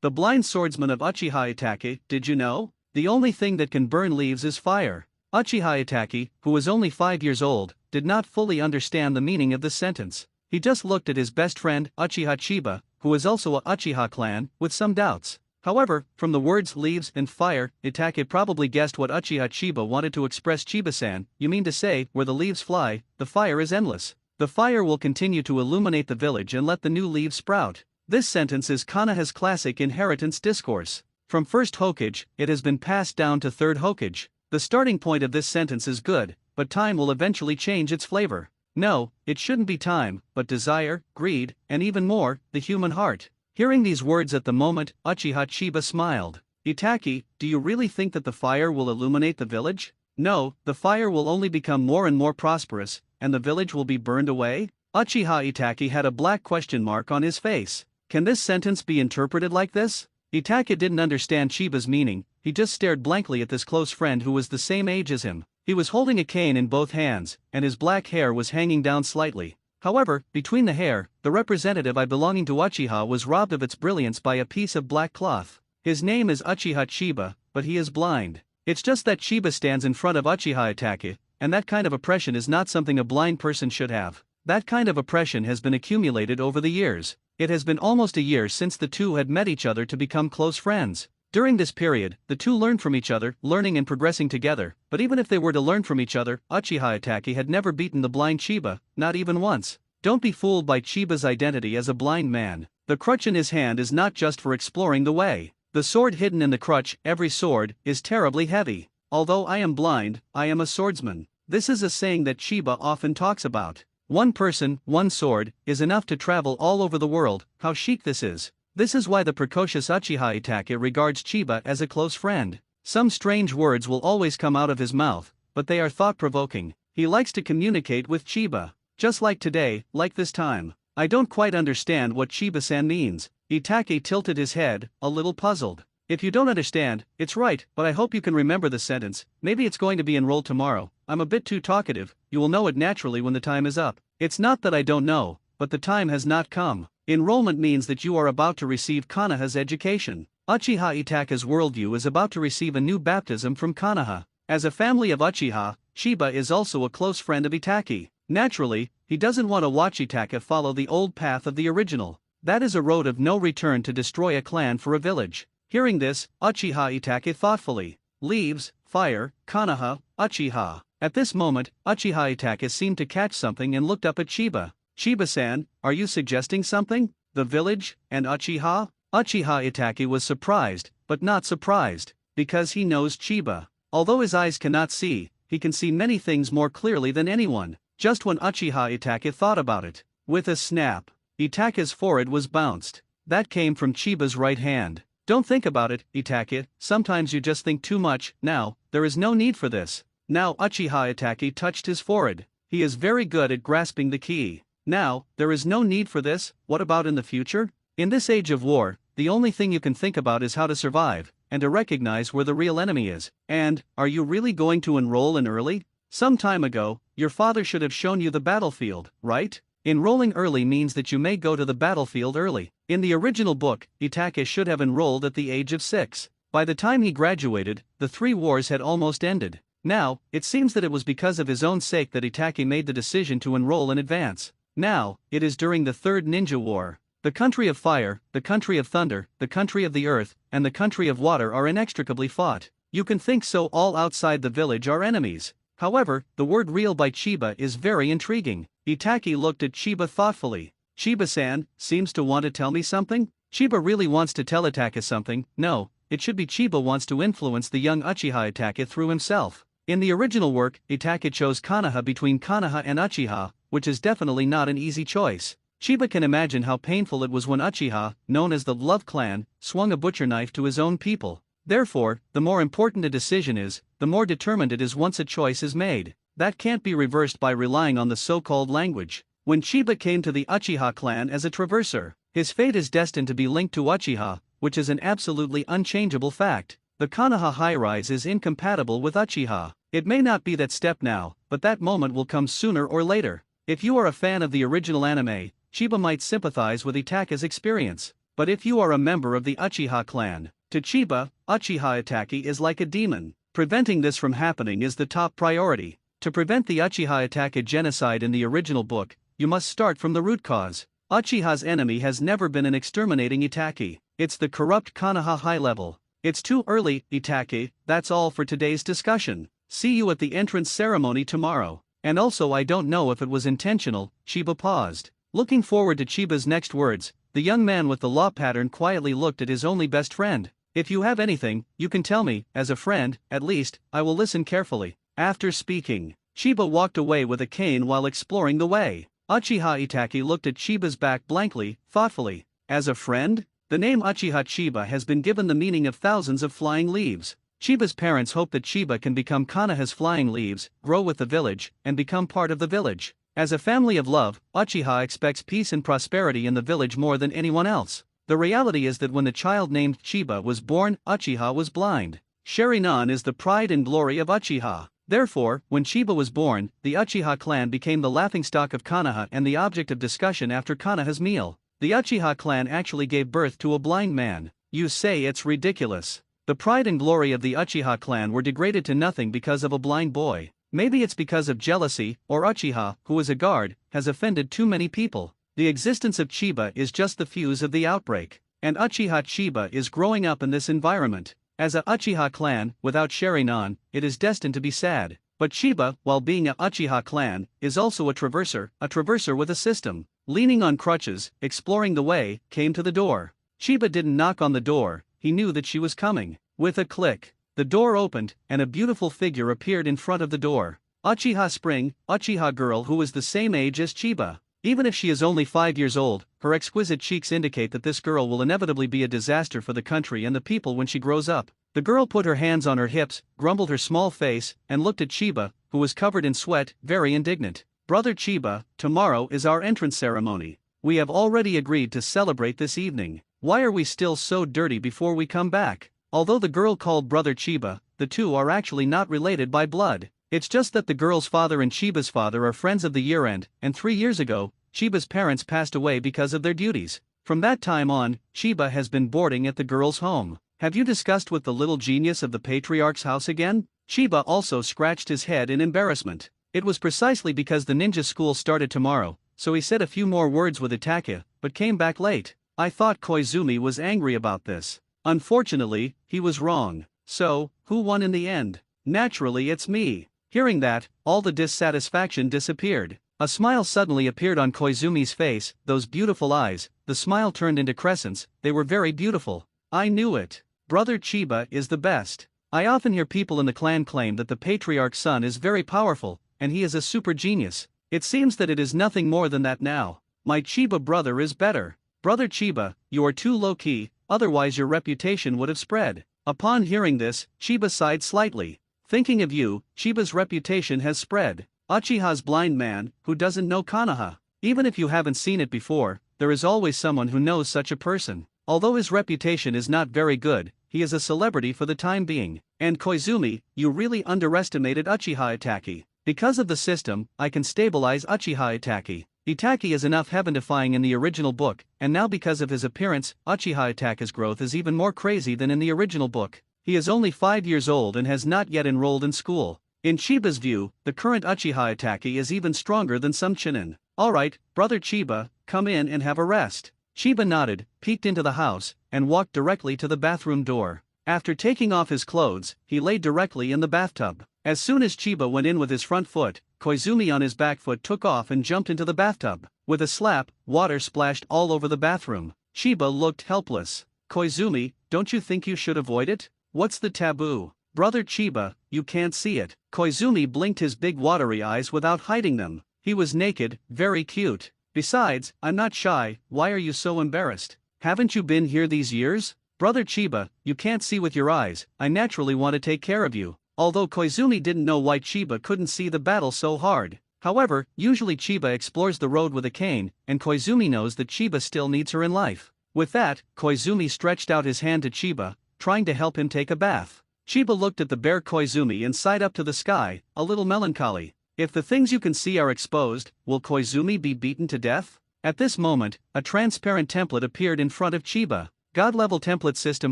The blind swordsman of Uchiha Itachi, did you know? The only thing that can burn leaves is fire. Uchiha Itachi, who was only 5 years old, did not fully understand the meaning of this sentence. He just looked at his best friend, Uchiha Chiba, who is also a Uchiha clan, with some doubts. However, from the words leaves and fire, Itachi probably guessed what Uchiha Chiba wanted to express. Chiba-san, you mean to say, where the leaves fly, the fire is endless. The fire will continue to illuminate the village and let the new leaves sprout. This sentence is Konoha's classic inheritance discourse. From first Hokage, it has been passed down to third Hokage. The starting point of this sentence is good, but time will eventually change its flavor. No, it shouldn't be time, but desire, greed, and even more, the human heart. Hearing these words at the moment, Uchiha Chiba smiled. Itachi, do you really think that the fire will illuminate the village? No, the fire will only become more and more prosperous, and the village will be burned away? Uchiha Itachi had a black question mark on his face. Can this sentence be interpreted like this? Itachi didn't understand Chiba's meaning, he just stared blankly at this close friend who was the same age as him. He was holding a cane in both hands, and his black hair was hanging down slightly. However, between the hair, the representative eye belonging to Uchiha was robbed of its brilliance by a piece of black cloth. His name is Uchiha Chiba, but he is blind. It's just that Chiba stands in front of Uchiha Itachi, and that kind of oppression is not something a blind person should have. That kind of oppression has been accumulated over the years. It has been almost a year since the two had met each other to become close friends. During this period, the two learned from each other, learning and progressing together, but even if they were to learn from each other, Uchiha Itachi had never beaten the blind Chiba, not even once. Don't be fooled by Chiba's identity as a blind man. The crutch in his hand is not just for exploring the way. The sword hidden in the crutch, every sword, is terribly heavy. Although I am blind, I am a swordsman. This is a saying that Chiba often talks about. One person, one sword, is enough to travel all over the world. How chic this is. This is why the precocious Uchiha Itachi regards Chiba as a close friend. Some strange words will always come out of his mouth, but they are thought-provoking. He likes to communicate with Chiba. Just like today, like this time. I don't quite understand what Chiba-san means. Itachi tilted his head, a little puzzled. If you don't understand, it's right, but I hope you can remember the sentence. Maybe it's going to be enrolled tomorrow. I'm a bit too talkative, you will know it naturally when the time is up. It's not that I don't know, but the time has not come. Enrollment means that you are about to receive Konoha's education. Uchiha Itachi's worldview is about to receive a new baptism from Konoha. As a family of Uchiha, Chiba is also a close friend of Itachi. Naturally, he doesn't want to watch Itachi follow the old path of the original. That is a road of no return to destroy a clan for a village. Hearing this, Uchiha Itachi thoughtfully. Leaves, fire, Konoha, Uchiha. At this moment, Uchiha Itachi seemed to catch something and looked up at Chiba. Chiba-san, are you suggesting something? The village, and Uchiha? Uchiha Itachi was surprised, but not surprised, because he knows Chiba. Although his eyes cannot see, he can see many things more clearly than anyone. Just when Uchiha Itachi thought about it, with a snap, Itachi's forehead was bounced. That came from Chiba's right hand. Don't think about it, Itachi, sometimes you just think too much. Now, there is no need for this. Now Uchiha Itachi touched his forehead. He is very good at grasping the key. Now, there is no need for this. What about in the future? In this age of war, the only thing you can think about is how to survive, and to recognize where the real enemy is. And, are you really going to enroll in early? Some time ago, your father should have shown you the battlefield, right? Enrolling early means that you may go to the battlefield early. In the original book, Itachi should have enrolled at the age of 6. By the time he graduated, the 3 wars had almost ended. Now, it seems that it was because of his own sake that Itachi made the decision to enroll in advance. Now, it is during the Third Ninja War. The country of fire, the country of thunder, the country of the earth, and the country of water are inextricably fought. You can think so all outside the village are enemies. However, the word real by Chiba is very intriguing. Itachi looked at Chiba thoughtfully. Chiba-san, seems to want to tell me something? Chiba really wants to tell Itachi something. No, it should be Chiba wants to influence the young Uchiha Itachi through himself. In the original work, Itachi chose Konoha between Konoha and Uchiha, which is definitely not an easy choice. Chiba can imagine how painful it was when Uchiha, known as the Love Clan, swung a butcher knife to his own people. Therefore, the more important a decision is, the more determined it is once a choice is made. That can't be reversed by relying on the so-called language. When Chiba came to the Uchiha clan as a traverser, his fate is destined to be linked to Uchiha, which is an absolutely unchangeable fact. The Konoha high-rise is incompatible with Uchiha. It may not be that step now, but that moment will come sooner or later. If you are a fan of the original anime, Chiba might sympathize with Itachi's experience. But if you are a member of the Uchiha clan, to Chiba, Uchiha Itaki is like a demon. Preventing this from happening is the top priority. To prevent the Uchiha Itaki genocide in the original book, you must start from the root cause. Uchiha's enemy has never been an exterminating Itaki. It's the corrupt Konoha high level. It's too early, Itaki. That's all for today's discussion. See you at the entrance ceremony tomorrow. And also, I don't know if it was intentional. Chiba paused. Looking forward to Chiba's next words, the young man with the law pattern quietly looked at his only best friend. If you have anything, you can tell me. As a friend, at least, I will listen carefully. After speaking, Chiba walked away with a cane while exploring the way. Uchiha Itaki looked at Chiba's back blankly, thoughtfully. As a friend? The name Uchiha Chiba has been given the meaning of thousands of flying leaves. Chiba's parents hope that Chiba can become Konoha's flying leaves, grow with the village, and become part of the village. As a family of love, Uchiha expects peace and prosperity in the village more than anyone else. The reality is that when the child named Chiba was born, Uchiha was blind. Sharingan is the pride and glory of Uchiha. Therefore, when Chiba was born, the Uchiha clan became the laughingstock of Konoha and the object of discussion after Konoha's meal. The Uchiha clan actually gave birth to a blind man. You say it's ridiculous. The pride and glory of the Uchiha clan were degraded to nothing because of a blind boy. Maybe it's because of jealousy, or Uchiha, who is a guard, has offended too many people. The existence of Chiba is just the fuse of the outbreak. And Uchiha Chiba is growing up in this environment. As a Uchiha clan, without Sharingan, it is destined to be sad. But Chiba, while being a Uchiha clan, is also a traverser with a system. Leaning on crutches, exploring the way, came to the door. Chiba didn't knock on the door, he knew that she was coming. With a click, the door opened, and a beautiful figure appeared in front of the door. Uchiha Spring, Uchiha girl who is the same age as Chiba. Even if she is only 5 years old, her exquisite cheeks indicate that this girl will inevitably be a disaster for the country and the people when she grows up. The girl put her hands on her hips, grumbled her small face, and looked at Chiba, who was covered in sweat, very indignant. Brother Chiba, tomorrow is our entrance ceremony. We have already agreed to celebrate this evening. Why are we still so dirty before we come back? Although the girl called Brother Chiba, the two are actually not related by blood. It's just that the girl's father and Chiba's father are friends of the year-end, and 3 years ago, Chiba's parents passed away because of their duties. From that time on, Chiba has been boarding at the girl's home. Have you discussed with the little genius of the patriarch's house again? Chiba also scratched his head in embarrassment. It was precisely because the ninja school started tomorrow, so he said a few more words with Itaka, but came back late. I thought Koizumi was angry about this. Unfortunately, he was wrong. So, who won in the end? Naturally, it's me. Hearing that, all the dissatisfaction disappeared. A smile suddenly appeared on Koizumi's face, those beautiful eyes, the smile turned into crescents, they were very beautiful. I knew it. Brother Chiba is the best. I often hear people in the clan claim that the patriarch's son is very powerful, and he is a super genius. It seems that it is nothing more than that now. My Chiba brother is better. Brother Chiba, you are too low-key, otherwise your reputation would have spread. Upon hearing this, Chiba sighed slightly. Thinking of you, Chiba's reputation has spread. Uchiha's blind man, who doesn't know Konoha. Even if you haven't seen it before, there is always someone who knows such a person. Although his reputation is not very good, he is a celebrity for the time being. And Koizumi, you really underestimated Uchiha Itaki. Because of the system, I can stabilize Uchiha Itaki. Itaki is enough heaven-defying in the original book, and now because of his appearance, Uchiha Itaki's growth is even more crazy than in the original book. He is only 5 years old and has not yet enrolled in school. In Chiba's view, the current Uchiha Itaki is even stronger than some Chunin. Alright, Brother Chiba, come in and have a rest. Chiba nodded, peeked into the house, and walked directly to the bathroom door. After taking off his clothes, he lay directly in the bathtub. As soon as Chiba went in with his front foot, Koizumi on his back foot took off and jumped into the bathtub. With a slap, water splashed all over the bathroom. Chiba looked helpless. Koizumi, don't you think you should avoid it? What's the taboo? Brother Chiba, you can't see it. Koizumi blinked his big watery eyes without hiding them. He was naked, very cute. Besides, I'm not shy, why are you so embarrassed? Haven't you been here these years? Brother Chiba, you can't see with your eyes, I naturally want to take care of you. Although Koizumi didn't know why Chiba couldn't see the battle so hard. However, usually Chiba explores the road with a cane, and Koizumi knows that Chiba still needs her in life. With that, Koizumi stretched out his hand to Chiba, trying to help him take a bath. Chiba looked at the bare Koizumi and sighed up to the sky, a little melancholy. If the things you can see are exposed, will Koizumi be beaten to death? At this moment, a transparent template appeared in front of Chiba. God-level template system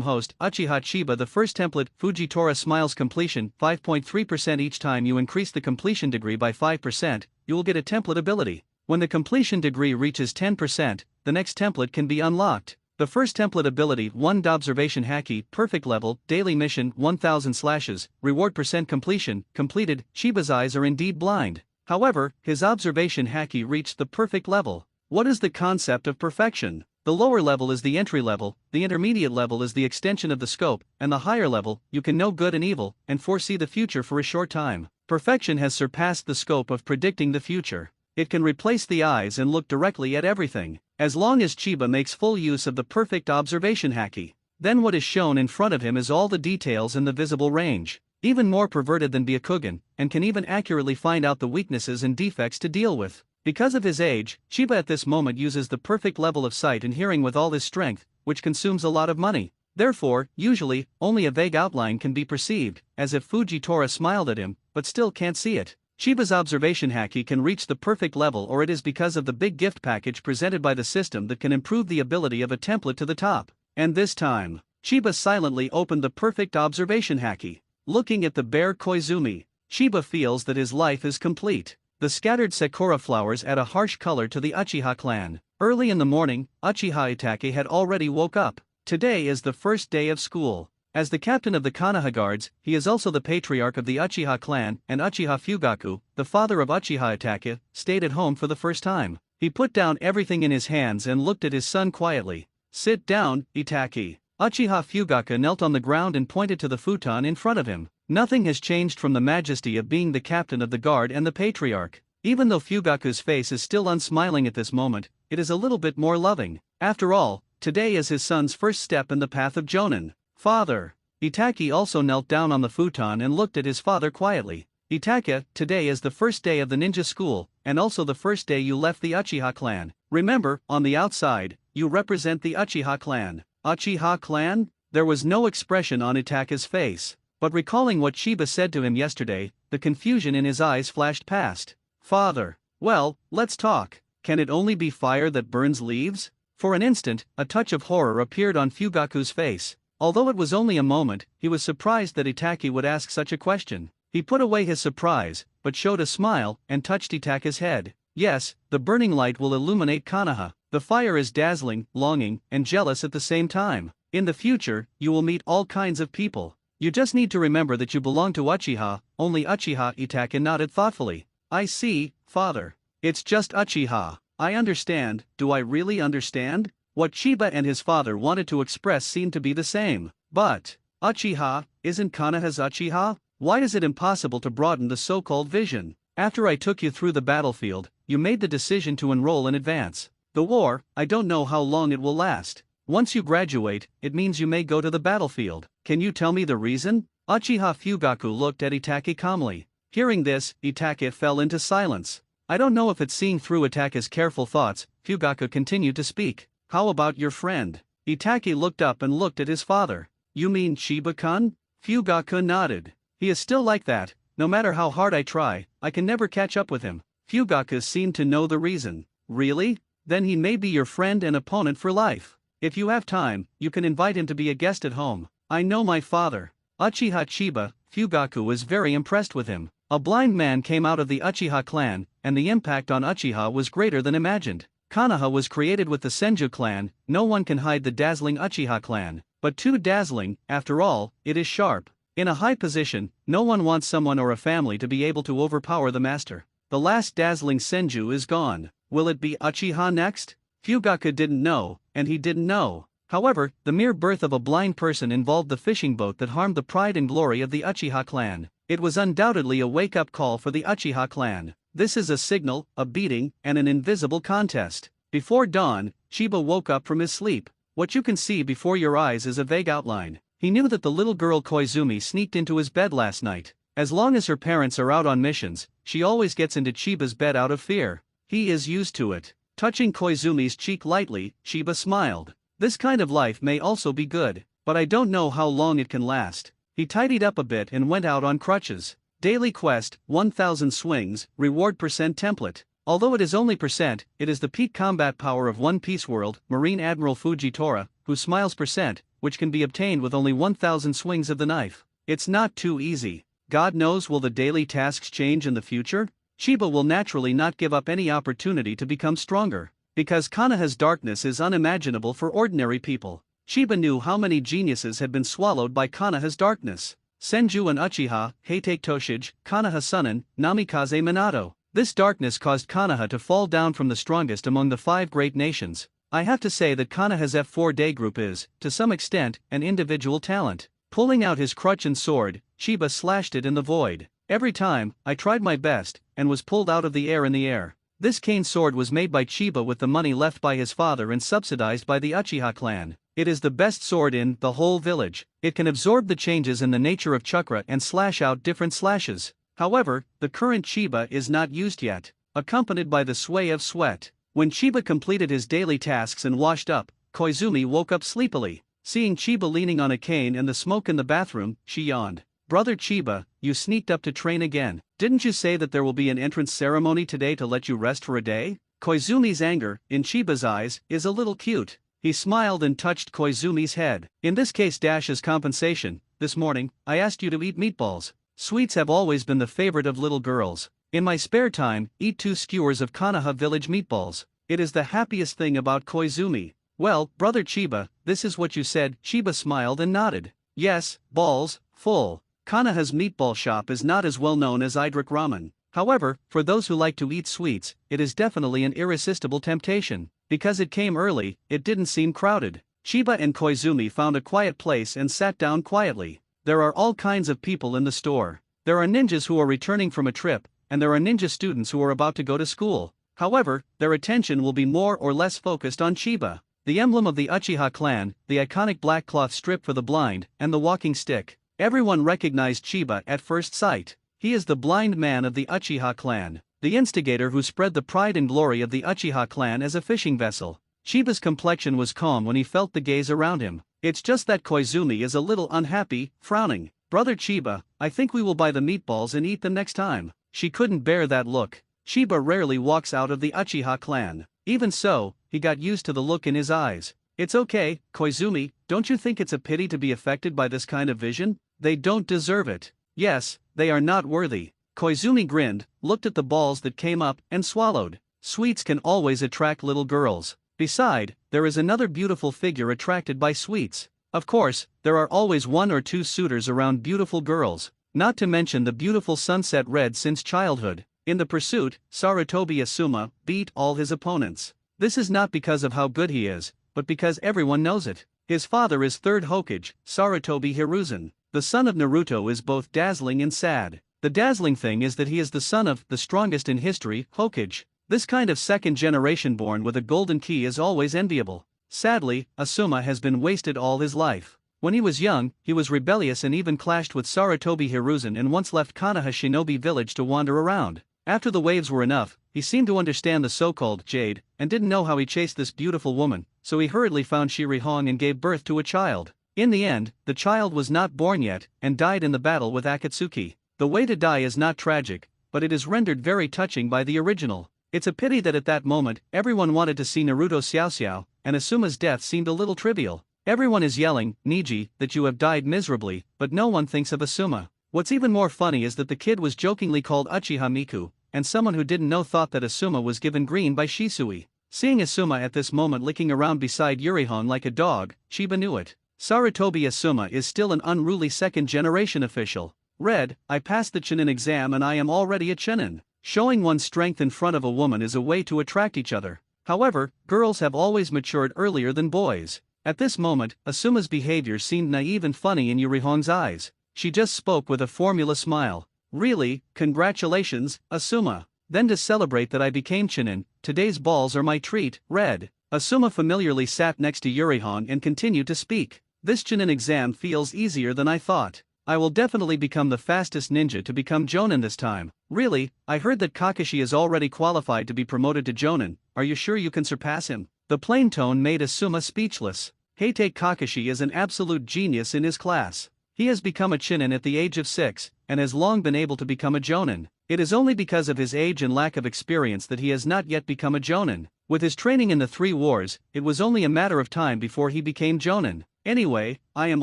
host Uchiha Chiba. The first template, Fujitora Smiles completion, 5.3%. Each time you increase the completion degree by 5%, you will get a template ability. When the completion degree reaches 10%, the next template can be unlocked. The first template ability, 1 observation haki, perfect level, daily mission, 1000 slashes, reward percent completion, completed. Chiba's eyes are indeed blind. However, his observation haki reached the perfect level. What is the concept of perfection? The lower level is the entry level, the intermediate level is the extension of the scope, and the higher level, you can know good and evil, and foresee the future for a short time. Perfection has surpassed the scope of predicting the future. It can replace the eyes and look directly at everything. As long as Chiba makes full use of the perfect observation haki, then what is shown in front of him is all the details in the visible range, even more perverted than Byakugan, and can even accurately find out the weaknesses and defects to deal with. Because of his age, Chiba at this moment uses the perfect level of sight and hearing with all his strength, which consumes a lot of money. Therefore, usually, only a vague outline can be perceived, as if Fujitora smiled at him, but still can't see it. Chiba's observation haki can reach the perfect level, or it is because of the big gift package presented by the system that can improve the ability of a template to the top. And this time, Chiba silently opened the perfect observation haki. Looking at the bare Koizumi, Chiba feels that his life is complete. The scattered sakura flowers add a harsh color to the Uchiha clan. Early in the morning, Uchiha Itake had already woke up. Today is the first day of school. As the captain of the Konoha guards, he is also the patriarch of the Uchiha clan, and Uchiha Fugaku, the father of Uchiha Itake, stayed at home for the first time. He put down everything in his hands and looked at his son quietly. "Sit down, Itake." Uchiha Fugaku knelt on the ground and pointed to the futon in front of him. Nothing has changed from the majesty of being the captain of the guard and the patriarch. Even though Fugaku's face is still unsmiling at this moment, it is a little bit more loving. After all, today is his son's first step in the path of Jonin. "Father." Itake also knelt down on the futon and looked at his father quietly. "Itake, today is the first day of the ninja school, and also the first day you left the Uchiha clan. Remember, on the outside, you represent the Uchiha clan." Uchiha clan? There was no expression on Itake's face. But recalling what Chiba said to him yesterday, the confusion in his eyes flashed past. "Father, well, let's talk. Can it only be fire that burns leaves?" For an instant, a touch of horror appeared on Fugaku's face. Although it was only a moment, he was surprised that Itake would ask such a question. He put away his surprise, but showed a smile, and touched Itake's head. "Yes, the burning light will illuminate Konoha. The fire is dazzling, longing, and jealous at the same time. In the future, you will meet all kinds of people. You just need to remember that you belong to Uchiha." Only Uchiha. Itake nodded thoughtfully. "I see, father. It's just Uchiha. I understand." Do I really understand? What Chiba and his father wanted to express seemed to be the same. But, Uchiha, isn't Konoha's Uchiha? Why is it impossible to broaden the so-called vision? After I took you through the battlefield, you made the decision to enroll in advance. The war, I don't know how long it will last. Once you graduate, it means you may go to the battlefield. Can you tell me the reason? Uchiha Fugaku looked at Itake calmly. Hearing this, Itake fell into silence. I don't know if it's seeing through Itake's careful thoughts. Fugaku continued to speak. "How about your friend?" Itake looked up and looked at his father. "You mean Chiba-kun?" Fugaku nodded. "He is still like that. No matter how hard I try, I can never catch up with him." Fugaku seemed to know the reason. "Really? Then he may be your friend and opponent for life. If you have time, you can invite him to be a guest at home." "I know my father." Uchiha Chiba. Fugaku was very impressed with him. A blind man came out of the Uchiha clan, and the impact on Uchiha was greater than imagined. Konoha was created with the Senju clan. No one can hide the dazzling Uchiha clan. But too dazzling, after all, it is sharp. In a high position, no one wants someone or a family to be able to overpower the master. The last dazzling Senju is gone. Will it be Uchiha next? Fugaku didn't know, and he didn't know. However, the mere birth of a blind person involved the fishing boat that harmed the pride and glory of the Uchiha clan. It was undoubtedly a wake-up call for the Uchiha clan. This is a signal, a beating, and an invisible contest. Before dawn, Chiba woke up from his sleep. What you can see before your eyes is a vague outline. He knew that the little girl Koizumi sneaked into his bed last night. As long as her parents are out on missions, she always gets into Chiba's bed out of fear. He is used to it. Touching Koizumi's cheek lightly, Chiba smiled. This kind of life may also be good, but I don't know how long it can last. He tidied up a bit and went out on crutches. Daily quest, 1000 swings, reward percent template. Although it is only percent, it is the peak combat power of One Piece World, Marine Admiral Fujitora, who smiles percent, which can be obtained with only 1000 swings of the knife. It's not too easy. God knows, will the daily tasks change in the future? Chiba will naturally not give up any opportunity to become stronger, because Konoha's darkness is unimaginable for ordinary people. Chiba knew how many geniuses had been swallowed by Konoha's darkness. Senju and Uchiha, Heitake Toshige, Konoha Sunin, Namikaze Minato. This darkness caused Konoha to fall down from the strongest among the 5 great nations. I have to say that Konoha's F4 day group is, to some extent, an individual talent. Pulling out his crutch and sword, Chiba slashed it in the void. Every time, I tried my best, and was pulled out of the air in the air. This cane sword was made by Chiba with the money left by his father and subsidized by the Uchiha clan. It is the best sword in the whole village. It can absorb the changes in the nature of chakra and slash out different slashes. However, the current Chiba is not used yet, accompanied by the sway of sweat. When Chiba completed his daily tasks and washed up, Koizumi woke up sleepily. Seeing Chiba leaning on a cane and the smoke in the bathroom, she yawned. Brother Chiba, you sneaked up to train again. Didn't you say that there will be an entrance ceremony today to let you rest for a day? Koizumi's anger, in Chiba's eyes, is a little cute. He smiled and touched Koizumi's head. In this case, as compensation, this morning, I asked you to eat meatballs. Sweets have always been the favorite of little girls. In my spare time, eat 2 skewers of Konoha village meatballs. It is the happiest thing about Koizumi. Well, brother Chiba, this is what you said. Chiba smiled and nodded. Yes, balls, full. Konoha's meatball shop is not as well known as Idrik Ramen. However, for those who like to eat sweets, it is definitely an irresistible temptation. Because it came early, it didn't seem crowded. Chiba and Koizumi found a quiet place and sat down quietly. There are all kinds of people in the store. There are ninjas who are returning from a trip, and there are ninja students who are about to go to school. However, their attention will be more or less focused on Chiba. The emblem of the Uchiha clan, the iconic black cloth strip for the blind, and the walking stick. Everyone recognized Chiba at first sight. He is the blind man of the Uchiha clan, the instigator who spread the pride and glory of the Uchiha clan as a fishing vessel. Chiba's complexion was calm when he felt the gaze around him. It's just that Koizumi is a little unhappy, frowning. Brother Chiba, I think we will buy the meatballs and eat them next time. She couldn't bear that look. Chiba rarely walks out of the Uchiha clan. Even so, he got used to the look in his eyes. It's okay, Koizumi, don't you think it's a pity to be affected by this kind of vision? They don't deserve it. Yes, they are not worthy. Koizumi grinned, looked at the balls that came up, and swallowed. Sweets can always attract little girls. Beside, there is another beautiful figure attracted by sweets. Of course, there are always 1 or 2 suitors around beautiful girls, not to mention the beautiful sunset red since childhood. In the pursuit, Sarutobi Asuma beat all his opponents. This is not because of how good he is, but because everyone knows it. His father is 3rd Hokage, Sarutobi Hiruzen. The son of Naruto is both dazzling and sad. The dazzling thing is that he is the son of the strongest in history, Hokage. This kind of second generation born with a golden key is always enviable. Sadly, Asuma has been wasted all his life. When he was young, he was rebellious and even clashed with Sarutobi Hiruzen and once left Konoha Shinobi village to wander around. After the waves were enough, he seemed to understand the so-called jade, and didn't know how he chased this beautiful woman, so he hurriedly found Shirihong and gave birth to a child. In the end, the child was not born yet, and died in the battle with Akatsuki. The way to die is not tragic, but it is rendered very touching by the original. It's a pity that at that moment, everyone wanted to see Naruto Xiao, and Asuma's death seemed a little trivial. Everyone is yelling, Niji, that you have died miserably, but no one thinks of Asuma. What's even more funny is that the kid was jokingly called Uchiha Miku, and someone who didn't know thought that Asuma was given green by Shisui. Seeing Asuma at this moment licking around beside Yurihon like a dog, Chiba knew it. Sarutobi Asuma is still an unruly second-generation official. Red, I passed the Chunin exam and I am already a Chunin. Showing one's strength in front of a woman is a way to attract each other. However, girls have always matured earlier than boys. At this moment, Asuma's behavior seemed naive and funny in Yurihon's eyes. She just spoke with a formula smile. Really, congratulations, Asuma. Then to celebrate that I became Chunin, today's balls are my treat, Red. Asuma familiarly sat next to Yurihon and continued to speak. This Chunin exam feels easier than I thought. I will definitely become the fastest ninja to become Jonin this time. Really, I heard that Kakashi is already qualified to be promoted to Jonin. Are you sure you can surpass him? The plain tone made Asuma speechless. Heitake Kakashi is an absolute genius in his class. He has become a Chunin at the age of 6, and has long been able to become a jonin. It is only because of his age and lack of experience that he has not yet become a jonin. With his training in the 3 wars, it was only a matter of time before he became jonin. Anyway, I am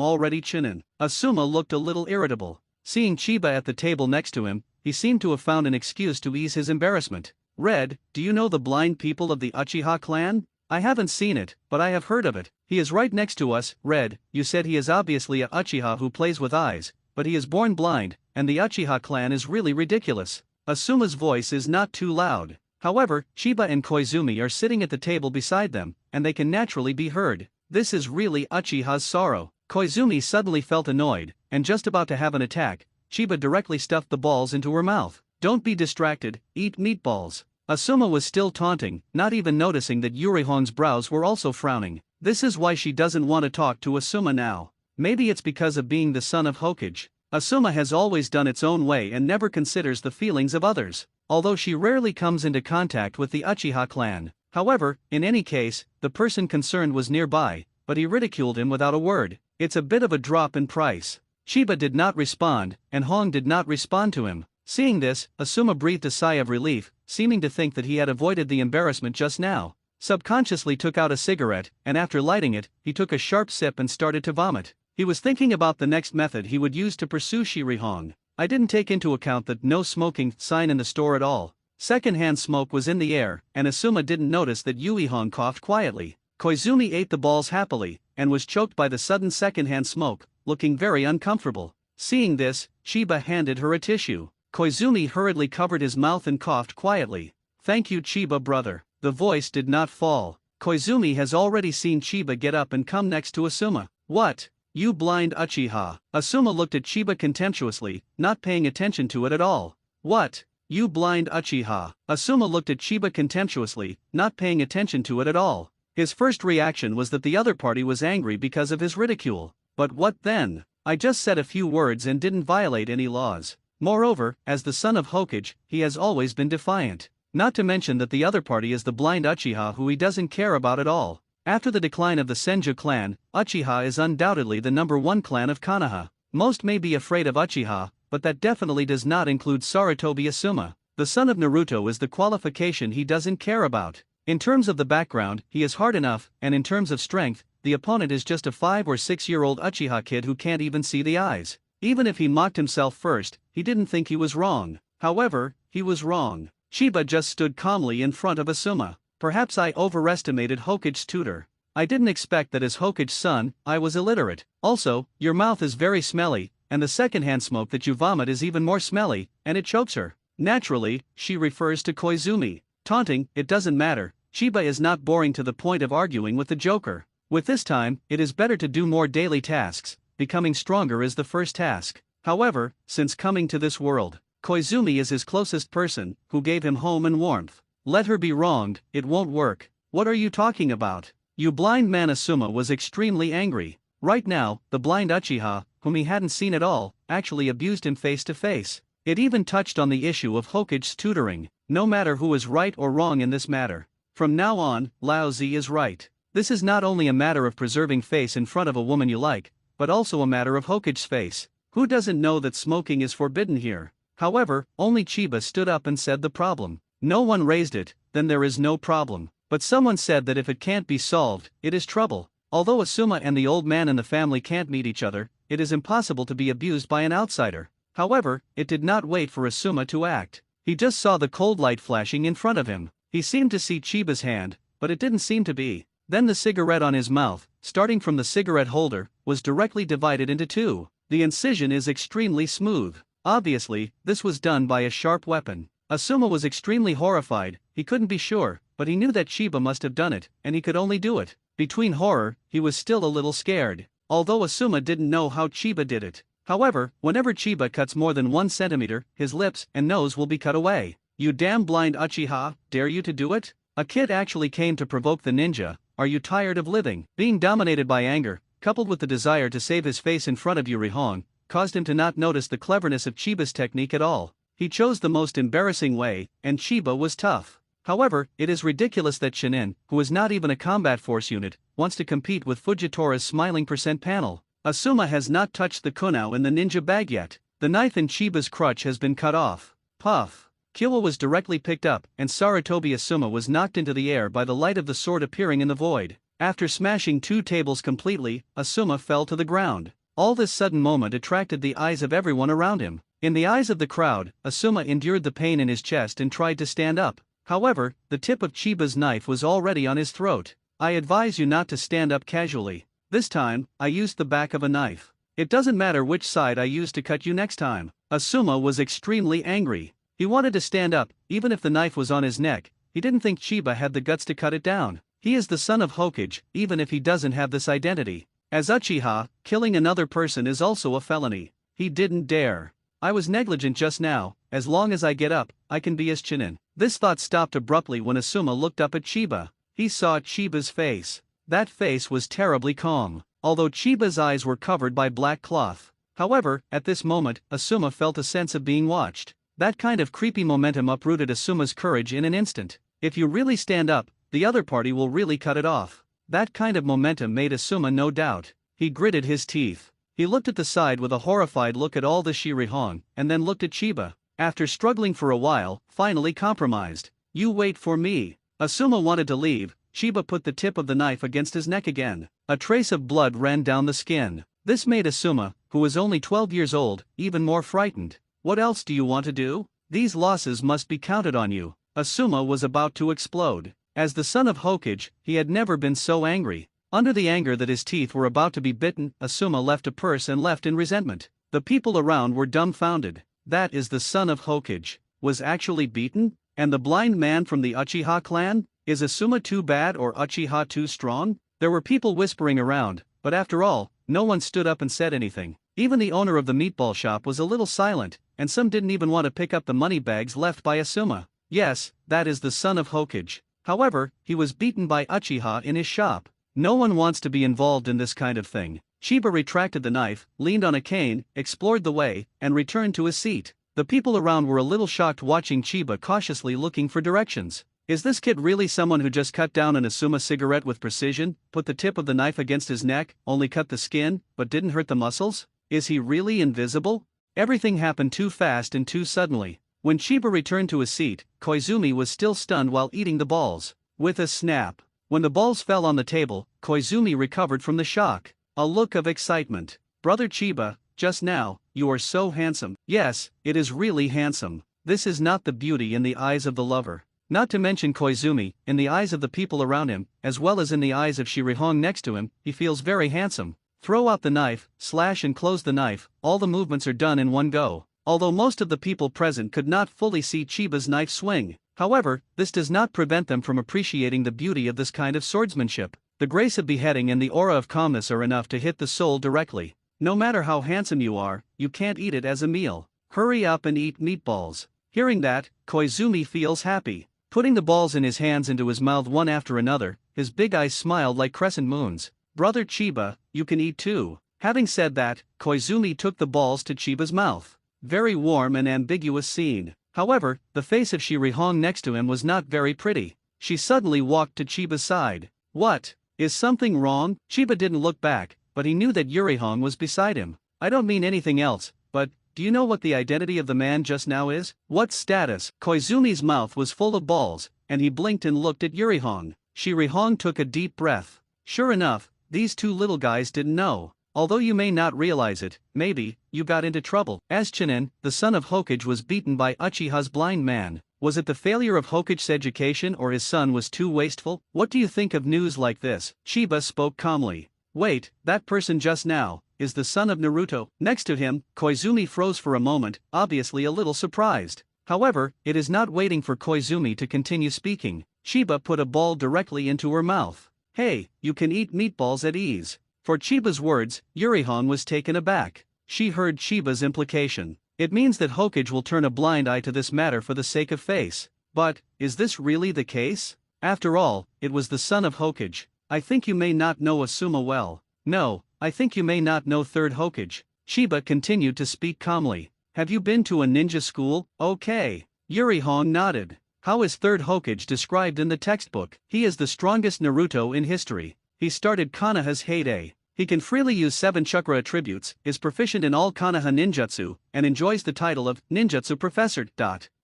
already chinin. Asuma looked a little irritable. Seeing Chiba at the table next to him, he seemed to have found an excuse to ease his embarrassment. Red, do you know the blind people of the Uchiha clan? I haven't seen it, but I have heard of it. He is right next to us. Red, you said he is obviously a Uchiha who plays with eyes, but he is born blind, and the Uchiha clan is really ridiculous. Asuma's voice is not too loud. However, Chiba and Koizumi are sitting at the table beside them, and they can naturally be heard. This is really Uchiha's sorrow. Koizumi suddenly felt annoyed, and just about to have an attack, Chiba directly stuffed the balls into her mouth. Don't be distracted, eat meatballs. Asuma was still taunting, not even noticing that Yurihong's brows were also frowning. This is why she doesn't want to talk to Asuma now. Maybe it's because of being the son of Hokage. Asuma has always done its own way and never considers the feelings of others, although she rarely comes into contact with the Uchiha clan. However, in any case, the person concerned was nearby, but he ridiculed him without a word. It's a bit of a drop in price. Chiba did not respond, and Hong did not respond to him. Seeing this, Asuma breathed a sigh of relief, seeming to think that he had avoided the embarrassment just now. Subconsciously took out a cigarette, and after lighting it, he took a sharp sip and started to vomit. He was thinking about the next method he would use to pursue Shirihong. I didn't take into account that no smoking sign in the store at all. Secondhand smoke was in the air, and Asuma didn't notice that Yurihong coughed quietly. Koizumi ate the balls happily, and was choked by the sudden secondhand smoke, looking very uncomfortable. Seeing this, Chiba handed her a tissue. Koizumi hurriedly covered his mouth and coughed quietly. Thank you, Chiba brother. The voice did not fall. Koizumi has already seen Chiba get up and come next to Asuma. What? You blind Uchiha. Asuma looked at Chiba contemptuously, not paying attention to it at all. What? You blind Uchiha. Asuma looked at Chiba contemptuously, not paying attention to it at all. His first reaction was that the other party was angry because of his ridicule. But what then? I just said a few words and didn't violate any laws. Moreover, as the son of Hokage, he has always been defiant. Not to mention that the other party is the blind Uchiha who he doesn't care about at all. After the decline of the Senju clan, Uchiha is undoubtedly the #1 clan of Konoha. Most may be afraid of Uchiha, but that definitely does not include Sarutobi Asuma. The son of Naruto is the qualification he doesn't care about. In terms of the background, he is hard enough, and in terms of strength, the opponent is just a 5 or 6-year-old Uchiha kid who can't even see the eyes. Even if he mocked himself first, he didn't think he was wrong. However, he was wrong. Chiba just stood calmly in front of Asuma. Perhaps I overestimated Hokage's tutor. I didn't expect that as Hokage's son, I was illiterate. Also, your mouth is very smelly, and the secondhand smoke that you vomit is even more smelly, and it chokes her. Naturally, she refers to Koizumi. Taunting, it doesn't matter. Chiba is not boring to the point of arguing with the Joker. With this time, it is better to do more daily tasks. Becoming stronger is the first task. However, since coming to this world, Koizumi is his closest person, who gave him home and warmth. Let her be wronged, it won't work. What are you talking about? You blind man. Asuma was extremely angry. Right now, the blind Uchiha, whom he hadn't seen at all, actually abused him face to face. It even touched on the issue of Hokage's tutoring. No matter who is right or wrong in this matter. From now on, Lao Zi is right. This is not only a matter of preserving face in front of a woman you like, but also a matter of Hokage's face. Who doesn't know that smoking is forbidden here? However, only Chiba stood up and said the problem. No one raised it, then there is no problem. But someone said that if it can't be solved, it is trouble. Although Asuma and the old man in the family can't meet each other, it is impossible to be abused by an outsider. However, it did not wait for Asuma to act. He just saw the cold light flashing in front of him. He seemed to see Chiba's hand, but it didn't seem to be. Then the cigarette on his mouth, starting from the cigarette holder, was directly divided into 2. The incision is extremely smooth. Obviously, this was done by a sharp weapon. Asuma was extremely horrified. He couldn't be sure, but he knew that Chiba must have done it, and he could only do it. Between horror, he was still a little scared. Although Asuma didn't know how Chiba did it. However, whenever Chiba cuts more than 1 centimeter, his lips and nose will be cut away. You damn blind Uchiha, dare you to do it? A kid actually came to provoke the ninja. Are you tired of living? Being dominated by anger, coupled with the desire to save his face in front of Yurihong, caused him to not notice the cleverness of Chiba's technique at all. He chose the most embarrassing way, and Chiba was tough. However, it is ridiculous that Shinin, who is not even a combat force unit, wants to compete with Fujitora's smiling percent panel. Asuma has not touched the kunao in the ninja bag yet. The knife in Chiba's crutch has been cut off. Puff. Killua was directly picked up, and Sarutobi Asuma was knocked into the air by the light of the sword appearing in the void. After smashing 2 tables completely, Asuma fell to the ground. All this sudden moment attracted the eyes of everyone around him. In the eyes of the crowd, Asuma endured the pain in his chest and tried to stand up. However, the tip of Chiba's knife was already on his throat. I advise you not to stand up casually. This time, I used the back of a knife. It doesn't matter which side I use to cut you next time. Asuma was extremely angry. He wanted to stand up, even if the knife was on his neck. He didn't think Chiba had the guts to cut it down. He is the son of Hokage, even if he doesn't have this identity. As Uchiha, killing another person is also a felony. He didn't dare. I was negligent just now. As long as I get up, I can be his Chunin. This thought stopped abruptly when Asuma looked up at Chiba. He saw Chiba's face. That face was terribly calm, although Chiba's eyes were covered by black cloth. However, at this moment, Asuma felt a sense of being watched. That kind of creepy momentum uprooted Asuma's courage in an instant. If you really stand up, the other party will really cut it off. That kind of momentum made Asuma no doubt. He gritted his teeth. He looked at the side with a horrified look at all the Shirihong, and then looked at Chiba. After struggling for a while, finally compromised. You wait for me. Asuma wanted to leave. Chiba put the tip of the knife against his neck again. A trace of blood ran down the skin. This made Asuma, who was only 12 years old, even more frightened. What else do you want to do? These losses must be counted on you. Asuma was about to explode. As the son of Hokage, he had never been so angry. Under the anger that his teeth were about to be bitten, Asuma left a purse and left in resentment. The people around were dumbfounded. That is the son of Hokage. Was actually beaten? And the blind man from the Uchiha clan? Is Asuma too bad or Uchiha too strong? There were people whispering around, but after all, no one stood up and said anything. Even the owner of the meatball shop was a little silent, and some didn't even want to pick up the money bags left by Asuma. Yes, that is the son of Hokage. However, he was beaten by Uchiha in his shop. No one wants to be involved in this kind of thing. Chiba retracted the knife, leaned on a cane, explored the way, and returned to his seat. The people around were a little shocked watching Chiba cautiously looking for directions. Is this kid really someone who just cut down an Asuma cigarette with precision, put the tip of the knife against his neck, only cut the skin, but didn't hurt the muscles? Is he really invisible? Everything happened too fast and too suddenly. When Chiba returned to his seat, Koizumi was still stunned while eating the balls. With a snap. When the balls fell on the table, Koizumi recovered from the shock. A look of excitement. Brother Chiba, just now, you are so handsome. Yes, it is really handsome. This is not the beauty in the eyes of the lover. Not to mention Koizumi, in the eyes of the people around him, as well as in the eyes of Shirihong next to him, he feels very handsome. Throw out the knife, slash and close the knife, all the movements are done in one go. Although most of the people present could not fully see Chiba's knife swing. However, this does not prevent them from appreciating the beauty of this kind of swordsmanship. The grace of beheading and the aura of calmness are enough to hit the soul directly. No matter how handsome you are, you can't eat it as a meal. Hurry up and eat meatballs. Hearing that, Koizumi feels happy. Putting the balls in his hands into his mouth one after another, his big eyes smiled like crescent moons. Brother Chiba, you can eat too. Having said that, Koizumi took the balls to Chiba's mouth. Very warm and ambiguous scene. However, the face of Shirihong next to him was not very pretty. She suddenly walked to Chiba's side. What? Is something wrong? Chiba didn't look back, but he knew that Yurihong was beside him. I don't mean anything else, but do you know what the identity of the man just now is? What status? Koizumi's mouth was full of balls, and he blinked and looked at Yurihong. Shirihong took a deep breath. Sure enough, these two little guys didn't know. Although you may not realize it, maybe, you got into trouble. As Chunin, the son of Hokage was beaten by Uchiha's blind man. Was it the failure of Hokage's education or his son was too wasteful? What do you think of news like this? Chiba spoke calmly. Wait, that person just now, is the son of Naruto. Next to him, Koizumi froze for a moment, obviously a little surprised. However, it is not waiting for Koizumi to continue speaking. Chiba put a ball directly into her mouth. Hey, you can eat meatballs at ease. For Chiba's words, Yurihong was taken aback. She heard Chiba's implication. It means that Hokage will turn a blind eye to this matter for the sake of face. But, is this really the case? After all, it was the son of Hokage. I think you may not know Asuma well. No, I think you may not know third Hokage. Chiba continued to speak calmly. Have you been to a ninja school? Okay. Yurihong nodded. How is third Hokage described in the textbook? He is the strongest Naruto in history. He started Konoha's heyday. He can freely use 7 chakra attributes, is proficient in all konoha ninjutsu, and enjoys the title of ninjutsu professor.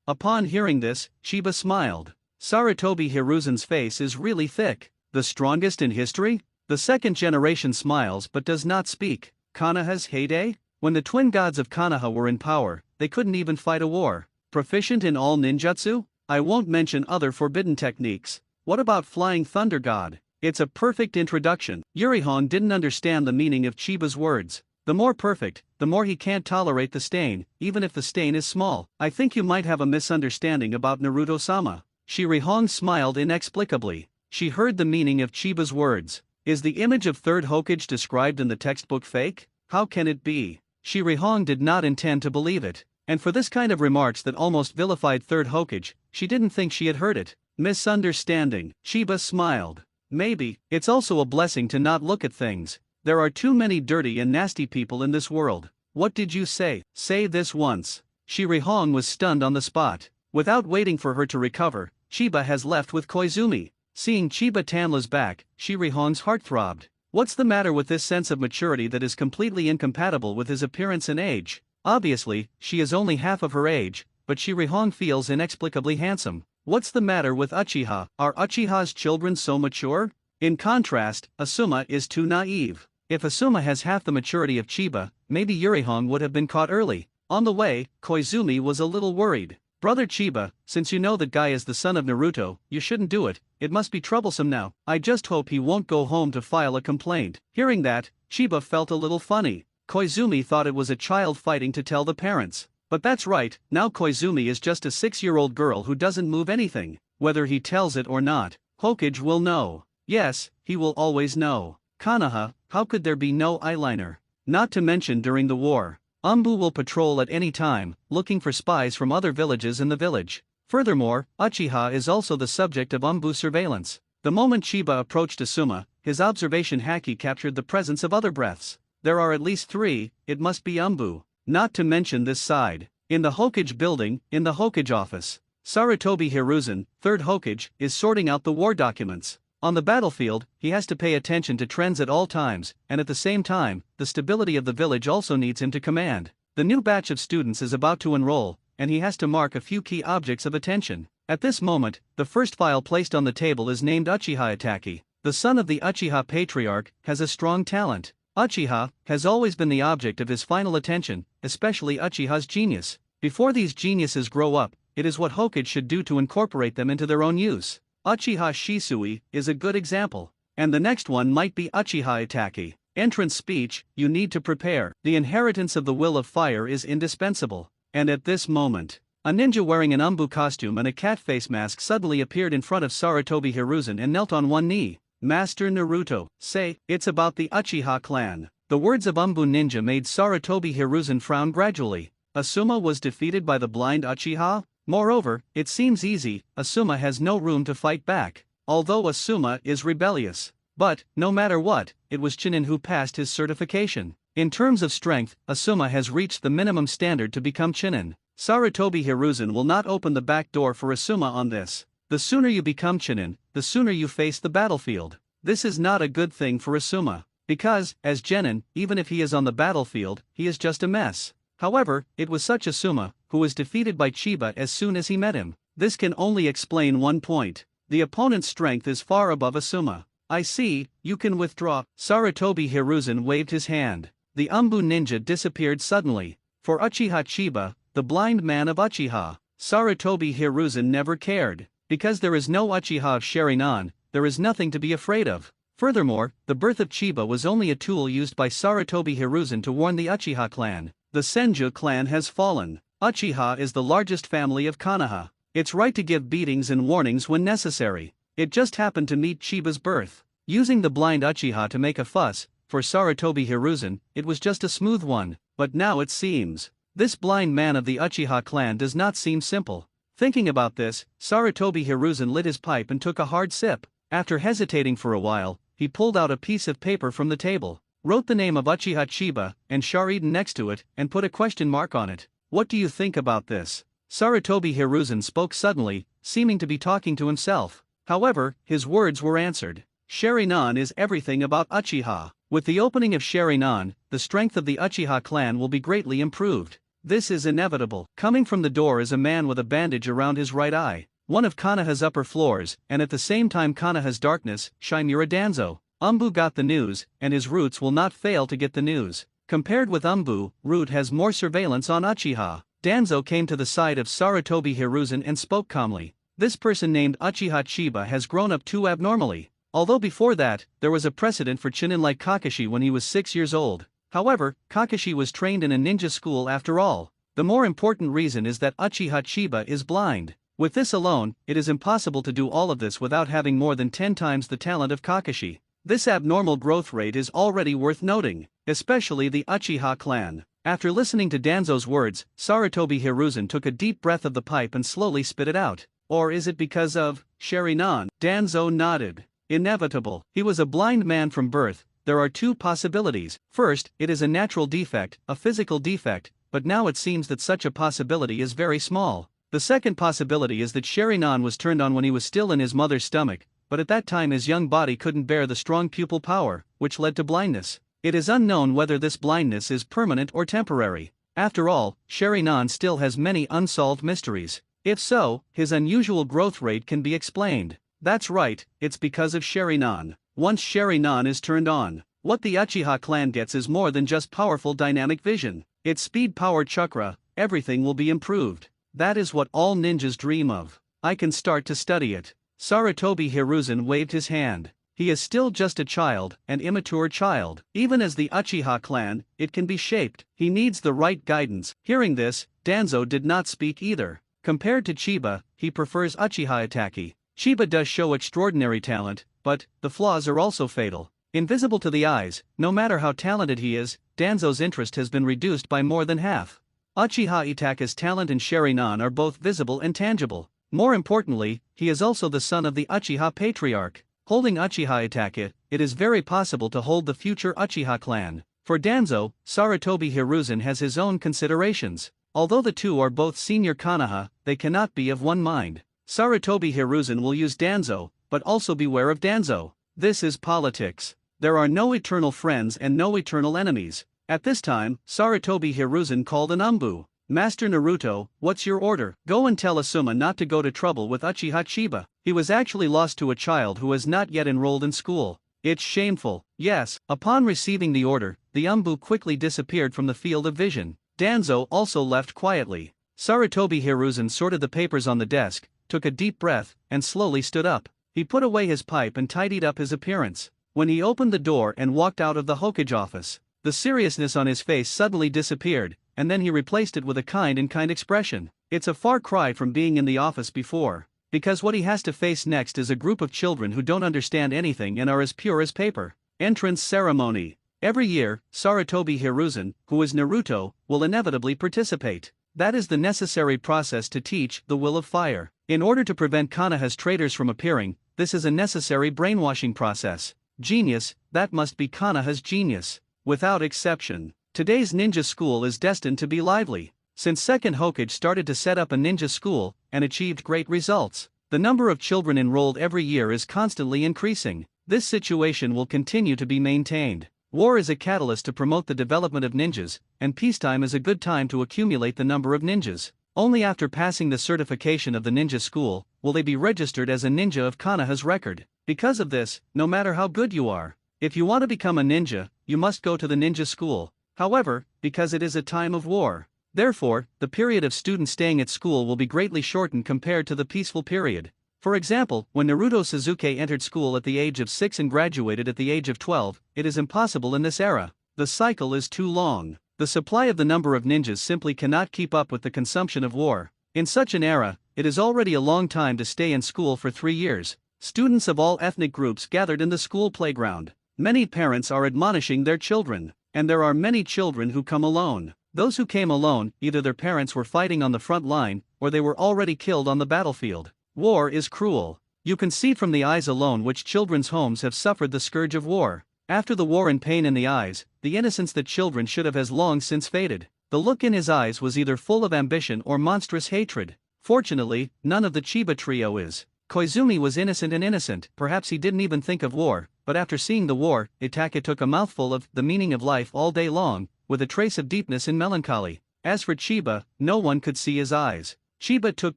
Upon hearing this, Chiba smiled. Sarutobi Hiruzen's face is really thick. The strongest in history? The second generation smiles but does not speak. Konoha's heyday? When the twin gods of Konoha were in power, they couldn't even fight a war. Proficient in all ninjutsu? I won't mention other forbidden techniques. What about Flying Thunder God? It's a perfect introduction. Yurihong didn't understand the meaning of Chiba's words. The more perfect, the more he can't tolerate the stain, even if the stain is small. I think you might have a misunderstanding about Naruto-sama. Shirihong smiled inexplicably. She heard the meaning of Chiba's words. Is the image of third Hokage described in the textbook fake? How can it be? Shirihong did not intend to believe it. And for this kind of remarks that almost vilified third Hokage, she didn't think she had heard it. Misunderstanding. Chiba smiled. Maybe, it's also a blessing to not look at things. There are too many dirty and nasty people in this world. What did you say? Say this once. Shirihong was stunned on the spot. Without waiting for her to recover, Chiba has left with Koizumi. Seeing Chiba Tanla's back, Shirihong's heart throbbed. What's the matter with this sense of maturity that is completely incompatible with his appearance and age? Obviously, she is only half of her age, but Shirihong feels inexplicably handsome. What's the matter with Uchiha? Are Uchiha's children so mature? In contrast, Asuma is too naive. If Asuma has half the maturity of Chiba, maybe Yurihong would have been caught early. On the way, Koizumi was a little worried. Brother Chiba, since you know that guy is the son of Naruto, you shouldn't do it. It must be troublesome now. I just hope he won't go home to file a complaint. Hearing that, Chiba felt a little funny. Koizumi thought it was a child fighting to tell the parents. But that's right, now Koizumi is just a 6-year-old girl who doesn't move anything. Whether he tells it or not, Hokage will know. Yes, he will always know. Konoha, how could there be no eyeliner? Not to mention during the war. Umbu will patrol at any time, looking for spies from other villages in the village. Furthermore, Uchiha is also the subject of Umbu surveillance. The moment Chiba approached Asuma, his observation haki captured the presence of other breaths. There are at least 3, it must be Umbu. Not to mention this side. In the Hokage building, in the Hokage office, Sarutobi Hiruzen, 3rd Hokage, is sorting out the war documents. On the battlefield, he has to pay attention to trends at all times, and at the same time, the stability of the village also needs him to command. The new batch of students is about to enroll, and he has to mark a few key objects of attention. At this moment, the first file placed on the table is named Uchiha Itachi. The son of the Uchiha patriarch has a strong talent. Uchiha has always been the object of his final attention, especially Uchiha's genius. Before these geniuses grow up, it is what Hokage should do to incorporate them into their own use. Uchiha Shisui is a good example. And the next one might be Uchiha Itachi. Entrance speech, you need to prepare. The inheritance of the will of fire is indispensable. And at this moment, a ninja wearing an Umbu costume and a cat face mask suddenly appeared in front of Sarutobi Hiruzen and knelt on one knee. Master Naruto, say, it's about the Uchiha clan. The words of Umbu ninja made Sarutobi Hiruzen frown gradually. Asuma was defeated by the blind Uchiha? Moreover, it seems easy, Asuma has no room to fight back. Although Asuma is rebellious. But, no matter what, it was Chunin who passed his certification. In terms of strength, Asuma has reached the minimum standard to become Chunin. Sarutobi Hiruzen will not open the back door for Asuma on this. The sooner you become Chunin, the sooner you face the battlefield. This is not a good thing for Asuma. Because, as Genin, even if he is on the battlefield, he is just a mess. However, it was such Asuma, who was defeated by Chiba as soon as he met him. This can only explain one point. The opponent's strength is far above Asuma. I see, you can withdraw. Sarutobi Hiruzen waved his hand. The Umbu ninja disappeared suddenly. For Uchiha Chiba, the blind man of Uchiha, Sarutobi Hiruzen never cared. Because there is no Uchiha of Sharingan, there is nothing to be afraid of. Furthermore, the birth of Chiba was only a tool used by Sarutobi Hiruzen to warn the Uchiha clan. The Senju clan has fallen. Uchiha is the largest family of Konoha. It's right to give beatings and warnings when necessary. It just happened to meet Chiba's birth. Using the blind Uchiha to make a fuss, for Sarutobi Hiruzen, it was just a smooth one, but now it seems. This blind man of the Uchiha clan does not seem simple. Thinking about this, Sarutobi Hiruzen lit his pipe and took a hard sip. After hesitating for a while, he pulled out a piece of paper from the table, wrote the name of Uchiha Chiba and Sharingan next to it, and put a question mark on it. What do you think about this? Sarutobi Hiruzen spoke suddenly, seeming to be talking to himself. However, his words were answered. Sharingan is everything about Uchiha. With the opening of Sharinan, the strength of the Uchiha clan will be greatly improved. This is inevitable. Coming from the door is a man with a bandage around his right eye, one of Konoha's upper floors, and at the same time Konoha's darkness, Shimura Danzo. Umbu got the news, and his roots will not fail to get the news. Compared with Umbu, Root has more surveillance on Uchiha. Danzo came to the side of Sarutobi Hiruzen and spoke calmly. This person named Uchiha Chiba has grown up too abnormally. Although before that, there was a precedent for Chunin like Kakashi when he was 6 years old. However, Kakashi was trained in a ninja school after all. The more important reason is that Uchiha Chiba is blind. With this alone, it is impossible to do all of this without having more than 10 times the talent of Kakashi. This abnormal growth rate is already worth noting, especially the Uchiha clan. After listening to Danzo's words, Sarutobi Hiruzen took a deep breath of the pipe and slowly spit it out. Or is it because of Sharinan? Danzo nodded. Inevitable. He was a blind man from birth. There are two possibilities. First, it is a natural defect, a physical defect, but now it seems that such a possibility is very small. The second possibility is that Sharinan was turned on when he was still in his mother's stomach, but at that time his young body couldn't bear the strong pupil power, which led to blindness. It is unknown whether this blindness is permanent or temporary. After all, Sharinan still has many unsolved mysteries. If so, his unusual growth rate can be explained. That's right, it's because of Sharinan. Once Sharinan is turned on, what the Uchiha clan gets is more than just powerful dynamic vision. It's speed-powered chakra. Everything will be improved. That is what all ninjas dream of. I can start to study it. Sarutobi Hiruzen waved his hand. He is still just a child, an immature child. Even as the Uchiha clan, it can be shaped. He needs the right guidance. Hearing this, Danzo did not speak either. Compared to Chiba, he prefers Uchiha Itachi. Chiba does show extraordinary talent, but the flaws are also fatal. Invisible to the eyes, no matter how talented he is, Danzo's interest has been reduced by more than half. Uchiha Itachi's talent and Sharinan are both visible and tangible. More importantly, he is also the son of the Uchiha patriarch. Holding Uchiha Itachi, it is very possible to hold the future Uchiha clan. For Danzo, Sarutobi Hiruzen has his own considerations. Although the two are both senior Konoha, they cannot be of one mind. Sarutobi Hiruzen will use Danzo, but also beware of Danzo. This is politics. There are no eternal friends and no eternal enemies. At this time, Sarutobi Hiruzen called an Umbu. Master Naruto, what's your order? Go and tell Asuma not to go to trouble with Uchiha Chiba. He was actually lost to a child who has not yet enrolled in school. It's shameful. Yes. Upon receiving the order, the Umbu quickly disappeared from the field of vision. Danzo also left quietly. Sarutobi Hiruzen sorted the papers on the desk, took a deep breath, and slowly stood up. He put away his pipe and tidied up his appearance. When he opened the door and walked out of the Hokage office, the seriousness on his face suddenly disappeared, and then he replaced it with a kind expression. It's a far cry from being in the office before, because what he has to face next is a group of children who don't understand anything and are as pure as paper. Entrance ceremony. Every year, Sarutobi Hiruzen, who is Naruto, will inevitably participate. That is the necessary process to teach the will of fire. In order to prevent Konoha's traitors from appearing, this is a necessary brainwashing process. Genius, that must be Konoha's genius. Without exception. Today's ninja school is destined to be lively. Since Second Hokage started to set up a ninja school, and achieved great results, the number of children enrolled every year is constantly increasing. This situation will continue to be maintained. War is a catalyst to promote the development of ninjas, and peacetime is a good time to accumulate the number of ninjas. Only after passing the certification of the ninja school, will they be registered as a ninja of Konoha's record. Because of this, no matter how good you are, if you want to become a ninja, you must go to the ninja school. However, because it is a time of war, therefore, the period of students staying at school will be greatly shortened compared to the peaceful period. For example, when Naruto Sasuke entered school at the age of 6 and graduated at the age of 12, it is impossible in this era. The cycle is too long. The supply of the number of ninjas simply cannot keep up with the consumption of war. In such an era, it is already a long time to stay in school for 3 years. Students of all ethnic groups gathered in the school playground. Many parents are admonishing their children, and there are many children who come alone. Those who came alone, either their parents were fighting on the front line, or they were already killed on the battlefield. War is cruel. You can see from the eyes alone which children's homes have suffered the scourge of war. After the war and pain in the eyes, the innocence that children should have has long since faded. The look in his eyes was either full of ambition or monstrous hatred. Fortunately, none of the Chiba trio is. Koizumi was innocent and innocent. Perhaps he didn't even think of war, but after seeing the war, Itake took a mouthful of the meaning of life all day long, with a trace of deepness in melancholy. As for Chiba, no one could see his eyes. Chiba took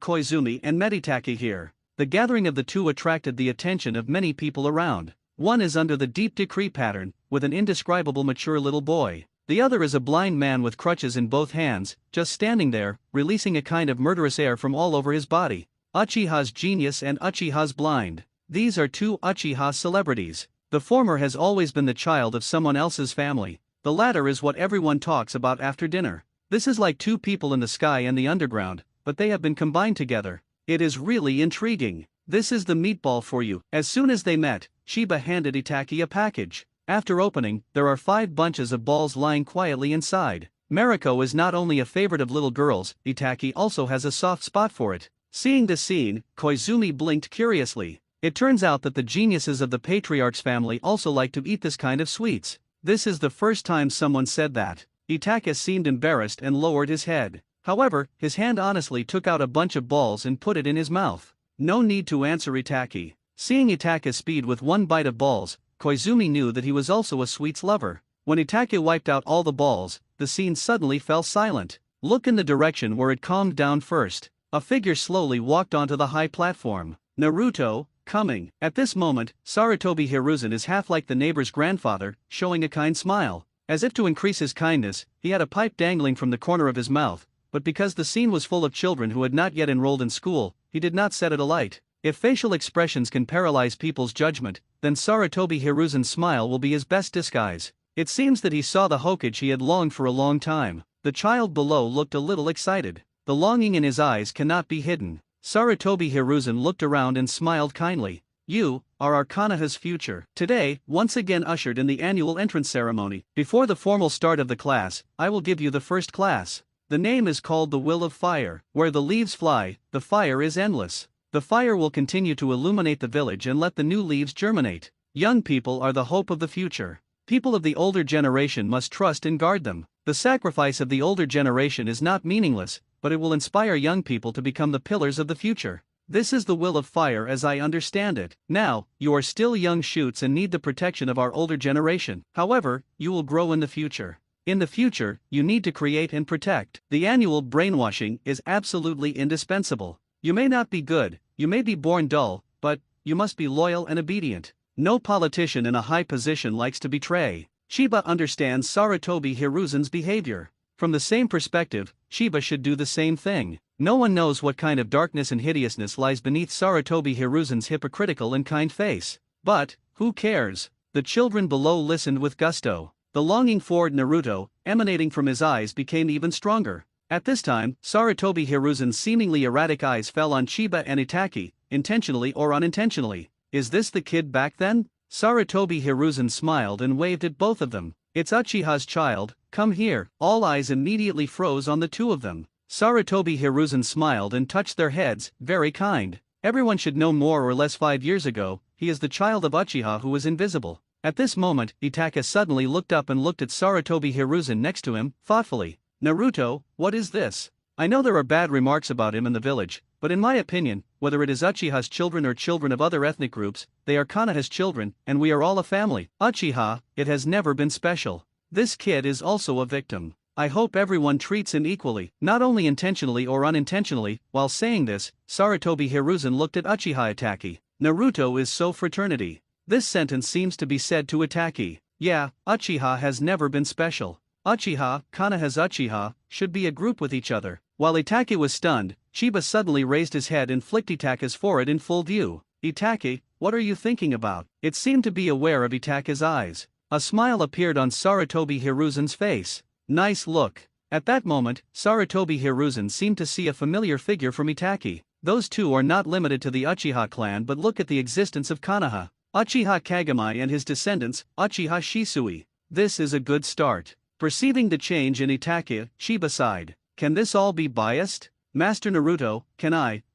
Koizumi and met Itake here. The gathering of the two attracted the attention of many people around. One is under the deep decree pattern, with an indescribable mature little boy. The other is a blind man with crutches in both hands, just standing there, releasing a kind of murderous air from all over his body. Uchiha's genius and Uchiha's blind. These are two Uchiha celebrities. The former has always been the child of someone else's family. The latter is what everyone talks about after dinner. This is like two people in the sky and the underground, but they have been combined together. It is really intriguing. This is the meatball for you. As soon as they met, Chiba handed Itake a package. After opening, there are 5 bunches of balls lying quietly inside. Mariko is not only a favorite of little girls, Itake also has a soft spot for it. Seeing this scene, Koizumi blinked curiously. It turns out that the geniuses of the patriarch's family also like to eat this kind of sweets. This is the first time someone said that. Itake seemed embarrassed and lowered his head. However, his hand honestly took out a bunch of balls and put it in his mouth. No need to answer Itake. Seeing Itake's speed with one bite of balls, Koizumi knew that he was also a sweets lover. When Itake wiped out all the balls, the scene suddenly fell silent. Look in the direction where it calmed down first. A figure slowly walked onto the high platform. Naruto, coming. At this moment, Sarutobi Hiruzen is half like the neighbor's grandfather, showing a kind smile. As if to increase his kindness, he had a pipe dangling from the corner of his mouth, but because the scene was full of children who had not yet enrolled in school, he did not set it alight. If facial expressions can paralyze people's judgment, then Sarutobi Hiruzen's smile will be his best disguise. It seems that he saw the Hokage he had longed for a long time. The child below looked a little excited. The longing in his eyes cannot be hidden. Sarutobi Hiruzen looked around and smiled kindly. You are our Konoha's future. Today, once again ushered in the annual entrance ceremony. Before the formal start of the class, I will give you the first class. The name is called the Will of Fire. Where the leaves fly, the fire is endless. The fire will continue to illuminate the village and let the new leaves germinate. Young people are the hope of the future. People of the older generation must trust and guard them. The sacrifice of the older generation is not meaningless, but it will inspire young people to become the pillars of the future. This is the Will of Fire as I understand it. Now, you are still young shoots and need the protection of our older generation. However, you will grow in the future. In the future, you need to create and protect. The annual brainwashing is absolutely indispensable. You may not be good, you may be born dull, but you must be loyal and obedient. No politician in a high position likes to betray. Chiba understands Sarutobi Hiruzen's behavior. From the same perspective, Chiba should do the same thing. No one knows what kind of darkness and hideousness lies beneath Sarutobi Hiruzen's hypocritical and kind face. But, who cares? The children below listened with gusto. The longing for Naruto, emanating from his eyes, became even stronger. At this time, Sarutobi Hiruzen's seemingly erratic eyes fell on Chiba and Itake, intentionally or unintentionally. Is this the kid back then? Sarutobi Hiruzen smiled and waved at both of them. It's Uchiha's child, come here. All eyes immediately froze on the two of them. Sarutobi Hiruzen smiled and touched their heads, very kind. Everyone should know more or less 5 years ago, he is the child of Uchiha who was invisible. At this moment, Itake suddenly looked up and looked at Sarutobi Hiruzen next to him, thoughtfully. Naruto, what is this? I know there are bad remarks about him in the village, but in my opinion, whether it is Uchiha's children or children of other ethnic groups, they are Konoha's children, and we are all a family. Uchiha, it has never been special. This kid is also a victim. I hope everyone treats him equally, not only intentionally or unintentionally. While saying this, Sarutobi Hiruzen looked at Uchiha Itake. Naruto is so fraternity. This sentence seems to be said to Itake. Yeah, Uchiha has never been special. Uchiha, Konoha's Uchiha, should be a group with each other. While Itake was stunned, Chiba suddenly raised his head and flicked Itake's forehead in full view. Itake, what are you thinking about? It seemed to be aware of Itake's eyes. A smile appeared on Sarutobi Hiruzen's face. Nice look. At that moment, Sarutobi Hiruzen seemed to see a familiar figure from Itake. Those two are not limited to the Uchiha clan, but look at the existence of Konoha. Uchiha Kagami and his descendants, Uchiha Shisui. This is a good start. Perceiving the change in Itake, Chiba sighed. Can this all be biased? Master Naruto,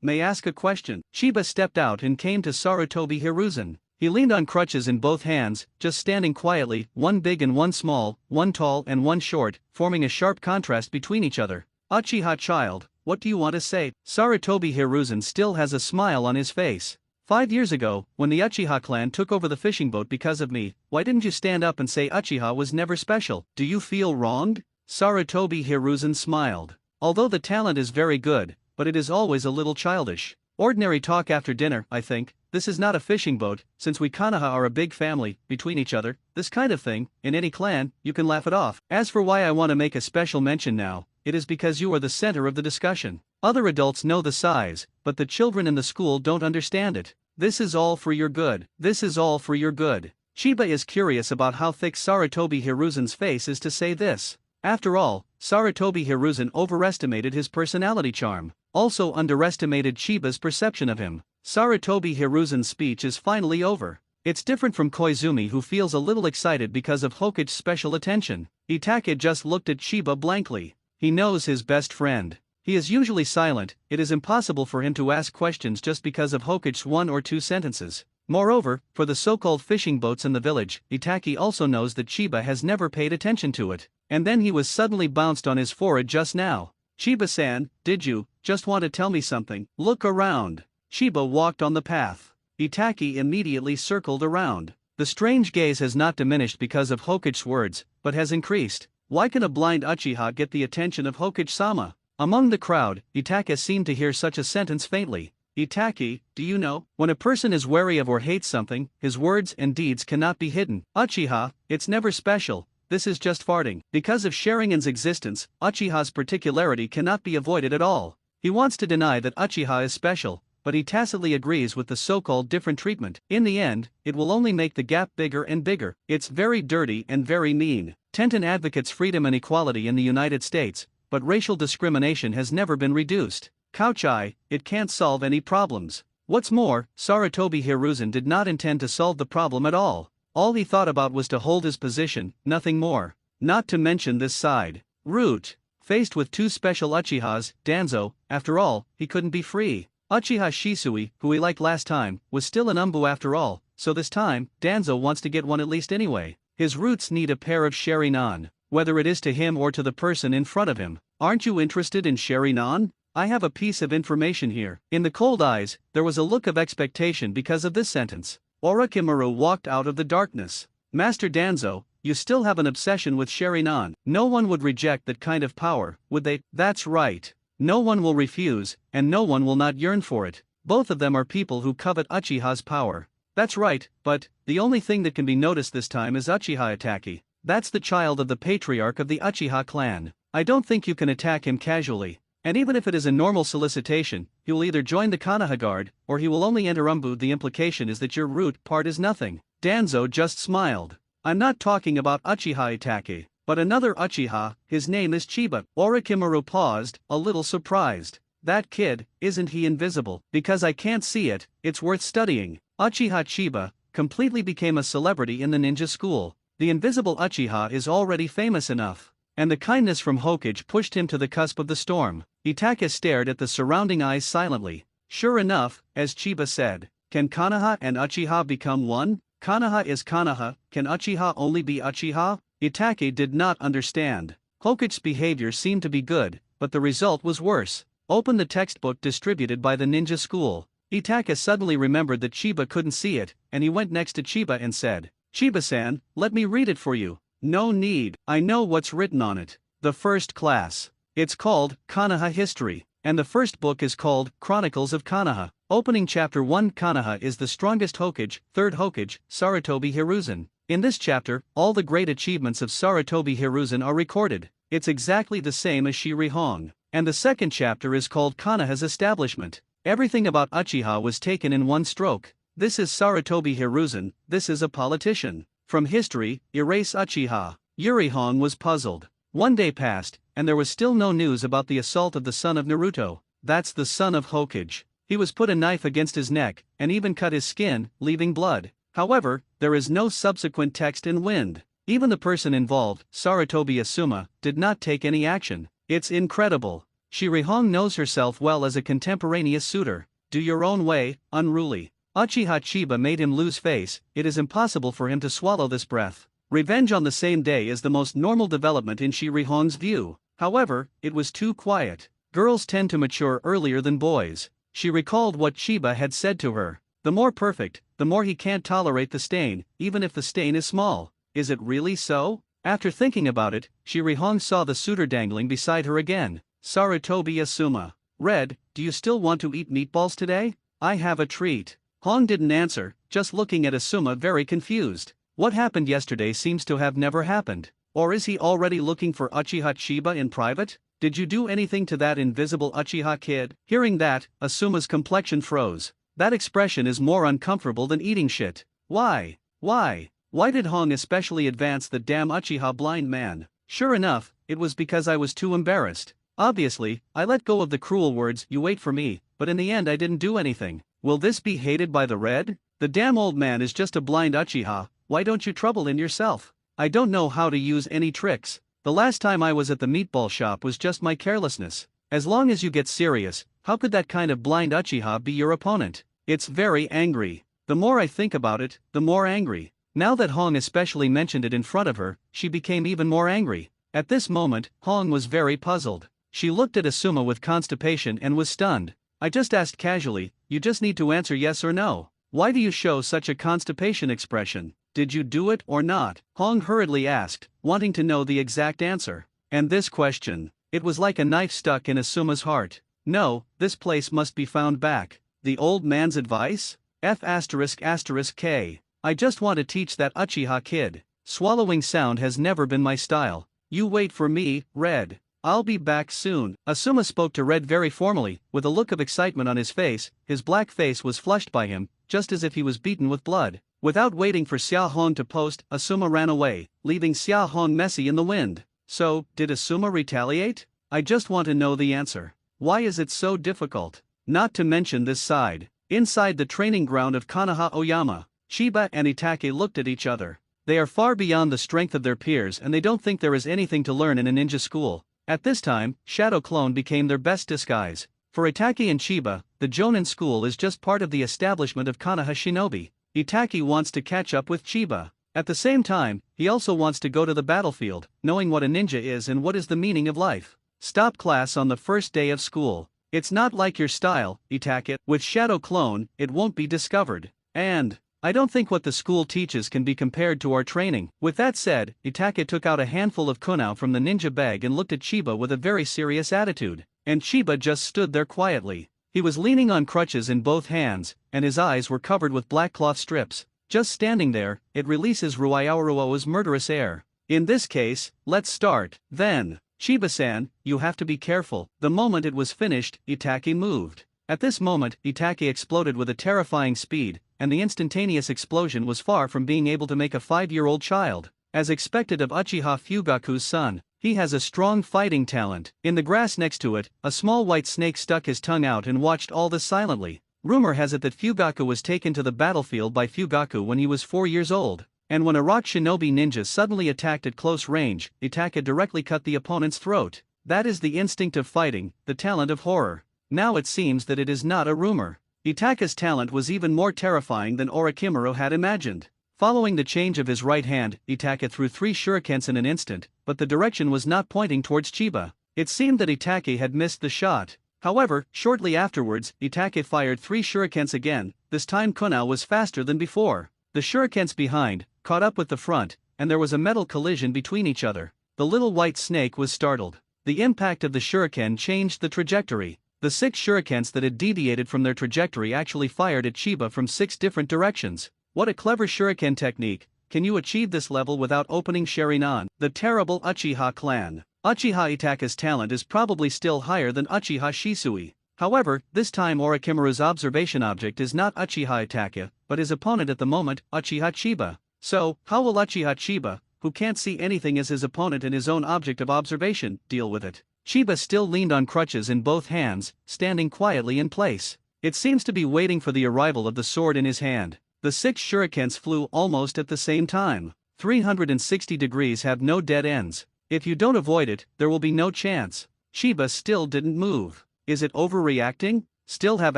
may ask a question? Chiba stepped out and came to Sarutobi Hiruzen. He leaned on crutches in both hands, just standing quietly, one big and one small, one tall and one short, forming a sharp contrast between each other. Uchiha child, what do you want to say? Sarutobi Hiruzen still has a smile on his face. 5 years ago, when the Uchiha clan took over the fishing boat because of me, why didn't you stand up and say Uchiha was never special? Do you feel wronged? Sarutobi Hiruzen smiled. Although the talent is very good, but it is always a little childish. Ordinary talk after dinner, I think. This is not a fishing boat, since we Konoha are a big family, between each other, this kind of thing, in any clan, you can laugh it off. As for why I want to make a special mention now, it is because you are the center of the discussion. Other adults know the size, but the children in the school don't understand it. This is all for your good. This is all for your good. Chiba is curious about how thick Sarutobi Hiruzen's face is to say this. After all, Sarutobi Hiruzen overestimated his personality charm, also underestimated Chiba's perception of him. Sarutobi Hiruzen's speech is finally over. It's different from Koizumi, who feels a little excited because of Hokichi's special attention. Itake just looked at Chiba blankly. He knows his best friend. He is usually silent, it is impossible for him to ask questions just because of Hokichi's 1 or 2 sentences. Moreover, for the so-called fishing boats in the village, Itake also knows that Chiba has never paid attention to it. And then he was suddenly bounced on his forehead just now. Chiba-san, did you just want to tell me something? Look around. Chiba walked on the path. Itake immediately circled around. The strange gaze has not diminished because of Hokichi's words, but has increased. Why can a blind Uchiha get the attention of Hokichi-sama? Among the crowd, Itake seemed to hear such a sentence faintly. Itake, do you know, when a person is wary of or hates something, his words and deeds cannot be hidden. Uchiha, it's never special, this is just farting. Because of Sharingan's existence, Uchiha's particularity cannot be avoided at all. He wants to deny that Uchiha is special, but he tacitly agrees with the so-called different treatment. In the end, it will only make the gap bigger and bigger. It's very dirty and very mean. Tenten advocates freedom and equality in the United States, but racial discrimination has never been reduced. Couchai, it can't solve any problems. What's more, Sarutobi Hiruzen did not intend to solve the problem at all. All he thought about was to hold his position, nothing more. Not to mention this side. Root. Faced with 2 special Uchihas, Danzo, after all, he couldn't be free. Uchiha Shisui, who he liked last time, was still an Umbu after all, so this time, Danzo wants to get one at least anyway. His roots need a pair of Sharingan, whether it is to him or to the person in front of him. Aren't you interested in Sharingan? I have a piece of information here. In the cold eyes, there was a look of expectation because of this sentence. Orochimaru walked out of the darkness. Master Danzo, you still have an obsession with Sharingan. No one would reject that kind of power, would they? That's right. No one will refuse, and no one will not yearn for it. Both of them are people who covet Uchiha's power. That's right, but the only thing that can be noticed this time is Uchiha Itake. That's the child of the patriarch of the Uchiha clan. I don't think you can attack him casually. And even if it is a normal solicitation, he will either join the Konoha Guard, or he will only enter Umbu. The implication is that your root part is nothing. Danzo just smiled. I'm not talking about Uchiha Itake, but another Uchiha, his name is Chiba. Orochimaru paused, a little surprised. That kid, isn't he invisible? Because I can't see it, it's worth studying. Uchiha Chiba completely became a celebrity in the ninja school. The invisible Uchiha is already famous enough. And the kindness from Hokichi pushed him to the cusp of the storm. Itake stared at the surrounding eyes silently. Sure enough, as Chiba said, can Konoha and Uchiha become one? Konoha is Konoha, can Uchiha only be Uchiha? Itake did not understand. Hokichi's behavior seemed to be good, but the result was worse. Open the textbook distributed by the ninja school. Itake suddenly remembered that Chiba couldn't see it, and he went next to Chiba and said, Chiba-san, let me read it for you. No need, I know what's written on it. The first class. It's called Konoha History, and the first book is called Chronicles of Konoha. Opening chapter 1. Konoha is the strongest Hokichi, third Hokichi, Sarutobi Hiruzen. In this chapter, all the great achievements of Sarutobi Hiruzen are recorded. It's exactly the same as Shirihong. And the second chapter is called Konoha's Establishment. Everything about Uchiha was taken in one stroke. This is Sarutobi Hiruzen, this is a politician. From history, erase Uchiha. Yurihong was puzzled. One day passed, and there was still no news about the assault of the son of Naruto. That's the son of Hokichi. He was put a knife against his neck, and even cut his skin, leaving blood. However, there is no subsequent text in Wind. Even the person involved, Sarutobi Asuma, did not take any action. It's incredible. Shirihong knows herself well as a contemporaneous suitor. Do your own way, unruly. Uchiha Chiba made him lose face. It is impossible for him to swallow this breath. Revenge on the same day is the most normal development in Shirihong's view. However, it was too quiet. Girls tend to mature earlier than boys. She recalled what Chiba had said to her. The more perfect, the more he can't tolerate the stain, even if the stain is small. Is it really so? After thinking about it, Shirihong saw the suitor dangling beside her again. Sarutobi Asuma. Red, do you still want to eat meatballs today? I have a treat. Hong didn't answer, just looking at Asuma very confused. What happened yesterday seems to have never happened. Or is he already looking for Uchiha Chiba in private? Did you do anything to that invisible Uchiha kid? Hearing that, Asuma's complexion froze. That expression is more uncomfortable than eating shit. Why? Why did Hong especially advance the damn Uchiha blind man? Sure enough, it was because I was too embarrassed. Obviously, I let go of the cruel words, "You wait for me," but in the end I didn't do anything. Will this be hated by the red? The damn old man is just a blind Uchiha, why don't you trouble in yourself? I don't know how to use any tricks. The last time I was at the meatball shop was just my carelessness. As long as you get serious, how could that kind of blind Uchiha be your opponent? It's very angry. The more I think about it, the more angry. Now that Hong especially mentioned it in front of her, she became even more angry. At this moment, Hong was very puzzled. She looked at Asuma with constipation and was stunned. I just asked casually, you just need to answer yes or no. Why do you show such a constipation expression? Did you do it or not? Hong hurriedly asked, wanting to know the exact answer. And this question, it was like a knife stuck in Asuma's heart. No, this place must be found back. The old man's advice? F***K. I just want to teach that Uchiha kid. Swallowing sound has never been my style. You wait for me, Red. I'll be back soon. Asuma spoke to Red very formally, with a look of excitement on his face. His black face was flushed by him, just as if he was beaten with blood. Without waiting for Xia Hong to post, Asuma ran away, leaving Xia Hong messy in the wind. So, did Asuma retaliate? I just want to know the answer. Why is it so difficult? Not to mention this side. Inside the training ground of Konoha Oyama, Chiba and Itake looked at each other. They are far beyond the strength of their peers and they don't think there is anything to learn in a ninja school. At this time, Shadow Clone became their best disguise. For Itake and Chiba, the Jonin school is just part of the establishment of Konoha Shinobi. Itake wants to catch up with Chiba. At the same time, he also wants to go to the battlefield, knowing what a ninja is and what is the meaning of life. Stop class on the first day of school. It's not like your style, Itake. With Shadow Clone, it won't be discovered. And I don't think what the school teaches can be compared to our training. With that said, Itake took out a handful of kunao from the ninja bag and looked at Chiba with a very serious attitude. And Chiba just stood there quietly. He was leaning on crutches in both hands, and his eyes were covered with black cloth strips. Just standing there, it releases Ruiaoruo's murderous air. In this case, let's start. Then, Chiba-san, you have to be careful. The moment it was finished, Itake moved. At this moment, Itake exploded with a terrifying speed, and the instantaneous explosion was far from being able to make a 5-year-old child. As expected of Uchiha Fugaku's son, he has a strong fighting talent. In the grass next to it, a small white snake stuck his tongue out and watched all this silently. Rumor has it that Fugaku was taken to the battlefield by Fugaku when he was 4 years old, and when a rock shinobi ninja suddenly attacked at close range, Itake directly cut the opponent's throat. That is the instinct of fighting, the talent of horror. Now it seems that it is not a rumor. Itake's talent was even more terrifying than Orochimaru had imagined. Following the change of his right hand, Itake threw 3 shurikens in an instant, but the direction was not pointing towards Chiba. It seemed that Itake had missed the shot. However, shortly afterwards, Itake fired 3 shurikens again. This time kunao was faster than before. The shurikens behind caught up with the front, and there was a metal collision between each other. The little white snake was startled. The impact of the shuriken changed the trajectory. The 6 shurikens that had deviated from their trajectory actually fired at Chiba from 6 different directions. What a clever shuriken technique. Can you achieve this level without opening Sharingan? The terrible Uchiha clan. Uchiha Itake's talent is probably still higher than Uchiha Shisui. However, this time Orochimaru's observation object is not Uchiha Itake, but his opponent at the moment, Uchiha Chiba. So, how will Uchiha Chiba, who can't see anything as his opponent and his own object of observation, deal with it? Chiba still leaned on crutches in both hands, standing quietly in place. It seems to be waiting for the arrival of the sword in his hand. The 6 shurikens flew almost at the same time. 360 degrees have no dead ends. If you don't avoid it, there will be no chance. Chiba still didn't move. Is it overreacting? Still have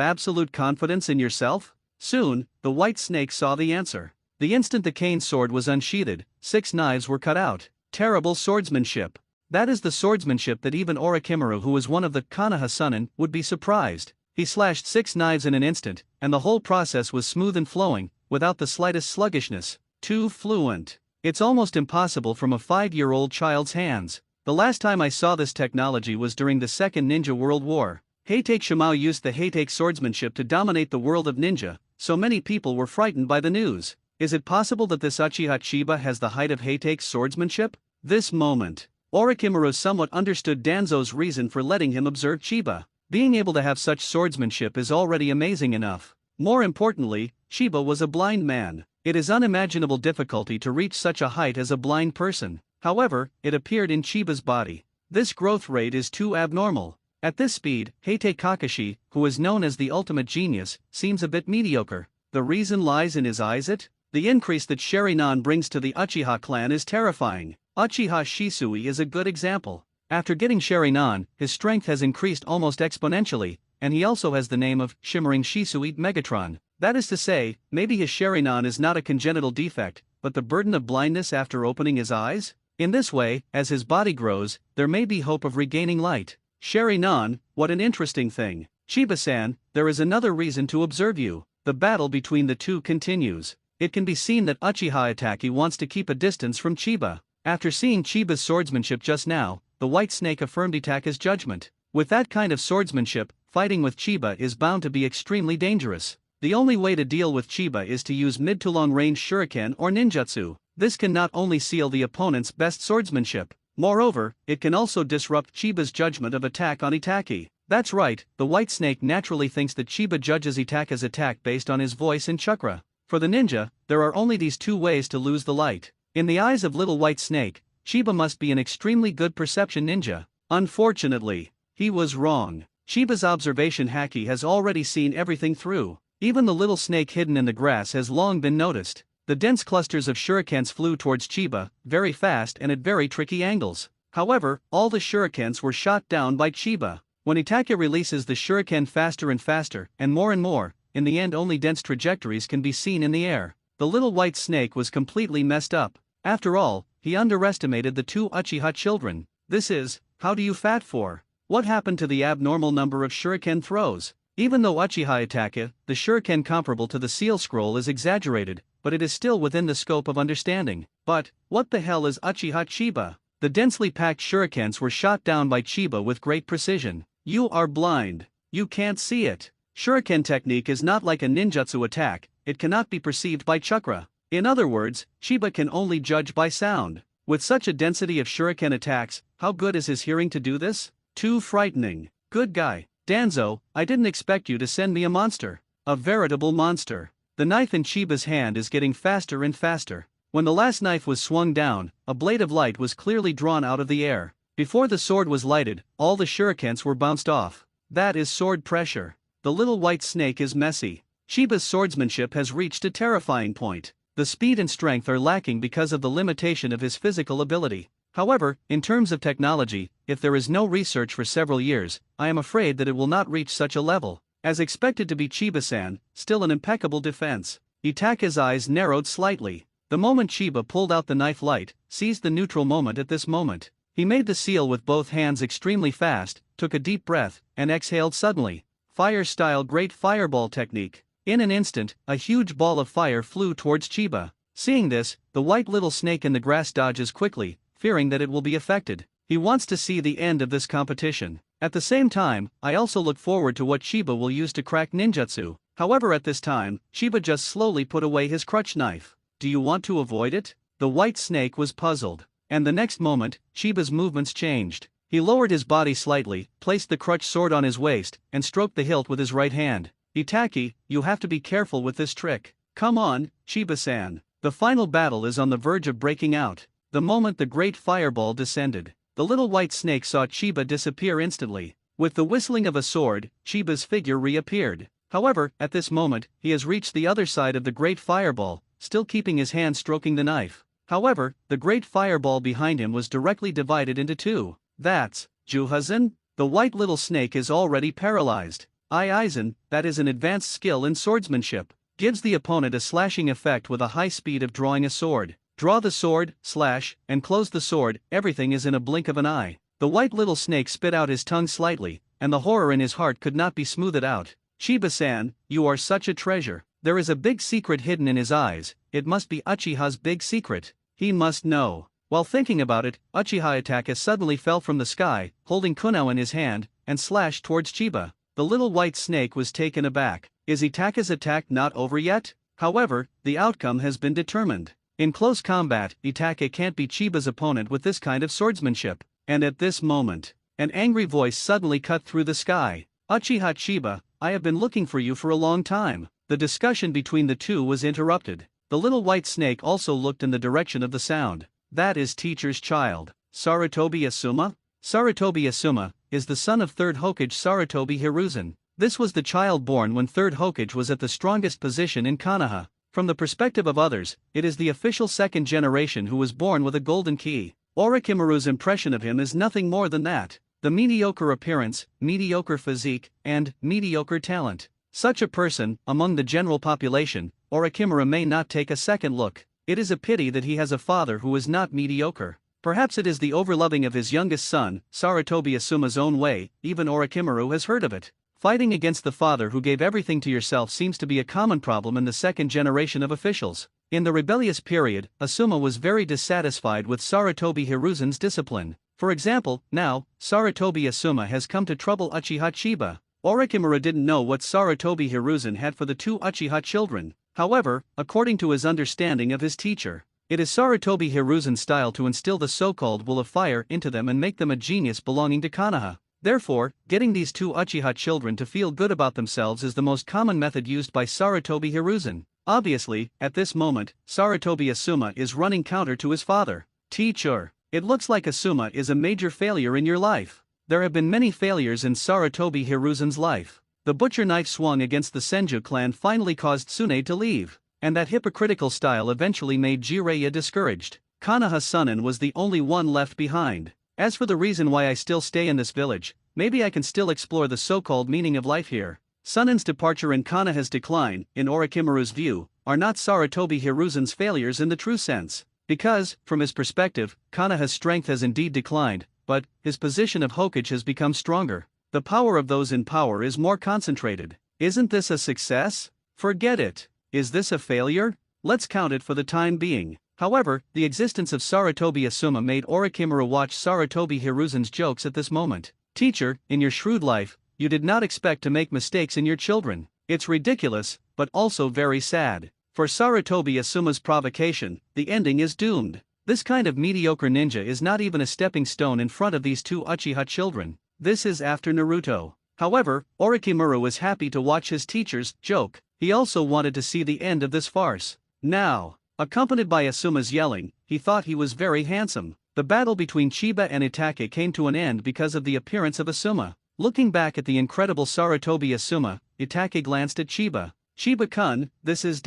absolute confidence in yourself? Soon, the white snake saw the answer. The instant the cane sword was unsheathed, 6 knives were cut out. Terrible swordsmanship. That is the swordsmanship that even Orochimaru, who was one of the Konoha Sunin, would be surprised. He slashed 6 knives in an instant, and the whole process was smooth and flowing, without the slightest sluggishness. Too fluent. It's almost impossible from a 5-year-old child's hands. The last time I saw this technology was during the Second Ninja World War. Heitake Shimao used the Heitake swordsmanship to dominate the world of ninja, so many people were frightened by the news. Is it possible that this Uchiha Chiba has the height of Heitake's swordsmanship? This moment, Orochimaru somewhat understood Danzo's reason for letting him observe Chiba. Being able to have such swordsmanship is already amazing enough. More importantly, Chiba was a blind man. It is unimaginable difficulty to reach such a height as a blind person. However, it appeared in Chiba's body. This growth rate is too abnormal. At this speed, Heitei Kakashi, who is known as the ultimate genius, seems a bit mediocre. The reason lies in his eyes. The increase that Sharinan brings to the Uchiha clan is terrifying. Uchiha Shisui is a good example. After getting Sharinan, his strength has increased almost exponentially, and he also has the name of Shimmering Shisui Megatron. That is to say, maybe his Sharinan is not a congenital defect, but the burden of blindness after opening his eyes? In this way, as his body grows, there may be hope of regaining light. Sharinan, what an interesting thing. Chiba-san, there is another reason to observe you. The battle between the two continues. It can be seen that Uchiha Itachi wants to keep a distance from Chiba. After seeing Chiba's swordsmanship just now, the White Snake affirmed Itaka's judgment. With that kind of swordsmanship, fighting with Chiba is bound to be extremely dangerous. The only way to deal with Chiba is to use mid to long range shuriken or ninjutsu. This can not only seal the opponent's best swordsmanship, moreover, it can also disrupt Chiba's judgment of attack on Itachi. That's right, the White Snake naturally thinks that Chiba judges Itaka's attack based on his voice and chakra. For the ninja, there are only these two ways to lose the light. In the eyes of little White Snake, Chiba must be an extremely good perception ninja. Unfortunately, he was wrong. Chiba's observation haki has already seen everything through. Even the little snake hidden in the grass has long been noticed. The dense clusters of shurikens flew towards Chiba, very fast and at very tricky angles. However, all the shurikens were shot down by Chiba. When Itachi releases the shuriken faster and faster, and more, in the end only dense trajectories can be seen in the air. The little White Snake was completely messed up. After all, he underestimated the two Uchiha children. This is, how do you fat for? What happened to the abnormal number of shuriken throws? Even though Uchiha Itachi, the shuriken comparable to the seal scroll, is exaggerated, but it is still within the scope of understanding. But, what the hell is Uchiha Chiba? The densely packed shurikens were shot down by Chiba with great precision. You are blind. You can't see it. Shuriken technique is not like a ninjutsu attack, it cannot be perceived by chakra. In other words, Chiba can only judge by sound. With such a density of shuriken attacks, how good is his hearing to do this? Too frightening. Good guy. Danzo, I didn't expect you to send me a monster. A veritable monster. The knife in Chiba's hand is getting faster and faster. When the last knife was swung down, a blade of light was clearly drawn out of the air. Before the sword was lighted, all the shurikens were bounced off. That is sword pressure. The little White Snake is messy. Chiba's swordsmanship has reached a terrifying point. The speed and strength are lacking because of the limitation of his physical ability. However, in terms of technology, if there is no research for several years, I am afraid that it will not reach such a level. As expected to be Chiba-san, still an impeccable defense. Itachi's eyes narrowed slightly. The moment Chiba pulled out the knife light, seized the neutral moment at this moment. He made the seal with both hands extremely fast, took a deep breath, and exhaled suddenly. Fire-style great fireball technique. In an instant, a huge ball of fire flew towards Chiba. Seeing this, the white little snake in the grass dodges quickly, fearing that it will be affected. He wants to see the end of this competition. At the same time, I also look forward to what Chiba will use to crack ninjutsu. However, at this time, Chiba just slowly put away his crutch knife. Do you want to avoid it? The White Snake was puzzled. And the next moment, Chiba's movements changed. He lowered his body slightly, placed the crutch sword on his waist, and stroked the hilt with his right hand. Itachi, you have to be careful with this trick. Come on, Chiba-san. The final battle is on the verge of breaking out. The moment the great fireball descended, the little White Snake saw Chiba disappear instantly. With the whistling of a sword, Chiba's figure reappeared. However, at this moment, he has reached the other side of the great fireball, still keeping his hand stroking the knife. However, the great fireball behind him was directly divided into two. That's Juhazen? The white little snake is already paralyzed. Aizen, that is an advanced skill in swordsmanship. Gives the opponent a slashing effect with a high speed of drawing a sword. Draw the sword, slash, and close the sword, everything is in a blink of an eye. The white little snake spit out his tongue slightly, and the horror in his heart could not be smoothed out. Chiba-san, you are such a treasure. There is a big secret hidden in his eyes. It must be Uchiha's big secret. He must know. While thinking about it, Uchiha Itaka suddenly fell from the sky, holding Kunao in his hand, and slashed towards Chiba. The little white snake was taken aback. Is Itaka's attack not over yet? However, the outcome has been determined. In close combat, Itaka can't be Chiba's opponent with this kind of swordsmanship. And at this moment, an angry voice suddenly cut through the sky. Uchiha Chiba, I have been looking for you for a long time. The discussion between the two was interrupted. The little white snake also looked in the direction of the sound. That is teacher's child, Sarutobi Asuma? Sarutobi Asuma is the son of 3rd Hokage Sarutobi Hiruzen. This was the child born when 3rd Hokage was at the strongest position in Konoha. From the perspective of others, it is the official 2nd generation who was born with a golden key. Orochimaru's impression of him is nothing more than that. The mediocre appearance, mediocre physique, and mediocre talent. Such a person, among the general population, Orochimaru may not take a second look. It is a pity that he has a father who is not mediocre. Perhaps it is the overloving of his youngest son, Sarutobi Asuma's own way. Even Orochimaru has heard of it. Fighting against the father who gave everything to yourself seems to be a common problem in the 2nd generation of officials. In the rebellious period, Asuma was very dissatisfied with Sarutobi Hiruzen's discipline. For example, now, Sarutobi Asuma has come to trouble Uchiha Chiba. Orochimaru didn't know what Sarutobi Hiruzen had for the 2 Uchiha children. However, according to his understanding of his teacher, it is Sarutobi Hiruzen's style to instill the so-called will of fire into them and make them a genius belonging to Konoha. Therefore, getting these 2 Uchiha children to feel good about themselves is the most common method used by Sarutobi Hiruzen. Obviously, at this moment, Sarutobi Asuma is running counter to his father. Teacher, it looks like Asuma is a major failure in your life. There have been many failures in Sarutobi Hiruzen's life. The butcher knife swung against the Senju clan finally caused Tsunade to leave, and that hypocritical style eventually made Jiraiya discouraged. Konoha Sunin was the only one left behind. As for the reason why I still stay in this village, maybe I can still explore the so-called meaning of life here. Sunin's departure and Konoha's decline, in Orochimaru's view, are not Sarutobi Hiruzen's failures in the true sense. Because, from his perspective, Konoha's strength has indeed declined, but his position of Hokage has become stronger. The power of those in power is more concentrated. Isn't this a success? Forget it. Is this a failure? Let's count it for the time being. However, the existence of Sarutobi Asuma made Orochimaru watch Sarutobi Hiruzen's jokes at this moment. Teacher, in your shrewd life, you did not expect to make mistakes in your children. It's ridiculous, but also very sad. For Sarutobi Asuma's provocation, the ending is doomed. This kind of mediocre ninja is not even a stepping stone in front of these 2 Uchiha children. This is after Naruto. However, Orochimaru was happy to watch his teacher's joke. He also wanted to see the end of this farce. Now, accompanied by Asuma's yelling, he thought he was very handsome. The battle between Chiba and Itake came to an end because of the appearance of Asuma. Looking back at the incredible Sarutobi Asuma, Itake glanced at Chiba. Chiba-kun, this is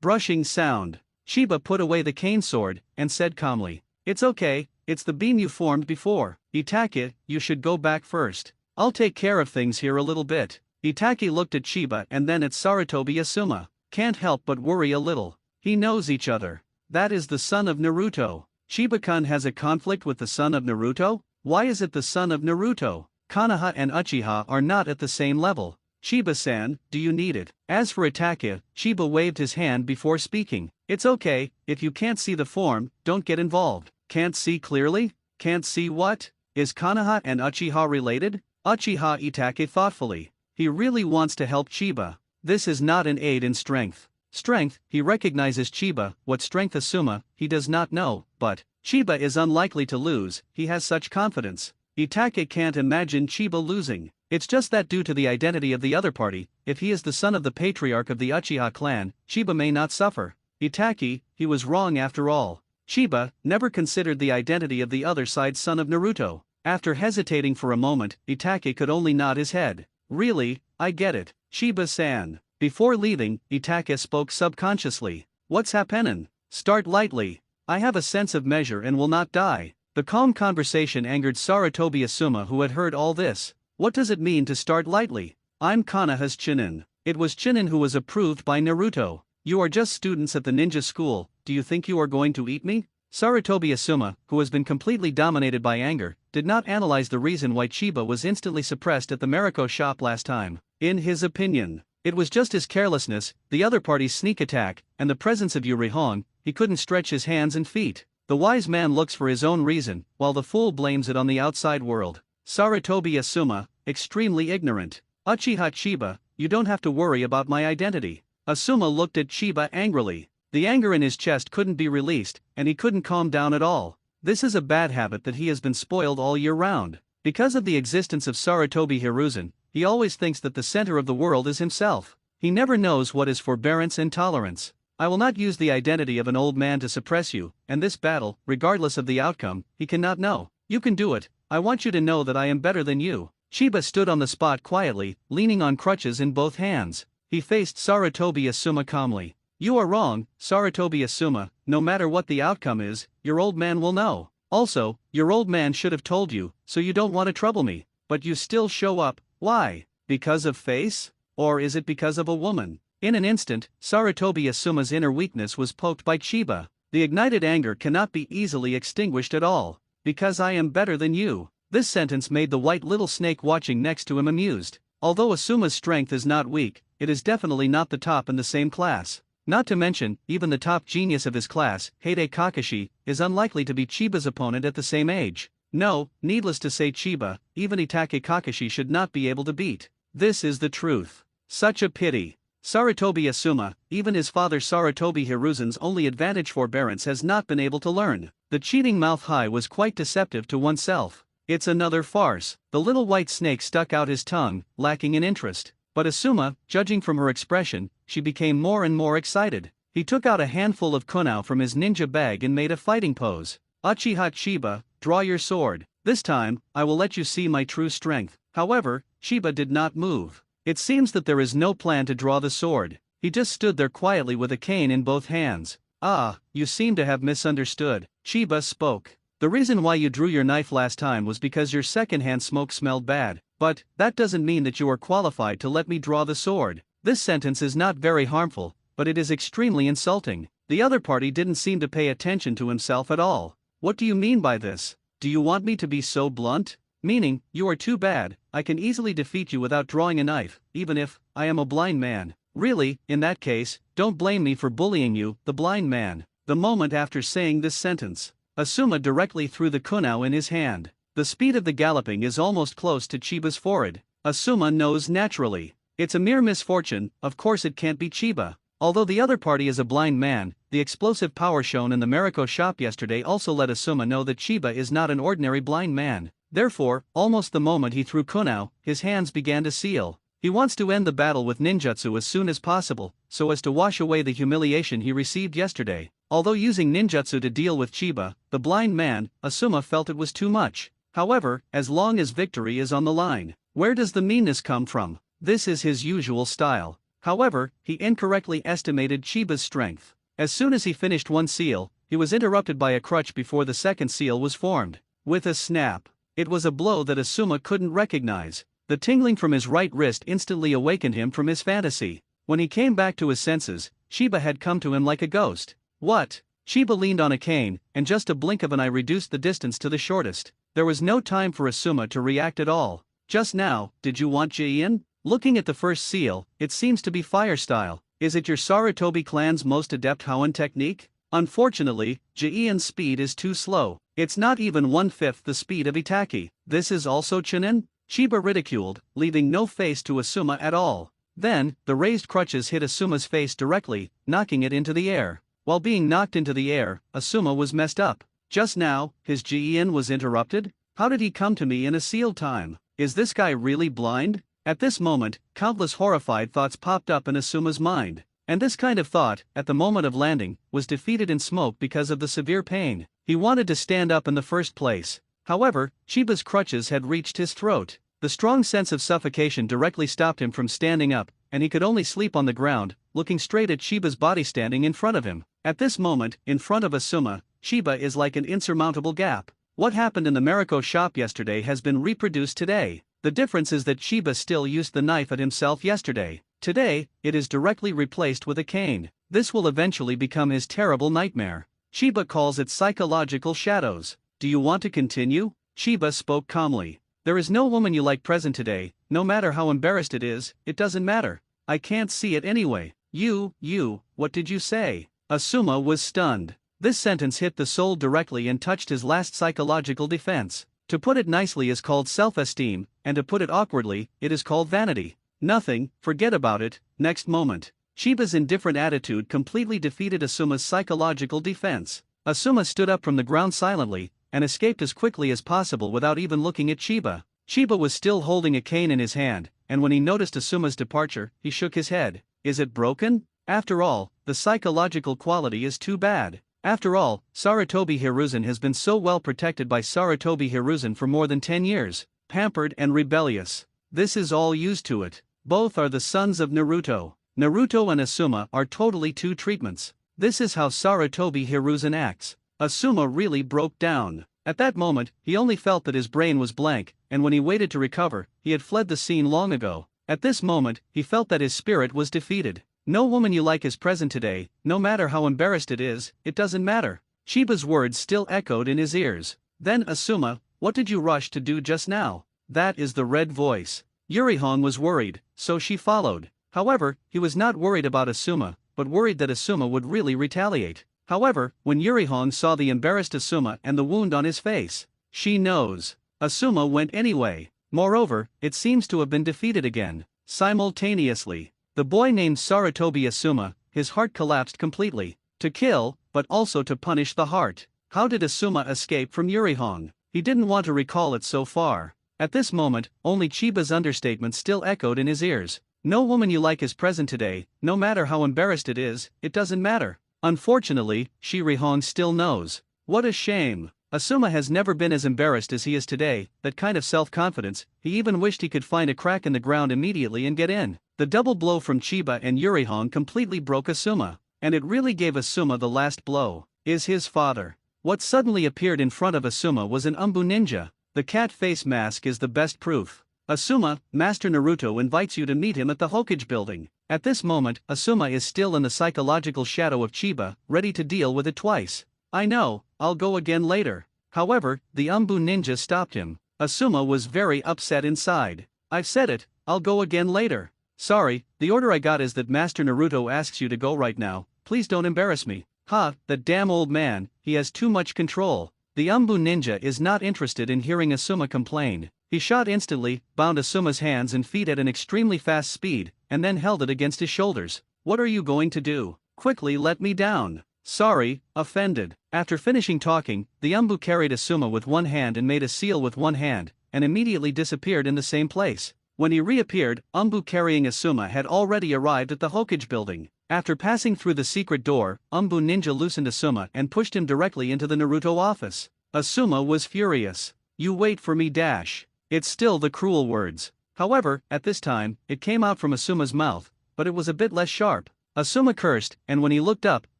brushing sound. Chiba put away the cane sword, and said calmly, it's okay, it's the beam you formed before. Itake, you should go back first. I'll take care of things here a little bit. Itake looked at Chiba and then at Sarutobi Asuma. Can't help but worry a little. He knows each other. That is the son of Naruto. Chiba-kun has a conflict with the son of Naruto? Why is it the son of Naruto? Konoha and Uchiha are not at the same level. Chiba-san, do you need it? As for Itake, Chiba waved his hand before speaking. It's okay, if you can't see the form, don't get involved. Can't see clearly? Can't see what? Is Konoha and Uchiha related? Uchiha Itake thoughtfully. He really wants to help Chiba. This is not an aid in strength. Strength, he recognizes Chiba, what strength Asuma, he does not know, but Chiba is unlikely to lose, he has such confidence. Itake can't imagine Chiba losing. It's just that due to the identity of the other party, if he is the son of the patriarch of the Uchiha clan, Chiba may not suffer. Itake, he was wrong after all. Chiba never considered the identity of the other side's son of Naruto. After hesitating for a moment, Itake could only nod his head. Really, I get it, Chiba-san. Before leaving, Itake spoke subconsciously. What's happenin'? Start lightly. I have a sense of measure and will not die. The calm conversation angered Sarutobi Asuma, who had heard all this. What does it mean to start lightly? I'm Konoha's Chunin. It was Chunin who was approved by Naruto. You are just students at the ninja school, do you think you are going to eat me? Sarutobi Asuma, who has been completely dominated by anger, did not analyze the reason why Chiba was instantly suppressed at the Mariko shop last time. In his opinion, it was just his carelessness, the other party's sneak attack, and the presence of Yurihon. He couldn't stretch his hands and feet. The wise man looks for his own reason, while the fool blames it on the outside world. Sarutobi Asuma, extremely ignorant. Uchiha Chiba, you don't have to worry about my identity. Asuma looked at Chiba angrily. The anger in his chest couldn't be released, and he couldn't calm down at all. This is a bad habit that he has been spoiled all year round. Because of the existence of Sarutobi Hiruzen, he always thinks that the center of the world is himself. He never knows what is forbearance and tolerance. I will not use the identity of an old man to suppress you, and this battle, regardless of the outcome, he cannot know. You can do it. I want you to know that I am better than you. Chiba stood on the spot quietly, leaning on crutches in both hands. He faced Sarutobi Asuma calmly. You are wrong, Sarutobi Asuma, no matter what the outcome is, your old man will know. Also, your old man should have told you, so you don't want to trouble me. But you still show up. Why? Because of face? Or is it because of a woman? In an instant, Sarutobi Asuma's inner weakness was poked by Chiba. The ignited anger cannot be easily extinguished at all. Because I am better than you. This sentence made the white little snake watching next to him amused. Although Asuma's strength is not weak, it is definitely not the top in the same class. Not to mention, even the top genius of his class, Heide Kakashi, is unlikely to be Chiba's opponent at the same age. No, needless to say Chiba, even Itake Kakashi should not be able to beat. This is the truth. Such a pity. Sarutobi Asuma, even his father Sarutobi Hiruzen's only advantage forbearance has not been able to learn. The cheating mouth high was quite deceptive to oneself. It's another farce. The little white snake stuck out his tongue, lacking in interest. But Asuma, judging from her expression, she became more and more excited. He took out a handful of konoha from his ninja bag and made a fighting pose. Uchiha Chiba, draw your sword. This time, I will let you see my true strength. However, Chiba did not move. It seems that there is no plan to draw the sword. He just stood there quietly with a cane in both hands. Ah, you seem to have misunderstood. Chiba spoke. The reason why you drew your knife last time was because your second-hand smoke smelled bad. But, that doesn't mean that you are qualified to let me draw the sword. This sentence is not very harmful, but it is extremely insulting. The other party didn't seem to pay attention to himself at all. What do you mean by this? Do you want me to be so blunt? Meaning, you are too bad, I can easily defeat you without drawing a knife, even if I am a blind man. Really, in that case, don't blame me for bullying you, the blind man. The moment after saying this sentence, Asuma directly threw the konoha in his hand. The speed of the galloping is almost close to Chiba's forehead. Asuma knows naturally. It's a mere misfortune, of course it can't be Chiba. Although the other party is a blind man, the explosive power shown in the Mariko shop yesterday also let Asuma know that Chiba is not an ordinary blind man. Therefore, almost the moment he threw konoha, his hands began to seal. He wants to end the battle with ninjutsu as soon as possible, so as to wash away the humiliation he received yesterday. Although using ninjutsu to deal with Chiba, the blind man, Asuma felt it was too much. However, as long as victory is on the line, where does the meanness come from? This is his usual style. However, he incorrectly estimated Chiba's strength. As soon as he finished one seal, he was interrupted by a crutch before the second seal was formed. With a snap. It was a blow that Asuma couldn't recognize. The tingling from his right wrist instantly awakened him from his fantasy. When he came back to his senses, Chiba had come to him like a ghost. What? Chiba leaned on a cane, and just a blink of an eye reduced the distance to the shortest. There was no time for Asuma to react at all. Just now, did you want Jiin? Looking at the first seal, it seems to be fire style. Is it your Sarutobi clan's most adept Hoenn technique? Unfortunately, Jiin's speed is too slow. It's not even 1/5 the speed of Itaki. This is also Chunin? Chiba ridiculed, leaving no face to Asuma at all. Then, the raised crutches hit Asuma's face directly, knocking it into the air. While being knocked into the air, Asuma was messed up. Just now, his Jiin was interrupted? How did he come to me in a sealed time? Is this guy really blind? At this moment, countless horrified thoughts popped up in Asuma's mind. And this kind of thought, at the moment of landing, was defeated in smoke because of the severe pain. He wanted to stand up in the first place. However, Chiba's crutches had reached his throat. The strong sense of suffocation directly stopped him from standing up, and he could only sleep on the ground, looking straight at Chiba's body standing in front of him. At this moment, in front of Asuma, Chiba is like an insurmountable gap. What happened in the Mariko shop yesterday has been reproduced today. The difference is that Chiba still used the knife at himself yesterday. Today, it is directly replaced with a cane. This will eventually become his terrible nightmare. Chiba calls it psychological shadows. Do you want to continue? Chiba spoke calmly. There is no woman you like present today, no matter how embarrassed it is, it doesn't matter. I can't see it anyway. What did you say? Asuma was stunned. This sentence hit the soul directly and touched his last psychological defense. To put it nicely is called self-esteem, and to put it awkwardly, it is called vanity. Nothing, forget about it. Next moment, Chiba's indifferent attitude completely defeated Asuma's psychological defense. Asuma stood up from the ground silently, and escaped as quickly as possible without even looking at Chiba. Chiba was still holding a cane in his hand, and when he noticed Asuma's departure, he shook his head. Is it broken? After all, the psychological quality is too bad. After all, Sarutobi Hiruzen has been so well protected by Sarutobi Hiruzen for more than 10 years, pampered and rebellious. This is all used to it. Both are the sons of Naruto. Naruto and Asuma are totally two treatments. This is how Sarutobi Hiruzen acts. Asuma really broke down. At that moment, he only felt that his brain was blank, and when he waited to recover, he had fled the scene long ago. At this moment, he felt that his spirit was defeated. No woman you like is present today, no matter how embarrassed it is, it doesn't matter. Chiba's words still echoed in his ears. Then Asuma, what did you rush to do just now? That is the red voice. Yurihong was worried, so she followed. However, he was not worried about Asuma, but worried that Asuma would really retaliate. However, when Yurihong saw the embarrassed Asuma and the wound on his face, she knows. Asuma went anyway. Moreover, it seems to have been defeated again. Simultaneously, the boy named Sarutobi Asuma, his heart collapsed completely. To kill, but also to punish the heart. How did Asuma escape from Yurihong? He didn't want to recall it so far. At this moment, only Chiba's understatement still echoed in his ears. No woman you like is present today, no matter how embarrassed it is, it doesn't matter. Unfortunately, Yurihong still knows. What a shame. Asuma has never been as embarrassed as he is today, that kind of self-confidence, he even wished he could find a crack in the ground immediately and get in. The double blow from Chiba and Yurihong completely broke Asuma, and it really gave Asuma the last blow. Is his father. What suddenly appeared in front of Asuma was an Umbu ninja. The cat face mask is the best proof. Asuma, Master Naruto invites you to meet him at the Hokage building. At this moment, Asuma is still in the psychological shadow of Chiba, ready to deal with it twice. I know, I'll go again later. However, the Umbu ninja stopped him. Asuma was very upset inside. I've said it, I'll go again later. Sorry, the order I got is that Master Naruto asks you to go right now, please don't embarrass me. Ha, that damn old man, he has too much control. The Umbu ninja is not interested in hearing Asuma complain. He shot instantly, bound Asuma's hands and feet at an extremely fast speed, and then held it against his shoulders. What are you going to do? Quickly let me down. Sorry, offended. After finishing talking, the Umbu carried Asuma with one hand and made a seal with one hand, and immediately disappeared in the same place. When he reappeared, Umbu carrying Asuma had already arrived at the Hokage building. After passing through the secret door, Umbu ninja loosened Asuma and pushed him directly into the Naruto office. Asuma was furious. You wait for me dash. It's still the cruel words. However, at this time, it came out from Asuma's mouth, but it was a bit less sharp. Asuma cursed, and when he looked up,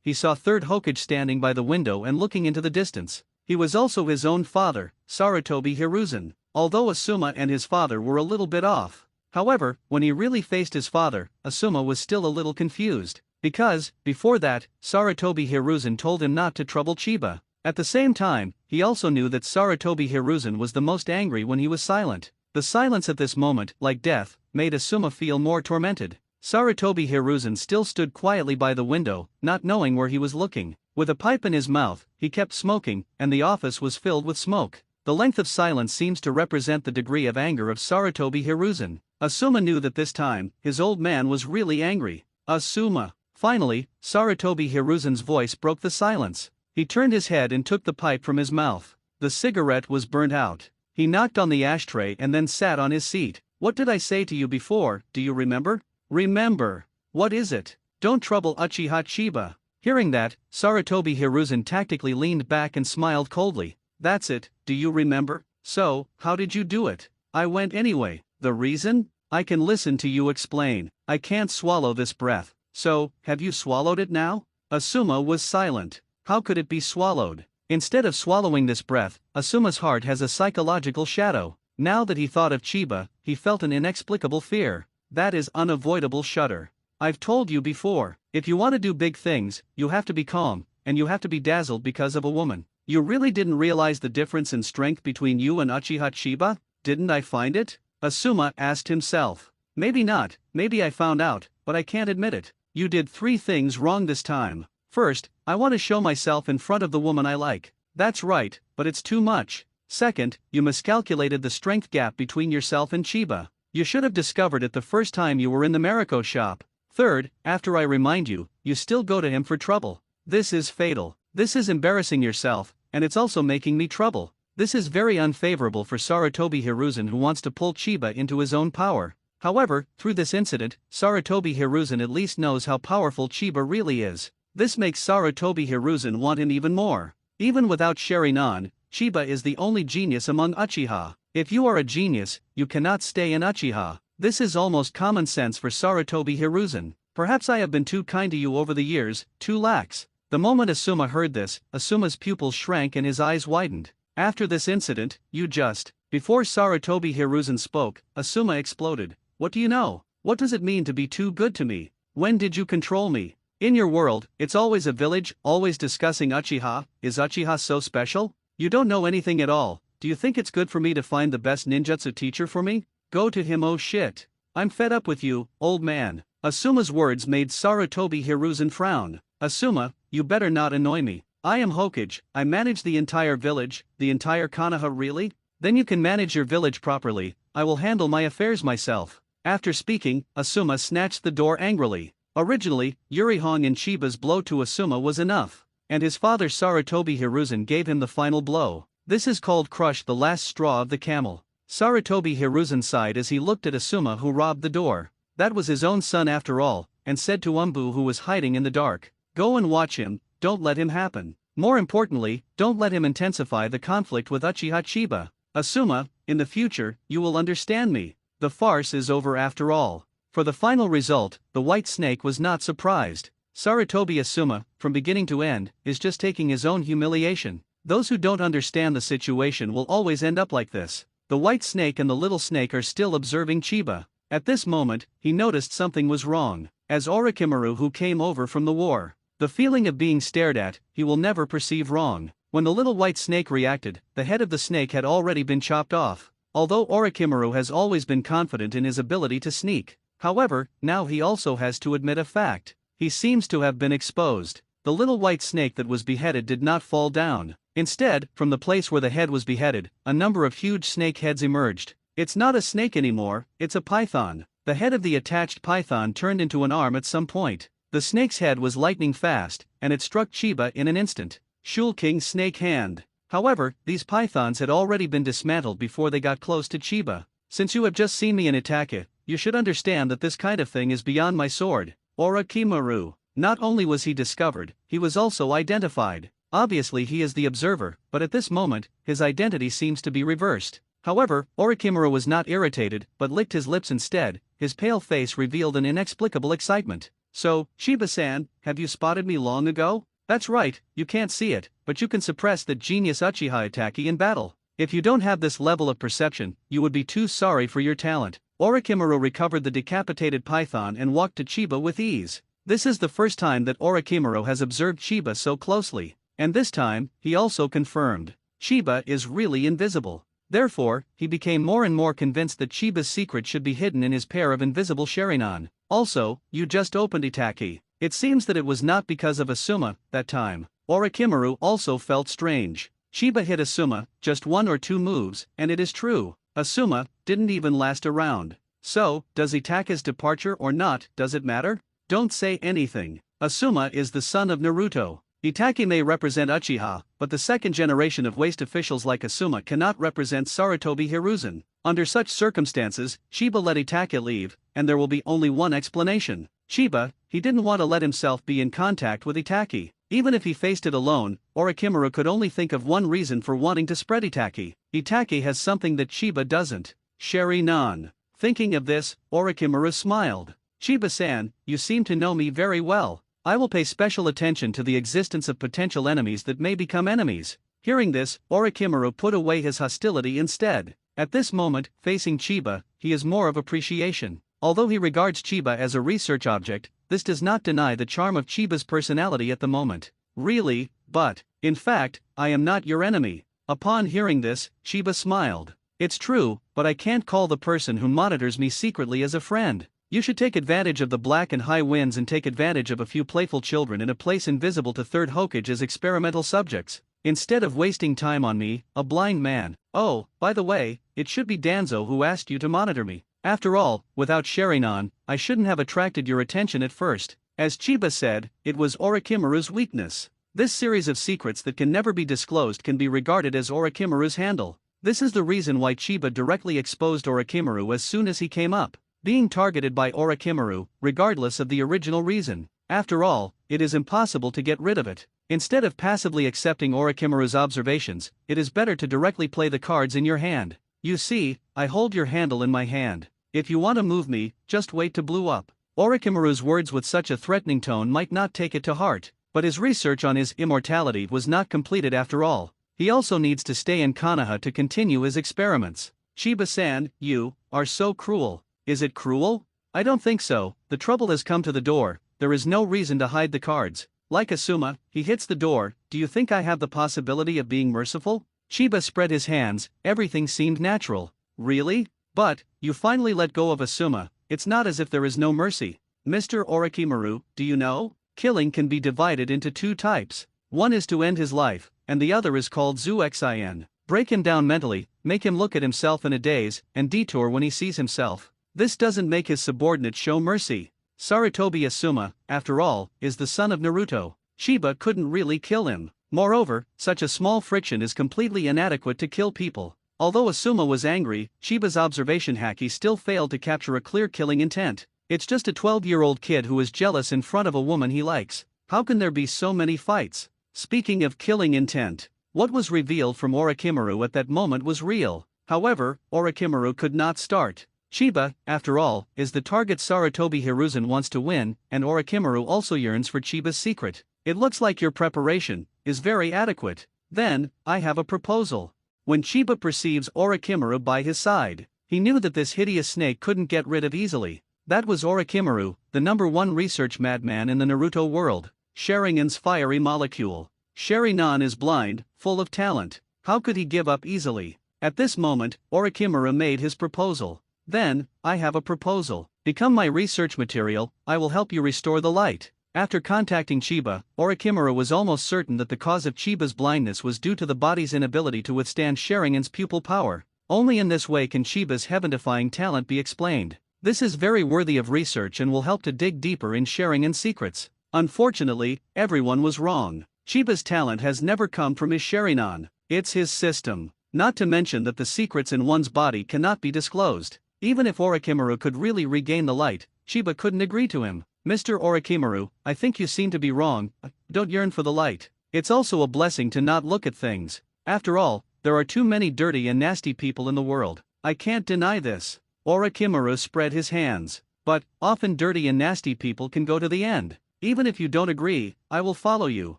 he saw third Hokage standing by the window and looking into the distance. He was also his own father, Sarutobi Hiruzen. Although Asuma and his father were a little bit off. However, when he really faced his father, Asuma was still a little confused. Because, before that, Sarutobi Hiruzen told him not to trouble Chiba. At the same time, he also knew that Sarutobi Hiruzen was the most angry when he was silent. The silence at this moment, like death, made Asuma feel more tormented. Sarutobi Hiruzen still stood quietly by the window, not knowing where he was looking. With a pipe in his mouth, he kept smoking, and the office was filled with smoke. The length of silence seems to represent the degree of anger of Sarutobi Hiruzen. Asuma knew that this time, his old man was really angry. Asuma. Finally, Sarutobi Hiruzen's voice broke the silence. He turned his head and took the pipe from his mouth. The cigarette was burnt out. He knocked on the ashtray and then sat on his seat. What did I say to you before, do you remember? Remember. What is it? Don't trouble Uchiha Chiba. Hearing that, Sarutobi Hiruzen tactically leaned back and smiled coldly. That's it, do you remember? So, how did you do it? I went anyway. The reason? I can listen to you explain. I can't swallow this breath. So, have you swallowed it now? Asuma was silent. How could it be swallowed? Instead of swallowing this breath, Asuma's heart has a psychological shadow. Now that he thought of Chiba, he felt an inexplicable fear. That is unavoidable shudder. I've told you before, if you want to do big things, you have to be calm, and you have to be dazzled because of a woman. You really didn't realize the difference in strength between you and Uchiha Chiba? Didn't I find it? Asuma asked himself. Maybe not, maybe I found out, but I can't admit it. You did 3 things wrong this time. First, I want to show myself in front of the woman I like. That's right, but it's too much. Second, you miscalculated the strength gap between yourself and Chiba. You should have discovered it the first time you were in the Mariko shop. Third, after I remind you, you still go to him for trouble. This is fatal. This is embarrassing yourself, and it's also making me trouble. This is very unfavorable for Sarutobi Hiruzen, who wants to pull Chiba into his own power. However, through this incident, Sarutobi Hiruzen at least knows how powerful Chiba really is. This makes Sarutobi Hiruzen want him even more. Even without Sharingan, Chiba is the only genius among Uchiha. If you are a genius, you cannot stay in Uchiha. This is almost common sense for Sarutobi Hiruzen. Perhaps I have been too kind to you over the years, too lax. The moment Asuma heard this, Asuma's pupils shrank and his eyes widened. After this incident, you just. Before Sarutobi Hiruzen spoke, Asuma exploded. What do you know? What does it mean to be too good to me? When did you control me? In your world, it's always a village, always discussing Uchiha. Is Uchiha so special? You don't know anything at all. Do you think it's good for me to find the best ninjutsu teacher for me? Go to him, oh shit. I'm fed up with you, old man. Asuma's words made Sarutobi Hiruzen frown. Asuma, you better not annoy me. I am Hokage, I manage the entire village, the entire konoha. Really? Then you can manage your village properly, I will handle my affairs myself. After speaking, Asuma snatched the door angrily. Originally, Yurihong and Chiba's blow to Asuma was enough, and his father Sarutobi Hiruzen gave him the final blow. This is called crush, the last straw of the camel. Sarutobi Hiruzen sighed as he looked at Asuma, who robbed the door. That was his own son after all, and said to Umbu, who was hiding in the dark, "Go and watch him, don't let him happen. More importantly, don't let him intensify the conflict with Uchiha Chiba. Asuma, in the future, you will understand me. The farce is over after all." For the final result, the White Snake was not surprised. Sarutobi Asuma, from beginning to end, is just taking his own humiliation. Those who don't understand the situation will always end up like this. The White Snake and the Little Snake are still observing Chiba. At this moment, he noticed something was wrong. As Orochimaru, who came over from the war, the feeling of being stared at, he will never perceive wrong. When the Little White Snake reacted, the head of the snake had already been chopped off. Although Orochimaru has always been confident in his ability to sneak, however, now he also has to admit a fact. He seems to have been exposed. The Little White Snake that was beheaded did not fall down. Instead, from the place where the head was beheaded, a number of huge snake heads emerged. It's not a snake anymore, it's a python. The head of the attached python turned into an arm at some point. The snake's head was lightning fast, and it struck Chiba in an instant. Shul King Snake Hand. However, these pythons had already been dismantled before they got close to Chiba. Since you have just seen me in Itake, you should understand that this kind of thing is beyond my sword. Orochimaru. Not only was he discovered, he was also identified. Obviously he is the observer, but at this moment, his identity seems to be reversed. However, Orochimaru was not irritated, but licked his lips instead. His pale face revealed an inexplicable excitement. "So, Chiba-san, have you spotted me long ago?" "That's right, you can't see it, but you can suppress the genius Uchiha Itaki in battle. If you don't have this level of perception, you would be too sorry for your talent." Orochimaru recovered the decapitated python and walked to Chiba with ease. This is the first time that Orochimaru has observed Chiba so closely, and this time, he also confirmed, Chiba is really invisible. Therefore, he became more and more convinced that Chiba's secret should be hidden in his pair of invisible Sharingan. "Also, you just opened Itaki." It seems that it was not because of Asuma, that time. Orochimaru also felt strange. Chiba hit Asuma, just 1 or 2 moves, and it is true, Asuma didn't even last a round. So, does Itake's departure or not, does it matter? Don't say anything. Asuma is the son of Naruto. Itake may represent Uchiha, but the second generation of waste officials like Asuma cannot represent Sarutobi Hiruzen. Under such circumstances, Chiba let Itake leave, and there will be only one explanation. Chiba, he didn't want to let himself be in contact with Itake. Even if he faced it alone, Orochimaru could only think of one reason for wanting to spread Itake. Itake has something that Chiba doesn't. Sharingan. Thinking of this, Orochimaru smiled. "Chiba-san, you seem to know me very well. I will pay special attention to the existence of potential enemies that may become enemies." Hearing this, Orochimaru put away his hostility instead. At this moment, facing Chiba, he is more of appreciation. Although he regards Chiba as a research object, this does not deny the charm of Chiba's personality at the moment. Really, but In fact, I am not your enemy. Upon hearing this, Chiba smiled. It's true, but I can't call the person who monitors me secretly as a friend. You should take advantage of the black and high winds and take advantage of a few playful children in a place invisible to third Hokage as experimental subjects, instead of wasting time on me, a blind man. Oh, by the way, it should be Danzo who asked you to monitor me. After all, without Sharingan, I shouldn't have attracted your attention at first. As Chiba said, it was Orochimaru's weakness. This series of secrets that can never be disclosed can be regarded as Orochimaru's handle. This is the reason why Chiba directly exposed Orochimaru as soon as he came up, being targeted by Orochimaru, regardless of the original reason. After all, it is impossible to get rid of it. Instead of passively accepting Orochimaru's observations, it is better to directly play the cards in your hand. You see, I hold your handle in my hand. If you want to move me, just wait to blow up. Orochimaru's words with such a threatening tone might not take it to heart, but his research on his immortality was not completed after all. He also needs to stay in Konoha to continue his experiments. Chiba-san, you are so cruel. Is it cruel? I don't think so. The trouble has come to the door. There is no reason to hide the cards. Like Asuma, he hits the door. Do you think I have the possibility of being merciful? Chiba spread his hands. Everything seemed natural. Really? But, you finally let go of Asuma. It's not as if there is no mercy. Mr. Orochimaru, do you know? Killing can be divided into two types. One is to end his life, and the other is called Zuxin. Break him down mentally, make him look at himself in a daze, and detour when he sees himself. This doesn't make his subordinates show mercy. Sarutobi Asuma, after all, is the son of Naruto. Chiba couldn't really kill him. Moreover, such a small friction is completely inadequate to kill people. Although Asuma was angry, Chiba's observation haki still failed to capture a clear killing intent. It's just a 12-year-old kid who is jealous in front of a woman he likes. How can there be so many fights? Speaking of killing intent, what was revealed from Orochimaru at that moment was real. However, Orochimaru could not start. Chiba, after all, is the target Sarutobi Hiruzen wants to win, and Orochimaru also yearns for Chiba's secret. It looks like your preparation is very adequate. Then, I have a proposal. When Chiba perceives Orochimaru by his side, he knew that this hideous snake couldn't get rid of easily. That was Orochimaru, the #1 research madman in the Naruto world. Sharingan's fiery molecule. Sharingan is blind, full of talent. How could he give up easily? At this moment, Orochimaru made his proposal. Then, I have a proposal. Become my research material, I will help you restore the light. After contacting Chiba, Orochimaru was almost certain that the cause of Chiba's blindness was due to the body's inability to withstand Sharingan's pupil power. Only in this way can Chiba's heaven-defying talent be explained. This is very worthy of research and will help to dig deeper in Sharingan's secrets. Unfortunately, everyone was wrong. Chiba's talent has never come from his Sharingan. It's his system. Not to mention that the secrets in one's body cannot be disclosed. Even if Orochimaru could really regain the light, Chiba couldn't agree to him. Mr. Orochimaru, I think you seem to be wrong. Don't yearn for the light. It's also a blessing to not look at things. After all, there are too many dirty and nasty people in the world. I can't deny this. Orochimaru spread his hands. But, often dirty and nasty people can go to the end. Even if you don't agree, I will follow you.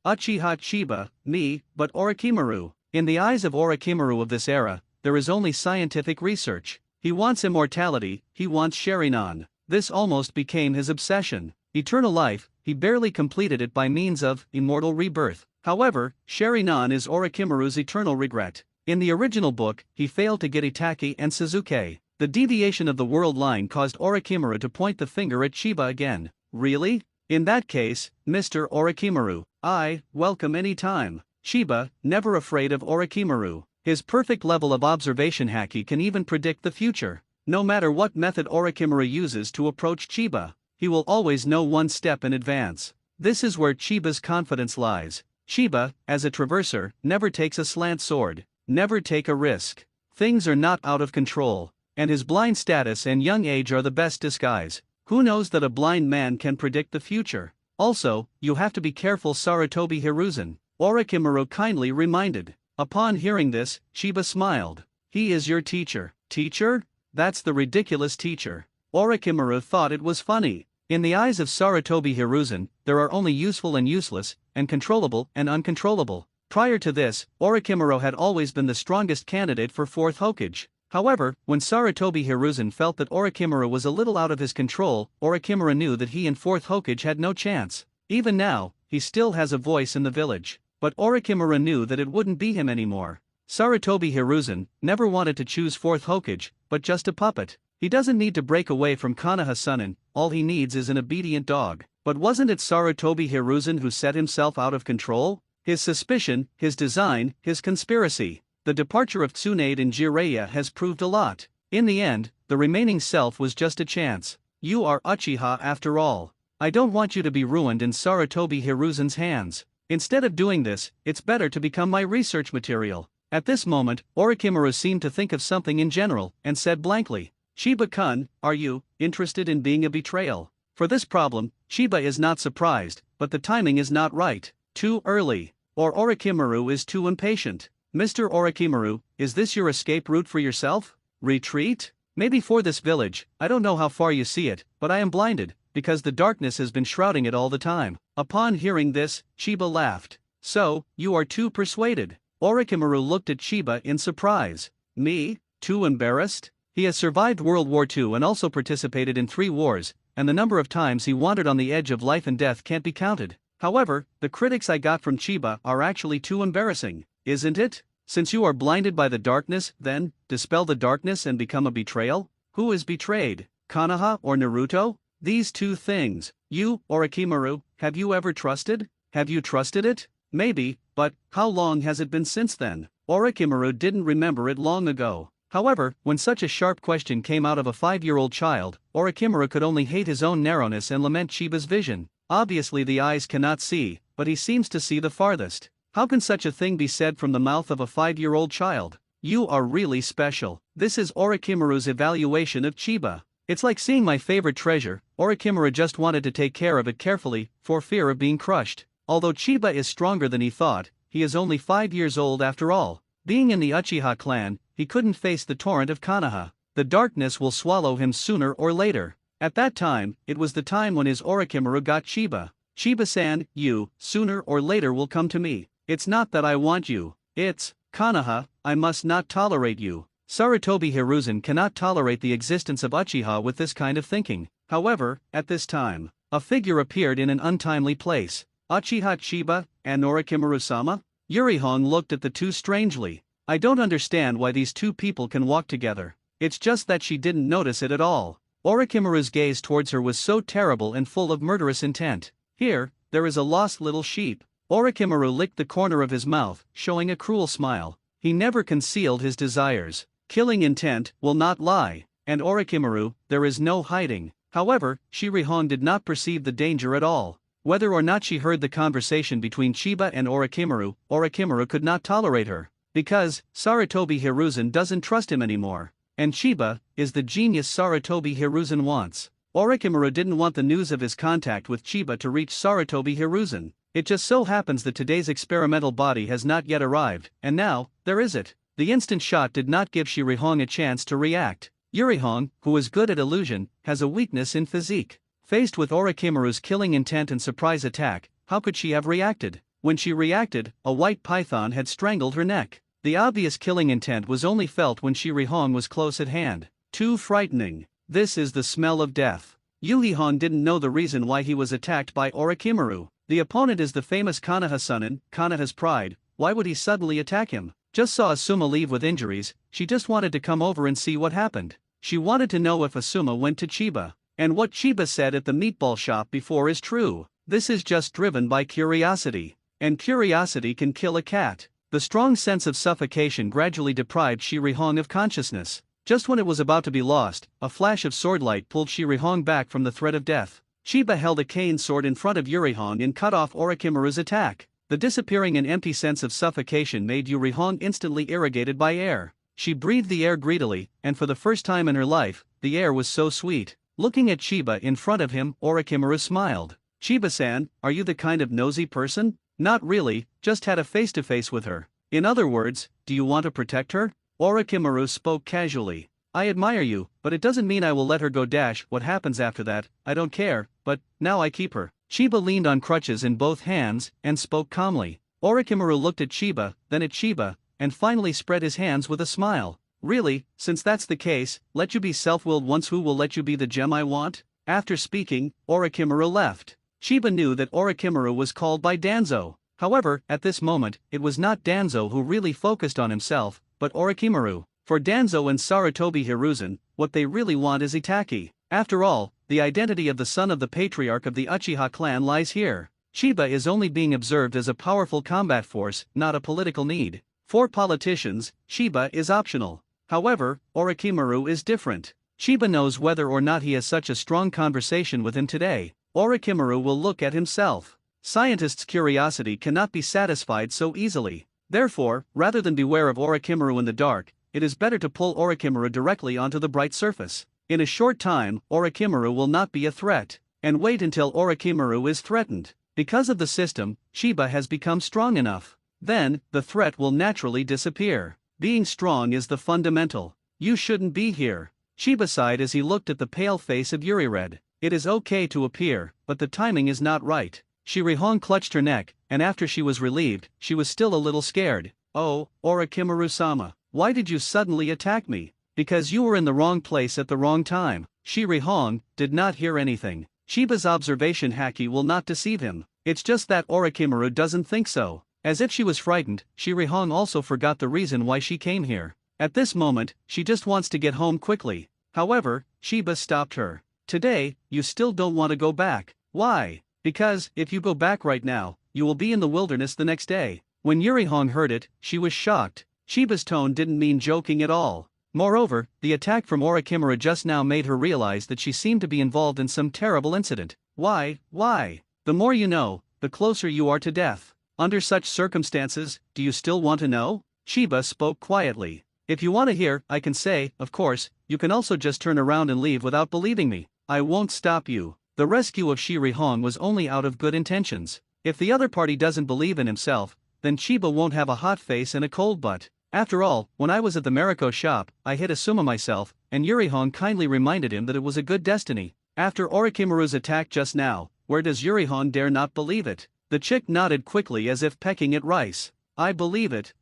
Uchiha Chiba, me, but Orochimaru. In the eyes of Orochimaru of this era, there is only scientific research. He wants immortality, he wants Sharingan. This almost became his obsession. Eternal life, he barely completed it by means of immortal rebirth. However, Sharingan is Orochimaru's eternal regret. In the original book, he failed to get Itachi and Sasuke. The deviation of the world line caused Orochimaru to point the finger at Chiba again. Really? In that case, Mr. Orochimaru, I welcome any time. Chiba, never afraid of Orochimaru. His perfect level of observation haki can even predict the future. No matter what method Orochimaru uses to approach Chiba, he will always know one step in advance. This is where Chiba's confidence lies. Chiba, as a traverser, never takes a slant sword, never take a risk. Things are not out of control, and his blind status and young age are the best disguise. Who knows that a blind man can predict the future? Also, you have to be careful, Sarutobi Hiruzen, Orochimaru kindly reminded. Upon hearing this, Chiba smiled. He is your teacher. Teacher? That's the ridiculous teacher. Orochimaru thought it was funny. In the eyes of Sarutobi Hiruzen, there are only useful and useless, and controllable and uncontrollable. Prior to this, Orochimaru had always been the strongest candidate for 4th Hokage. However, when Sarutobi Hiruzen felt that Orochimaru was a little out of his control, Orochimaru knew that he and 4th Hokage had no chance. Even now, he still has a voice in the village. But Orochimaru knew that it wouldn't be him anymore. Sarutobi Hiruzen never wanted to choose fourth Hokage, but just a puppet. He doesn't need to break away from Konoha Sunin, all he needs is an obedient dog. But wasn't it Sarutobi Hiruzen who set himself out of control? His suspicion, his design, his conspiracy. The departure of Tsunade and Jiraiya has proved a lot. In the end, the remaining self was just a chance. You are Uchiha after all. I don't want you to be ruined in Sarutobi Hiruzen's hands. Instead of doing this, it's better to become my research material. At this moment, Orochimaru seemed to think of something in general, and said blankly, Chiba-kun, are you interested in being a betrayal? For this problem, Chiba is not surprised, but the timing is not right. Too early. Or Orochimaru is too impatient. Mr. Orochimaru, is this your escape route for yourself? Retreat? Maybe for this village, I don't know how far you see it, but I am blinded, because the darkness has been shrouding it all the time. Upon hearing this, Chiba laughed. So, you are too persuaded. Orochimaru looked at Chiba in surprise. Me? Too embarrassed? He has survived World War II and also participated in 3 wars, and the number of times he wandered on the edge of life and death can't be counted. However, the critics I got from Chiba are actually too embarrassing, isn't it? Since you are blinded by the darkness, then, dispel the darkness and become a betrayal? Who is betrayed, Konoha or Naruto? These 2 things. You, Orochimaru, have you ever trusted? Have you trusted it? Maybe, but how long has it been since then? Orochimaru didn't remember it long ago. However, when such a sharp question came out of a 5-year-old child, Orochimaru could only hate his own narrowness and lament Chiba's vision. Obviously the eyes cannot see, but he seems to see the farthest. How can such a thing be said from the mouth of a 5-year-old child? You are really special. This is Orochimaru's evaluation of Chiba. It's like seeing my favorite treasure. Orochimaru just wanted to take care of it carefully, for fear of being crushed. Although Chiba is stronger than he thought, he is only 5 years old after all. Being in the Uchiha clan, he couldn't face the torrent of Konoha. The darkness will swallow him sooner or later. At that time, it was the time when his Orochimaru got Chiba. Chiba-san, you, sooner or later will come to me. It's not that I want you. It's, Konoha, I must not tolerate you. Sarutobi Hiruzen cannot tolerate the existence of Uchiha with this kind of thinking. However, at this time, a figure appeared in an untimely place. Uchiha Chiba, and Orochimaru-sama? Yurihong looked at the 2 strangely. I don't understand why these 2 people can walk together. It's just that she didn't notice it at all. Orochimaru's gaze towards her was so terrible and full of murderous intent. Here, there is a lost little sheep. Orochimaru licked the corner of his mouth, showing a cruel smile. He never concealed his desires. Killing intent will not lie. And Orochimaru, there is no hiding. However, Shirihong did not perceive the danger at all. Whether or not she heard the conversation between Chiba and Orochimaru, Orochimaru could not tolerate her. Because, Sarutobi Hiruzen doesn't trust him anymore. And Chiba is the genius Sarutobi Hiruzen wants. Orochimaru didn't want the news of his contact with Chiba to reach Sarutobi Hiruzen. It just so happens that today's experimental body has not yet arrived, and now, there is it. The instant shot did not give Shirihong a chance to react. Yurihong, who is good at illusion, has a weakness in physique. Faced with Orochimaru's killing intent and surprise attack, how could she have reacted? When she reacted, a white python had strangled her neck. The obvious killing intent was only felt when Shirihong was close at hand. Too frightening. This is the smell of death. Yurihong didn't know the reason why he was attacked by Orochimaru. The opponent is the famous Konoha Sunin, Konoha's pride. Why would he suddenly attack him? Just saw Asuma leave with injuries, she just wanted to come over and see what happened. She wanted to know if Asuma went to Chiba. And what Chiba said at the meatball shop before is true. This is just driven by curiosity. And curiosity can kill a cat. The strong sense of suffocation gradually deprived Shirihong of consciousness. Just when it was about to be lost, a flash of swordlight pulled Shirihong back from the threat of death. Chiba held a cane sword in front of Yurihong and cut off Orochimaru's attack. The disappearing and empty sense of suffocation made Yurihong instantly irrigated by air. She breathed the air greedily, and for the first time in her life, the air was so sweet. Looking at Chiba in front of him, Orochimaru smiled. Chiba-san, are you the kind of nosy person? Not really, just had a face-to-face with her. In other words, do you want to protect her? Orochimaru spoke casually. I admire you, but it doesn't mean I will let her go. What happens after that, I don't care, but, now I keep her. Chiba leaned on crutches in both hands, and spoke calmly. Orochimaru looked at Chiba, then at Chiba, and finally spread his hands with a smile. Really, since that's the case, let you be self-willed once. Who will let you be the gem I want? After speaking, Orochimaru left. Chiba knew that Orochimaru was called by Danzo. However, at this moment, it was not Danzo who really focused on himself, but Orochimaru. For Danzo and Sarutobi Hiruzen, what they really want is Itachi. After all, the identity of the son of the patriarch of the Uchiha clan lies here. Chiba is only being observed as a powerful combat force, not a political need. For politicians, Chiba is optional. However, Orochimaru is different. Chiba knows whether or not he has such a strong conversation with him today. Orochimaru will look at himself. Scientists' curiosity cannot be satisfied so easily. Therefore, rather than beware of Orochimaru in the dark, it is better to pull Orochimaru directly onto the bright surface. In a short time, Orochimaru will not be a threat. And wait until Orochimaru is threatened. Because of the system, Chiba has become strong enough. Then, the threat will naturally disappear. Being strong is the fundamental. You shouldn't be here. Chiba sighed as he looked at the pale face of Urired. It is okay to appear, but the timing is not right. Shirihong clutched her neck, and after she was relieved, she was still a little scared. Oh, Orochimaru-sama, why did you suddenly attack me? Because you were in the wrong place at the wrong time. Shirihong did not hear anything. Chiba's observation haki will not deceive him. It's just that Orochimaru doesn't think so. As if she was frightened, Shirihong also forgot the reason why she came here. At this moment, she just wants to get home quickly. However, Chiba stopped her. Today, you still don't want to go back. Why? Because, if you go back right now, you will be in the wilderness the next day. When Yurihong heard it, she was shocked. Chiba's tone didn't mean joking at all. Moreover, the attack from Orochimaru just now made her realize that she seemed to be involved in some terrible incident. Why? The more you know, the closer you are to death. Under such circumstances, do you still want to know? Chiba spoke quietly. If you want to hear, I can say, of course, you can also just turn around and leave without believing me. I won't stop you. The rescue of Shirihong was only out of good intentions. If the other party doesn't believe in himself, then Chiba won't have a hot face and a cold butt. After all, when I was at the Mariko shop, I hit Asuma myself, and Yurihong kindly reminded him that it was a good destiny. After Orochimaru's attack just now, where does Yurihong dare not believe it? The chick nodded quickly as if pecking at rice. I believe it.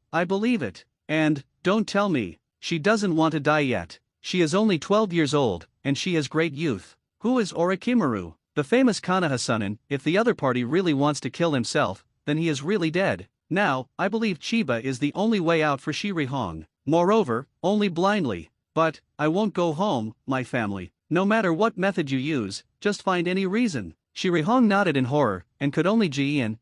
And, don't tell me, she doesn't want to die yet. She is only 12 years old, and she has great youth. Who is Orochimaru? The famous Konoha Sunin. If the other party really wants to kill himself, then he is really dead. Now, I believe Chiba is the only way out for Shirihong. Moreover, only blindly. But, I won't go home, my family. No matter what method you use, just find any reason. Shirihong nodded in horror, and could only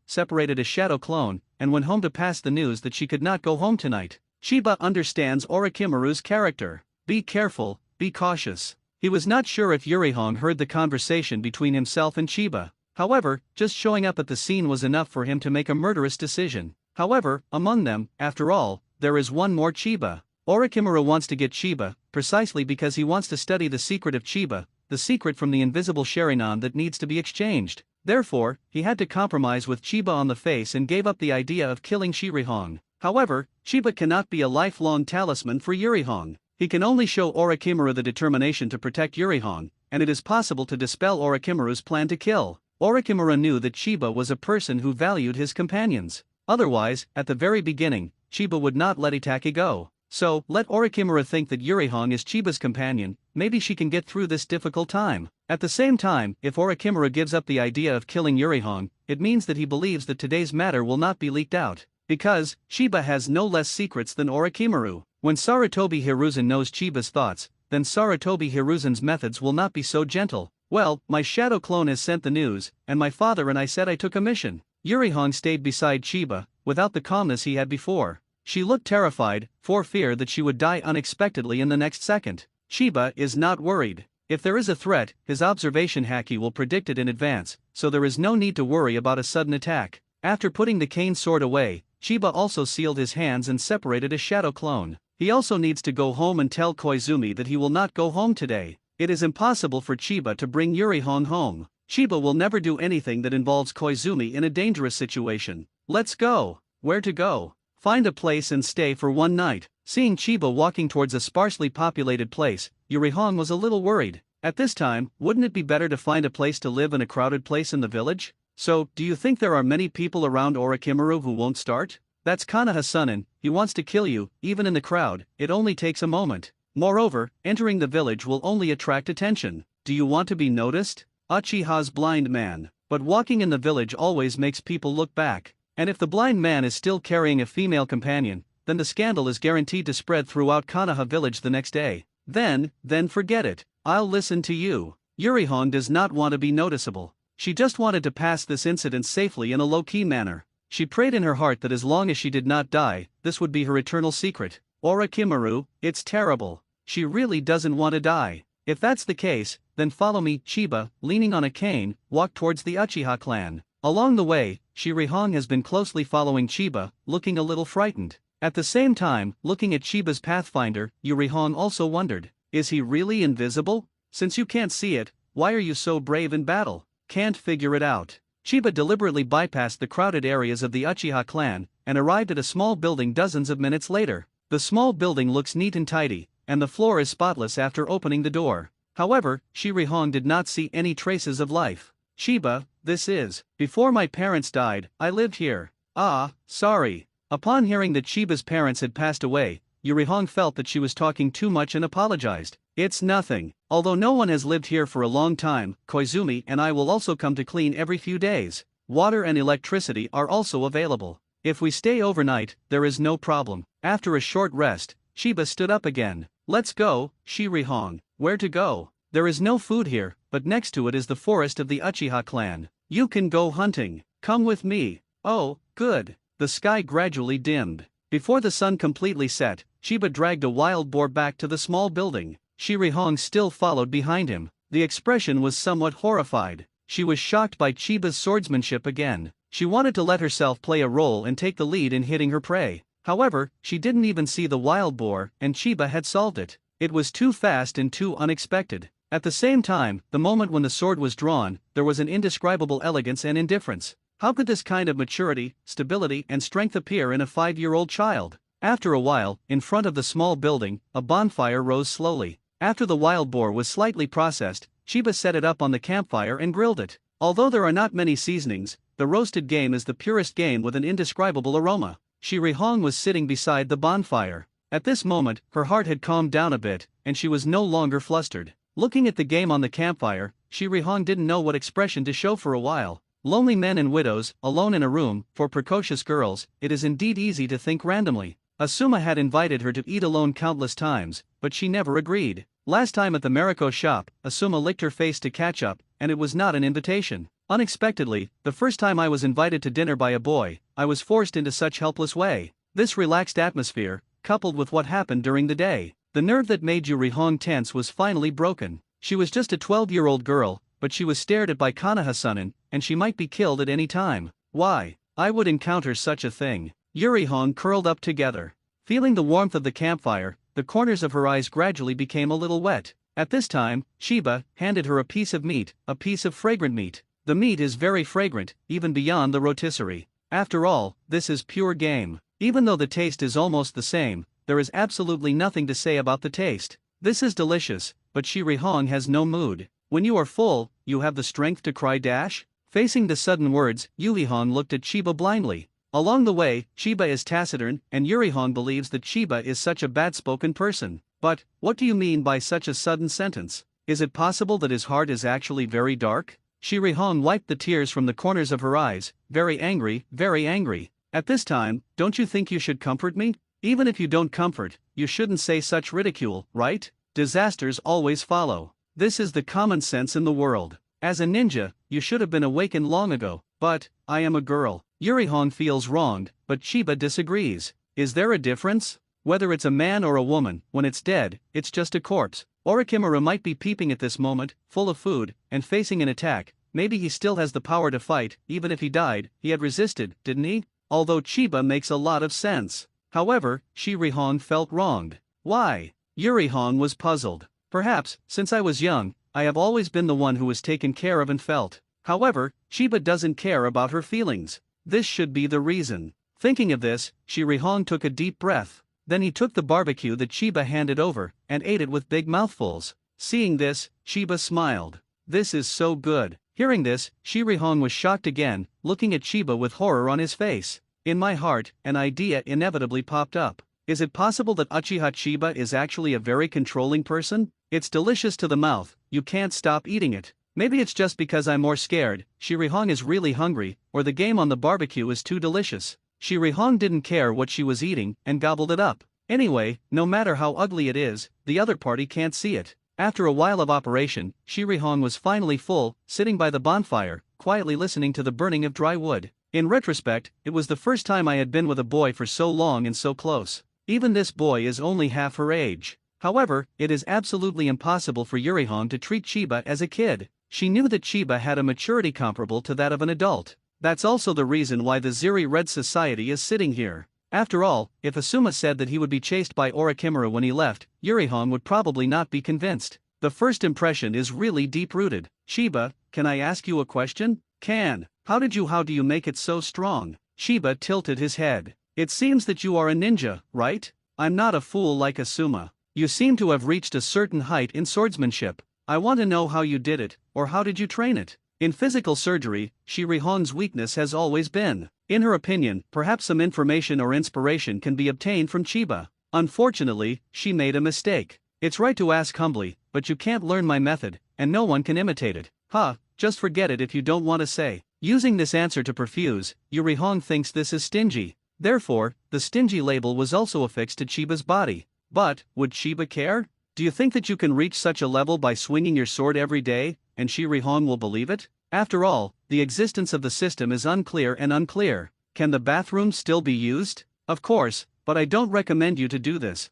separated a shadow clone, and went home to pass the news that she could not go home tonight. Chiba understands Orochimaru's character. Be careful, be cautious. He was not sure if Yurihong heard the conversation between himself and Chiba. However, just showing up at the scene was enough for him to make a murderous decision. However, among them, after all, there is one more Chiba. Orochimaru wants to get Chiba, precisely because he wants to study the secret of Chiba, the secret from the invisible Sharingan that needs to be exchanged. Therefore, he had to compromise with Chiba on the face and gave up the idea of killing Shirihong. However, Chiba cannot be a lifelong talisman for Yurihong. He can only show Orochimaru the determination to protect Yurihong, and it is possible to dispel Orochimaru's plan to kill. Orochimaru knew that Chiba was a person who valued his companions. Otherwise, at the very beginning, Chiba would not let Itachi go. So, let Orochimaru think that Yurihong is Chiba's companion, maybe she can get through this difficult time. At the same time, if Orochimaru gives up the idea of killing Yurihong, it means that he believes that today's matter will not be leaked out. Because, Chiba has no less secrets than Orochimaru. When Sarutobi Hiruzen knows Chiba's thoughts, then Sarutobi Hiruzen's methods will not be so gentle. Well, my shadow clone has sent the news, and my father and I said I took a mission. Yurihong stayed beside Chiba, without the calmness he had before. She looked terrified, for fear that she would die unexpectedly in the next second. Chiba is not worried. If there is a threat, his observation haki will predict it in advance, so there is no need to worry about a sudden attack. After putting the cane sword away, Chiba also sealed his hands and separated a shadow clone. He also needs to go home and tell Koizumi that he will not go home today. It is impossible for Chiba to bring Yurihong home. Chiba will never do anything that involves Koizumi in a dangerous situation. Let's go. Where to go? Find a place and stay for one night. Seeing Chiba walking towards a sparsely populated place, Yurihong was a little worried. At this time, wouldn't it be better to find a place to live in a crowded place in the village? So, do you think there are many people around Orochimaru who won't start? That's Konoha Sunin, he wants to kill you, even in the crowd, it only takes a moment. Moreover, entering the village will only attract attention. Do you want to be noticed? Uchiha's blind man. But walking in the village always makes people look back. And if the blind man is still carrying a female companion, then the scandal is guaranteed to spread throughout Konoha village the next day. Then forget it. I'll listen to you. Yurihong does not want to be noticeable. She just wanted to pass this incident safely in a low-key manner. She prayed in her heart that as long as she did not die, this would be her eternal secret. Orochimaru, it's terrible. She really doesn't want to die. If that's the case, then follow me. Chiba, leaning on a cane, walked towards the Uchiha clan. Along the way, Shirihong has been closely following Chiba, looking a little frightened. At the same time, looking at Chiba's pathfinder, Yurihong also wondered, is he really invisible? Since you can't see it, why are you so brave in battle? Can't figure it out. Chiba deliberately bypassed the crowded areas of the Uchiha clan, and arrived at a small building dozens of minutes later. The small building looks neat and tidy, and the floor is spotless after opening the door. However, Shirihong did not see any traces of life. Chiba, this is, before my parents died, I lived here. Ah, sorry. Upon hearing that Chiba's parents had passed away, Yurihong felt that she was talking too much and apologized. It's nothing. Although no one has lived here for a long time, Koizumi and I will also come to clean every few days. Water and electricity are also available. If we stay overnight, there is no problem. After a short rest, Chiba stood up again. Let's go, Shirihong. Where to go? There is no food here, but next to it is the forest of the Uchiha clan. You can go hunting. Come with me. Oh, good. The sky gradually dimmed. Before the sun completely set, Chiba dragged a wild boar back to the small building. Shirihong still followed behind him. The expression was somewhat horrified. She was shocked by Chiba's swordsmanship again. She wanted to let herself play a role and take the lead in hitting her prey. However, she didn't even see the wild boar, and Chiba had solved it. It was too fast and too unexpected. At the same time, the moment when the sword was drawn, there was an indescribable elegance and indifference. How could this kind of maturity, stability, and strength appear in a 5-year-old child? After a while, in front of the small building, a bonfire rose slowly. After the wild boar was slightly processed, Chiba set it up on the campfire and grilled it. Although there are not many seasonings, the roasted game is the purest game with an indescribable aroma. Shirihong was sitting beside the bonfire. At this moment, her heart had calmed down a bit, and she was no longer flustered. Looking at the game on the campfire, Shirihong didn't know what expression to show for a while. Lonely men and widows, alone in a room, for precocious girls, it is indeed easy to think randomly. Asuma had invited her to eat alone countless times, but she never agreed. Last time at the Mariko shop, Asuma licked her face to catch up, and it was not an invitation. Unexpectedly, the first time I was invited to dinner by a boy, I was forced into such helpless way. This relaxed atmosphere, coupled with what happened during the day, the nerve that made Yurihong tense was finally broken. She was just a 12-year-old girl, but she was stared at by Konoha-sanin, and she might be killed at any time. Why? I would encounter such a thing. Yurihong curled up together. Feeling the warmth of the campfire, the corners of her eyes gradually became a little wet. At this time, Chiba handed her a piece of meat, a piece of fragrant meat. The meat is very fragrant, even beyond the rotisserie. After all, this is pure game. Even though the taste is almost the same, there is absolutely nothing to say about the taste. This is delicious, but Shirihong has no mood. When you are full, you have the strength to cry dash? Facing the sudden words, Yurihong looked at Chiba blindly. Along the way, Chiba is taciturn, and Yurihong believes that Chiba is such a bad-spoken person. But, what do you mean by such a sudden sentence? Is it possible that his heart is actually very dark? Shirihong wiped the tears from the corners of her eyes, very angry, very angry. At this time, don't you think you should comfort me? Even if you don't comfort, you shouldn't say such ridicule, right? Disasters always follow. This is the common sense in the world. As a ninja, you should have been awakened long ago, but, I am a girl. Yurihong feels wronged, but Chiba disagrees. Is there a difference? Whether it's a man or a woman, when it's dead, it's just a corpse. Orochimaru might be peeping at this moment, full of food, and facing an attack. Maybe he still has the power to fight. Even if he died, he had resisted, didn't he? Although Chiba makes a lot of sense. However, Shirihong felt wronged. Why? Yurihong was puzzled. Perhaps, since I was young, I have always been the one who was taken care of and felt. However, Chiba doesn't care about her feelings. This should be the reason. Thinking of this, Shirihong took a deep breath. Then he took the barbecue that Chiba handed over, and ate it with big mouthfuls. Seeing this, Chiba smiled. This is so good. Hearing this, Shirihong was shocked again, looking at Chiba with horror on his face. In my heart, an idea inevitably popped up. Is it possible that Uchiha Chiba is actually a very controlling person? It's delicious to the mouth, you can't stop eating it. Maybe it's just because I'm more scared. Shirihong is really hungry, or the game on the barbecue is too delicious. Shirihong didn't care what she was eating and gobbled it up. Anyway, no matter how ugly it is, the other party can't see it. After a while of operation, Shirihong was finally full, sitting by the bonfire, quietly listening to the burning of dry wood. In retrospect, it was the first time I had been with a boy for so long and so close. Even this boy is only half her age. However, it is absolutely impossible for Yurihong to treat Chiba as a kid. She knew that Chiba had a maturity comparable to that of an adult. That's also the reason why the Zuri Red Society is sitting here. After all, if Asuma said that he would be chased by Orochimaru when he left, Yurihong would probably not be convinced. The first impression is really deep-rooted. Chiba, can I ask you a question? Can. How do you make it so strong? Chiba tilted his head. It seems that you are a ninja, right? I'm not a fool like Asuma. You seem to have reached a certain height in swordsmanship. I want to know how you did it, or how did you train it? In physical surgery, Shirihong's weakness has always been. In her opinion, perhaps some information or inspiration can be obtained from Chiba. Unfortunately, she made a mistake. It's right to ask humbly, but you can't learn my method, and no one can imitate it. Just forget it if you don't want to say. Using this answer to perfuse, Yurihong thinks this is stingy. Therefore, the stingy label was also affixed to Chiba's body. But, would Chiba care? Do you think that you can reach such a level by swinging your sword every day, and Shirihong will believe it? After all, the existence of the system is unclear. Can the bathroom still be used? Of course, but I don't recommend you to do this.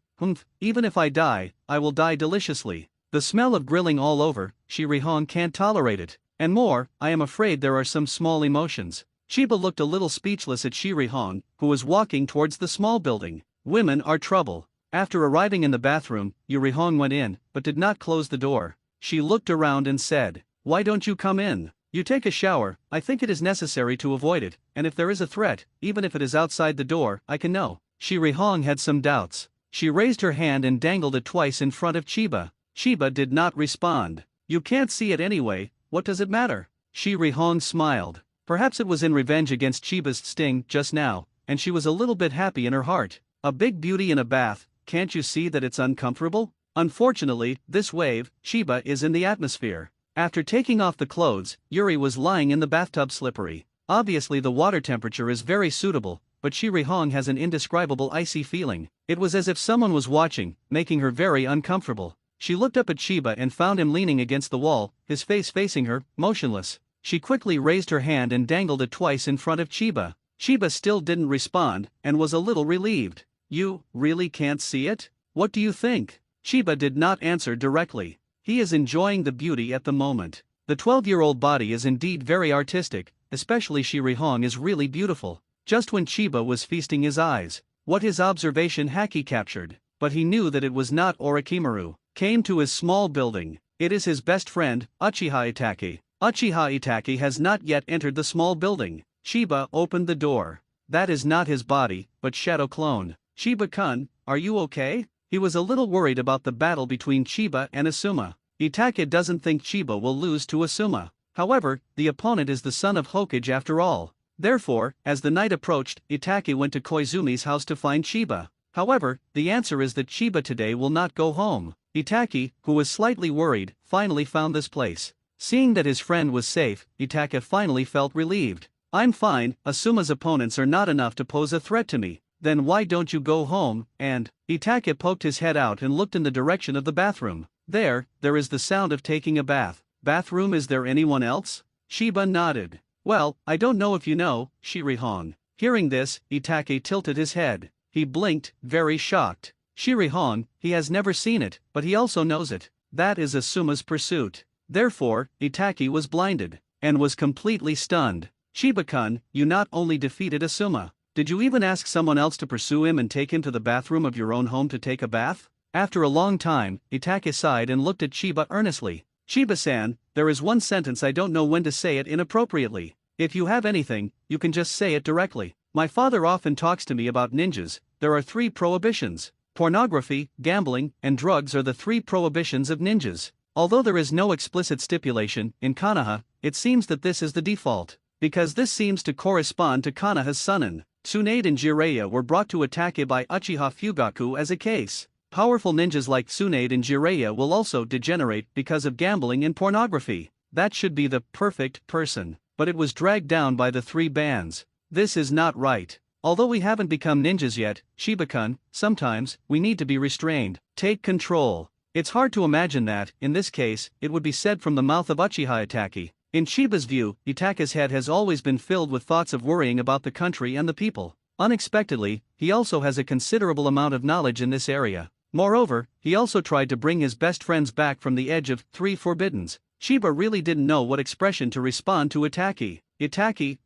Even if I die, I will die deliciously. The smell of grilling all over, Shirihong can't tolerate it. And more, I am afraid there are some small emotions. Chiba looked a little speechless at Shirihong, who was walking towards the small building. Women are trouble. After arriving in the bathroom, Yurihong went in, but did not close the door. She looked around and said, "Why don't you come in? You take a shower. I think it is necessary to avoid it, and if there is a threat, even if it is outside the door, I can know." Shirihong had some doubts. She raised her hand and dangled it twice in front of Chiba. Chiba did not respond. "You can't see it anyway, what does it matter?" Shirihong smiled. Perhaps it was in revenge against Chiba's sting just now, and she was a little bit happy in her heart. A big beauty in a bath, can't you see that it's uncomfortable? Unfortunately, this wave, Chiba is in the atmosphere. After taking off the clothes, Yuri was lying in the bathtub slippery. Obviously the water temperature is very suitable, but Shirihong has an indescribable icy feeling. It was as if someone was watching, making her very uncomfortable. She looked up at Chiba and found him leaning against the wall, his face facing her, motionless. She quickly raised her hand and dangled it twice in front of Chiba. Chiba still didn't respond, and was a little relieved. "You really can't see it? What do you think?" Chiba did not answer directly. He is enjoying the beauty at the moment. The 12-year-old body is indeed very artistic, especially Shirihong is really beautiful. Just when Chiba was feasting his eyes, what his observation Haki captured, but he knew that it was not Orochimaru, came to his small building. It is his best friend, Uchiha Itachi. Uchiha Itachi has not yet entered the small building. Chiba opened the door. That is not his body, but shadow clone. "Chiba-kun, are you okay?" He was a little worried about the battle between Chiba and Asuma. Itachi doesn't think Chiba will lose to Asuma. However, the opponent is the son of Hokage after all. Therefore, as the night approached, Itachi went to Koizumi's house to find Chiba. However, the answer is that Chiba today will not go home. Itachi, who was slightly worried, finally found this place. Seeing that his friend was safe, Itachi finally felt relieved. "I'm fine, Asuma's opponents are not enough to pose a threat to me. Then why don't you go home, and..." Itachi poked his head out and looked in the direction of the bathroom. There is the sound of taking a bath. "Bathroom, is there anyone else?" Chiba nodded. "Well, I don't know if you know, Shirihong." Hearing this, Itachi tilted his head. He blinked, very shocked. Shirihong, he has never seen it, but he also knows it. That is Asuma's pursuit. Therefore, Itachi was blinded, and was completely stunned. "Chiba-kun, you not only defeated Asuma, did you even ask someone else to pursue him and take him to the bathroom of your own home to take a bath?" After a long time, Itachi sighed and looked at Chiba earnestly. "Chiba-san, there is one sentence I don't know when to say it inappropriately. If you have anything, you can just say it directly. My father often talks to me about ninjas. There are 3 prohibitions. Pornography, gambling, and drugs are the 3 prohibitions of ninjas. Although there is no explicit stipulation in konoha, it seems that this is the default. Because this seems to correspond to Konoha's Sunin. Tsunade and Jiraiya were brought to Itachi by Uchiha Fugaku as a case. Powerful ninjas like Tsunade and Jiraiya will also degenerate because of gambling and pornography. that should be the perfect person, but it was dragged down by the 3 bands. This is not right. Although we haven't become ninjas yet, Shiba-kun, sometimes, we need to be restrained. Take control. It's hard to imagine that, in this case, it would be said from the mouth of Uchiha Itachi. In Shiba's view, Itachi's head has always been filled with thoughts of worrying about the country and the people. Unexpectedly, he also has a considerable amount of knowledge in this area. Moreover, he also tried to bring his best friends back from the edge of 3 forbiddens. Shiba really didn't know what expression to respond to Itachi. Itachi,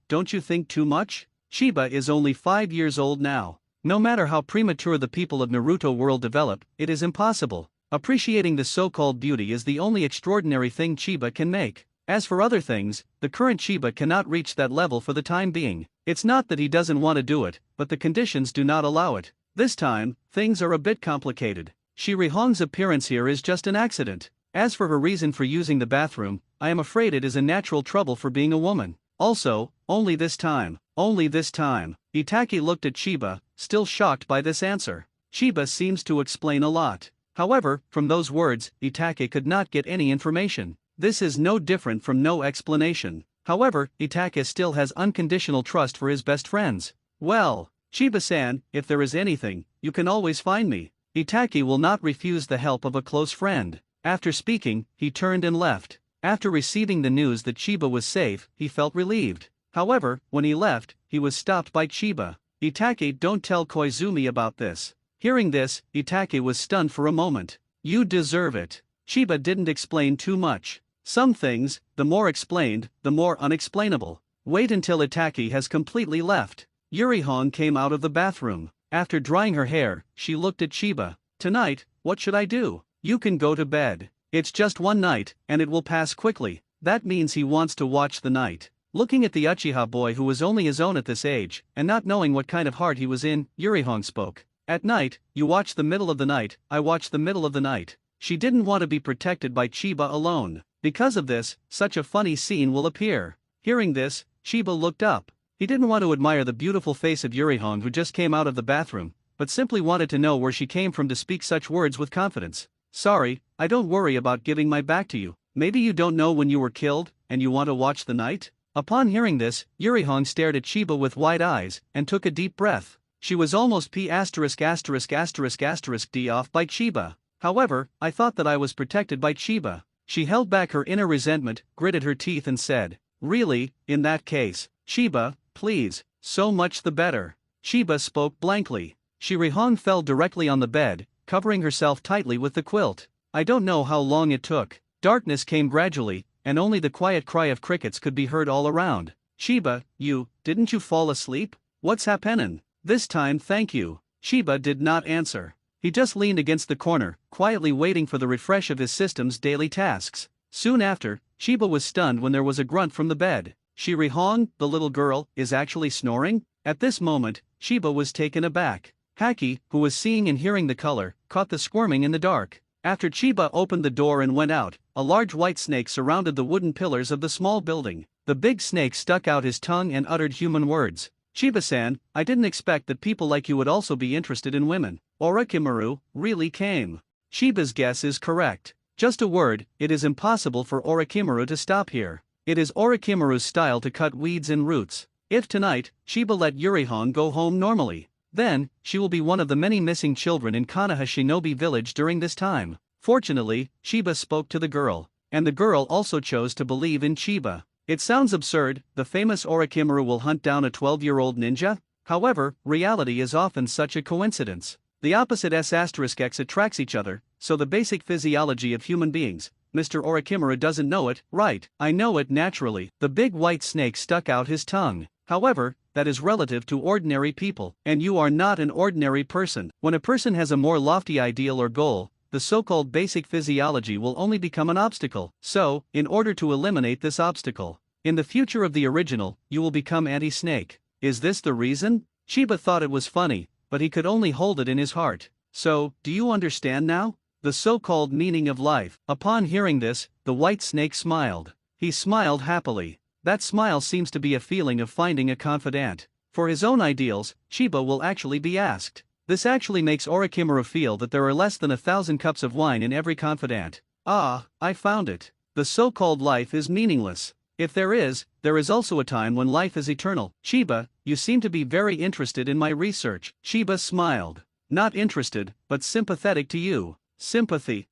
don't you think too much? Shiba is only 5 years old now. No matter how premature the people of Naruto world develop, it is impossible. Appreciating the so-called beauty is the only extraordinary thing Shiba can make. As for other things, the current Shiba cannot reach that level for the time being. It's not that he doesn't want to do it, but the conditions do not allow it. This time, things are a bit complicated. Shiri Hong's appearance here is just an accident. As for her reason for using the bathroom, I am afraid it is a natural trouble for being a woman. Also, only this time. Itachi looked at Shiba, still shocked by this answer. Shiba seems to explain a lot. However, from those words, Itachi could not get any information. This is no different from no explanation. However, Itachi still has unconditional trust for his best friends. Well, Shiba-san, if there is anything, you can always find me. Itachi will not refuse the help of a close friend. After speaking, he turned and left. After receiving the news that Shiba was safe, he felt relieved. However, when he left, he was stopped by Shiba. Itachi, don't tell Koizumi about this. Hearing this, Itachi was stunned for a moment. You deserve it. Shiba didn't explain too much. Some things, the more explained, the more unexplainable. Wait until Itachi has completely left. Yuri Hong came out of the bathroom. After drying her hair, she looked at Shiba. Tonight, what should I do? You can go to bed. It's just one night, and it will pass quickly. That means he wants to watch the night. Looking at the Uchiha boy who was only his own at this age, and not knowing what kind of heart he was in, Yuri Hong spoke. At night, you watch the middle of the night, I watch the middle of the night. She didn't want to be protected by Shiba alone. Because of this, such a funny scene will appear. Hearing this, Shiba looked up. He didn't want to admire the beautiful face of Yuri Hong who just came out of the bathroom, but simply wanted to know where she came from to speak such words with confidence. Sorry, I don't worry about giving my back to you. Maybe you don't know when you were killed, and you want to watch the night? Upon hearing this, Yuri Hong stared at Shiba with wide eyes, and took a deep breath. She was almost d off by Shiba. However, I thought that I was protected by Shiba. She held back her inner resentment, gritted her teeth and said, really, in that case, Shiba, please, so much the better. Shiba spoke blankly. Shiri Hong fell directly on the bed, covering herself tightly with the quilt. I don't know how long it took. Darkness came gradually, and only the quiet cry of crickets could be heard all around. Shiba, didn't you fall asleep? What's happening? This time thank you. Shiba did not answer. He just leaned against the corner, quietly waiting for the refresh of his system's daily tasks. Soon after, Shiba was stunned when there was a grunt from the bed. Shiri Hong, the little girl, is actually snoring? At this moment, Shiba was taken aback. Haki, who was seeing and hearing the color, caught the squirming in the dark. After Shiba opened the door and went out, a large white snake surrounded the wooden pillars of the small building. The big snake stuck out his tongue and uttered human words. Shiba-san, I didn't expect that people like you would also be interested in women. Orochimaru really came. Shiba's guess is correct. Just a word, it is impossible for Orochimaru to stop here. It is Orochimaru's style to cut weeds and roots. If tonight, Shiba let Yuri Hong go home normally, then, she will be one of the many missing children in Konoha Shinobi village during this time. Fortunately, Shiba spoke to the girl, and the girl also chose to believe in Shiba. It sounds absurd, the famous Orochimaru will hunt down a 12-year-old ninja? However, reality is often such a coincidence. The opposite S** attracts each other, so the basic physiology of human beings. Mr. Orochimaru doesn't know it, right? I know it naturally. The big white snake stuck out his tongue. However, that is relative to ordinary people, and you are not an ordinary person. When a person has a more lofty ideal or goal, the so-called basic physiology will only become an obstacle. So, in order to eliminate this obstacle, in the future of the original, you will become anti-snake. Is this the reason? Shiba thought it was funny, but he could only hold it in his heart. So, do you understand now? The so-called meaning of life. Upon hearing this, the white snake smiled. He smiled happily. That smile seems to be a feeling of finding a confidant. For his own ideals, Shiba will actually be asked. This actually makes Orochimaru feel that there are less than 1,000 cups of wine in every confidant. Ah, I found it. The so-called life is meaningless. If there is also a time when life is eternal. Chiba, you seem to be very interested in my research. Chiba smiled. Not interested, but sympathetic to you. Sympathy,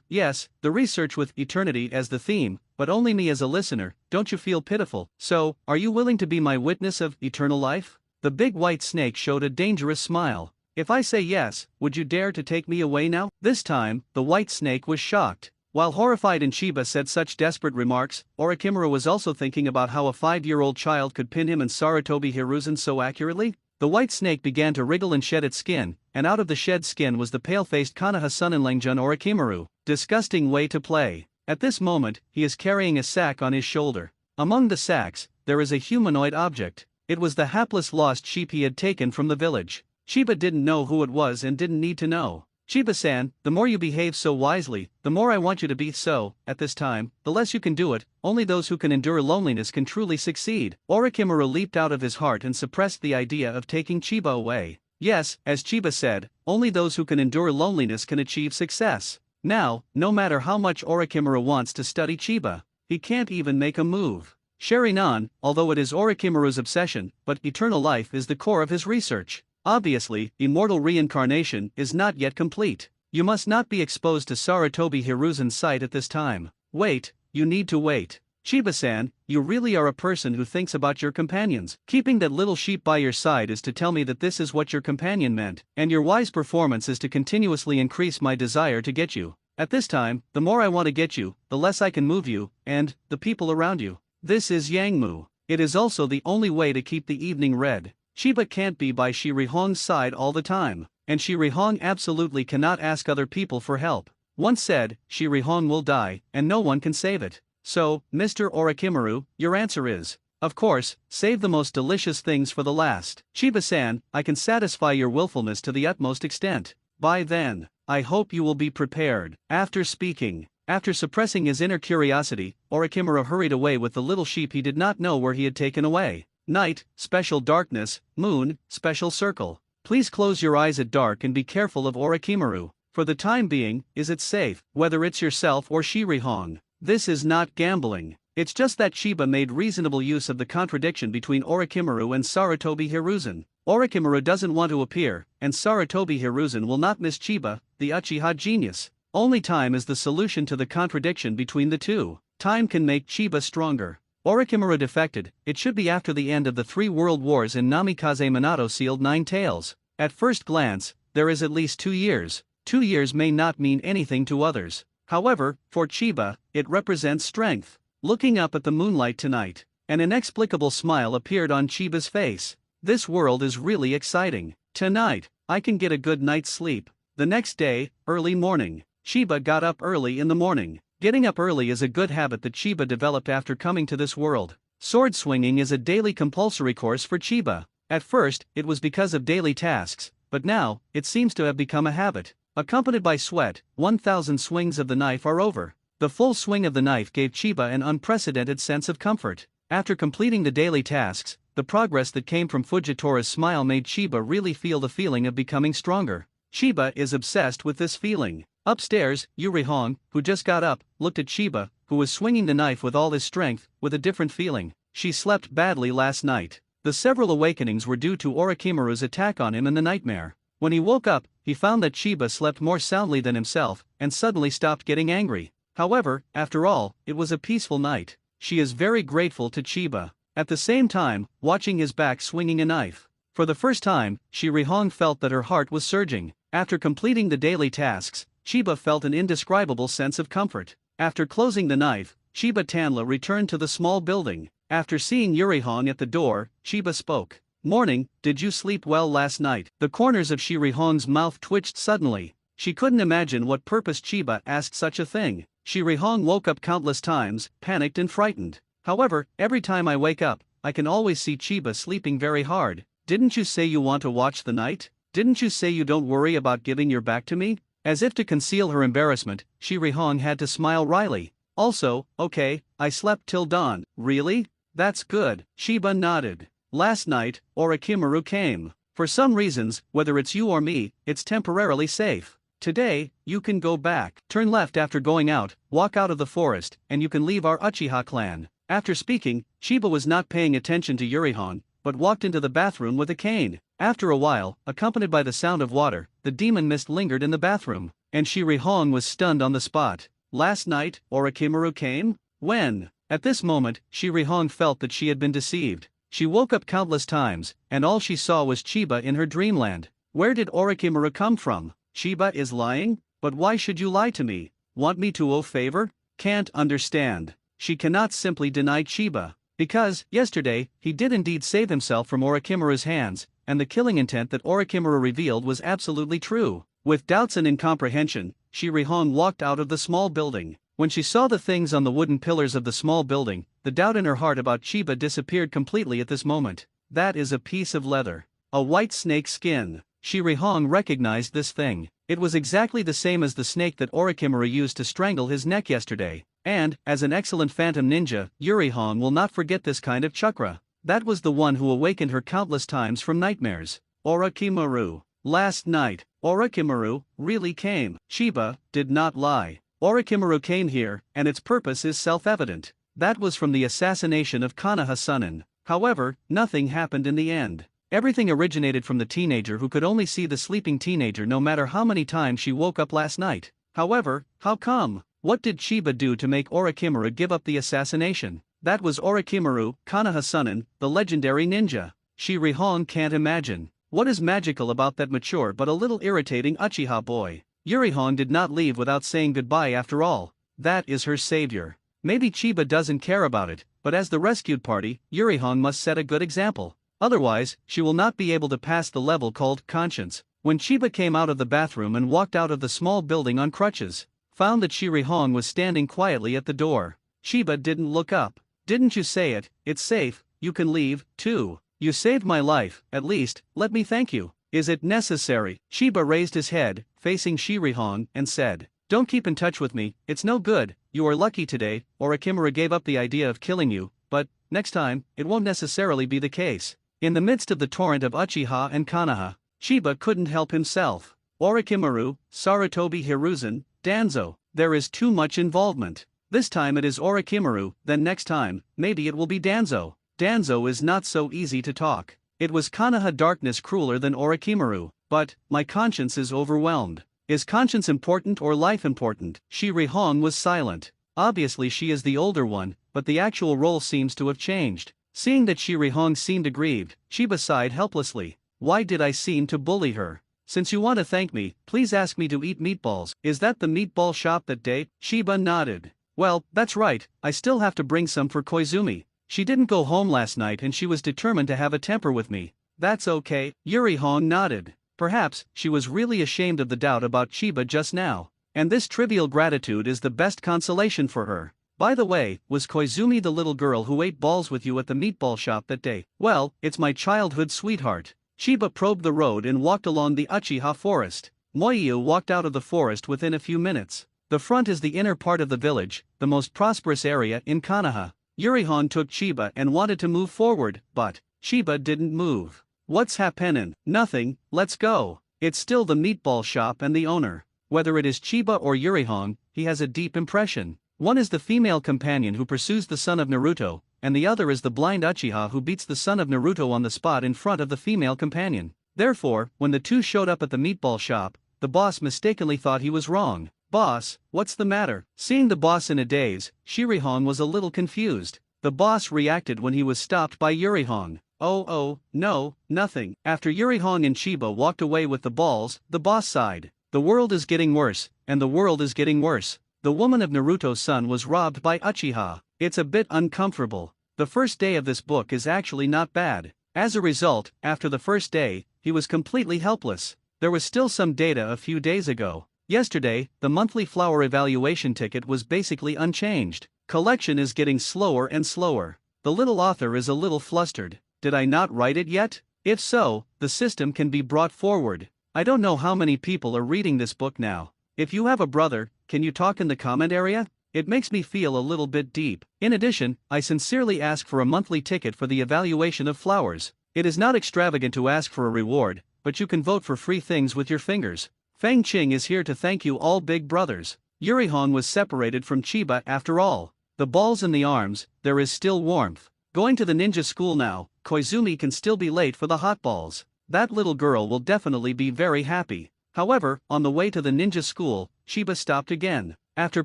yes, the research with eternity as the theme, but only me as a listener. Don't you feel pitiful? So, are you willing to be my witness of eternal life? The big white snake showed a dangerous smile. If I say yes, would you dare to take me away now? This time, the white snake was shocked. While horrified and Chiba said such desperate remarks, Orochimaru was also thinking about how a 5-year-old child could pin him and Sarutobi Hiruzen so accurately. The white snake began to wriggle and shed its skin, and out of the shed skin was the pale-faced Konoha son-in-Langjun Orochimaru. Disgusting way to play. At this moment, he is carrying a sack on his shoulder. Among the sacks, there is a humanoid object. It was the hapless lost sheep he had taken from the village. Chiba didn't know who it was and didn't need to know. Chiba-san, the more you behave so wisely, the more I want you to be so. At this time, the less you can do it. Only those who can endure loneliness can truly succeed. Orochimaru leaped out of his heart and suppressed the idea of taking Chiba away. Yes, as Chiba said, only those who can endure loneliness can achieve success. Now, no matter how much Orochimaru wants to study Chiba, he can't even make a move. Sharinan, although it is Orochimaru's obsession, but eternal life is the core of his research. Obviously, immortal reincarnation is not yet complete. You must not be exposed to Sarutobi Hiruzen's sight at this time. Wait, you need to wait. Chiba-san, you really are a person who thinks about your companions. Keeping that little sheep by your side is to tell me that this is what your companion meant, and your wise performance is to continuously increase my desire to get you. At this time, the more I want to get you, the less I can move you, and the people around you. This is Yangmu. It is also the only way to keep the evening red. Chiba can't be by Shirihong's side all the time, and Shirihong absolutely cannot ask other people for help. Once said, Shirihong will die, and no one can save it. So, Mr. Orochimaru, your answer is, of course, save the most delicious things for the last. Chiba-san, I can satisfy your willfulness to the utmost extent. By then, I hope you will be prepared. After suppressing his inner curiosity, Orochimaru hurried away with the little sheep he did not know where he had taken away. Night, special darkness, moon, special circle. Please close your eyes at dark and be careful of Orochimaru. For the time being, is it safe, whether it's yourself or Shirihong? This is not gambling. It's just that Chiba made reasonable use of the contradiction between Orochimaru and Sarutobi Hiruzen. Orochimaru doesn't want to appear, and Sarutobi Hiruzen will not miss Chiba, the uchiha genius. Only time is the solution to the contradiction between the two. Time can make Chiba stronger. Orochimaru defected. It should be after the end of the 3 world wars and Namikaze Minato sealed 9 tails. At first glance, there is at least 2 years. 2 years may not mean anything to others. However, for Chiba, it represents strength. Looking up at the moonlight tonight, an inexplicable smile appeared on Chiba's face. This world is really exciting. Tonight, I can get a good night's sleep. The next day, early morning. Chiba got up early in the morning. Getting up early is a good habit that Chiba developed after coming to this world. Sword swinging is a daily compulsory course for Chiba. At first, it was because of daily tasks, but now, it seems to have become a habit. Accompanied by sweat, 1,000 swings of the knife are over. The full swing of the knife gave Chiba an unprecedented sense of comfort. After completing the daily tasks, the progress that came from Fujitora's smile made Chiba really feel the feeling of becoming stronger. Chiba is obsessed with this feeling. Upstairs, Yurihong, who just got up, looked at Chiba, who was swinging the knife with all his strength, with a different feeling. She slept badly last night. The several awakenings were due to Orochimaru's attack on him in the nightmare. When he woke up, he found that Chiba slept more soundly than himself, and suddenly stopped getting angry. However, after all, it was a peaceful night. She is very grateful to Chiba. At the same time, watching his back swinging a knife. For the first time, Shirihong felt that her heart was surging. After completing the daily tasks, Chiba felt an indescribable sense of comfort. After closing the knife, Chiba Tanla returned to the small building. After seeing Yurihong at the door, Chiba spoke. Morning, did you sleep well last night? The corners of Shirihong's mouth twitched suddenly. She couldn't imagine what purpose Chiba asked such a thing. Shirihong woke up countless times, panicked and frightened. However, every time I wake up, I can always see Chiba sleeping very hard. Didn't you say you want to watch the night? Didn't you say you don't worry about giving your back to me? As if to conceal her embarrassment, Shirihong had to smile wryly. Also, okay, I slept till dawn. Really? That's good. Chiba nodded. Last night, Orochimaru came. For some reasons, whether it's you or me, it's temporarily safe. Today, you can go back. Turn left after going out, walk out of the forest, and you can leave our Uchiha clan. After speaking, Chiba was not paying attention to Yurihon, but walked into the bathroom with a cane. After a while, accompanied by the sound of water, the demon mist lingered in the bathroom, and Shirihong was stunned on the spot. Last night, Orochimaru came? When? At this moment, Shirihong felt that she had been deceived. She woke up countless times, and all she saw was Chiba in her dreamland. Where did Orochimaru come from? Chiba is lying? But why should you lie to me? Want me to owe favor? Can't understand. She cannot simply deny Chiba. Because, yesterday, he did indeed save himself from Orochimaru's hands, and the killing intent that Orochimaru revealed was absolutely true. With doubts and incomprehension, Shirihong walked out of the small building. When she saw the things on the wooden pillars of the small building, the doubt in her heart about Chiba disappeared completely at this moment. That is a piece of leather. A white snake skin. Shirihong recognized this thing. It was exactly the same as the snake that Orochimaru used to strangle his neck yesterday. And, as an excellent phantom ninja, Yurihong will not forget this kind of chakra. That was the one who awakened her countless times from nightmares. Orochimaru. Last night, Orochimaru really came. Chiba did not lie. Orochimaru came here, and its purpose is self-evident. That was from the assassination of Konoha Sunin. However, nothing happened in the end. Everything originated from the teenager who could only see the sleeping teenager no matter how many times she woke up last night. However, how come? What did Chiba do to make Orochimaru give up the assassination? That was Orochimaru, Konoha Sunin, the legendary ninja. Shirihong can't imagine. What is magical about that mature but a little irritating Uchiha boy? Yurihong did not leave without saying goodbye after all. That is her savior. Maybe Chiba doesn't care about it, but as the rescued party, Yurihong must set a good example. Otherwise, she will not be able to pass the level called conscience. When Chiba came out of the bathroom and walked out of the small building on crutches, found that Shirihong was standing quietly at the door. Chiba didn't look up. Didn't you say it? It's safe, you can leave, too. You saved my life, at least, let me thank you. Is it necessary? Chiba raised his head, facing Shirihong, and said, Don't keep in touch with me, it's no good. You are lucky today, Orochimaru gave up the idea of killing you, but, next time, it won't necessarily be the case. In the midst of the torrent of Uchiha and Konoha, Chiba couldn't help himself. Orochimaru, Sarutobi Hiruzen, Danzo, there is too much involvement. This time it is Orochimaru, then next time, maybe it will be Danzo. Danzo is not so easy to talk. It was Konoha darkness crueler than Orochimaru, but, my conscience is overwhelmed. Is conscience important or life important? Shirihong was silent. Obviously she is the older one, but the actual role seems to have changed. Seeing that Shirihong seemed aggrieved, Chiba sighed helplessly. Why did I seem to bully her? Since you want to thank me, please ask me to eat meatballs. Is that the meatball shop that day? Chiba nodded. Well, that's right, I still have to bring some for Koizumi. She didn't go home last night and she was determined to have a temper with me. That's okay. Yurihong nodded. Perhaps, she was really ashamed of the doubt about Chiba just now. And this trivial gratitude is the best consolation for her. By the way, was Koizumi the little girl who ate balls with you at the meatball shop that day? Well, it's my childhood sweetheart. Chiba probed the road and walked along the Uchiha forest. Moiyu walked out of the forest within a few minutes. The front is the inner part of the village, the most prosperous area in Konoha. Yurihong took Chiba and wanted to move forward, but Chiba didn't move. What's happening? Nothing, let's go. It's still the meatball shop and the owner. Whether it is Chiba or Yurihong, he has a deep impression. One is the female companion who pursues the son of Naruto, and the other is the blind Uchiha who beats the son of Naruto on the spot in front of the female companion. Therefore, when the two showed up at the meatball shop, the boss mistakenly thought he was wrong. Boss, what's the matter? Seeing the boss in a daze, Shirihong was a little confused. The boss reacted when he was stopped by Yurihong. Oh, no, nothing. After Yurihong and Chiba walked away with the balls, the boss sighed. The world is getting worse, and the world is getting worse. The woman of Naruto's son was robbed by Uchiha. It's a bit uncomfortable. The first day of this book is actually not bad. As a result, after the first day, he was completely helpless. There was still some data a few days ago. Yesterday, the monthly flower evaluation ticket was basically unchanged. Collection is getting slower and slower. The little author is a little flustered. Did I not write it yet? If so, the system can be brought forward. I don't know how many people are reading this book now. If you have a brother, can you talk in the comment area? It makes me feel a little bit deep. In addition, I sincerely ask for a monthly ticket for the evaluation of flowers. It is not extravagant to ask for a reward, but you can vote for free things with your fingers. Feng Qing is here to thank you all big brothers. Yurihong was separated from Chiba after all. The balls in the arms, there is still warmth. Going to the ninja school now, Koizumi can still be late for the hot balls. That little girl will definitely be very happy. However, on the way to the ninja school, Chiba stopped again. After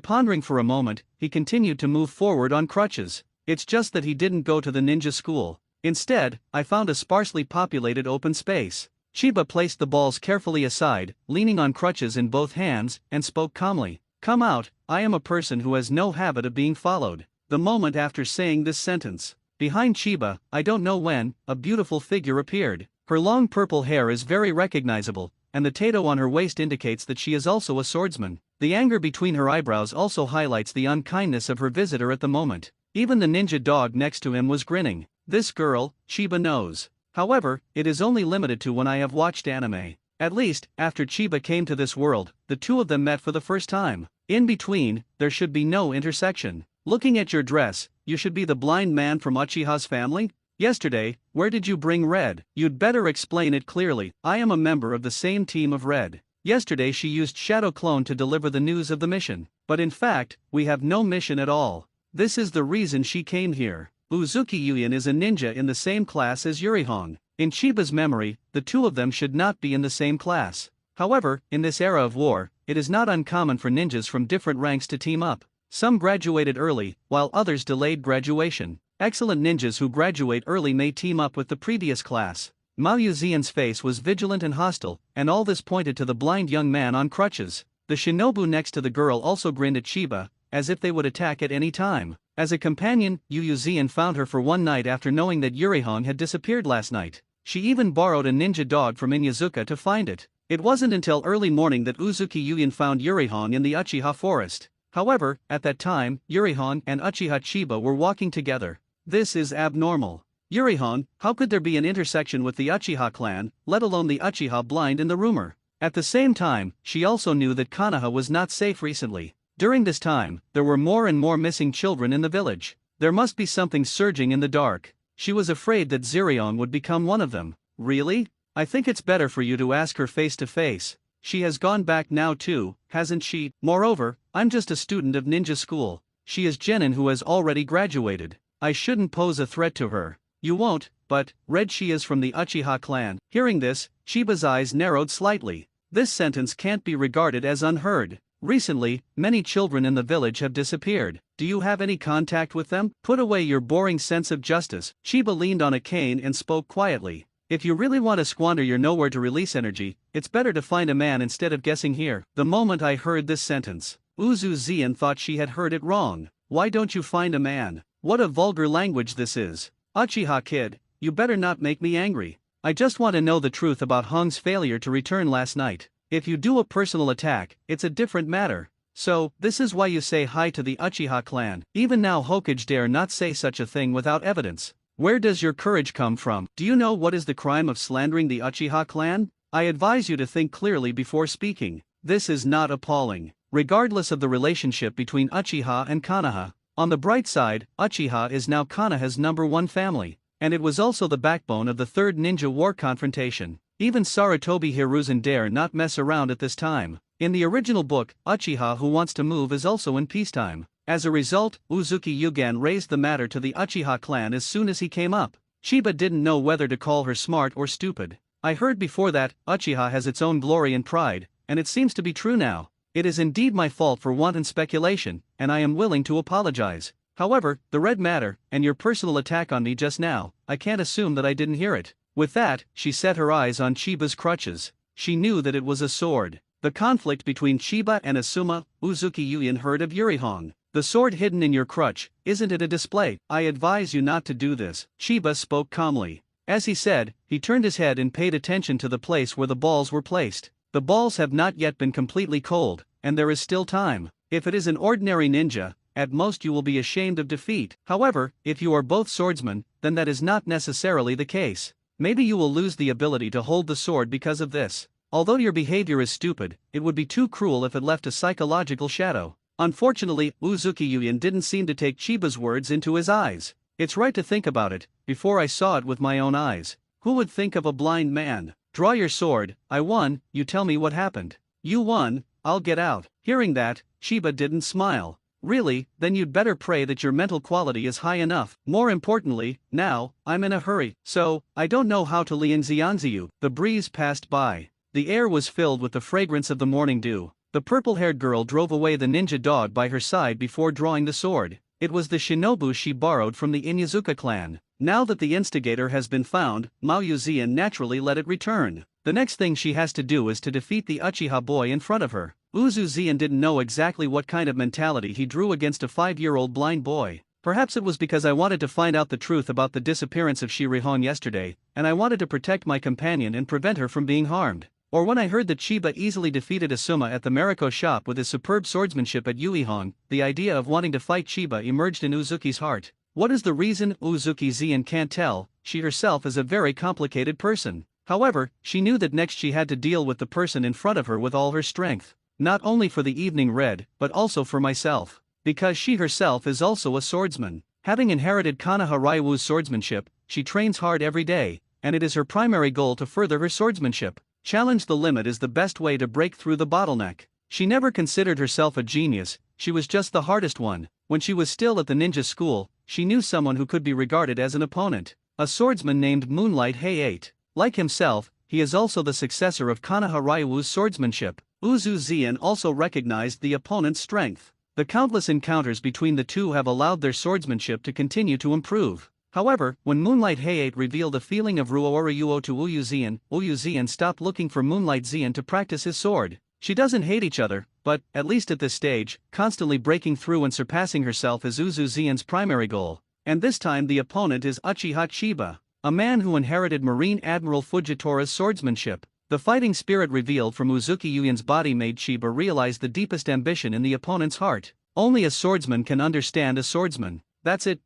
pondering for a moment, he continued to move forward on crutches. It's just that he didn't go to the ninja school. Instead, I found a sparsely populated open space. Chiba placed the balls carefully aside, leaning on crutches in both hands, and spoke calmly. Come out, I am a person who has no habit of being followed. The moment after saying this sentence, behind Chiba, I don't know when, a beautiful figure appeared. Her long purple hair is very recognizable, and the tattoo on her waist indicates that she is also a swordsman. The anger between her eyebrows also highlights the unkindness of her visitor at the moment. Even the ninja dog next to him was grinning. This girl, Chiba knows. However, it is only limited to when I have watched anime. At least, after Chiba came to this world, the two of them met for the first time. In between, there should be no intersection. Looking at your dress, you should be the blind man from Uchiha's family? Yesterday, where did you bring Red? You'd better explain it clearly. I am a member of the same team of Red. Yesterday she used Shadow Clone to deliver the news of the mission. But in fact, we have no mission at all. This is the reason she came here. Uzuki Yuyan is a ninja in the same class as Yurihong. In Chiba's memory, the two of them should not be in the same class. However, in this era of war, it is not uncommon for ninjas from different ranks to team up. Some graduated early, while others delayed graduation. Excellent ninjas who graduate early may team up with the previous class. Mao Yuzian's face was vigilant and hostile, and all this pointed to the blind young man on crutches. The shinobu next to the girl also grinned at Chiba, as if they would attack at any time. As a companion, Yu Yuzian found her for one night after knowing that Yurihong had disappeared last night. She even borrowed a ninja dog from Inyazuka to find it. It wasn't until early morning that Uzuki Yuyan found Yurihong in the Uchiha forest. However, at that time, Yurihong and Uchiha Chiba were walking together. This is abnormal. Yurihong, how could there be an intersection with the Uchiha clan, let alone the Uchiha blind in the rumor? At the same time, she also knew that Konoha was not safe recently. During this time, there were more and more missing children in the village. There must be something surging in the dark. She was afraid that Zirion would become one of them. Really? I think it's better for you to ask her face to face. She has gone back now too, hasn't she? Moreover, I'm just a student of ninja school. She is Genin who has already graduated. I shouldn't pose a threat to her. You won't, but, Red, she is from the Uchiha clan. Hearing this, Chiba's eyes narrowed slightly. This sentence can't be regarded as unheard. Recently, many children in the village have disappeared. Do you have any contact with them? Put away your boring sense of justice. Chiba leaned on a cane and spoke quietly. If you really want to squander your nowhere to release energy, it's better to find a man instead of guessing here. The moment I heard this sentence, Uzu Zian thought she had heard it wrong. Why don't you find a man? What a vulgar language this is. Uchiha kid, you better not make me angry. I just want to know the truth about Hong's failure to return last night. If you do a personal attack, it's a different matter. So, this is why you say hi to the Uchiha clan. Even now Hokage dare not say such a thing without evidence. Where does your courage come from? Do you know what is the crime of slandering the Uchiha clan? I advise you to think clearly before speaking. This is not appalling. Regardless of the relationship between Uchiha and Konoha, on the bright side, Uchiha is now Konoha's #1 family, and it was also the backbone of the Third Ninja War confrontation. Even Sarutobi Hiruzen dare not mess around at this time. In the original book, Uchiha Who Wants to Move is also in peacetime. As a result, Uzuki Yugan raised the matter to the Uchiha clan as soon as he came up. Chiba didn't know whether to call her smart or stupid. I heard before that, Uchiha has its own glory and pride, and it seems to be true now. It is indeed my fault for wanton speculation, and I am willing to apologize. However, the red matter, and your personal attack on me just now, I can't assume that I didn't hear it. With that, she set her eyes on Chiba's crutches. She knew that it was a sword. The conflict between Chiba and Asuma, Uzuki Yuyan heard of Yurihong. The sword hidden in your crutch, isn't it a display? I advise you not to do this. Chiba spoke calmly. As he said, he turned his head and paid attention to the place where the balls were placed. The balls have not yet been completely cold, and there is still time. If it is an ordinary ninja, at most you will be ashamed of defeat. However, if you are both swordsmen, then that is not necessarily the case. Maybe you will lose the ability to hold the sword because of this. Although your behavior is stupid, it would be too cruel if it left a psychological shadow. Unfortunately, Uzuki Yuyan didn't seem to take Chiba's words into his eyes. It's right to think about it. Before I saw it with my own eyes. Who would think of a blind man? Draw your sword. I won, you tell me what happened. You won, I'll get out. Hearing that, Chiba didn't smile. Really, then you'd better pray that your mental quality is high enough. More importantly, now, I'm in a hurry, so, I don't know how to lianxianzi you. The breeze passed by. The air was filled with the fragrance of the morning dew. The purple-haired girl drove away the ninja dog by her side before drawing the sword. It was the shinobu she borrowed from the Inyazuka clan. Now that the instigator has been found, Mao Yuzian naturally let it return. The next thing she has to do is to defeat the Uchiha boy in front of her. Uzuzian didn't know exactly what kind of mentality he drew against a 5-year-old blind boy. Perhaps it was because I wanted to find out the truth about the disappearance of Shirihon yesterday, and I wanted to protect my companion and prevent her from being harmed. Or when I heard that Chiba easily defeated Asuma at the Mariko shop with his superb swordsmanship at Yuihong, the idea of wanting to fight Chiba emerged in Uzuki's heart. What is the reason? Uzuki Zian can't tell. She herself is a very complicated person. However, she knew that next she had to deal with the person in front of her with all her strength. Not only for the evening red, but also for myself. Because she herself is also a swordsman. Having inherited Konoha Ryuu's swordsmanship, she trains hard every day, and it is her primary goal to further her swordsmanship. Challenge the limit is the best way to break through the bottleneck. She never considered herself a genius, she was just the hardest one. When she was still at the ninja school, she knew someone who could be regarded as an opponent. A swordsman named Moonlight Hayate. Like himself, he is also the successor of Konoha Ryuu's swordsmanship. Uzu Zian also recognized the opponent's strength. The countless encounters between the two have allowed their swordsmanship to continue to improve. However, when Moonlight Hayate revealed a feeling of Ruoryuo to Uyu Zian stopped looking for Moonlight Zian to practice his sword. She doesn't hate each other, but, at least at this stage, constantly breaking through and surpassing herself is Uzu Zian's primary goal. And this time the opponent is Uchiha Chiba, a man who inherited Marine Admiral Fujitora's swordsmanship. The fighting spirit revealed from Uzuki Yuyan's body made Chiba realize the deepest ambition in the opponent's heart. Only a swordsman can understand a swordsman. That's it.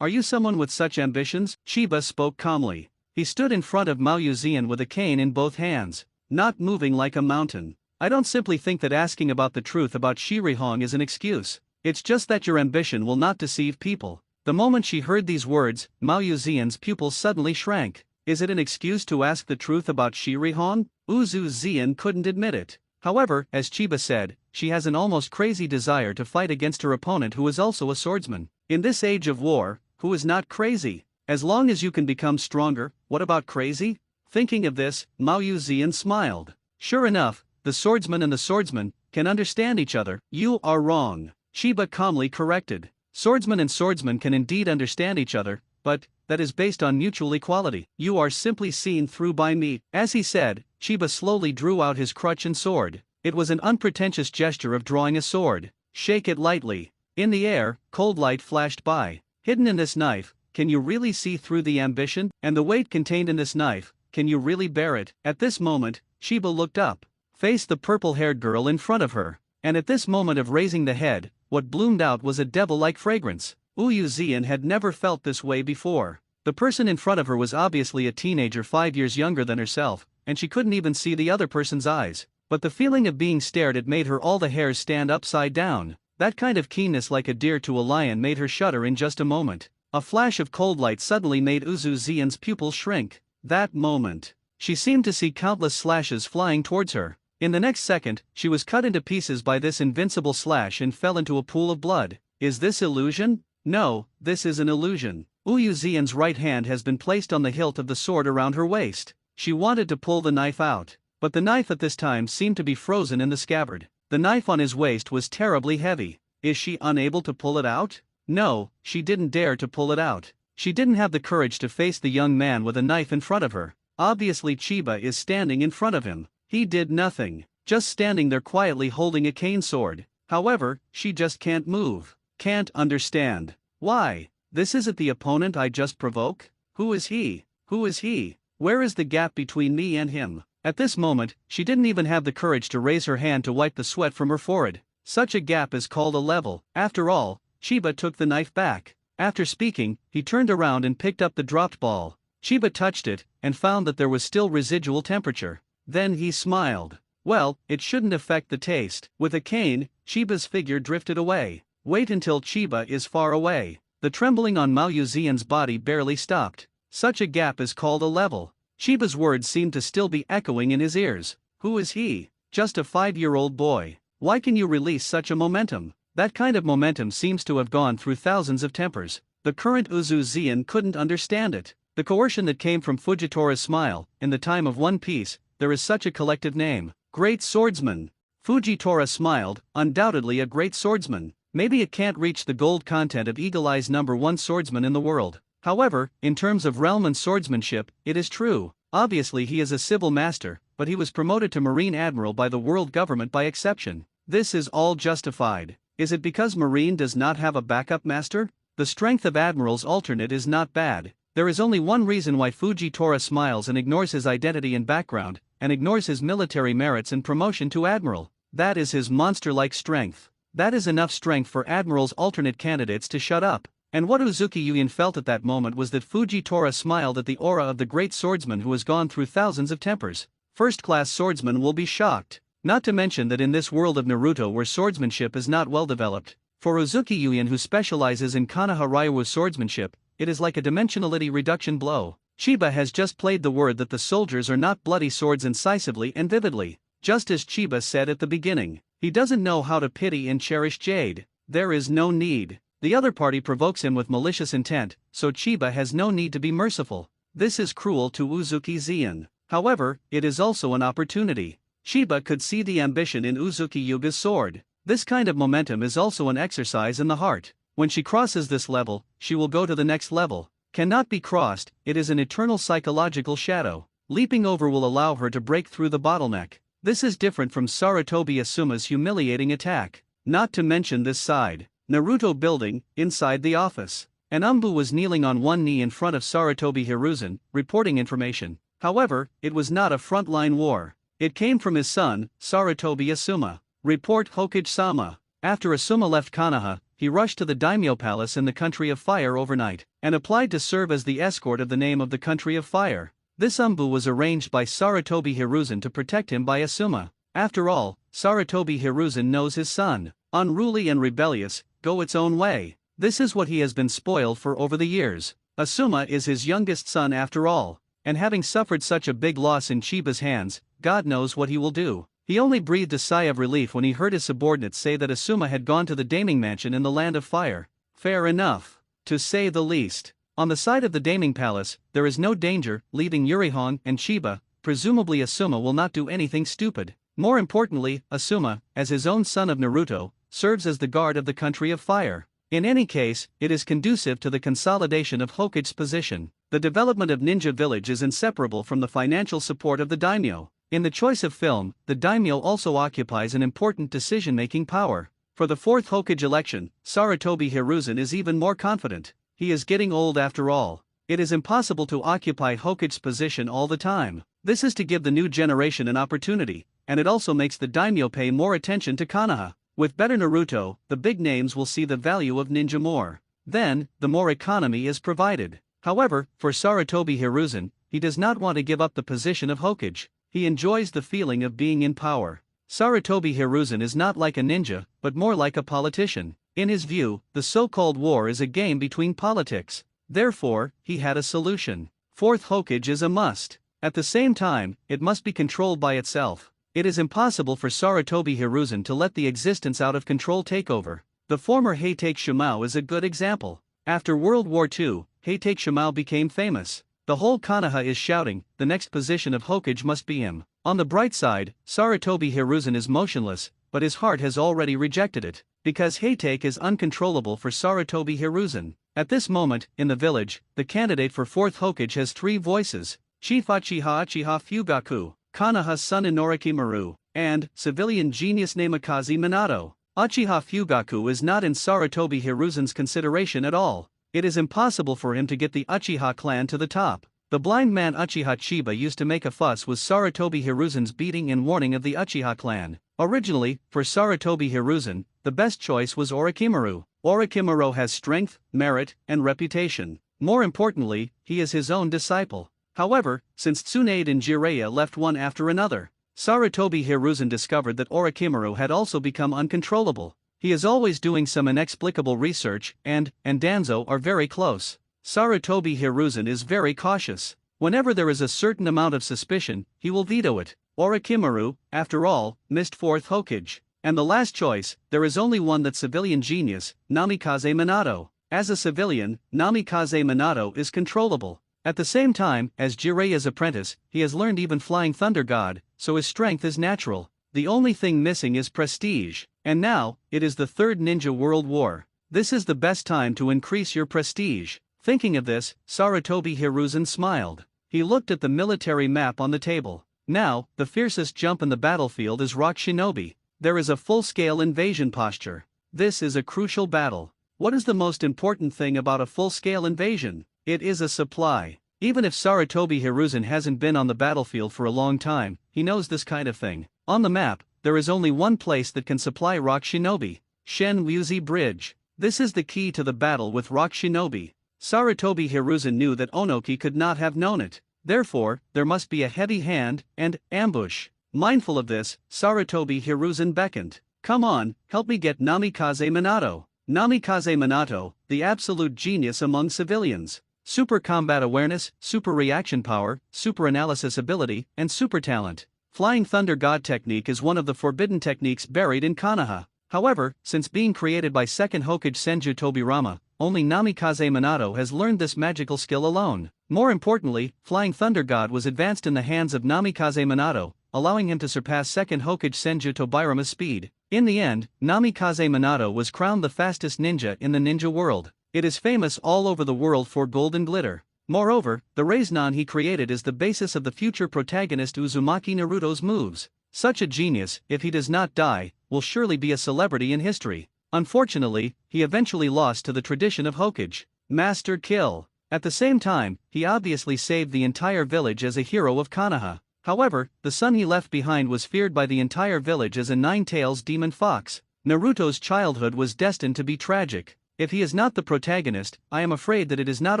Are you someone with such ambitions? Chiba spoke calmly. He stood in front of Mao Yuzian with a cane in both hands, not moving like a mountain. I don't simply think that asking about the truth about Shirihong is an excuse. It's just that your ambition will not deceive people. The moment she heard these words, Mao Yuzian's pupils suddenly shrank. Is it an excuse to ask the truth about Shirihong? Uzu Zian couldn't admit it. However, as Chiba said, she has an almost crazy desire to fight against her opponent who is also a swordsman. In this age of war, who is not crazy? As long as you can become stronger, what about crazy? Thinking of this, Mao Yuzian smiled. Sure enough, the swordsman and the swordsman can understand each other. You are wrong, Chiba calmly corrected. Swordsman and swordsman can indeed understand each other, but that is based on mutual equality. You are simply seen through by me. As he said, Chiba slowly drew out his crutch and sword. It was an unpretentious gesture of drawing a sword. Shake it lightly. In the air, cold light flashed by. Hidden in this knife, can you really see through the ambition? And the weight contained in this knife, can you really bear it? At this moment, Chiba looked up, faced the purple-haired girl in front of her, and at this moment of raising the head, what bloomed out was a devil-like fragrance. Uyu Zian had never felt this way before. The person in front of her was obviously a teenager 5 years younger than herself, and she couldn't even see the other person's eyes. But the feeling of being stared at made her all the hairs stand upside down. That kind of keenness like a deer to a lion made her shudder in just a moment. A flash of cold light suddenly made Uzu Zian's pupils shrink. That moment, she seemed to see countless slashes flying towards her. In the next second, she was cut into pieces by this invincible slash and fell into a pool of blood. Is this illusion? No, this is an illusion. Uyu Zian's right hand has been placed on the hilt of the sword around her waist. She wanted to pull the knife out, but the knife at this time seemed to be frozen in the scabbard. The knife on his waist was terribly heavy. Is she unable to pull it out? No, she didn't dare to pull it out. She didn't have the courage to face the young man with a knife in front of her. Obviously Chiba is standing in front of him. He did nothing, just standing there quietly holding a cane sword. However, she just can't move. Can't understand. Why? This isn't the opponent I just provoked? Who is he? Who is he? Where is the gap between me and him? At this moment, she didn't even have the courage to raise her hand to wipe the sweat from her forehead. Such a gap is called a level. After all, Chiba took the knife back. After speaking, he turned around and picked up the dropped ball. Chiba touched it, and found that there was still residual temperature. Then he smiled. Well, it shouldn't affect the taste. With a cane, Chiba's figure drifted away. Wait until Chiba is far away. The trembling on Mao Yuzian's body barely stopped. Such a gap is called a level. Chiba's words seemed to still be echoing in his ears. Who is he? just a 5-year-old boy. Why can you release such a momentum? That kind of momentum seems to have gone through thousands of tempers. The current Uzu Zeon couldn't understand it. The coercion that came from Fujitora's smile, in the time of One Piece, there is such a collective name. Great swordsman. Fujitora smiled, undoubtedly a great swordsman. Maybe it can't reach the gold content of Eagle Eye's #1 swordsman in the world. However, in terms of realm and swordsmanship, it is true. Obviously he is a civil master, but he was promoted to Marine Admiral by the world government by exception. This is all justified. Is it because Marine does not have a backup master? The strength of Admiral's alternate is not bad. There is only one reason why Fujitora smiles and ignores his identity and background, and ignores his military merits and promotion to Admiral. That is his monster-like strength. That is enough strength for Admiral's alternate candidates to shut up. And what Uzuki Yuin felt at that moment was that Fujitora smiled at the aura of the great swordsman who has gone through thousands of tempers. First-class swordsmen will be shocked. Not to mention that in this world of Naruto where swordsmanship is not well developed, for Uzuki Yuin who specializes in konoha Ryuwu swordsmanship, it is like a dimensionality reduction blow. Chiba has just played the word that the soldiers are not bloody swords incisively and vividly. Just as Chiba said at the beginning, he doesn't know how to pity and cherish Jade. There is no need. The other party provokes him with malicious intent, so Chiba has no need to be merciful. This is cruel to Uzuki Zeon. However, it is also an opportunity. Chiba could see the ambition in Uzuki Yuga's sword. This kind of momentum is also an exercise in the heart. When she crosses this level, she will go to the next level. Cannot be crossed, it is an eternal psychological shadow. Leaping over will allow her to break through the bottleneck. This is different from Sarutobi Asuma's humiliating attack. Not to mention this side. Naruto building, inside the office. An Umbu was kneeling on one knee in front of Sarutobi Hiruzen, reporting information. However, it was not a frontline war. It came from his son, Sarutobi Asuma. Report Hokage-sama. After Asuma left Konoha, he rushed to the daimyo palace in the Country of Fire overnight, and applied to serve as the escort of the name of the Country of Fire. This Umbu was arranged by Sarutobi Hiruzen to protect him by Asuma. After all, Sarutobi Hiruzen knows his son, unruly and rebellious, go its own way. This is what he has been spoiled for over the years. Asuma is his youngest son after all, and having suffered such a big loss in Chiba's hands, God knows what he will do. He only breathed a sigh of relief when he heard his subordinates say that Asuma had gone to the Daiming Mansion in the Land of Fire. Fair enough, to say the least. On the side of the Daiming Palace, there is no danger, leaving Yurihon and Chiba. Presumably Asuma will not do anything stupid. More importantly, Asuma, as his own son of Naruto, serves as the guard of the Country of Fire. In any case, it is conducive to the consolidation of Hokage's position. The development of Ninja Village is inseparable from the financial support of the daimyo. In the choice of film, the daimyo also occupies an important decision-making power. For the fourth Hokage election, Sarutobi Hiruzen is even more confident. He is getting old after all. It is impossible to occupy Hokage's position all the time. This is to give the new generation an opportunity, and it also makes the daimyo pay more attention to Konoha. With better Naruto, the big names will see the value of ninja more. Then, the more economy is provided. However, for Sarutobi Hiruzen, he does not want to give up the position of Hokage. He enjoys the feeling of being in power. Sarutobi Hiruzen is not like a ninja, but more like a politician. In his view, the so-called war is a game between politics. Therefore, he had a solution. Fourth Hokage is a must. At the same time, it must be controlled by itself. It is impossible for Sarutobi Hiruzen to let the existence out of control take over. The former Heitake Shimao is a good example. After World War II, Heitake Shimao became famous. The whole Konoha is shouting, the next position of Hokage must be him. On the bright side, Sarutobi Hiruzen is motionless, but his heart has already rejected it, because Heitake is uncontrollable for Sarutobi Hiruzen. At this moment, in the village, the candidate for fourth Hokage has 3 voices: Chief Uchiha Fugaku, Konoha's son Inorakimaru, and civilian genius Namikaze Minato. Uchiha Fugaku is not in Sarutobi Hiruzen's consideration at all. It is impossible for him to get the Uchiha clan to the top. The blind man Uchiha Chiba used to make a fuss with Sarutobi Hiruzen's beating and warning of the Uchiha clan. Originally, for Sarutobi Hiruzen, the best choice was Orochimaru. Orochimaru has strength, merit, and reputation. More importantly, he is his own disciple. However, since Tsunade and Jiraiya left one after another, Sarutobi Hiruzen discovered that Orochimaru had also become uncontrollable. He is always doing some inexplicable research, and Danzo are very close. Sarutobi Hiruzen is very cautious. Whenever there is a certain amount of suspicion, he will veto it. Orochimaru, after all, missed fourth Hokage. And the last choice, there is only one, that civilian genius, Namikaze Minato. As a civilian, Namikaze Minato is controllable. At the same time, as Jiraiya's apprentice, he has learned even Flying Thunder God, so his strength is natural. The only thing missing is prestige. And now, it is the Third Ninja World War. This is the best time to increase your prestige. Thinking of this, Sarutobi Hiruzen smiled. He looked at the military map on the table. Now, the fiercest jump in the battlefield is Rock Shinobi. There is a full-scale invasion posture. This is a crucial battle. What is the most important thing about a full-scale invasion? It is a supply. Even if Sarutobi Hiruzen hasn't been on the battlefield for a long time, he knows this kind of thing. On the map, there is only one place that can supply Rock Shinobi: Shen Wuzi Bridge. This is the key to the battle with Rock Shinobi. Sarutobi Hiruzen knew that Onoki could not have known it. Therefore, there must be a heavy hand and ambush. Mindful of this, Sarutobi Hiruzen beckoned. Come on, help me get Namikaze Minato. Namikaze Minato, the absolute genius among civilians. Super combat awareness, super reaction power, super analysis ability, and super talent. Flying Thunder God technique is one of the forbidden techniques buried in Konoha. However, since being created by second Hokage Senju Tobirama, only Namikaze Minato has learned this magical skill alone. More importantly, Flying Thunder God was advanced in the hands of Namikaze Minato, allowing him to surpass second Hokage Senju Tobirama's speed. In the end, Namikaze Minato was crowned the fastest ninja in the ninja world. It is famous all over the world for golden glitter. Moreover, the Rasengan he created is the basis of the future protagonist Uzumaki Naruto's moves. Such a genius, if he does not die, will surely be a celebrity in history. Unfortunately, he eventually lost to the tradition of Hokage. Master Kill. At the same time, he obviously saved the entire village as a hero of Konoha. However, the son he left behind was feared by the entire village as a nine-tails demon fox. Naruto's childhood was destined to be tragic. If he is not the protagonist, I am afraid that it is not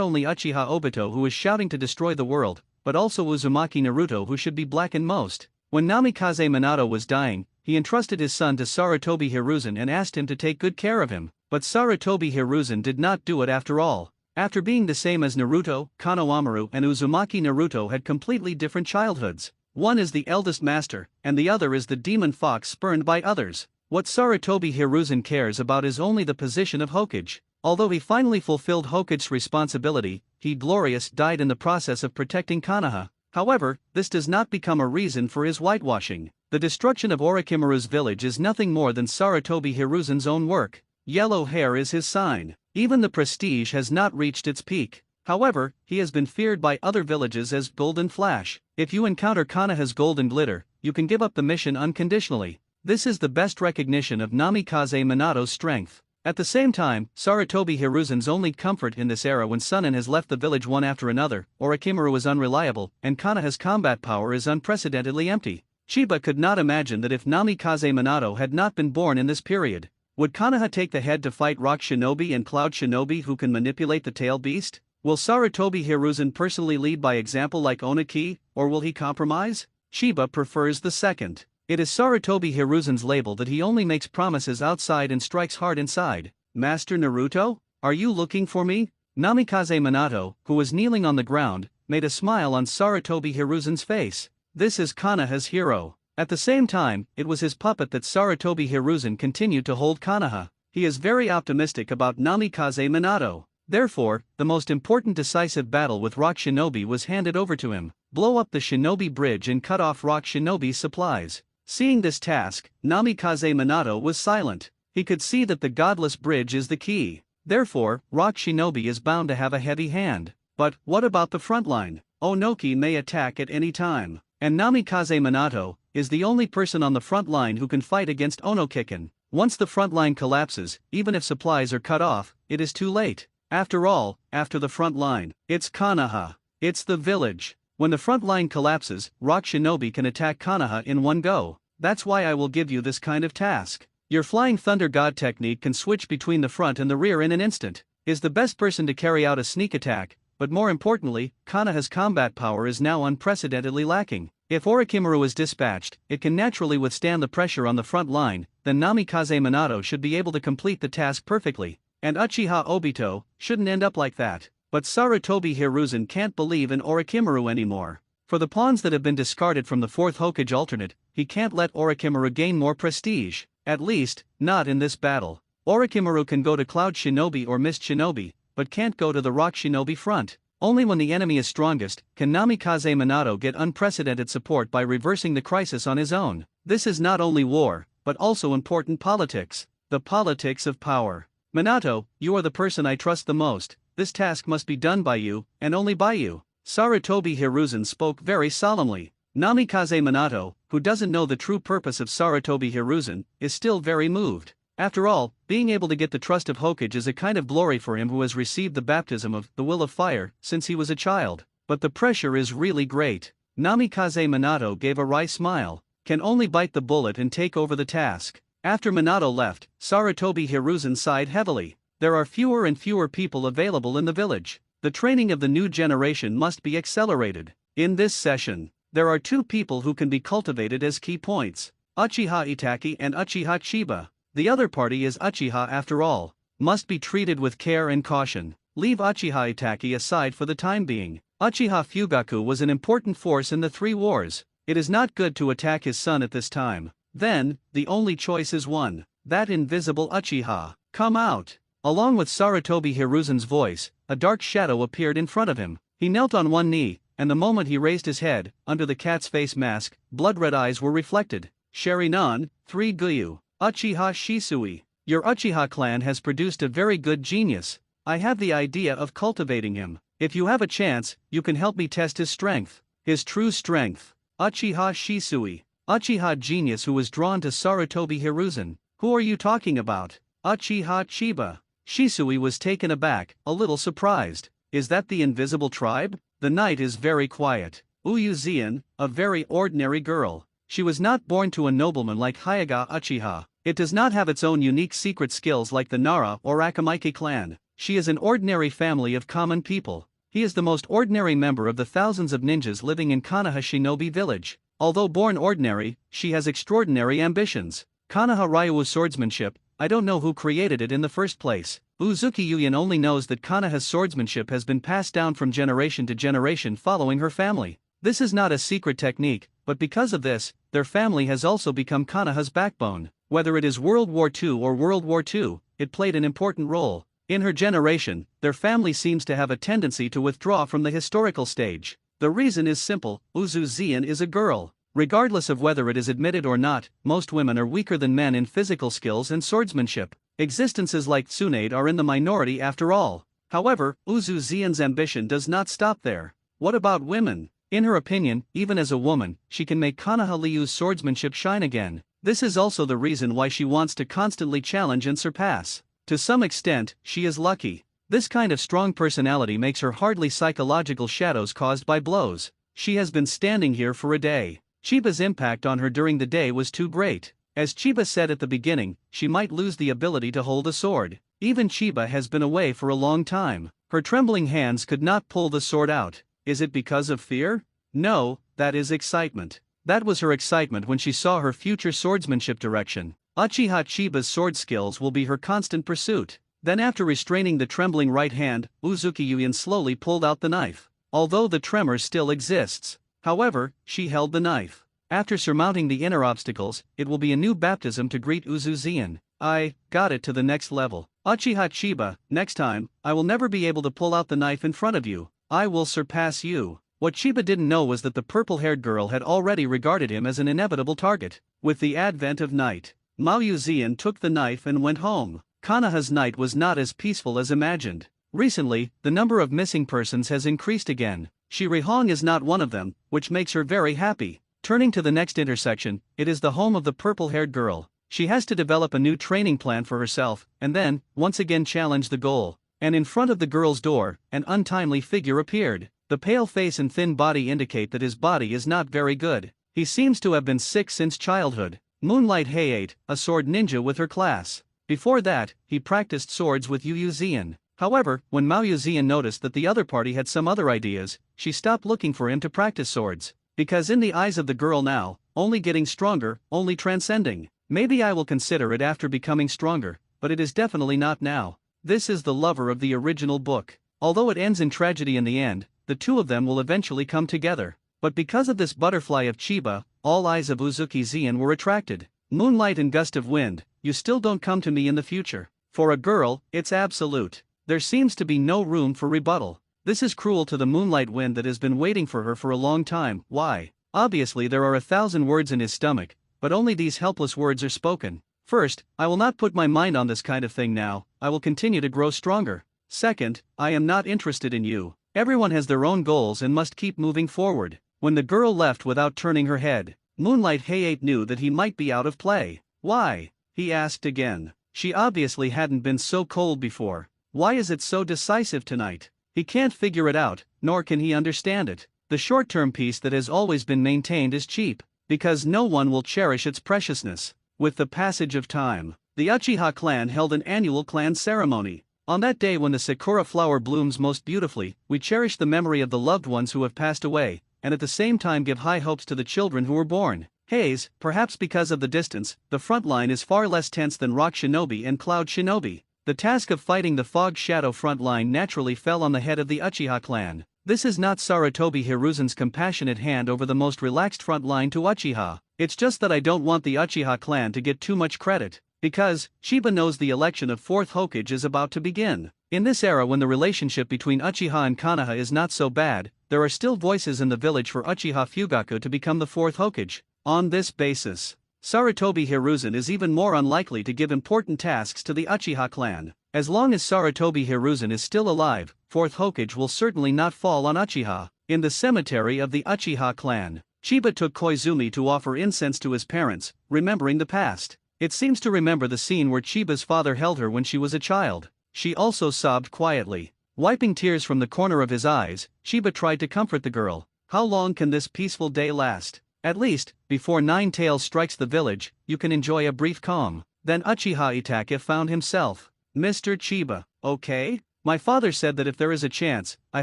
only Uchiha Obito who is shouting to destroy the world, but also Uzumaki Naruto who should be blackened most. When Namikaze Minato was dying, he entrusted his son to Sarutobi Hiruzen and asked him to take good care of him. But Sarutobi Hiruzen did not do it after all. After being the same as Naruto, Konohamaru and Uzumaki Naruto had completely different childhoods. One is the eldest master, and the other is the demon fox spurned by others. What Sarutobi Hiruzen cares about is only the position of Hokage. Although he finally fulfilled Hokage's responsibility, he glorious died in the process of protecting Konoha. However, this does not become a reason for his whitewashing. The destruction of Orochimaru's village is nothing more than Sarutobi Hiruzen's own work. Yellow hair is his sign. Even the prestige has not reached its peak. However, he has been feared by other villages as Golden Flash. If you encounter Konoha's golden glitter, you can give up the mission unconditionally. This is the best recognition of Namikaze Minato's strength. At the same time, Sarutobi Hiruzen's only comfort in this era when Sunin has left the village one after another, Orochimaru is unreliable, and Konoha's combat power is unprecedentedly empty. Chiba could not imagine that if Namikaze Minato had not been born in this period, would Konoha take the head to fight Rock Shinobi and Cloud Shinobi who can manipulate the tail beast? Will Sarutobi Hiruzen personally lead by example like Onoki, or will he compromise? Chiba prefers the second. It is Sarutobi Hiruzen's label that he only makes promises outside and strikes hard inside. Master Naruto, are you looking for me? Namikaze Minato, who was kneeling on the ground, made a smile on Sarutobi Hiruzen's face. This is Konoha's hero. At the same time, it was his puppet that Sarutobi Hiruzen continued to hold Konoha. He is very optimistic about Namikaze Minato. Therefore, the most important decisive battle with Rock Shinobi was handed over to him. Blow up the Shinobi Bridge and cut off Rock Shinobi's supplies. Seeing this task, Namikaze Minato was silent. He could see that the godless bridge is the key. Therefore, Rock Shinobi is bound to have a heavy hand. But what about the front line? Onoki may attack at any time. And Namikaze Minato is the only person on the front line who can fight against Onokiken. Once the front line collapses, even if supplies are cut off, it is too late. After all, after the front line, it's Konoha. It's the village. When the front line collapses, Rock Shinobi can attack Konoha in one go. That's why I will give you this kind of task. Your Flying Thunder God technique can switch between the front and the rear in an instant. Is the best person to carry out a sneak attack, but more importantly, Konoha's combat power is now unprecedentedly lacking. If Orochimaru is dispatched, it can naturally withstand the pressure on the front line, then Namikaze Minato should be able to complete the task perfectly. And Uchiha Obito shouldn't end up like that. But Sarutobi Hiruzen can't believe in Orochimaru anymore. For the pawns that have been discarded from the 4th Hokage alternate, he can't let Orochimaru gain more prestige, at least, not in this battle. Orochimaru can go to Cloud Shinobi or Mist Shinobi, but can't go to the Rock Shinobi front. Only when the enemy is strongest can Namikaze Minato get unprecedented support by reversing the crisis on his own. This is not only war, but also important politics. The politics of power. Minato, you are the person I trust the most. This task must be done by you, and only by you. Sarutobi Hiruzen spoke very solemnly. Namikaze Minato, who doesn't know the true purpose of Sarutobi Hiruzen, is still very moved. After all, being able to get the trust of Hokage is a kind of glory for him who has received the baptism of the will of fire since he was a child. But the pressure is really great. Namikaze Minato gave a wry smile. Can only bite the bullet and take over the task. After Minato left, Sarutobi Hiruzen sighed heavily. There are fewer and fewer people available in the village. The training of the new generation must be accelerated. In this session, there are 2 people who can be cultivated as key points: Uchiha Itachi and Uchiha Chiba. The other party is Uchiha after all. Must be treated with care and caution. Leave Uchiha Itachi aside for the time being. Uchiha Fugaku was an important force in the 3 wars. It is not good to attack his son at this time. Then, the only choice is one. That invisible Uchiha. Come out. Along with Sarutobi Hiruzen's voice, a dark shadow appeared in front of him. He knelt on one knee, and the moment he raised his head, under the cat's face mask, blood-red eyes were reflected. Sharinan, 3 Guyu. Uchiha Shisui. Your Uchiha clan has produced a very good genius. I have the idea of cultivating him. If you have a chance, you can help me test his strength. His true strength. Uchiha Shisui. Uchiha genius who was drawn to Sarutobi Hiruzen. Who are you talking about? Uchiha Chiba. Shisui was taken aback, a little surprised. Is that the invisible tribe? The night is very quiet. Uyuzian, a very ordinary girl. She was not born to a nobleman like Hyaga Uchiha. It does not have its own unique secret skills like the Nara or Akamaike clan. She is an ordinary family of common people. He is the most ordinary member of the thousands of ninjas living in Konoha Shinobi village. Although born ordinary, she has extraordinary ambitions. Konoha Ryu's swordsmanship, I don't know who created it in the first place. Uzuki Yuyan only knows that Konoha's swordsmanship has been passed down from generation to generation following her family. This is not a secret technique, but because of this, their family has also become Konoha's backbone. Whether it is World War II or World War II, it played an important role. In her generation, their family seems to have a tendency to withdraw from the historical stage. The reason is simple: Uzuzian is a girl. Regardless of whether it is admitted or not, most women are weaker than men in physical skills and swordsmanship. Existences like Tsunade are in the minority after all. However, Uzuzian's ambition does not stop there. What about women? In her opinion, even as a woman, she can make Konoha Ryu's swordsmanship shine again. This is also the reason why she wants to constantly challenge and surpass. To some extent, she is lucky. This kind of strong personality makes her hardly psychological shadows caused by blows. She has been standing here for a day. Chiba's impact on her during the day was too great. As Chiba said at the beginning, she might lose the ability to hold a sword. Even Chiba has been away for a long time. Her trembling hands could not pull the sword out. Is it because of fear? No, that is excitement. That was her excitement when she saw her future swordsmanship direction. Uchiha Chiba's sword skills will be her constant pursuit. Then after restraining the trembling right hand, Uzuki Yuyan slowly pulled out the knife. Although the tremor still exists. However, she held the knife. After surmounting the inner obstacles, it will be a new baptism to greet Uzuzian. I got it to the next level. Uchiha Chiba, next time, I will never be able to pull out the knife in front of you. I will surpass you. What Chiba didn't know was that the purple-haired girl had already regarded him as an inevitable target. With the advent of night, Mao Yuzian took the knife and went home. Konoha's night was not as peaceful as imagined. Recently, the number of missing persons has increased again. Shirihong is not one of them, which makes her very happy. Turning to the next intersection, it is the home of the purple-haired girl. She has to develop a new training plan for herself, and then, once again challenge the goal. And in front of the girl's door, an untimely figure appeared. The pale face and thin body indicate that his body is not very good. He seems to have been sick since childhood. Moonlight Hayate, a sword ninja with her class. Before that, he practiced swords with Yu Zian. However, when Mao Yuzian noticed that the other party had some other ideas, she stopped looking for him to practice swords. Because in the eyes of the girl now, only getting stronger, only transcending. Maybe I will consider it after becoming stronger, but it is definitely not now. This is the lover of the original book. Although it ends in tragedy in the end, the two of them will eventually come together. But because of this butterfly of Chiba, all eyes of Uzuki Zien were attracted. Moonlight and gust of wind, you still don't come to me in the future. For a girl, it's absolute. There seems to be no room for rebuttal. This is cruel to the moonlight wind that has been waiting for her for a long time. Why? Obviously there are 1,000 words in his stomach, but only these helpless words are spoken. First, I will not put my mind on this kind of thing now, I will continue to grow stronger. Second, I am not interested in you. Everyone has their own goals and must keep moving forward. When the girl left without turning her head, Moonlight Hayate knew that he might be out of play. Why? He asked again. She obviously hadn't been so cold before. Why is it so decisive tonight? He can't figure it out, nor can he understand it. The short-term peace that has always been maintained is cheap, because no one will cherish its preciousness. With the passage of time, the Uchiha clan held an annual clan ceremony. On that day when the sakura flower blooms most beautifully, we cherish the memory of the loved ones who have passed away, and at the same time give high hopes to the children who were born. Haze, perhaps because of the distance, the front line is far less tense than Rock Shinobi and Cloud Shinobi. The task of fighting the Fog Shadow front line naturally fell on the head of the Uchiha clan. This is not Sarutobi Hiruzen's compassionate hand over the most relaxed front line to Uchiha. It's just that I don't want the Uchiha clan to get too much credit, because Chiba knows the election of 4th Hokage is about to begin. In this era when the relationship between Uchiha and Konoha is not so bad, there are still voices in the village for Uchiha Fugaku to become the 4th Hokage. On this basis, Sarutobi Hiruzen is even more unlikely to give important tasks to the Uchiha clan. As long as Sarutobi Hiruzen is still alive, 4th Hokage will certainly not fall on Uchiha. In the cemetery of the Uchiha clan, Chiba took Koizumi to offer incense to his parents, remembering the past. It seems to remember the scene where Chiba's father held her when she was a child. She also sobbed quietly. Wiping tears from the corner of his eyes, Chiba tried to comfort the girl. How long can this peaceful day last? At least, before Nine Tails strikes the village, you can enjoy a brief calm. Then Uchiha Itachi found himself. Mr. Chiba, okay? My father said that if there is a chance, I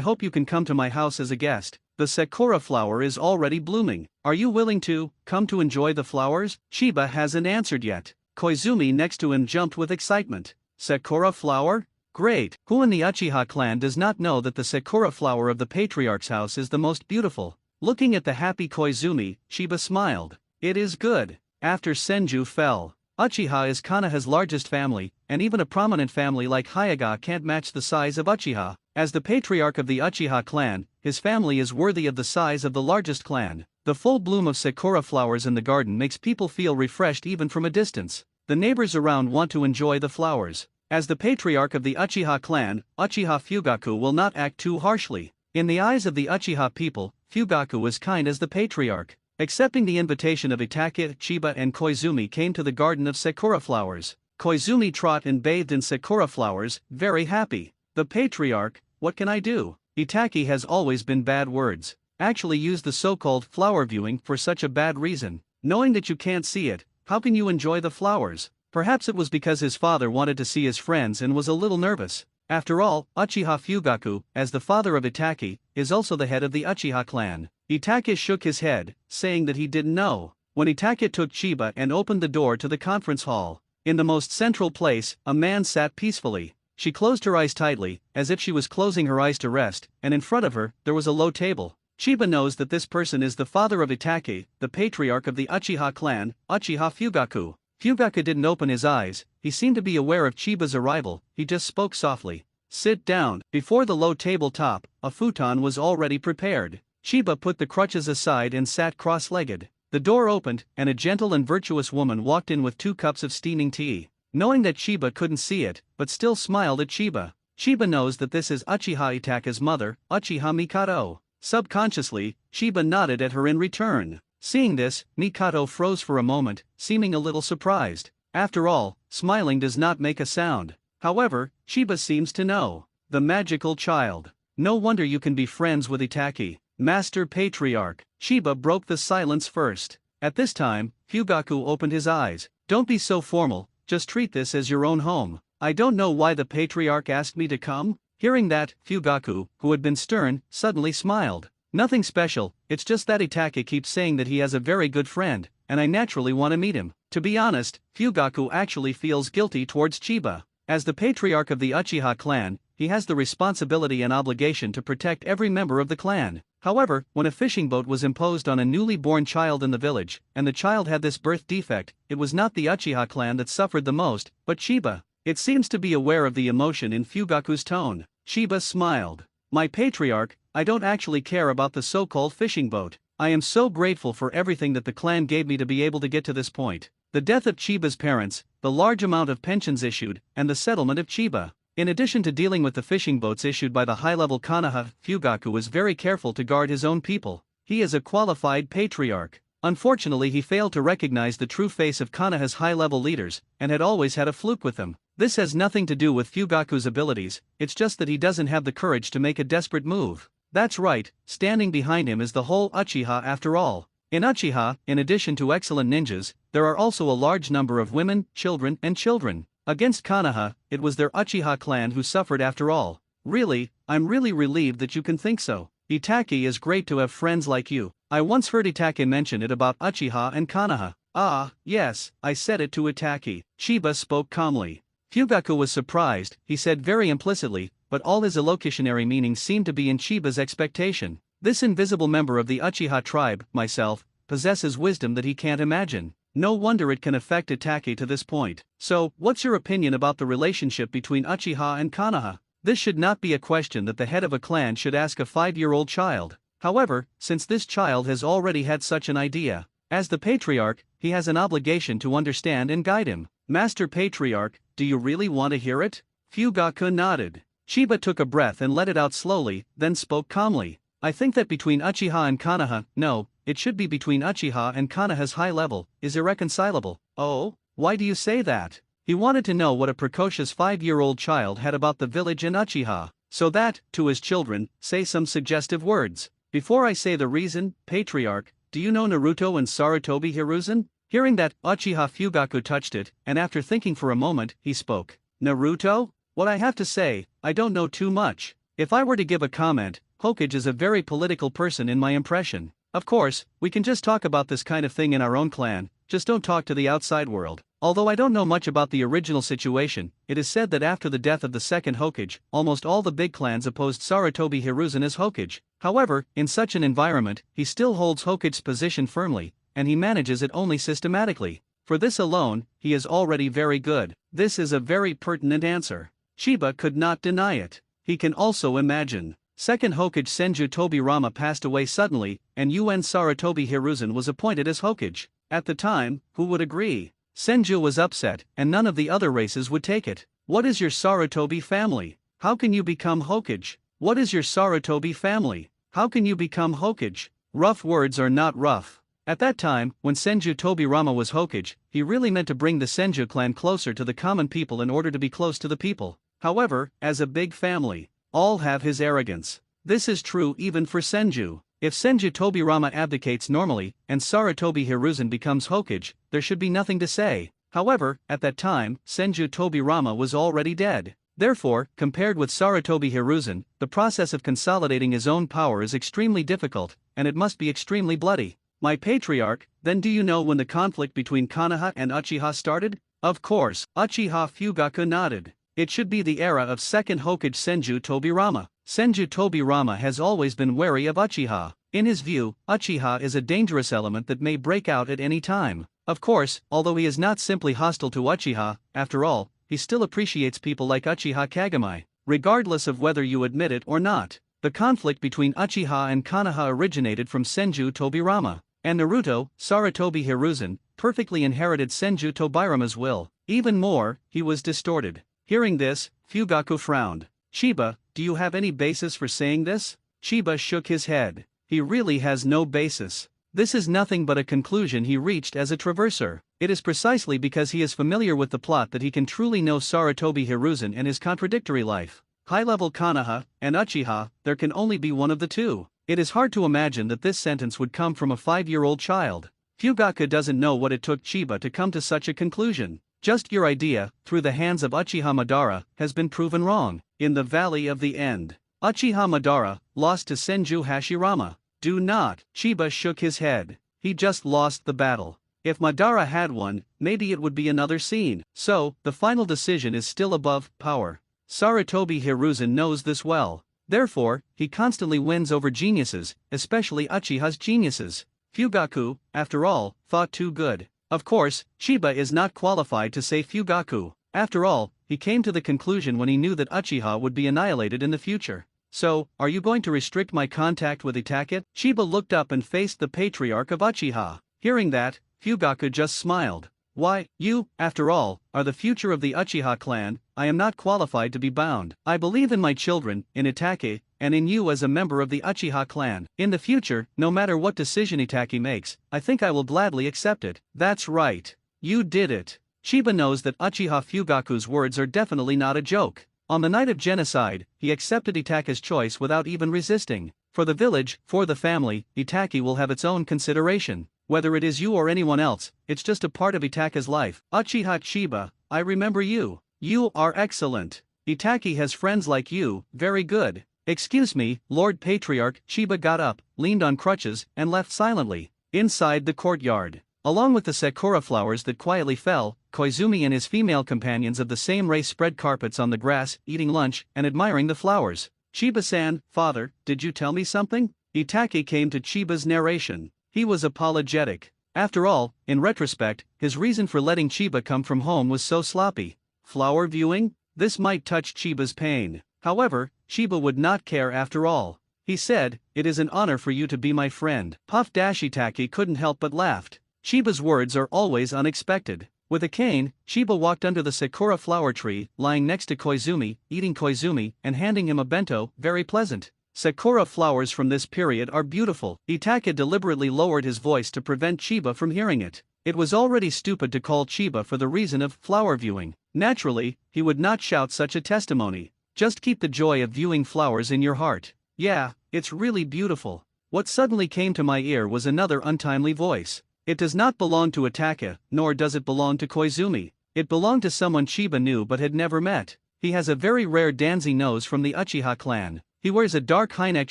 hope you can come to my house as a guest. The sakura flower is already blooming. Are you willing to come to enjoy the flowers? Chiba hasn't answered yet. Koizumi next to him jumped with excitement. Sakura flower? Great! Who in the Uchiha clan does not know that the sakura flower of the patriarch's house is the most beautiful? Looking at the happy Koizumi, Chiba smiled. It is good. After Senju fell, Uchiha is Konoha's largest family, and even a prominent family like Hyuga can't match the size of Uchiha. As the patriarch of the Uchiha clan, his family is worthy of the size of the largest clan. The full bloom of sakura flowers in the garden makes people feel refreshed even from a distance. The neighbors around want to enjoy the flowers. As the patriarch of the Uchiha clan, Uchiha Fugaku will not act too harshly. In the eyes of the Uchiha people, Fugaku is kind as the patriarch. Accepting the invitation of Itachi, Chiba and Koizumi came to the garden of sakura flowers. Koizumi trot and bathed in sakura flowers, very happy. The patriarch, what can I do? Itachi has always been bad words. Actually use the so-called flower viewing for such a bad reason. Knowing that you can't see it, how can you enjoy the flowers? Perhaps it was because his father wanted to see his friends and was a little nervous. After all, Uchiha Fugaku, as the father of Itachi, is also the head of the Uchiha clan. Itachi shook his head, saying that he didn't know. When Itachi took Chiba and opened the door to the conference hall, in the most central place, a man sat peacefully. She closed her eyes tightly, as if she was closing her eyes to rest, and in front of her, there was a low table. Chiba knows that this person is the father of Itachi, the patriarch of the Uchiha clan, Uchiha Fugaku. Fugaku didn't open his eyes, he seemed to be aware of Chiba's arrival, he just spoke softly. Sit down. Before the low tabletop, a futon was already prepared. Chiba put the crutches aside and sat cross-legged. The door opened, and a gentle and virtuous woman walked in with 2 cups of steaming tea. Knowing that Chiba couldn't see it, but still smiled at Chiba. Chiba knows that this is Uchiha Itachi's mother, Uchiha Mikado. Subconsciously, Chiba nodded at her in return. Seeing this, Mikado froze for a moment, seeming a little surprised. After all, smiling does not make a sound. However, Chiba seems to know. The magical child. No wonder you can be friends with Itachi, Master Patriarch. Chiba broke the silence first. At this time, Fugaku opened his eyes. Don't be so formal, just treat this as your own home. I don't know why the Patriarch asked me to come. Hearing that, Fugaku, who had been stern, suddenly smiled. Nothing special, it's just that Itachi keeps saying that he has a very good friend, and I naturally want to meet him. To be honest, Fugaku actually feels guilty towards Chiba. As the patriarch of the Uchiha clan, he has the responsibility and obligation to protect every member of the clan. However, when a fishing boat was imposed on a newly born child in the village, and the child had this birth defect, it was not the Uchiha clan that suffered the most, but Chiba. It seems to be aware of the emotion in Fugaku's tone. Chiba smiled. My patriarch, I don't actually care about the so-called fishing boat. I am so grateful for everything that the clan gave me to be able to get to this point. The death of Chiba's parents, the large amount of pensions issued, and the settlement of Chiba. In addition to dealing with the fishing boats issued by the high-level konoha, Fugaku was very careful to guard his own people. He is a qualified patriarch. Unfortunately, he failed to recognize the true face of Konoha's high-level leaders, and had always had a fluke with them. This has nothing to do with Fugaku's abilities, it's just that he doesn't have the courage to make a desperate move. That's right, standing behind him is the whole Uchiha after all. In Uchiha, in addition to excellent ninjas, there are also a large number of women, children, and children. Against Konoha, it was their Uchiha clan who suffered after all. Really, I'm really relieved that you can think so. Itake is great to have friends like you. I once heard Itake mention it about Uchiha and Konoha. Ah, yes, I said it to Itake. Chiba spoke calmly. Fugaku was surprised, he said very implicitly, but all his illocutionary meanings seemed to be in Chiba's expectation. This invisible member of the Uchiha tribe, myself, possesses wisdom that he can't imagine. No wonder it can affect Itake to this point. So, what's your opinion about the relationship between Uchiha and Konoha? This should not be a question that the head of a clan should ask a 5-year-old child. However, since this child has already had such an idea, as the patriarch, he has an obligation to understand and guide him. Master Patriarch, do you really want to hear it? Fugaku nodded. Chiba took a breath and let it out slowly, then spoke calmly. I think that between Uchiha and Konoha, no, it should be between Uchiha and Konoha's high level, is irreconcilable. Oh, why do you say that? He wanted to know what a precocious 5-year-old child had about the village and Uchiha, so that, to his children, say some suggestive words. Before I say the reason, Patriarch, do you know Naruto and Sarutobi Hiruzen? Hearing that, Uchiha Fugaku touched it, and after thinking for a moment, he spoke. Naruto? What I have to say, I don't know too much. If I were to give a comment, Hokage is a very political person in my impression. Of course, we can just talk about this kind of thing in our own clan, just don't talk to the outside world. Although I don't know much about the original situation, it is said that after the death of the second Hokage, almost all the big clans opposed Sarutobi Hiruzen as Hokage. However, in such an environment, he still holds Hokage's position firmly, and he manages it only systematically. For this alone, he is already very good. This is a very pertinent answer. Chiba could not deny it. He can also imagine. Second Hokage Senju Tobirama passed away suddenly, and UN Sarutobi Hiruzen was appointed as Hokage. At the time, who would agree? Senju was upset, and none of the other races would take it. What is your Sarutobi family? How can you become Hokage? What is your Sarutobi family? How can you become Hokage? Rough words are not rough. At that time, when Senju Tobirama was Hokage, he really meant to bring the Senju clan closer to the common people in order to be close to the people. However, as a big family, all have his arrogance. This is true even for Senju. If Senju Tobirama abdicates normally, and Sarutobi Hiruzen becomes Hokage, there should be nothing to say. However, at that time, Senju Tobirama was already dead. Therefore, compared with Sarutobi Hiruzen, the process of consolidating his own power is extremely difficult, and it must be extremely bloody. My patriarch, then do you know when the conflict between Konoha and Uchiha started? Of course, Uchiha Fugaku nodded. It should be the era of second Hokage Senju Tobirama. Senju Tobirama has always been wary of Uchiha. In his view, Uchiha is a dangerous element that may break out at any time. Of course, although he is not simply hostile to Uchiha, after all, he still appreciates people like Uchiha Kagami. Regardless of whether you admit it or not, the conflict between Uchiha and Konoha originated from Senju Tobirama. And Naruto, Sarutobi Hiruzen, perfectly inherited Senju Tobirama's will. Even more, he was distorted. Hearing this, Fugaku frowned. Chiba, do you have any basis for saying this? Chiba shook his head. He really has no basis. This is nothing but a conclusion he reached as a traverser. It is precisely because he is familiar with the plot that he can truly know Sarutobi Hiruzen and his contradictory life. High-level Konoha and Uchiha, there can only be one of the two. It is hard to imagine that this sentence would come from a 5-year-old child. Fugaku doesn't know what it took Chiba to come to such a conclusion. Just your idea, through the hands of Uchiha Madara, has been proven wrong. In the Valley of the End, Uchiha Madara lost to Senju Hashirama. Do not. Chiba shook his head. He just lost the battle. If Madara had won, maybe it would be another scene. So, the final decision is still above power. Sarutobi Hiruzen knows this well. Therefore, he constantly wins over geniuses, especially Uchiha's geniuses. Fugaku, after all, thought too good. Of course, Chiba is not qualified to say Fugaku. After all, he came to the conclusion when he knew that Uchiha would be annihilated in the future. So, are you going to restrict my contact with Itachi? Chiba looked up and faced the patriarch of Uchiha. Hearing that, Fugaku just smiled. Why, you, after all, are the future of the Uchiha clan. I am not qualified to be bound. I believe in my children, in Itachi, and in you as a member of the Uchiha clan. In the future, no matter what decision Itachi makes, I think I will gladly accept it. That's right. You did it. Chiba knows that Uchiha Fugaku's words are definitely not a joke. On the night of genocide, he accepted Itachi's choice without even resisting. For the village, for the family, Itachi will have its own consideration. Whether it is you or anyone else, it's just a part of Itachi's life. Uchiha Chiba, I remember you. You are excellent. Itachi has friends like you, very good. Excuse me, Lord Patriarch. Chiba got up, leaned on crutches, and left silently. Inside the courtyard, along with the sakura flowers that quietly fell, Koizumi and his female companions of the same race spread carpets on the grass, eating lunch, and admiring the flowers. Chiba-san, father, did you tell me something? Itachi came to Chiba's narration. He was apologetic. After all, in retrospect, his reason for letting Chiba come from home was so sloppy. Flower viewing? This might touch Chiba's pain. However, Chiba would not care after all. He said, "It is an honor for you to be my friend." Itachi couldn't help but laughed. Chiba's words are always unexpected. With a cane, Chiba walked under the sakura flower tree, lying next to Koizumi, eating Koizumi, and handing him a bento. Very pleasant. Sakura flowers from this period are beautiful. Itachi deliberately lowered his voice to prevent Chiba from hearing it. It was already stupid to call Chiba for the reason of flower viewing. Naturally, he would not shout such a testimony. Just keep the joy of viewing flowers in your heart. Yeah, it's really beautiful. What suddenly came to my ear was another untimely voice. It does not belong to Itachi, nor does it belong to Koizumi. It belonged to someone Chiba knew but had never met. He has a very rare Danzi nose from the Uchiha clan. He wears a dark high-necked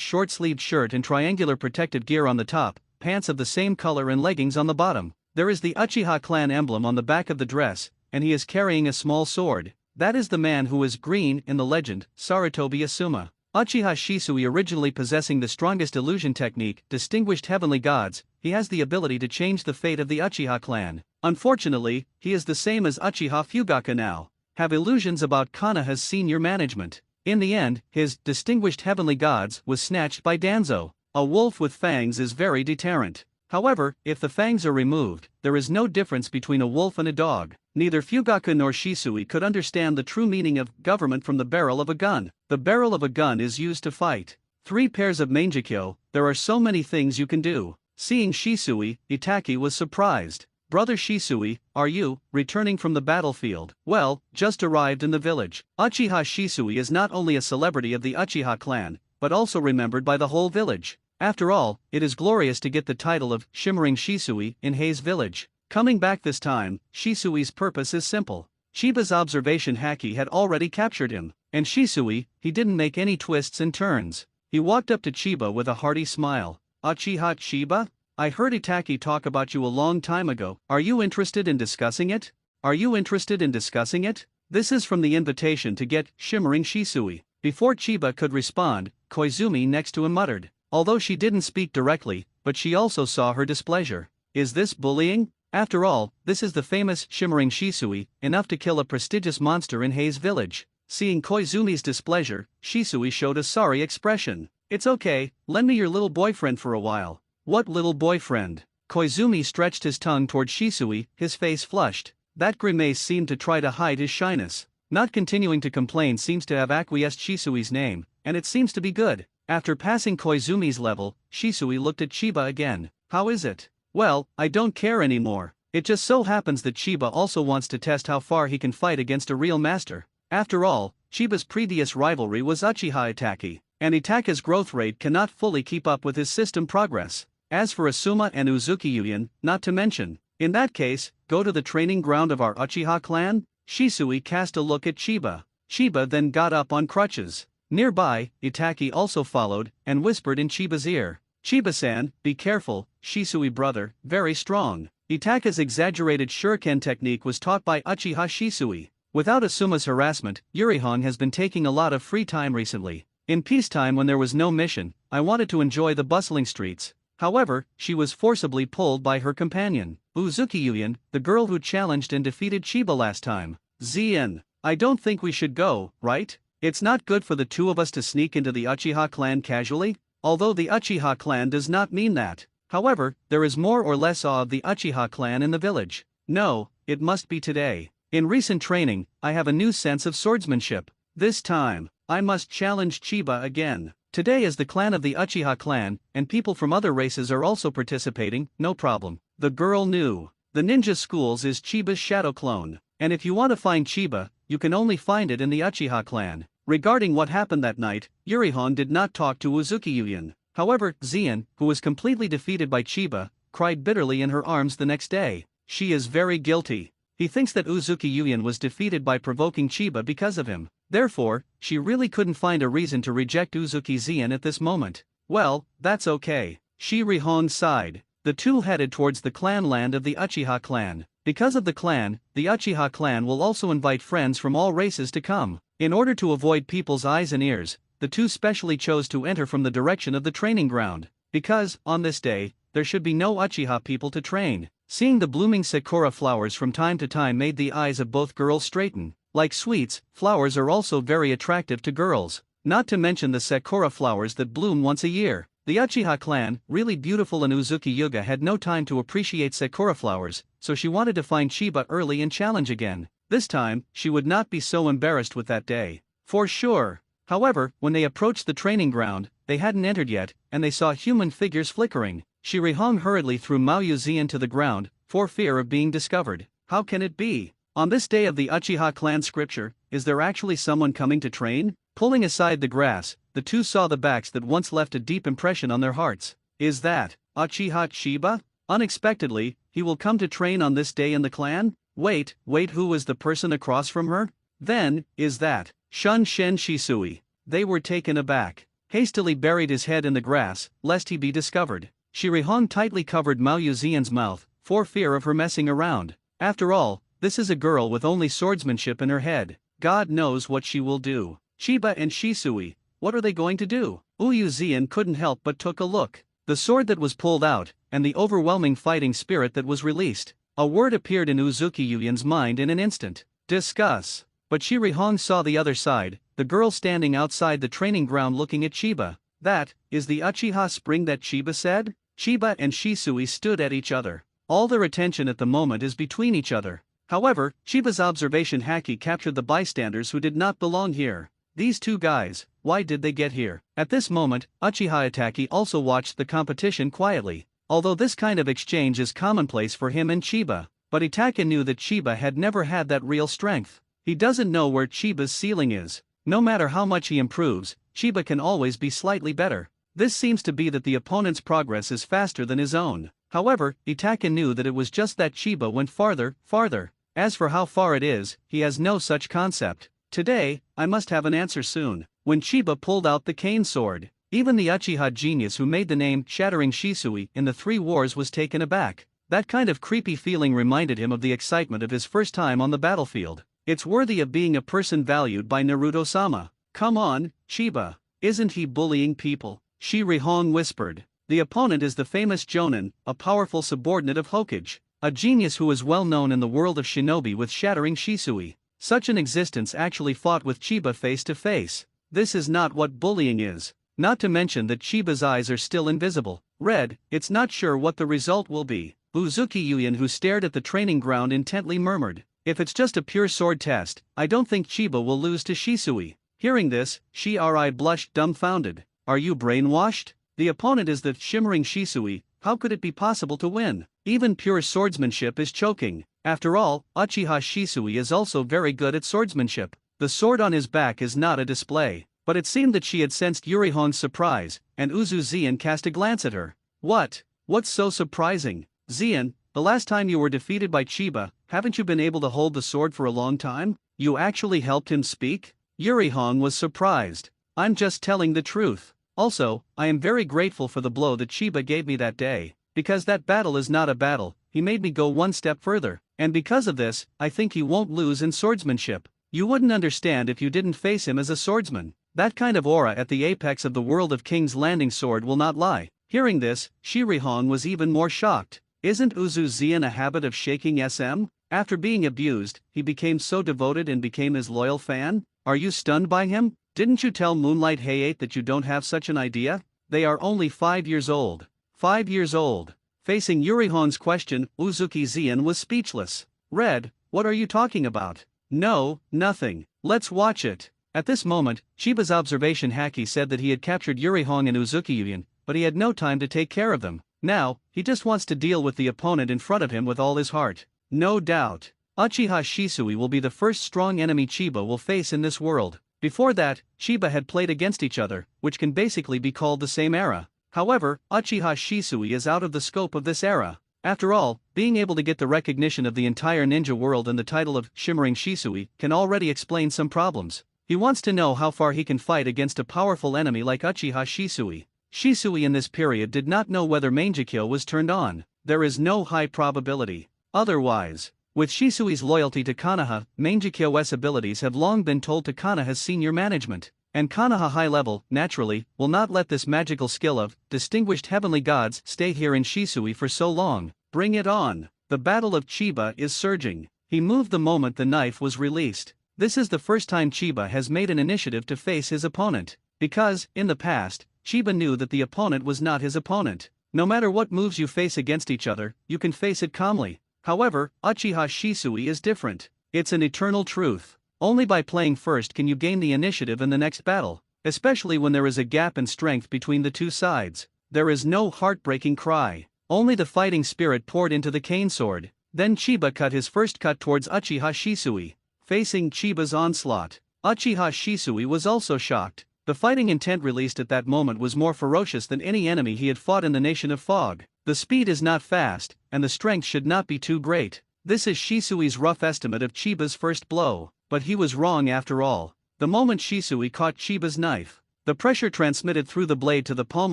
short-sleeved shirt and triangular protective gear on the top, pants of the same color and leggings on the bottom. There is the Uchiha clan emblem on the back of the dress, and he is carrying a small sword. That is the man who is green in the legend, Sarutobi Asuma. Uchiha Shisui, originally possessing the strongest illusion technique, distinguished heavenly gods, he has the ability to change the fate of the Uchiha clan. Unfortunately, he is the same as Uchiha Fugaku now. Have illusions about Konoha's senior management. In the end, his distinguished heavenly gods was snatched by Danzo. A wolf with fangs is very deterrent. However, if the fangs are removed, there is no difference between a wolf and a dog. Neither Fugaku nor Shisui could understand the true meaning of government from the barrel of a gun. The barrel of a gun is used to fight. 3 pairs of mangekyo, there are so many things you can do. Seeing Shisui, Itachi was surprised. Brother Shisui, are you returning from the battlefield? Well, just arrived in the village. Uchiha Shisui is not only a celebrity of the Uchiha clan, but also remembered by the whole village. After all, it is glorious to get the title of Shimmering Shisui in Hei's village. Coming back this time, Shisui's purpose is simple. Chiba's observation haki had already captured him, and Shisui, he didn't make any twists and turns. He walked up to Chiba with a hearty smile. Uchiha Chiba? I heard Itachi talk about you a long time ago. Are you interested in discussing it? Are you interested in discussing it? This is from the invitation to get Shimmering Shisui. Before Chiba could respond, Koizumi next to him muttered. Although she didn't speak directly, but she also saw her displeasure. Is this bullying? After all, this is the famous Shimmering Shisui, enough to kill a prestigious monster in Hei's village. Seeing Koizumi's displeasure, Shisui showed a sorry expression. It's okay, lend me your little boyfriend for a while. What little boyfriend? Koizumi stretched his tongue toward Shisui, his face flushed. That grimace seemed to try to hide his shyness. Not continuing to complain seems to have acquiesced Shisui's name, and it seems to be good. After passing Koizumi's level, Shisui looked at Chiba again. How is it? Well, I don't care anymore. It just so happens that Chiba also wants to test how far he can fight against a real master. After all, Chiba's previous rivalry was Uchiha Itachi, and Itachi's growth rate cannot fully keep up with his system progress. As for Asuma and Uzuki-Yuyan, not to mention. In that case, go to the training ground of our Uchiha clan? Shisui cast a look at Chiba. Chiba then got up on crutches. Nearby, Itachi also followed, and whispered in Chiba's ear. Chiba-san, be careful, Shisui brother, very strong. Itachi's exaggerated shuriken technique was taught by Uchiha Shisui. Without Asuma's harassment, Yurihong has been taking a lot of free time recently. In peacetime when there was no mission, I wanted to enjoy the bustling streets. However, she was forcibly pulled by her companion, Uzuki Yuyan, the girl who challenged and defeated Chiba last time. Zien, I don't think we should go, right? It's not good for the two of us to sneak into the Uchiha clan casually, although the Uchiha clan does not mean that. However, there is more or less awe of the Uchiha clan in the village. No, it must be today. In recent training, I have a new sense of swordsmanship. This time, I must challenge Chiba again. Today is the clan of the Uchiha clan, and people from other races are also participating, no problem. The girl knew. The ninja schools is Chiba's shadow clone, and if you want to find Chiba, you can only find it in the Uchiha clan. Regarding what happened that night, Yurihong did not talk to Uzuki Yuyan. However, Zien, who was completely defeated by Chiba, cried bitterly in her arms the next day. She is very guilty. He thinks that Uzuki Yuyan was defeated by provoking Chiba because of him. Therefore, she really couldn't find a reason to reject Uzuki Zien at this moment. Well, that's okay. Shirihong sighed. The two headed towards the clan land of the Uchiha clan. Because of the clan, the Uchiha clan will also invite friends from all races to come. In order to avoid people's eyes and ears, the two specially chose to enter from the direction of the training ground. Because, on this day, there should be no Uchiha people to train. Seeing the blooming sakura flowers from time to time made the eyes of both girls straighten. Like sweets, flowers are also very attractive to girls. Not to mention the sakura flowers that bloom once a year. The Uchiha clan, really beautiful, and Uzuki Yuga had no time to appreciate sakura flowers, so she wanted to find Chiba early and challenge again. This time, she would not be so embarrassed with that day. For sure. However, when they approached the training ground, they hadn't entered yet, and they saw human figures flickering. Shirihong hurriedly threw Maoyu Zien to the ground, for fear of being discovered. How can it be? On this day of the Uchiha clan scripture, is there actually someone coming to train? Pulling aside the grass, the two saw the backs that once left a deep impression on their hearts. Is that Uchiha Chiba? Unexpectedly, he will come to train on this day in the clan? Wait, who is the person across from her? Then, is that Shun Shen Shisui? They were taken aback. Hastily buried his head in the grass, lest he be discovered. Shirihong tightly covered Maoyu Zien's mouth, for fear of her messing around. After all, this is a girl with only swordsmanship in her head. God knows what she will do. Chiba and Shisui, what are they going to do? Uyu Zien couldn't help but took a look. The sword that was pulled out, and the overwhelming fighting spirit that was released. A word appeared in Uzuki Yuyan's mind in an instant. Discuss. But Shirihong saw the other side, the girl standing outside the training ground looking at Chiba. That is the Uchiha spring that Chiba said? Chiba and Shisui stood at each other. All their attention at the moment is between each other. However, Chiba's observation haki captured the bystanders who did not belong here. These two guys, why did they get here? At this moment, Uchiha Itaki also watched the competition quietly. Although this kind of exchange is commonplace for him and Chiba, but Itaka knew that Chiba had never had that real strength. He doesn't know where Chiba's ceiling is. No matter how much he improves, Chiba can always be slightly better. This seems to be that the opponent's progress is faster than his own. However, Itaka knew that it was just that Chiba went farther. As for how far it is, he has no such concept. Today, I must have an answer soon. When Chiba pulled out the cane sword, even the Uchiha genius who made the name Shattering Shisui in the Three Wars was taken aback. That kind of creepy feeling reminded him of the excitement of his first time on the battlefield. It's worthy of being a person valued by Naruto-sama. Come on, Chiba. Isn't he bullying people? Shirihong whispered. The opponent is the famous Jonin, a powerful subordinate of Hokage. A genius who is well known in the world of shinobi with Shattering Shisui. Such an existence actually fought with Chiba face to face. This is not what bullying is. Not to mention that Chiba's eyes are still invisible. Red, it's not sure what the result will be. Uzuki Yuyan, who stared at the training ground intently, murmured. If it's just a pure sword test, I don't think Chiba will lose to Shisui. Hearing this, Shiri blushed dumbfounded. Are you brainwashed? The opponent is the shimmering Shisui, how could it be possible to win? Even pure swordsmanship is choking. After all, Uchiha Shisui is also very good at swordsmanship. The sword on his back is not a display. But it seemed that she had sensed Yurihong's surprise, and Uzu Zien cast a glance at her. What? What's so surprising? Zien, the last time you were defeated by Chiba, haven't you been able to hold the sword for a long time? You actually helped him speak? Yurihong was surprised. I'm just telling the truth. Also, I am very grateful for the blow that Chiba gave me that day, because that battle is not a battle, he made me go one step further. And because of this, I think he won't lose in swordsmanship. You wouldn't understand if you didn't face him as a swordsman. That kind of aura at the apex of the world of King's Landing sword will not lie. Hearing this, Shirihong was even more shocked. Isn't Uzu a habit of shaking SM? After being abused, he became so devoted and became his loyal fan? Are you stunned by him? Didn't you tell Moonlight Hayate that you don't have such an idea? They are only 5 years old. 5 years old. Facing Yurihon's question, Uzuki Zian was speechless. Red, what are you talking about? No, nothing. Let's watch it. At this moment, Chiba's observation haki said that he had captured Yurihong and Uzuki Yuyan, but he had no time to take care of them. Now, he just wants to deal with the opponent in front of him with all his heart. No doubt. Uchiha Shisui will be the first strong enemy Chiba will face in this world. Before that, Chiba had played against each other, which can basically be called the same era. However, Uchiha Shisui is out of the scope of this era. After all, being able to get the recognition of the entire ninja world and the title of Shimmering Shisui can already explain some problems. He wants to know how far he can fight against a powerful enemy like Uchiha Shisui. Shisui in this period did not know whether Mangekyo was turned on. There is no high probability. Otherwise, with Shisui's loyalty to Konoha, Mangekyo's abilities have long been told to Konoha's senior management. And Konoha High Level, naturally, will not let this magical skill of distinguished heavenly gods stay here in Shisui for so long. Bring it on. The battle of Chiba is surging. He moved the moment the knife was released. This is the first time Chiba has made an initiative to face his opponent. Because, in the past, Chiba knew that the opponent was not his opponent. No matter what moves you face against each other, you can face it calmly. However, Uchiha Shisui is different. It's an eternal truth. Only by playing first can you gain the initiative in the next battle, especially when there is a gap in strength between the two sides. There is no heartbreaking cry. Only the fighting spirit poured into the cane sword. Then Chiba cut his first cut towards Uchiha Shisui. Facing Chiba's onslaught, Uchiha Shisui was also shocked. The fighting intent released at that moment was more ferocious than any enemy he had fought in the Nation of Fog. The speed is not fast, and the strength should not be too great. This is Shisui's rough estimate of Chiba's first blow, but he was wrong after all. The moment Shisui caught Chiba's knife, the pressure transmitted through the blade to the palm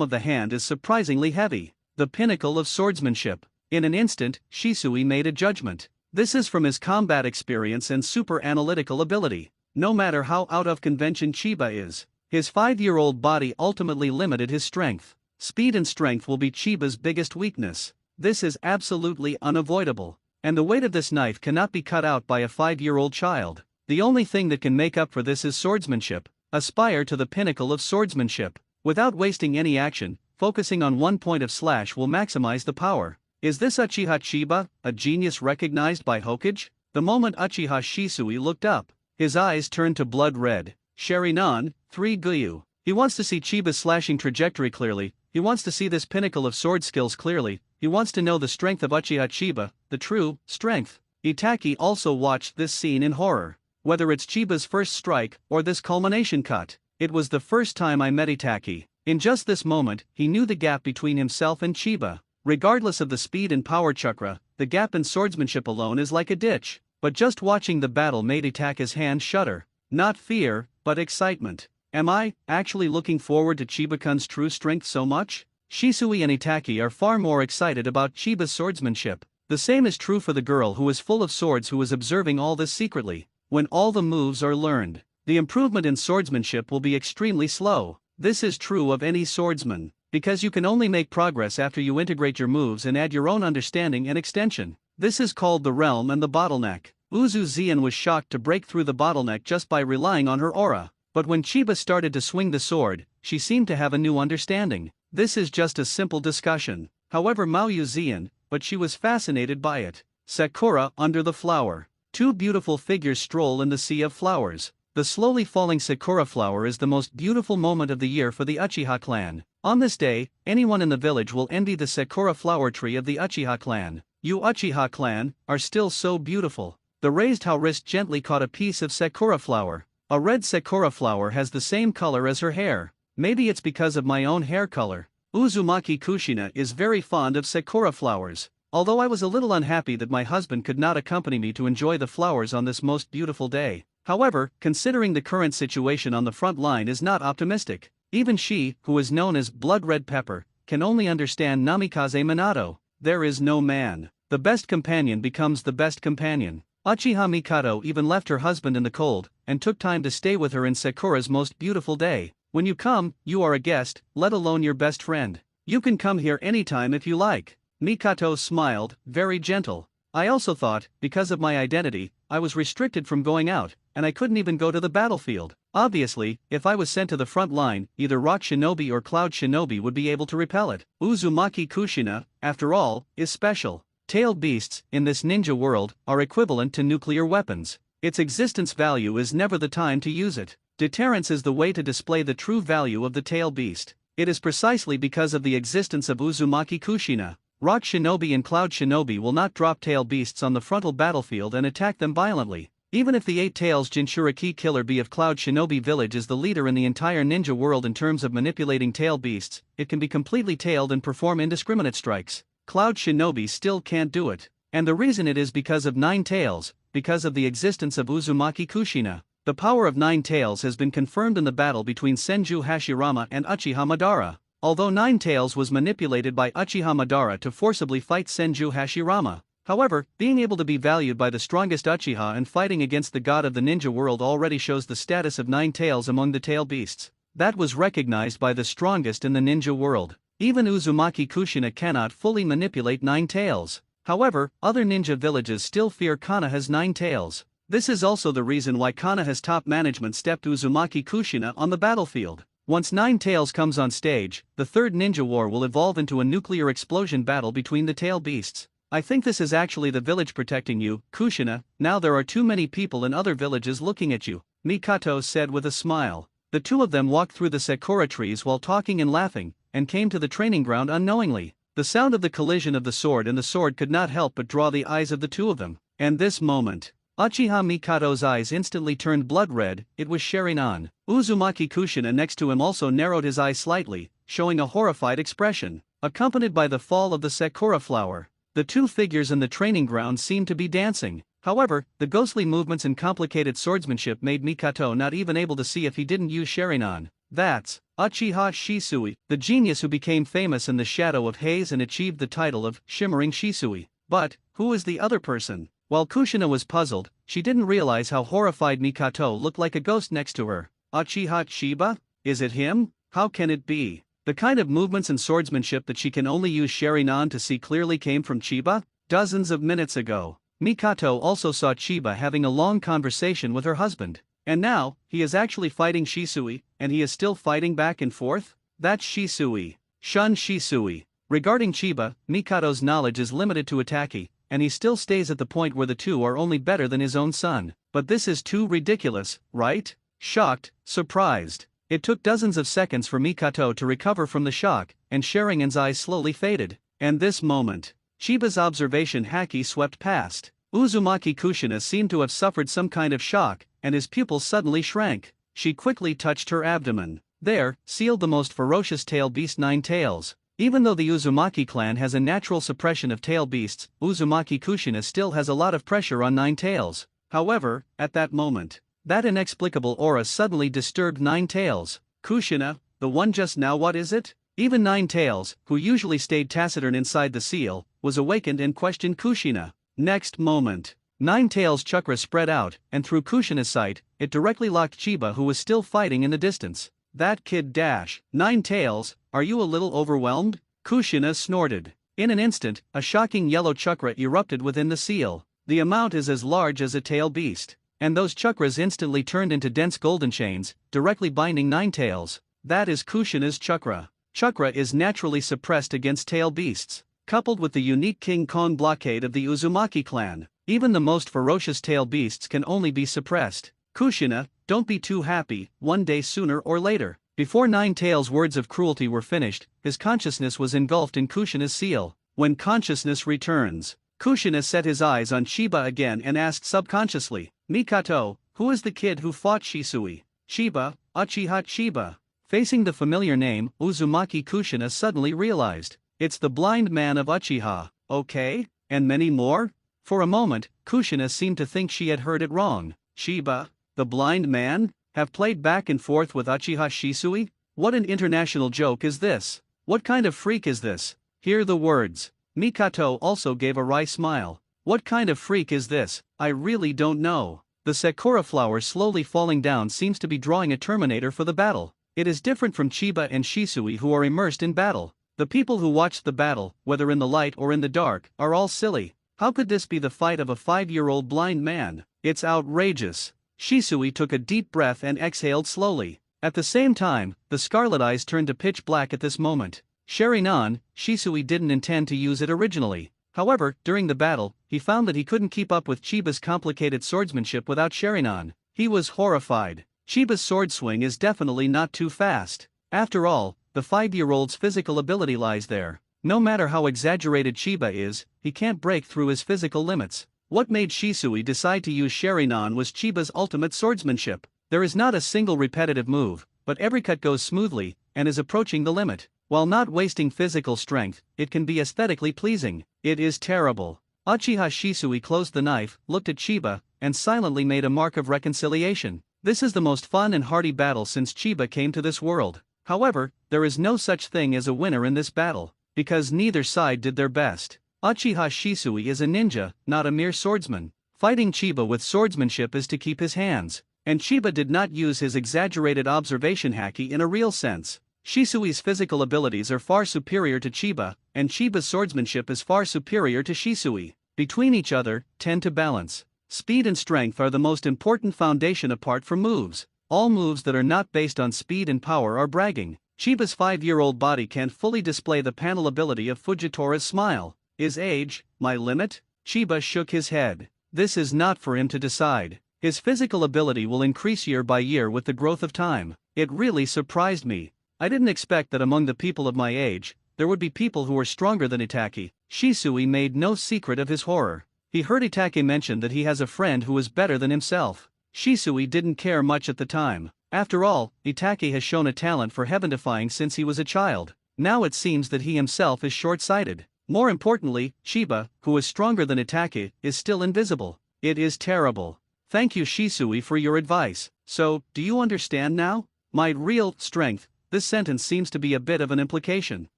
of the hand is surprisingly heavy. The pinnacle of swordsmanship. In an instant, Shisui made a judgment. This is from his combat experience and super analytical ability. No matter how out of convention Chiba is, his 5-year-old body ultimately limited his strength. Speed and strength will be Chiba's biggest weakness. This is absolutely unavoidable. And the weight of this knife cannot be cut out by a 5-year-old child. The only thing that can make up for this is swordsmanship. Aspire to the pinnacle of swordsmanship. Without wasting any action, focusing on one point of slash will maximize the power. Is this Uchiha Chiba, a genius recognized by Hokage? The moment Uchiha Shisui looked up, his eyes turned to blood red. Sharinan, 3 Guyu. He wants to see Chiba's slashing trajectory clearly, he wants to see this pinnacle of sword skills clearly, he wants to know the strength of Uchiha Chiba, the true strength. Itaki also watched this scene in horror. Whether it's Chiba's first strike or this culmination cut, it was the first time I met Itaki. In just this moment, he knew the gap between himself and Chiba. Regardless of the speed and power chakra, the gap in swordsmanship alone is like a ditch. But just watching the battle made Itaka's hand shudder. Not fear, but excitement. Am I actually looking forward to Chiba-kun's true strength so much? Shisui and Itaki are far more excited about Chiba's swordsmanship. The same is true for the girl who is full of swords who is observing all this secretly. When all the moves are learned, the improvement in swordsmanship will be extremely slow. This is true of any swordsman. Because you can only make progress after you integrate your moves and add your own understanding and extension. This is called the realm and the bottleneck. Uzu Zian was shocked to break through the bottleneck just by relying on her aura. But when Chiba started to swing the sword, she seemed to have a new understanding. This is just a simple discussion. However, Maoyu Zian, but she was fascinated by it. Sakura under the flower. 2 beautiful figures stroll in the sea of flowers. The slowly falling sakura flower is the most beautiful moment of the year for the Uchiha clan. On this day, anyone in the village will envy the sakura flower tree of the Uchiha clan. You Uchiha clan are still so beautiful. The raised wrist gently caught a piece of sakura flower. A red sakura flower has the same color as her hair. Maybe it's because of my own hair color. Uzumaki Kushina is very fond of sakura flowers. Although I was a little unhappy that my husband could not accompany me to enjoy the flowers on this most beautiful day. However, considering the current situation on the front line is not optimistic. Even she, who is known as Blood Red Pepper, can only understand Namikaze Minato. There is no man. the best companion becomes the best companion. Uchiha Mikato even left her husband in the cold, and took time to stay with her in Sakura's most beautiful day. When you come, you are a guest, let alone your best friend. You can come here anytime if you like. Mikato smiled, very gentle. I also thought, because of my identity, I was restricted from going out, and I couldn't even go to the battlefield. Obviously, if I was sent to the front line, either Rock Shinobi or Cloud Shinobi would be able to repel it. Uzumaki Kushina, after all, is special. Tailed beasts, in this ninja world, are equivalent to nuclear weapons. Its existence value is never the time to use it. Deterrence is the way to display the true value of the tail beast. It is precisely because of the existence of Uzumaki Kushina. Rock Shinobi and Cloud Shinobi will not drop tail beasts on the frontal battlefield and attack them violently. Even if the 8 Tails Jinchuriki Killer Bee of Cloud Shinobi Village is the leader in the entire ninja world in terms of manipulating tail beasts, it can be completely tailed and perform indiscriminate strikes. Cloud Shinobi still can't do it. And the reason it is because of 9 tails, because of the existence of Uzumaki Kushina. The power of 9 tails has been confirmed in the battle between Senju Hashirama and Uchiha Madara. Although 9 tails was manipulated by Uchiha Madara to forcibly fight Senju Hashirama. However, being able to be valued by the strongest Uchiha and fighting against the god of the ninja world already shows the status of 9 tails among the tail beasts. That was recognized by the strongest in the ninja world. Even Uzumaki Kushina cannot fully manipulate 9 tails. However, other ninja villages still fear Konoha's 9 tails. This is also the reason why Konoha's top management stepped Uzumaki Kushina on the battlefield. Once 9 tails comes on stage, the third ninja war will evolve into a nuclear explosion battle between the tail beasts. I think this is actually the village protecting you, Kushina. Now there are too many people in other villages looking at you, Mikato said with a smile. The two of them walked through the sakura trees while talking and laughing, and came to the training ground unknowingly. The sound of the collision of the sword and the sword could not help but draw the eyes of the two of them. And this moment, Uchiha Mikato's eyes instantly turned blood red. It was Sharinan. Uzumaki Kushina next to him also narrowed his eyes slightly, showing a horrified expression. Accompanied by the fall of the sakura flower, the two figures in the training ground seemed to be dancing. However, the ghostly movements and complicated swordsmanship made Mikato not even able to see if he didn't use Sharinan. That's Uchiha Shisui, the genius who became famous in the shadow of haze and achieved the title of Shimmering Shisui. But, who is the other person? While Kushina was puzzled, she didn't realize how horrified Mikato looked like a ghost next to her. Uchiha Chiba? Is it him? How can it be? The kind of movements and swordsmanship that she can only use Sharinan to see clearly came from Chiba? Dozens of minutes ago, Mikato also saw Chiba having a long conversation with her husband. And now, he is actually fighting Shisui, and he is still fighting back and forth? That's Shisui. Shun Shisui. Regarding Chiba, Mikato's knowledge is limited to Ataki, and he still stays at the point where the two are only better than his own son. But this is too ridiculous, right? Shocked, surprised. It took dozens of seconds for Mikato to recover from the shock, and Sharingan's eyes slowly faded. And this moment, Chiba's observation haki swept past. Uzumaki Kushina seemed to have suffered some kind of shock, and his pupils suddenly shrank. She quickly touched her abdomen. There, sealed the most ferocious tail beast 9 tails. Even though the Uzumaki clan has a natural suppression of tail beasts, Uzumaki Kushina still has a lot of pressure on 9 tails. However, at that moment, that inexplicable aura suddenly disturbed 9 tails. Kushina, the one just now, what is it? Even 9 tails, who usually stayed taciturn inside the seal, was awakened and questioned Kushina. Next moment, 9 tails chakra spread out, and through Kushina's sight, it directly locked Chiba, who was still fighting in the distance. That kid dash. 9 tails, are you a little overwhelmed? Kushina snorted. In an instant, a shocking yellow chakra erupted within the seal. The amount is as large as a tail beast. And those chakras instantly turned into dense golden chains, directly binding 9 tails. That is Kushina's chakra. Chakra is naturally suppressed against tail beasts. Coupled with the unique King Kong blockade of the Uzumaki clan, even the most ferocious tail beasts can only be suppressed. Kushina, don't be too happy, one day sooner or later. Before 9 tails' words of cruelty were finished, his consciousness was engulfed in Kushina's seal. When consciousness returns, Kushina set his eyes on Chiba again and asked subconsciously, Mikato, who is the kid who fought Shisui? Chiba, Uchiha Chiba. Facing the familiar name, Uzumaki Kushina suddenly realized, it's the blind man of Uchiha. Okay, and many more? For a moment, Kushina seemed to think she had heard it wrong. Chiba, the blind man, have played back and forth with Uchiha Shisui? What an international joke is this? What kind of freak is this? Hear the words. Mikato also gave a wry smile. What kind of freak is this? I really don't know. The sakura flower slowly falling down seems to be drawing a terminator for the battle. It is different from Chiba and Shisui who are immersed in battle. The people who watched the battle, whether in the light or in the dark, are all silly. How could this be the fight of a 5-year-old blind man? It's outrageous. Shisui took a deep breath and exhaled slowly. At the same time, the scarlet eyes turned to pitch black at this moment. Sharingan, Shisui didn't intend to use it originally. However, during the battle, he found that he couldn't keep up with Chiba's complicated swordsmanship without Sharingan. He was horrified. Chiba's sword swing is definitely not too fast. After all, the 5-year-old's physical ability lies there. No matter how exaggerated Chiba is, he can't break through his physical limits. What made Shisui decide to use Sharingan was Chiba's ultimate swordsmanship. There is not a single repetitive move, but every cut goes smoothly, and is approaching the limit. While not wasting physical strength, it can be aesthetically pleasing. It is terrible. Uchiha Shisui closed the knife, looked at Chiba, and silently made a mark of reconciliation. This is the most fun and hearty battle since Chiba came to this world. However, there is no such thing as a winner in this battle, because neither side did their best. Uchiha Shisui is a ninja, not a mere swordsman. Fighting Chiba with swordsmanship is to keep his hands, and Chiba did not use his exaggerated observation haki in a real sense. Shisui's physical abilities are far superior to Chiba, and Chiba's swordsmanship is far superior to Shisui. Between each other, tend to balance. Speed and strength are the most important foundation apart from moves. All moves that are not based on speed and power are bragging. Chiba's 5-year-old body can't fully display the panel ability of Fujitora's smile. Is age my limit? Chiba shook his head. This is not for him to decide. His physical ability will increase year by year with the growth of time. It really surprised me. I didn't expect that among the people of my age, there would be people who were stronger than Itaki. Shisui made no secret of his horror. He heard Itake mention that he has a friend who is better than himself. Shisui didn't care much at the time. After all, Itake has shown a talent for heaven-defying since he was a child. Now it seems that he himself is short-sighted. More importantly, Chiba, who is stronger than Itake, is still invisible. It is terrible. Thank you Shisui for your advice. So, do you understand now? My real strength. This sentence seems to be a bit of an implication.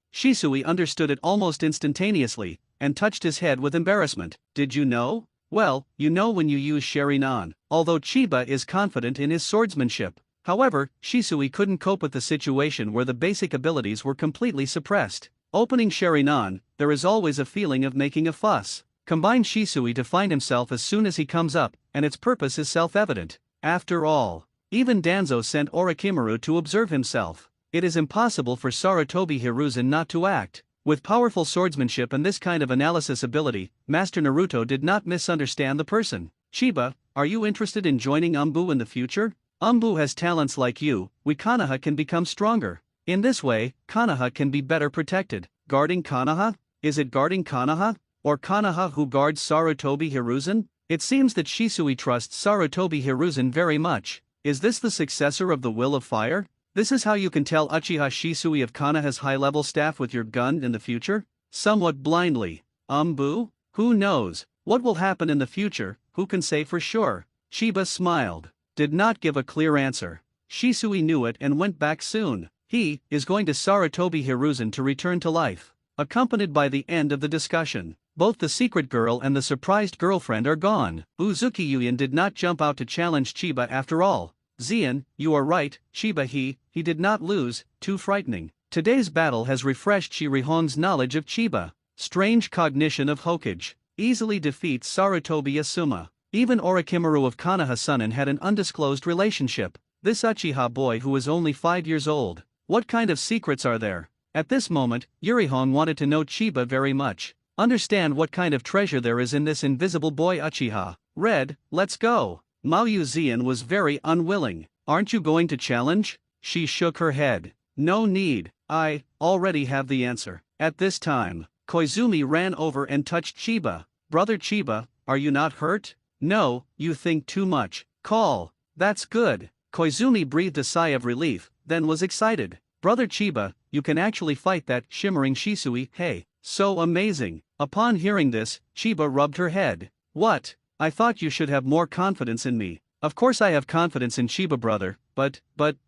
Shisui understood it almost instantaneously, and touched his head with embarrassment. Did you know? Well, you know when you use Sharingan. Although Chiba is confident in his swordsmanship. However, Shisui couldn't cope with the situation where the basic abilities were completely suppressed. Opening Sharingan, there is always a feeling of making a fuss. Combine Shisui to find himself as soon as he comes up, and its purpose is self-evident. After all, even Danzo sent Orochimaru to observe himself. It is impossible for Sarutobi Hiruzen not to act. With powerful swordsmanship and this kind of analysis ability, Master Naruto did not misunderstand the person. Chiba, are you interested in joining Umbu in the future? Umbu has talents like you, we Konoha can become stronger. In this way, Konoha can be better protected. Guarding Konoha? Is it guarding Konoha? Or Konoha who guards Sarutobi Hiruzen? It seems that Shisui trusts Sarutobi Hiruzen very much. Is this the successor of the Will of Fire? This is how you can tell Uchiha Shisui of Konoha's high-level staff with your gun in the future? Somewhat blindly. Umbu? Who knows? What will happen in the future, who can say for sure? Chiba smiled. Did not give a clear answer. Shisui knew it and went back soon. He is going to Sarutobi Hiruzen to return to life. Accompanied by the end of the discussion. Both the secret girl and the surprised girlfriend are gone. Uzuki Yuyan did not jump out to challenge Chiba after all. Zian, you are right, Chiba he did not lose, too frightening. Today's battle has refreshed Shirihon's knowledge of Chiba. Strange cognition of Hokage. Easily defeats Sarutobi Asuma. Even Orochimaru of Konoha Sunen had an undisclosed relationship. This Uchiha boy who is only 5 years old. What kind of secrets are there? At this moment, Yurihon wanted to know Chiba very much. Understand what kind of treasure there is in this invisible boy Uchiha. Red, let's go. Maoyu Zian was very unwilling. Aren't you going to challenge? She shook her head. No need, I already have the answer. At this time, Koizumi ran over and touched Chiba. Brother Chiba, are you not hurt? No, you think too much. Call. That's good. Koizumi breathed a sigh of relief, then was excited. Brother Chiba, you can actually fight that shimmering Shisui, hey, so amazing. Upon hearing this, Chiba rubbed her head. What? I thought you should have more confidence in me. Of course I have confidence in Chiba brother, but,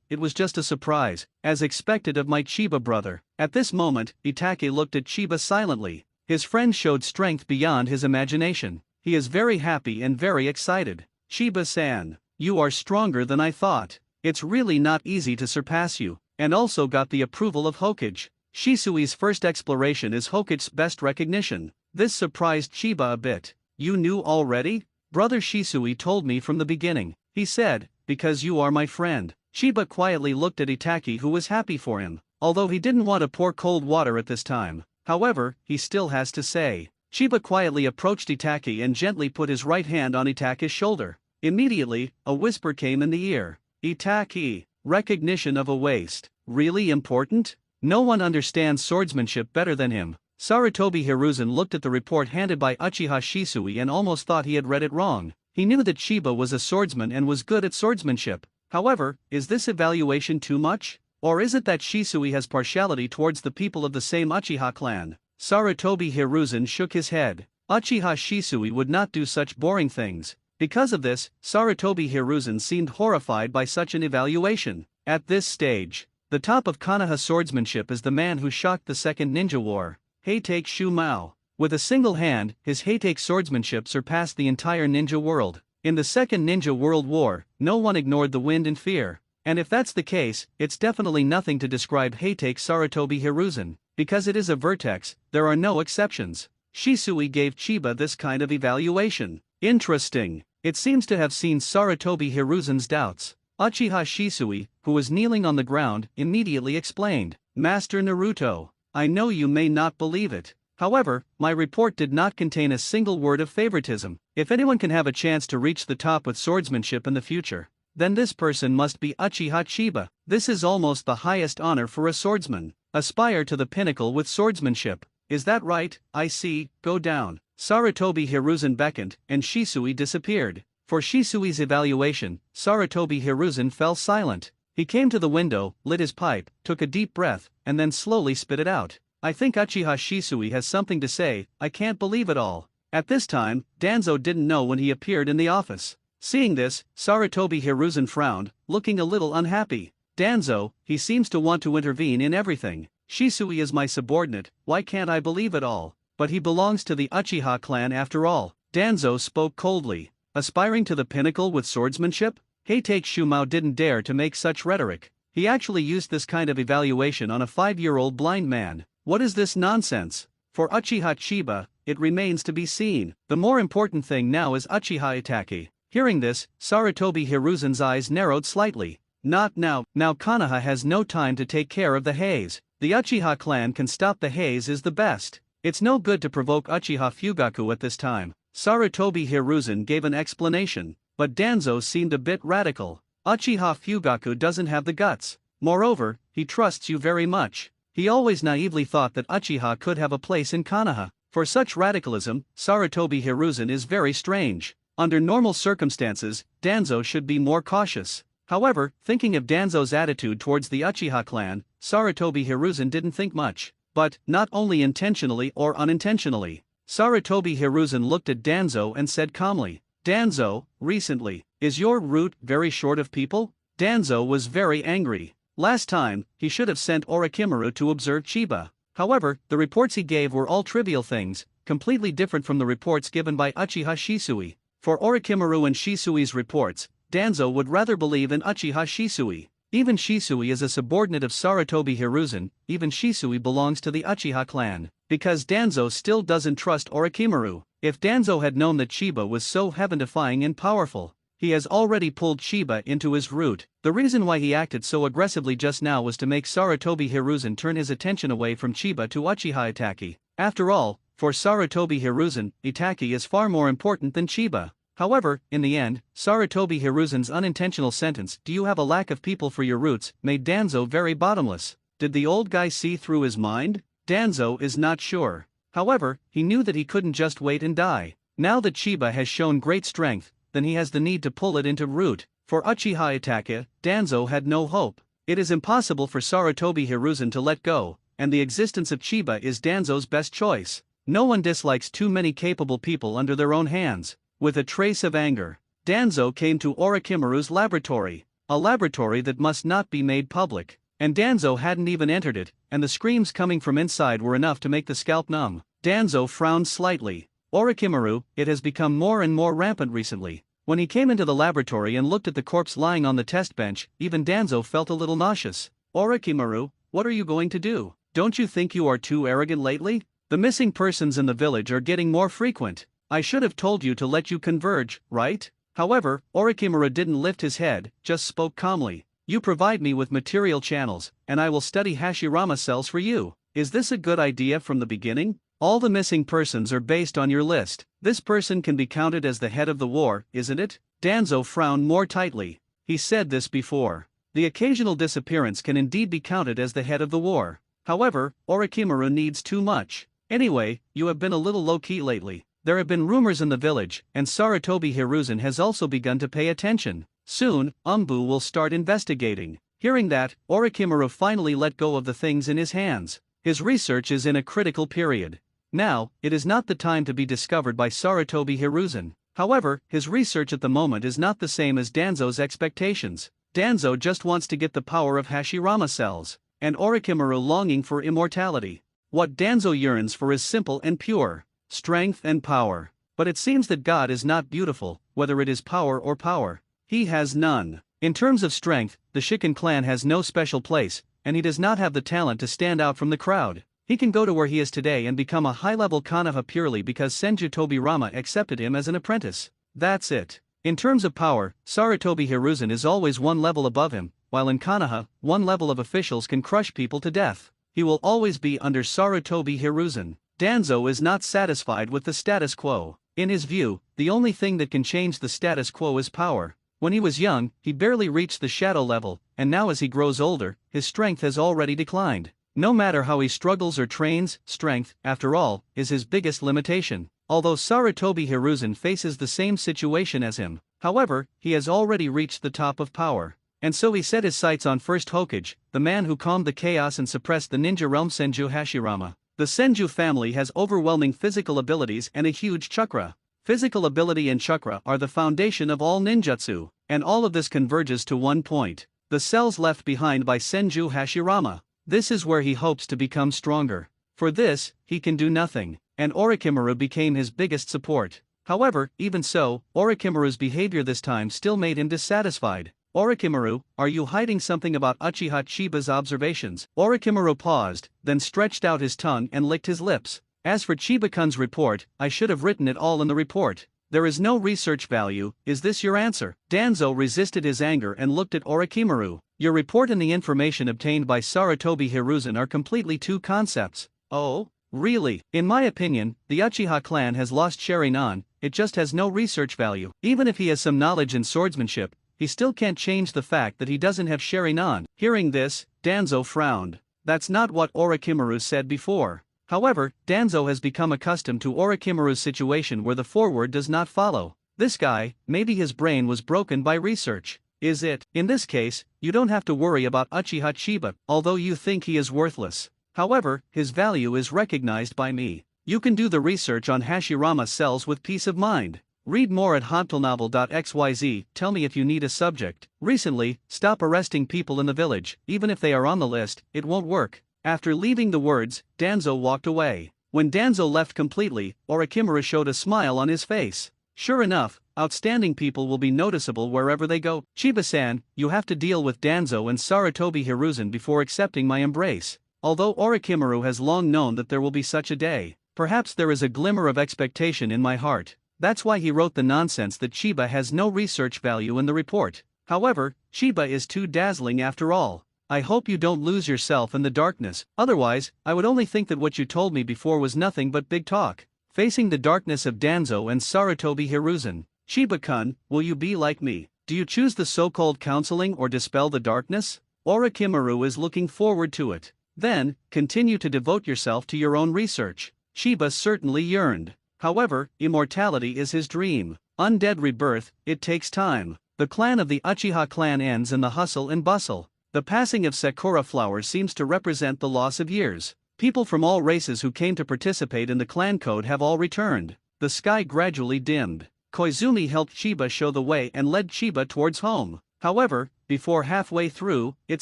it was just a surprise, as expected of my Chiba brother. At this moment, Itake looked at Chiba silently. His friend showed strength beyond his imagination. He is very happy and very excited. Chiba-san, you are stronger than I thought. It's really not easy to surpass you, and also got the approval of Hokage. Shisui's first exploration is Hokage's best recognition. This surprised Chiba a bit. You knew already? Brother Shisui told me from the beginning, he said, because you are my friend. Chiba quietly looked at Itaki, who was happy for him, although he didn't want to pour cold water at this time. However, he still has to say. Chiba quietly approached Itaki and gently put his right hand on Itaki's shoulder. Immediately, a whisper came in the ear. Itaki, recognition of a waist. Really important? No one understands swordsmanship better than him. Sarutobi Hiruzen looked at the report handed by Uchiha Shisui and almost thought he had read it wrong. He knew that Chiba was a swordsman and was good at swordsmanship. However, is this evaluation too much? Or is it that Shisui has partiality towards the people of the same Uchiha clan? Sarutobi Hiruzen shook his head. Uchiha Shisui would not do such boring things. Because of this, Sarutobi Hiruzen seemed horrified by such an evaluation. At this stage, the top of konoha swordsmanship is the man who shocked the Second Ninja War, Heitake Shumao. With a single hand, his Heitake swordsmanship surpassed the entire ninja world. In the Second Ninja World War, no one ignored the wind in fear. And if that's the case, it's definitely nothing to describe Heitake Sarutobi Hiruzen. Because it is a vertex, there are no exceptions. Shisui gave Chiba this kind of evaluation. Interesting. It seems to have seen Sarutobi Hiruzen's doubts. Uchiha Shisui, who was kneeling on the ground, immediately explained, Master Naruto, I know you may not believe it. However, my report did not contain a single word of favoritism. If anyone can have a chance to reach the top with swordsmanship in the future, then this person must be Uchiha Chiba. This is almost the highest honor for a swordsman. Aspire to the pinnacle with swordsmanship. Is that right? I see, go down. Sarutobi Hiruzen beckoned, and Shisui disappeared. For Shisui's evaluation, Sarutobi Hiruzen fell silent. He came to the window, lit his pipe, took a deep breath, and then slowly spit it out. I think Uchiha Shisui has something to say, I can't believe it all. At this time, Danzo didn't know when he appeared in the office. Seeing this, Sarutobi Hiruzen frowned, looking a little unhappy. Danzo, he seems to want to intervene in everything. Shisui is my subordinate, why can't I believe it all? But he belongs to the Uchiha clan after all. Danzo spoke coldly. Aspiring to the pinnacle with swordsmanship? Heitake Shumao didn't dare to make such rhetoric. He actually used this kind of evaluation on a 5-year-old blind man. What is this nonsense? For Uchiha Chiba, it remains to be seen. The more important thing now is Uchiha Itaki. Hearing this, Sarutobi Hiruzen's eyes narrowed slightly. Not now. Now Konoha has no time to take care of the haze. The Uchiha clan can stop the haze is the best. It's no good to provoke Uchiha Fugaku at this time. Sarutobi Hiruzen gave an explanation, but Danzo seemed a bit radical. Uchiha Fugaku doesn't have the guts. Moreover, he trusts you very much. He always naively thought that Uchiha could have a place in Konoha. For such radicalism, Sarutobi Hiruzen is very strange. Under normal circumstances, Danzo should be more cautious. However, thinking of Danzo's attitude towards the Uchiha clan, Sarutobi Hiruzen didn't think much. But, not only intentionally or unintentionally. Sarutobi Hiruzen looked at Danzo and said calmly, Danzo, recently, is your route very short of people? Danzo was very angry. Last time, he should have sent Orochimaru to observe Chiba. However, the reports he gave were all trivial things, completely different from the reports given by Uchiha Shisui. For Orochimaru and Shisui's reports, Danzo would rather believe in Uchiha Shisui. Even Shisui is a subordinate of Sarutobi Hiruzen, even Shisui belongs to the Uchiha clan. Because Danzo still doesn't trust Orochimaru. If Danzo had known that Chiba was so heaven-defying and powerful, he has already pulled Chiba into his route. The reason why he acted so aggressively just now was to make Sarutobi Hiruzen turn his attention away from Chiba to Uchiha Itaki. After all, for Sarutobi Hiruzen, Itaki is far more important than Chiba. However, in the end, Sarutobi Hiruzen's unintentional sentence, "Do you have a lack of people for your roots?" made Danzo very bottomless. Did the old guy see through his mind? Danzo is not sure. However, he knew that he couldn't just wait and die. Now that Chiba has shown great strength, then he has the need to pull it into root. For Uchiha Itaki, Danzo had no hope. It is impossible for Sarutobi Hiruzen to let go, and the existence of Chiba is Danzo's best choice. No one dislikes too many capable people under their own hands. With a trace of anger, Danzo came to Orochimaru's laboratory, a laboratory that must not be made public. And Danzo hadn't even entered it, and the screams coming from inside were enough to make the scalp numb. Danzo frowned slightly. Orochimaru, it has become more and more rampant recently. When he came into the laboratory and looked at the corpse lying on the test bench, even Danzo felt a little nauseous. Orochimaru, what are you going to do? Don't you think you are too arrogant lately? The missing persons in the village are getting more frequent. I should have told you to let you converge, right? However, Orochimaru didn't lift his head, just spoke calmly. You provide me with material channels, and I will study Hashirama cells for you. Is this a good idea from the beginning? All the missing persons are based on your list. This person can be counted as the head of the war, isn't it? Danzo frowned more tightly. He said this before. The occasional disappearance can indeed be counted as the head of the war. However, Orochimaru needs too much. Anyway, you have been a little low-key lately. There have been rumors in the village, and Sarutobi Hiruzen has also begun to pay attention. Soon, Umbu will start investigating. Hearing that, Orochimaru finally let go of the things in his hands. His research is in a critical period. Now, it is not the time to be discovered by Sarutobi Hiruzen. However, his research at the moment is not the same as Danzo's expectations. Danzo just wants to get the power of Hashirama cells, and Orochimaru longing for immortality. What Danzo yearns for is simple and pure: strength and power. But it seems that God is not beautiful, whether it is power or power. He has none. In terms of strength, the Shiken clan has no special place, and he does not have the talent to stand out from the crowd. He can go to where he is today and become a high-level konoha purely because Senju Tobirama accepted him as an apprentice. That's it. In terms of power, Sarutobi Hiruzen is always one level above him, while in konoha, one level of officials can crush people to death. He will always be under Sarutobi Hiruzen. Danzo is not satisfied with the status quo. In his view, the only thing that can change the status quo is power. When he was young, he barely reached the shadow level, and now as he grows older, his strength has already declined. No matter how he struggles or trains, strength, after all, is his biggest limitation. Although Sarutobi Hiruzen faces the same situation as him, however, he has already reached the top of power. And so he set his sights on First Hokage, the man who calmed the chaos and suppressed the ninja realm Senju Hashirama. The Senju family has overwhelming physical abilities and a huge chakra. Physical ability and chakra are the foundation of all ninjutsu, and all of this converges to one point: the cells left behind by Senju Hashirama. This is where he hopes to become stronger. For this, he can do nothing, and Orochimaru became his biggest support. However, even so, Orochimaru's behavior this time still made him dissatisfied. Orochimaru, are you hiding something about Uchiha Chiba's observations? Orochimaru paused, then stretched out his tongue and licked his lips. As for Chiba-kun's report, I should have written it all in the report. There is no research value. Is this your answer? Danzo resisted his anger and looked at Orochimaru. Your report and the information obtained by Sarutobi Hiruzen are completely two concepts. Oh? Really? In my opinion, the Uchiha clan has lost Sharingan. It just has no research value. Even if he has some knowledge in swordsmanship, he still can't change the fact that he doesn't have Sharingan. Hearing this, Danzo frowned. That's not what Orochimaru said before. However, Danzo has become accustomed to Orochimaru's situation where the forward does not follow. This guy, maybe his brain was broken by research. Is it? In this case, you don't have to worry about Uchiha Chiba, although you think he is worthless. However, his value is recognized by me. You can do the research on Hashirama cells with peace of mind. Read more at hontelnovel.xyz. Tell me if you need a subject. Recently, stop arresting people in the village. Even if they are on the list, it won't work. After leaving the words, Danzo walked away. When Danzo left completely, Orochimaru showed a smile on his face. Sure enough, outstanding people will be noticeable wherever they go. Chiba-san, you have to deal with Danzo and Sarutobi Hiruzen before accepting my embrace. Although Orochimaru has long known that there will be such a day, perhaps there is a glimmer of expectation in my heart. That's why he wrote the nonsense that Chiba has no research value in the report. However, Chiba is too dazzling after all. I hope you don't lose yourself in the darkness, otherwise, I would only think that what you told me before was nothing but big talk. Facing the darkness of Danzo and Sarutobi Hiruzen, Chiba-kun, will you be like me? Do you choose the so-called counseling or dispel the darkness? Orochimaru is looking forward to it. Then, continue to devote yourself to your own research. Chiba certainly yearned. However, immortality is his dream. Undead rebirth, it takes time. The clan of the Uchiha clan ends in the hustle and bustle. The passing of Sakura flowers seems to represent the loss of years. People from all races who came to participate in the clan code have all returned. The sky gradually dimmed. Koizumi helped Chiba show the way and led Chiba towards home. However, before halfway through, it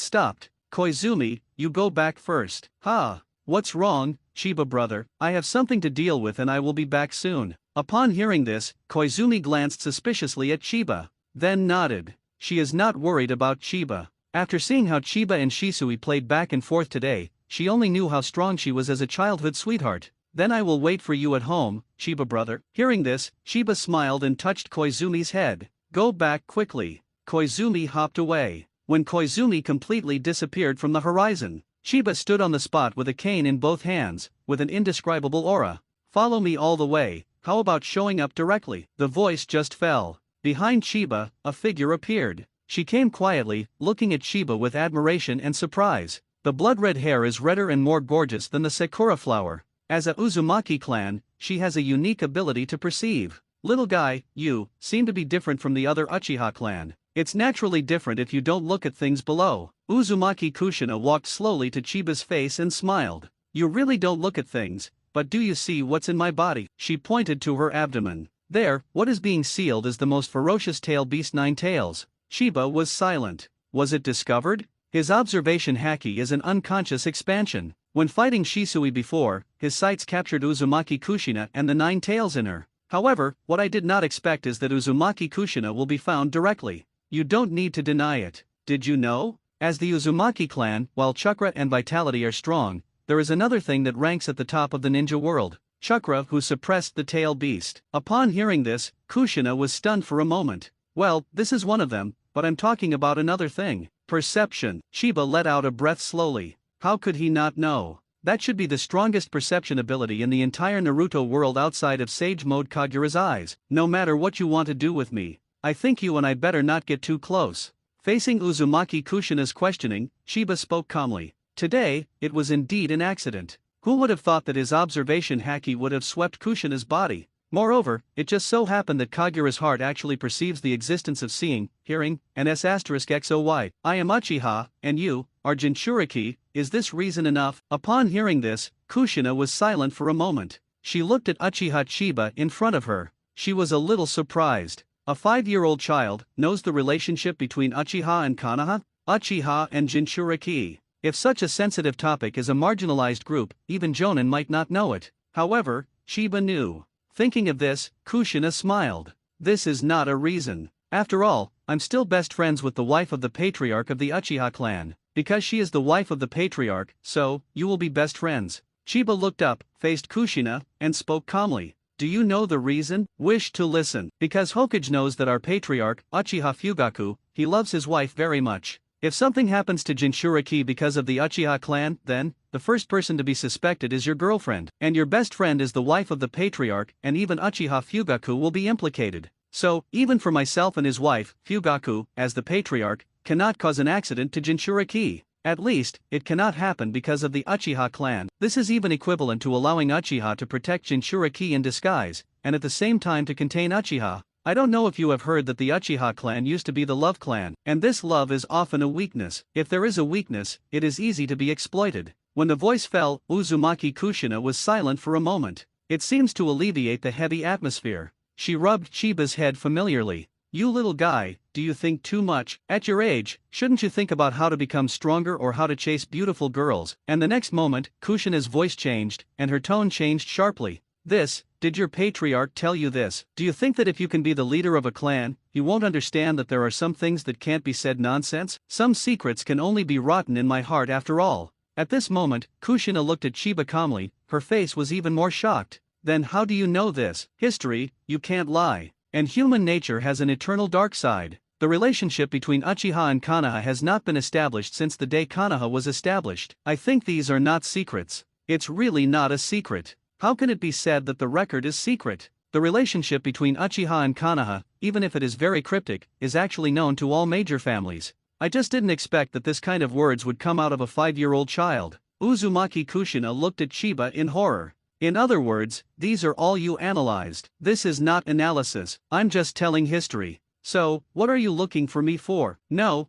stopped. Koizumi, you go back first. Ha! What's wrong, Chiba brother? I have something to deal with and I will be back soon. Upon hearing this, Koizumi glanced suspiciously at Chiba, then nodded. She is not worried about Chiba. After seeing how Chiba and Shisui played back and forth today, she only knew how strong she was as a childhood sweetheart. Then I will wait for you at home, Chiba brother. Hearing this, Chiba smiled and touched Koizumi's head. Go back quickly. Koizumi hopped away. When Koizumi completely disappeared from the horizon, Chiba stood on the spot with a cane in both hands, with an indescribable aura. Follow me all the way, how about showing up directly? The voice just fell. Behind Chiba, a figure appeared. She came quietly, looking at Chiba with admiration and surprise. The blood-red hair is redder and more gorgeous than the sakura flower. As a Uzumaki clan, she has a unique ability to perceive. Little guy, you seem to be different from the other Uchiha clan. It's naturally different if you don't look at things below. Uzumaki Kushina walked slowly to Chiba's face and smiled. You really don't look at things, but do you see what's in my body? She pointed to her abdomen. There, what is being sealed is the most ferocious tail beast 9 tails. Chiba was silent. Was it discovered? His observation haki is an unconscious expansion. When fighting Shisui before, his sights captured Uzumaki Kushina and the 9 tails in her. However, what I did not expect is that Uzumaki Kushina will be found directly. You don't need to deny it. Did you know? As the Uzumaki clan, while chakra and vitality are strong, there is another thing that ranks at the top of the ninja world. Chakra, who suppressed the tail beast. Upon hearing this, Kushina was stunned for a moment. Well, this is one of them, but I'm talking about another thing. Perception. Chiba let out a breath slowly. How could he not know? That should be the strongest perception ability in the entire Naruto world outside of Sage Mode Kagura's eyes. No matter what you want to do with me, I think you and I better not get too close. Facing Uzumaki Kushina's questioning, Chiba spoke calmly. Today, it was indeed an accident. Who would have thought that his observation haki would have swept Kushina's body? Moreover, it just so happened that Kagura's heart actually perceives the existence of seeing, hearing, and S*XOY. I am Uchiha, and you are Jinchuriki. Is this reason enough? Upon hearing this, Kushina was silent for a moment. She looked at Uchiha Chiba in front of her. She was a little surprised. A 5-year-old child knows the relationship between Uchiha and Konoha, Uchiha and Jinchuriki. If such a sensitive topic is a marginalized group, even Jonin might not know it. However, Chiba knew. Thinking of this, Kushina smiled. This is not a reason. After all, I'm still best friends with the wife of the patriarch of the Uchiha clan. Because she is the wife of the patriarch, so, you will be best friends. Chiba looked up, faced Kushina, and spoke calmly. Do you know the reason? Wish to listen. Because Hokage knows that our patriarch, Uchiha Fugaku, he loves his wife very much. If something happens to Jinchuriki because of the Uchiha clan, then, the first person to be suspected is your girlfriend, and your best friend is the wife of the patriarch, and even Uchiha Fugaku will be implicated. So, even for myself and his wife, Fugaku, as the patriarch, cannot cause an accident to Jinchuriki. At least, it cannot happen because of the Uchiha clan. This is even equivalent to allowing Uchiha to protect Jinchuriki in disguise, and at the same time to contain Uchiha. I don't know if you have heard that the Uchiha clan used to be the love clan, and this love is often a weakness. If there is a weakness, it is easy to be exploited. When the voice fell, Uzumaki Kushina was silent for a moment. It seems to alleviate the heavy atmosphere. She rubbed Chiba's head familiarly. You little guy, do you think too much? At your age, shouldn't you think about how to become stronger or how to chase beautiful girls? And the next moment, Kushina's voice changed, and her tone changed sharply. Did your patriarch tell you this? Do you think that if you can be the leader of a clan, you won't understand that there are some things that can't be said nonsense? Some secrets can only be rotten in my heart after all. At this moment, Kushina looked at Chiba calmly, her face was even more shocked. Then how do you know this? History, you can't lie. And human nature has an eternal dark side. The relationship between Uchiha and Konoha has not been established since the day Konoha was established. I think these are not secrets. It's really not a secret. How can it be said that the record is secret? The relationship between Uchiha and Konoha, even if it is very cryptic, is actually known to all major families. I just didn't expect that this kind of words would come out of a 5-year-old child. Uzumaki Kushina looked at Chiba in horror. In other words, these are all you analyzed. This is not analysis, I'm just telling history. So, what are you looking for me for? No,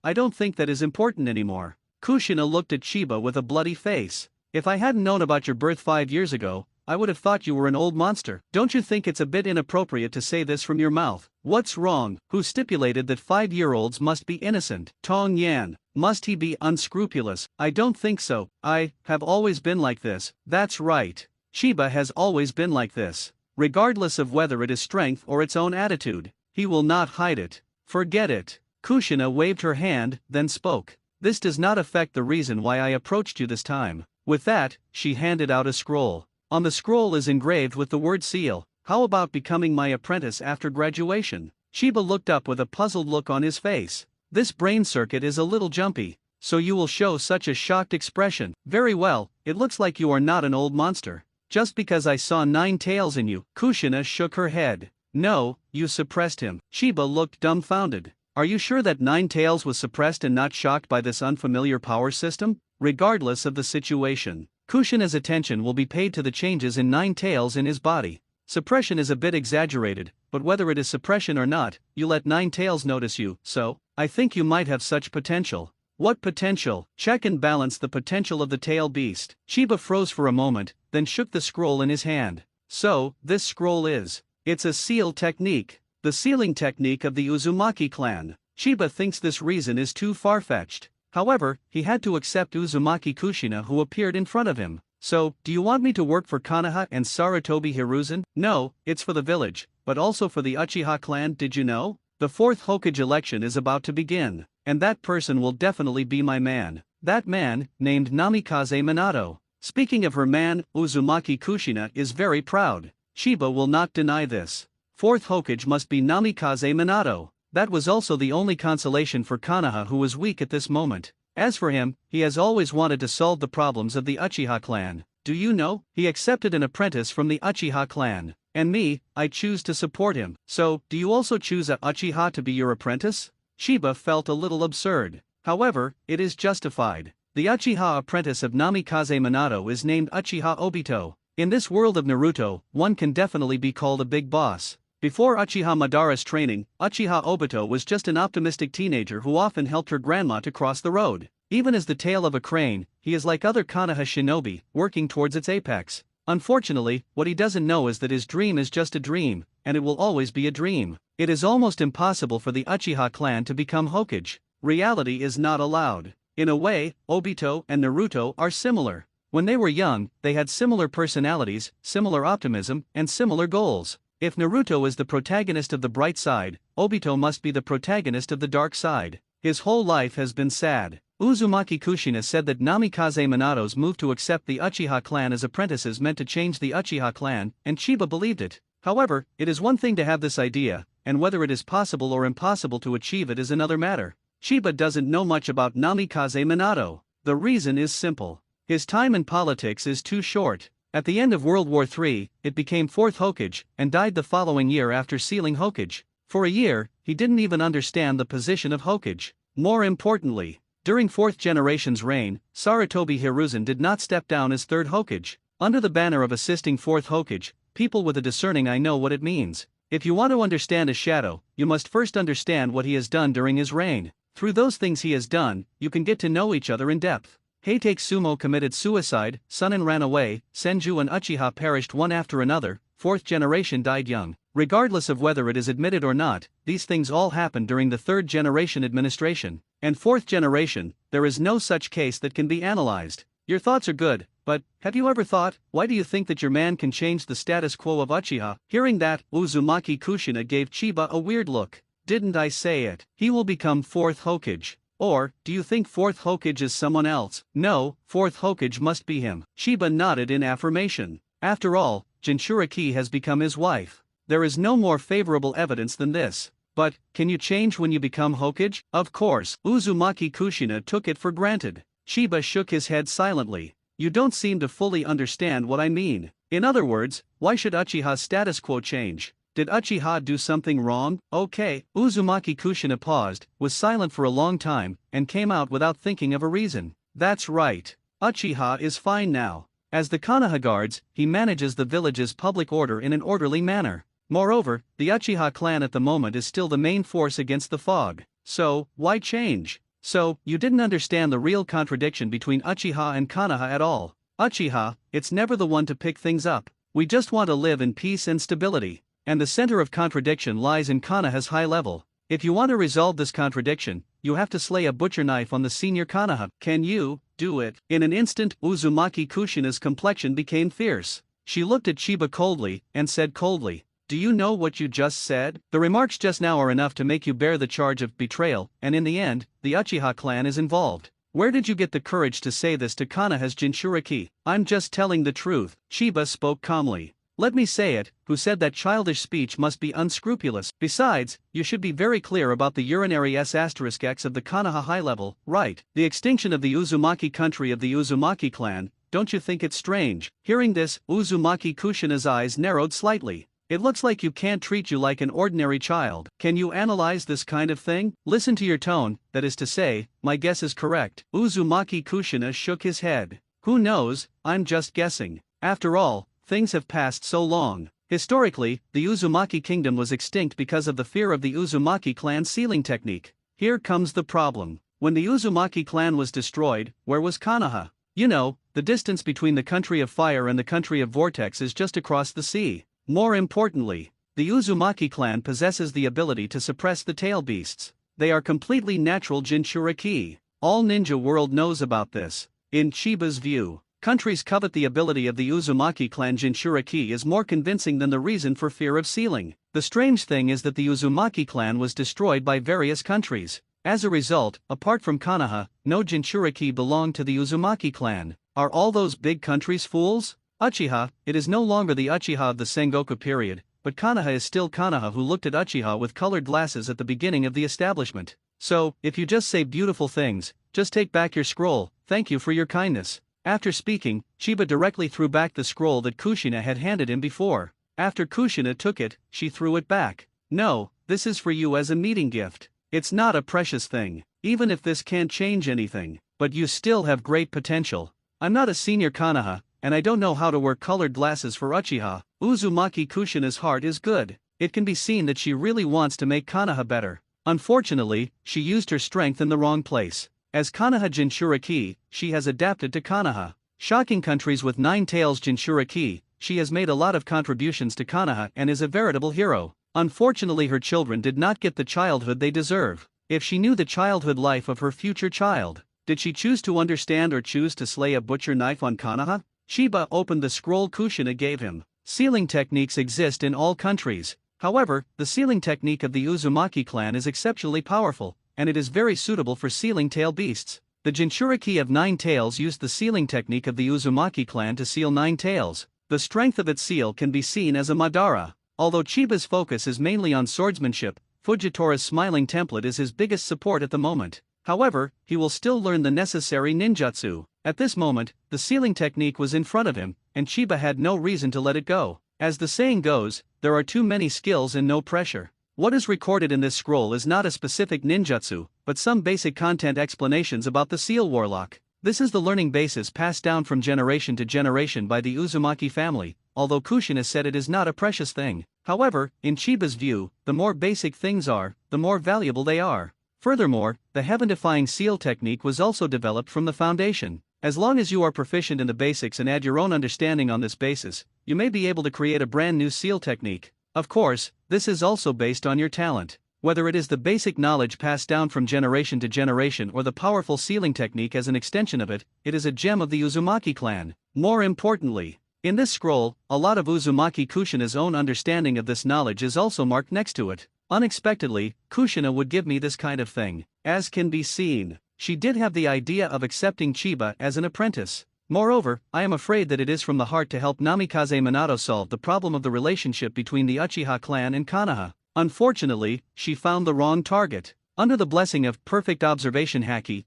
I don't think that is important anymore. Kushina looked at Chiba with a bloody face. If I hadn't known about your birth 5 years ago, I would have thought you were an old monster. Don't you think it's a bit inappropriate to say this from your mouth? What's wrong? Who stipulated that 5-year-olds must be innocent? Tong Yan. Must he be unscrupulous? I don't think so. I have always been like this. That's right. Chiba has always been like this. Regardless of whether it is strength or its own attitude, he will not hide it. Forget it. Kushina waved her hand, then spoke. This does not affect the reason why I approached you this time. With that, she handed out a scroll. On the scroll is engraved with the word seal. How about becoming my apprentice after graduation? Chiba looked up with a puzzled look on his face. This brain circuit is a little jumpy, so you will show such a shocked expression. Very well, it looks like you are not an old monster. Just because I saw 9 tails in you. Kushina shook her head. No, you suppressed him. Chiba looked dumbfounded. Are you sure that 9 tails was suppressed and not shocked by this unfamiliar power system? Regardless of the situation, Kushina's attention will be paid to the changes in 9 tails in his body. Suppression is a bit exaggerated, but whether it is suppression or not, you let 9 tails notice you, so, I think you might have such potential. What potential? Check and balance the potential of the tail beast. Chiba froze for a moment, then shook the scroll in his hand. So, this scroll is. It's a seal technique. The sealing technique of the Uzumaki clan. Chiba thinks this reason is too far-fetched. However, he had to accept Uzumaki Kushina who appeared in front of him. So, do you want me to work for Konoha and Sarutobi Hiruzen? No, it's for the village, but also for the Uchiha clan. Did you know? The 4th Hokage election is about to begin, and that person will definitely be my man. That man, named Namikaze Minato. Speaking of her man, Uzumaki Kushina is very proud. Chiba will not deny this. 4th Hokage must be Namikaze Minato. That was also the only consolation for Konoha, who was weak at this moment. As for him, he has always wanted to solve the problems of the Uchiha clan. Do you know? He accepted an apprentice from the Uchiha clan. And me, I choose to support him. So, do you also choose a Uchiha to be your apprentice? Chiba felt a little absurd. However, it is justified. The Uchiha apprentice of Namikaze Minato is named Uchiha Obito. In this world of Naruto, one can definitely be called a big boss. Before Uchiha Madara's training, Uchiha Obito was just an optimistic teenager who often helped her grandma to cross the road. Even as the tail of a crane, he is like other Konoha shinobi, working towards its apex. Unfortunately, what he doesn't know is that his dream is just a dream, and it will always be a dream. It is almost impossible for the Uchiha clan to become Hokage. Reality is not allowed. In a way, Obito and Naruto are similar. When they were young, they had similar personalities, similar optimism, and similar goals. If Naruto is the protagonist of the bright side, Obito must be the protagonist of the dark side. His whole life has been sad. Uzumaki Kushina said that Namikaze Minato's move to accept the Uchiha clan as apprentices meant to change the Uchiha clan, and Chiba believed it. However, it is one thing to have this idea, and whether it is possible or impossible to achieve it is another matter. Chiba doesn't know much about Namikaze Minato. The reason is simple. His time in politics is too short. At the end of World War III, it became 4th Hokage, and died the following year after sealing Hokage. For a year, he didn't even understand the position of Hokage. More importantly, during 4th generation's reign, Sarutobi Hiruzen did not step down as 3rd Hokage. Under the banner of assisting 4th Hokage, people with a discerning eye know what it means. If you want to understand a shadow, you must first understand what he has done during his reign. Through those things he has done, you can get to know each other in depth. Heitake Sumo committed suicide, Sunin ran away, Senju and Uchiha perished one after another, 4th generation died young. Regardless of whether it is admitted or not, these things all happened during the 3rd generation administration. And 4th generation, there is no such case that can be analyzed. Your thoughts are good, but, have you ever thought, why do you think that your man can change the status quo of Uchiha? Hearing that, Uzumaki Kushina gave Chiba a weird look. Didn't I say it? He will become 4th Hokage. Or, do you think 4th Hokage is someone else? No, 4th Hokage must be him. Chiba nodded in affirmation. After all, Jinchuriki has become his wife. There is no more favorable evidence than this. But, can you change when you become Hokage? Of course. Uzumaki Kushina took it for granted. Chiba shook his head silently. You don't seem to fully understand what I mean. In other words, why should Uchiha's status quo change? Did Uchiha do something wrong? Okay. Uzumaki Kushina paused, was silent for a long time, and came out without thinking of a reason. That's right. Uchiha is fine now. As the Konoha guards, he manages the village's public order in an orderly manner. Moreover, the Uchiha clan at the moment is still the main force against the fog. So, why change? So, you didn't understand the real contradiction between Uchiha and Konoha at all. Uchiha, it's never the one to pick things up. We just want to live in peace and stability. And the center of contradiction lies in Konoha's high level. If you want to resolve this contradiction, you have to slay a butcher knife on the senior Konoha. Can you do it? In an instant, Uzumaki Kushina's complexion became fierce. She looked at Chiba coldly and said coldly, "Do you know what you just said? The remarks just now are enough to make you bear the charge of betrayal, and in the end, the Uchiha clan is involved. Where did you get the courage to say this to Konoha's Jinchuriki?" "I'm just telling the truth," Chiba spoke calmly. "Let me say it, who said that childish speech must be unscrupulous? Besides, you should be very clear about the urinary S**x of the Konoha high level, right? The extinction of the Uzumaki country of the Uzumaki clan, don't you think it's strange?" Hearing this, Uzumaki Kushina's eyes narrowed slightly. "It looks like you can't treat you like an ordinary child. Can you analyze this kind of thing? Listen to your tone, that is to say, my guess is correct." Uzumaki Kushina shook his head. "Who knows, I'm just guessing. After all, things have passed so long. Historically, the Uzumaki kingdom was extinct because of the fear of the Uzumaki clan sealing technique. Here comes the problem. When the Uzumaki clan was destroyed, where was Konoha? You know, the distance between the country of fire and the country of vortex is just across the sea. More importantly, the Uzumaki clan possesses the ability to suppress the tail beasts. They are completely natural Jinchuriki. All ninja world knows about this. In Chiba's view, countries covet the ability of the Uzumaki clan. Jinchuriki is more convincing than the reason for fear of sealing. The strange thing is that the Uzumaki clan was destroyed by various countries. As a result, apart from Konoha, no Jinchuriki belonged to the Uzumaki clan. Are all those big countries fools? Uchiha, it is no longer the Uchiha of the Sengoku period, but Konoha is still Konoha who looked at Uchiha with colored glasses at the beginning of the establishment. So, if you just say beautiful things, just take back your scroll, thank you for your kindness. After speaking, Chiba directly threw back the scroll that Kushina had handed him before. After Kushina took it, she threw it back. "No, this is for you as a meeting gift. It's not a precious thing, even if this can't change anything, but you still have great potential. I'm not a senior Konoha, and I don't know how to wear colored glasses for Uchiha." Uzumaki Kushina's heart is good. It can be seen that she really wants to make Konoha better. Unfortunately, she used her strength in the wrong place. As Konoha Jinchuriki, she has adapted to Konoha. Shocking countries with 9 tails Jinchuriki, she has made a lot of contributions to Konoha and is a veritable hero. Unfortunately, her children did not get the childhood they deserve. If she knew the childhood life of her future child, did she choose to understand or choose to slay a butcher knife on Konoha? Chiba opened the scroll Kushina gave him. Sealing techniques exist in all countries. However, the sealing technique of the Uzumaki clan is exceptionally powerful, and it is very suitable for sealing tail beasts. The Jinchuriki of 9 tails used the sealing technique of the Uzumaki clan to seal 9 tails. The strength of its seal can be seen as a Madara. Although Chiba's focus is mainly on swordsmanship, Fujitori's smiling template is his biggest support at the moment. However, he will still learn the necessary ninjutsu. At this moment, the sealing technique was in front of him, and Chiba had no reason to let it go. As the saying goes, there are too many skills and no pressure. What is recorded in this scroll is not a specific ninjutsu, but some basic content explanations about the seal warlock. This is the learning basis passed down from generation to generation by the Uzumaki family, although Kushina said it is not a precious thing. However, in Chiba's view, the more basic things are, the more valuable they are. Furthermore, the heaven-defying seal technique was also developed from the foundation. As long as you are proficient in the basics and add your own understanding on this basis, you may be able to create a brand new seal technique. Of course, this is also based on your talent. Whether it is the basic knowledge passed down from generation to generation or the powerful sealing technique as an extension of it, it is a gem of the Uzumaki clan. More importantly, in this scroll, a lot of Uzumaki Kushina's own understanding of this knowledge is also marked next to it. Unexpectedly, Kushina would give me this kind of thing. As can be seen, she did have the idea of accepting Chiba as an apprentice. Moreover, I am afraid that it is from the heart to help Namikaze Minato solve the problem of the relationship between the Uchiha clan and Konoha. Unfortunately, she found the wrong target. Under the blessing of perfect observation Haki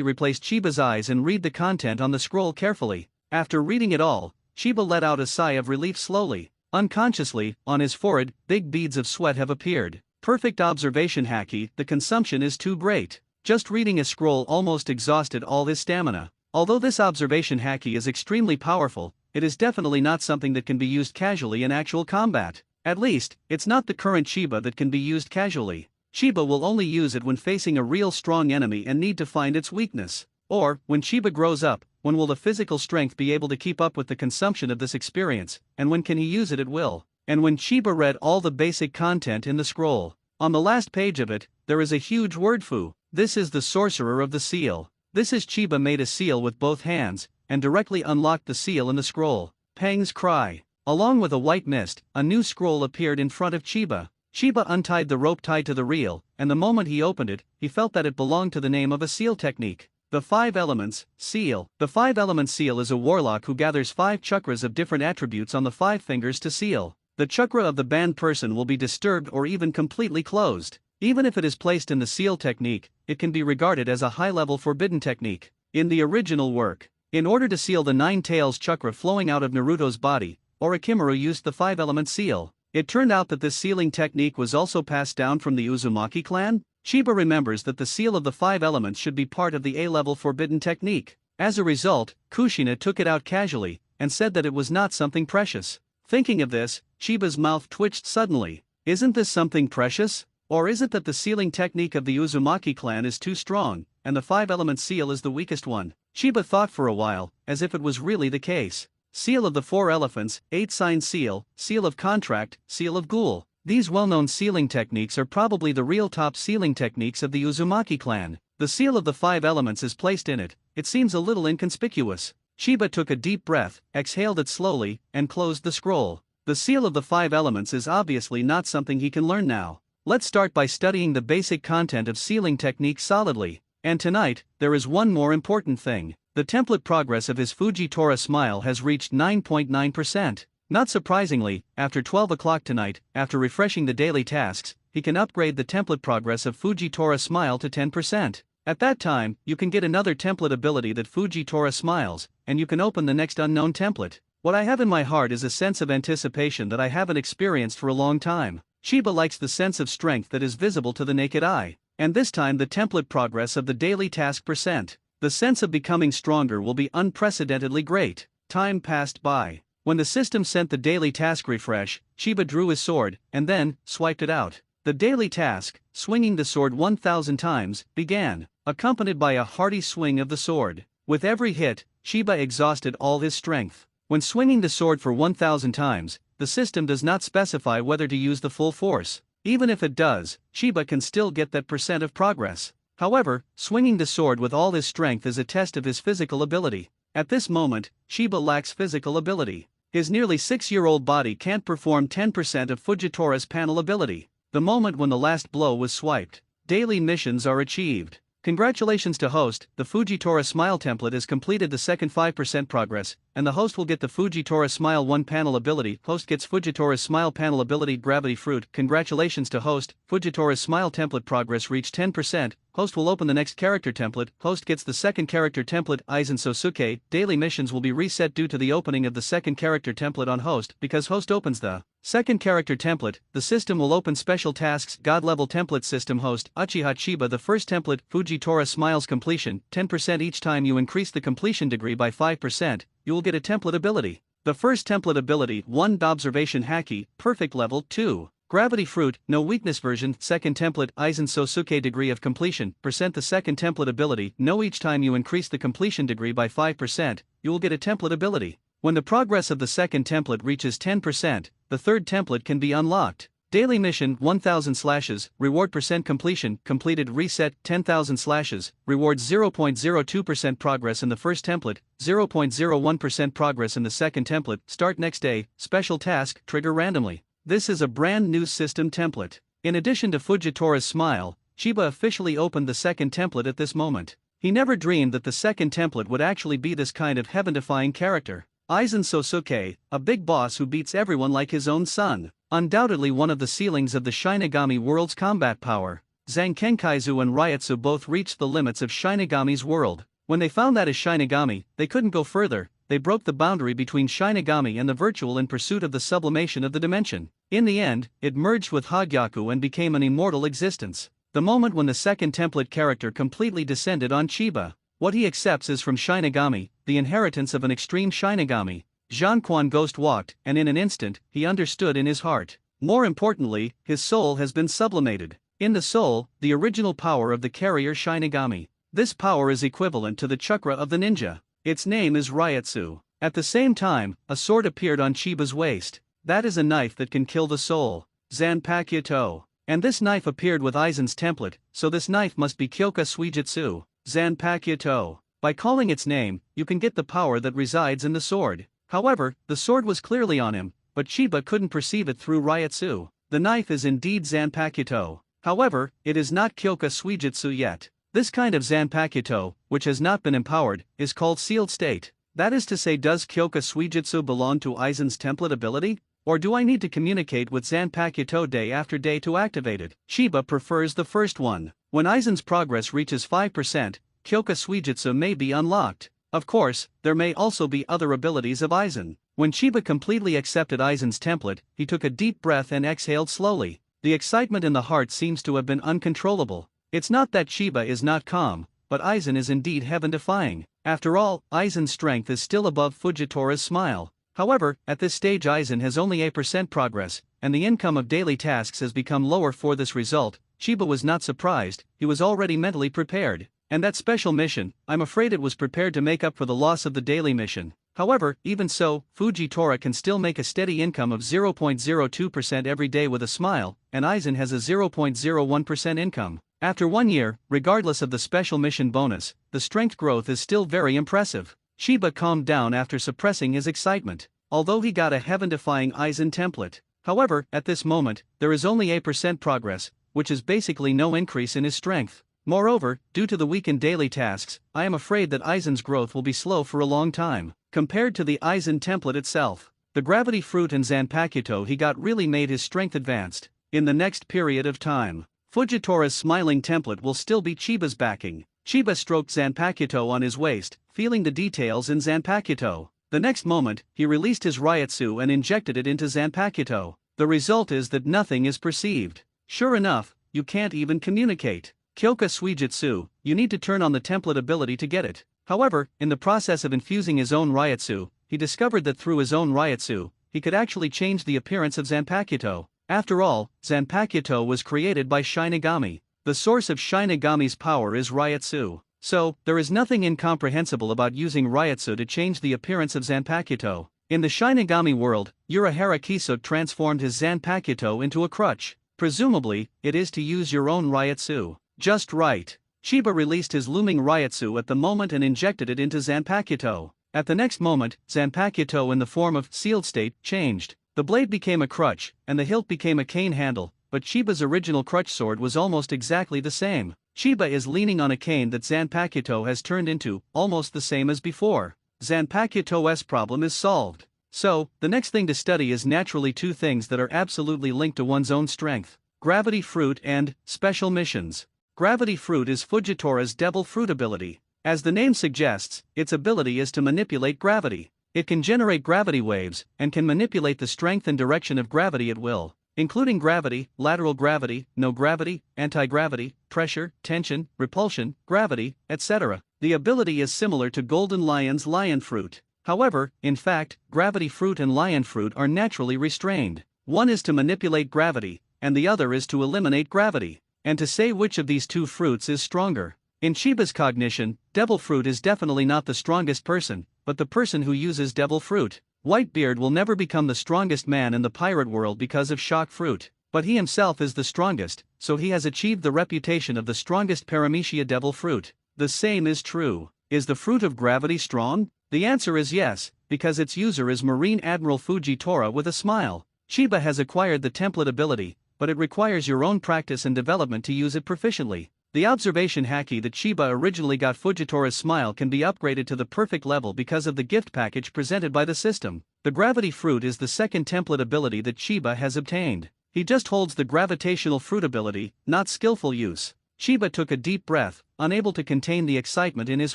replaced Chiba's eyes and read the content on the scroll carefully. After reading it all, Chiba let out a sigh of relief slowly. Unconsciously, on his forehead, big beads of sweat have appeared. Perfect observation Haki, the consumption is too great. Just reading a scroll almost exhausted all his stamina. Although this observation Haki is extremely powerful, it is definitely not something that can be used casually in actual combat. At least, it's not the current Chiba that can be used casually. Chiba will only use it when facing a real strong enemy and need to find its weakness. Or, when Chiba grows up, when will the physical strength be able to keep up with the consumption of this experience, and when can he use it at will? And when Chiba read all the basic content in the scroll, on the last page of it, there is a huge word fu. This is the sorcerer of the seal. This is Chiba made a seal with both hands, and directly unlocked the seal in the scroll. Pang's cry. Along with a white mist, a new scroll appeared in front of Chiba. Chiba untied the rope tied to the reel, and the moment he opened it, he felt that it belonged to the name of a seal technique. The 5 Elements, Seal. The 5 Element Seal is a warlock who gathers 5 chakras of different attributes on the 5 fingers to seal. The chakra of the banned person will be disturbed or even completely closed. Even if it is placed in the seal technique, it can be regarded as a high-level forbidden technique. In the original work, in order to seal the 9 tails chakra flowing out of Naruto's body, Orochimaru used the 5 Element Seal. It turned out that this sealing technique was also passed down from the Uzumaki clan. Chiba remembers that the seal of the 5 elements should be part of the A-level forbidden technique. As a result, Kushina took it out casually, and said that it was not something precious. Thinking of this, Chiba's mouth twitched suddenly. Isn't this something precious? Or is it that the sealing technique of the Uzumaki clan is too strong, and the 5-element seal is the weakest one? Chiba thought for a while, as if it was really the case. Seal of the 4 elephants, 8-sign seal, seal of contract, seal of ghoul. These well-known sealing techniques are probably the real top sealing techniques of the Uzumaki clan. The seal of the 5 elements is placed in it. It seems a little inconspicuous. Chiba took a deep breath, exhaled it slowly, and closed the scroll. The seal of the 5 elements is obviously not something he can learn now. Let's start by studying the basic content of sealing techniques solidly. And tonight, there is one more important thing. The template progress of his Fujitora smile has reached 9.9%. Not surprisingly, after 12 o'clock tonight, after refreshing the daily tasks, he can upgrade the template progress of Fujitora Smile to 10%. At that time, you can get another template ability that Fujitora Smiles, and you can open the next unknown template. What I have in my heart is a sense of anticipation that I haven't experienced for a long time. Chiba likes the sense of strength that is visible to the naked eye, and this time the template progress of the daily task percent. The sense of becoming stronger will be unprecedentedly great. Time passed by. When the system sent the daily task refresh, Chiba drew his sword, and then, swiped it out. The daily task, swinging the sword 1,000 times, began, accompanied by a hearty swing of the sword. With every hit, Chiba exhausted all his strength. When swinging the sword for 1,000 times, the system does not specify whether to use the full force. Even if it does, Chiba can still get that percent of progress. However, swinging the sword with all his strength is a test of his physical ability. At this moment, Chiba lacks physical ability. His nearly 6-year-old body can't perform 10% of Fujitora's panel ability. The moment when the last blow was swiped, daily missions are achieved. Congratulations to host, the Fujitora Smile template has completed the second 5% progress, and the host will get the Fujitora Smile 1 panel ability. Host gets Fujitora's Smile panel ability Gravity Fruit. Congratulations to host, Fujitora's Smile template progress reached 10%. Host will open the next character template. Host gets the second character template Aizen Sosuke. Daily missions will be reset due to the opening of the second character template on host. Because host opens the second character template, the system will open special tasks. God level template system host Uchiha Chiba. The first template Fujitora Smiles completion 10%. Each time you increase the completion degree by 5%, you will get a template ability. The first template ability 1 Observation Haki, perfect level 2. Gravity Fruit, no weakness version. Second template Aizen Sosuke degree of completion percent. The second template ability no. Each time you increase the completion degree by 5%, you will get a template ability. When the progress of the second template reaches 10%, the third template can be unlocked. Daily mission 1000 slashes, reward percent completion, completed reset 10,000 slashes, rewards 0.02% progress in the first template, 0.01% progress in the second template. Start next day, special task, trigger randomly. This is a brand new system template. In addition to Fujitora's Smile, Chiba officially opened the second template at this moment. He never dreamed that the second template would actually be this kind of heaven-defying character. Aizen Sosuke, a big boss who beats everyone like his own son. Undoubtedly one of the ceilings of the Shinigami world's combat power. Zankenkaizu and Ryotsu both reached the limits of Shinigami's world. When they found that as Shinigami, they couldn't go further. They broke the boundary between Shinigami and the virtual in pursuit of the sublimation of the dimension. In the end, it merged with Hogyaku and became an immortal existence. The moment when the second template character completely descended on Chiba. What he accepts is from Shinigami, the inheritance of an extreme Shinigami. Jean-Quan ghost walked, and in an instant, he understood in his heart. More importantly, his soul has been sublimated. In the soul, the original power of the carrier Shinigami. This power is equivalent to the chakra of the ninja. Its name is Ryatsu. At the same time, a sword appeared on Chiba's waist. That is a knife that can kill the soul. Zanpakuto. And this knife appeared with Aizen's template, so this knife must be Kyoka Suijutsu. Zanpakuto. By calling its name, you can get the power that resides in the sword. However, the sword was clearly on him, but Chiba couldn't perceive it through Ryatsu. The knife is indeed Zanpakuto. However, it is not Kyoka Suijutsu yet. This kind of Zanpakuto, which has not been empowered, is called sealed state. That is to say, does Kyoka Suijutsu belong to Aizen's template ability? Or do I need to communicate with Zanpakuto day after day to activate it? Chiba prefers the first one. When Aizen's progress reaches 5%, Kyoka Suijutsu may be unlocked. Of course, there may also be other abilities of Aizen. When Chiba completely accepted Aizen's template, he took a deep breath and exhaled slowly. The excitement in the heart seems to have been uncontrollable. It's not that Chiba is not calm, but Aizen is indeed heaven-defying. After all, Aizen's strength is still above Fujitora's smile. However, at this stage Aizen has only 8% progress, and the income of daily tasks has become lower for this result. Chiba was not surprised, he was already mentally prepared. And that special mission, I'm afraid it was prepared to make up for the loss of the daily mission. However, even so, Fujitora can still make a steady income of 0.02% every day with a smile, and Aizen has a 0.01% income. After 1 year, regardless of the special mission bonus, the strength growth is still very impressive. Chiba calmed down after suppressing his excitement, although he got a heaven-defying Aizen template. However, at this moment, there is only 8% progress, which is basically no increase in his strength. Moreover, due to the weakened daily tasks, I am afraid that Aizen's growth will be slow for a long time. Compared to the Aizen template itself, the gravity fruit and Zanpakuto he got really made his strength advanced. In the next period of time, Fujitora's smiling template will still be Chiba's backing. Chiba stroked Zanpakuto on his waist, feeling the details in Zanpakuto. The next moment, he released his Ryatsu and injected it into Zanpakuto. The result is that nothing is perceived. Sure enough, you can't even communicate. Kyoka Suijutsu, you need to turn on the template ability to get it. However, in the process of infusing his own Ryatsu, he discovered that through his own Ryatsu, he could actually change the appearance of Zanpakuto. After all, Zanpakuto was created by Shinigami. The source of Shinigami's power is Ryatsu. So, there is nothing incomprehensible about using Ryatsu to change the appearance of Zanpakuto. In the Shinigami world, Urahara Kisuk transformed his Zanpakuto into a crutch. Presumably, it is to use your own Ryatsu. Just right. Chiba released his looming Ryatsu at the moment and injected it into Zanpakuto. At the next moment, Zanpakuto in the form of sealed state changed. The blade became a crutch, and the hilt became a cane handle, but Chiba's original crutch sword was almost exactly the same. Chiba is leaning on a cane that Zanpakuto has turned into, almost the same as before. Zanpakuto's problem is solved. So, the next thing to study is naturally two things that are absolutely linked to one's own strength: gravity fruit and special missions. Gravity fruit is Fujitora's devil fruit ability. As the name suggests, its ability is to manipulate gravity. It can generate gravity waves, and can manipulate the strength and direction of gravity at will, including gravity, lateral gravity, no gravity, anti-gravity, pressure, tension, repulsion, gravity, etc. The ability is similar to Golden Lion's lion fruit. However, in fact, gravity fruit and lion fruit are naturally restrained. One is to manipulate gravity, and the other is to eliminate gravity. And to say which of these two fruits is stronger. In Chiba's cognition, devil fruit is definitely not the strongest person, but the person who uses devil fruit. Whitebeard will never become the strongest man in the pirate world because of shock fruit, but he himself is the strongest, so he has achieved the reputation of the strongest Paramecia devil fruit. The same is true. Is the fruit of gravity strong? The answer is yes, because its user is Marine Admiral Fujitora with a smile. Chiba has acquired the template ability, but it requires your own practice and development to use it proficiently. The observation haki that Chiba originally got Fujitora's smile can be upgraded to the perfect level because of the gift package presented by the system. The gravity fruit is the second template ability that Chiba has obtained. He just holds the gravitational fruit ability, not skillful use. Chiba took a deep breath, unable to contain the excitement in his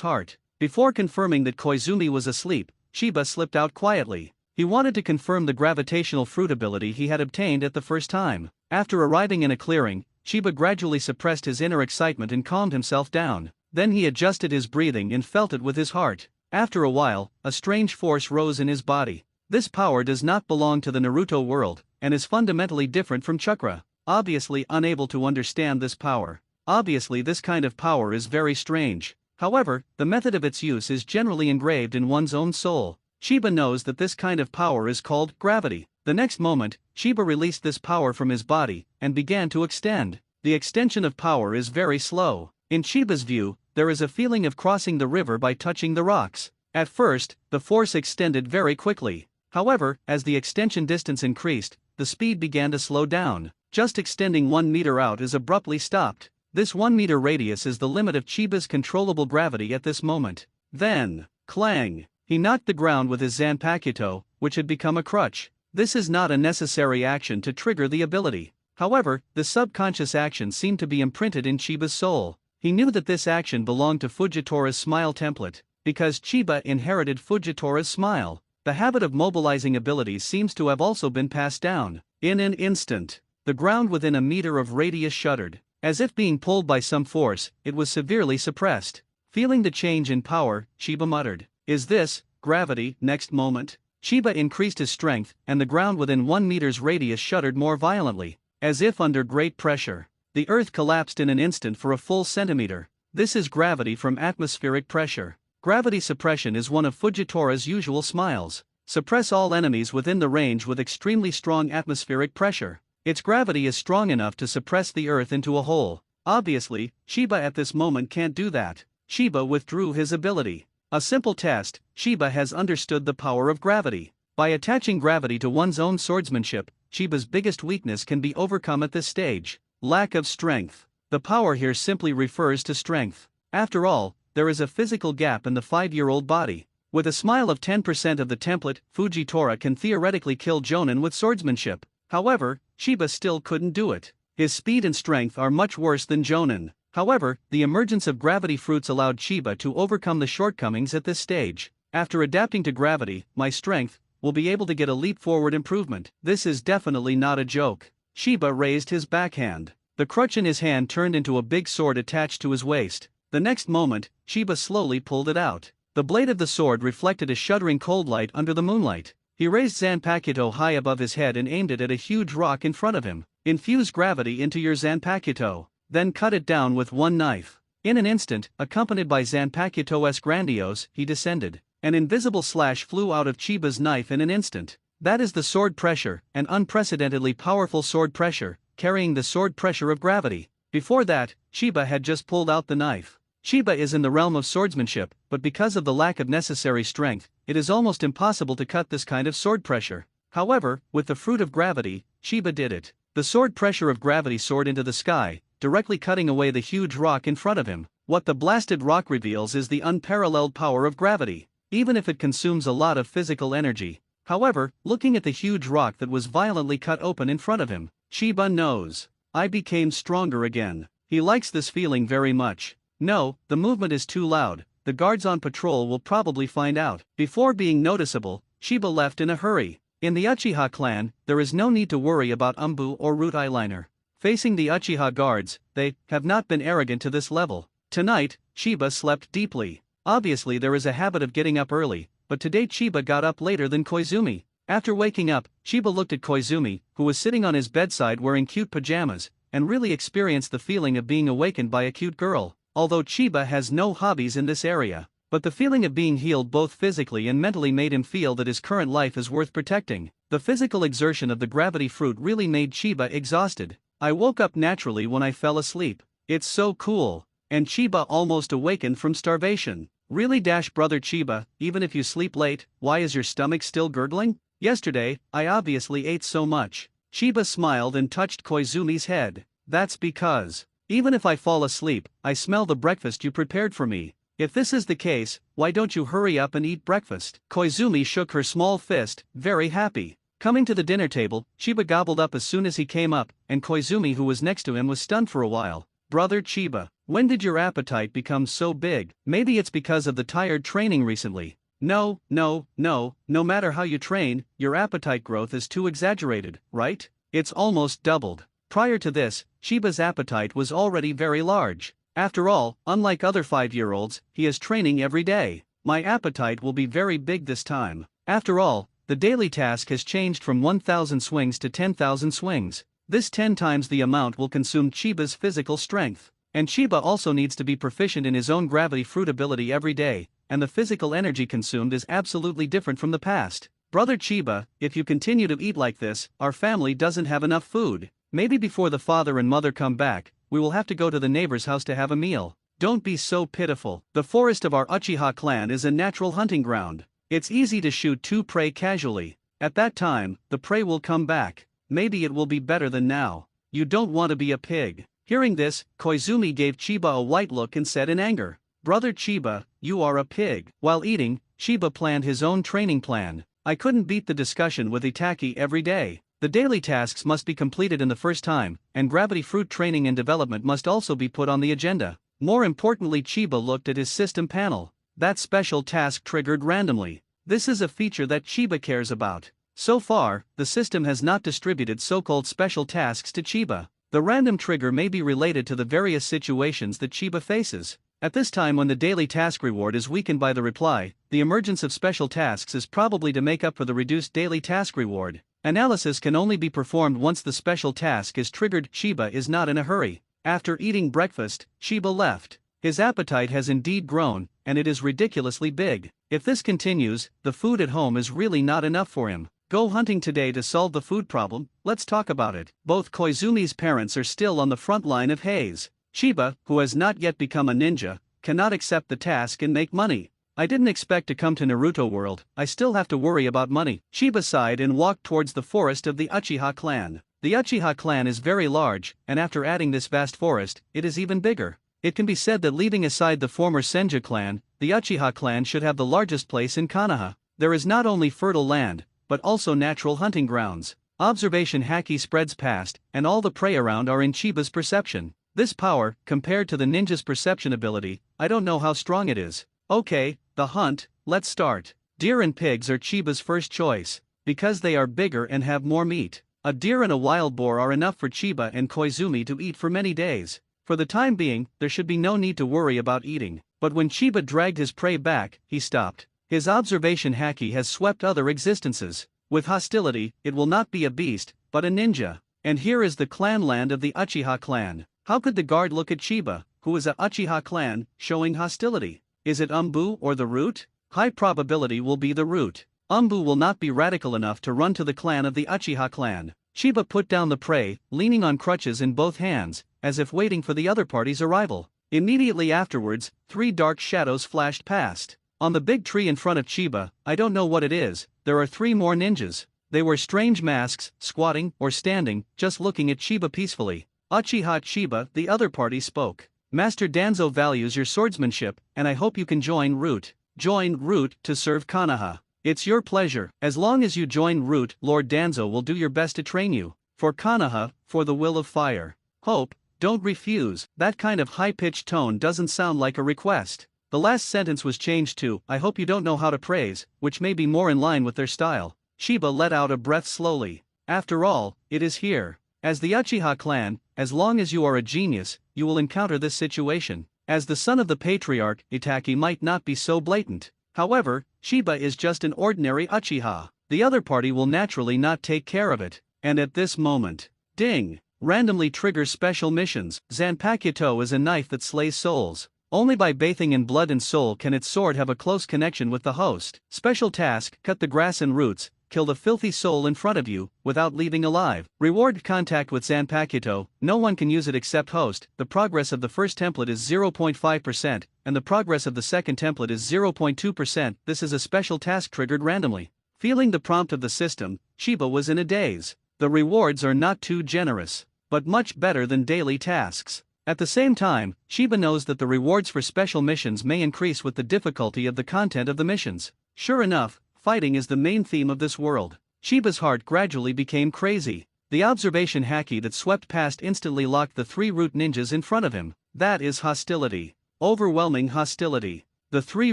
heart. Before confirming that Koizumi was asleep, Chiba slipped out quietly. He wanted to confirm the gravitational fruit ability he had obtained at the first time. After arriving in a clearing, Chiba gradually suppressed his inner excitement and calmed himself down. Then he adjusted his breathing and felt it with his heart. After a while, a strange force rose in his body. This power does not belong to the Naruto world, and is fundamentally different from chakra. Obviously unable to understand this power, Obviously, this kind of power is very strange. However, the method of its use is generally engraved in one's own soul. Chiba knows that this kind of power is called gravity. The next moment, Chiba released this power from his body and began to extend. The extension of power is very slow. In Chiba's view, there is a feeling of crossing the river by touching the rocks. At first, the force extended very quickly. However, as the extension distance increased, the speed began to slow down. Just extending 1 meter out is abruptly stopped. This 1 meter radius is the limit of Chiba's controllable gravity at this moment. Then, clang! He knocked the ground with his Zanpakuto, which had become a crutch. This is not a necessary action to trigger the ability. However, the subconscious action seemed to be imprinted in Chiba's soul. He knew that this action belonged to Fujitora's smile template, because Chiba inherited Fujitora's smile. The habit of mobilizing abilities seems to have also been passed down. In an instant, the ground within a meter of radius shuddered. As if being pulled by some force, it was severely suppressed. Feeling the change in power, Chiba muttered, "Is this gravity?" Next moment, Chiba increased his strength, and the ground within 1 meter's radius shuddered more violently. As if under great pressure, the earth collapsed in an instant for a full centimeter. This is gravity from atmospheric pressure. Gravity suppression is one of Fujitora's usual smiles. Suppress all enemies within the range with extremely strong atmospheric pressure. Its gravity is strong enough to suppress the earth into a hole. Obviously, Chiba at this moment can't do that. Chiba withdrew his ability. A simple test: Chiba has understood the power of gravity. By attaching gravity to one's own swordsmanship, Chiba's biggest weakness can be overcome at this stage: lack of strength. The power here simply refers to strength. After all, there is a physical gap in the 5-year-old body. With a smile of 10% of the template, Fujitora can theoretically kill Jonin with swordsmanship. However, Chiba still couldn't do it. His speed and strength are much worse than Jonin. However, the emergence of gravity fruits allowed Chiba to overcome the shortcomings at this stage. After adapting to gravity, my strength will be able to get a leap forward improvement. This is definitely not a joke. Chiba raised his backhand. The crutch in his hand turned into a big sword attached to his waist. The next moment, Chiba slowly pulled it out. The blade of the sword reflected a shuddering cold light under the moonlight. He raised Zanpakuto high above his head and aimed it at a huge rock in front of him. Infuse gravity into your Zanpakuto, then cut it down with one knife. In an instant, accompanied by Zanpakuto's grandiose, he descended. An invisible slash flew out of Chiba's knife in an instant. That is the sword pressure, an unprecedentedly powerful sword pressure, carrying the sword pressure of gravity. Before that, Chiba had just pulled out the knife. Chiba is in the realm of swordsmanship, but because of the lack of necessary strength, it is almost impossible to cut this kind of sword pressure. However, with the fruit of gravity, Chiba did it. The sword pressure of gravity soared into the sky, directly cutting away the huge rock in front of him. What the blasted rock reveals is the unparalleled power of gravity, even if it consumes a lot of physical energy. However, looking at the huge rock that was violently cut open in front of him, Chiba knows. I became stronger again. He likes this feeling very much. No, the movement is too loud. The guards on patrol will probably find out. Before being noticeable, Chiba left in a hurry. In the Uchiha clan, there is no need to worry about umbu or root eyeliner. Facing the Uchiha guards, they have not been arrogant to this level. Tonight, Chiba slept deeply. Obviously, there is a habit of getting up early, but today Chiba got up later than Koizumi. After waking up, Chiba looked at Koizumi, who was sitting on his bedside wearing cute pajamas, and really experienced the feeling of being awakened by a cute girl. Although Chiba has no hobbies in this area, but the feeling of being healed both physically and mentally made him feel that his current life is worth protecting. The physical exertion of the gravity fruit really made Chiba exhausted. I woke up naturally when I fell asleep. It's so cool. And Chiba almost awakened from starvation. Really brother Chiba, even if you sleep late, why is your stomach still gurgling? Yesterday, I obviously ate so much. Chiba smiled and touched Koizumi's head. That's because, even if I fall asleep, I smell the breakfast you prepared for me. If this is the case, why don't you hurry up and eat breakfast? Koizumi shook her small fist, very happy. Coming to the dinner table, Chiba gobbled up as soon as he came up, and Koizumi, who was next to him, was stunned for a while. Brother Chiba, when did your appetite become so big? Maybe it's because of the tired training recently. No matter how you train, your appetite growth is too exaggerated, right? It's almost doubled. Prior to this, Chiba's appetite was already very large. After all, unlike other 5-year-olds, he is training every day. My appetite will be very big this time. After all, the daily task has changed from 1,000 swings to 10,000 swings. This 10 times the amount will consume Chiba's physical strength. And Chiba also needs to be proficient in his own gravity fruit ability every day, and the physical energy consumed is absolutely different from the past. Brother Chiba, if you continue to eat like this, our family doesn't have enough food. Maybe before the father and mother come back, we will have to go to the neighbor's house to have a meal. Don't be so pitiful. The forest of our Uchiha clan is a natural hunting ground. It's easy to shoot two prey casually. At that time, the prey will come back. Maybe it will be better than now. You don't want to be a pig. Hearing this, Koizumi gave Chiba a white look and said in anger, "Brother Chiba, you are a pig." While eating, Chiba planned his own training plan. I couldn't beat the discussion with Itaki every day. The daily tasks must be completed in the first time, and gravity fruit training and development must also be put on the agenda. More importantly, Chiba looked at his system panel. That special task triggered randomly. This is a feature that Chiba cares about. So far, the system has not distributed so-called special tasks to Chiba. The random trigger may be related to the various situations that Chiba faces. At this time, when the daily task reward is weakened by the reply, the emergence of special tasks is probably to make up for the reduced daily task reward. Analysis can only be performed once the special task is triggered. Chiba is not in a hurry. After eating breakfast, Chiba left. His appetite has indeed grown, and it is ridiculously big. If this continues, the food at home is really not enough for him. Go hunting today to solve the food problem. Let's talk about it. Both Koizumi's parents are still on the front line of haze. Chiba, who has not yet become a ninja, cannot accept the task and make money. I didn't expect to come to Naruto world. I still have to worry about money. Chiba sighed and walked towards the forest of the Uchiha clan. The Uchiha clan is very large, and after adding this vast forest, it is even bigger. It can be said that leaving aside the former Senju clan, the Uchiha clan should have the largest place in Konoha. There is not only fertile land, but also natural hunting grounds. Observation haki spreads past, and all the prey around are in Chiba's perception. This power, compared to the ninja's perception ability, I don't know how strong it is. Okay, the hunt, let's start. Deer and pigs are Chiba's first choice, because they are bigger and have more meat. A deer and a wild boar are enough for Chiba and Koizumi to eat for many days. For the time being, there should be no need to worry about eating. But when Chiba dragged his prey back, he stopped. His observation haki has swept other existences. With hostility, it will not be a beast, but a ninja. And here is the clan land of the Uchiha clan. How could the guard look at Chiba, who is a Uchiha clan, showing hostility? Is it Umbu or the root? High probability will be the root. Umbu will not be radical enough to run to the clan of the Uchiha clan. Chiba put down the prey, leaning on crutches in both hands, as if waiting for the other party's arrival. Immediately afterwards, 3 dark shadows flashed past. On the big tree in front of Chiba, I don't know what it is, there are 3 more ninjas. They wear strange masks, squatting or standing, just looking at Chiba peacefully. Uchiha Chiba, the other party spoke. Master Danzo values your swordsmanship, and I hope you can join Root. Join Root to serve Konoha. It's your pleasure. As long as you join Root, Lord Danzo will do your best to train you. For Konoha, for the will of fire. Hope, don't refuse. That kind of high-pitched tone doesn't sound like a request. The last sentence was changed to, I hope you don't know how to praise, which may be more in line with their style. Chiba let out a breath slowly. After all, it is here. As the Uchiha clan, as long as you are a genius, you will encounter this situation. As the son of the patriarch, Itaki might not be so blatant. However, Chiba is just an ordinary Uchiha. The other party will naturally not take care of it. And at this moment, ding! Randomly triggers special missions. Zanpakuto is a knife that slays souls. Only by bathing in blood and soul can its sword have a close connection with the host. Special task, cut the grass and roots, kill the filthy soul in front of you, without leaving alive. Reward contact with Zanpakuto, no one can use it except host. The progress of the first template is 0.5%, and the progress of the second template is 0.2%. This is a special task triggered randomly. Feeling the prompt of the system, Chiba was in a daze. The rewards are not too generous, but much better than daily tasks. At the same time, Chiba knows that the rewards for special missions may increase with the difficulty of the content of the missions. Sure enough, fighting is the main theme of this world. Chiba's heart gradually became crazy. The observation haki that swept past instantly locked the 3 root ninjas in front of him. That is hostility. Overwhelming hostility. The 3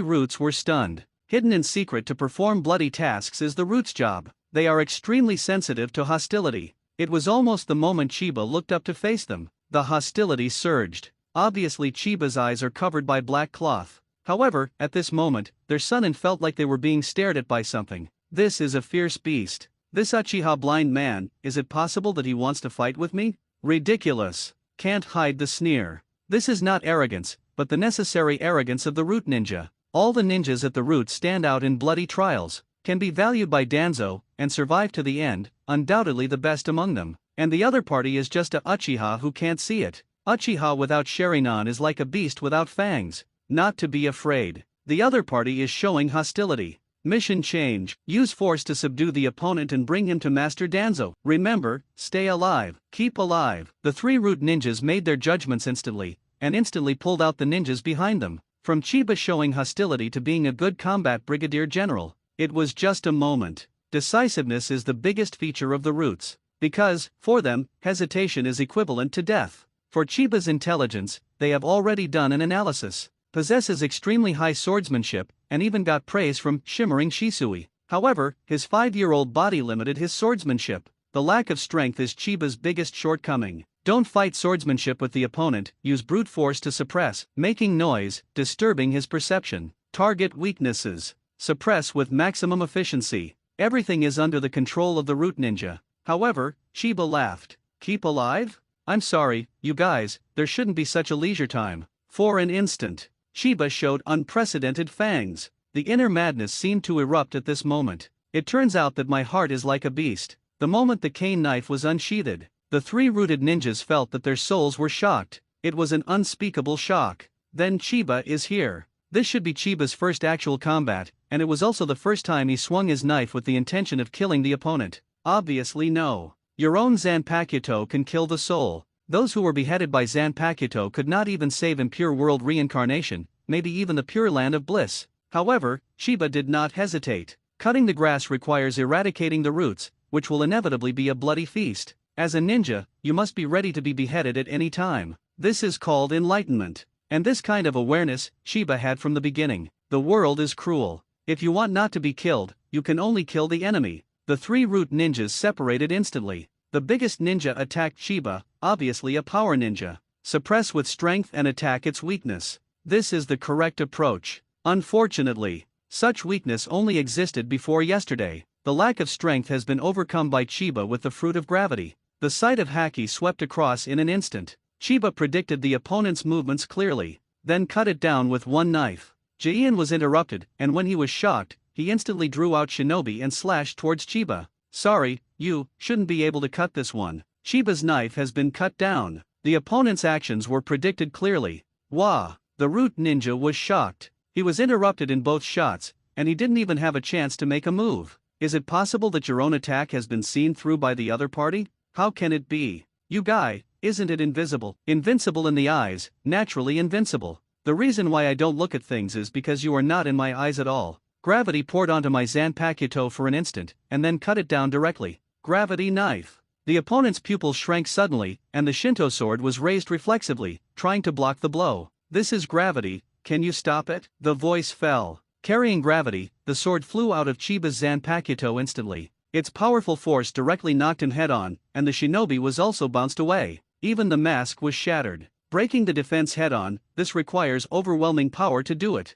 roots were stunned. Hidden in secret to perform bloody tasks is the root's job. They are extremely sensitive to hostility. It was almost the moment Chiba looked up to face them. The hostility surged. Obviously Chiba's eyes are covered by black cloth. However, at this moment, their son felt like they were being stared at by something. This is a fierce beast. This Uchiha blind man, is it possible that he wants to fight with me? Ridiculous. Can't hide the sneer. This is not arrogance, but the necessary arrogance of the root ninja. All the ninjas at the root stand out in bloody trials, can be valued by Danzo, and survive to the end, undoubtedly the best among them. And the other party is just a uchiha who can't see it. Uchiha without Sharingan is like a beast without fangs. Not to be afraid. The other party is showing hostility. Mission change. Use force to subdue the opponent and bring him to Master Danzo. Remember, stay alive, keep alive. The three root ninjas made their judgments instantly, and instantly pulled out the ninjas behind them. From Chiba showing hostility to being a good combat brigadier general, it was just a moment. Decisiveness is the biggest feature of the roots, because, for them, hesitation is equivalent to death. For Chiba's intelligence, they have already done an analysis. Possesses extremely high swordsmanship, and even got praise from Shimmering Shisui. However, his 5-year-old body limited his swordsmanship. The lack of strength is Chiba's biggest shortcoming. Don't fight swordsmanship with the opponent, use brute force to suppress, making noise, disturbing his perception. Target weaknesses. Suppress with maximum efficiency. Everything is under the control of the root ninja. However, Chiba laughed. Keep alive? I'm sorry, you guys, there shouldn't be such a leisure time. For an instant, Chiba showed unprecedented fangs. The inner madness seemed to erupt at this moment. It turns out that my heart is like a beast. The moment the cane knife was unsheathed, the three rooted ninjas felt that their souls were shocked. It was an unspeakable shock. Then Chiba is here. This should be Chiba's first actual combat, and it was also the first time he swung his knife with the intention of killing the opponent. Obviously no. Your own Zanpakuto can kill the soul. Those who were beheaded by Zanpakuto could not even save impure world reincarnation, maybe even the pure land of bliss. However, Chiba did not hesitate. Cutting the grass requires eradicating the roots, which will inevitably be a bloody feast. As a ninja, you must be ready to be beheaded at any time. This is called enlightenment. And this kind of awareness, Chiba had from the beginning. The world is cruel. If you want not to be killed, you can only kill the enemy. The three root ninjas separated instantly. The biggest ninja attacked Chiba, obviously a power ninja. Suppress with strength and attack its weakness. This is the correct approach. Unfortunately, such weakness only existed before yesterday. The lack of strength has been overcome by Chiba with the fruit of gravity. The sight of Haki swept across in an instant. Chiba predicted the opponent's movements clearly, then cut it down with one knife. Jian was interrupted, and when he was shocked, he instantly drew out Shinobi and slashed towards Chiba. Sorry, you shouldn't be able to cut this one. Chiba's knife has been cut down. The opponent's actions were predicted clearly. Wah! The root ninja was shocked. He was interrupted in both shots, and he didn't even have a chance to make a move. Is it possible that your own attack has been seen through by the other party? How can it be? You guy, isn't it invisible? Invincible in the eyes, naturally invincible. The reason why I don't look at things is because you are not in my eyes at all. Gravity poured onto my Zanpakuto for an instant, and then cut it down directly. Gravity knife. The opponent's pupils shrank suddenly, and the Shinto sword was raised reflexively, trying to block the blow. This is gravity, can you stop it? The voice fell. Carrying gravity, the sword flew out of Chiba's Zanpakuto instantly. Its powerful force directly knocked him head-on, and the shinobi was also bounced away. Even the mask was shattered. Breaking the defense head-on, this requires overwhelming power to do it.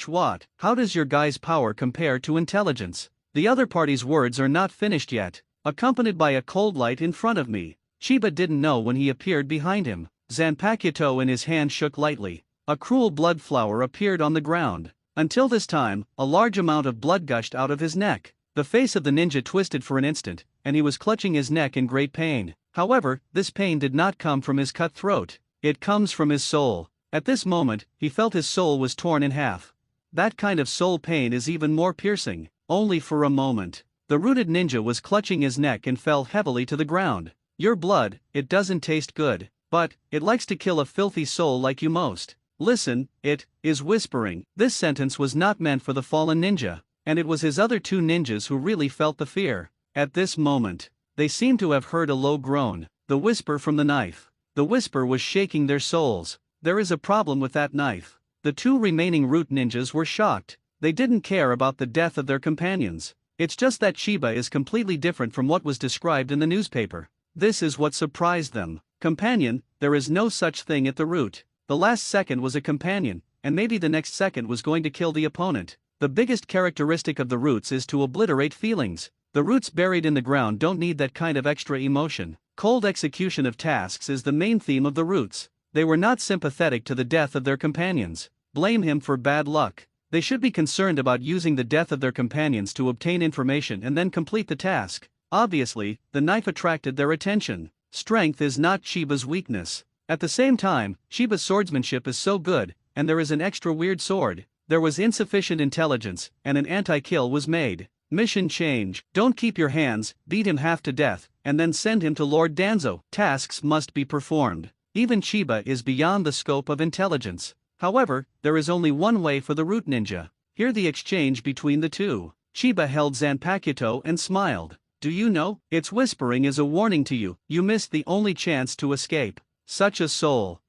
What? How does your guy's power compare to intelligence? The other party's words are not finished yet. Accompanied by a cold light in front of me. Chiba didn't know when he appeared behind him. Zanpakuto in his hand shook lightly. A cruel blood flower appeared on the ground. Until this time, a large amount of blood gushed out of his neck. The face of the ninja twisted for an instant, and he was clutching his neck in great pain. However, this pain did not come from his cut throat. It comes from his soul. At this moment, he felt his soul was torn in half. That kind of soul pain is even more piercing. Only for a moment. The rooted ninja was clutching his neck and fell heavily to the ground. Your blood, it doesn't taste good, but it likes to kill a filthy soul like you most. Listen, it is whispering. This sentence was not meant for the fallen ninja, and it was his other two ninjas who really felt the fear. At this moment, they seemed to have heard a low groan, the whisper from the knife. The whisper was shaking their souls. There is a problem with that knife. The two remaining root ninjas were shocked. They didn't care about the death of their companions. It's just that Chiba is completely different from what was described in the newspaper. This is what surprised them. Companion, there is no such thing at the root. The last second was a companion, and maybe the next second was going to kill the opponent. The biggest characteristic of the roots is to obliterate feelings. The roots buried in the ground don't need that kind of extra emotion. Cold execution of tasks is the main theme of the roots. They were not sympathetic to the death of their companions. Blame him for bad luck. They should be concerned about using the death of their companions to obtain information and then complete the task. Obviously, the knife attracted their attention. Strength is not Chiba's weakness. At the same time, Chiba's swordsmanship is so good, and there is an extra weird sword. There was insufficient intelligence, and an anti-kill was made. Mission change. Don't keep your hands, beat him half to death, and then send him to Lord Danzo. Tasks must be performed. Even Chiba is beyond the scope of intelligence. However, there is only one way for the root ninja. Hear the exchange between the two. Chiba held Zanpakuto and smiled. Do you know, its whispering is a warning to you. You missed the only chance to escape. Such a soul.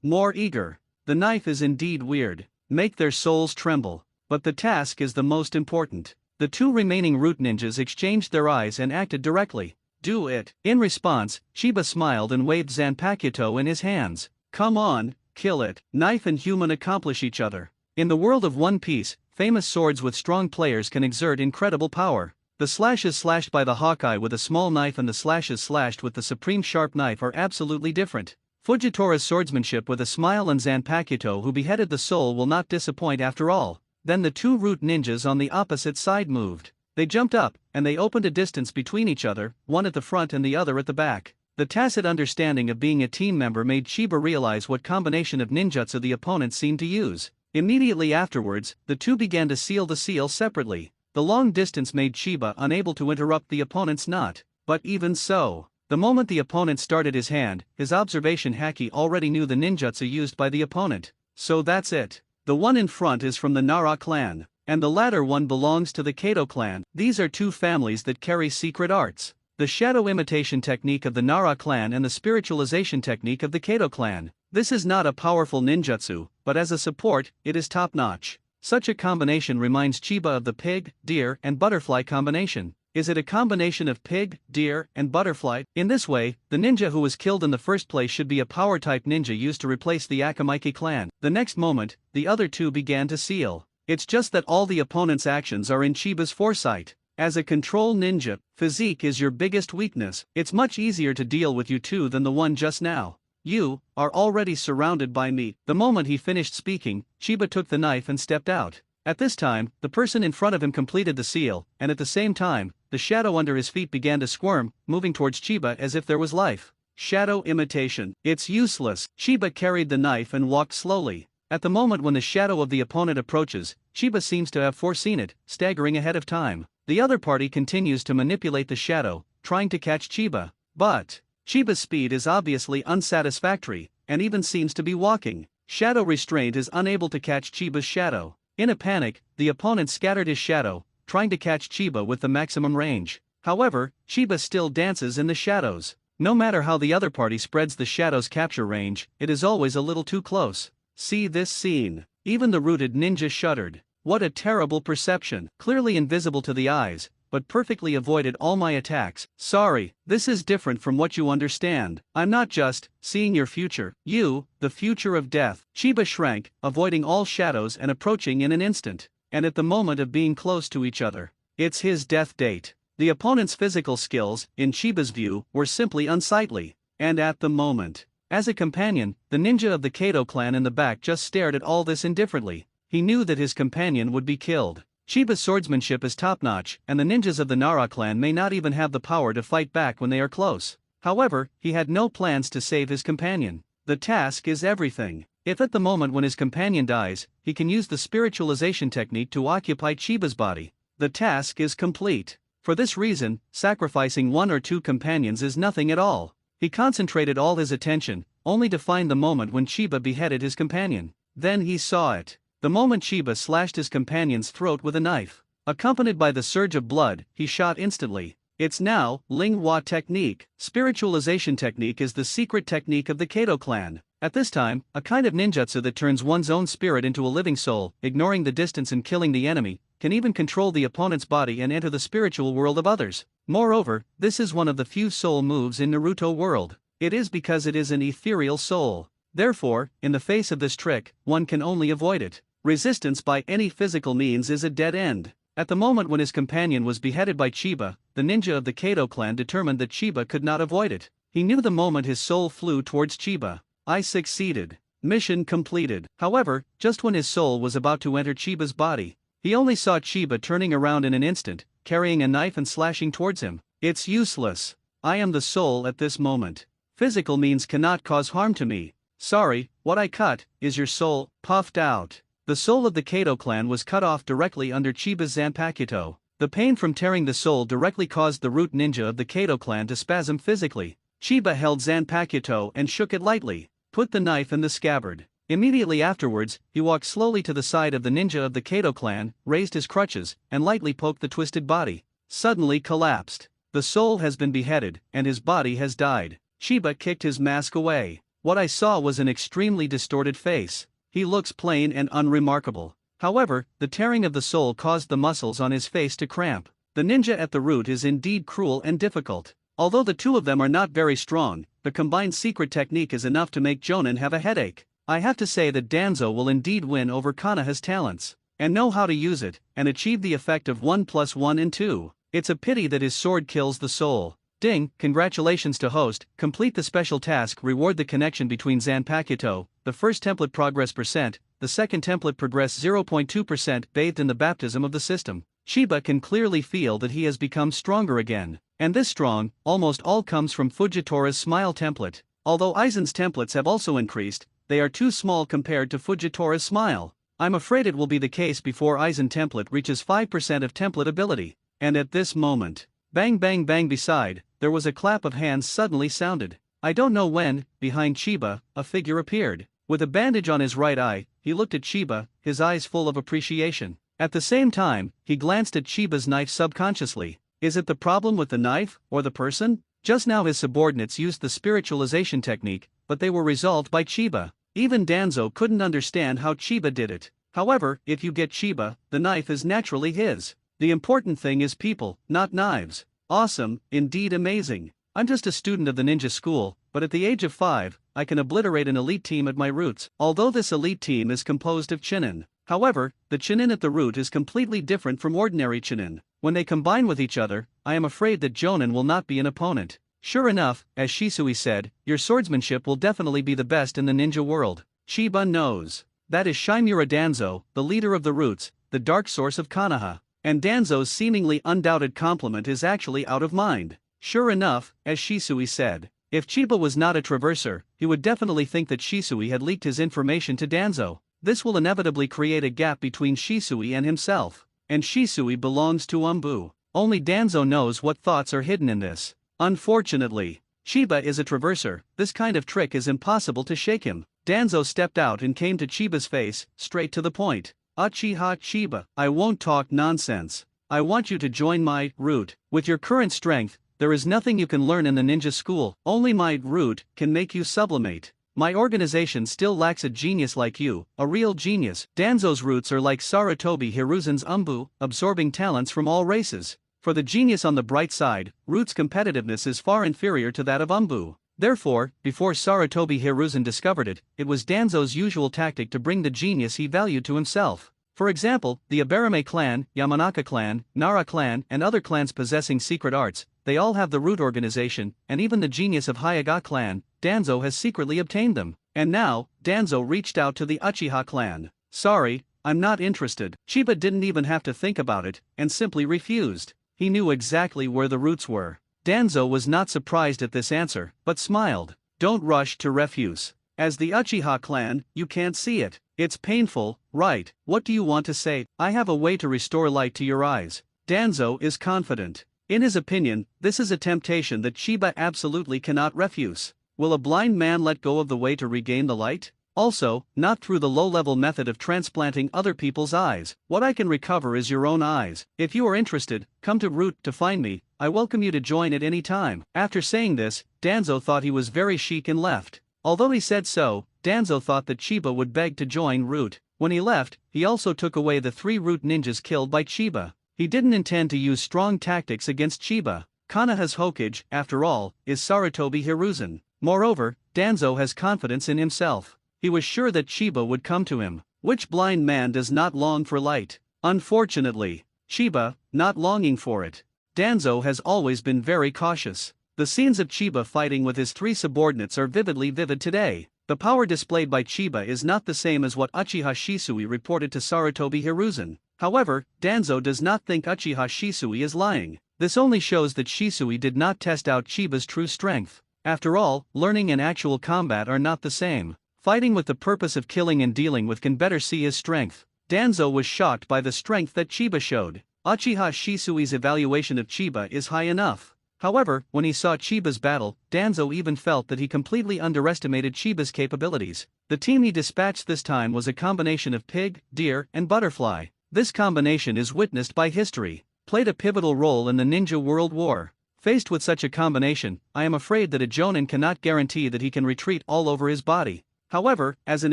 More eager. The knife is indeed weird. Make their souls tremble. But the task is the most important. The two remaining root ninjas exchanged their eyes and acted directly. Do it. In response, Chiba smiled and waved Zanpakuto in his hands. Come on, kill it. Knife and human accomplish each other. In the world of One Piece, famous swords with strong players can exert incredible power. The slashes slashed by the Hawkeye with a small knife and the slashes slashed with the supreme sharp knife are absolutely different. Fujitora's swordsmanship with a smile and Zanpakuto who beheaded the soul will not disappoint after all. Then the two root ninjas on the opposite side moved. They jumped up, and they opened a distance between each other, one at the front and the other at the back. The tacit understanding of being a team member made Chiba realize what combination of ninjutsu the opponent seemed to use. Immediately afterwards, the two began to seal the seal separately. The long distance made Chiba unable to interrupt the opponent's knot, but even so, the moment the opponent started his hand, his observation haki already knew the ninjutsu used by the opponent. So that's it. The one in front is from the Nara clan, and the latter one belongs to the Kato clan. These are two families that carry secret arts. The shadow imitation technique of the Nara clan and the spiritualization technique of the Kato clan. This is not a powerful ninjutsu, but as a support, it is top-notch. Such a combination reminds Chiba of the pig, deer, and butterfly combination. Is it a combination of pig, deer, and butterfly? In this way, the ninja who was killed in the first place should be a power-type ninja used to replace the Akamaki clan. The next moment, the other two began to seal. It's just that all the opponent's actions are in Chiba's foresight. As a control ninja, physique is your biggest weakness. It's much easier to deal with you two than the one just now. You are already surrounded by me. The moment he finished speaking, Chiba took the knife and stepped out. At this time, the person in front of him completed the seal, and at the same time, the shadow under his feet began to squirm, moving towards Chiba as if there was life. Shadow imitation. It's useless. Chiba carried the knife and walked slowly. At the moment when the shadow of the opponent approaches, Chiba seems to have foreseen it, staggering ahead of time. The other party continues to manipulate the shadow, trying to catch Chiba. But Chiba's speed is obviously unsatisfactory, and even seems to be walking. Shadow restraint is unable to catch Chiba's shadow. In a panic, the opponent scattered his shadow, trying to catch Chiba with the maximum range. However, Chiba still dances in the shadows. No matter how the other party spreads the shadow's capture range, it is always a little too close. See this scene. Even the rooted ninja shuddered. What a terrible perception. Clearly invisible to the eyes, but perfectly avoided all my attacks. Sorry, this is different from what you understand. I'm not just seeing your future. You, the future of death. Chiba shrank, avoiding all shadows and approaching in an instant. And at the moment of being close to each other, it's his death date. The opponent's physical skills, in Chiba's view, were simply unsightly. And at the moment, as a companion, the ninja of the Kato clan in the back just stared at all this indifferently. He knew that his companion would be killed. Chiba's swordsmanship is top-notch, and the ninjas of the Nara clan may not even have the power to fight back when they are close. However, he had no plans to save his companion. The task is everything. If at the moment when his companion dies, he can use the spiritualization technique to occupy Chiba's body, the task is complete. For this reason, sacrificing one or two companions is nothing at all. He concentrated all his attention, only to find the moment when Chiba beheaded his companion. Then he saw it. The moment Chiba slashed his companion's throat with a knife. Accompanied by the surge of blood, he shot instantly. It's now Ling Hua technique. Spiritualization technique is the secret technique of the Kato clan. At this time, a kind of ninjutsu that turns one's own spirit into a living soul, ignoring the distance and killing the enemy, can even control the opponent's body and enter the spiritual world of others. Moreover, this is one of the few soul moves in Naruto world. It is because it is an ethereal soul. Therefore, in the face of this trick, one can only avoid it. Resistance by any physical means is a dead end. At the moment when his companion was beheaded by Chiba, the ninja of the Kato clan determined that Chiba could not avoid it. He knew the moment his soul flew towards Chiba. I succeeded. Mission completed. However, just when his soul was about to enter Chiba's body, he only saw Chiba turning around in an instant, carrying a knife and slashing towards him. It's useless. I am the soul at this moment. Physical means cannot cause harm to me. Sorry, what I cut is your soul, puffed out. The soul of the Kato clan was cut off directly under Chiba's Zanpakuto. The pain from tearing the soul directly caused the root ninja of the Kato clan to spasm physically. Chiba held Zanpakuto and shook it lightly, put the knife in the scabbard. Immediately afterwards, he walked slowly to the side of the ninja of the Kato clan, raised his crutches, and lightly poked the twisted body. Suddenly collapsed. The soul has been beheaded, and his body has died. Chiba kicked his mask away. What I saw was an extremely distorted face. He looks plain and unremarkable. However, the tearing of the soul caused the muscles on his face to cramp. The ninja at the root is indeed cruel and difficult. Although the two of them are not very strong, the combined secret technique is enough to make Jonin have a headache. I have to say that Danzo will indeed win over Konoha's talents, and know how to use it, and achieve the effect of 1 + 1 and 2. It's a pity that his sword kills the soul. Ding, congratulations to host, complete the special task, reward the connection between Zanpakuto, the first template progress %, the second template progress 0.2% bathed in the baptism of the system. Chiba can clearly feel that he has become stronger again, and this strong, almost all comes from Fujitora's smile template. Although Aizen's templates have also increased, they are too small compared to Fujitora's smile. I'm afraid it will be the case before Aizen template reaches 5% of template ability. And at this moment, bang bang bang beside, there was a clap of hands suddenly sounded. I don't know when, behind Chiba, a figure appeared. With a bandage on his right eye, he looked at Chiba, his eyes full of appreciation. At the same time, he glanced at Chiba's knife subconsciously. Is it the problem with the knife, or the person? Just now his subordinates used the spiritualization technique, but they were resolved by Chiba. Even Danzo couldn't understand how Chiba did it. However, if you get Chiba, the knife is naturally his. The important thing is people, not knives. Awesome, indeed amazing. I'm just a student of the ninja school, but at the age of 5, I can obliterate an elite team at my roots. Although this elite team is composed of Chunin. However, the Chunin at the root is completely different from ordinary Chunin. When they combine with each other, I am afraid that Jonin will not be an opponent. Sure enough, as Shisui said, your swordsmanship will definitely be the best in the ninja world. Chiba knows. That is Shimura Danzo, the leader of the roots, the dark source of Konoha. And Danzo's seemingly undoubted compliment is actually out of mind. Sure enough, as Shisui said, if Chiba was not a traverser, he would definitely think that Shisui had leaked his information to Danzo. This will inevitably create a gap between Shisui and himself. And Shisui belongs to Umbu. Only Danzo knows what thoughts are hidden in this. Unfortunately, Chiba is a traverser. This kind of trick is impossible to shake him. Danzo stepped out and came to Chiba's face, straight to the point. Uchiha Chiba, I won't talk nonsense. I want you to join my root. With your current strength, there is nothing you can learn in the ninja school. Only my root can make you sublimate. My organization still lacks a genius like you, a real genius. Danzo's roots are like Sarutobi Hiruzen's Umbu, absorbing talents from all races. For the genius on the bright side, Root's competitiveness is far inferior to that of Umbu. Therefore, before Sarutobi Hiruzen discovered it, it was Danzo's usual tactic to bring the genius he valued to himself. For example, the Abarame clan, Yamanaka clan, Nara clan, and other clans possessing secret arts, they all have the root organization, and even the genius of Hyaga clan, Danzo has secretly obtained them. And now, Danzo reached out to the Uchiha clan. Sorry, I'm not interested. Chiba didn't even have to think about it, and simply refused. He knew exactly where the roots were. Danzo was not surprised at this answer, but smiled. Don't rush to refuse. As the Uchiha clan, you can't see it. It's painful, right? What do you want to say? I have a way to restore light to your eyes. Danzo is confident. In his opinion, this is a temptation that Chiba absolutely cannot refuse. Will a blind man let go of the way to regain the light? Also, not through the low-level method of transplanting other people's eyes. What I can recover is your own eyes. If you are interested, come to Root to find me. I welcome you to join at any time. After saying this, Danzo thought he was very chic and left. Although he said so, Danzo thought that Chiba would beg to join Root. When he left, he also took away the 3 Root ninjas killed by Chiba. He didn't intend to use strong tactics against Chiba. Konoha's Hokage, after all, is Sarutobi Hiruzen. Moreover, Danzo has confidence in himself. He was sure that Chiba would come to him. Which blind man does not long for light? Unfortunately, Chiba, not longing for it. Danzo has always been very cautious. The scenes of Chiba fighting with his 3 subordinates are vivid today, The power displayed by Chiba is not the same as what Uchiha Shisui reported to Sarutobi Hiruzen. However, Danzo does not think Uchiha Shisui is lying. This only shows that Shisui did not test out Chiba's true strength. After all, learning and actual combat are not the same. Fighting with the purpose of killing and dealing with can better see his strength. Danzo was shocked by the strength that Chiba showed. Uchiha Shisui's evaluation of Chiba is high enough. However, when he saw Chiba's battle, Danzo even felt that he completely underestimated Chiba's capabilities. The team he dispatched this time was a combination of pig, deer, and butterfly. This combination is witnessed by history, played a pivotal role in the Ninja World War. Faced with such a combination, I am afraid that a Jonin cannot guarantee that he can retreat all over his body. However, as an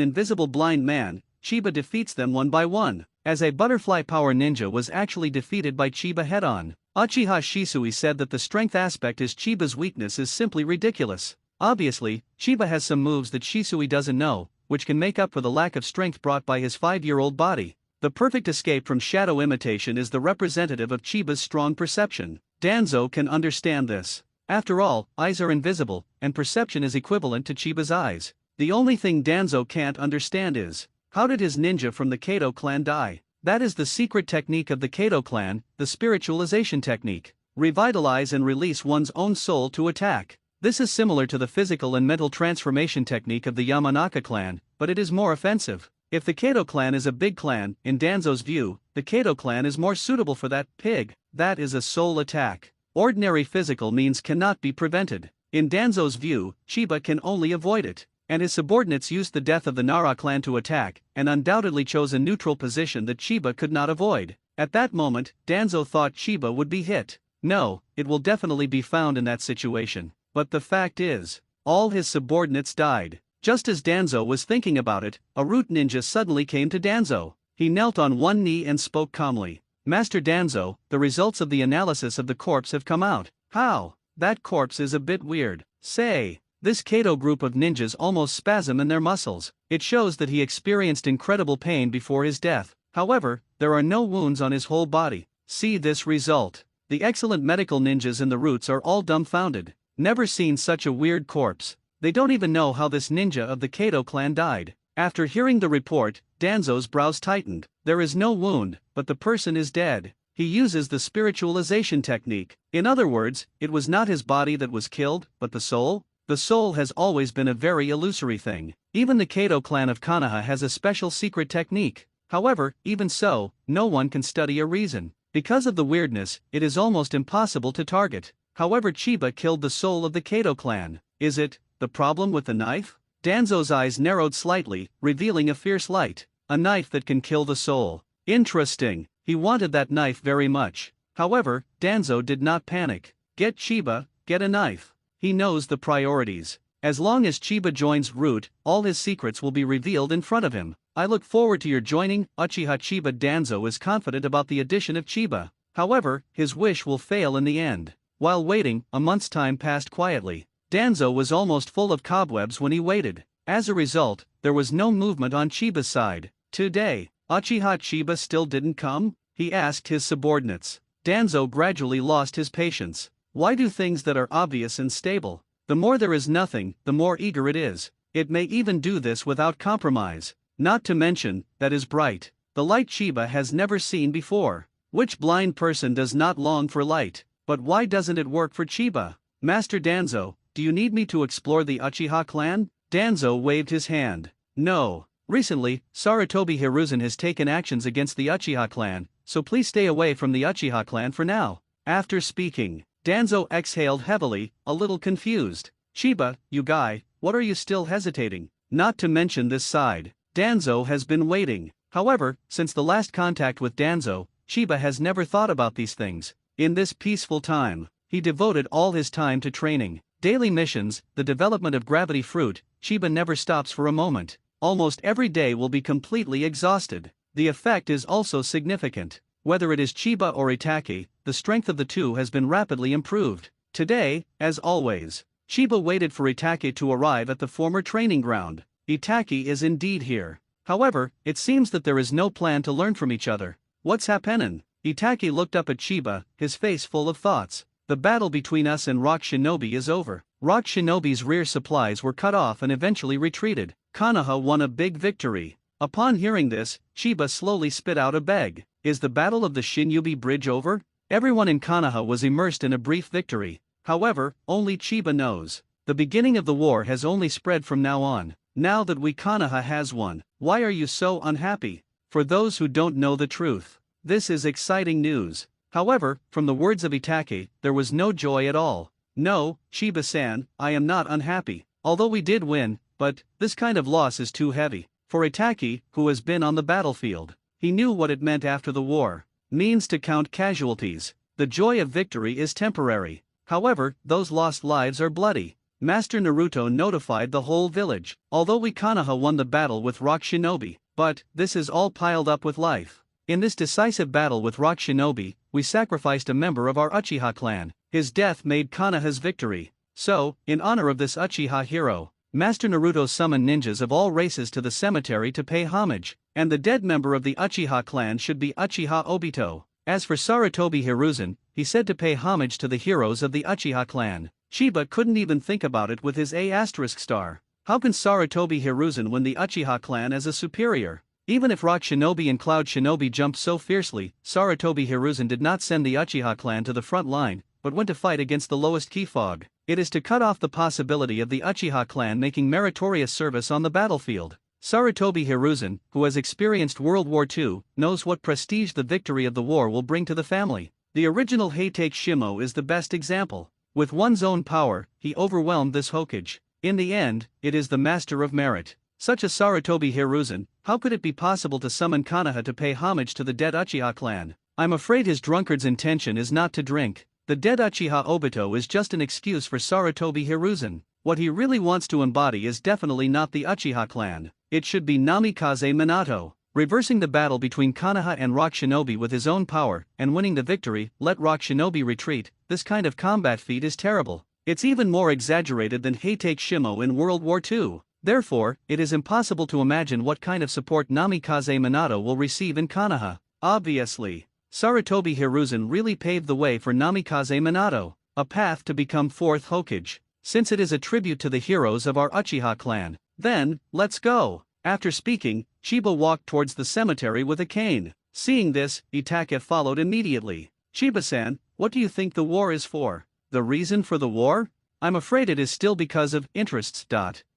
invisible blind man, Chiba defeats them one by one. As a butterfly power ninja was actually defeated by Chiba head-on. Uchiha Shisui said that the strength aspect is Chiba's weakness is simply ridiculous. Obviously, Chiba has some moves that Shisui doesn't know, which can make up for the lack of strength brought by his 5-year-old body. The perfect escape from shadow imitation is the representative of Chiba's strong perception. Danzo can understand this. After all, eyes are invisible, and perception is equivalent to Chiba's eyes. The only thing Danzo can't understand is, how did his ninja from the Kato clan die? That is the secret technique of the Kato clan, the spiritualization technique. Revitalize and release one's own soul to attack. This is similar to the physical and mental transformation technique of the Yamanaka clan, but it is more offensive. If the Kato clan is a big clan, in Danzo's view, the Kato clan is more suitable for that pig. That is a soul attack. Ordinary physical means cannot be prevented. In Danzo's view, Chiba can only avoid it. And his subordinates used the death of the Nara clan to attack, and undoubtedly chose a neutral position that Chiba could not avoid. At that moment, Danzo thought Chiba would be hit. No, it will definitely be found in that situation. But the fact is, all his subordinates died. Just as Danzo was thinking about it, a root ninja suddenly came to Danzo. He knelt on one knee and spoke calmly. Master Danzo, the results of the analysis of the corpse have come out. How? That corpse is a bit weird. Say. This Kato group of ninjas almost spasm in their muscles. It shows that he experienced incredible pain before his death. However, there are no wounds on his whole body. See this result. The excellent medical ninjas in the roots are all dumbfounded. Never seen such a weird corpse. They don't even know how this ninja of the Kato clan died. After hearing the report, Danzo's brows tightened. There is no wound, but the person is dead. He uses the spiritualization technique. In other words, it was not his body that was killed, but the soul? The soul has always been a very illusory thing. Even the Kato clan of Konoha has a special secret technique. However, even so, no one can study a reason. Because of the weirdness, it is almost impossible to target. However, Chiba killed the soul of the Kato clan. Is it the problem with the knife? Danzo's eyes narrowed slightly, revealing a fierce light. A knife that can kill the soul. Interesting. He wanted that knife very much. However, Danzo did not panic. Get Chiba, get a knife. He knows the priorities. As long as Chiba joins Root, all his secrets will be revealed in front of him. I look forward to your joining. Uchiha Chiba. Danzo is confident about the addition of Chiba. However, his wish will fail in the end. While waiting, a month's time passed quietly. Danzo was almost full of cobwebs when he waited. As a result, there was no movement on Chiba's side. Today, Uchiha Chiba still didn't come? He asked his subordinates. Danzo gradually lost his patience. Why do things that are obvious and stable? The more there is nothing, the more eager it is. It may even do this without compromise. Not to mention, that is bright. The light Chiba has never seen before. Which blind person does not long for light? But why doesn't it work for Chiba? Master Danzo, do you need me to explore the Uchiha clan? Danzo waved his hand. No. Recently, Sarutobi Hiruzen has taken actions against the Uchiha clan, so please stay away from the Uchiha clan for now. After speaking, Danzo exhaled heavily, a little confused. Chiba, you guy, what are you still hesitating? Not to mention this side. Danzo has been waiting. However, since the last contact with Danzo, Chiba has never thought about these things. In this peaceful time, he devoted all his time to training. Daily missions, the development of gravity fruit, Chiba never stops for a moment. Almost every day will be completely exhausted. The effect is also significant. Whether it is Chiba or Itaki, the strength of the two has been rapidly improved. Today, as always, Chiba waited for Itaki to arrive at the former training ground. Itaki is indeed here. However, it seems that there is no plan to learn from each other. What's happening? Itaki looked up at Chiba, his face full of thoughts. The battle between us and Rock Shinobi is over. Rock Shinobi's rear supplies were cut off and eventually retreated. Konoha won a big victory. Upon hearing this, Chiba slowly spit out a beg. Is the Battle of the Shinyubi Bridge over? Everyone in Konoha was immersed in a brief victory. However, only Chiba knows. The beginning of the war has only spread from now on. Now that we Konoha has won, why are you so unhappy? For those who don't know the truth, this is exciting news. However, from the words of Itachi, there was no joy at all. No, Chiba-san, I am not unhappy. Although we did win, but this kind of loss is too heavy. For Itachi, who has been on the battlefield, he knew what it meant after the war. Means to count casualties. The joy of victory is temporary. However, those lost lives are bloody. Master Naruto notified the whole village. Although we Konoha won the battle with Rock Shinobi, but this is all piled up with life. In this decisive battle with Rock Shinobi, we sacrificed a member of our Uchiha clan. His death made Konoha's victory. So, in honor of this Uchiha hero, Master Naruto summoned ninjas of all races to the cemetery to pay homage, and the dead member of the Uchiha clan should be Uchiha Obito. As for Sarutobi Hiruzen, he said to pay homage to the heroes of the Uchiha clan. Chiba couldn't even think about it with his A** star. How can Sarutobi Hiruzen win the Uchiha clan as a superior? Even if Rock Shinobi and Cloud Shinobi jumped so fiercely, Sarutobi Hiruzen did not send the Uchiha clan to the front line, but went to fight against the lowest key fog. It is to cut off the possibility of the Uchiha clan making meritorious service on the battlefield. Sarutobi Hiruzen, who has experienced World War II, knows what prestige the victory of the war will bring to the family. The original Heitake Shimo is the best example. With one's own power, he overwhelmed this Hokage. In the end, it is the master of merit. Such a Sarutobi Hiruzen, how could it be possible to summon Konoha to pay homage to the dead Uchiha clan? I'm afraid his drunkard's intention is not to drink. The dead Uchiha Obito is just an excuse for Sarutobi Hiruzen. What he really wants to embody is definitely not the Uchiha clan. It should be Namikaze Minato. Reversing the battle between Konoha and Rock Shinobi with his own power, and winning the victory, let Rock Shinobi retreat. This kind of combat feat is terrible. It's even more exaggerated than Heitake Shimo in World War II. Therefore, it is impossible to imagine what kind of support Namikaze Minato will receive in Konoha. Obviously, Sarutobi Hiruzen really paved the way for Namikaze Minato, a path to become 4th Hokage. Since it is a tribute to the heroes of our Uchiha clan, then, let's go. After speaking, Chiba walked towards the cemetery with a cane. Seeing this, Itachi followed immediately. Chiba-san, what do you think the war is for? The reason for the war? I'm afraid it is still because of interests.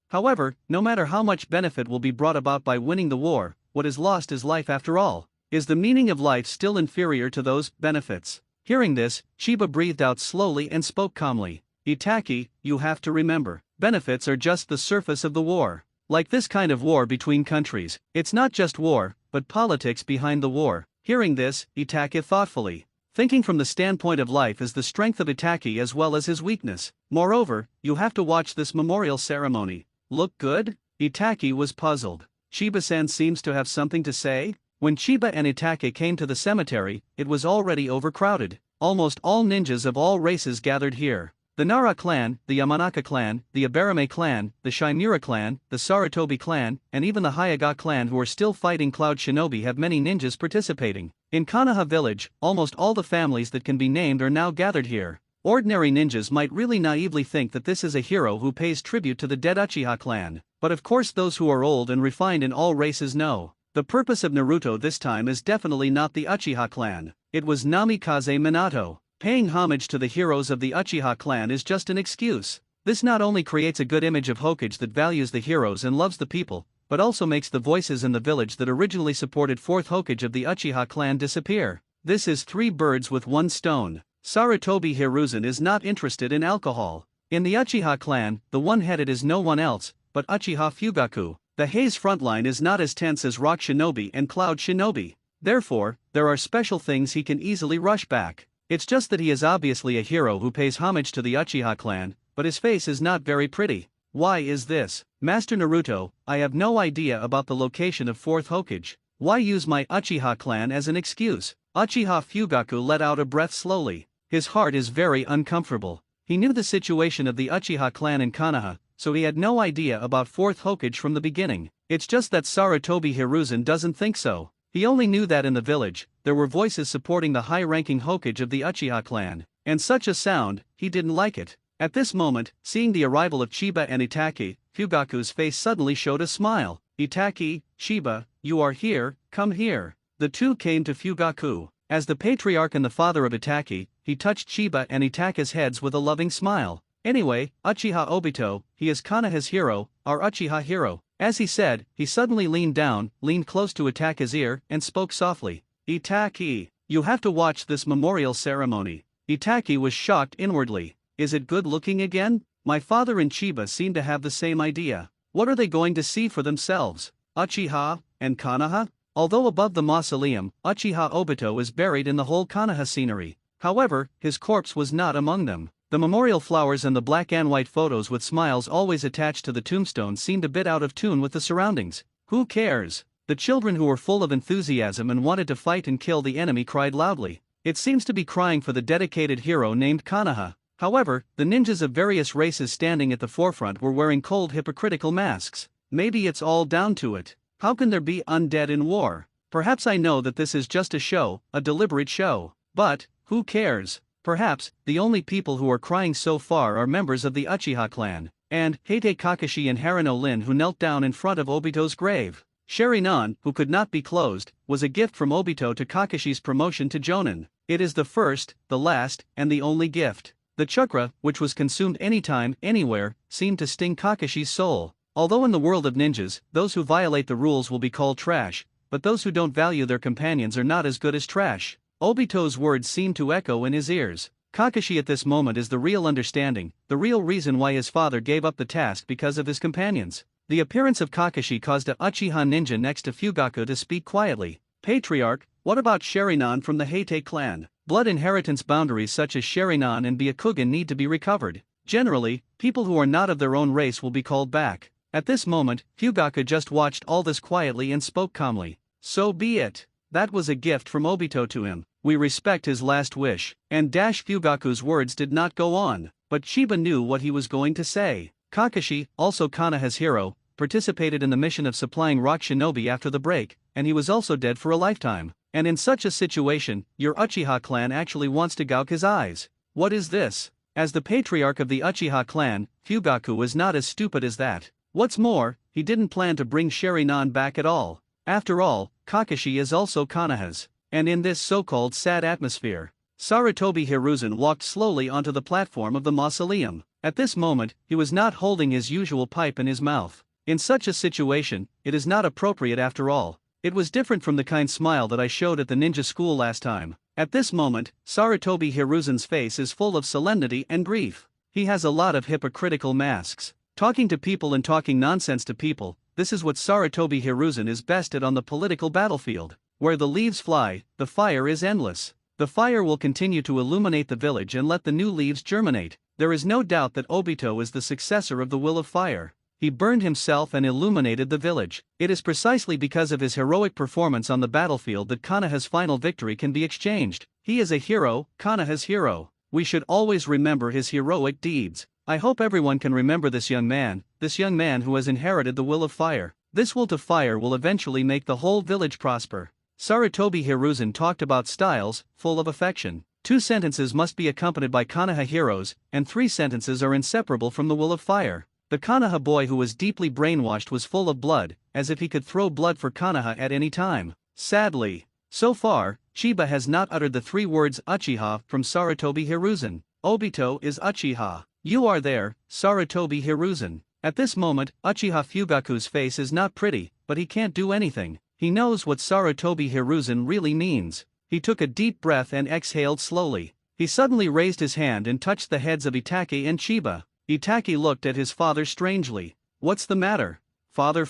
However, no matter how much benefit will be brought about by winning the war, what is lost is life after all. Is the meaning of life still inferior to those benefits? Hearing this, Chiba breathed out slowly and spoke calmly. Itachi, you have to remember, benefits are just the surface of the war. Like this kind of war between countries, it's not just war, but politics behind the war. Hearing this, Itachi thoughtfully. Thinking from the standpoint of life is the strength of Itachi as well as his weakness. Moreover, you have to watch this memorial ceremony. Look good? Itachi was puzzled. Chiba-san seems to have something to say? When Chiba and Itachi came to the cemetery, it was already overcrowded. Almost all ninjas of all races gathered here. The Nara clan, the Yamanaka clan, the Abarame clan, the Shimura clan, the Sarutobi clan, and even the Hyuga clan who are still fighting Cloud Shinobi have many ninjas participating. In Konoha village, almost all the families that can be named are now gathered here. Ordinary ninjas might really naively think that this is a hero who pays tribute to the dead Uchiha clan, but of course those who are old and refined in all races know. The purpose of Naruto this time is definitely not the Uchiha clan. It was Namikaze Minato. Paying homage to the heroes of the Uchiha clan is just an excuse. This not only creates a good image of Hokage that values the heroes and loves the people, but also makes the voices in the village that originally supported 4th Hokage of the Uchiha clan disappear. This is 3 birds with 1 stone. Sarutobi Hiruzen is not interested in alcohol. In the Uchiha clan, the one-headed is no one else, but Uchiha Fugaku. The Hei's frontline is not as tense as Rock Shinobi and Cloud Shinobi. Therefore, there are special things he can easily rush back. It's just that he is obviously a hero who pays homage to the Uchiha clan, but his face is not very pretty. Why is this? Master Naruto, I have no idea about the location of 4th Hokage. Why use my Uchiha clan as an excuse? Uchiha Fugaku let out a breath slowly. His heart is very uncomfortable. He knew the situation of the Uchiha clan in Konoha, so he had no idea about 4th Hokage from the beginning. It's just that Sarutobi Hiruzen doesn't think so. He only knew that in the village, there were voices supporting the high-ranking Hokage of the Uchiha clan, and such a sound, he didn't like it. At this moment, seeing the arrival of Chiba and Itake, Fugaku's face suddenly showed a smile. "Itake, Chiba, you are here, come here." The two came to Fugaku. As the patriarch and the father of Itake, he touched Chiba and Itake's heads with a loving smile. "Anyway, Uchiha Obito, he is Konoha's hero, our Uchiha hero." As he said, he suddenly leaned down, leaned close to Itake's ear, and spoke softly. "Itake, you have to watch this memorial ceremony." Itake was shocked inwardly. Is it good looking again? My father and Chiba seem to have the same idea. What are they going to see for themselves? Uchiha and Konoha? Although above the mausoleum, Uchiha Obito is buried in the whole Konoha scenery. However, his corpse was not among them. The memorial flowers and the black and white photos with smiles always attached to the tombstone seemed a bit out of tune with the surroundings. Who cares? The children who were full of enthusiasm and wanted to fight and kill the enemy cried loudly. It seems to be crying for the dedicated hero named Konoha. However, the ninjas of various races standing at the forefront were wearing cold hypocritical masks. Maybe it's all down to it. How can there be undead in war? Perhaps I know that this is just a show, a deliberate show. But, who cares? Perhaps, the only people who are crying so far are members of the Uchiha clan, and Heite Kakashi and Harino Lin who knelt down in front of Obito's grave. Sharinan, who could not be closed, was a gift from Obito to Kakashi's promotion to Jonin. It is the first, the last, and the only gift. The chakra, which was consumed anytime, anywhere, seemed to sting Kakashi's soul. Although in the world of ninjas, those who violate the rules will be called trash, but those who don't value their companions are not as good as trash. Obito's words seemed to echo in his ears. Kakashi at this moment is the real understanding, the real reason why his father gave up the task because of his companions. The appearance of Kakashi caused a Uchiha ninja next to Fugaku to speak quietly. "Patriarch, what about Sharinan from the Heite clan? Blood inheritance boundaries such as Sharinan and Byakugan need to be recovered. Generally, people who are not of their own race will be called back." At this moment, Fugaku just watched all this quietly and spoke calmly. "So be it. That was a gift from Obito to him. We respect his last wish." And Fugaku's words did not go on, but Chiba knew what he was going to say. Kakashi, also Konoha's hero, participated in the mission of supplying rock shinobi after the break, and he was also dead for a lifetime. And in such a situation, your Uchiha clan actually wants to gouge his eyes. What is this? As the patriarch of the Uchiha clan, Fugaku was not as stupid as that. What's more, he didn't plan to bring Sharinan back at all. After all, Kakashi is also Konoha's. And in this so-called sad atmosphere, Sarutobi Hiruzen walked slowly onto the platform of the mausoleum. At this moment, he was not holding his usual pipe in his mouth. In such a situation, it is not appropriate after all. It was different from the kind smile that I showed at the ninja school last time. At this moment, Sarutobi Hiruzen's face is full of solemnity and grief. He has a lot of hypocritical masks. Talking to people and talking nonsense to people, this is what Sarutobi Hiruzen is best at on the political battlefield. Where the leaves fly, the fire is endless. The fire will continue to illuminate the village and let the new leaves germinate. There is no doubt that Obito is the successor of the will of fire. He burned himself and illuminated the village. It is precisely because of his heroic performance on the battlefield that Konoha's final victory can be exchanged. He is a hero, Konoha's hero. We should always remember his heroic deeds. I hope everyone can remember this young man who has inherited the will of fire. This will to fire will eventually make the whole village prosper. Sarutobi Hiruzen talked about styles, full of affection. 2 sentences must be accompanied by Konoha heroes, and 3 sentences are inseparable from the will of fire. The Konoha boy who was deeply brainwashed was full of blood, as if he could throw blood for Konoha at any time. Sadly, so far, Chiba has not uttered the 3 words Uchiha from Sarutobi Hiruzen. Obito is Uchiha. You are there, Sarutobi Hiruzen. At this moment, Uchiha Fugaku's face is not pretty, but he can't do anything. He knows what Sarutobi Hiruzen really means. He took a deep breath and exhaled slowly. He suddenly raised his hand and touched the heads of Itake and Chiba. Itake looked at his father strangely. What's the matter? Father?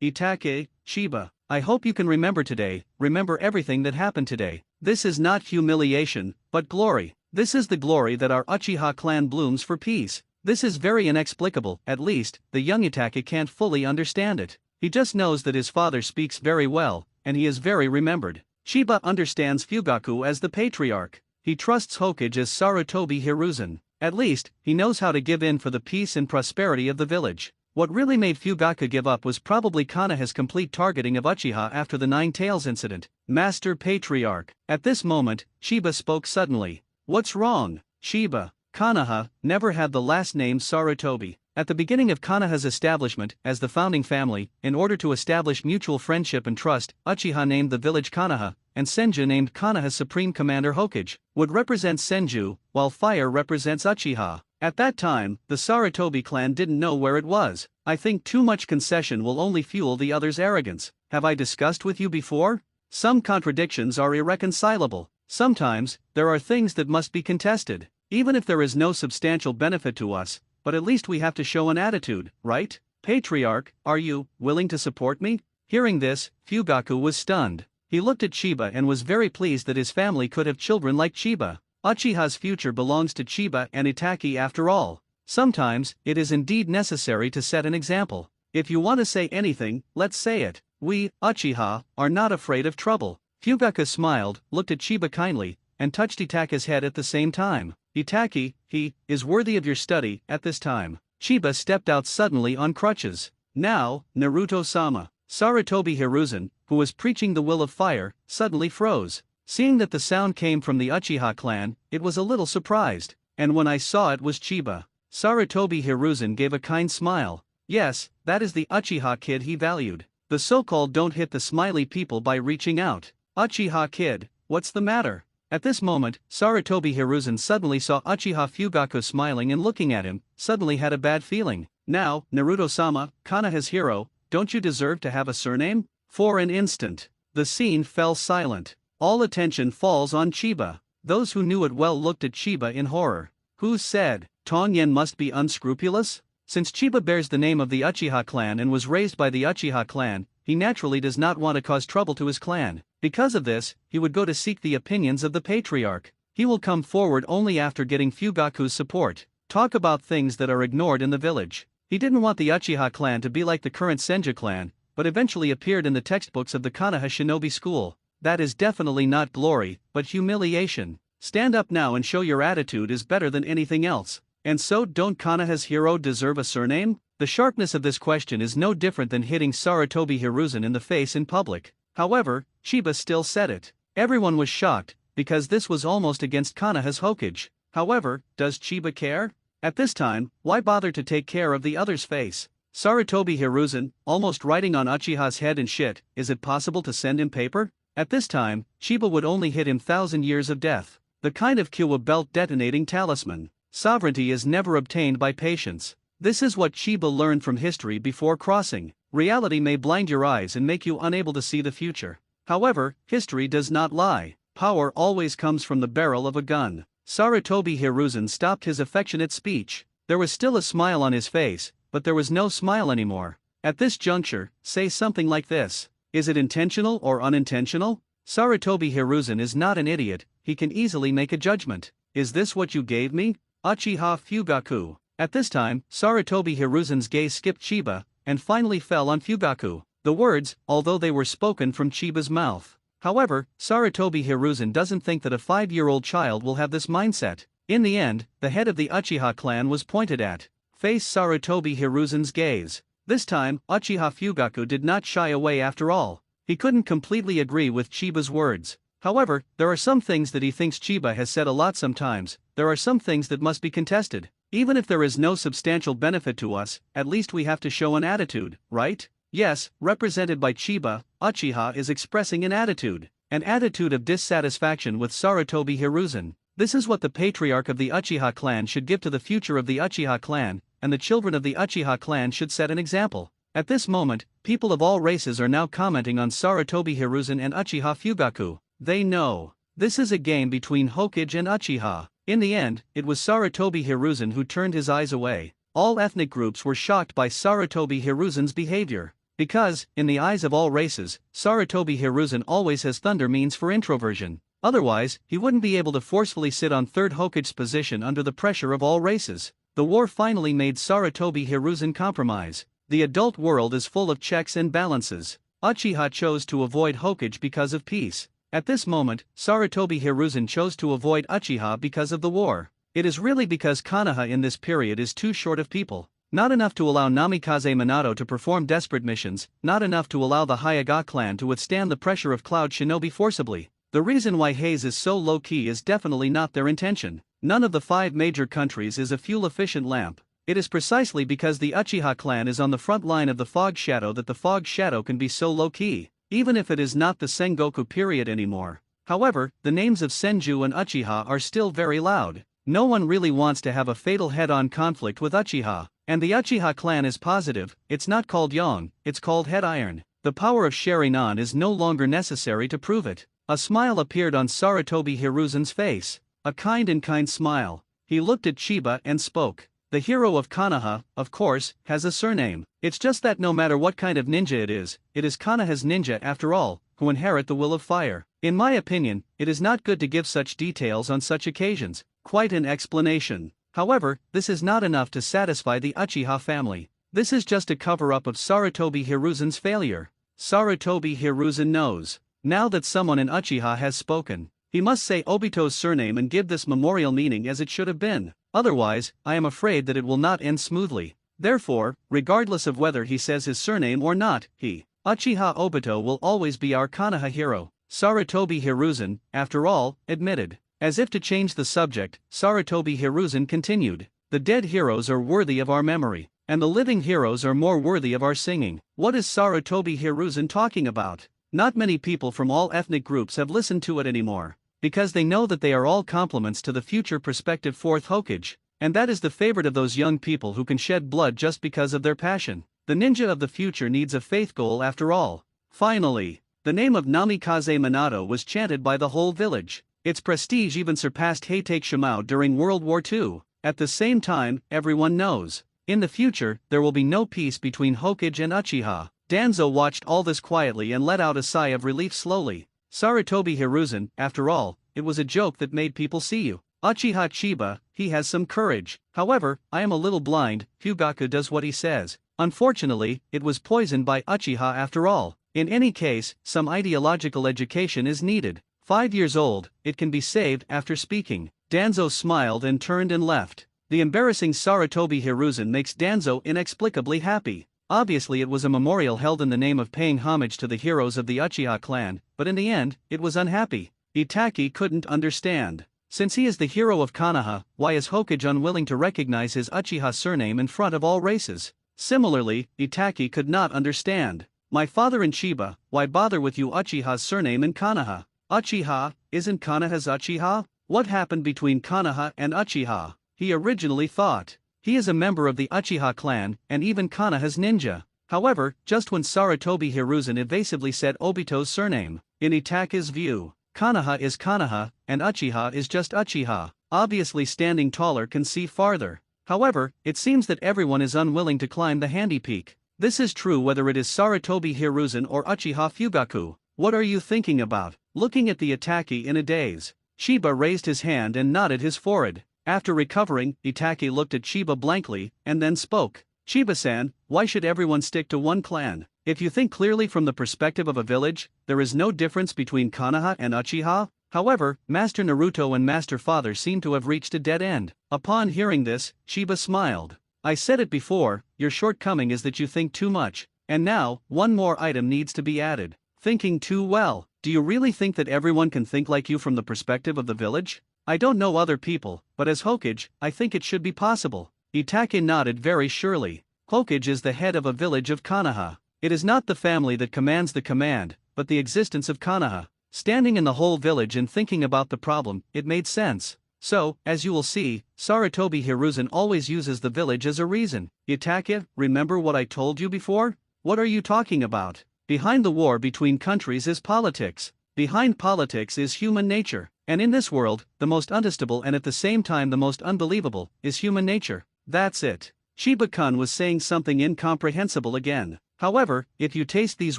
Itake, Chiba, I hope you can remember today, remember everything that happened today. This is not humiliation, but glory. This is the glory that our Uchiha clan blooms for peace. This is very inexplicable, at least, the young Itake can't fully understand it. He just knows that his father speaks very well, and he is very remembered. Chiba understands Fugaku as the patriarch. He trusts Hokage as Sarutobi Hiruzen. At least, he knows how to give in for the peace and prosperity of the village. What really made Fugaku give up was probably Konoha's complete targeting of Uchiha after the Nine Tails incident. Master Patriarch. At this moment, Chiba spoke suddenly. What's wrong, Chiba? Konoha never had the last name Sarutobi. At the beginning of Konoha's establishment as the founding family, in order to establish mutual friendship and trust, Uchiha named the village Konoha, and Senju named Konoha's supreme commander Hokage. Wood represents Senju, while fire represents Uchiha. At that time, the Sarutobi clan didn't know where it was. I think too much concession will only fuel the other's arrogance. Have I discussed with you before? Some contradictions are irreconcilable. Sometimes, there are things that must be contested, even if there is no substantial benefit to us, but at least we have to show an attitude, right? Patriarch, are you willing to support me? Hearing this, Fugaku was stunned. He looked at Chiba and was very pleased that his family could have children like Chiba. Uchiha's future belongs to Chiba and Itachi after all. Sometimes, it is indeed necessary to set an example. If you want to say anything, let's say it. We, Uchiha, are not afraid of trouble. Fugaku smiled, looked at Chiba kindly, and touched Itachi's head at the same time. Itachi, he is worthy of your study. At this time, Chiba stepped out suddenly on crutches. Now, Naruto-sama. Sarutobi Hiruzen, who was preaching the will of fire, suddenly froze. Seeing that the sound came from the Uchiha clan, it was a little surprised, and when I saw it was Chiba. Sarutobi Hiruzen gave a kind smile. Yes, that is the Uchiha kid he valued. The so-called don't hit the smiley people by reaching out. Uchiha kid, what's the matter? At this moment, Sarutobi Hiruzen suddenly saw Uchiha Fugaku smiling and looking at him, suddenly had a bad feeling. Now, Naruto-sama, Konoha's hero, don't you deserve to have a surname? For an instant, the scene fell silent. All attention falls on Chiba. Those who knew it well looked at Chiba in horror. Who said, Tongen must be unscrupulous? Since Chiba bears the name of the Uchiha clan and was raised by the Uchiha clan, he naturally does not want to cause trouble to his clan. Because of this, he would go to seek the opinions of the patriarch. He will come forward only after getting Fugaku's support. Talk about things that are ignored in the village. He didn't want the Uchiha clan to be like the current Senju clan, but eventually appeared in the textbooks of the Konoha Shinobi School. That is definitely not glory, but humiliation. Stand up now and show your attitude is better than anything else. And so don't Konoha's hero deserve a surname? The sharpness of this question is no different than hitting Sarutobi Hiruzen in the face in public. However, Chiba still said it. Everyone was shocked, because this was almost against Konoha's Hokage. However, does Chiba care? At this time, why bother to take care of the other's face? Sarutobi Hiruzen, almost writing on Uchiha's head and shit, is it possible to send him paper? At this time, Chiba would only hit him 1,000 years of death. The kind of Kyowa belt detonating talisman. Sovereignty is never obtained by patience. This is what Chiba learned from history before crossing. Reality may blind your eyes and make you unable to see the future. However, history does not lie. Power always comes from the barrel of a gun. Sarutobi Hiruzen stopped his affectionate speech. There was still a smile on his face, but there was no smile anymore. At this juncture, say something like this. Is it intentional or unintentional? Sarutobi Hiruzen is not an idiot, he can easily make a judgment. Is this what you gave me? Uchiha Fugaku. At this time, Sarutobi Hiruzen's gaze skipped Chiba, and finally fell on Fugaku. The words, although they were spoken from Chiba's mouth. However, Sarutobi Hiruzen doesn't think that a 5-year-old child will have this mindset. In the end, the head of the Uchiha clan was pointed at. Face Sarutobi Hiruzen's gaze. This time, Uchiha Fugaku did not shy away after all. He couldn't completely agree with Chiba's words. However, there are some things that he thinks Chiba has said a lot sometimes. There are some things that must be contested. Even if there is no substantial benefit to us, at least we have to show an attitude, right? Yes, represented by Chiba, Uchiha is expressing an attitude of dissatisfaction with Sarutobi Hiruzen. This is what the patriarch of the Uchiha clan should give to the future of the Uchiha clan, and the children of the Uchiha clan should set an example. At this moment, people of all races are now commenting on Sarutobi Hiruzen and Uchiha Fugaku. They know. This is a game between Hokage and Uchiha. In the end, it was Sarutobi Hiruzen who turned his eyes away. All ethnic groups were shocked by Sarutobi Hiruzen's behavior. Because, in the eyes of all races, Sarutobi Hiruzen always has thunder means for introversion. Otherwise, he wouldn't be able to forcefully sit on third Hokage's position under the pressure of all races. The war finally made Sarutobi Hiruzen compromise. The adult world is full of checks and balances. Uchiha chose to avoid Hokage because of peace. At this moment, Sarutobi Hiruzen chose to avoid Uchiha because of the war. It is really because Konoha in this period is too short of people. Not enough to allow Namikaze Minato to perform desperate missions, not enough to allow the Hyuga clan to withstand the pressure of Cloud Shinobi forcibly. The reason why Haze is so low-key is definitely not their intention. none of the 5 major countries is a fuel-efficient lamp. It is precisely because the Uchiha clan is on the front line of the fog shadow that the fog shadow can be so low-key, even if it is not the Sengoku period anymore. However, the names of Senju and Uchiha are still very loud. No one really wants to have a fatal head-on conflict with Uchiha, and the Uchiha clan is positive. It's not called Yang, it's called head iron. The power of Sharingan is no longer necessary to prove it. A smile appeared on Sarutobi Hiruzen's face, a kind smile. He looked at Chiba and spoke. The hero of Konoha, of course, has a surname. It's just that no matter what kind of ninja it is Konoha's ninja after all, who inherit the will of fire. In my opinion, it is not good to give such details on such occasions. Quite an explanation. However, this is not enough to satisfy the Uchiha family. This is just a cover-up of Sarutobi Hiruzen's failure. Sarutobi Hiruzen knows. Now that someone in Uchiha has spoken, he must say Obito's surname and give this memorial meaning as it should have been. Otherwise, I am afraid that it will not end smoothly. Therefore, regardless of whether he says his surname or not, Uchiha Obito will always be our Konoha hero. Sarutobi Hiruzen, after all, admitted. As if to change the subject, Sarutobi Hiruzen continued. The dead heroes are worthy of our memory, and the living heroes are more worthy of our singing. What is Sarutobi Hiruzen talking about? Not many people from all ethnic groups have listened to it anymore, because they know that they are all compliments to the future prospective 4th Hokage, and that is the favorite of those young people who can shed blood just because of their passion. The ninja of the future needs a faith goal after all. Finally, the name of Namikaze Minato was chanted by the whole village. Its prestige even surpassed Heitake Shimao during World War II. At the same time, everyone knows, in the future, there will be no peace between Hokage and Uchiha. Danzo watched all this quietly and let out a sigh of relief slowly. Sarutobi Hiruzen, after all, it was a joke that made people see you. Uchiha Chiba, he has some courage. However, I am a little blind. Fugaku does what he says. Unfortunately, it was poisoned by Uchiha after all. In any case, some ideological education is needed. 5 years old, it can be saved after speaking. Danzo smiled and turned and left. The embarrassing Sarutobi Hiruzen makes Danzo inexplicably happy. Obviously it was a memorial held in the name of paying homage to the heroes of the Uchiha clan, but in the end, it was unhappy. Itaki couldn't understand. Since he is the hero of Konoha, why is Hokage unwilling to recognize his Uchiha surname in front of all races? Similarly, Itaki could not understand. My father in Chiba, why bother with you Uchiha's surname in Konoha? Uchiha, isn't Konoha's Uchiha? What happened between Konoha and Uchiha? He originally thought. He is a member of the Uchiha clan, and even Konoha's ninja. However, just when Sarutobi Hiruzen evasively said Obito's surname, in Itaki's view, Konoha is Konoha, and Uchiha is just Uchiha. Obviously standing taller can see farther. However, it seems that everyone is unwilling to climb the handy peak. This is true whether it is Sarutobi Hiruzen or Uchiha Fugaku. What are you thinking about? Looking at the Itaki in a daze. Chiba raised his hand and nodded his forehead. After recovering, Itaki looked at Chiba blankly, and then spoke. Chiba-san, why should everyone stick to one clan? If you think clearly from the perspective of a village, there is no difference between Konoha and Uchiha. However, Master Naruto and Master Father seem to have reached a dead end. Upon hearing this, Chiba smiled. I said it before, your shortcoming is that you think too much. And now, one more item needs to be added. Thinking too well. Do you really think that everyone can think like you from the perspective of the village? I don't know other people, but as Hokage, I think it should be possible. Itake nodded very surely. Hokage is the head of a village of Konoha. It is not the family that commands the command, but the existence of Konoha. Standing in the whole village and thinking about the problem, it made sense. So, as you will see, Sarutobi Hiruzen always uses the village as a reason. Itake, remember what I told you before? What are you talking about? Behind the war between countries is politics. Behind politics is human nature. And in this world, the most undestable and at the same time the most unbelievable, is human nature. That's it. Chiba-kun was saying something incomprehensible again. However, if you taste these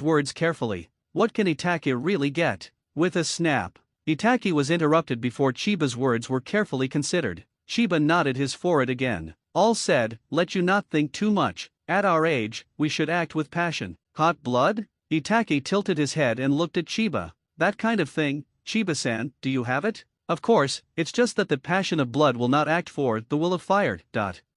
words carefully, what can Itake really get? With a snap, Itaki was interrupted before Chiba's words were carefully considered. Chiba nodded his forehead again. All said, let you not think too much. At our age, we should act with passion. Hot blood? Itaki tilted his head and looked at Chiba. That kind of thing, Chiba-san, do you have it? Of course, it's just that the passion of blood will not act for the will of fire.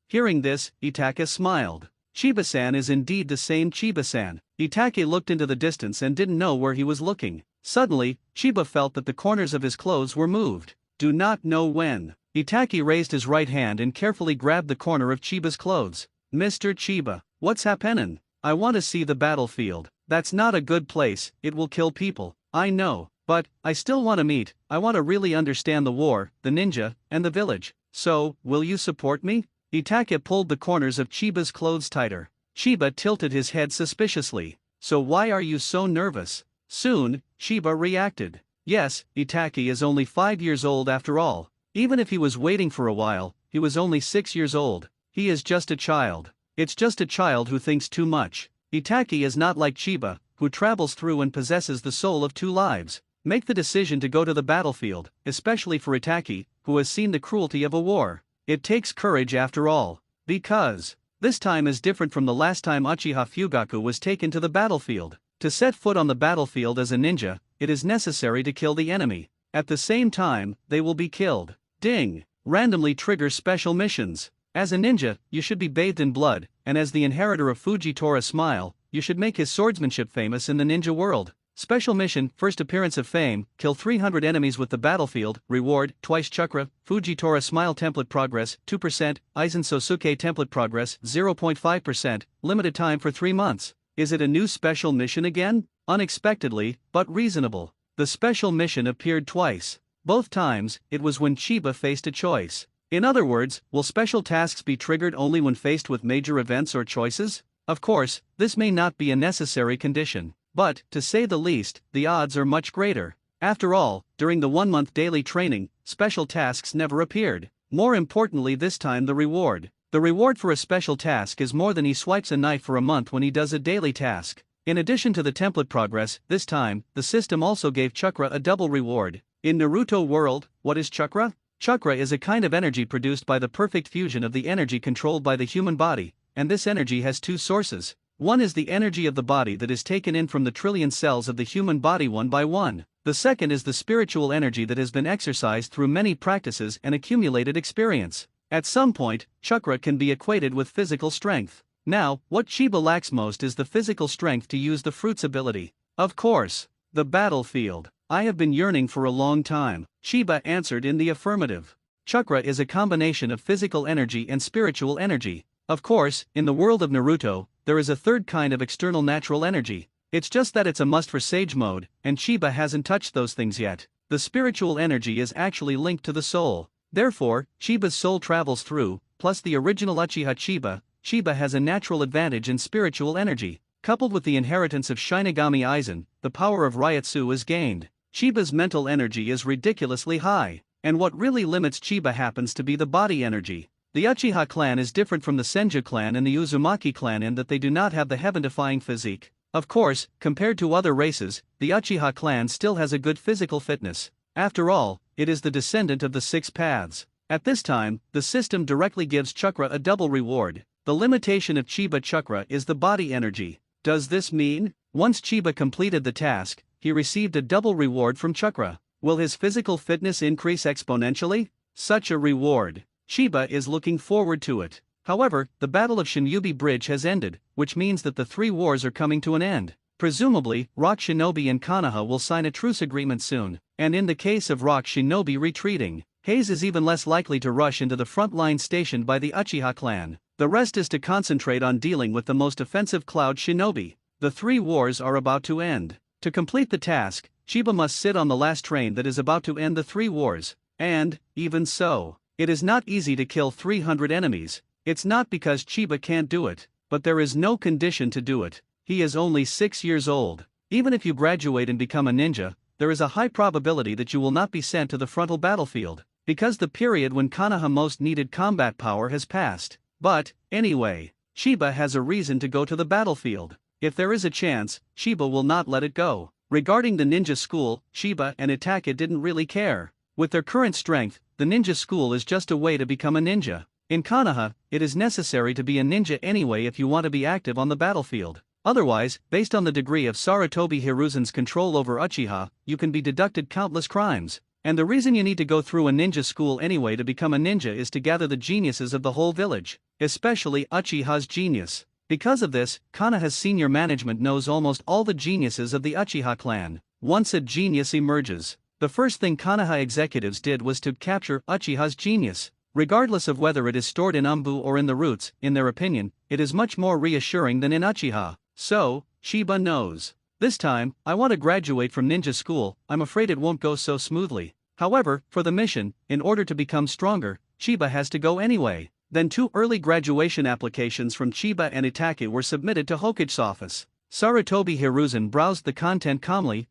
Hearing this, Itake smiled. Chiba-san is indeed the same Chiba-san. Itake looked into the distance and didn't know where he was looking. Suddenly, Chiba felt that the corners of his clothes were moved. Do not know when. Itaki raised his right hand and carefully grabbed the corner of Chiba's clothes. Mr. Chiba, what's happening? I want to see the battlefield. That's not a good place, it will kill people, I know, but I still want to meet. I want to really understand the war, the ninja, and the village. So, will you support me? Itaki pulled the corners of Chiba's clothes tighter. Chiba tilted his head suspiciously. So why are you so nervous? Soon, Chiba reacted. Yes, Itaki is only 5 years old after all. Even if he was waiting for a while, he was only 6 years old. He is just a child. It's just a child who thinks too much. Itaki is not like Chiba, who travels through and possesses the soul of 2 lives. Make the decision to go to the battlefield, especially for Itaki, who has seen the cruelty of a war. It takes courage after all. Because this time is different from the last time Uchiha Fugaku was taken to the battlefield. To set foot on the battlefield as a ninja, it is necessary to kill the enemy. At the same time, they will be killed. Ding! Randomly trigger special missions. As a ninja, you should be bathed in blood, and as the inheritor of Fujitora Smile, you should make his swordsmanship famous in the ninja world. Special mission, first appearance of fame, kill 300 enemies with the battlefield, reward, twice chakra, Fujitora Smile template progress, 2%, Aizen Sosuke template progress, 0.5%, limited time for 3 months. Is it a new special mission again? Unexpectedly, but reasonable. The special mission appeared twice. Both times, it was when Chiba faced a choice. In other words, will special tasks be triggered only when faced with major events or choices? Of course, this may not be a necessary condition. But, to say the least, the odds are much greater. After all, during the 1-month daily training, special tasks never appeared. More importantly this time the reward. The reward for a special task is more than he swipes a knife for a month when he does a daily task. In addition to the template progress, this time, the system also gave chakra a double reward. In Naruto world, what is chakra? Chakra is a kind of energy produced by the perfect fusion of the energy controlled by the human body, and this energy has 2 sources. One is the energy of the body that is taken in from the trillion cells of the human body one by one. The second is the spiritual energy that has been exercised through many practices and accumulated experience. At some point, chakra can be equated with physical strength. Now, what Chiba lacks most is the physical strength to use the fruit's ability. Of course, the battlefield. I have been yearning for a long time. Chiba answered in the affirmative. Chakra is a combination of physical energy and spiritual energy. Of course, in the world of Naruto, there is a third kind of external natural energy. It's just that it's a must for Sage Mode, and Chiba hasn't touched those things yet. The spiritual energy is actually linked to the soul. Therefore, Chiba's soul travels through, plus the original Uchiha Chiba. Chiba has a natural advantage in spiritual energy. Coupled with the inheritance of Shinigami Aizen, the power of Ryutsu is gained. Chiba's mental energy is ridiculously high. And what really limits Chiba happens to be the body energy. The Uchiha clan is different from the Senju clan and the Uzumaki clan in that they do not have the heaven-defying physique. Of course, compared to other races, the Uchiha clan still has a good physical fitness. After all, it is the descendant of the 6 paths. At this time, the system directly gives chakra a double reward. The limitation of Chiba chakra is the body energy. Does this mean, once Chiba completed the task, he received a double reward from chakra? Will his physical fitness increase exponentially? Such a reward. Chiba is looking forward to it. However, the Battle of Shinyubi Bridge has ended, which means that the 3 wars are coming to an end. Presumably, Rock Shinobi and Konoha will sign a truce agreement soon, and in the case of Rock Shinobi retreating, Haze is even less likely to rush into the front line stationed by the Uchiha clan. The rest is to concentrate on dealing with the most offensive Cloud Shinobi. The 3 wars are about to end. To complete the task, Chiba must sit on the last train that is about to end the 3 wars, and, even so, it is not easy to kill 300 enemies. It's not because Chiba can't do it, but there is no condition to do it. He is only 6 years old. Even if you graduate and become a ninja, there is a high probability that you will not be sent to the frontal battlefield, because the period when Konoha most needed combat power has passed. But, anyway, Chiba has a reason to go to the battlefield. If there is a chance, Chiba will not let it go. Regarding the ninja school, Chiba and Itaka didn't really care. With their current strength, the ninja school is just a way to become a ninja. In Konoha, it is necessary to be a ninja anyway if you want to be active on the battlefield. Otherwise, based on the degree of Sarutobi Hiruzen's control over Uchiha, you can be deducted countless crimes. And the reason you need to go through a ninja school anyway to become a ninja is to gather the geniuses of the whole village, especially Uchiha's genius. Because of this, Konoha's senior management knows almost all the geniuses of the Uchiha clan. Once a genius emerges, the first thing Konoha executives did was to capture Uchiha's genius. Regardless of whether it is stored in Umbu or in the roots, in their opinion, it is much more reassuring than in Uchiha. So, Chiba knows. This time, I want to graduate from ninja school. I'm afraid it won't go so smoothly. However, for the mission, in order to become stronger, Chiba has to go anyway. Then 2 early graduation applications from Chiba and Itake were submitted to Hokage's office. Sarutobi Hiruzen browsed the content calmly.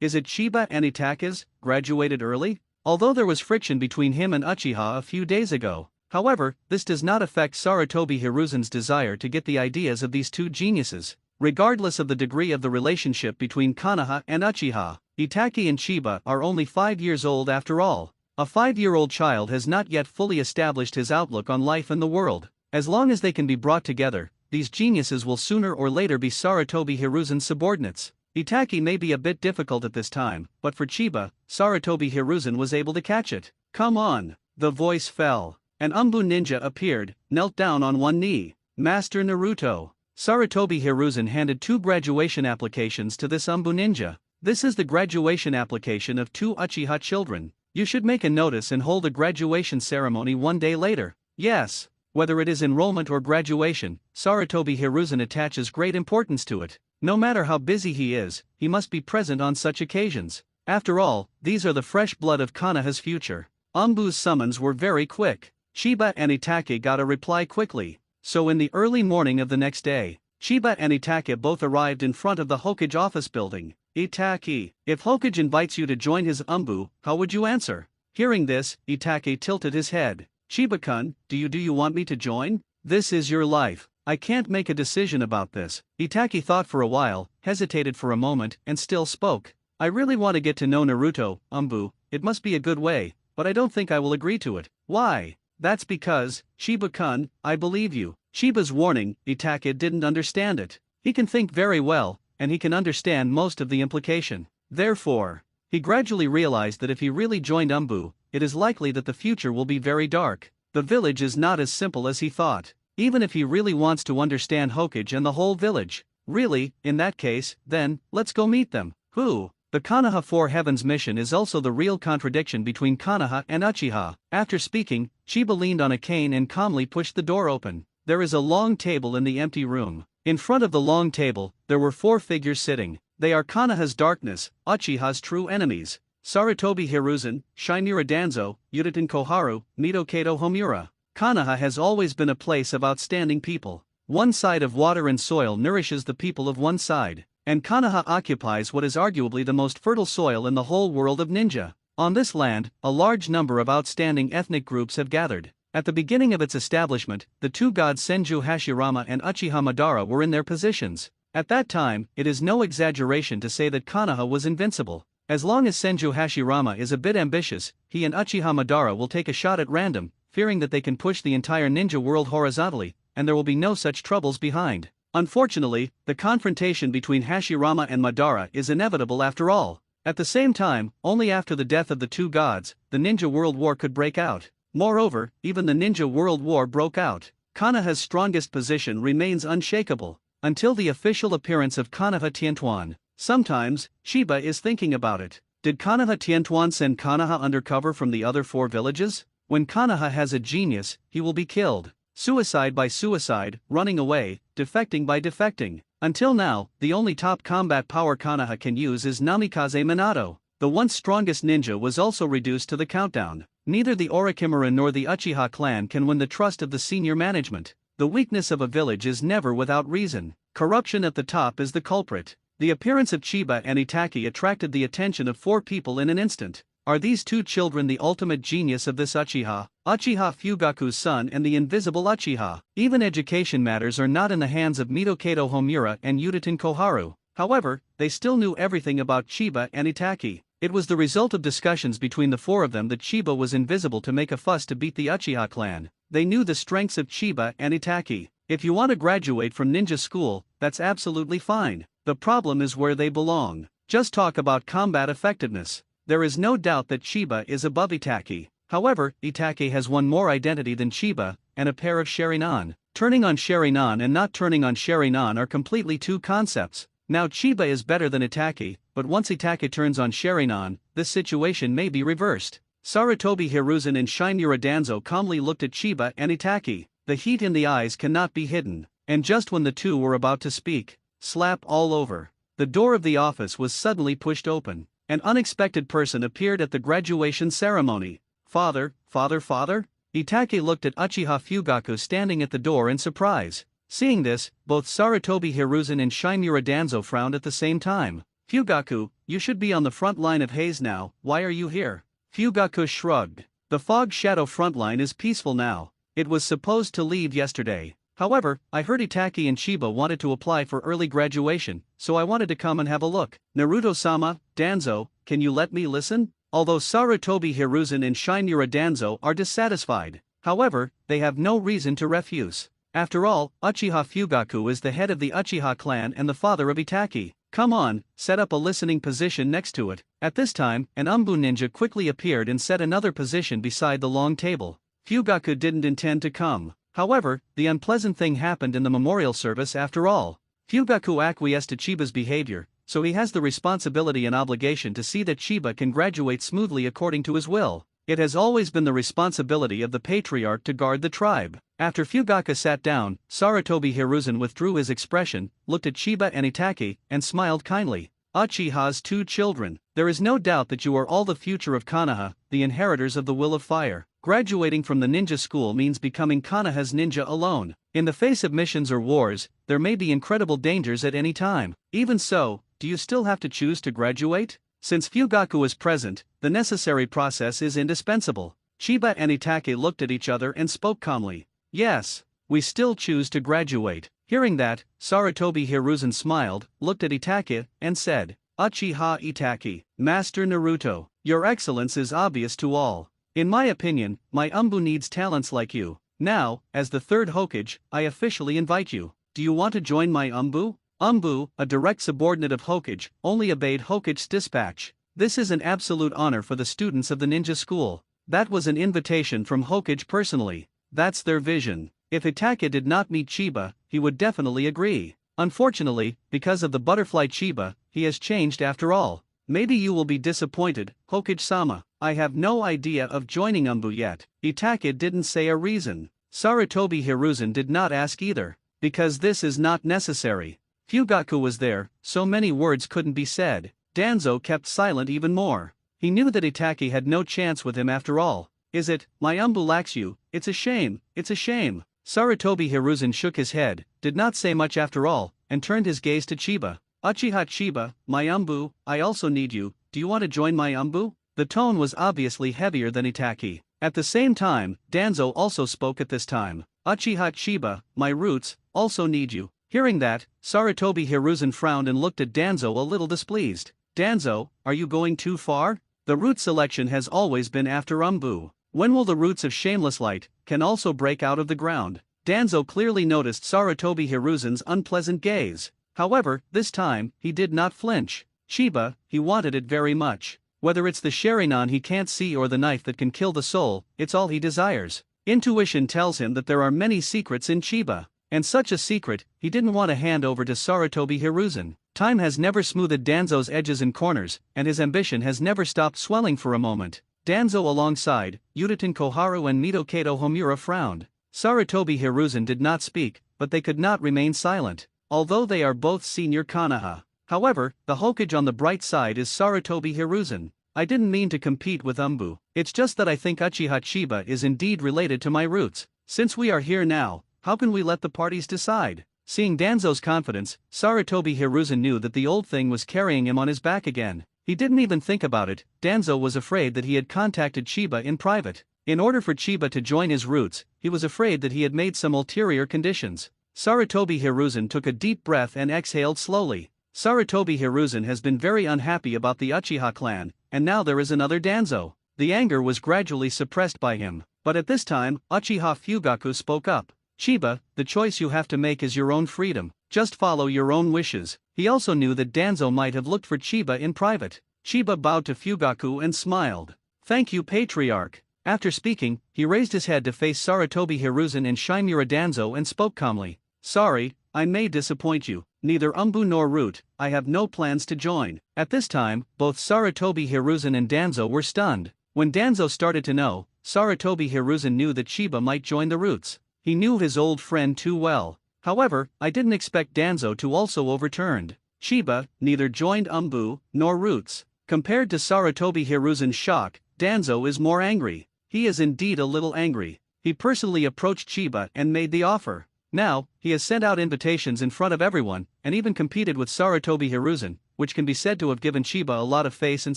Is it Chiba and Itake's graduated early? Although there was friction between him and Uchiha a few days ago. However, this does not affect Sarutobi Hiruzen's desire to get the ideas of these 2 geniuses. Regardless of the degree of the relationship between Konoha and Uchiha, Itake and Chiba are only 5 years old after all. A 5-year-old child has not yet fully established his outlook on life and the world. As long as they can be brought together, these geniuses will sooner or later be Sarutobi Hiruzen's subordinates. Itake may be a bit difficult at this time, but for Chiba, Sarutobi Hiruzen was able to catch it. Come on! The voice fell. An Umbu ninja appeared, knelt down on one knee. Master Naruto. Sarutobi Hiruzen handed 2 graduation applications to this Umbu ninja. This is the graduation application of 2 Uchiha children. You should make a notice and hold a graduation ceremony one day later. Yes. Whether it is enrollment or graduation, Sarutobi Hiruzen attaches great importance to it. No matter how busy he is, he must be present on such occasions. After all, these are the fresh blood of Konoha's future. Umbu's summons were very quick. Chiba and Itake got a reply quickly. So in the early morning of the next day, Chiba and Itake both arrived in front of the Hokage office building. Itake, if Hokage invites you to join his Umbu, how would you answer? Hearing this, Itake tilted his head. Chiba-kun, do you want me to join? This is your life. I can't make a decision about this. Itake thought for a while, hesitated for a moment, and still spoke. I really want to get to know Naruto, Umbu. It must be a good way, but I don't think I will agree to it. Why? That's because, Chiba-kun, I believe you. Chiba's warning, Itake didn't understand it. He can think very well, and he can understand most of the implication. Therefore, he gradually realized that if he really joined Umbu, it is likely that the future will be very dark. The village is not as simple as he thought. Even if he really wants to understand Hokage and the whole village. Really, in that case, then, let's go meet them. Who? The Konoha 4 Heavens mission is also the real contradiction between Konoha and Uchiha. After speaking, Chiba leaned on a cane and calmly pushed the door open. There is a long table in the empty room. In front of the long table, there were 4 figures sitting. They are Konoha's darkness, Uchiha's true enemies. Sarutobi Hiruzen, Shinira Danzo, Yuditen Koharu, Mito Homura. Konoha has always been a place of outstanding people. One side of water and soil nourishes the people of one side, and Konoha occupies what is arguably the most fertile soil in the whole world of ninja. On this land, a large number of outstanding ethnic groups have gathered. At the beginning of its establishment, the 2 gods Senju Hashirama and Uchiha Madara were in their positions. At that time, it is no exaggeration to say that Konoha was invincible. As long as Senju Hashirama is a bit ambitious, he and Uchiha Madara will take a shot at random, fearing that they can push the entire ninja world horizontally, and there will be no such troubles behind. Unfortunately, the confrontation between Hashirama and Madara is inevitable after all. At the same time, only after the death of the 2 gods, the Ninja World War could break out. Moreover, even the Ninja World War broke out. Konoha's strongest position remains unshakable, until the official appearance of Konoha Tiantuan. Sometimes, Chiba is thinking about it. Did Konoha Tiantuan send Konoha undercover from the other 4 villages? When Konoha has a genius, he will be killed. Suicide by suicide, running away, defecting by defecting. Until now, the only top combat power Konoha can use is Namikaze Minato. The once strongest ninja was also reduced to the countdown. Neither the Orochimaru nor the Uchiha clan can win the trust of the senior management. The weakness of a village is never without reason. Corruption at the top is the culprit. The appearance of Chiba and Itake attracted the attention of 4 people in an instant. Are these 2 children the ultimate genius of this Uchiha? Uchiha Fugaku's son and the invisible Uchiha. Even education matters are not in the hands of Mito Homura and Yuditen Koharu. However, they still knew everything about Chiba and Itake. It was the result of discussions between the 4 of them that Chiba was invisible to make a fuss to beat the Uchiha clan. They knew the strengths of Chiba and Itake. If you want to graduate from ninja school, that's absolutely fine. The problem is where they belong. Just talk about combat effectiveness. There is no doubt that Chiba is above Itake. However, Itake has one more identity than Chiba, and a pair of Sharingan. Turning on Sharingan and not turning on Sharingan are completely 2 concepts. Now Chiba is better than Itake, but once Itake turns on Sharingan, this situation may be reversed. Sarutobi Hiruzen and Shinmura Danzo calmly looked at Chiba and Itake. The heat in the eyes cannot be hidden, and just when the two were about to speak, slap all over, the door of the office was suddenly pushed open. An unexpected person appeared at the graduation ceremony. Father? Itake looked at Uchiha Fugaku standing at the door in surprise. Seeing this, both Sarutobi Hiruzen and Shinmura Danzo frowned at the same time. Fugaku, you should be on the front line of haze now, why are you here? Fugaku shrugged. The fog shadow front line is peaceful now. It was supposed to leave yesterday. However, I heard Itake and Chiba wanted to apply for early graduation, so I wanted to come and have a look. Naruto-sama, Danzo, can you let me listen? Although Sarutobi Hiruzen and Shinmura Danzo are dissatisfied, however, they have no reason to refuse. After all, Uchiha Fugaku is the head of the Uchiha clan and the father of Itake. Come on, set up a listening position next to it. At this time, an Umbu ninja quickly appeared and set another position beside the long table. Fugaku didn't intend to come. However, the unpleasant thing happened in the memorial service after all. Fugaku acquiesced to Chiba's behavior, so he has the responsibility and obligation to see that Chiba can graduate smoothly according to his will. It has always been the responsibility of the patriarch to guard the tribe. After Fugaku sat down, Sarutobi Hiruzen withdrew his expression, looked at Chiba and Itake, and smiled kindly. Uchiha's two children, there is no doubt that you are all the future of Konoha, the inheritors of the will of fire. Graduating from the ninja school means becoming Konoha's ninja alone. In the face of missions or wars, there may be incredible dangers at any time. Even so, do you still have to choose to graduate? Since Fugaku is present, the necessary process is indispensable. Chiba and Itake looked at each other and spoke calmly. Yes, we still choose to graduate. Hearing that, Sarutobi Hiruzen smiled, looked at Itake, and said, Uchiha Itake, Master Naruto, your excellence is obvious to all. In my opinion, my Umbu needs talents like you. Now, as the third Hokage, I officially invite you. Do you want to join my Umbu? Umbu, a direct subordinate of Hokage, only obeyed Hokage's dispatch. This is an absolute honor for the students of the ninja school. That was an invitation from Hokage personally. That's their vision. If Itake did not meet Chiba, he would definitely agree. Unfortunately, because of the butterfly Chiba, he has changed after all. Maybe you will be disappointed, Hokage-sama. I have no idea of joining Umbu yet. Itake didn't say a reason. Sarutobi Hiruzen did not ask either. Because this is not necessary. Fugaku was there, so many words couldn't be said. Danzo kept silent even more. He knew that Itake had no chance with him after all. Is it, my Umbu lacks you? It's a shame, it's a shame. Sarutobi Hiruzen shook his head, did not say much after all, and turned his gaze to Chiba. Uchiha Chiba, my Umbu, I also need you, do you want to join my Umbu? The tone was obviously heavier than Itake. At the same time, Danzo also spoke at this time. Uchiha Chiba, my roots, also need you. Hearing that, Sarutobi Hiruzen frowned and looked at Danzo a little displeased. Danzo, are you going too far? The root selection has always been after Umbu. When will the roots of Shameless Light can also break out of the ground? Danzo clearly noticed Sarutobi Hiruzen's unpleasant gaze. However, this time, he did not flinch. Chiba, he wanted it very much. Whether it's the Sharingan he can't see or the knife that can kill the soul, it's all he desires. Intuition tells him that there are many secrets in Chiba. And such a secret, he didn't want to hand over to Sarutobi Hiruzen. Time has never smoothed Danzo's edges and corners, and his ambition has never stopped swelling for a moment. Danzo alongside, Yutaten Koharu and Mito Kato Homura frowned. Sarutobi Hiruzen did not speak, but they could not remain silent. Although they are both senior Konoha. However, the Hokage on the bright side is Sarutobi Hiruzen. I didn't mean to compete with Umbu. It's just that I think Uchiha Chiba is indeed related to my roots. Since we are here now, how can we let the parties decide? Seeing Danzo's confidence, Sarutobi Hiruzen knew that the old thing was carrying him on his back again. He didn't even think about it. Danzo was afraid that he had contacted Chiba in private. In order for Chiba to join his roots, he was afraid that he had made some ulterior conditions. Sarutobi Hiruzen took a deep breath and exhaled slowly. Sarutobi Hiruzen has been very unhappy about the Uchiha clan, and now there is another Danzo. The anger was gradually suppressed by him, but at this time, Uchiha Fugaku spoke up. Chiba, the choice you have to make is your own freedom, just follow your own wishes. He also knew that Danzo might have looked for Chiba in private. Chiba bowed to Fugaku and smiled. Thank you, Patriarch. After speaking, he raised his head to face Sarutobi Hiruzen and Shinmura Danzo and spoke calmly. Sorry, I may disappoint you. Neither Umbu nor Root, I have no plans to join. At this time, both Sarutobi Hiruzen and Danzo were stunned. When Danzo started to know, Sarutobi Hiruzen knew that Chiba might join the Roots. He knew his old friend too well. However, I didn't expect Danzo to also overturned. Chiba neither joined Umbu nor Roots. Compared to Sarutobi Hiruzen's shock, Danzo is more angry. He is indeed a little angry. He personally approached Chiba and made the offer. Now, he has sent out invitations in front of everyone, and even competed with Sarutobi Hiruzen, which can be said to have given Chiba a lot of face and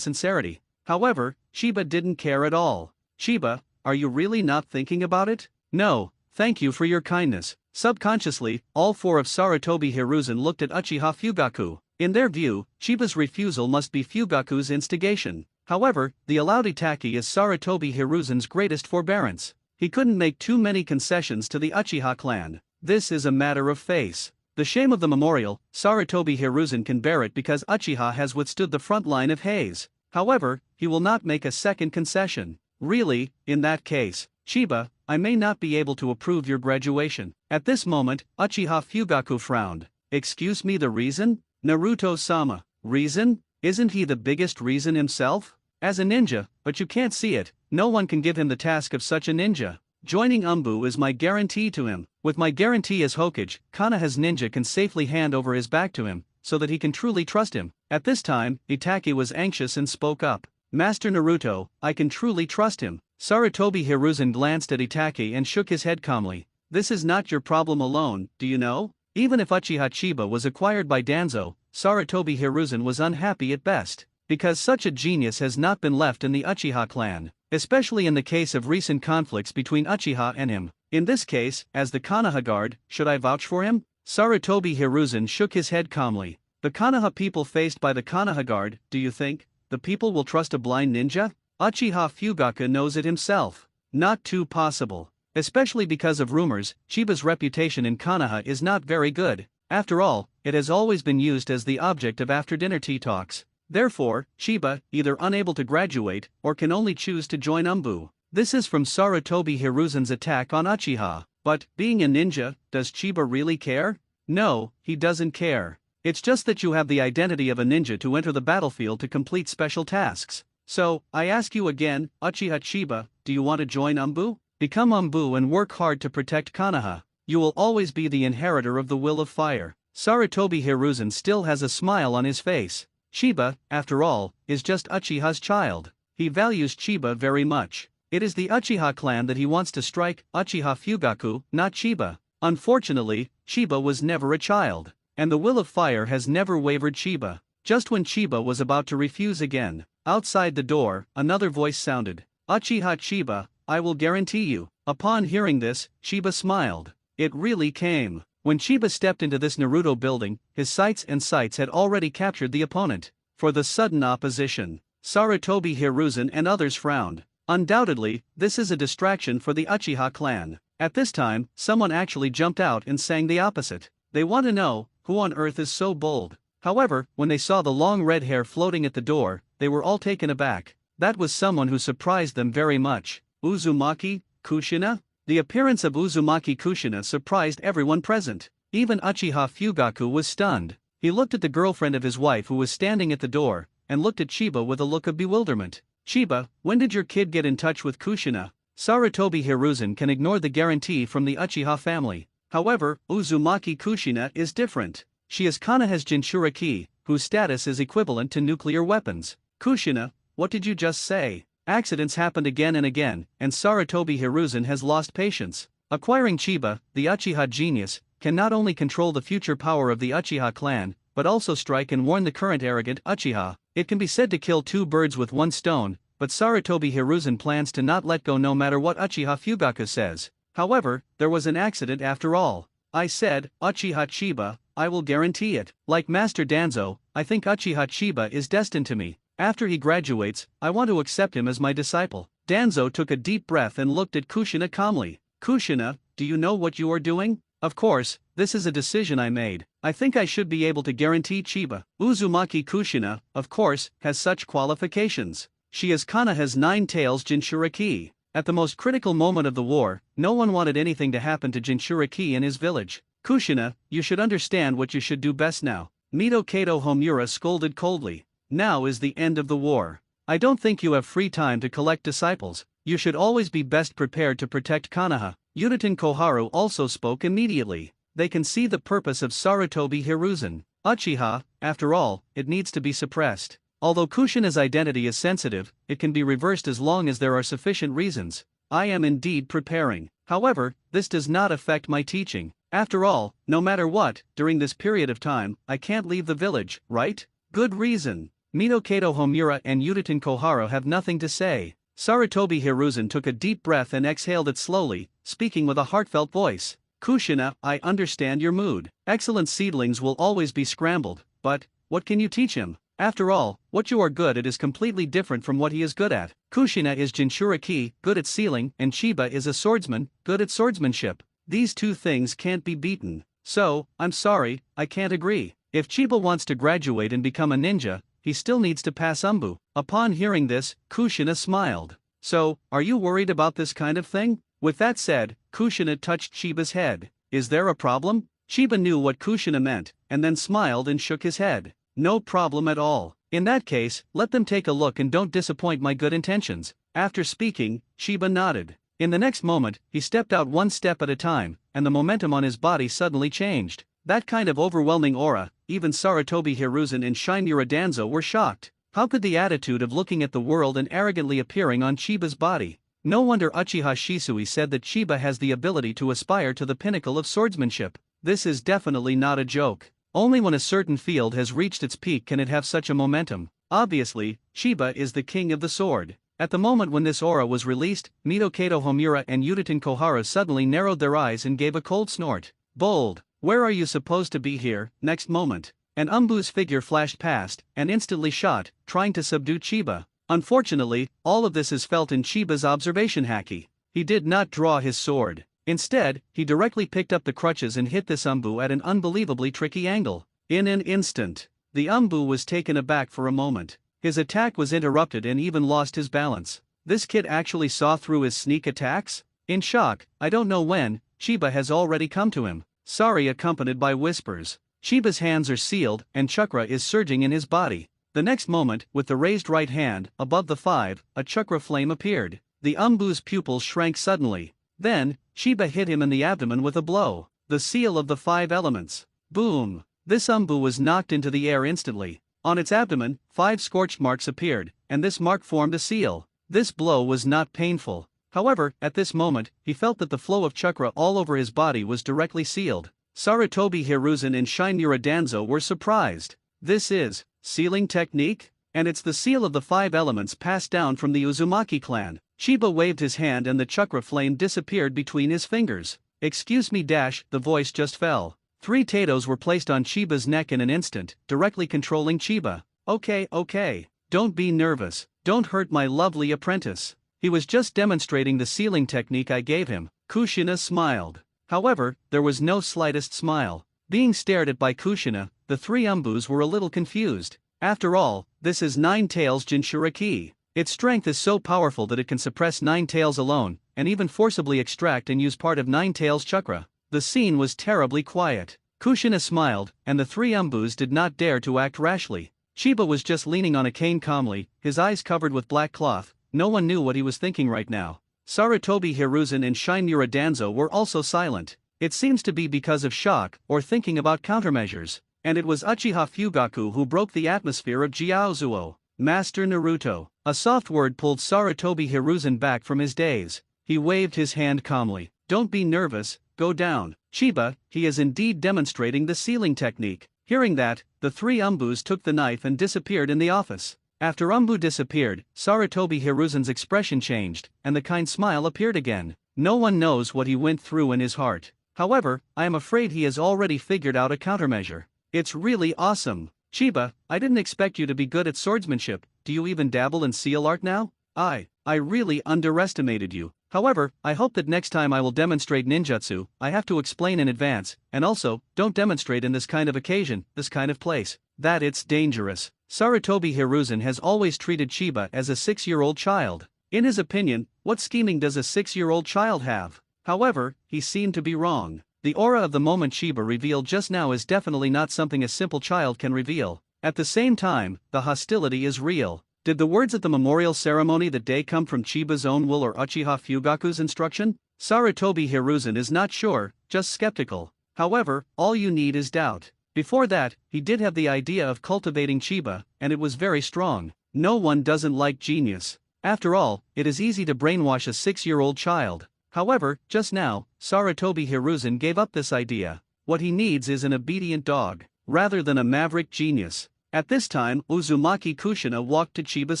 sincerity. However, Chiba didn't care at all. Chiba, are you really not thinking about it? No, thank you for your kindness. Subconsciously, all four of Sarutobi Hiruzen looked at Uchiha Fugaku. In their view, Chiba's refusal must be Fugaku's instigation. However, the allowed Itaki is Sarutobi Hiruzen's greatest forbearance. He couldn't make too many concessions to the Uchiha clan. This is a matter of face. The shame of the memorial, Sarutobi Hiruzen can bear it because Uchiha has withstood the front line of Haze. However, he will not make a second concession. Really, in that case, Chiba, I may not be able to approve your graduation. At this moment, Uchiha Fugaku frowned. Excuse me, the reason? Naruto-sama. Reason? Isn't he the biggest reason himself? As a ninja, but you can't see it, no one can give him the task of such a ninja. Joining Umbu is my guarantee to him. With my guarantee as Hokage, Konoha's ninja can safely hand over his back to him, so that he can truly trust him. At this time, Itaki was anxious and spoke up. Master Naruto, I can truly trust him. Sarutobi Hiruzen glanced at Itaki and shook his head calmly. This is not your problem alone, do you know? Even if Uchiha Chiba was acquired by Danzo, Sarutobi Hiruzen was unhappy at best. Because such a genius has not been left in the Uchiha clan, especially in the case of recent conflicts between Uchiha and him. In this case, as the Konoha guard, should I vouch for him? Sarutobi Hiruzen shook his head calmly. The Konoha people faced by the Konoha guard, do you think the people will trust a blind ninja? Uchiha Fugaku knows it himself. Not too possible. Especially because of rumors, Chiba's reputation in Konoha is not very good. After all, it has always been used as the object of after-dinner tea talks. Therefore, Chiba, either unable to graduate, or can only choose to join Umbu. This is from Sarutobi Hiruzen's attack on Uchiha. But, being a ninja, does Chiba really care? No, he doesn't care. It's just that you have the identity of a ninja to enter the battlefield to complete special tasks. So, I ask you again, Uchiha Chiba, do you want to join Umbu? Become Umbu and work hard to protect Konoha. You will always be the inheritor of the will of fire. Sarutobi Hiruzen still has a smile on his face. Chiba, after all, is just Uchiha's child. He values Chiba very much. It is the Uchiha clan that he wants to strike, Uchiha Fugaku, not Chiba. Unfortunately, Chiba was never a child. And the will of fire has never wavered Chiba. Just when Chiba was about to refuse again, outside the door, another voice sounded. Uchiha Chiba, I will guarantee you. Upon hearing this, Chiba smiled. It really came. When Chiba stepped into this Naruto building, his sights had already captured the opponent. For the sudden opposition, Sarutobi Hiruzen and others frowned. Undoubtedly, this is a distraction for the Uchiha clan. At this time, someone actually jumped out and sang the opposite. They want to know, who on earth is so bold? However, when they saw the long red hair floating at the door, they were all taken aback. That was someone who surprised them very much. Uzumaki Kushina? The appearance of Uzumaki Kushina surprised everyone present. Even Uchiha Fugaku was stunned. He looked at the girlfriend of his wife who was standing at the door, and looked at Chiba with a look of bewilderment. Chiba, when did your kid get in touch with Kushina? Sarutobi Hiruzen can ignore the guarantee from the Uchiha family. However, Uzumaki Kushina is different. She is Konoha's Jinchuriki, whose status is equivalent to nuclear weapons. Kushina, what did you just say? Accidents happened again and again, and Sarutobi Hiruzen has lost patience. Acquiring Chiba, the Uchiha genius, can not only control the future power of the Uchiha clan, but also strike and warn the current arrogant Uchiha. It can be said to kill two birds with one stone, but Sarutobi Hiruzen plans to not let go no matter what Uchiha Fugaku says. However, there was an accident after all. I said, Uchiha Chiba, I will guarantee it. Like Master Danzo, I think Uchiha Chiba is destined to me. After he graduates, I want to accept him as my disciple. Danzo took a deep breath and looked at Kushina calmly. Kushina, do you know what you are doing? Of course, this is a decision I made. I think I should be able to guarantee Chiba. Uzumaki Kushina, of course, has such qualifications. She is Konoha's Nine Tails Jinchuriki. At the most critical moment of the war, no one wanted anything to happen to Jinchuriki in his village. Kushina, you should understand what you should do best now. Mito Kato Homura scolded coldly. Now is the end of the war. I don't think you have free time to collect disciples. You should always be best prepared to protect Konoha. Uchiha Koharu also spoke immediately. They can see the purpose of Sarutobi Hiruzen. Uchiha, after all, it needs to be suppressed. Although Kushina's identity is sensitive, it can be reversed as long as there are sufficient reasons. I am indeed preparing. However, this does not affect my teaching. After all, no matter what, during this period of time, I can't leave the village, right? Good reason. Mito Kato Homura and Uchiha Koharu have nothing to say. Sarutobi Hiruzen took a deep breath and exhaled it slowly, speaking with a heartfelt voice. Kushina, I understand your mood. Excellent seedlings will always be scrambled, but what can you teach him? After all, what you are good at is completely different from what he is good at. Kushina is Jinchuriki, good at sealing, and Chiba is a swordsman, good at swordsmanship. These two things can't be beaten. So, I'm sorry, I can't agree. If Chiba wants to graduate and become a ninja, he still needs to pass Umbu. Upon hearing this, Kushina smiled. So, are you worried about this kind of thing? With that said, Kushina touched Chiba's head. Is there a problem? Chiba knew what Kushina meant, and then smiled and shook his head. No problem at all. In that case, let them take a look and don't disappoint my good intentions. After speaking, Chiba nodded. In the next moment, he stepped out one step at a time, and the momentum on his body suddenly changed. That kind of overwhelming aura, even Sarutobi Hiruzen and Shinura Danzo were shocked. How could the attitude of looking at the world and arrogantly appearing on Chiba's body? No wonder Uchiha Shisui said that Chiba has the ability to aspire to the pinnacle of swordsmanship. This is definitely not a joke. Only when a certain field has reached its peak can it have such a momentum. Obviously, Chiba is the king of the sword. At the moment when this aura was released, Mito Kato Homura and Uchiha Koharu suddenly narrowed their eyes and gave a cold snort. Bold, where are you supposed to be here? Next moment, an Umbu's figure flashed past, and instantly shot, trying to subdue Chiba. Unfortunately, all of this is felt in Chiba's observation haki. He did not draw his sword. Instead, he directly picked up the crutches and hit this Umbu at an unbelievably tricky angle. In an instant, the Umbu was taken aback for a moment. His attack was interrupted and even lost his balance. This kid actually saw through his sneak attacks? In shock, I don't know when, Chiba has already come to him. Sorry, accompanied by whispers. Chiba's hands are sealed and chakra is surging in his body. The next moment, with the raised right hand, above the 5, a chakra flame appeared. The Umbu's pupils shrank suddenly. Then, Chiba hit him in the abdomen with a blow. The seal of the 5 elements. Boom! This Umbu was knocked into the air instantly. On its abdomen, 5 scorched marks appeared, and this mark formed a seal. This blow was not painful. However, at this moment, he felt that the flow of chakra all over his body was directly sealed. Sarutobi Hiruzen and Shinura Danzo were surprised. This is sealing technique? And it's the seal of the 5 elements passed down from the Uzumaki clan. Chiba waved his hand and the chakra flame disappeared between his fingers. Excuse me, the voice just fell. 3 tatos were placed on Chiba's neck in an instant, directly controlling Chiba. Okay. Don't be nervous. Don't hurt my lovely apprentice. He was just demonstrating the sealing technique I gave him. Kushina smiled. However, there was no slightest smile. Being stared at by Kushina, the 3 Umbus were a little confused. After all, this is 9 Tails Jinchuriki. Its strength is so powerful that it can suppress 9 Tails alone, and even forcibly extract and use part of 9 Tails chakra. The scene was terribly quiet. Kushina smiled, and the 3 Umbus did not dare to act rashly. Chiba was just leaning on a cane calmly, his eyes covered with black cloth. No one knew what he was thinking right now. Sarutobi Hiruzen and Shinura Danzo were also silent. It seems to be because of shock, or thinking about countermeasures. And it was Uchiha Fugaku who broke the atmosphere of Jiaozuo. Master Naruto. A soft word pulled Sarutobi Hiruzen back from his daze. He waved his hand calmly. Don't be nervous, go down. Chiba, he is indeed demonstrating the sealing technique. Hearing that, the 3 Umbus took the knife and disappeared in the office. After Umbu disappeared, Sarutobi Hiruzen's expression changed, and the kind smile appeared again. No one knows what he went through in his heart. However, I am afraid he has already figured out a countermeasure. It's really awesome. Chiba, I didn't expect you to be good at swordsmanship. Do you even dabble in seal art now? I really underestimated you. However, I hope that next time I will demonstrate ninjutsu, I have to explain in advance, and also, don't demonstrate in this kind of occasion, this kind of place. That it's dangerous. Sarutobi Hiruzen has always treated Chiba as a 6-year-old child. In his opinion, what scheming does a 6-year-old child have? However, he seemed to be wrong. The aura of the moment Chiba revealed just now is definitely not something a simple child can reveal. At the same time, the hostility is real. Did the words at the memorial ceremony that day come from Chiba's own will or Uchiha Fugaku's instruction? Sarutobi Hiruzen is not sure, just skeptical. However, all you need is doubt. Before that, he did have the idea of cultivating Chiba, and it was very strong. No one doesn't like genius. After all, it is easy to brainwash a 6-year-old child. However, just now, Sarutobi Hiruzen gave up this idea. What he needs is an obedient dog, rather than a maverick genius. At this time, Uzumaki Kushina walked to Chiba's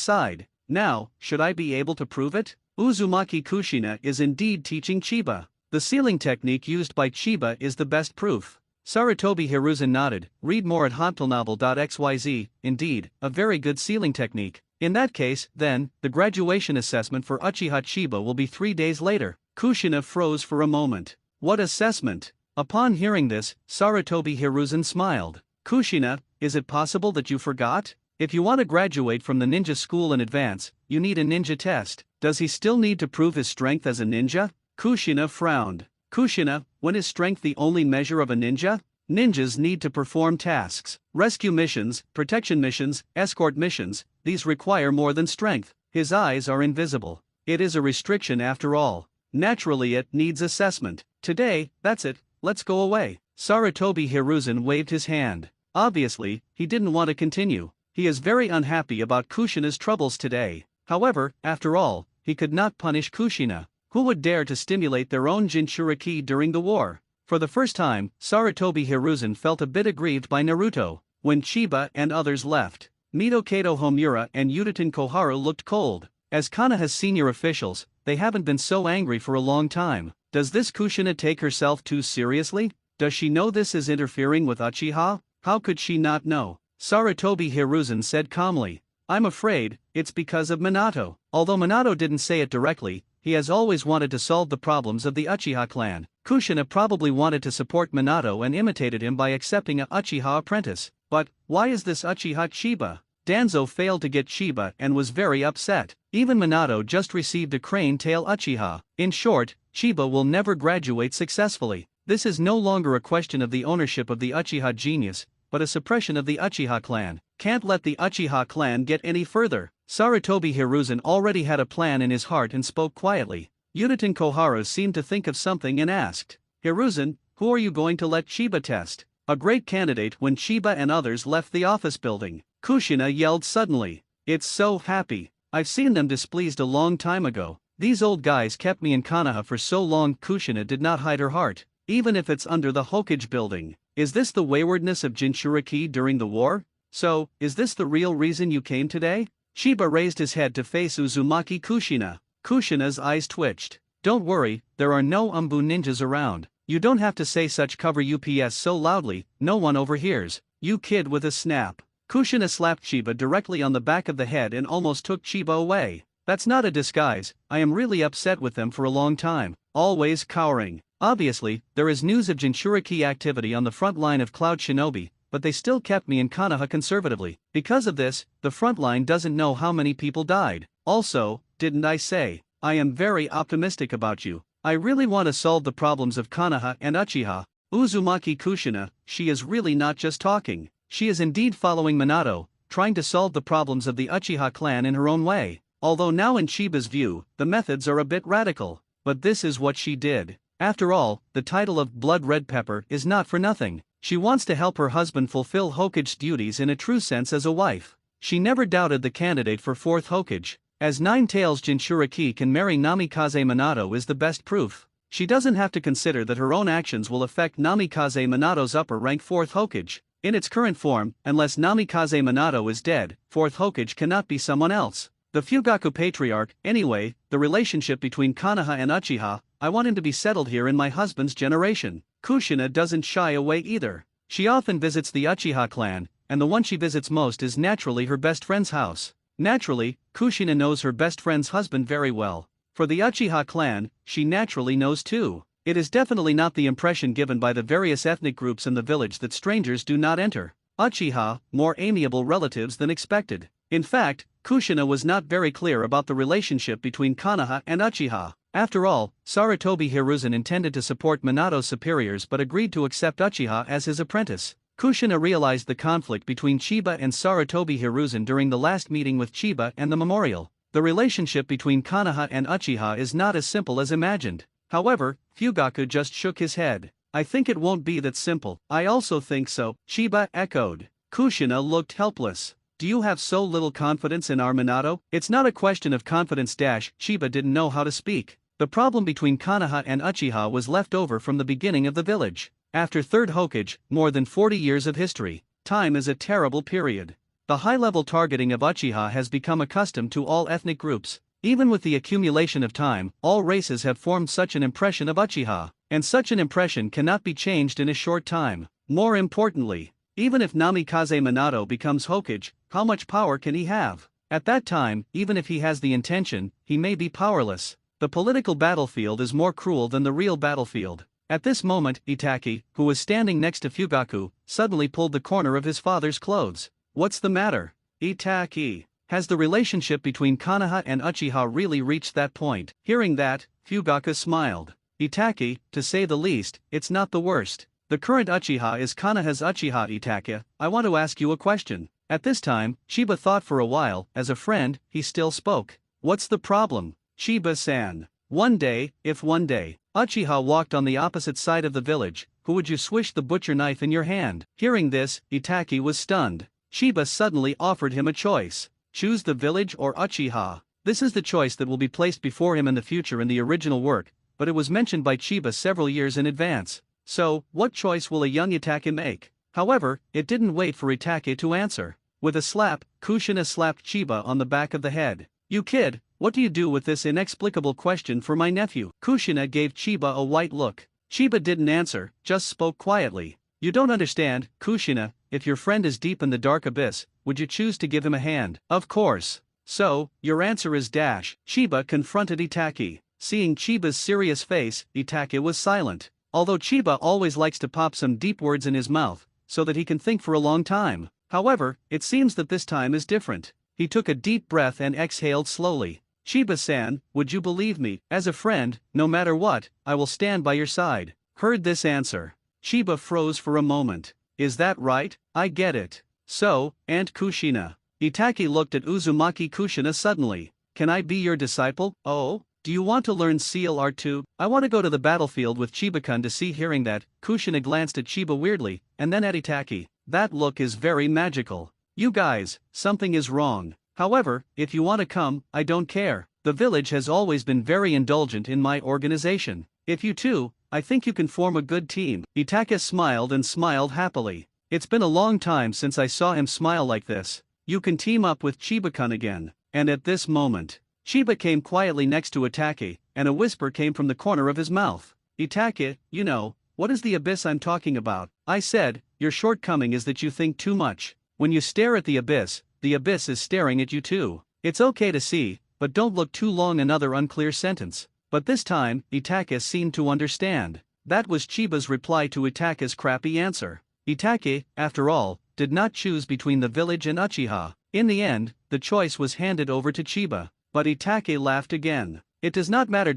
side. Now, should I be able to prove it? Uzumaki Kushina is indeed teaching Chiba. The sealing technique used by Chiba is the best proof. Sarutobi Hiruzen nodded. Read more at hontleNovel.xyz. Indeed, a very good sealing technique. In that case, then, the graduation assessment for Uchiha Chiba will be 3 days later. Kushina froze for a moment. What assessment? Upon hearing this, Sarutobi Hiruzen smiled. Kushina, is it possible that you forgot? If you want to graduate from the ninja school in advance, you need a ninja test. Does he still need to prove his strength as a ninja? Kushina frowned. Kushina, when is strength the only measure of a ninja? Ninjas need to perform tasks, rescue missions, protection missions, escort missions. These require more than strength. His eyes are invisible. It is a restriction after all. Naturally it needs assessment. Today, that's it, let's go away. Sarutobi Hiruzen waved his hand. Obviously, he didn't want to continue. He is very unhappy about Kushina's troubles today. However, after all, he could not punish Kushina. Who would dare to stimulate their own Jinchuriki during the war? For the first time, Sarutobi Hiruzen felt a bit aggrieved by Naruto. When Chiba and others left, Mito Homura and Yutaten Koharu looked cold. As Konoha's senior officials, they haven't been so angry for a long time. Does this Kushina take herself too seriously? Does she know this is interfering with Uchiha? How could she not know? Sarutobi Hiruzen said calmly. I'm afraid, it's because of Minato. Although Minato didn't say it directly, he has always wanted to solve the problems of the Uchiha clan. Kushina probably wanted to support Minato and imitated him by accepting a Uchiha apprentice. But, why is this Uchiha Chiba? Danzo failed to get Chiba and was very upset. Even Minato just received a crane tail Uchiha. In short, Chiba will never graduate successfully. This is no longer a question of the ownership of the Uchiha genius, but a suppression of the Uchiha clan. Can't let the Uchiha clan get any further. Sarutobi Hiruzen already had a plan in his heart and spoke quietly. Yutaten Koharu seemed to think of something and asked, Hiruzen, who are you going to let Chiba test? A great candidate. When Chiba and others left the office building, Kushina yelled suddenly. It's so happy. I've seen them displeased a long time ago. These old guys kept me in Konoha for so long. Kushina did not hide her heart. Even if it's under the Hokage building. Is this the waywardness of Jinchuriki during the war? So, is this the real reason you came today? Chiba raised his head to face Uzumaki Kushina. Kushina's eyes twitched. Don't worry, there are no Umbu ninjas around. You don't have to say such cover UPS so loudly, no one overhears. You kid. With a snap, Kushina slapped Chiba directly on the back of the head and almost took Chiba away. That's not a disguise, I am really upset with them for a long time, always cowering. Obviously, there is news of Jinchuriki activity on the front line of Cloud Shinobi, but they still kept me in Konoha conservatively. Because of this, the front line doesn't know how many people died. Also, didn't I say, I am very optimistic about you. I really want to solve the problems of Konoha and Uchiha. Uzumaki Kushina, she is really not just talking. She is indeed following Minato, trying to solve the problems of the Uchiha clan in her own way. Although now in Chiba's view, the methods are a bit radical. But this is what she did. After all, the title of Blood Red Pepper is not for nothing. She wants to help her husband fulfill Hokage's duties in a true sense as a wife. She never doubted the candidate for 4th Hokage. As Nine Tails Jinchuriki can marry Namikaze Minato is the best proof. She doesn't have to consider that her own actions will affect Namikaze Minato's upper rank 4th Hokage. In its current form, unless Namikaze Minato is dead, 4th Hokage cannot be someone else. The Fugaku Patriarch. Anyway, the relationship between Konoha and Uchiha, I want him to be settled here in my husband's generation. Kushina doesn't shy away either. She often visits the Uchiha clan, and the one she visits most is naturally her best friend's house. Naturally, Kushina knows her best friend's husband very well. For the Uchiha clan, she naturally knows too. It is definitely not the impression given by the various ethnic groups in the village that strangers do not enter. Uchiha, more amiable relatives than expected. In fact, Kushina was not very clear about the relationship between Konoha and Uchiha. After all, Sarutobi Hiruzen intended to support Minato's superiors but agreed to accept Uchiha as his apprentice. Kushina realized the conflict between Chiba and Sarutobi Hiruzen during the last meeting with Chiba and the memorial. The relationship between Konoha and Uchiha is not as simple as imagined. However, Fugaku just shook his head. I think it won't be that simple. I also think so, Chiba echoed. Kushina looked helpless. Do you have so little confidence in our Minato? It's not a question of confidence. Chiba didn't know how to speak. The problem between Konoha and Uchiha was left over from the beginning of the village. After Third Hokage, more than 40 years of history. Time is a terrible period. The high-level targeting of Uchiha has become accustomed to all ethnic groups. Even with the accumulation of time, all races have formed such an impression of Uchiha, and such an impression cannot be changed in a short time. More importantly, even if Namikaze Minato becomes Hokage, how much power can he have? At that time, even if he has the intention, he may be powerless. The political battlefield is more cruel than the real battlefield. At this moment, Itaki, who was standing next to Fugaku, suddenly pulled the corner of his father's clothes. What's the matter, Itaki? Has the relationship between Konoha and Uchiha really reached that point? Hearing that, Fugaku smiled. Itaki, to say the least, it's not the worst. The current Uchiha is Konoha's Uchiha. Itaki, I want to ask you a question. At this time, Chiba thought for a while. As a friend, he still spoke. What's the problem, Chiba-san? One day, if one day, Uchiha walked on the opposite side of the village, who would you swish the butcher knife in your hand? Hearing this, Itaki was stunned. Chiba suddenly offered him a choice. Choose the village or Uchiha. This is the choice that will be placed before him in the future in the original work, but it was mentioned by Chiba several years in advance. So, what choice will a young Itaki make? However, it didn't wait for Itaki to answer. With a slap, Kushina slapped Chiba on the back of the head. You kid, what do you do with this inexplicable question for my nephew? Kushina gave Chiba a white look. Chiba didn't answer, just spoke quietly. You don't understand, Kushina, if your friend is deep in the dark abyss, would you choose to give him a hand? Of course. So, your answer is dash. Chiba confronted Itaki. Seeing Chiba's serious face, Itaki was silent. Although Chiba always likes to pop some deep words in his mouth, so that he can think for a long time. However, it seems that this time is different. He took a deep breath and exhaled slowly. Chiba-san, would you believe me? As a friend, no matter what, I will stand by your side. Heard this answer. Chiba froze for a moment. Is that right? I get it. So, Aunt Kushina. Itaki looked at Uzumaki Kushina suddenly. Can I be your disciple? Oh? Do you want to learn seal art too? I want to go to the battlefield with Chiba-kun to see. Hearing that, Kushina glanced at Chiba weirdly, and then at Itaki. That look is very magical. You guys, something is wrong. However, if you want to come, I don't care. The village has always been very indulgent in my organization. If you two, I think you can form a good team. Itaka smiled and smiled happily. It's been a long time since I saw him smile like this. You can team up with Chiba-kun again. And at this moment, Chiba came quietly next to Itaki, and a whisper came from the corner of his mouth. Itaki, you know, what is the abyss I'm talking about? I said, your shortcoming is that you think too much. When you stare at the abyss is staring at you too. It's okay to see, but don't look too long. Another unclear sentence. But this time, Itaka seemed to understand. That was Chiba's reply to Itaka's crappy answer. Itaki, after all, did not choose between the village and Uchiha. In the end, the choice was handed over to Chiba. But Itaki laughed again. It does not matter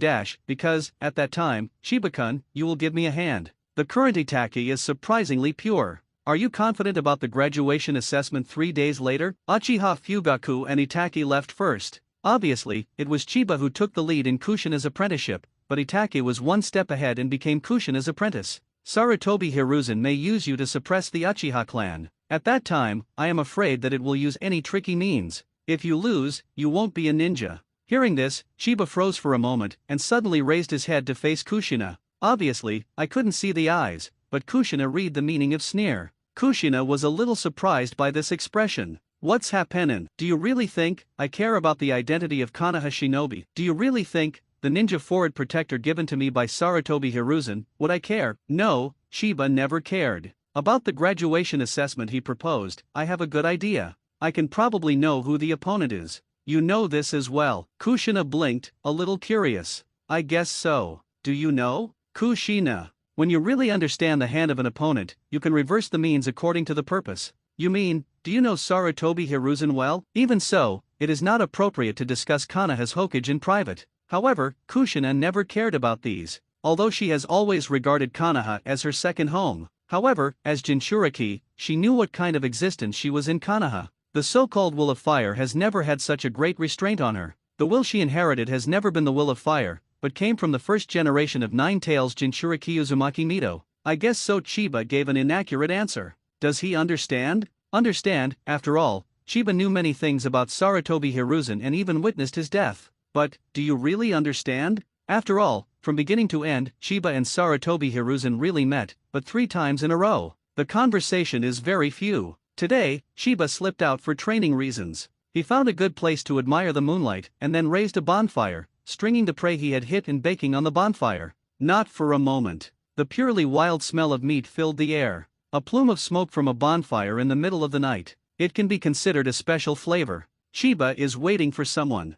because, at that time, Chiba-kun, you will give me a hand. The current Itaki is surprisingly pure. Are you confident about the graduation assessment? 3 days later, Uchiha Fugaku and Itaki left first. Obviously, it was Chiba who took the lead in Kushina's apprenticeship, but Itaki was one step ahead and became Kushina's apprentice. Sarutobi Hiruzen may use you to suppress the Uchiha clan. At that time, I am afraid that it will use any tricky means. If you lose, you won't be a ninja. Hearing this, Chiba froze for a moment and suddenly raised his head to face Kushina. Obviously, I couldn't see the eyes, but Kushina read the meaning of sneer. Kushina was a little surprised by this expression. What's happening? Do you really think I care about the identity of Konoha Shinobi? Do you really think the ninja forward protector given to me by Sarutobi Hiruzen, would I care? No, Chiba never cared. About the graduation assessment he proposed, I have a good idea. I can probably know who the opponent is. You know this as well. Kushina blinked, a little curious. I guess so. Do you know? Kushina. When you really understand the hand of an opponent, you can reverse the means according to the purpose. You mean, do you know Sarutobi Hiruzen well? Even so, it is not appropriate to discuss Konoha's Hokage in private. However, Kushina never cared about these, although she has always regarded Konoha as her second home. However, as Jinchuriki, she knew what kind of existence she was in Konoha. The so-called will of fire has never had such a great restraint on her. The will she inherited has never been the will of fire, but came from the first generation of Nine Tails Jinchuriki Uzumaki Mito. I guess so. Chiba gave an inaccurate answer. Does he understand? Understand, after all, Chiba knew many things about Sarutobi Hiruzen and even witnessed his death. But, do you really understand? After all, from beginning to end, Chiba and Sarutobi Hiruzen really met, but 3 times in a row. The conversation is very few. Today, Chiba slipped out for training reasons. He found a good place to admire the moonlight and then raised a bonfire, stringing the prey he had hit and baking on the bonfire. Not for a moment. The purely wild smell of meat filled the air. A plume of smoke from a bonfire in the middle of the night. It can be considered a special flavor. Chiba is waiting for someone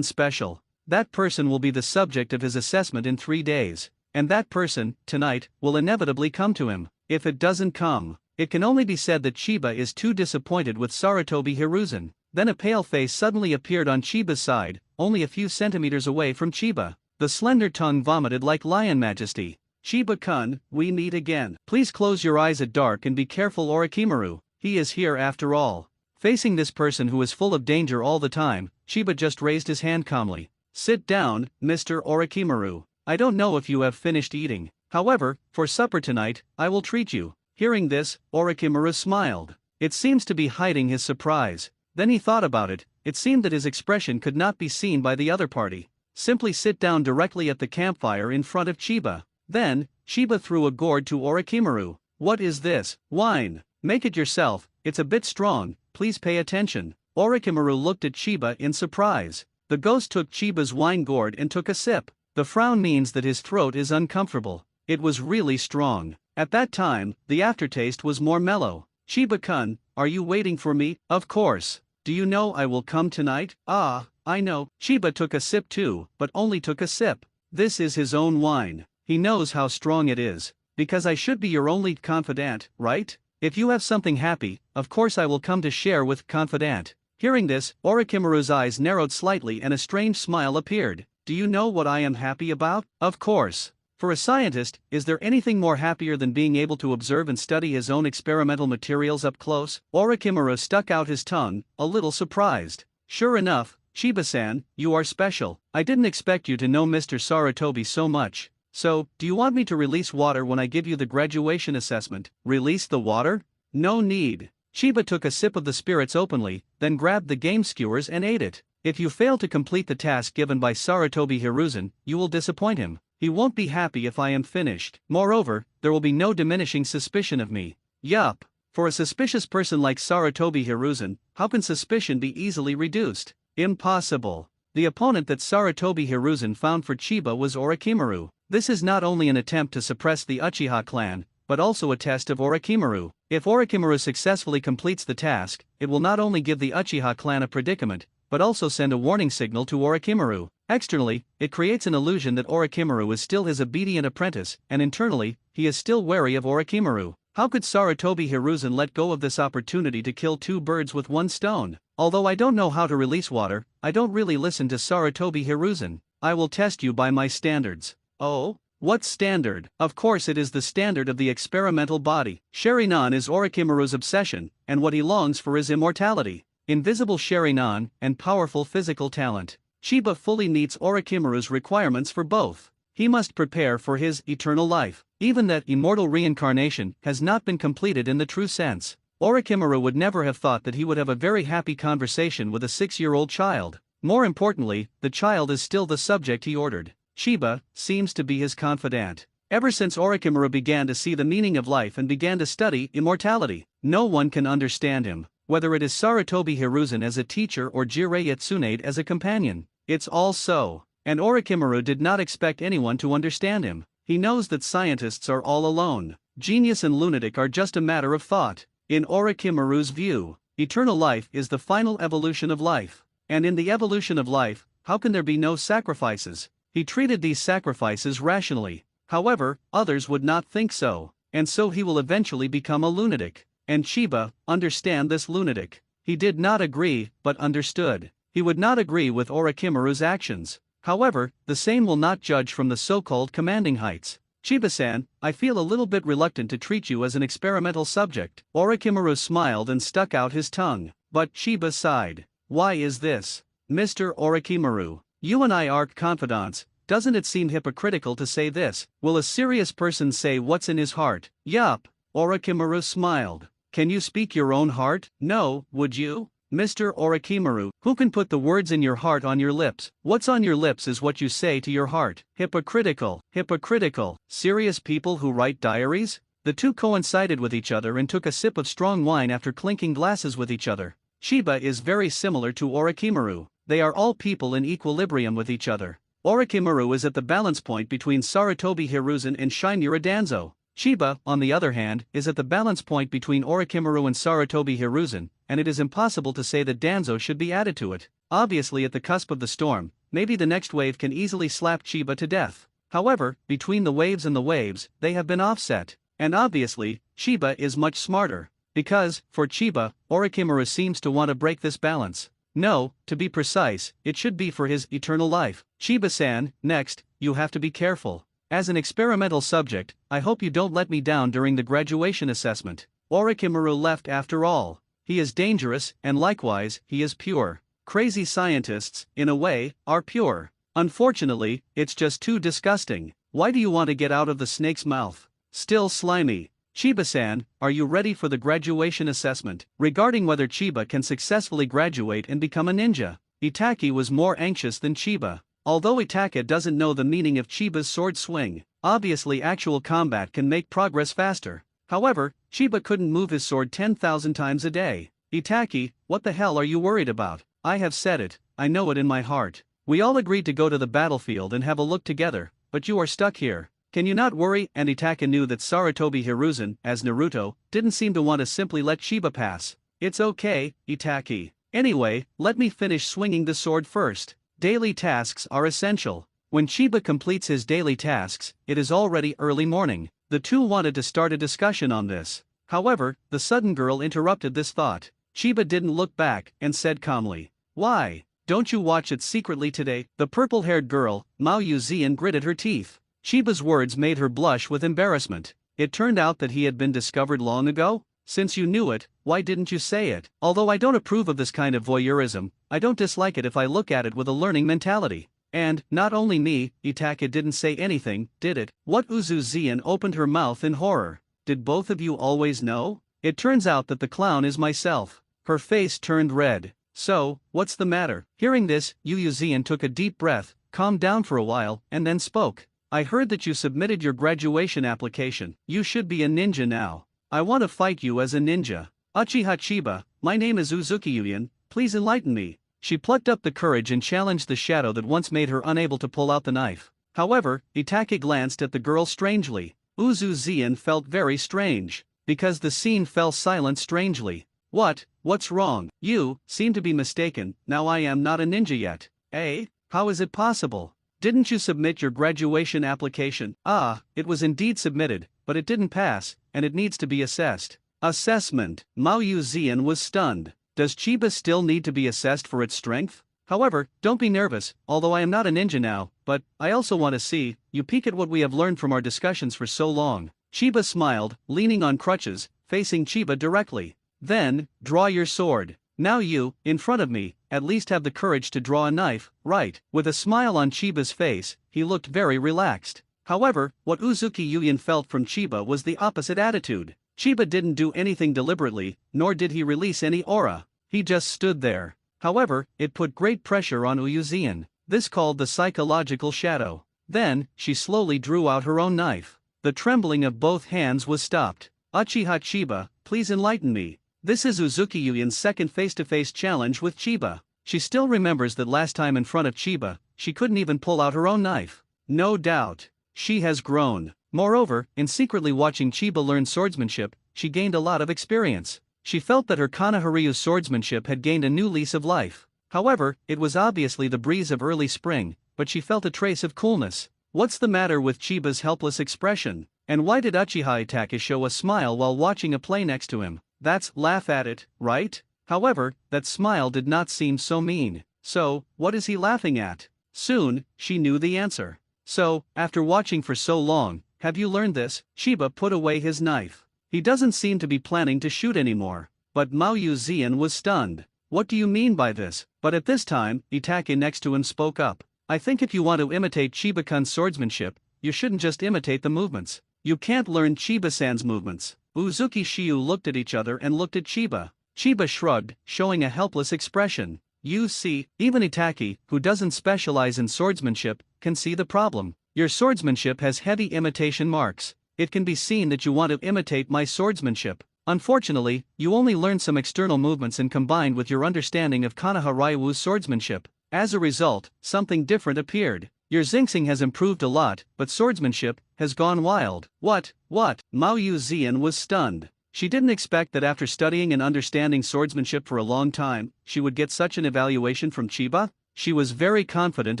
special. That person will be the subject of his assessment in 3 days. And that person, tonight, will inevitably come to him. If it doesn't come, it can only be said that Chiba is too disappointed with Sarutobi Hiruzen. Then a pale face suddenly appeared on Chiba's side, only a few centimeters away from Chiba. The slender tongue vomited like lion majesty. Chiba-kun, we meet again. Please close your eyes at dark and be careful, Orochimaru. He is here after all. Facing this person who is full of danger all the time, Chiba just raised his hand calmly. Sit down, Mr. Orochimaru. I don't know if you have finished eating. However, for supper tonight, I will treat you. Hearing this, Orochimaru smiled. It seems to be hiding his surprise. Then he thought about it. It seemed that his expression could not be seen by the other party. Simply sit down directly at the campfire in front of Chiba. Then, Chiba threw a gourd to Orochimaru. What is this? Wine. Make it yourself, it's a bit strong, please pay attention. Orochimaru looked at Chiba in surprise. The ghost took Chiba's wine gourd and took a sip. The frown means that his throat is uncomfortable. It was really strong. At that time, the aftertaste was more mellow. Chiba-kun, are you waiting for me? Of course. Do you know I will come tonight? Ah, I know. Chiba took a sip too, but only took a sip. This is his own wine. He knows how strong it is. Because I should be your only confidant, right? If you have something happy, of course I will come to share with confidant. Hearing this, Orochimaru's eyes narrowed slightly and a strange smile appeared. Do you know what I am happy about? Of course. For a scientist, is there anything more happier than being able to observe and study his own experimental materials up close? Orochimaru stuck out his tongue, a little surprised. Sure enough, Chiba-san, you are special. I didn't expect you to know Mr. Sarutobi so much. So, do you want me to release water when I give you the graduation assessment? Release the water? No need. Chiba took a sip of the spirits openly, then grabbed the game skewers and ate it. If you fail to complete the task given by Sarutobi Hiruzen, you will disappoint him. He won't be happy if I am finished. Moreover, there will be no diminishing suspicion of me. Yup. For a suspicious person like Sarutobi Hiruzen, how can suspicion be easily reduced? Impossible. The opponent that Sarutobi Hiruzen found for Chiba was Orochimaru. This is not only an attempt to suppress the Uchiha clan, but also a test of Orochimaru. If Orochimaru successfully completes the task, it will not only give the Uchiha clan a predicament, but also send a warning signal to Orochimaru. Externally, it creates an illusion that Orochimaru is still his obedient apprentice, and internally, he is still wary of Orochimaru. How could Sarutobi Hiruzen let go of this opportunity to kill 2 birds with 1 stone? Although I don't know how to release water, I don't really listen to Sarutobi Hiruzen. I will test you by my standards. Oh? What standard? Of course it is the standard of the experimental body. Sharingan is Orochimaru's obsession, and what he longs for is immortality. Invisible Sharingan, and powerful physical talent. Chiba fully meets Orochimaru's requirements for both. He must prepare for his eternal life. Even that immortal reincarnation has not been completed in the true sense. Orochimaru would never have thought that he would have a very happy conversation with a 6-year-old child. More importantly, the child is still the subject he ordered. Chiba seems to be his confidant. Ever since Orochimaru began to see the meaning of life and began to study immortality, no one can understand him, whether it is Sarutobi Hiruzen as a teacher or Jirei Tsunade as a companion. It's all so. And Orochimaru did not expect anyone to understand him. He knows that scientists are all alone. Genius and lunatic are just a matter of thought. In Orochimaru's view, eternal life is the final evolution of life. And in the evolution of life, how can there be no sacrifices? He treated these sacrifices rationally. However, others would not think so, and so he will eventually become a lunatic. And Chiba, understand this lunatic. He did not agree, but understood. He would not agree with Orochimaru's actions. However, the same will not judge from the so-called commanding heights. Chiba-san, I feel a little bit reluctant to treat you as an experimental subject. Orochimaru smiled and stuck out his tongue, but Chiba sighed. Why is this? Mr. Orochimaru, you and I are confidants. Doesn't it seem hypocritical to say this? Will a serious person say what's in his heart? Yup. Orochimaru smiled. Can you speak your own heart? No, would you? Mr. Orochimaru, who can put the words in your heart on your lips? What's on your lips is what you say to your heart. Hypocritical, hypocritical. Serious people who write diaries? The two coincided with each other and took a sip of strong wine after clinking glasses with each other. Chiba is very similar to Orochimaru. They are all people in equilibrium with each other. Orochimaru is at the balance point between Sarutobi Hiruzen and Shinura Danzo. Chiba, on the other hand, is at the balance point between Orochimaru and Sarutobi Hiruzen, and it is impossible to say that Danzo should be added to it. Obviously at the cusp of the storm, maybe the next wave can easily slap Chiba to death. However, between the waves and the waves, they have been offset. And obviously, Chiba is much smarter. Because, for Chiba, Orochimaru seems to want to break this balance. No, to be precise, it should be for his eternal life. Chiba-san, next, you have to be careful. As an experimental subject, I hope you don't let me down during the graduation assessment. Orochimaru left after all. He is dangerous, and likewise, he is pure. Crazy scientists, in a way, are pure. Unfortunately, it's just too disgusting. Why do you want to get out of the snake's mouth? Still slimy. Chiba-san, are you ready for the graduation assessment? Regarding whether Chiba can successfully graduate and become a ninja, Itaki was more anxious than Chiba. Although Itaka doesn't know the meaning of Chiba's sword swing, obviously actual combat can make progress faster. However, Chiba couldn't move his sword 10,000 times a day. Itaki, what the hell are you worried about? I have said it, I know it in my heart. We all agreed to go to the battlefield and have a look together, but you are stuck here. Can you not worry? And Itaka knew that Sarutobi Hiruzen, as Naruto, didn't seem to want to simply let Chiba pass. It's okay, Itaki. Anyway, let me finish swinging the sword first. Daily tasks are essential. When Chiba completes his daily tasks, it is already early morning. The two wanted to start a discussion on this. However, the sudden girl interrupted this thought. Chiba didn't look back and said calmly, "Why? Don't you watch it secretly today?" The purple-haired girl, Mao Yuzian, gritted her teeth. Chiba's words made her blush with embarrassment. It turned out that he had been discovered long ago? Since you knew it, why didn't you say it? Although I don't approve of this kind of voyeurism, I don't dislike it if I look at it with a learning mentality. And, not only me, Itaka didn't say anything, did it? What? Uzuzian opened her mouth in horror. Did both of you always know? It turns out that the clown is myself. Her face turned red. So, what's the matter? Hearing this, Uzuzian took a deep breath, calmed down for a while, and then spoke. I heard that you submitted your graduation application. You should be a ninja now. I want to fight you as a ninja. Uchiha Chiba, my name is Uzukiyuyan, please enlighten me. She plucked up the courage and challenged the shadow that once made her unable to pull out the knife. However, Itake glanced at the girl strangely. Uzuzian felt very strange. Because the scene fell silent strangely. What's wrong? You seem to be mistaken, now I am not a ninja yet. Eh? How is it possible? Didn't you submit your graduation application? Ah, it was indeed submitted, but it didn't pass, and it needs to be assessed. Assessment. Mao Yuzian was stunned. Does Chiba still need to be assessed for its strength? However, don't be nervous, although I am not a ninja now, but I also want to see you peek at what we have learned from our discussions for so long. Chiba smiled, leaning on crutches, facing Chiba directly. Then, draw your sword. Now you, in front of me, at least have the courage to draw a knife, right? With a smile on Chiba's face, he looked very relaxed. However, what Uzukiyuyan felt from Chiba was the opposite attitude. Chiba didn't do anything deliberately, nor did he release any aura. He just stood there. However, it put great pressure on Uzuzian. This called the psychological shadow. Then, she slowly drew out her own knife. The trembling of both hands was stopped. Uchiha Chiba, please enlighten me. This is Uzukiyuyan's second face-to-face challenge with Chiba. She still remembers that last time in front of Chiba, she couldn't even pull out her own knife. No doubt. She has grown. Moreover, in secretly watching Chiba learn swordsmanship, she gained a lot of experience. She felt that her Konoha swordsmanship had gained a new lease of life. However, it was obviously the breeze of early spring, but she felt a trace of coolness. What's the matter with Chiba's helpless expression? And why did Uchiha Itaka show a smile while watching a play next to him? That's laugh at it, right? However, that smile did not seem so mean. So, what is he laughing at? Soon, she knew the answer. So, after watching for so long, have you learned this? Shiba put away his knife. He doesn't seem to be planning to shoot anymore. But Mao Yuzian was stunned. What do you mean by this? But at this time, Itake next to him spoke up. I think if you want to imitate Chiba-kun's swordsmanship, you shouldn't just imitate the movements. You can't learn Chiba-san's movements. Uzuki Shiyu looked at each other and looked at Chiba. Chiba shrugged, showing a helpless expression. You see, even Itake, who doesn't specialize in swordsmanship, can see the problem. Your swordsmanship has heavy imitation marks. It can be seen that you want to imitate my swordsmanship. Unfortunately, you only learned some external movements and combined with your understanding of Konoha Ryuu's swordsmanship. As a result, something different appeared. Your Xingxing has improved a lot, but swordsmanship has gone wild. What? Mao Yuzian was stunned. She didn't expect that after studying and understanding swordsmanship for a long time, she would get such an evaluation from Chiba. She was very confident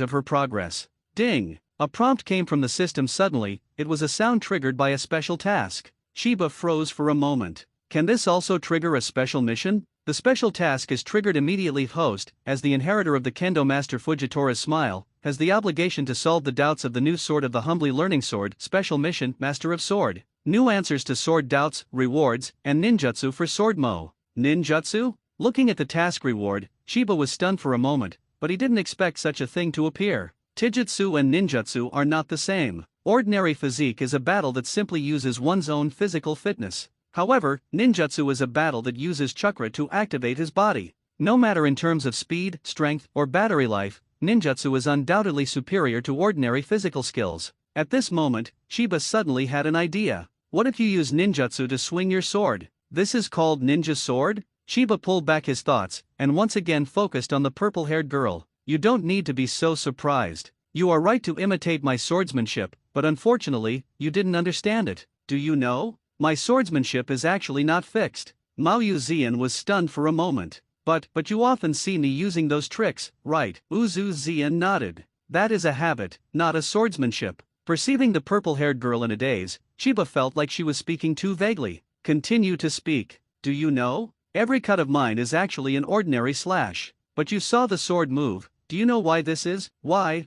of her progress. Ding! A prompt came from the system suddenly. It was a sound triggered by a special task. Chiba froze for a moment. Can this also trigger a special mission? The special task is triggered immediately. Host, as the inheritor of the Kendo Master Fujitora's smile, has the obligation to solve the doubts of the new sword of the humbly learning sword. Special mission, Master of Sword. New answers to sword doubts, rewards, and ninjutsu for sword mo. Ninjutsu? Looking at the task reward, Chiba was stunned for a moment, but he didn't expect such a thing to appear. Taijutsu and ninjutsu are not the same. Ordinary physique is a battle that simply uses one's own physical fitness. However, ninjutsu is a battle that uses chakra to activate his body. No matter in terms of speed, strength, or battery life, ninjutsu is undoubtedly superior to ordinary physical skills. At this moment, Chiba suddenly had an idea. What if you use ninjutsu to swing your sword? This is called ninja sword? Chiba pulled back his thoughts, and once again focused on the purple-haired girl. You don't need to be so surprised. You are right to imitate my swordsmanship, but unfortunately, you didn't understand it. Do you know? My swordsmanship is actually not fixed. Mao Yuzian was stunned for a moment. But you often see me using those tricks, right? Uzu Zian nodded. That is a habit, not a swordsmanship. Perceiving the purple-haired girl in a daze, Chiba felt like she was speaking too vaguely. Continue to speak. Do you know? Every cut of mine is actually an ordinary slash. But you saw the sword move. Do you know why this is? Why?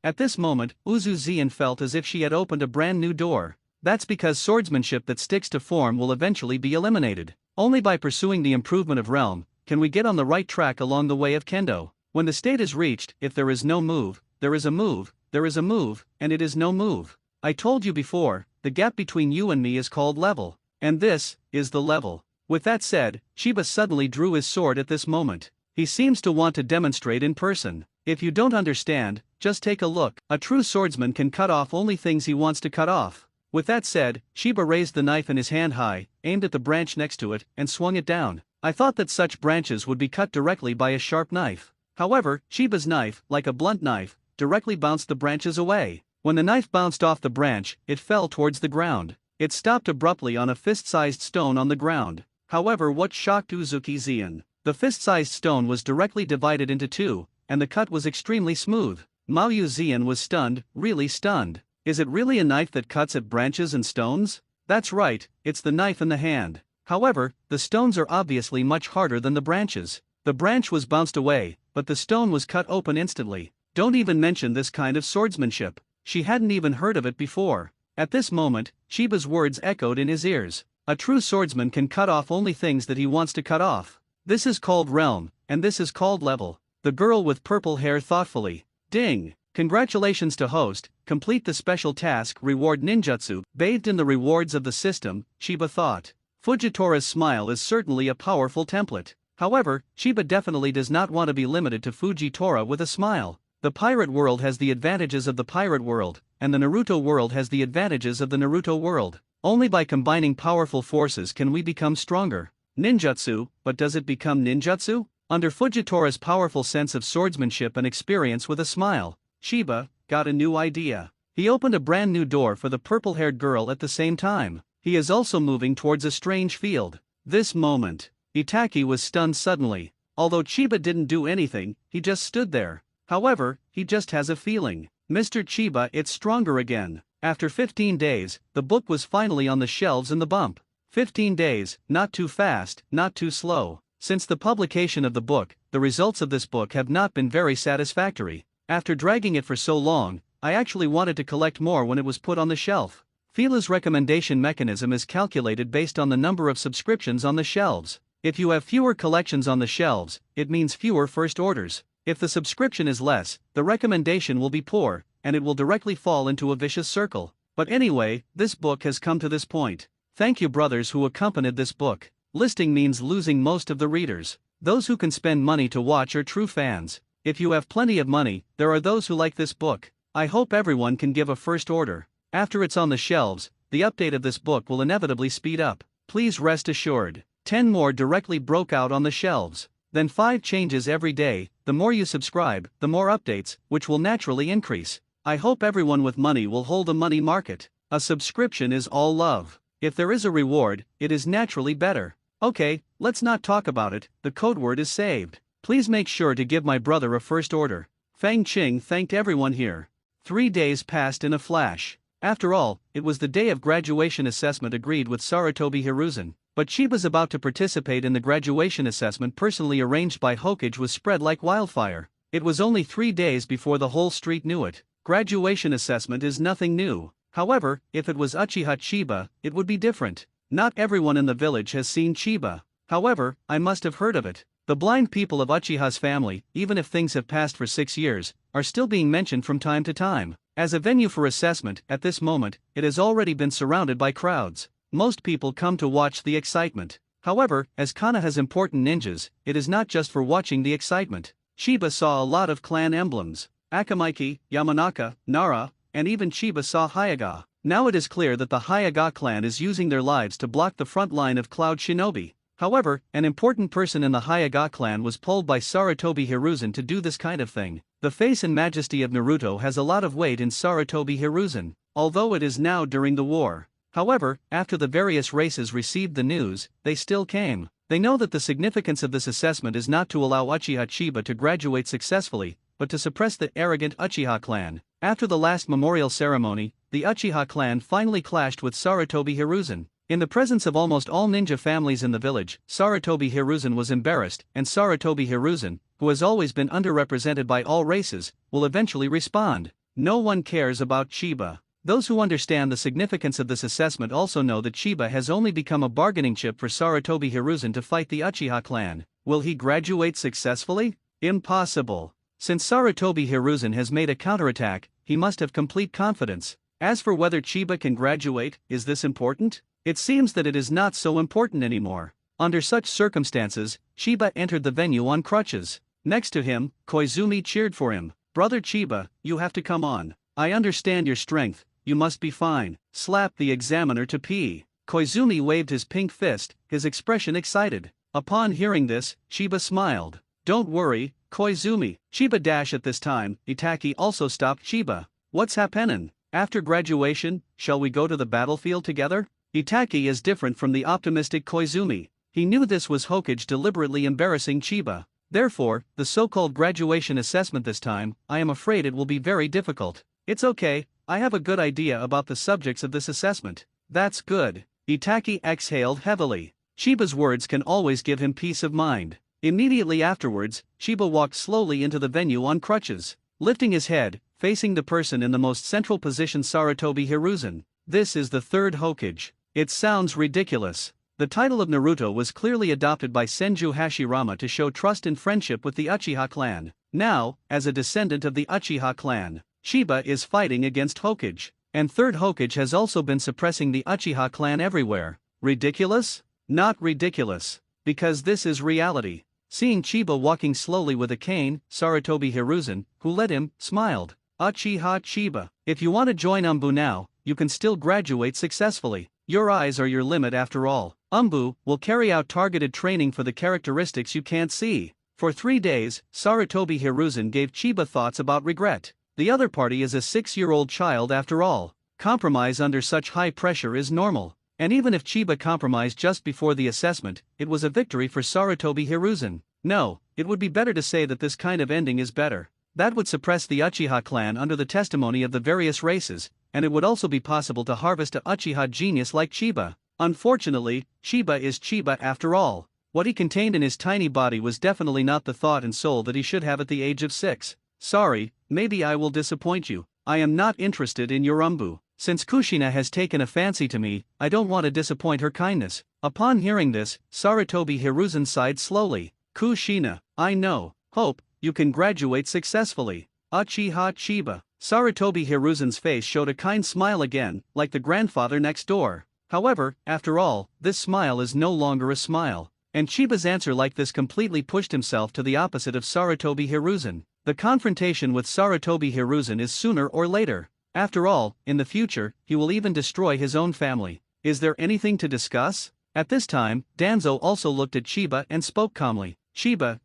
At this moment, Uzu Zian felt as if she had opened a brand new door. That's because swordsmanship that sticks to form will eventually be eliminated. Only by pursuing the improvement of realm can we get on the right track along the way of kendo. When the state is reached, if there is no move, there is a move, there is a move, and it is no move. I told you before, the gap between you and me is called level. And this is the level. With that said, Chiba suddenly drew his sword at this moment. He seems to want to demonstrate in person. If you don't understand, just take a look. A true swordsman can cut off only things he wants to cut off. With that said, Chiba raised the knife in his hand high, aimed at the branch next to it, and swung it down. I thought that such branches would be cut directly by a sharp knife. However, Chiba's knife, like a blunt knife, directly bounced the branches away. When the knife bounced off the branch, it fell towards the ground. It stopped abruptly on a fist-sized stone on the ground. However, what shocked Uzuki Zian? The fist-sized stone was directly divided into two, and the cut was extremely smooth. Mao Yuzian was stunned, really stunned. Is it really a knife that cuts at branches and stones? That's right, it's the knife in the hand. However, the stones are obviously much harder than the branches. The branch was bounced away, but the stone was cut open instantly. Don't even mention this kind of swordsmanship. She hadn't even heard of it before. At this moment, Chiba's words echoed in his ears. A true swordsman can cut off only things that he wants to cut off. This is called realm, and this is called level. The girl with purple hair thoughtfully. Ding! Congratulations to host, complete the special task reward ninjutsu. Bathed in the rewards of the system, Chiba thought. Fujitora's smile is certainly a powerful template. However, Chiba definitely does not want to be limited to Fujitora with a smile. The pirate world has the advantages of the pirate world, and the Naruto world has the advantages of the Naruto world. Only by combining powerful forces can we become stronger. Ninjutsu, but does it become ninjutsu? Under Fujitora's powerful sense of swordsmanship and experience with a smile, Chiba got a new idea. He opened a brand new door for the purple-haired girl at the same time. He is also moving towards a strange field. This moment, Itake was stunned suddenly. Although Chiba didn't do anything, he just stood there. However, he just has a feeling. Mr. Chiba, it's stronger again. After 15 days, the book was finally on the shelves in the bump. 15 days, not too fast, not too slow. Since the publication of the book, the results of this book have not been very satisfactory. After dragging it for so long, I actually wanted to collect more when it was put on the shelf. FILA's recommendation mechanism is calculated based on the number of subscriptions on the shelves. If you have fewer collections on the shelves, it means fewer first orders. If the subscription is less, the recommendation will be poor, and it will directly fall into a vicious circle. But anyway, this book has come to this point. Thank you, brothers who accompanied this book. Listing means losing most of the readers. Those who can spend money to watch are true fans. If you have plenty of money, there are those who like this book. I hope everyone can give a first order. After it's on the shelves, the update of this book will inevitably speed up. Please rest assured. 10 more directly broke out on the shelves. Then 5 changes every day. The more you subscribe, the more updates, which will naturally increase. I hope everyone with money will hold the money market. A subscription is all love. If there is a reward, it is naturally better. Okay, let's not talk about it. The code word is saved. Please make sure to give my brother a first order. Fang Qing thanked everyone here. 3 days passed in a flash. After all, it was the day of graduation assessment agreed with Sarutobi Hiruzen. But Chiba's about to participate in the graduation assessment personally arranged by Hokage was spread like wildfire. It was only 3 days before the whole street knew it. Graduation assessment is nothing new. However, if it was Uchiha Chiba, it would be different. Not everyone in the village has seen Chiba. However, I must have heard of it. The blind people of Uchiha's family, even if things have passed for 6 years, are still being mentioned from time to time. As a venue for assessment, at this moment, it has already been surrounded by crowds. Most people come to watch the excitement. However, as Kana has important ninjas, it is not just for watching the excitement. Chiba saw a lot of clan emblems. Akamaiki, Yamanaka, Nara, and even Chiba saw Hyaga. Now it is clear that the Hyaga clan is using their lives to block the front line of Cloud Shinobi. However, an important person in the Hyaga clan was pulled by Sarutobi Hiruzen to do this kind of thing. The face and majesty of Naruto has a lot of weight in Sarutobi Hiruzen, although it is now during the war. However, after the various races received the news, they still came. They know that the significance of this assessment is not to allow Uchiha Chiba to graduate successfully, but to suppress the arrogant Uchiha clan. After the last memorial ceremony, the Uchiha clan finally clashed with Sarutobi Hiruzen. In the presence of almost all ninja families in the village, Sarutobi Hiruzen was embarrassed, and Sarutobi Hiruzen, who has always been underrepresented by all races, will eventually respond. No one cares about Chiba. Those who understand the significance of this assessment also know that Chiba has only become a bargaining chip for Sarutobi Hiruzen to fight the Uchiha clan. Will he graduate successfully? Impossible. Since Sarutobi Hiruzen has made a counterattack, he must have complete confidence. As for whether Chiba can graduate, is this important? It seems that it is not so important anymore. Under such circumstances, Chiba entered the venue on crutches. Next to him, Koizumi cheered for him. Brother Chiba, you have to come on. I understand your strength, you must be fine. Slap the examiner to pee. Koizumi waved his pink fist, his expression excited. Upon hearing this, Chiba smiled. Don't worry, Koizumi. Chiba dash at this time, Itaki also stopped Chiba. What's happening? After graduation, shall we go to the battlefield together? Itaki is different from the optimistic Koizumi. He knew this was Hokage deliberately embarrassing Chiba. Therefore, the so-called graduation assessment this time, I am afraid it will be very difficult. It's okay, I have a good idea about the subjects of this assessment. That's good. Itaki exhaled heavily. Chiba's words can always give him peace of mind. Immediately afterwards, Chiba walked slowly into the venue on crutches, lifting his head, facing the person in the most central position, Sarutobi Hiruzen. This is the third Hokage. It sounds ridiculous. The title of Naruto was clearly adopted by Senju Hashirama to show trust and friendship with the Uchiha clan. Now, as a descendant of the Uchiha clan, Chiba is fighting against Hokage. And third Hokage has also been suppressing the Uchiha clan everywhere. Ridiculous? Not ridiculous. Because this is reality. Seeing Chiba walking slowly with a cane, Sarutobi Hiruzen, who led him, smiled. Uchiha Chiba, if you want to join Umbu now, you can still graduate successfully. Your eyes are your limit after all. Umbu will carry out targeted training for the characteristics you can't see. For 3 days, Sarutobi Hiruzen gave Chiba thoughts about regret. The other party is a 6-year-old child after all. Compromise under such high pressure is normal. And even if Chiba compromised just before the assessment, it was a victory for Sarutobi Hiruzen. No, it would be better to say that this kind of ending is better. That would suppress the Uchiha clan under the testimony of the various races, and it would also be possible to harvest a Uchiha genius like Chiba. Unfortunately, Chiba is Chiba after all. What he contained in his tiny body was definitely not the thought and soul that he should have at the age of 6. Sorry, maybe I will disappoint you. I am not interested in your umbu. Since Kushina has taken a fancy to me, I don't want to disappoint her kindness. Upon hearing this, Sarutobi Hiruzen sighed slowly. Kushina, I know. Hope you can graduate successfully. Uchiha Chiba. Sarutobi Hiruzen's face showed a kind smile again, like the grandfather next door. However, after all, this smile is no longer a smile. And Chiba's answer like this completely pushed himself to the opposite of Sarutobi Hiruzen. The confrontation with Sarutobi Hiruzen is sooner or later. After all, in the future, he will even destroy his own family. Is there anything to discuss? At this time, Danzo also looked at Chiba and spoke calmly. Chiba,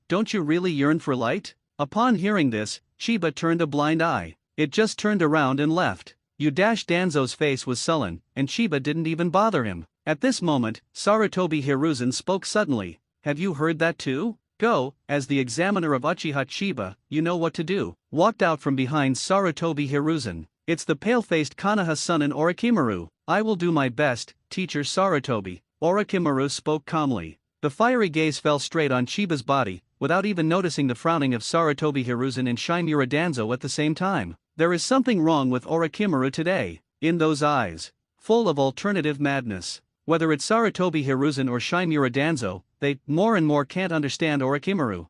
don't you really yearn for light? Upon hearing this, Chiba turned a blind eye. It just turned around and left. Danzo's face was sullen, and Chiba didn't even bother him. At this moment, Sarutobi Hiruzen spoke suddenly. Have you heard that too? Go, as the examiner of Uchiha Chiba, you know what to do. Walked out from behind Sarutobi Hiruzen. It's the pale-faced Konoha son in Orochimaru. I will do my best, teacher Sarutobi. Orochimaru spoke calmly. The fiery gaze fell straight on Chiba's body, without even noticing the frowning of Sarutobi Hiruzen and Shimura Danzo at the same time. There is something wrong with Orochimaru today. In those eyes, full of alternative madness. Whether it's Sarutobi Hiruzen or Shimura Danzo, they more and more can't understand Orochimaru.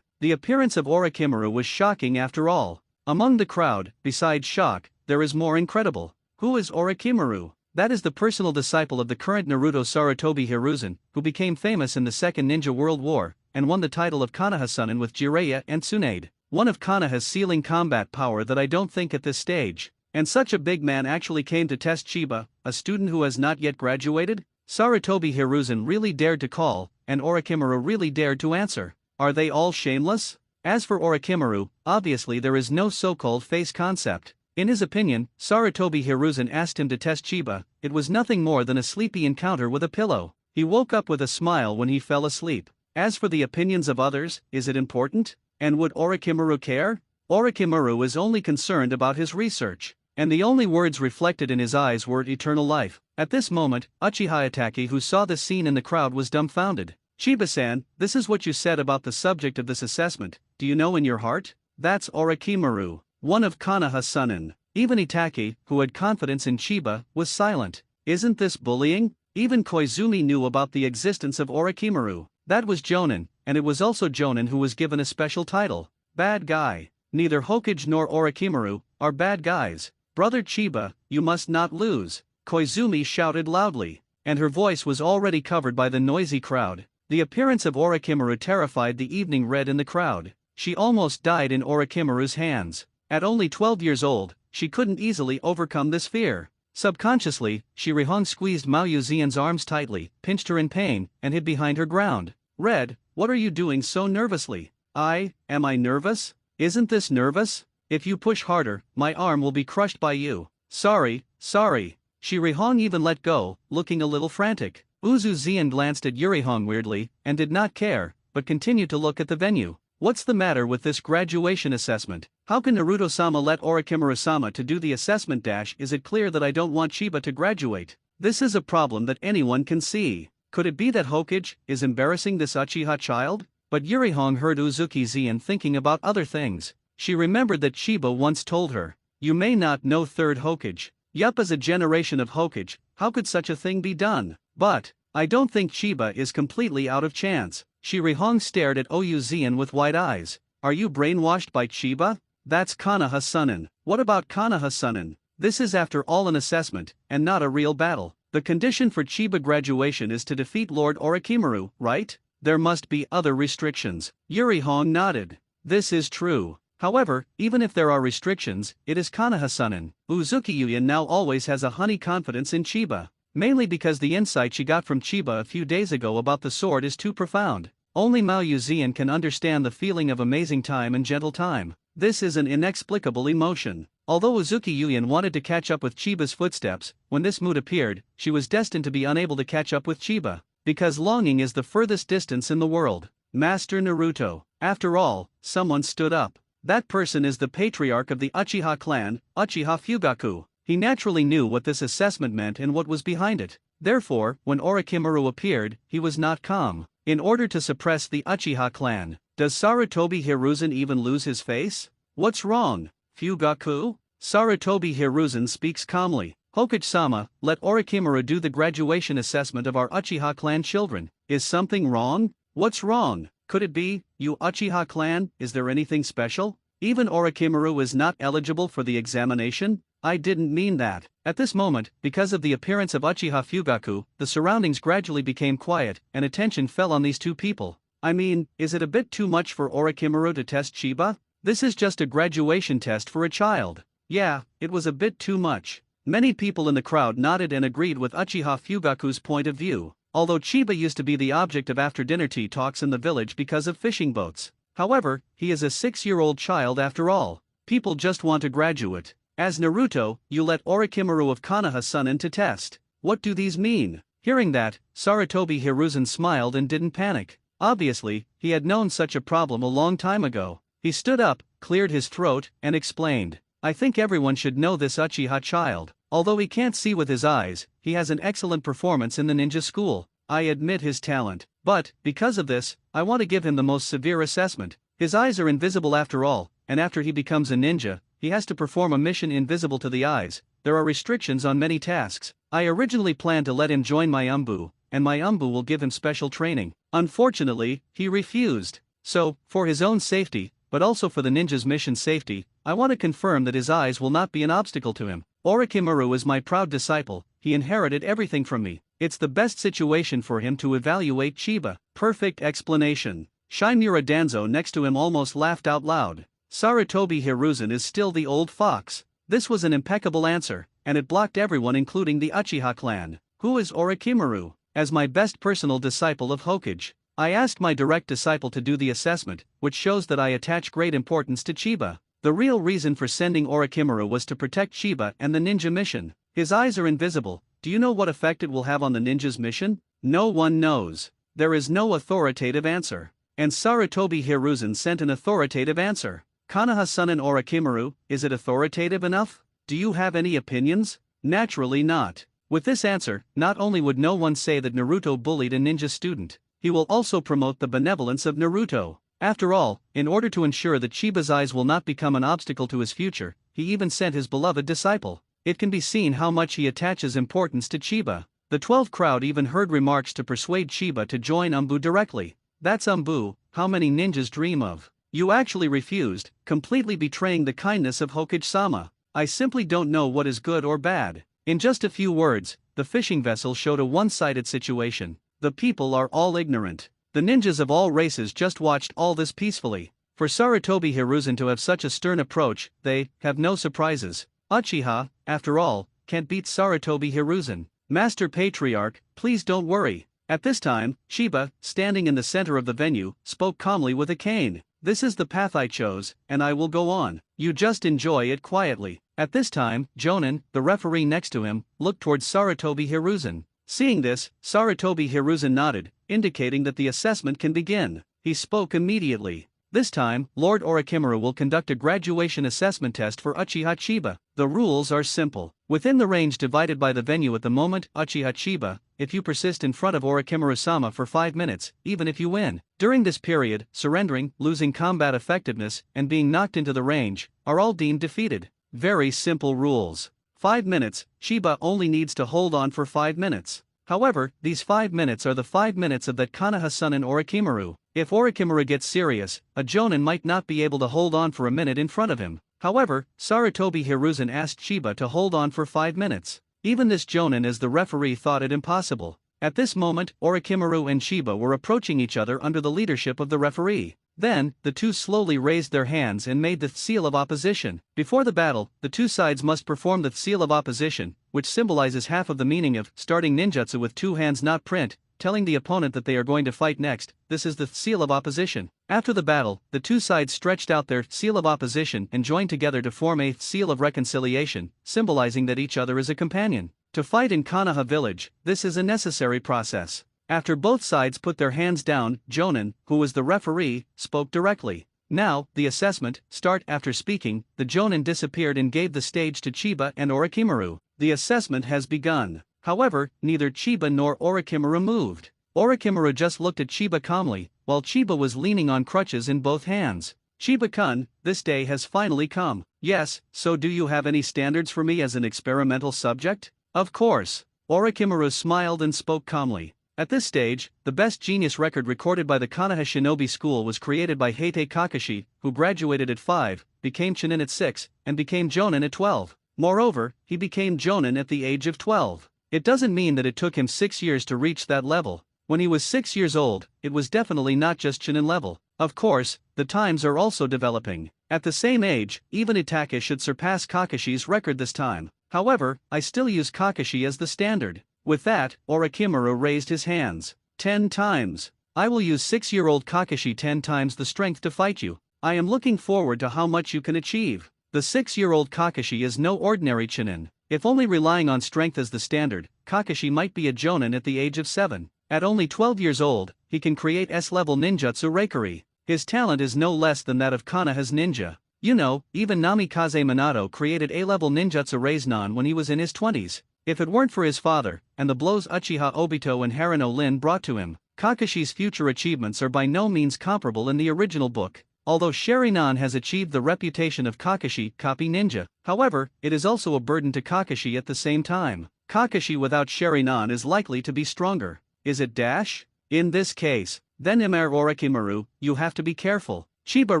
The appearance of Orochimaru was shocking after all. Among the crowd, besides shock, there is more incredible. Who is Orochimaru? That is the personal disciple of the current Naruto Sarutobi Hiruzen, who became famous in the Second Ninja World War, and won the title of Konoha Sunin with Jiraiya and Tsunade. One of Konoha's sealing combat power that I don't think at this stage. And such a big man actually came to test Chiba, a student who has not yet graduated? Sarutobi Hiruzen really dared to call, and Orochimaru really dared to answer. Are they all shameless? As for Orochimaru, obviously there is no so-called face concept. In his opinion, Sarutobi Hiruzen asked him to test Chiba. It was nothing more than a sleepy encounter with a pillow. He woke up with a smile when he fell asleep. As for the opinions of others, is it important? And would Orochimaru care? Orochimaru is only concerned about his research. And the only words reflected in his eyes were eternal life. At this moment, Uchiha Itachi, who saw this scene in the crowd, was dumbfounded. Chiba-san, this is what you said about the subject of this assessment. Do you know in your heart? That's Orochimaru, one of Konoha Sunin. Even Itachi, who had confidence in Chiba, was silent. Isn't this bullying? Even Koizumi knew about the existence of Orochimaru. That was Jonin, and it was also Jonin who was given a special title. Bad guy. Neither Hokage nor Orochimaru are bad guys. Brother Chiba, you must not lose, Koizumi shouted loudly, and her voice was already covered by the noisy crowd. The appearance of Orochimaru terrified the evening red in the crowd. She almost died in Orochimaru's hands. At only 12 years old, she couldn't easily overcome this fear. Subconsciously, Shirihong squeezed Mao Yuzian's arms tightly, pinched her in pain, and hid behind her ground. Red, what are you doing so nervously? Am I nervous? Isn't this nervous? If you push harder, my arm will be crushed by you. Sorry. Shirihong even let go, looking a little frantic. Uzu Zian glanced at Yurihong weirdly, and did not care, but continued to look at the venue. What's the matter with this graduation assessment? How can Naruto-sama let Orochimaru-sama to do the assessment? Is it clear that I don't want Chiba to graduate? This is a problem that anyone can see. Could it be that Hokage is embarrassing this Uchiha child? But Yurihong heard Uzuki Zian thinking about other things. She remembered that Chiba once told her, "You may not know third Hokage." Yup, as a generation of Hokage, how could such a thing be done? But I don't think Chiba is completely out of chance. Shirihong stared at Oyu Zian with wide eyes. Are you brainwashed by Chiba? That's Konoha Sunin. What about Konoha Sunin? This is after all an assessment, and not a real battle. The condition for Chiba graduation is to defeat Lord Orochimaru, right? There must be other restrictions. Yurihong nodded. This is true. However, even if there are restrictions, it is Konoha Sunin. Uzuki Yuya now always has a honey confidence in Chiba. Mainly because the insight she got from Chiba a few days ago about the sword is too profound. Only Mao Yuzian can understand the feeling of amazing time and gentle time. This is an inexplicable emotion. Although Uzuki Yuyan wanted to catch up with Chiba's footsteps, when this mood appeared, she was destined to be unable to catch up with Chiba. Because longing is the furthest distance in the world. Master Naruto. After all, someone stood up. That person is the patriarch of the Uchiha clan, Uchiha Fugaku. He naturally knew what this assessment meant and what was behind it. Therefore, when Orochimaru appeared, he was not calm. In order to suppress the Uchiha clan, does Sarutobi Hiruzen even lose his face? What's wrong, Fugaku? Sarutobi Hiruzen speaks calmly. Hokage-sama, let Orochimaru do the graduation assessment of our Uchiha clan children. Is something wrong? What's wrong? Could it be, you Uchiha clan, is there anything special? Even Orochimaru is not eligible for the examination? I didn't mean that. At this moment, because of the appearance of Uchiha Fugaku, the surroundings gradually became quiet, and attention fell on these two people. I mean, is it a bit too much for Orochimaru to test Chiba? This is just a graduation test for a child. Yeah, it was a bit too much. Many people in the crowd nodded and agreed with Uchiha Fugaku's point of view. Although Chiba used to be the object of after-dinner tea talks in the village because of fishing boats. However, he is a 6-year-old child after all. People just want a graduate. As Naruto, you let Orochimaru of Konoha son in to test. What do these mean? Hearing that, Sarutobi Hiruzen smiled and didn't panic. Obviously, he had known such a problem a long time ago. He stood up, cleared his throat, and explained. I think everyone should know this Uchiha child. Although he can't see with his eyes, he has an excellent performance in the ninja school. I admit his talent. But, because of this, I want to give him the most severe assessment. His eyes are invisible after all, and after he becomes a ninja, he has to perform a mission invisible to the eyes. There are restrictions on many tasks. I originally planned to let him join my umbu, and my umbu will give him special training. Unfortunately, he refused. So, for his own safety, but also for the ninja's mission safety, I want to confirm that his eyes will not be an obstacle to him. Orochimaru is my proud disciple, he inherited everything from me. It's the best situation for him to evaluate Chiba. Perfect explanation. Shinmura Danzo next to him almost laughed out loud. Sarutobi Hiruzen is still the old fox. This was an impeccable answer, and it blocked everyone including the Uchiha clan. Who is Orochimaru? As my best personal disciple of Hokage, I asked my direct disciple to do the assessment, which shows that I attach great importance to Chiba. The real reason for sending Orochimaru was to protect Chiba and the ninja mission. His eyes are invisible. Do you know what effect it will have on the ninja's mission? No one knows. There is no authoritative answer. And Sarutobi Hiruzen sent an authoritative answer. Konoha-san and Orochimaru, is it authoritative enough? Do you have any opinions? Naturally not. With this answer, not only would no one say that Naruto bullied a ninja student, he will also promote the benevolence of Naruto. After all, in order to ensure that Chiba's eyes will not become an obstacle to his future, he even sent his beloved disciple. It can be seen how much he attaches importance to Chiba. The 12 crowd even heard remarks to persuade Chiba to join Umbu directly. That's Umbu, how many ninjas dream of. You actually refused, completely betraying the kindness of Hokage-sama. I simply don't know what is good or bad. In just a few words, the fishing vessel showed a one-sided situation. The people are all ignorant. The ninjas of all races just watched all this peacefully. For Sarutobi Hiruzen to have such a stern approach, they have no surprises. Uchiha, after all, can't beat Sarutobi Hiruzen. Master Patriarch, please don't worry. At this time, Chiba, standing in the center of the venue, spoke calmly with a cane. This is the path I chose, and I will go on. You just enjoy it quietly. At this time, Jonin, the referee next to him, looked towards Sarutobi Hiruzen. Seeing this, Sarutobi Hiruzen nodded, indicating that the assessment can begin. He spoke immediately. This time, Lord Orochimaru will conduct a graduation assessment test for Uchiha Chiba. The rules are simple. Within the range divided by the venue at the moment, Uchiha Chiba, if you persist in front of Orochimaru-sama for 5 minutes, even if you win. During this period, surrendering, losing combat effectiveness, and being knocked into the range, are all deemed defeated. Very simple rules. 5 minutes, Chiba only needs to hold on for 5 minutes. However, these 5 minutes are the 5 minutes of that Konoha-san and Orochimaru. If Orochimaru gets serious, a Jonin might not be able to hold on for a minute in front of him. However, Sarutobi Hiruzen asked Chiba to hold on for 5 minutes. Even this Jonin as the referee thought it impossible. At this moment, Orochimaru and Chiba were approaching each other under the leadership of the referee. Then, the two slowly raised their hands and made the seal of opposition. Before the battle, the two sides must perform the seal of opposition, which symbolizes half of the meaning of starting ninjutsu with 2 hands not print, telling the opponent that they are going to fight next. This is the seal of opposition. After the battle, the two sides stretched out their seal of opposition and joined together to form a seal of reconciliation, symbolizing that each other is a companion. To fight in Konoha village, this is a necessary process. After both sides put their hands down, Jonin, who was the referee, spoke directly. Now, the assessment, start. After speaking, the Jonin disappeared and gave the stage to Chiba and Orochimaru. The assessment has begun. However, neither Chiba nor Orochimaru moved. Orochimaru just looked at Chiba calmly, while Chiba was leaning on crutches in both hands. Chiba-kun, this day has finally come. Yes, so do you have any standards for me as an experimental subject? Of course. Orochimaru smiled and spoke calmly. At this stage, the best genius record recorded by the Konoha Shinobi School was created by Heite Kakashi, who graduated at 5, became Chunin at 6, and became Jonin at 12. Moreover, he became Jonin at the age of 12. It doesn't mean that it took him 6 years to reach that level. When he was 6 years old, it was definitely not just Chunin level. Of course, the times are also developing. At the same age, even Itachi should surpass Kakashi's record this time. However, I still use Kakashi as the standard. With that, Orochimaru raised his hands. 10 times. I will use 6-year-old Kakashi 10 times the strength to fight you. I am looking forward to how much you can achieve. The 6-year-old Kakashi is no ordinary Chunin. If only relying on strength as the standard, Kakashi might be a Jonin at the age of 7. At only 12 years old, he can create S-level ninjutsu Reikari. His talent is no less than that of Konoha's ninja. You know, even Namikaze Minato created A-level ninjutsu Raiznan when he was in his 20s. If it weren't for his father, and the blows Uchiha Obito and Harano Lin brought to him, Kakashi's future achievements are by no means comparable in the original book. Although Sharingan has achieved the reputation of Kakashi copy ninja, however, it is also a burden to Kakashi at the same time. Kakashi without Sharingan is likely to be stronger. Is it dash? In this case, then Emir Orochimaru, you have to be careful. Chiba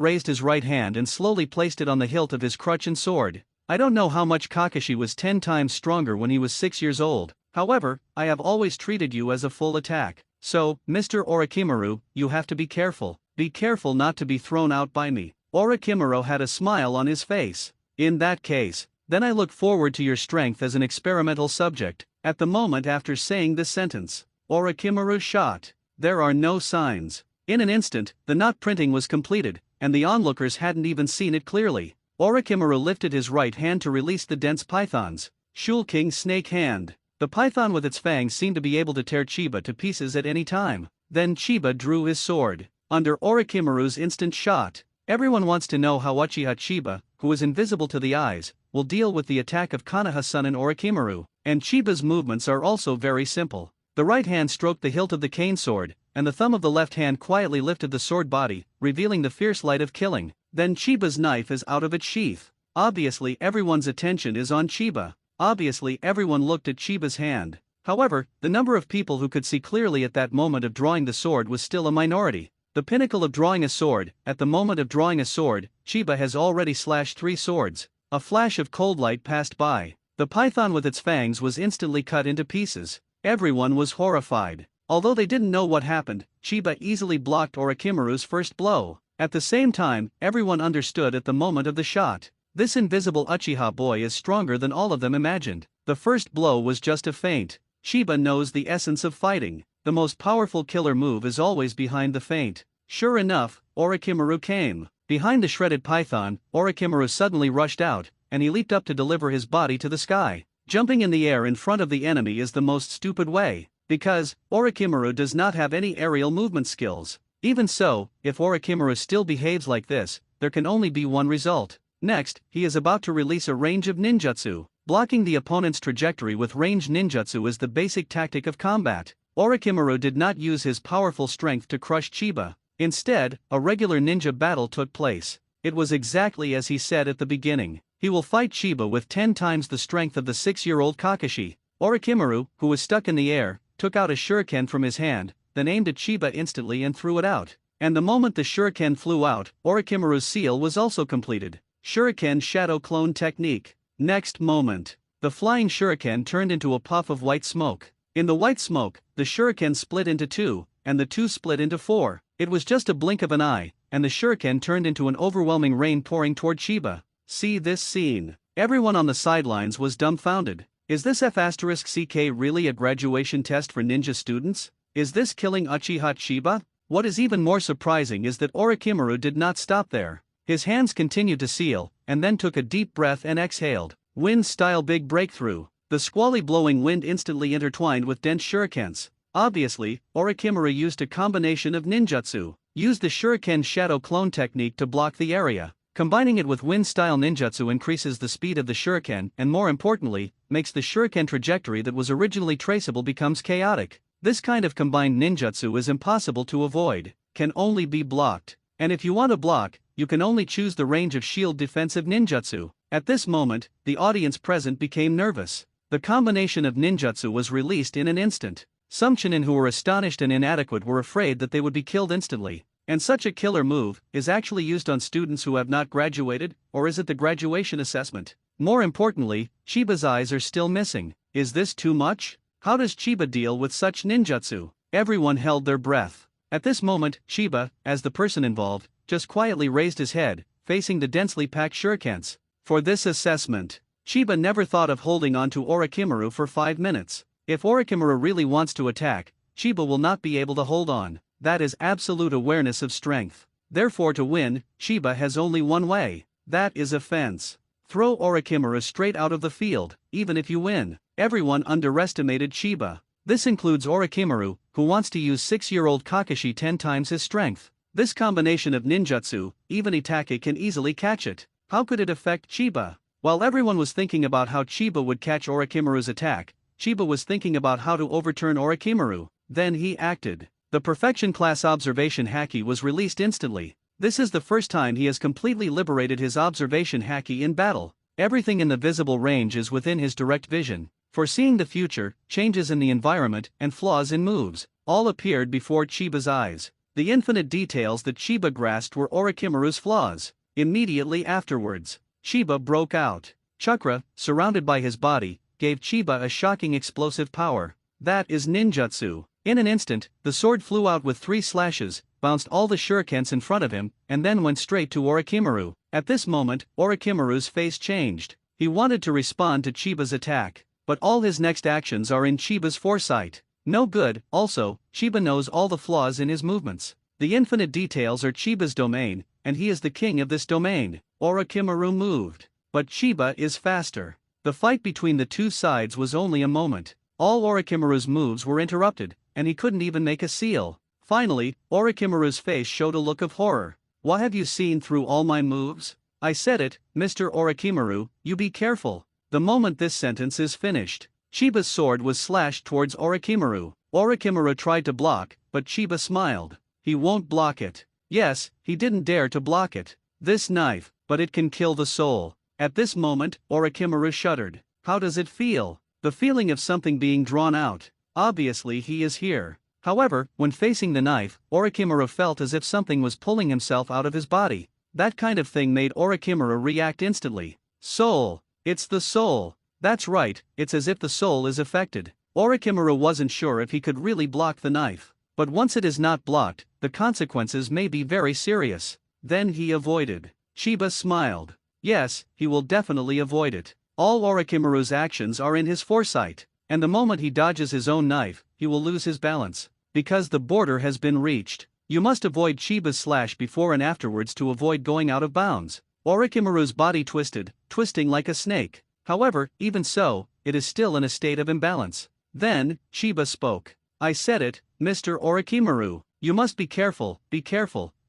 raised his right hand and slowly placed it on the hilt of his crutch and sword. I don't know how much Kakashi was 10 times stronger when he was 6 years old, however, I have always treated you as a full attack. So, Mr. Orochimaru, you have to be careful. Be careful not to be thrown out by me. Orochimaru had a smile on his face. In that case, then I look forward to your strength as an experimental subject. At the moment after saying this sentence, Orochimaru shot. There are no signs. In an instant, the knot printing was completed, and the onlookers hadn't even seen it clearly. Orochimaru lifted his right hand to release the dense pythons. Shul King Snake Hand. The python with its fangs seemed to be able to tear Chiba to pieces at any time. Then Chiba drew his sword. Under Orochimaru's instant shot, everyone wants to know how Uchiha Chiba, who is invisible to the eyes, will deal with the attack of Konoha Sunin Orochimaru, and Chiba's movements are also very simple. The right hand stroked the hilt of the cane sword, and the thumb of the left hand quietly lifted the sword body, revealing the fierce light of killing. Then Chiba's knife is out of its sheath. Obviously everyone's attention is on Chiba. Obviously everyone looked at Chiba's hand. However, the number of people who could see clearly at that moment of drawing the sword was still a minority. The pinnacle of drawing a sword, at the moment of drawing a sword, Chiba has already slashed 3 swords. A flash of cold light passed by. The python with its fangs was instantly cut into pieces. Everyone was horrified. Although they didn't know what happened, Chiba easily blocked Orochimaru's first blow. At the same time, everyone understood at the moment of the shot. This invisible Uchiha boy is stronger than all of them imagined. The first blow was just a feint. Chiba knows the essence of fighting. The most powerful killer move is always behind the feint. Sure enough, Orochimaru came. Behind the shredded python, Orochimaru suddenly rushed out, and he leaped up to deliver his body to the sky. Jumping in the air in front of the enemy is the most stupid way, because Orochimaru does not have any aerial movement skills. Even so, if Orochimaru still behaves like this, there can only be one result. Next, he is about to release a range of ninjutsu. Blocking the opponent's trajectory with ranged ninjutsu is the basic tactic of combat. Orochimaru did not use his powerful strength to crush Chiba. Instead, a regular ninja battle took place. It was exactly as he said at the beginning. He will fight Chiba with 10 times the strength of the 6-year-old Kakashi. Orochimaru, who was stuck in the air, took out a shuriken from his hand, then aimed at Chiba instantly and threw it out. And the moment the shuriken flew out, Orochimaru's seal was also completed. Shuriken Shadow Clone Technique. Next moment, the flying shuriken turned into a puff of white smoke. In the white smoke, the shuriken split into 2, and the 2 split into 4. It was just a blink of an eye, and the shuriken turned into an overwhelming rain pouring toward Chiba. See this scene. Everyone on the sidelines was dumbfounded. Is this F***ck really a graduation test for ninja students? Is this killing Uchiha Chiba? What is even more surprising is that Orochimaru did not stop there. His hands continued to seal, and then took a deep breath and exhaled. Wind-style big breakthrough. The squally blowing wind instantly intertwined with dense shurikens. Obviously, Orochimaru used a combination of ninjutsu. Used the shuriken shadow clone technique to block the area. Combining it with wind-style ninjutsu increases the speed of the shuriken and, more importantly, makes the shuriken trajectory that was originally traceable becomes chaotic. This kind of combined ninjutsu is impossible to avoid, can only be blocked. And if you want to block, you can only choose the range of shield defensive ninjutsu. At this moment, the audience present became nervous. The combination of ninjutsu was released in an instant. Some Chunin who were astonished and inadequate were afraid that they would be killed instantly. And such a killer move is actually used on students who have not graduated, or is it the graduation assessment? More importantly, Chiba's eyes are still missing. Is this too much? How does Chiba deal with such ninjutsu? Everyone held their breath. At this moment, Chiba, as the person involved, just quietly raised his head, facing the densely packed shurikens. For this assessment, Chiba never thought of holding on to Orochimaru for 5 minutes. If Orochimaru really wants to attack, Chiba will not be able to hold on. That is absolute awareness of strength. Therefore, to win, Chiba has only one way. That is offense. Throw Orochimaru straight out of the field, even if you win. Everyone underestimated Chiba. This includes Orochimaru, who wants to use 6-year-old Kakashi 10 times his strength. This combination of ninjutsu, even Itachi can easily catch it. How could it affect Chiba? While everyone was thinking about how Chiba would catch Orochimaru's attack, Chiba was thinking about how to overturn Orochimaru. Then he acted. The Perfection Class Observation Haki was released instantly. This is the first time he has completely liberated his observation haki in battle. Everything in the visible range is within his direct vision. Foreseeing the future, changes in the environment, and flaws in moves, all appeared before Chiba's eyes. The infinite details that Chiba grasped were Orochimaru's flaws. Immediately afterwards, Chiba broke out. Chakra, surrounded by his body, gave Chiba a shocking explosive power. That is ninjutsu. In an instant, the sword flew out with 3 slashes, bounced all the shurikens in front of him, and then went straight to Orochimaru. At this moment, Orochimaru's face changed. He wanted to respond to Chiba's attack, but all his next actions are in Chiba's foresight. No good. Also, Chiba knows all the flaws in his movements. The infinite details are Chiba's domain, and he is the king of this domain. Orochimaru moved, but Chiba is faster. The fight between the two sides was only a moment. All Orochimaru's moves were interrupted, and he couldn't even make a seal. Finally, Orochimaru's face showed a look of horror. What have you seen through all my moves? I said it, Mr. Orochimaru, you be careful. The moment this sentence is finished, Chiba's sword was slashed towards Orochimaru. Orochimaru tried to block, but Chiba smiled. He won't block it. Yes, he didn't dare to block it. This knife, but it can kill the soul. At this moment, Orochimaru shuddered. How does it feel? The feeling of something being drawn out. Obviously he is here. However, when facing the knife, Orochimaru felt as if something was pulling himself out of his body. That kind of thing made Orochimaru react instantly. Soul. It's the soul. That's right, it's as if the soul is affected. Orochimaru wasn't sure if he could really block the knife. But once it is not blocked, the consequences may be very serious. Then he avoided. Chiba smiled. Yes, he will definitely avoid it. All Orochimaru's actions are in his foresight, and the moment he dodges his own knife, he will lose his balance. Because the border has been reached, you must avoid Chiba's slash before and afterwards to avoid going out of bounds. Orochimaru's body twisted, twisting like a snake. However, even so, it is still in a state of imbalance. Then, Chiba spoke. I said it, Mr. Orochimaru. You must be careful,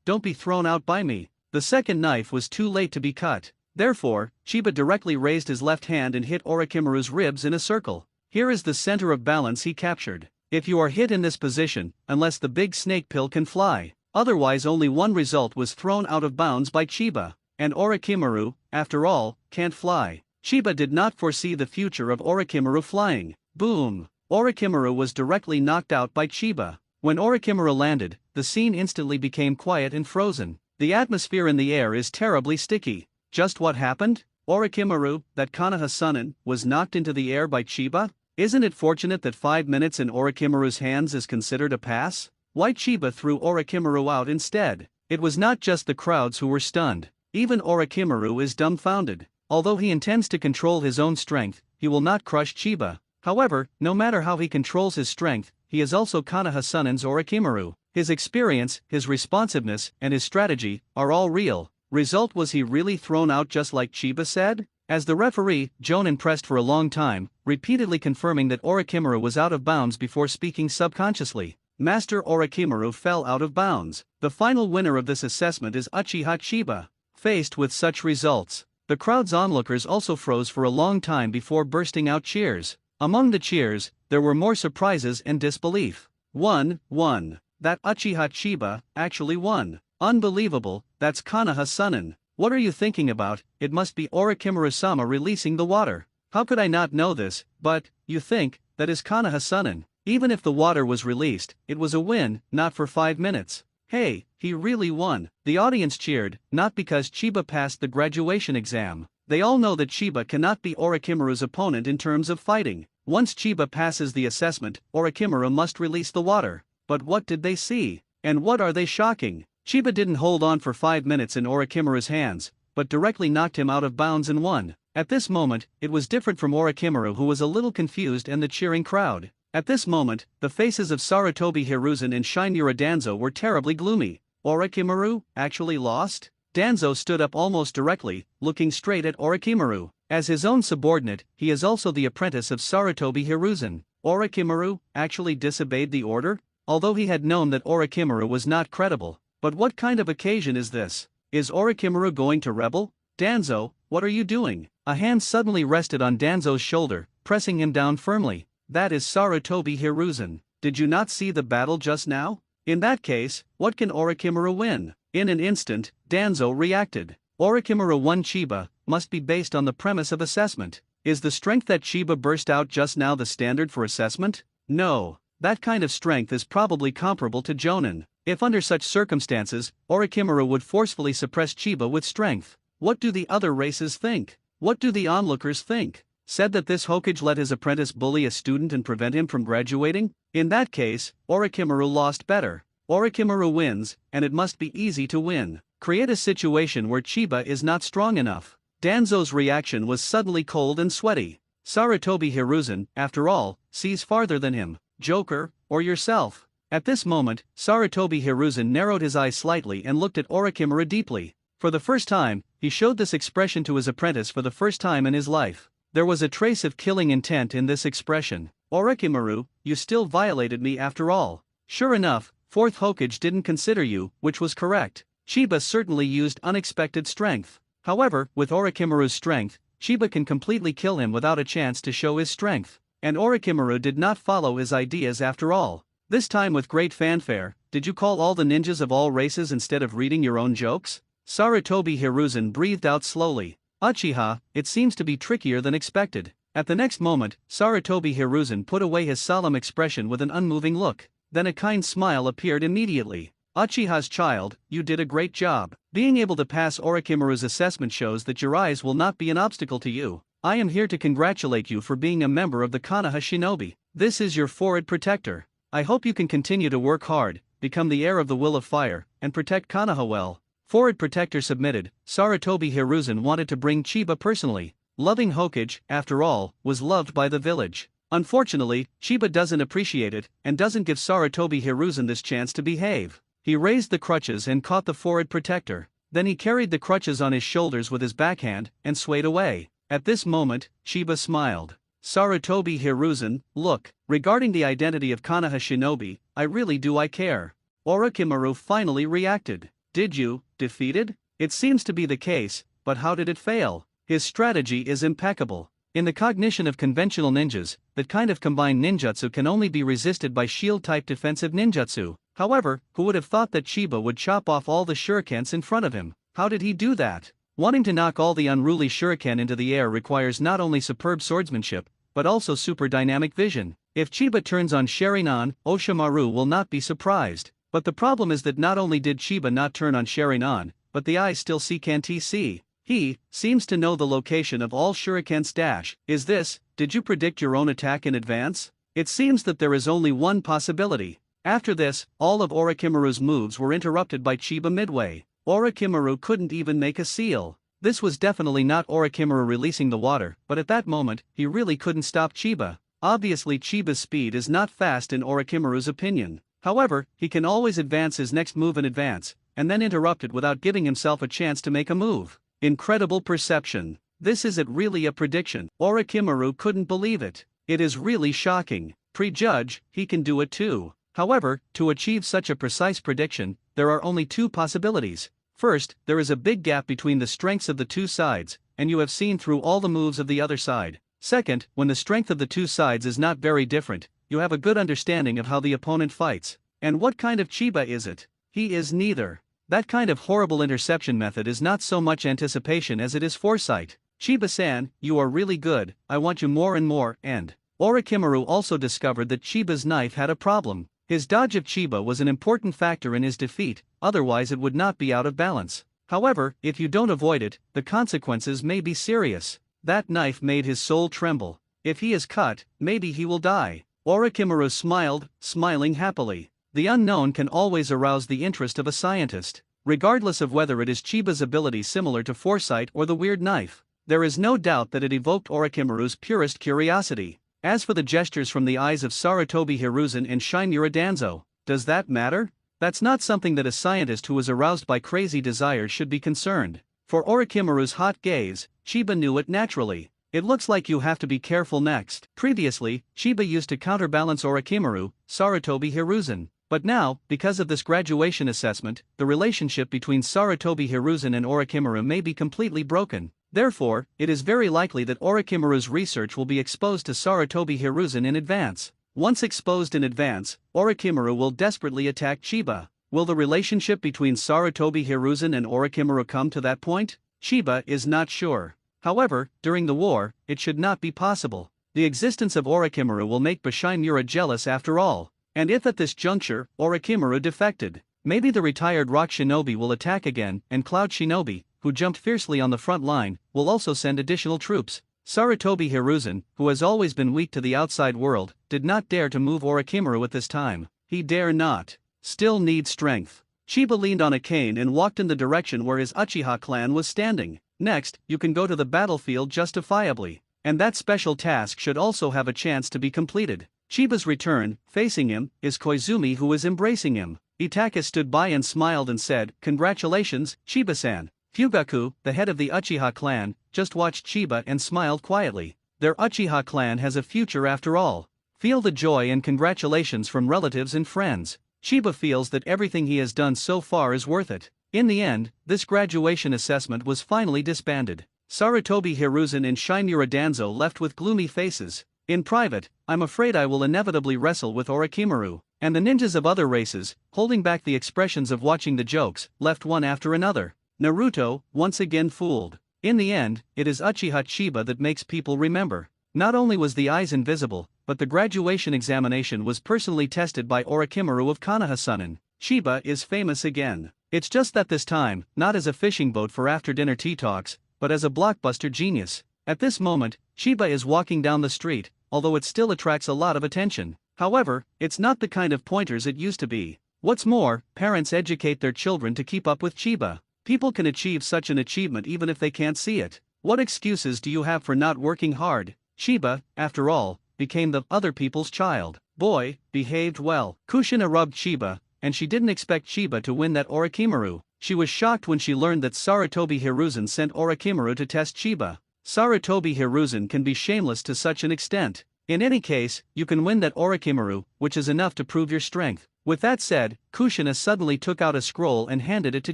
don't be thrown out by me. The second knife was too late to be cut. Therefore, Chiba directly raised his left hand and hit Orochimaru's ribs in a circle. Here is the center of balance he captured. If you are hit in this position, unless the big snake pill can fly, otherwise only one result was thrown out of bounds by Chiba. And Orochimaru, after all, can't fly. Chiba did not foresee the future of Orochimaru flying. Boom! Orochimaru was directly knocked out by Chiba. When Orochimaru landed, the scene instantly became quiet and frozen. The atmosphere in the air is terribly sticky. Just what happened? Orochimaru, that konoha Sunin, was knocked into the air by Chiba? Isn't it fortunate that 5 minutes in Orochimaru's hands is considered a pass? Why Chiba threw Orochimaru out instead? It was not just the crowds who were stunned. Even Orochimaru is dumbfounded. Although he intends to control his own strength, he will not crush Chiba. However, no matter how he controls his strength, he is also Konoha Sunin's Orochimaru. His experience, his responsiveness, and his strategy are all real. Result, was he really thrown out just like Chiba said? As the referee, Jonin pressed for a long time, repeatedly confirming that Orochimaru was out of bounds before speaking subconsciously. Master Orochimaru fell out of bounds. The final winner of this assessment is Uchiha Chiba. Faced with such results, the crowd's onlookers also froze for a long time before bursting out cheers. Among the cheers, there were more surprises and disbelief. That Uchiha Chiba actually won. Unbelievable, that's Konoha Sunin. What are you thinking about? It must be Orochimaru-sama releasing the water. How could I not know this? But, you think, that is Konoha Sunin. Even if the water was released, it was a win, not for 5 minutes. Hey, he really won. The audience cheered, not because Chiba passed the graduation exam. They all know that Chiba cannot be Orochimaru's opponent in terms of fighting. Once Chiba passes the assessment, Orochimaru must release the water. But what did they see? And what are they shocking? Chiba didn't hold on for 5 minutes in Orochimaru's hands, but directly knocked him out of bounds and won. At this moment, it was different from Orochimaru, who was a little confused, and the cheering crowd. At this moment, the faces of Sarutobi Hiruzen and Shinura Danzo were terribly gloomy. Orochimaru actually lost? Danzo stood up almost directly, looking straight at Orochimaru. As his own subordinate, he is also the apprentice of Sarutobi Hiruzen. Orochimaru actually disobeyed the order? Although he had known that Orochimaru was not credible. But what kind of occasion is this? Is Orochimaru going to rebel? Danzo, what are you doing? A hand suddenly rested on Danzo's shoulder, pressing him down firmly. That is Sarutobi Hiruzen. Did you not see the battle just now? In that case, what can Orochimaru win? In an instant, Danzo reacted. Orochimaru won. Chiba must be based on the premise of assessment. Is the strength that Chiba burst out just now the standard for assessment? No. That kind of strength is probably comparable to Jonin. If under such circumstances, Orochimaru would forcefully suppress Chiba with strength. What do the other races think? What do the onlookers think? Said that this Hokage let his apprentice bully a student and prevent him from graduating? In that case, Orochimaru lost better. Orochimaru wins, and it must be easy to win. Create a situation where Chiba is not strong enough. Danzo's reaction was suddenly cold and sweaty. Sarutobi Hiruzen, after all, sees farther than him. Joker, or yourself? At this moment, Sarutobi Hiruzen narrowed his eyes slightly and looked at Orochimaru deeply. For the first time, he showed this expression to his apprentice for the first time in his life. There was a trace of killing intent in this expression. Orochimaru, you still violated me after all. Sure enough, fourth Hokage didn't consider you, which was correct. Chiba certainly used unexpected strength. However, with Orochimaru's strength, Chiba can completely kill him without a chance to show his strength. And Orochimaru did not follow his ideas after all. This time with great fanfare, did you call all the ninjas of all races instead of reading your own jokes? Sarutobi Hiruzen breathed out slowly. Uchiha, it seems to be trickier than expected. At the next moment, Sarutobi Hiruzen put away his solemn expression with an unmoving look. Then a kind smile appeared immediately. Uchiha's child, you did a great job. Being able to pass Orochimaru's assessment shows that your eyes will not be an obstacle to you. I am here to congratulate you for being a member of the Konoha Shinobi. This is your forehead protector. I hope you can continue to work hard, become the heir of the Will of Fire, and protect Konoha well. Forehead protector submitted. Sarutobi Hiruzen wanted to bring Chiba personally. Loving Hokage, after all, was loved by the village. Unfortunately, Chiba doesn't appreciate it, and doesn't give Sarutobi Hiruzen this chance to behave. He raised the crutches and caught the forehead protector. Then he carried the crutches on his shoulders with his backhand, and swayed away. At this moment, Chiba smiled. Sarutobi Hiruzen, look, regarding the identity of Konoha Shinobi, I care. Orochimaru finally reacted. Did you, defeated? It seems to be the case, but how did it fail? His strategy is impeccable. In the cognition of conventional ninjas, that kind of combined ninjutsu can only be resisted by shield-type defensive ninjutsu. However, who would have thought that Chiba would chop off all the shurikens in front of him? How did he do that? Wanting to knock all the unruly shuriken into the air requires not only superb swordsmanship, but also super dynamic vision. If Chiba turns on Sharingan, Oshimaru will not be surprised. But the problem is that not only did Chiba not turn on Sharingan, but the eyes still can't see. He seems to know the location of all shuriken's dash. Is this, did you predict your own attack in advance? It seems that there is only one possibility. After this, all of Orochimaru's moves were interrupted by Chiba midway. Orochimaru couldn't even make a seal. This was definitely not Orochimaru releasing the water, but at that moment, he really couldn't stop Chiba. Obviously Chiba's speed is not fast in Orochimaru's opinion. However, he can always advance his next move in advance, and then interrupt it without giving himself a chance to make a move. Incredible perception. This isn't really a prediction. Orochimaru couldn't believe it. It is really shocking. Prejudge, he can do it too. However, to achieve such a precise prediction, there are only two possibilities. First, there is a big gap between the strengths of the two sides, and you have seen through all the moves of the other side. Second, when the strength of the two sides is not very different, you have a good understanding of how the opponent fights. And what kind of Chiba is it? He is neither. That kind of horrible interception method is not so much anticipation as it is foresight. Chiba-san, you are really good, I want you more and more, and Orochimaru also discovered that Chiba's knife had a problem. His dodge of Chiba was an important factor in his defeat, otherwise it would not be out of balance. However, if you don't avoid it, the consequences may be serious. That knife made his soul tremble. If he is cut, maybe he will die. Orochimaru smiled, smiling happily. The unknown can always arouse the interest of a scientist, regardless of whether it is Chiba's ability similar to foresight or the weird knife. There is no doubt that it evoked Orochimaru's purest curiosity. As for the gestures from the eyes of Sarutobi Hiruzen and Shinmura Danzo, does that matter? That's not something that a scientist who is aroused by crazy desires should be concerned. For Orochimaru's hot gaze, Chiba knew it naturally. It looks like you have to be careful next. Previously, Chiba used to counterbalance Orochimaru, Sarutobi Hiruzen. But now, because of this graduation assessment, the relationship between Sarutobi Hiruzen and Orochimaru may be completely broken. Therefore, it is very likely that Orochimaru's research will be exposed to Sarutobi Hiruzen in advance. Once exposed in advance, Orochimaru will desperately attack Chiba. Will the relationship between Sarutobi Hiruzen and Orochimaru come to that point? Chiba is not sure. However, during the war, it should not be possible. The existence of Orochimaru will make Shinmura jealous after all. And if at this juncture, Orochimaru defected, maybe the retired Rock Shinobi will attack again, and Cloud Shinobi, who jumped fiercely on the front line, will also send additional troops. Sarutobi Hiruzen, who has always been weak to the outside world, did not dare to move Orochimaru at this time. He dare not. Still needs strength. Chiba leaned on a cane and walked in the direction where his Uchiha clan was standing. Next, you can go to the battlefield justifiably. And that special task should also have a chance to be completed. Chiba's return, facing him, is Koizumi, who is embracing him. Itaka stood by and smiled and said, "Congratulations, Chiba-san." Fugaku, the head of the Uchiha clan, just watched Chiba and smiled quietly. Their Uchiha clan has a future after all. Feel the joy and congratulations from relatives and friends. Chiba feels that everything he has done so far is worth it. In the end, this graduation assessment was finally disbanded. Sarutobi Hiruzen and Shinmura Danzo left with gloomy faces. In private, I'm afraid I will inevitably wrestle with Orochimaru. And the ninjas of other races, holding back the expressions of watching the jokes, left one after another. Naruto, once again fooled. In the end, it is Uchiha Chiba that makes people remember. Not only was the eyes invisible, but the graduation examination was personally tested by Orochimaru of Konoha. Chiba is famous again. It's just that this time, not as a fishing boat for after-dinner tea talks, but as a blockbuster genius. At this moment, Chiba is walking down the street, although it still attracts a lot of attention. However, it's not the kind of pointers it used to be. What's more, parents educate their children to keep up with Chiba. People can achieve such an achievement even if they can't see it. What excuses do you have for not working hard? Chiba, after all, became the other people's child. Boy, behaved well. Kushina rubbed Chiba, and she didn't expect Chiba to win that Orochimaru. She was shocked when she learned that Sarutobi Hiruzen sent Orochimaru to test Chiba. Sarutobi Hiruzen can be shameless to such an extent. In any case, you can win that Orochimaru, which is enough to prove your strength. With that said, Kushina suddenly took out a scroll and handed it to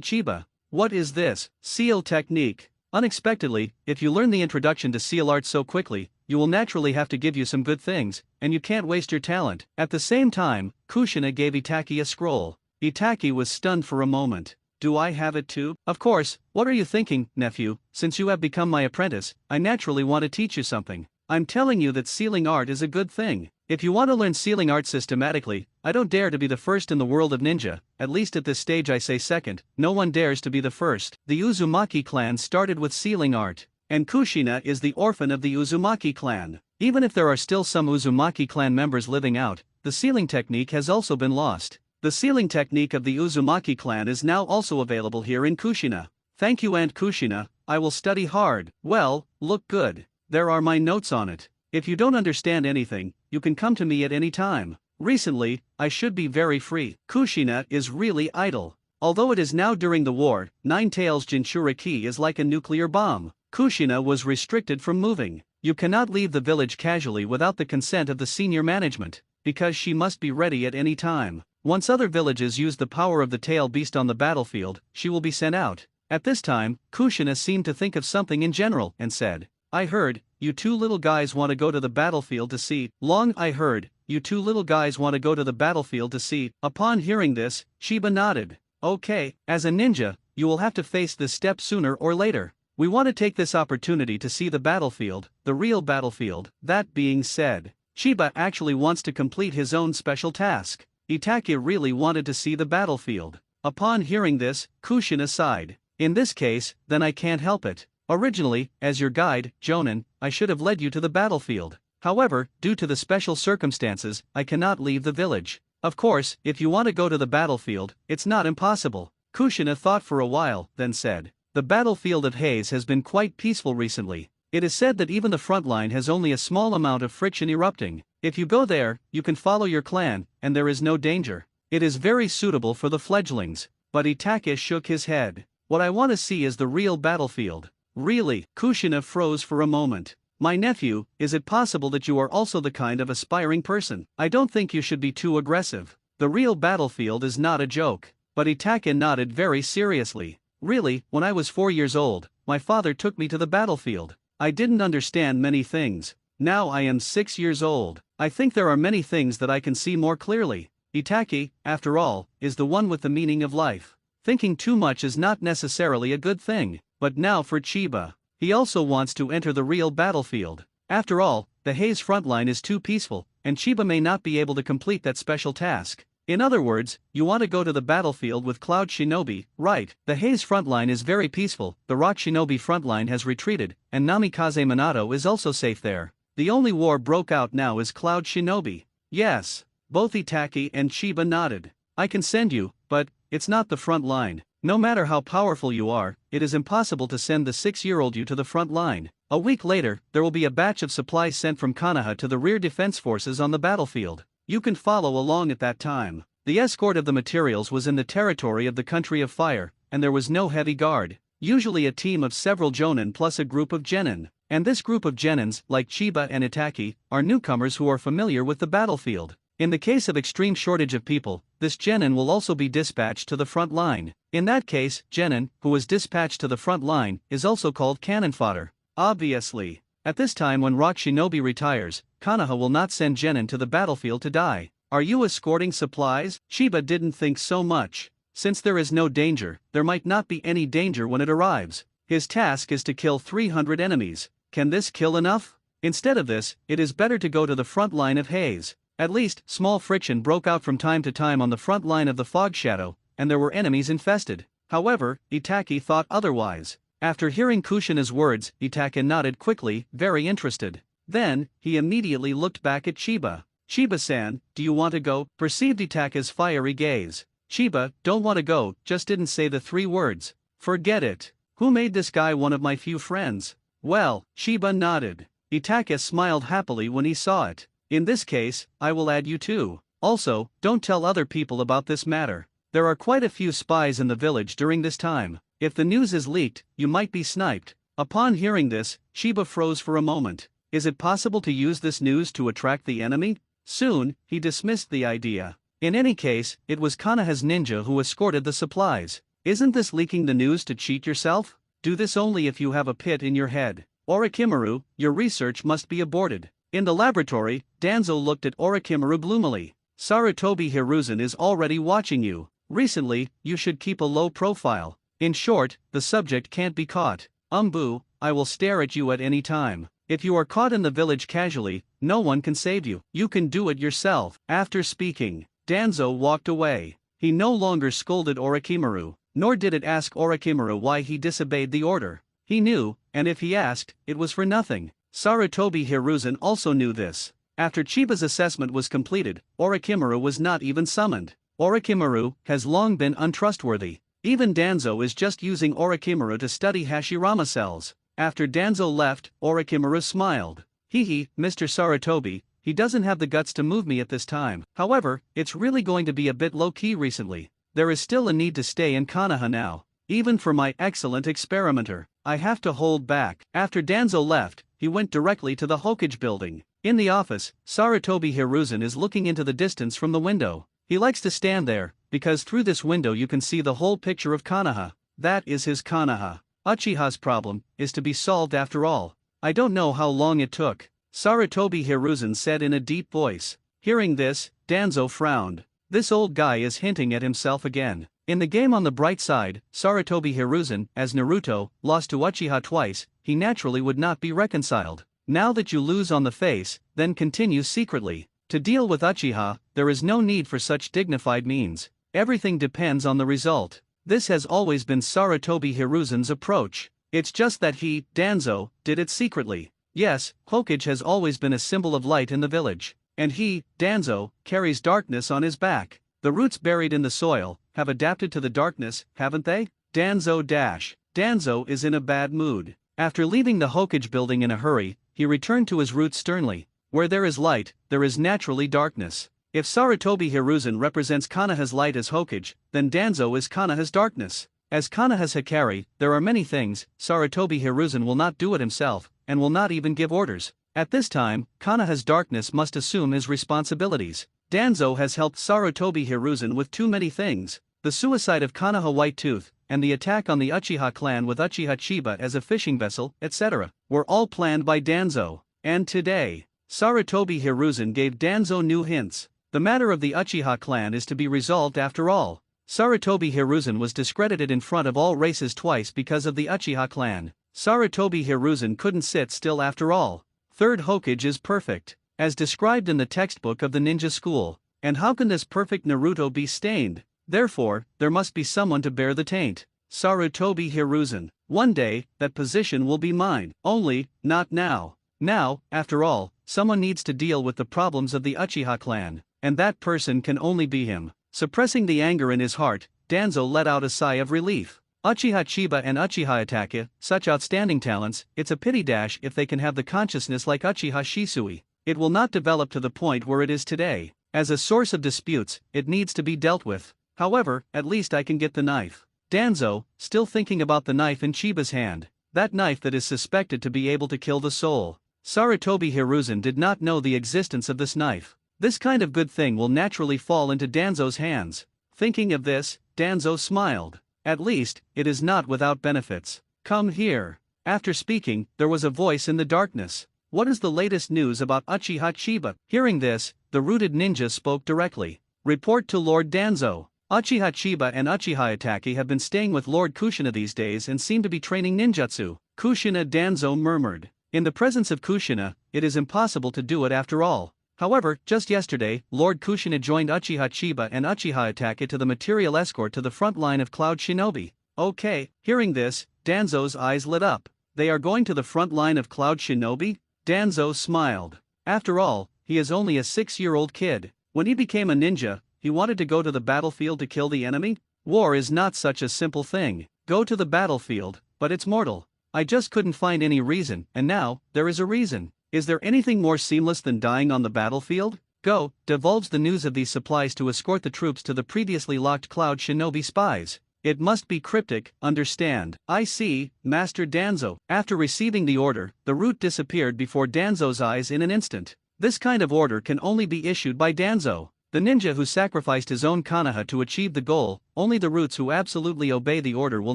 Chiba. What is this? Seal technique. Unexpectedly, if you learn the introduction to seal art so quickly, you will naturally have to give you some good things, and you can't waste your talent. At the same time, Kushina gave Itaki a scroll. Itaki was stunned for a moment. Do I have it too? Of course, what are you thinking, nephew? Since you have become my apprentice, I naturally want to teach you something. I'm telling you that sealing art is a good thing. If you want to learn sealing art systematically, I don't dare to be the first in the world of ninja, at least at this stage I say second, no one dares to be the first. The Uzumaki clan started with sealing art, and Kushina is the orphan of the Uzumaki clan. Even if there are still some Uzumaki clan members living out, the sealing technique has also been lost. The sealing technique of the Uzumaki clan is now also available here in Kushina. Thank you, Aunt Kushina, I will study hard. Well, look good. There are my notes on it. If you don't understand anything, you can come to me at any time. Recently, I should be very free. Kushina is really idle. Although it is now during the war, Nine Tails Jinchuriki is like a nuclear bomb. Kushina was restricted from moving. You cannot leave the village casually without the consent of the senior management, because she must be ready at any time. Once other villages use the power of the tail beast on the battlefield, she will be sent out. At this time, Kushina seemed to think of something in general and said, I heard, you two little guys want to go to the battlefield to see. I heard, you two little guys want to go to the battlefield to see. Upon hearing this, Chiba nodded. Okay, as a ninja, you will have to face this step sooner or later. We want to take this opportunity to see the battlefield, the real battlefield. That being said, Chiba actually wants to complete his own special task. Itachi really wanted to see the battlefield. Upon hearing this, Kushina sighed. In this case, then I can't help it. Originally, as your guide, Jonin, I should have led you to the battlefield. However, due to the special circumstances, I cannot leave the village. Of course, if you want to go to the battlefield, it's not impossible. Kushina thought for a while, then said, the battlefield of Haze has been quite peaceful recently. It is said that even the front line has only a small amount of friction erupting. If you go there, you can follow your clan, and there is no danger. It is very suitable for the fledglings. But Itachi shook his head. What I want to see is the real battlefield. Really? Kushina froze for a moment. My nephew, is it possible that you are also the kind of aspiring person? I don't think you should be too aggressive. The real battlefield is not a joke. But Itachi nodded very seriously. Really, when I was 4 years old, my father took me to the battlefield. I didn't understand many things. Now I am 6 years old. I think there are many things that I can see more clearly. Itachi, after all, is the one with the meaning of life. Thinking too much is not necessarily a good thing. But now for Chiba. He also wants to enter the real battlefield. After all, the Haze frontline is too peaceful, and Chiba may not be able to complete that special task. In other words, you want to go to the battlefield with Cloud Shinobi, right? The Haze frontline is very peaceful, the Rock Shinobi frontline has retreated, and Namikaze Minato is also safe there. The only war broke out now is Cloud Shinobi. Yes. Both Itachi and Chiba nodded. I can send you, but it's not the front line. No matter how powerful you are, it is impossible to send the 6-year-old you to the front line. A week later, there will be a batch of supplies sent from Konoha to the rear defense forces on the battlefield. You can follow along at that time. The escort of the materials was in the territory of the Country of Fire, and there was no heavy guard. Usually a team of several jonin plus a group of genin. And this group of genins, like Chiba and Itachi, are newcomers who are familiar with the battlefield. In the case of extreme shortage of people, this genin will also be dispatched to the front line. In that case, genin, who is dispatched to the front line, is also called cannon fodder. Obviously, at this time when Rock Shinobi retires, Konoha will not send genin to the battlefield to die. Are you escorting supplies? Chiba didn't think so much. Since there is no danger, there might not be any danger when it arrives. His task is to kill 300 enemies. Can this kill enough? Instead of this, it is better to go to the front line of Haze. At least, small friction broke out from time to time on the front line of the fog shadow, and there were enemies infested. However, Itachi thought otherwise. After hearing Kushina's words, Itachi nodded quickly, very interested. Then, he immediately looked back at Chiba. Chiba-san, do you want to go? Perceived Itachi's fiery gaze. Chiba, don't want to go, just didn't say the 3 words. Forget it. Who made this guy one of my few friends? Well, Chiba nodded. Itachi smiled happily when he saw it. In this case, I will add you too. Also, don't tell other people about this matter. There are quite a few spies in the village during this time. If the news is leaked, you might be sniped. Upon hearing this, Chiba froze for a moment. Is it possible to use this news to attract the enemy? Soon, he dismissed the idea. In any case, it was Konoha's ninja who escorted the supplies. Isn't this leaking the news to cheat yourself? Do this only if you have a pit in your head. Orochimaru, your research must be aborted. In the laboratory, Danzo looked at Orochimaru gloomily. Sarutobi Hiruzen is already watching you. Recently, you should keep a low profile. In short, the subject can't be caught. Umbu, I will stare at you at any time. If you are caught in the village casually, no one can save you. You can do it yourself. After speaking, Danzo walked away. He no longer scolded Orochimaru, nor did it ask Orochimaru why he disobeyed the order. He knew, and if he asked, it was for nothing. Sarutobi Hiruzen also knew this. After Chiba's assessment was completed, Orochimaru was not even summoned. Orochimaru has long been untrustworthy. Even Danzo is just using Orochimaru to study Hashirama cells. After Danzo left, Orochimaru smiled. Hee, Mr. Sarutobi, he doesn't have the guts to move me at this time. However, it's really going to be a bit low-key recently. There is still a need to stay in Konoha now. Even for my excellent experimenter, I have to hold back. After Danzo left, he went directly to the Hokage building. In the office, Sarutobi Hiruzen is looking into the distance from the window. He likes to stand there, because through this window you can see the whole picture of Konoha. That is his Konoha. Uchiha's problem is to be solved after all. I don't know how long it took, Sarutobi Hiruzen said in a deep voice. Hearing this, Danzo frowned. This old guy is hinting at himself again. In the game on the bright side, Sarutobi Hiruzen, as Naruto, lost to Uchiha twice, he naturally would not be reconciled. Now that you lose on the face, then continue secretly. To deal with Uchiha, there is no need for such dignified means. Everything depends on the result. This has always been Sarutobi Hiruzen's approach. It's just that he, Danzo, did it secretly. Yes, Hokage has always been a symbol of light in the village. And he, Danzo, carries darkness on his back. The roots buried in the soil have adapted to the darkness, haven't they? Danzo is in a bad mood. After leaving the Hokage building in a hurry, he returned to his roots sternly. Where there is light, there is naturally darkness. If Sarutobi Hiruzen represents Konoha's light as Hokage, then Danzo is Konoha's darkness. As Konoha's Hikari, there are many things Sarutobi Hiruzen will not do it himself, and will not even give orders. At this time, Konoha's darkness must assume his responsibilities. Danzo has helped Sarutobi Hiruzen with too many things. The suicide of Konoha White Tooth, and the attack on the Uchiha clan with Uchiha Chiba as a fishing vessel, etc., were all planned by Danzo. And today, Sarutobi Hiruzen gave Danzo new hints. The matter of the Uchiha clan is to be resolved after all. Sarutobi Hiruzen was discredited in front of all races twice because of the Uchiha clan. Sarutobi Hiruzen couldn't sit still after all. Third Hokage is perfect, as described in the textbook of the ninja school. And how can this perfect Naruto be stained? Therefore, there must be someone to bear the taint. Sarutobi Hiruzen. One day, that position will be mine. Only, not now. Now, after all, someone needs to deal with the problems of the Uchiha clan, and that person can only be him. Suppressing the anger in his heart, Danzo let out a sigh of relief. Uchiha Chiba and Uchiha Itachi, such outstanding talents, it's a pity dash if they can have the consciousness like Uchiha Shisui. It will not develop to the point where it is today. As a source of disputes, it needs to be dealt with. However, at least I can get the knife. Danzo, still thinking about the knife in Chiba's hand. That knife that is suspected to be able to kill the soul. Sarutobi Hiruzen did not know the existence of this knife. This kind of good thing will naturally fall into Danzo's hands. Thinking of this, Danzo smiled. At least, it is not without benefits. Come here. After speaking, there was a voice in the darkness. What is the latest news about Uchiha Chiba? Hearing this, the rooted ninja spoke directly. Report to Lord Danzo. Uchiha Chiba and Uchiha Itachi have been staying with Lord Kushina these days and seem to be training ninjutsu. Kushina, Danzo murmured. In the presence of Kushina, it is impossible to do it after all. However, just yesterday, Lord Kushina joined Uchiha Chiba and Uchiha Itachi to the material escort to the front line of Cloud Shinobi. Okay. Hearing this, Danzo's eyes lit up. They are going to the front line of Cloud Shinobi? Danzo smiled. After all, he is only a 6-year-old kid. When he became a ninja, he wanted to go to the battlefield to kill the enemy? War is not such a simple thing. Go to the battlefield, but it's mortal. I just couldn't find any reason, and now, there is a reason. Is there anything more seamless than dying on the battlefield? Go, divulge the news of these supplies to escort the troops to the previously locked Cloud Shinobi spies. It must be cryptic, understand. I see, Master Danzo. After receiving the order, the root disappeared before Danzo's eyes in an instant. This kind of order can only be issued by Danzo. The ninja who sacrificed his own Konoha to achieve the goal, only the roots who absolutely obey the order will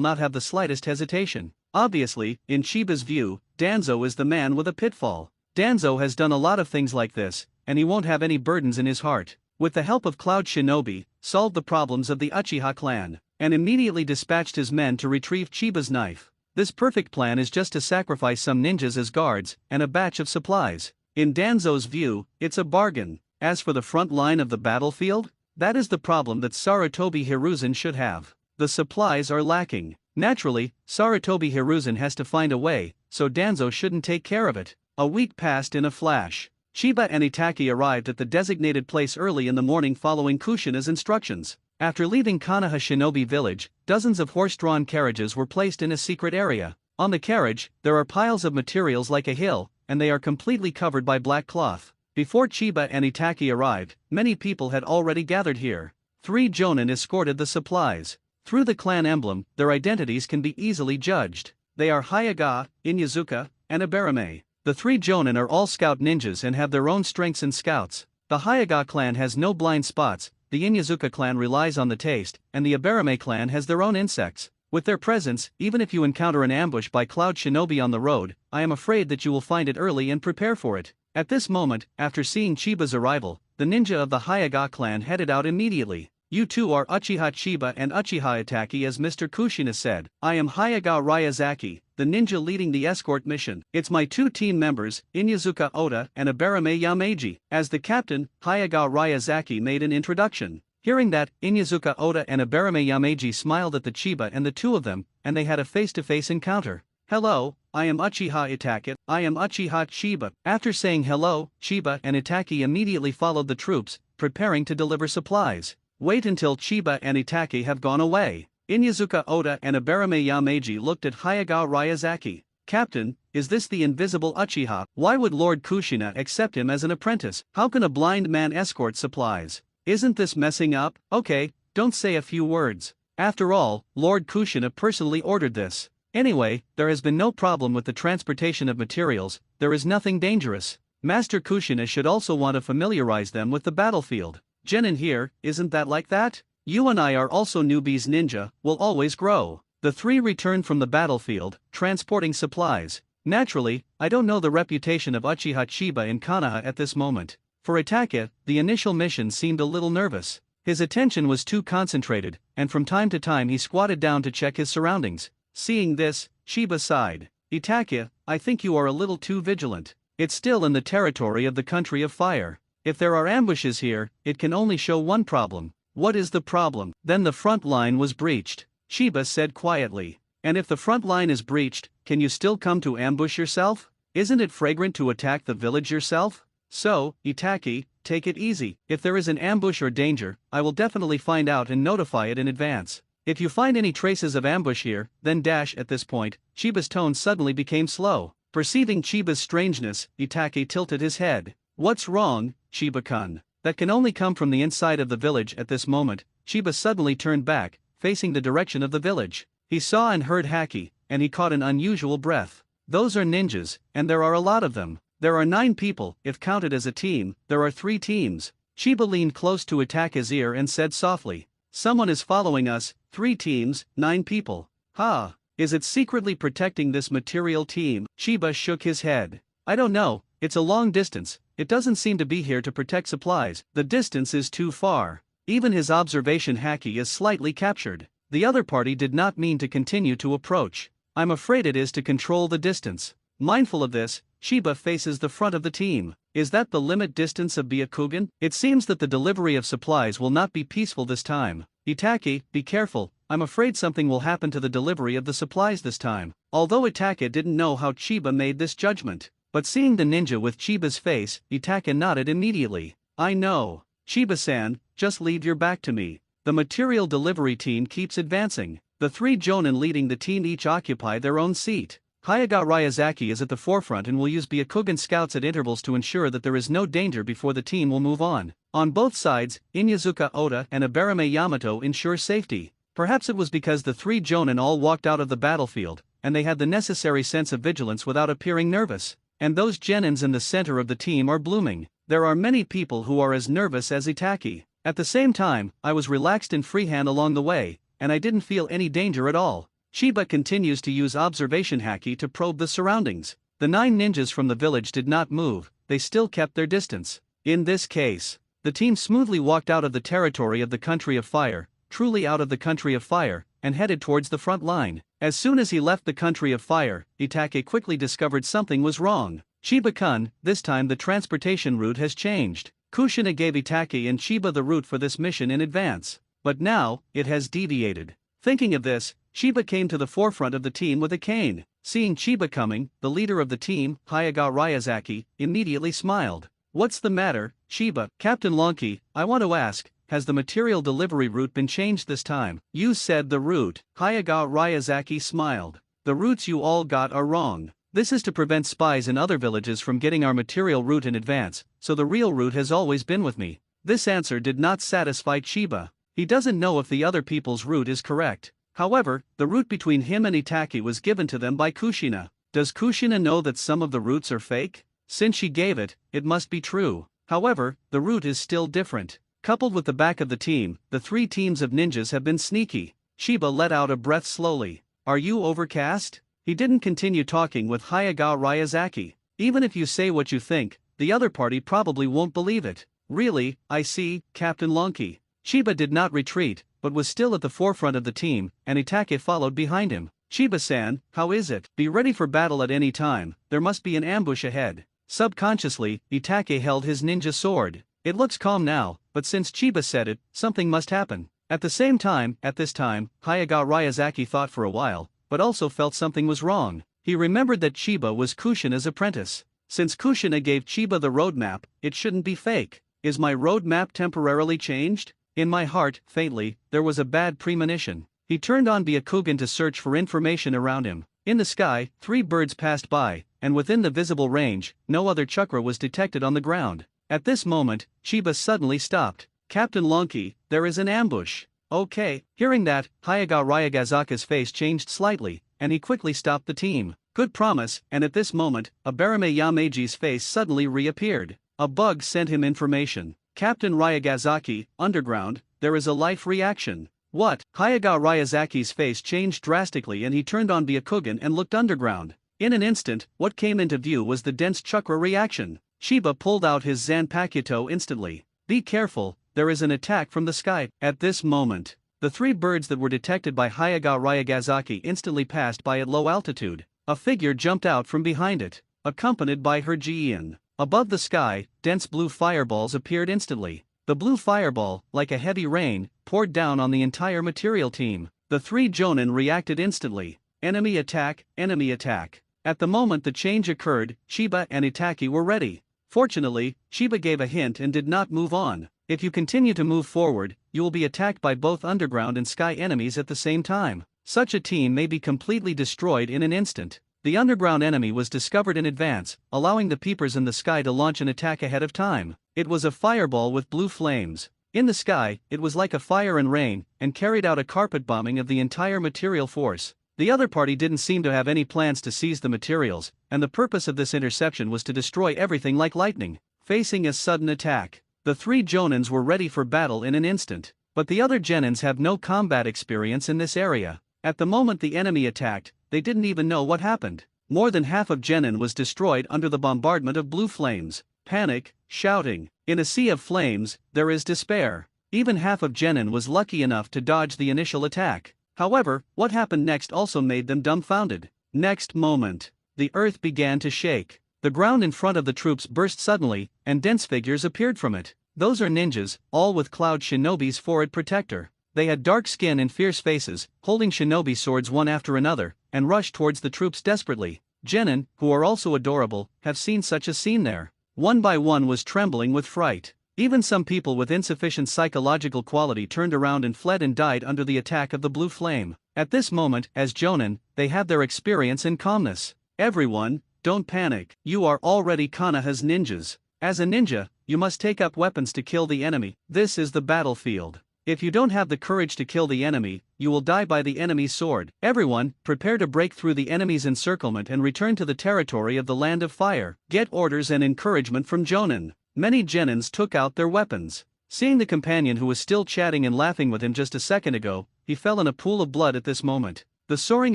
not have the slightest hesitation. Obviously, in Chiba's view, Danzo is the man with a pitfall. Danzo has done a lot of things like this, and he won't have any burdens in his heart. With the help of Cloud Shinobi, solved the problems of the Uchiha clan, and immediately dispatched his men to retrieve Chiba's knife. This perfect plan is just to sacrifice some ninjas as guards, and a batch of supplies. In Danzo's view, it's a bargain. As for the front line of the battlefield, that is the problem that Sarutobi Hiruzen should have. The supplies are lacking. Naturally, Sarutobi Hiruzen has to find a way, so Danzo shouldn't take care of it. A week passed in a flash. Chiba and Itachi arrived at the designated place early in the morning following Kushina's instructions. After leaving Konoha Shinobi village, dozens of horse-drawn carriages were placed in a secret area. On the carriage, there are piles of materials like a hill, and they are completely covered by black cloth. Before Chiba and Itachi arrived, many people had already gathered here. 3 jonin escorted the supplies. Through the clan emblem, their identities can be easily judged. They are Hyaga, Inyazuka, and Abarame. The 3 jonin are all scout ninjas and have their own strengths and scouts. The Hyaga clan has no blind spots, the Inyazuka clan relies on the taste, and the Abarame clan has their own insects. With their presence, even if you encounter an ambush by Cloud Shinobi on the road, I am afraid that you will find it early and prepare for it. At this moment, after seeing Chiba's arrival, the ninja of the Hyaga clan headed out immediately. You two are Uchiha Chiba and Uchiha Itaki, as Mr. Kushina said. I am Hayagawa Ryazaki, the ninja leading the escort mission. It's my two team members, Inyazuka Oda and Abarame Yameji. As the captain, Hayagawa Ryazaki made an introduction. Hearing that, Inyazuka Oda and Abarame Yameji smiled at the Chiba and the two of them, and they had a face-to-face encounter. Hello, I am Uchiha Itaki. I am Uchiha Chiba. After saying hello, Chiba and Itaki immediately followed the troops, preparing to deliver supplies. Wait until Chiba and Itaki have gone away. Inyazuka Oda and Abarame Yameji looked at Hayagawa Ryazaki. Captain, is this the invisible Uchiha? Why would Lord Kushina accept him as an apprentice? How can a blind man escort supplies? Isn't this messing up? Okay, don't say a few words. After all, Lord Kushina personally ordered this. Anyway, there has been no problem with the transportation of materials, there is nothing dangerous. Master Kushina should also want to familiarize them with the battlefield. Genin here, isn't that like that? You and I are also newbies ninja, will always grow. The three returned from the battlefield, transporting supplies. Naturally, I don't know the reputation of Uchiha Chiba in Konoha at this moment. For Itaka, the initial mission seemed a little nervous. His attention was too concentrated, and from time to time he squatted down to check his surroundings. Seeing this, Chiba sighed. Itaka, I think you are a little too vigilant. It's still in the territory of the country of fire. If there are ambushes here, it can only show one problem. What is the problem? Then the front line was breached. Chiba said quietly. And if the front line is breached, can you still come to ambush yourself? Isn't it fragrant to attack the village yourself? So, Itaki, take it easy. If there is an ambush or danger, I will definitely find out and notify it in advance. If you find any traces of ambush here, then dash. At this point, Chiba's tone suddenly became slow. Perceiving Chiba's strangeness, Itaki tilted his head. What's wrong, Chiba-kun? That can only come from the inside of the village. At this moment, Chiba suddenly turned back, facing the direction of the village. He saw and heard Haki, and he caught an unusual breath. Those are ninjas, and there are a lot of them. There are 9 people, if counted as a team, there are 3 teams. Chiba leaned close to Itaka's ear and said softly, someone is following us, 3 teams, 9 people. Ha! Is it secretly protecting this material team? Chiba shook his head. I don't know, it's a long distance, it doesn't seem to be here to protect supplies, the distance is too far. Even his observation Haki is slightly captured. The other party did not mean to continue to approach. I'm afraid it is to control the distance. Mindful of this, Chiba faces the front of the team. Is that the limit distance of Byakugan? It seems that the delivery of supplies will not be peaceful this time. Itaki, be careful, I'm afraid something will happen to the delivery of the supplies this time. Although Itaka didn't know how Chiba made this judgment, but seeing the ninja with Chiba's face, Itaka nodded immediately. I know. Chiba-san, just leave your back to me. The material delivery team keeps advancing. The 3 jonin leading the team each occupy their own seat. Hayagawa Ryazaki is at the forefront and will use Byakugan scouts at intervals to ensure that there is no danger before the team will move on. On both sides, Inyazuka Oda and Abarame Yamato ensure safety. Perhaps it was because the 3 jonin all walked out of the battlefield, and they had the necessary sense of vigilance without appearing nervous. And those genins in the center of the team are blooming. There are many people who are as nervous as Itaki. At the same time, I was relaxed and freehand along the way, and I didn't feel any danger at all. Chiba continues to use observation Haki to probe the surroundings. The 9 ninjas from the village did not move, they still kept their distance. In this case, the team smoothly walked out of the territory of the country of fire, truly out of the country of fire, and headed towards the front line. As soon as he left the country of fire, Itake quickly discovered something was wrong. Chiba-kun, this time the transportation route has changed. Kushina gave Itake and Chiba the route for this mission in advance, but now, it has deviated. Thinking of this, Chiba came to the forefront of the team with a cane. Seeing Chiba coming, the leader of the team, Hayagawa Ryazaki, immediately smiled. What's the matter, Chiba? Captain Lonki, I want to ask, has the material delivery route been changed this time? You said the route. Hayagawa Ryazaki smiled. The routes you all got are wrong. This is to prevent spies in other villages from getting our material route in advance, so the real route has always been with me. This answer did not satisfy Chiba. He doesn't know if the other people's route is correct. However, the route between him and Itaki was given to them by Kushina. Does Kushina know that some of the routes are fake? Since she gave it, it must be true. However, the route is still different. Coupled with the back of the team, the 3 teams of ninjas have been sneaky. Chiba let out a breath slowly. Are you overcast? He didn't continue talking with Hayagawa Ryazaki. Even if you say what you think, the other party probably won't believe it. Really, I see, Captain Lonki. Chiba did not retreat, but was still at the forefront of the team, and Itake followed behind him. Chiba-san, how is it? Be ready for battle at any time, there must be an ambush ahead. Subconsciously, Itake held his ninja sword. It looks calm now, but since Chiba said it, something must happen. At this time, Hayagawa Ryazaki thought for a while, but also felt something was wrong. He remembered that Chiba was Kushina's apprentice. Since Kushina gave Chiba the roadmap, it shouldn't be fake. Is my roadmap temporarily changed? In my heart, faintly, there was a bad premonition. He turned on Byakugan to search for information around him. In the sky, 3 birds passed by, and within the visible range, no other chakra was detected on the ground. At this moment, Chiba suddenly stopped. Captain Lonki, there is an ambush. Okay. Hearing that, Hayagawa Ryagazaki's face changed slightly, and he quickly stopped the team. Good promise, and at this moment, Abarame Yameji's face suddenly reappeared. A bug sent him information. Captain Ryagazaki, underground, there is a life reaction. What? Hayagawa Ryazaki's face changed drastically and he turned on Byakugan and looked underground. In an instant, what came into view was the dense chakra reaction. Chiba pulled out his Zanpakuto instantly. Be careful, there is an attack from the sky. At this moment, the 3 birds that were detected by Hayagawa Ryagazaki instantly passed by at low altitude. A figure jumped out from behind it, accompanied by her Jiin. Above the sky, dense blue fireballs appeared instantly. The blue fireball, like a heavy rain, poured down on the entire material team. The 3 Jonin reacted instantly. Enemy attack, enemy attack. At the moment the change occurred, Chiba and Itake were ready. Fortunately, Chiba gave a hint and did not move on. If you continue to move forward, you will be attacked by both underground and sky enemies at the same time. Such a team may be completely destroyed in an instant. The underground enemy was discovered in advance, allowing the peepers in the sky to launch an attack ahead of time. It was a fireball with blue flames. In the sky, it was like a fire and rain, and carried out a carpet bombing of the entire material force. The other party didn't seem to have any plans to seize the materials, and the purpose of this interception was to destroy everything like lightning. Facing a sudden attack, the 3 Jonins were ready for battle in an instant. But the other Genins have no combat experience in this area. At the moment the enemy attacked, they didn't even know what happened. More than half of Genin was destroyed under the bombardment of blue flames. Panic, shouting. In a sea of flames, there is despair. Even half of Genin was lucky enough to dodge the initial attack. However, what happened next also made them dumbfounded. Next moment, the earth began to shake. The ground in front of the troops burst suddenly, and dense figures appeared from it. Those are ninjas, all with Cloud Shinobi's forward protector. They had dark skin and fierce faces, holding shinobi swords one after another, and rushed towards the troops desperately. Genin, who are also adorable, have seen such a scene there. One by one was trembling with fright. Even some people with insufficient psychological quality turned around and fled and died under the attack of the blue flame. At this moment, as Jonin, they have their experience in calmness. Everyone, don't panic. You are already Konoha's ninjas. As a ninja, you must take up weapons to kill the enemy. This is the battlefield. If you don't have the courage to kill the enemy, you will die by the enemy's sword. Everyone, prepare to break through the enemy's encirclement and return to the territory of the Land of Fire. Get orders and encouragement from Jonin. Many Genins took out their weapons. Seeing the companion who was still chatting and laughing with him just a second ago, he fell in a pool of blood at this moment. The soaring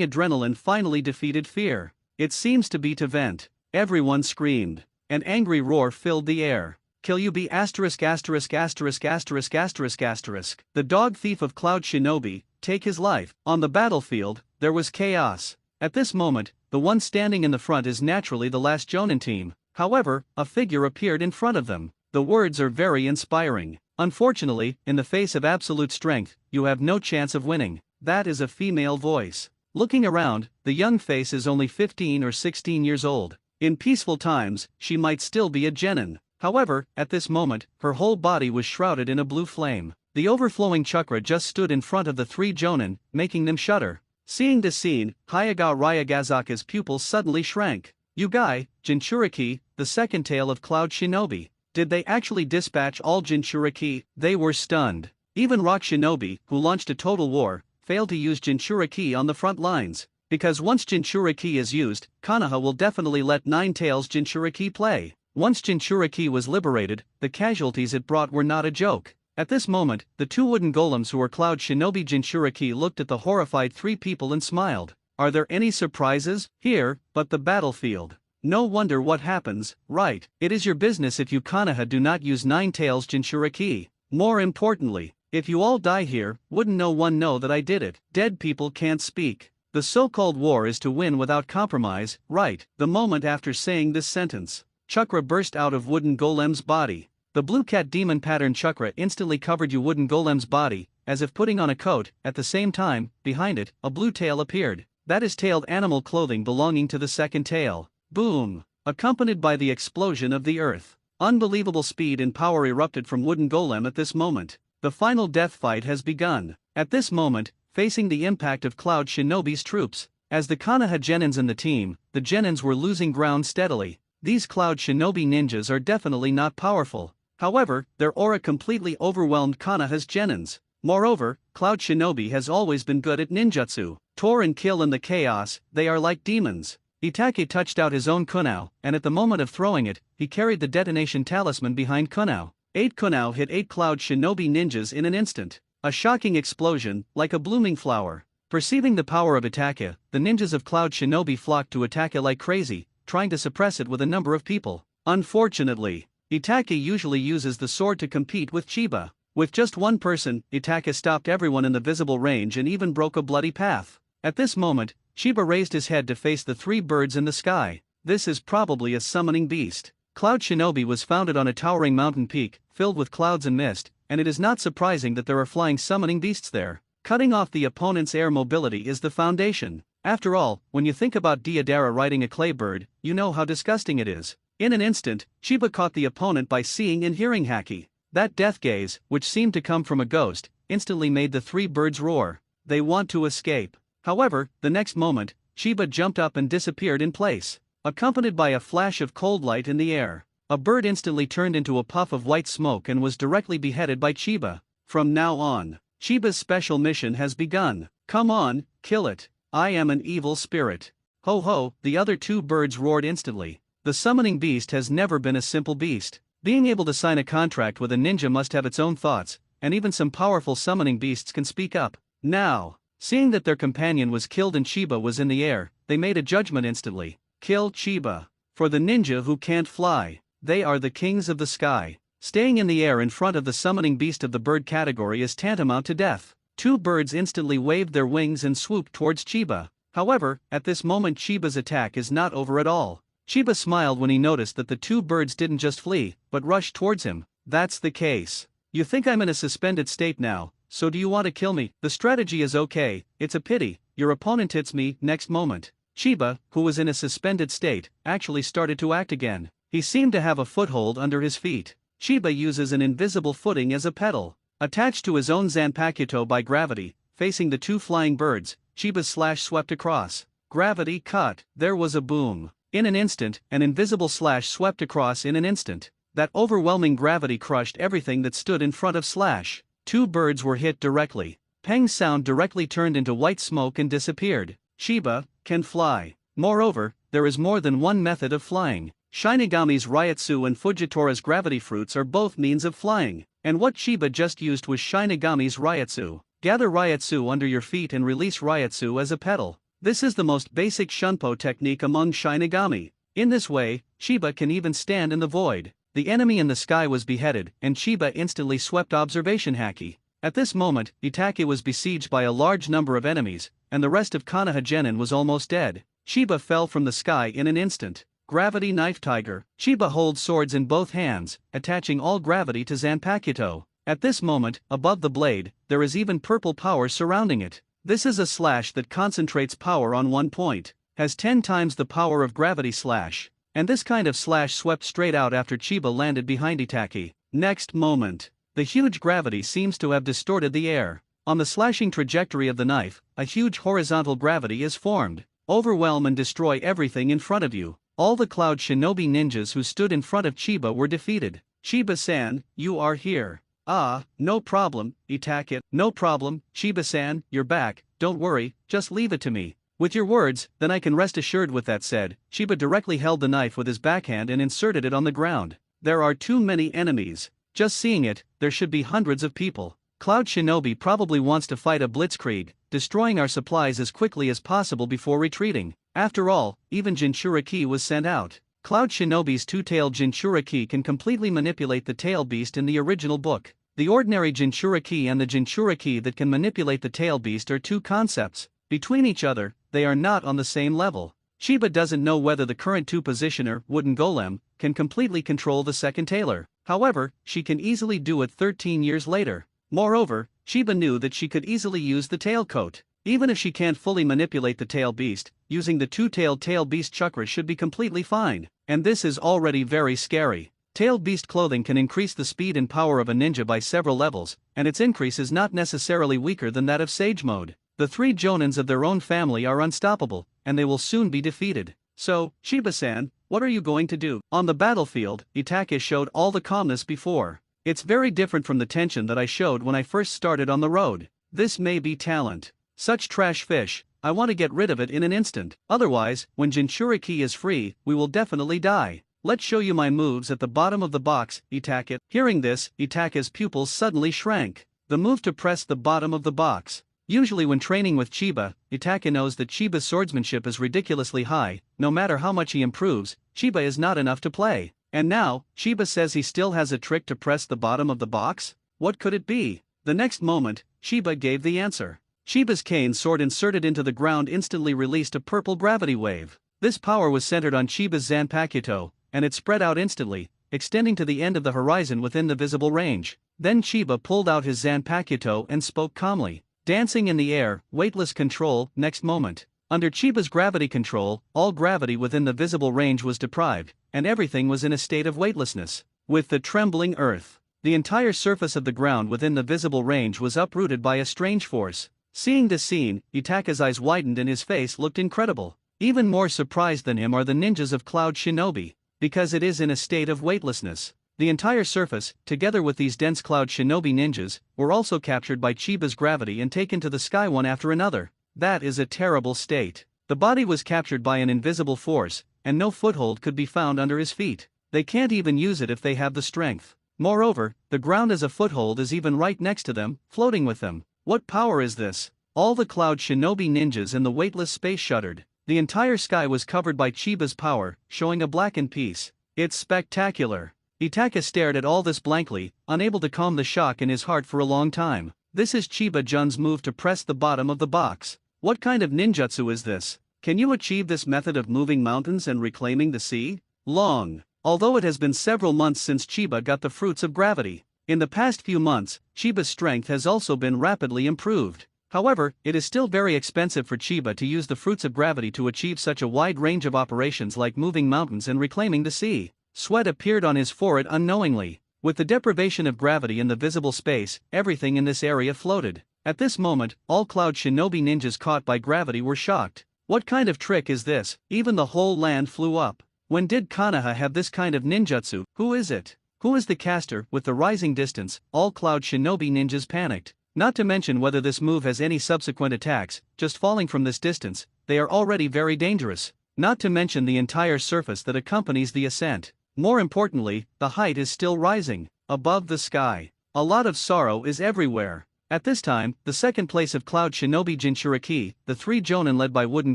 adrenaline finally defeated fear. It seems to be to vent. Everyone screamed. An angry roar filled the air. Kill you be asterisk asterisk asterisk asterisk asterisk asterisk. The dog thief of Cloud Shinobi, take his life. On the battlefield, there was chaos. At this moment, the one standing in the front is naturally the last Jonin team. However, a figure appeared in front of them. The words are very inspiring. Unfortunately, in the face of absolute strength, you have no chance of winning. That is a female voice. Looking around, the young face is only 15 or 16 years old. In peaceful times, she might still be a Genin. However, at this moment, her whole body was shrouded in a blue flame. The overflowing chakra just stood in front of the 3 Jonin, making them shudder. Seeing this scene, Hayagawa Ryagazaki's pupils suddenly shrank. Yugai, Jinchuriki, the second tail of Cloud Shinobi. Did they actually dispatch all Jinchuriki? They were stunned. Even Rock Shinobi, who launched a total war, failed to use Jinchuriki on the front lines. Because once Jinchuriki is used, Konoha will definitely let Nine Tails Jinchuriki play. Once Jinchuriki was liberated, the casualties it brought were not a joke. At this moment, the 2 wooden golems who were Cloud Shinobi Jinchuriki looked at the horrified 3 people and smiled. Are there any surprises? Here, but the battlefield. No wonder what happens, right? It is your business if you Konoha do not use Nine Tails Jinchuriki. More importantly, If you all die here, wouldn't no one know that I did it? Dead people can't speak. The so-called war is to win without compromise, right? The moment after saying this sentence, chakra burst out of wooden golem's body. The blue cat demon pattern chakra instantly covered you wooden golem's body, as if putting on a coat. At the same time, behind it, a blue tail appeared. That is tailed animal clothing belonging to the second tail. Boom! Accompanied by the explosion of the earth. Unbelievable speed and power erupted from wooden golem at this moment. The final death fight has begun. At this moment, facing the impact of Cloud Shinobi's troops, as the Konoha genins in the team, the genins were losing ground steadily. These Cloud Shinobi ninjas are definitely not powerful. However, their aura completely overwhelmed Konoha's genins. Moreover, Cloud Shinobi has always been good at ninjutsu. Tor and kill in the chaos, they are like demons. Itachi touched out his own kunao, and at the moment of throwing it, he carried the detonation talisman behind kunao. 8 kunao hit 8 Cloud Shinobi ninjas in an instant. A shocking explosion, like a blooming flower. Perceiving the power of Itachi, the ninjas of Cloud Shinobi flocked to Itachi like crazy, trying to suppress it with a number of people. Unfortunately, Itachi usually uses the sword to compete with Chiba. With just one person, Itachi stopped everyone in the visible range and even broke a bloody path. At this moment, Chiba raised his head to face the 3 birds in the sky. This is probably a summoning beast. Cloud Shinobi was founded on a towering mountain peak, filled with clouds and mist, and it is not surprising that there are flying summoning beasts there. Cutting off the opponent's air mobility is the foundation. After all, when you think about Deidara riding a clay bird, you know how disgusting it is. In an instant, Chiba caught the opponent by seeing and hearing haki. That death gaze, which seemed to come from a ghost, instantly made the 3 birds roar. They want to escape. However, the next moment, Chiba jumped up and disappeared in place, accompanied by a flash of cold light in the air. A bird instantly turned into a puff of white smoke and was directly beheaded by Chiba. From now on, Chiba's special mission has begun. Come on, kill it. I am an evil spirit. Ho ho, the other 2 birds roared instantly. The summoning beast has never been a simple beast. Being able to sign a contract with a ninja must have its own thoughts, and even some powerful summoning beasts can speak up. Now, seeing that their companion was killed and Chiba was in the air, they made a judgment instantly. Kill Chiba. For the ninja who can't fly, they are the kings of the sky. Staying in the air in front of the summoning beast of the bird category is tantamount to death. 2 birds instantly waved their wings and swooped towards Chiba. However, at this moment Chiba's attack is not over at all. Chiba smiled when he noticed that the 2 birds didn't just flee, but rushed towards him. That's the case. You think I'm in a suspended state now, so do you want to kill me? The strategy is okay, it's a pity, your opponent hits me. Next moment, Chiba, who was in a suspended state, actually started to act again. He seemed to have a foothold under his feet. Chiba uses an invisible footing as a pedal. Attached to his own Zanpakuto by gravity, facing the 2 flying birds, Chiba's slash swept across. Gravity cut. There was a boom. In an instant, an invisible slash swept across in an instant. That overwhelming gravity crushed everything that stood in front of slash. 2 birds were hit directly. Peng's sound directly turned into white smoke and disappeared. Chiba can fly. Moreover, there is more than one method of flying. Shinigami's Ryatsu and Fujitora's gravity fruits are both means of flying, and what Chiba just used was Shinigami's Ryatsu. Gather Ryatsu under your feet and release Ryatsu as a pedal. This is the most basic Shunpo technique among Shinigami. In this way, Chiba can even stand in the void. The enemy in the sky was beheaded, and Chiba instantly swept observation haki. At this moment, Itachi was besieged by a large number of enemies, and the rest of Konoha Genin was almost dead. Chiba fell from the sky in an instant. Gravity Knife Tiger. Chiba holds swords in both hands, attaching all gravity to Zanpakuto. At this moment, above the blade, there is even purple power surrounding it. This is a slash that concentrates power on one point, has 10 times the power of gravity slash, and this kind of slash swept straight out after Chiba landed behind Itachi. Next moment, the huge gravity seems to have distorted the air. On the slashing trajectory of the knife, a huge horizontal gravity is formed. Overwhelm and destroy everything in front of you. All the Cloud Shinobi ninjas who stood in front of Chiba were defeated. Chiba-san, you are here. Ah, no problem, Itachi. No problem, Chiba-san, you're back, don't worry, just leave it to me. With your words, then I can rest assured. With that said, Chiba directly held the knife with his backhand and inserted it on the ground. There are too many enemies. Just seeing it, there should be hundreds of people. Cloud Shinobi probably wants to fight a blitzkrieg, destroying our supplies as quickly as possible before retreating. After all, even Jinchuriki was sent out. Cloud Shinobi's 2-tailed Jinchuriki can completely manipulate the tail beast in the original book. The ordinary Jinchuriki and the Jinchuriki that can manipulate the tail beast are two concepts. Between each other, they are not on the same level. Chiba doesn't know whether the current two-positioner, Wooden Golem, can completely control the second tailor. However, she can easily do it 13 years later. Moreover, Chiba knew that she could easily use the tail coat. Even if she can't fully manipulate the tail beast, using the two-tailed tail beast chakra should be completely fine. And this is already very scary. Tailed beast clothing can increase the speed and power of a ninja by several levels, and its increase is not necessarily weaker than that of Sage Mode. The three Jonins of their own family are unstoppable, and they will soon be defeated. So, Chiba-san, what are you going to do? On the battlefield, Itake showed all the calmness before. It's very different from the tension that I showed when I first started on the road. This may be talent. Such trash fish, I want to get rid of it in an instant. Otherwise, when Jinchuriki is free, we will definitely die. Let's show you my moves at the bottom of the box, Itake. Hearing this, Itake's pupils suddenly shrank. The move to press the bottom of the box. Usually when training with Chiba, Itake knows that Chiba's swordsmanship is ridiculously high. No matter how much he improves, Chiba is not enough to play. And now, Chiba says he still has a trick to press the bottom of the box? What could it be? The next moment, Chiba gave the answer. Chiba's cane sword inserted into the ground instantly released a purple gravity wave. This power was centered on Chiba's Zanpakuto, and it spread out instantly, extending to the end of the horizon within the visible range. Then Chiba pulled out his Zanpakuto and spoke calmly. Dancing in the air, weightless control. Next moment, under Chiba's gravity control, all gravity within the visible range was deprived, and everything was in a state of weightlessness. With the trembling earth, the entire surface of the ground within the visible range was uprooted by a strange force. Seeing this scene, Itake's eyes widened and his face looked incredible. Even more surprised than him are the ninjas of Cloud Shinobi, because it is in a state of weightlessness. The entire surface, together with these dense Cloud Shinobi ninjas, were also captured by Chiba's gravity and taken to the sky one after another. That is a terrible state. The body was captured by an invisible force, and no foothold could be found under his feet. They can't even use it if they have the strength. Moreover, the ground as a foothold is even right next to them, floating with them. What power is this? All the Cloud Shinobi ninjas in the weightless space shuddered. The entire sky was covered by Chiba's power, showing a blackened piece. It's spectacular. Itake stared at all this blankly, unable to calm the shock in his heart for a long time. This is Chiba-jun's move to press the bottom of the box. What kind of ninjutsu is this? Can you achieve this method of moving mountains and reclaiming the sea? Although it has been several months since Chiba got the fruits of gravity. In the past few months, Chiba's strength has also been rapidly improved. However, it is still very expensive for Chiba to use the fruits of gravity to achieve such a wide range of operations like moving mountains and reclaiming the sea. Sweat appeared on his forehead unknowingly. With the deprivation of gravity in the visible space, everything in this area floated. At this moment, all Cloud Shinobi ninjas caught by gravity were shocked. What kind of trick is this? Even the whole land flew up. When did Konoha have this kind of ninjutsu? Who is it? Who is the caster? With the rising distance, all Cloud Shinobi ninjas panicked. Not to mention whether this move has any subsequent attacks. Just falling from this distance, they are already very dangerous. Not to mention the entire surface that accompanies the ascent. More importantly, the height is still rising, above the sky. A lot of sorrow is everywhere. At this time, the second place of Cloud Shinobi Jinchuriki, the three Jonin led by Wooden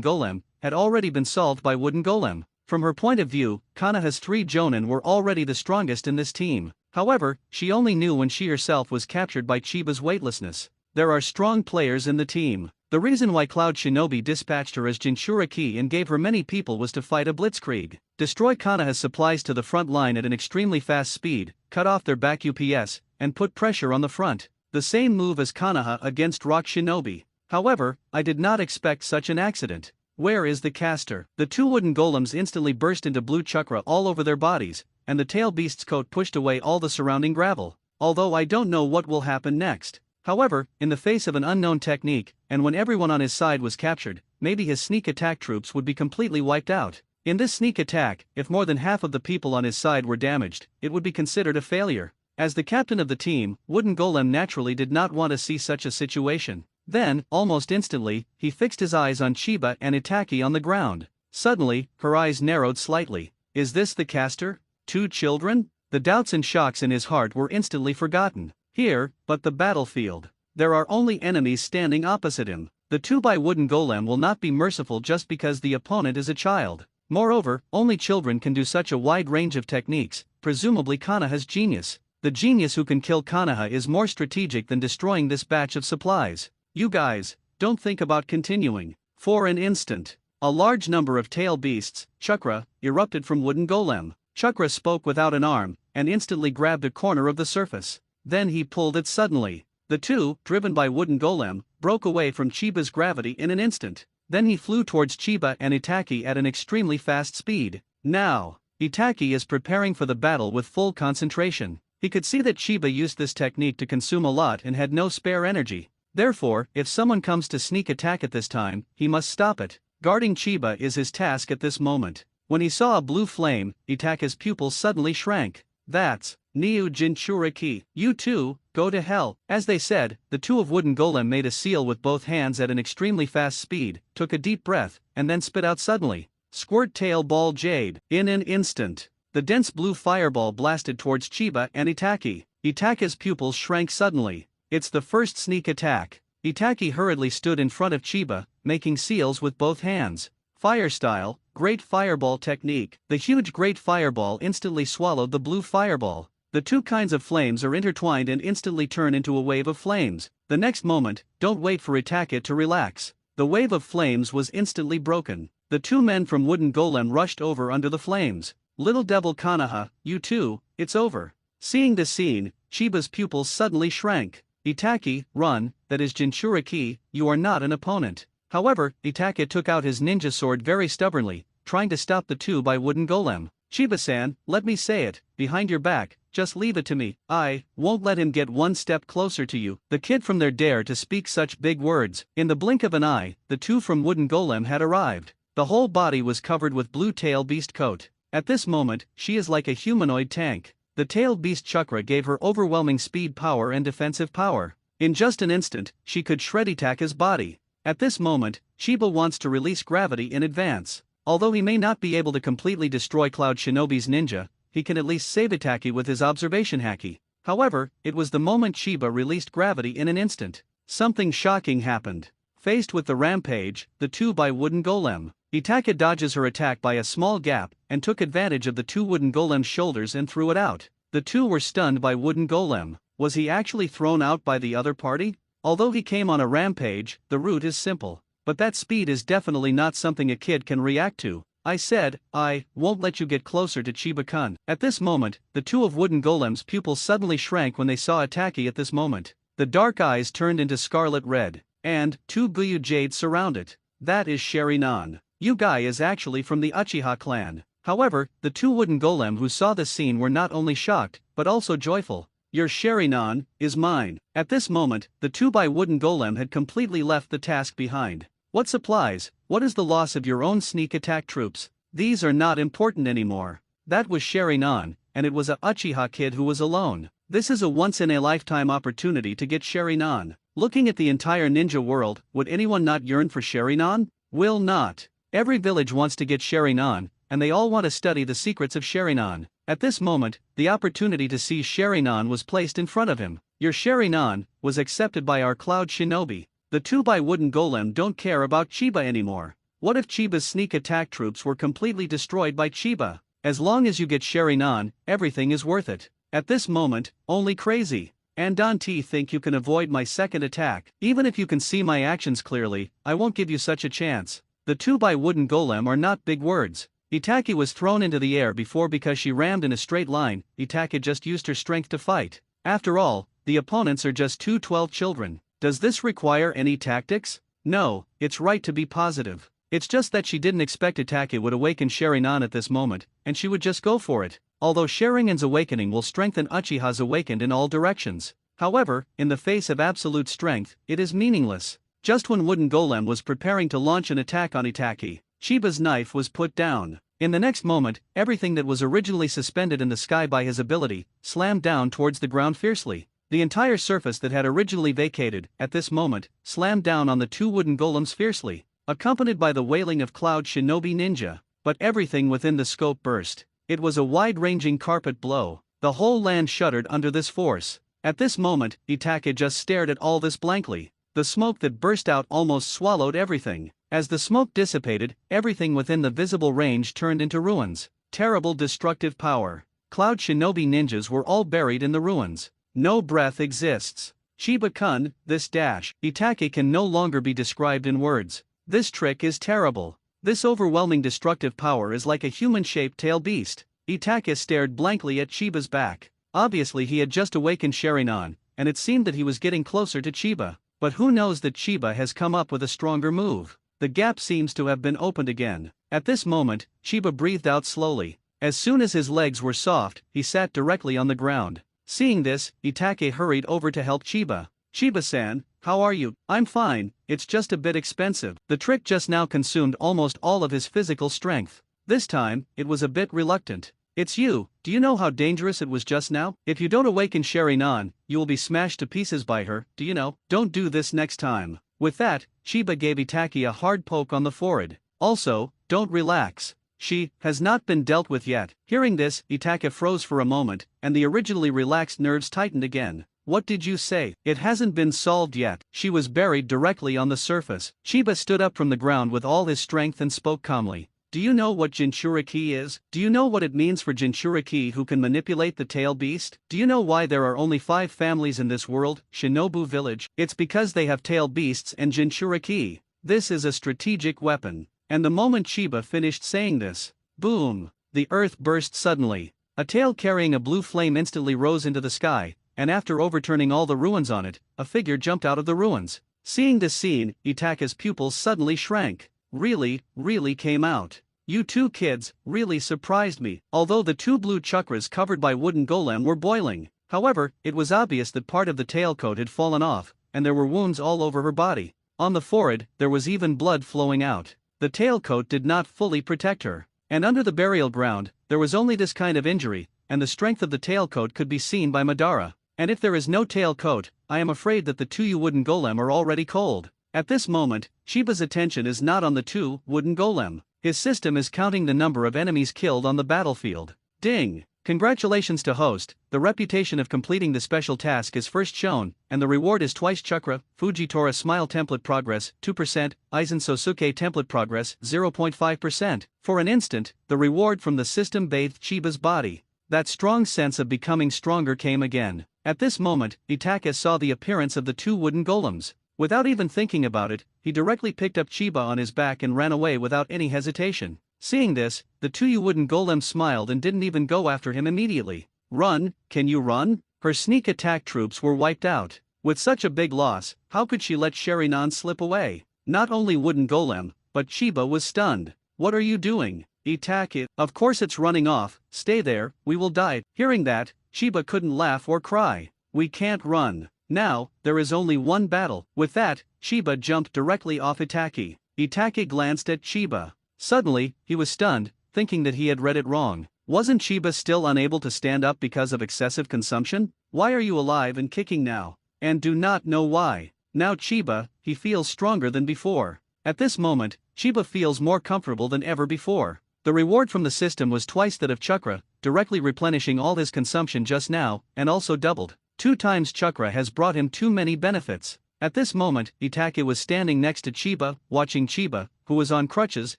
Golem, had already been solved by Wooden Golem. From her point of view, Konoha's three Jonin were already the strongest in this team. However, she only knew when she herself was captured by Chiba's weightlessness. There are strong players in the team. The reason why Cloud Shinobi dispatched her as Jinchuriki and gave her many people was to fight a blitzkrieg, destroy Konoha's supplies to the front line at an extremely fast speed, cut off their back UPS, and put pressure on the front. The same move as Konoha against Rock Shinobi. However, I did not expect such an accident. Where is the caster? The two wooden golems instantly burst into blue chakra all over their bodies, and the tail beast's coat pushed away all the surrounding gravel. Although I don't know what will happen next. However, in the face of an unknown technique, and when everyone on his side was captured, maybe his sneak attack troops would be completely wiped out. In this sneak attack, if more than half of the people on his side were damaged, it would be considered a failure. As the captain of the team, Wooden Golem naturally did not want to see such a situation. Then, almost instantly, he fixed his eyes on Chiba and Itake on the ground. Suddenly, her eyes narrowed slightly. Is this the caster? Two children? The doubts and shocks in his heart were instantly forgotten. Here, but the battlefield. There are only enemies standing opposite him. The 2x Wooden Golem will not be merciful just because the opponent is a child. Moreover, only children can do such a wide range of techniques, presumably Konoha's genius. The genius who can kill Konoha is more strategic than destroying this batch of supplies. You guys, don't think about continuing. For an instant, a large number of tail beasts, chakra, erupted from wooden golem. Chakra spoke without an arm, and instantly grabbed a corner of the surface. Then he pulled it suddenly. The two, driven by wooden golem, broke away from Chiba's gravity in an instant. Then he flew towards Chiba and Itaki at an extremely fast speed. Now, Itaki is preparing for the battle with full concentration. He could see that Chiba used this technique to consume a lot and had no spare energy. Therefore, if someone comes to sneak attack at this time, he must stop it. Guarding Chiba is his task at this moment. When he saw a blue flame, Itaki's pupils suddenly shrank. That's Niu Jinchuriki. You two, go to hell. As they said, the two of wooden golem made a seal with both hands at an extremely fast speed, took a deep breath, and then spit out suddenly. Squirt tail ball jade. In an instant, the dense blue fireball blasted towards Chiba and Itaki. Itaki's pupils shrank suddenly. It's the first sneak attack. Itaki hurriedly stood in front of Chiba, making seals with both hands. Fire style, great fireball technique. The huge great fireball instantly swallowed the blue fireball. The two kinds of flames are intertwined and instantly turn into a wave of flames. The next moment, don't wait for Itaki to relax. The wave of flames was instantly broken. The two men from wooden golem rushed over under the flames. Little devil Konoha, you too, it's over. Seeing this scene, Chiba's pupils suddenly shrank. Itaki, run, that is Jinchuriki, you are not an opponent. However, Itaki took out his ninja sword very stubbornly, trying to stop the two by wooden golem. Chiba-san, let me say it, behind your back, just leave it to me. I won't let him get one step closer to you. The kid from there dared to speak such big words. In the blink of an eye, the two from wooden golem had arrived. The whole body was covered with blue tail beast coat. At this moment, she is like a humanoid tank. The tailed beast chakra gave her overwhelming speed, power and defensive power. In just an instant, she could shred Itaki's body. At this moment, Chiba wants to release gravity in advance. Although he may not be able to completely destroy Cloud Shinobi's ninja, he can at least save Itaki with his observation haki. However, it was the moment Chiba released gravity in an instant. Something shocking happened. Faced with the rampage, the two by wooden golem, Itaki dodges her attack by a small gap and took advantage of the two wooden golem's shoulders and threw it out. The two were stunned by wooden golem. Was he actually thrown out by the other party? Although he came on a rampage, the route is simple. But that speed is definitely not something a kid can react to. I said, I won't let you get closer to Chiba-kun. At this moment, the two of wooden golem's pupils suddenly shrank when they saw Itaki at this moment. The dark eyes turned into scarlet red, and two Guyu jades surround it. That is Sherinan. Yugai is actually from the Uchiha clan. However, the two wooden golem who saw this scene were not only shocked, but also joyful. Your Sherinan is mine. At this moment, the two by wooden golem had completely left the task behind. What supplies? What is the loss of your own sneak attack troops? These are not important anymore. That was Sherinan, and it was a Uchiha kid who was alone. This is a once-in-a-lifetime opportunity to get Sherinan. Looking at the entire ninja world, would anyone not yearn for Sherinan? Will not. Every village wants to get Sherinan, and they all want to study the secrets of Sherinan. At this moment, the opportunity to see Sherinan was placed in front of him. Your Sherinan was accepted by our Cloud Shinobi. The two by wooden golem don't care about Chiba anymore. What if Chiba's sneak attack troops were completely destroyed by Chiba? As long as you get Sherinan, everything is worth it. At this moment, only crazy and Dante think you can avoid my second attack. Even if you can see my actions clearly, I won't give you such a chance. The two by wooden golem are not big words. Itaki was thrown into the air before because she rammed in a straight line. Itaki just used her strength to fight. After all, the opponents are just two 12 children. Does this require any tactics? No, it's right to be positive. It's just that she didn't expect Itaki would awaken Sherinan at this moment, and she would just go for it. Although Sheringan's awakening will strengthen Uchiha's awakened in all directions. However, in the face of absolute strength, it is meaningless. Just when wooden golem was preparing to launch an attack on Itaki, Chiba's knife was put down. In the next moment, everything that was originally suspended in the sky by his ability slammed down towards the ground fiercely. The entire surface that had originally vacated, at this moment, slammed down on the two wooden golems fiercely, accompanied by the wailing of Cloud Shinobi Ninja. But everything within the scope burst. It was a wide-ranging carpet blow. The whole land shuddered under this force. At this moment, Itaki just stared at all this blankly. The smoke that burst out almost swallowed everything. As the smoke dissipated, everything within the visible range turned into ruins. Terrible destructive power. Cloud Shinobi ninjas were all buried in the ruins. No breath exists. Chiba-kun, this dash. Itake can no longer be described in words. This trick is terrible. This overwhelming destructive power is like a human-shaped tail beast. Itake stared blankly at Chiba's back. Obviously he had just awakened Sharingan, and it seemed that he was getting closer to Chiba. But who knows that Chiba has come up with a stronger move. The gap seems to have been opened again. At this moment, Chiba breathed out slowly. As soon as his legs were soft, he sat directly on the ground. Seeing this, Itake hurried over to help Chiba. Chiba-san, how are you? I'm fine, it's just a bit expensive. The trick just now consumed almost all of his physical strength. This time, it was a bit reluctant. It's you, do you know how dangerous it was just now? If you don't awaken Sharingan, you will be smashed to pieces by her, do you know? Don't do this next time. With that, Chiba gave Itake a hard poke on the forehead. Also, don't relax. She has not been dealt with yet. Hearing this, Itake froze for a moment, and the originally relaxed nerves tightened again. What did you say? It hasn't been solved yet. She was buried directly on the surface. Chiba stood up from the ground with all his strength and spoke calmly. Do you know what Jinchuriki is? Do you know what it means for Jinchuriki who can manipulate the tail beast? Do you know why there are only 5 families in this world, Shinobu village? It's because they have tail beasts and Jinchuriki. This is a strategic weapon. And the moment Chiba finished saying this, boom! The earth burst suddenly. A tail carrying a blue flame instantly rose into the sky, and after overturning all the ruins on it, a figure jumped out of the ruins. Seeing this scene, Itake's pupils suddenly shrank. Really came out. You two kids really surprised me. Although the 2 blue chakras covered by wooden golem were boiling. However, it was obvious that part of the tailcoat had fallen off, and there were wounds all over her body. On the forehead, there was even blood flowing out. The tailcoat did not fully protect her. And under the burial ground, there was only this kind of injury, and the strength of the tailcoat could be seen by Madara. And if there is no tailcoat, I am afraid that the 2 wooden golem are already cold. At this moment, Chiba's attention is not on the 2 wooden golem. His system is counting the number of enemies killed on the battlefield. Ding! Congratulations to host, the reputation of completing the special task is first shown, and the reward is twice chakra, Fujitora Smile Template Progress, 2%, Aizen Sosuke Template Progress, 0.5%. For an instant, the reward from the system bathed Chiba's body. That strong sense of becoming stronger came again. At this moment, Itake saw the appearance of the 2 wooden golems. Without even thinking about it, he directly picked up Chiba on his back and ran away without any hesitation. Seeing this, the 2 wooden golem smiled and didn't even go after him immediately. Run, can you run? Her sneak attack troops were wiped out. With such a big loss, how could she let Sharingan slip away? Not only wooden golem, but Chiba was stunned. What are you doing? Itake, of course it's running off, stay there, we will die. Hearing that, Chiba couldn't laugh or cry. We can't run. Now, there is only one battle. With that, Chiba jumped directly off Itake. Itake glanced at Chiba. Suddenly, he was stunned, thinking that he had read it wrong. Wasn't Chiba still unable to stand up because of excessive consumption? Why are you alive and kicking now? And do not know why. Now Chiba, he feels stronger than before. At this moment, Chiba feels more comfortable than ever before. The reward from the system was twice that of chakra, directly replenishing all his consumption just now, and also doubled. 2 times chakra has brought him too many benefits. At this moment, Itake was standing next to Chiba, watching Chiba, who was on crutches,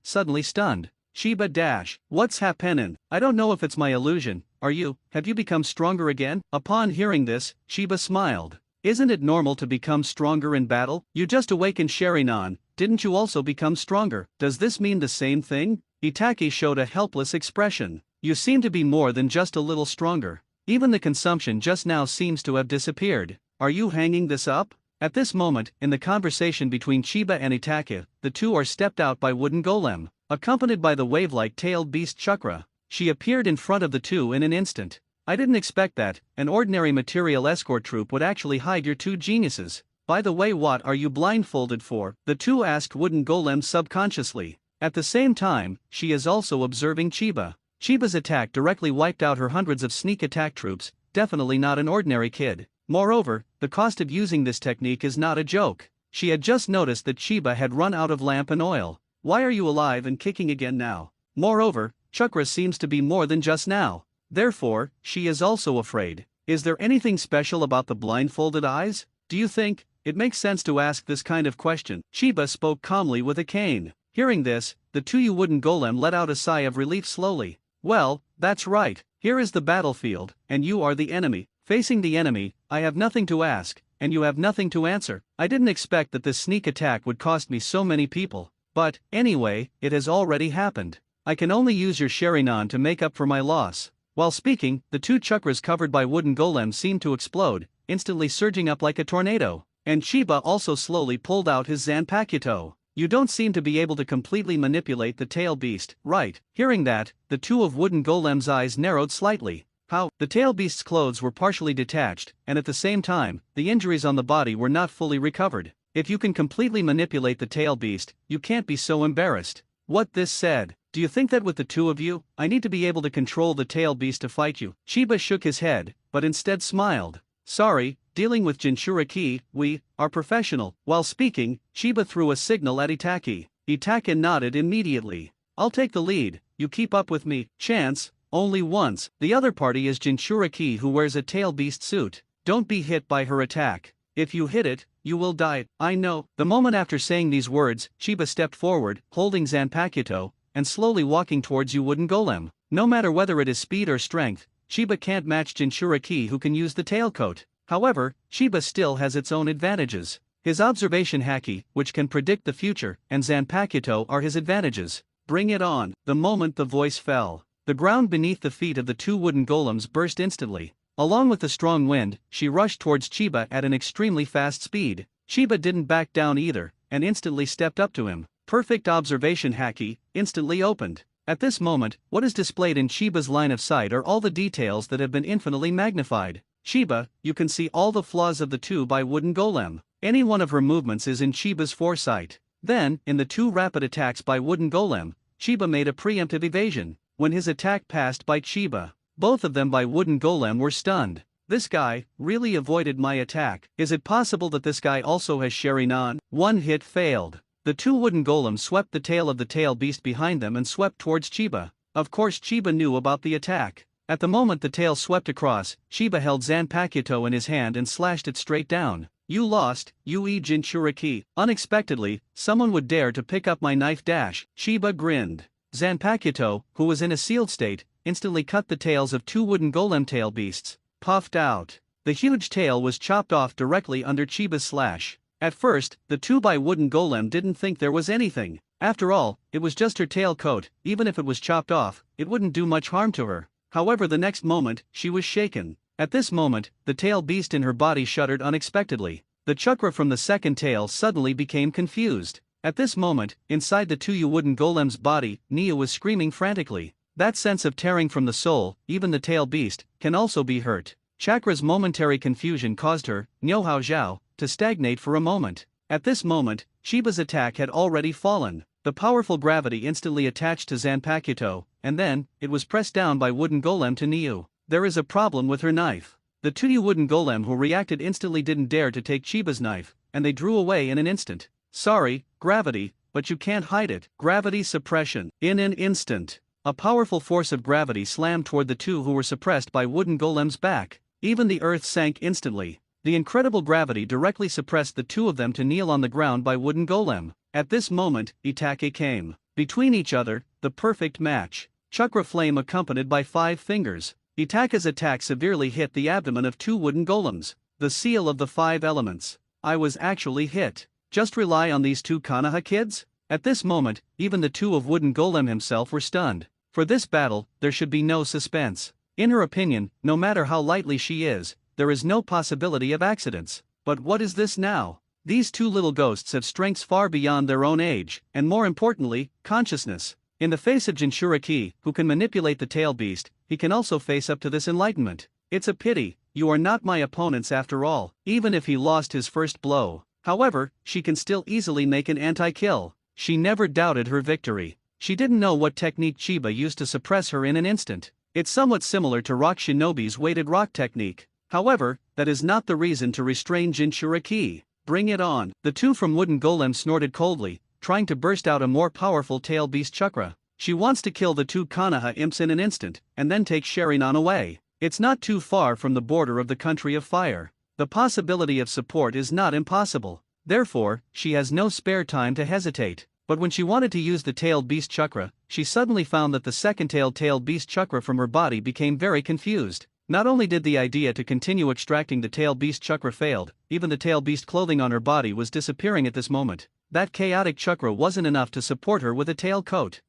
suddenly stunned. Chiba dash. What's happening? I don't know if it's my illusion. Have you become stronger again? Upon hearing this, Chiba smiled. Isn't it normal to become stronger in battle? You just awakened Sharingan, didn't you also become stronger? Does this mean the same thing? Itake showed a helpless expression. You seem to be more than just a little stronger. Even the consumption just now seems to have disappeared. Are you hanging this up? At this moment, in the conversation between Chiba and Itake, the 2 are stepped out by wooden golem, accompanied by the wave-like tailed beast Chakra. She appeared in front of the 2 in an instant. I didn't expect that an ordinary material escort troop would actually hide your 2 geniuses. By the way, what are you blindfolded for? The 2 asked wooden golem subconsciously. At the same time, she is also observing Chiba. Chiba's attack directly wiped out her hundreds of sneak attack troops, definitely not an ordinary kid. Moreover, the cost of using this technique is not a joke. She had just noticed that Chiba had run out of lamp and oil. Why are you alive and kicking again now? Moreover, chakra seems to be more than just now. Therefore, she is also afraid. Is there anything special about the blindfolded eyes? Do you think it makes sense to ask this kind of question? Chiba spoke calmly with a cane. Hearing this, the 2 wooden golem let out a sigh of relief slowly. Well, that's right, here is the battlefield, and you are the enemy. Facing the enemy, I have nothing to ask, and you have nothing to answer. I didn't expect that this sneak attack would cost me so many people, but, anyway, it has already happened. I can only use your Sharingan to make up for my loss. While speaking, the two chakras covered by wooden golems seemed to explode, instantly surging up like a tornado, and Chiba also slowly pulled out his Zanpakuto. You don't seem to be able to completely manipulate the tail beast, right? Hearing that, the two of wooden golem's eyes narrowed slightly. How? The tail beast's clothes were partially detached, and at the same time, the injuries on the body were not fully recovered. If you can completely manipulate the tail beast, you can't be so embarrassed. What this said. Do you think that with the two of you, I need to be able to control the tail beast to fight you? Chiba shook his head, but instead smiled. Sorry, dealing with Jinchuriki, we are professional. While speaking, Chiba threw a signal at Itaki. Itaki nodded immediately. I'll take the lead, you keep up with me. Chance, only once. The other party is Jinchuriki, who wears a tail beast suit. Don't be hit by her attack. If you hit it, you will die. I know. The moment after saying these words, Chiba stepped forward, holding Zanpakuto, and slowly walking towards you wooden golem. No matter whether it is speed or strength, Chiba can't match Jinchuriki, who can use the tailcoat. However, Chiba still has its own advantages. His observation haki, which can predict the future, and Zanpakuto are his advantages. Bring it on. The moment the voice fell, the ground beneath the feet of the two wooden golems burst instantly. Along with the strong wind, she rushed towards Chiba at an extremely fast speed. Chiba didn't back down either, and instantly stepped up to him. Perfect observation haki, instantly opened. At this moment, what is displayed in Chiba's line of sight are all the details that have been infinitely magnified. Chiba, you can see all the flaws of the two by wooden golem. Any one of her movements is in Chiba's foresight. Then, in the two rapid attacks by wooden golem, Chiba made a preemptive evasion. When his attack passed by Chiba, both of them by wooden golem were stunned. This guy really avoided my attack. Is it possible that this guy also has Sharingan? One hit failed. The two wooden golems swept the tail of the tail beast behind them and swept towards Chiba. Of course Chiba knew about the attack. At the moment the tail swept across, Chiba held Zanpakuto in his hand and slashed it straight down. You lost, Yui Jinchuriki. Unexpectedly, someone would dare to pick up my knife dash. Chiba grinned. Zanpakuto, who was in a sealed state, instantly cut the tails of two wooden golem tail beasts. Puffed out. The huge tail was chopped off directly under Chiba's slash. At first, the 2x wooden golem didn't think there was anything. After all, it was just her tail coat. Even if it was chopped off, it wouldn't do much harm to her. However, the next moment, she was shaken. At this moment, the tail beast in her body shuddered unexpectedly. The chakra from the second tail suddenly became confused. At this moment, inside the two wooden golem's body, Nia was screaming frantically. That sense of tearing from the soul, even the tail beast, can also be hurt. Chakra's momentary confusion caused her, Nyohao Zhao, to stagnate for a moment. At this moment, Chiba's attack had already fallen. The powerful gravity instantly attached to Zanpakuto, and then, it was pressed down by wooden golem to Niu. There is a problem with her knife. The two wooden golem who reacted instantly didn't dare to take Chiba's knife, and they drew away in an instant. Sorry, gravity, but you can't hide it. Gravity suppression. In an instant, a powerful force of gravity slammed toward the two who were suppressed by wooden golem's back. Even the earth sank instantly. The incredible gravity directly suppressed the two of them to kneel on the ground by wooden golem. At this moment, Itake came. Between each other, the perfect match. Chakra flame accompanied by 5 fingers. Itake's attack severely hit the abdomen of two wooden golems. The seal of the 5 elements. I was actually hit. Just rely on these two konoha kids? At this moment, even the two of wooden golem himself were stunned. For this battle, there should be no suspense. In her opinion, no matter how lightly she is, there is no possibility of accidents. But what is this now? These two little ghosts have strengths far beyond their own age, and more importantly, consciousness. In the face of Jinchuriki, who can manipulate the tail beast, he can also face up to this enlightenment. It's a pity, you are not my opponents after all, even if he lost his first blow. However, she can still easily make an anti-kill. She never doubted her victory. She didn't know what technique Chiba used to suppress her in an instant. It's somewhat similar to Rock Shinobi's weighted rock technique. However, that is not the reason to restrain Jinchuriki. Bring it on. The two from wooden golem snorted coldly, trying to burst out a more powerful tail beast chakra. She wants to kill the two konoha imps in an instant, and then take Sharingan away. It's not too far from the border of the country of fire. The possibility of support is not impossible. Therefore, she has no spare time to hesitate. But when she wanted to use the tailed beast chakra, she suddenly found that the second tailed beast chakra from her body became very confused. Not only did the idea to continue extracting the tail beast chakra failed, even the tail beast clothing on her body was disappearing at this moment. That chaotic chakra wasn't enough to support her with a tail coat.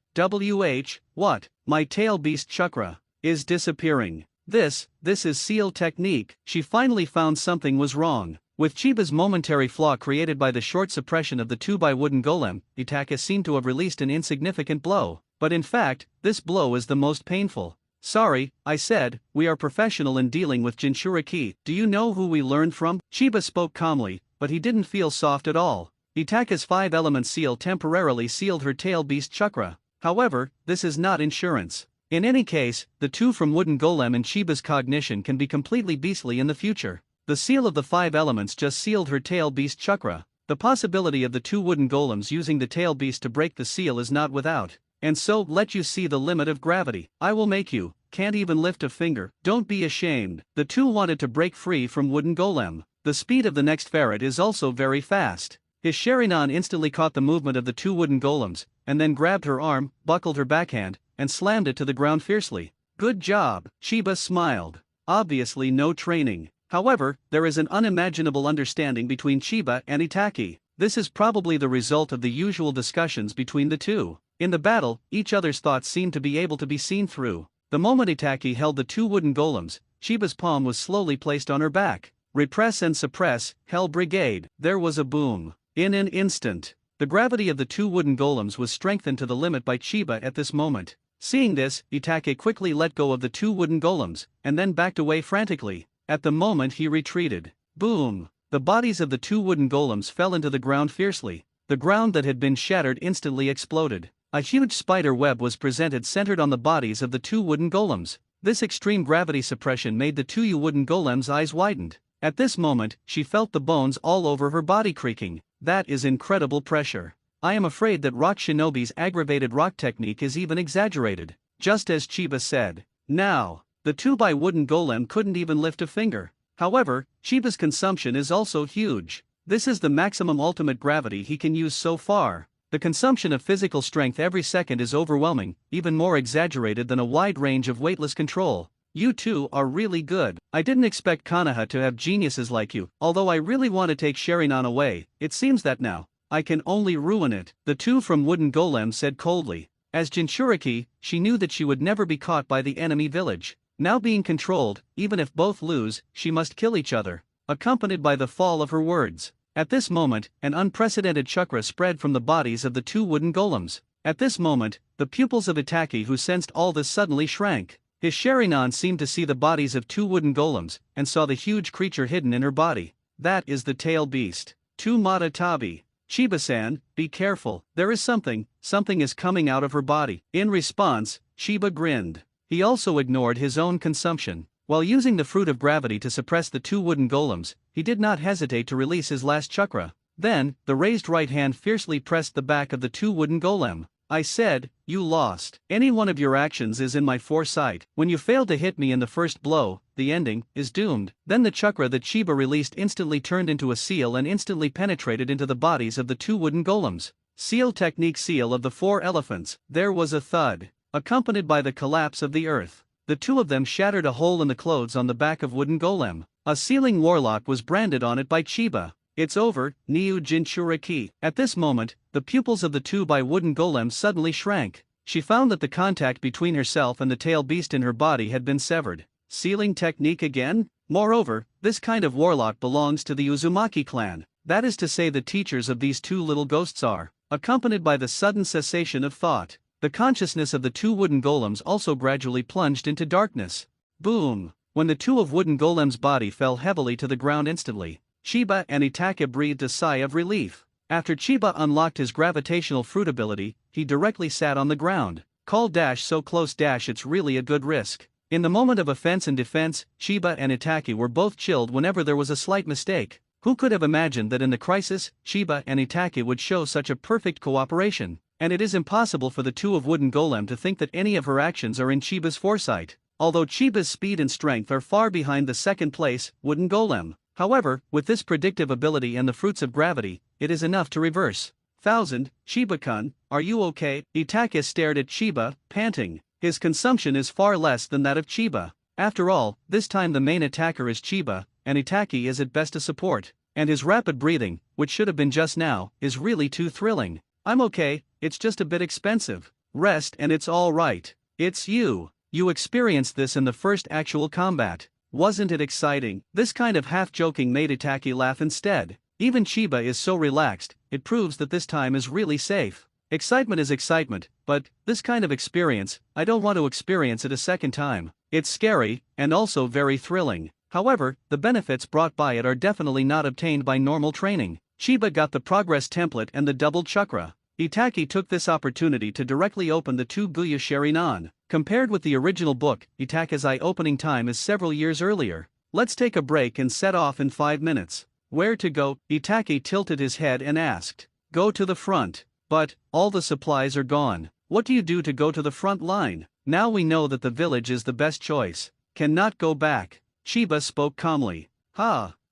What? My tail beast chakra is disappearing. This is seal technique. She finally found something was wrong. With Chiba's momentary flaw created by the short suppression of the 2x wooden golem, Itaka seemed to have released an insignificant blow. But in fact, this blow is the most painful. Sorry, I said, we are professional in dealing with Jinchuriki. Do you know who we learned from? Chiba spoke calmly, but he didn't feel soft at all. Itaka's 5-element seal temporarily sealed her tail beast chakra. However, this is not insurance. In any case, the two from wooden golem and Chiba's cognition can be completely beastly in the future. The seal of the 5 elements just sealed her tail beast chakra. The possibility of the 2 wooden golems using the tail beast to break the seal is not without. And so, let you see the limit of gravity. I will make you. Can't even lift a finger. Don't be ashamed. The two wanted to break free from wooden golem. The speed of the next ferret is also very fast. His Sharingan instantly caught the movement of the 2 wooden golems, and then grabbed her arm, buckled her backhand, and slammed it to the ground fiercely. Good job. Chiba smiled. Obviously no training. However, there is an unimaginable understanding between Chiba and Itaki. This is probably the result of the usual discussions between the two. In the battle, each other's thoughts seemed to be able to be seen through. The moment Itaki held the 2 wooden golems, Chiba's palm was slowly placed on her back. Repress and suppress, Hell Brigade. There was a boom. In an instant, the gravity of the 2 wooden golems was strengthened to the limit by Chiba at this moment. Seeing this, Itake quickly let go of the 2 wooden golems, and then backed away frantically. At the moment he retreated. Boom! The bodies of the 2 wooden golems fell into the ground fiercely. The ground that had been shattered instantly exploded. A huge spider web was presented centered on the bodies of the 2 wooden golems. This extreme gravity suppression made the 2 wooden golems' eyes widened. At this moment, she felt the bones all over her body creaking. That is incredible pressure. I am afraid that Rock Shinobi's aggravated rock technique is even exaggerated. Just as Chiba said. Now, the 2x wooden golem couldn't even lift a finger. However, Chiba's consumption is also huge. This is the maximum ultimate gravity he can use so far. The consumption of physical strength every second is overwhelming, even more exaggerated than a wide range of weightless control. You two are really good. I didn't expect Konoha to have geniuses like you, although I really want to take Sharingan away. It seems that now, I can only ruin it. The 2 from wooden golem said coldly. As Jinchuriki, she knew that she would never be caught by the enemy village. Now being controlled, even if both lose, she must kill each other. Accompanied by the fall of her words. At this moment, an unprecedented chakra spread from the bodies of the 2 wooden golems. At this moment, the pupils of Itaki who sensed all this suddenly shrank. His Sharingan seemed to see the bodies of 2 wooden golems, and saw the huge creature hidden in her body. That is the tail beast. 2 Matatabi. Chiba-san, be careful, there is something is coming out of her body. In response, Chiba grinned. He also ignored his own consumption. While using the fruit of gravity to suppress the 2 wooden golems, he did not hesitate to release his last chakra. Then, the raised right hand fiercely pressed the back of the 2 wooden golem. I said, you lost. Any one of your actions is in my foresight. When you failed to hit me in the first blow, the ending is doomed. Then the chakra that Chiba released instantly turned into a seal and instantly penetrated into the bodies of the 2 wooden golems. Seal technique, seal of the 4 elephants. There was a thud, accompanied by the collapse of the earth. The 2 of them shattered a hole in the clothes on the back of wooden golem. A sealing warlock was branded on it by Chiba. It's over, Niu Jinchuriki. At this moment, the pupils of the 2x wooden golem suddenly shrank. She found that the contact between herself and the tail beast in her body had been severed. Sealing technique again? Moreover, this kind of warlock belongs to the Uzumaki clan. That is to say, the teachers of these 2 little ghosts are. Accompanied by the sudden cessation of thought, the consciousness of the 2 wooden golems also gradually plunged into darkness. Boom! When the 2 of wooden golem's body fell heavily to the ground instantly, Chiba and Itaka breathed a sigh of relief. After Chiba unlocked his gravitational fruit ability, he directly sat on the ground. Call dash so close dash, it's really a good risk. In the moment of offense and defense, Chiba and Itaki were both chilled whenever there was a slight mistake. Who could have imagined that in the crisis, Chiba and Itaki would show such a perfect cooperation? And it is impossible for the 2 of wooden golem to think that any of her actions are in Chiba's foresight. Although Chiba's speed and strength are far behind the second place, wooden golem. However, with this predictive ability and the fruits of gravity, it is enough to reverse 1,000, Chiba-kun, are you okay? Itake stared at Chiba, panting. His consumption is far less than that of Chiba. After all, this time the main attacker is Chiba, and Itake is at best a support. And his rapid breathing, which should have been just now, is really too thrilling. I'm okay, it's just a bit expensive. Rest and it's all right. It's you. You experienced this in the first actual combat. Wasn't it exciting? This kind of half-joking made Itake laugh instead. Even Chiba is so relaxed, it proves that this time is really safe. Excitement is excitement, but this kind of experience, I don't want to experience it a second time. It's scary, and also very thrilling. However, the benefits brought by it are definitely not obtained by normal training. Chiba got the progress template and the double chakra. Itake took this opportunity to directly open the 2 Guya Sharinan. Compared with the original book, Itake's eye-opening time is several years earlier. Let's take a break and set off in 5 minutes. Where to go? Itake tilted his head and asked. Go to the front. But, all the supplies are gone. What do you do to go to the front line? Now we know that the village is the best choice. Cannot go back. Chiba spoke calmly.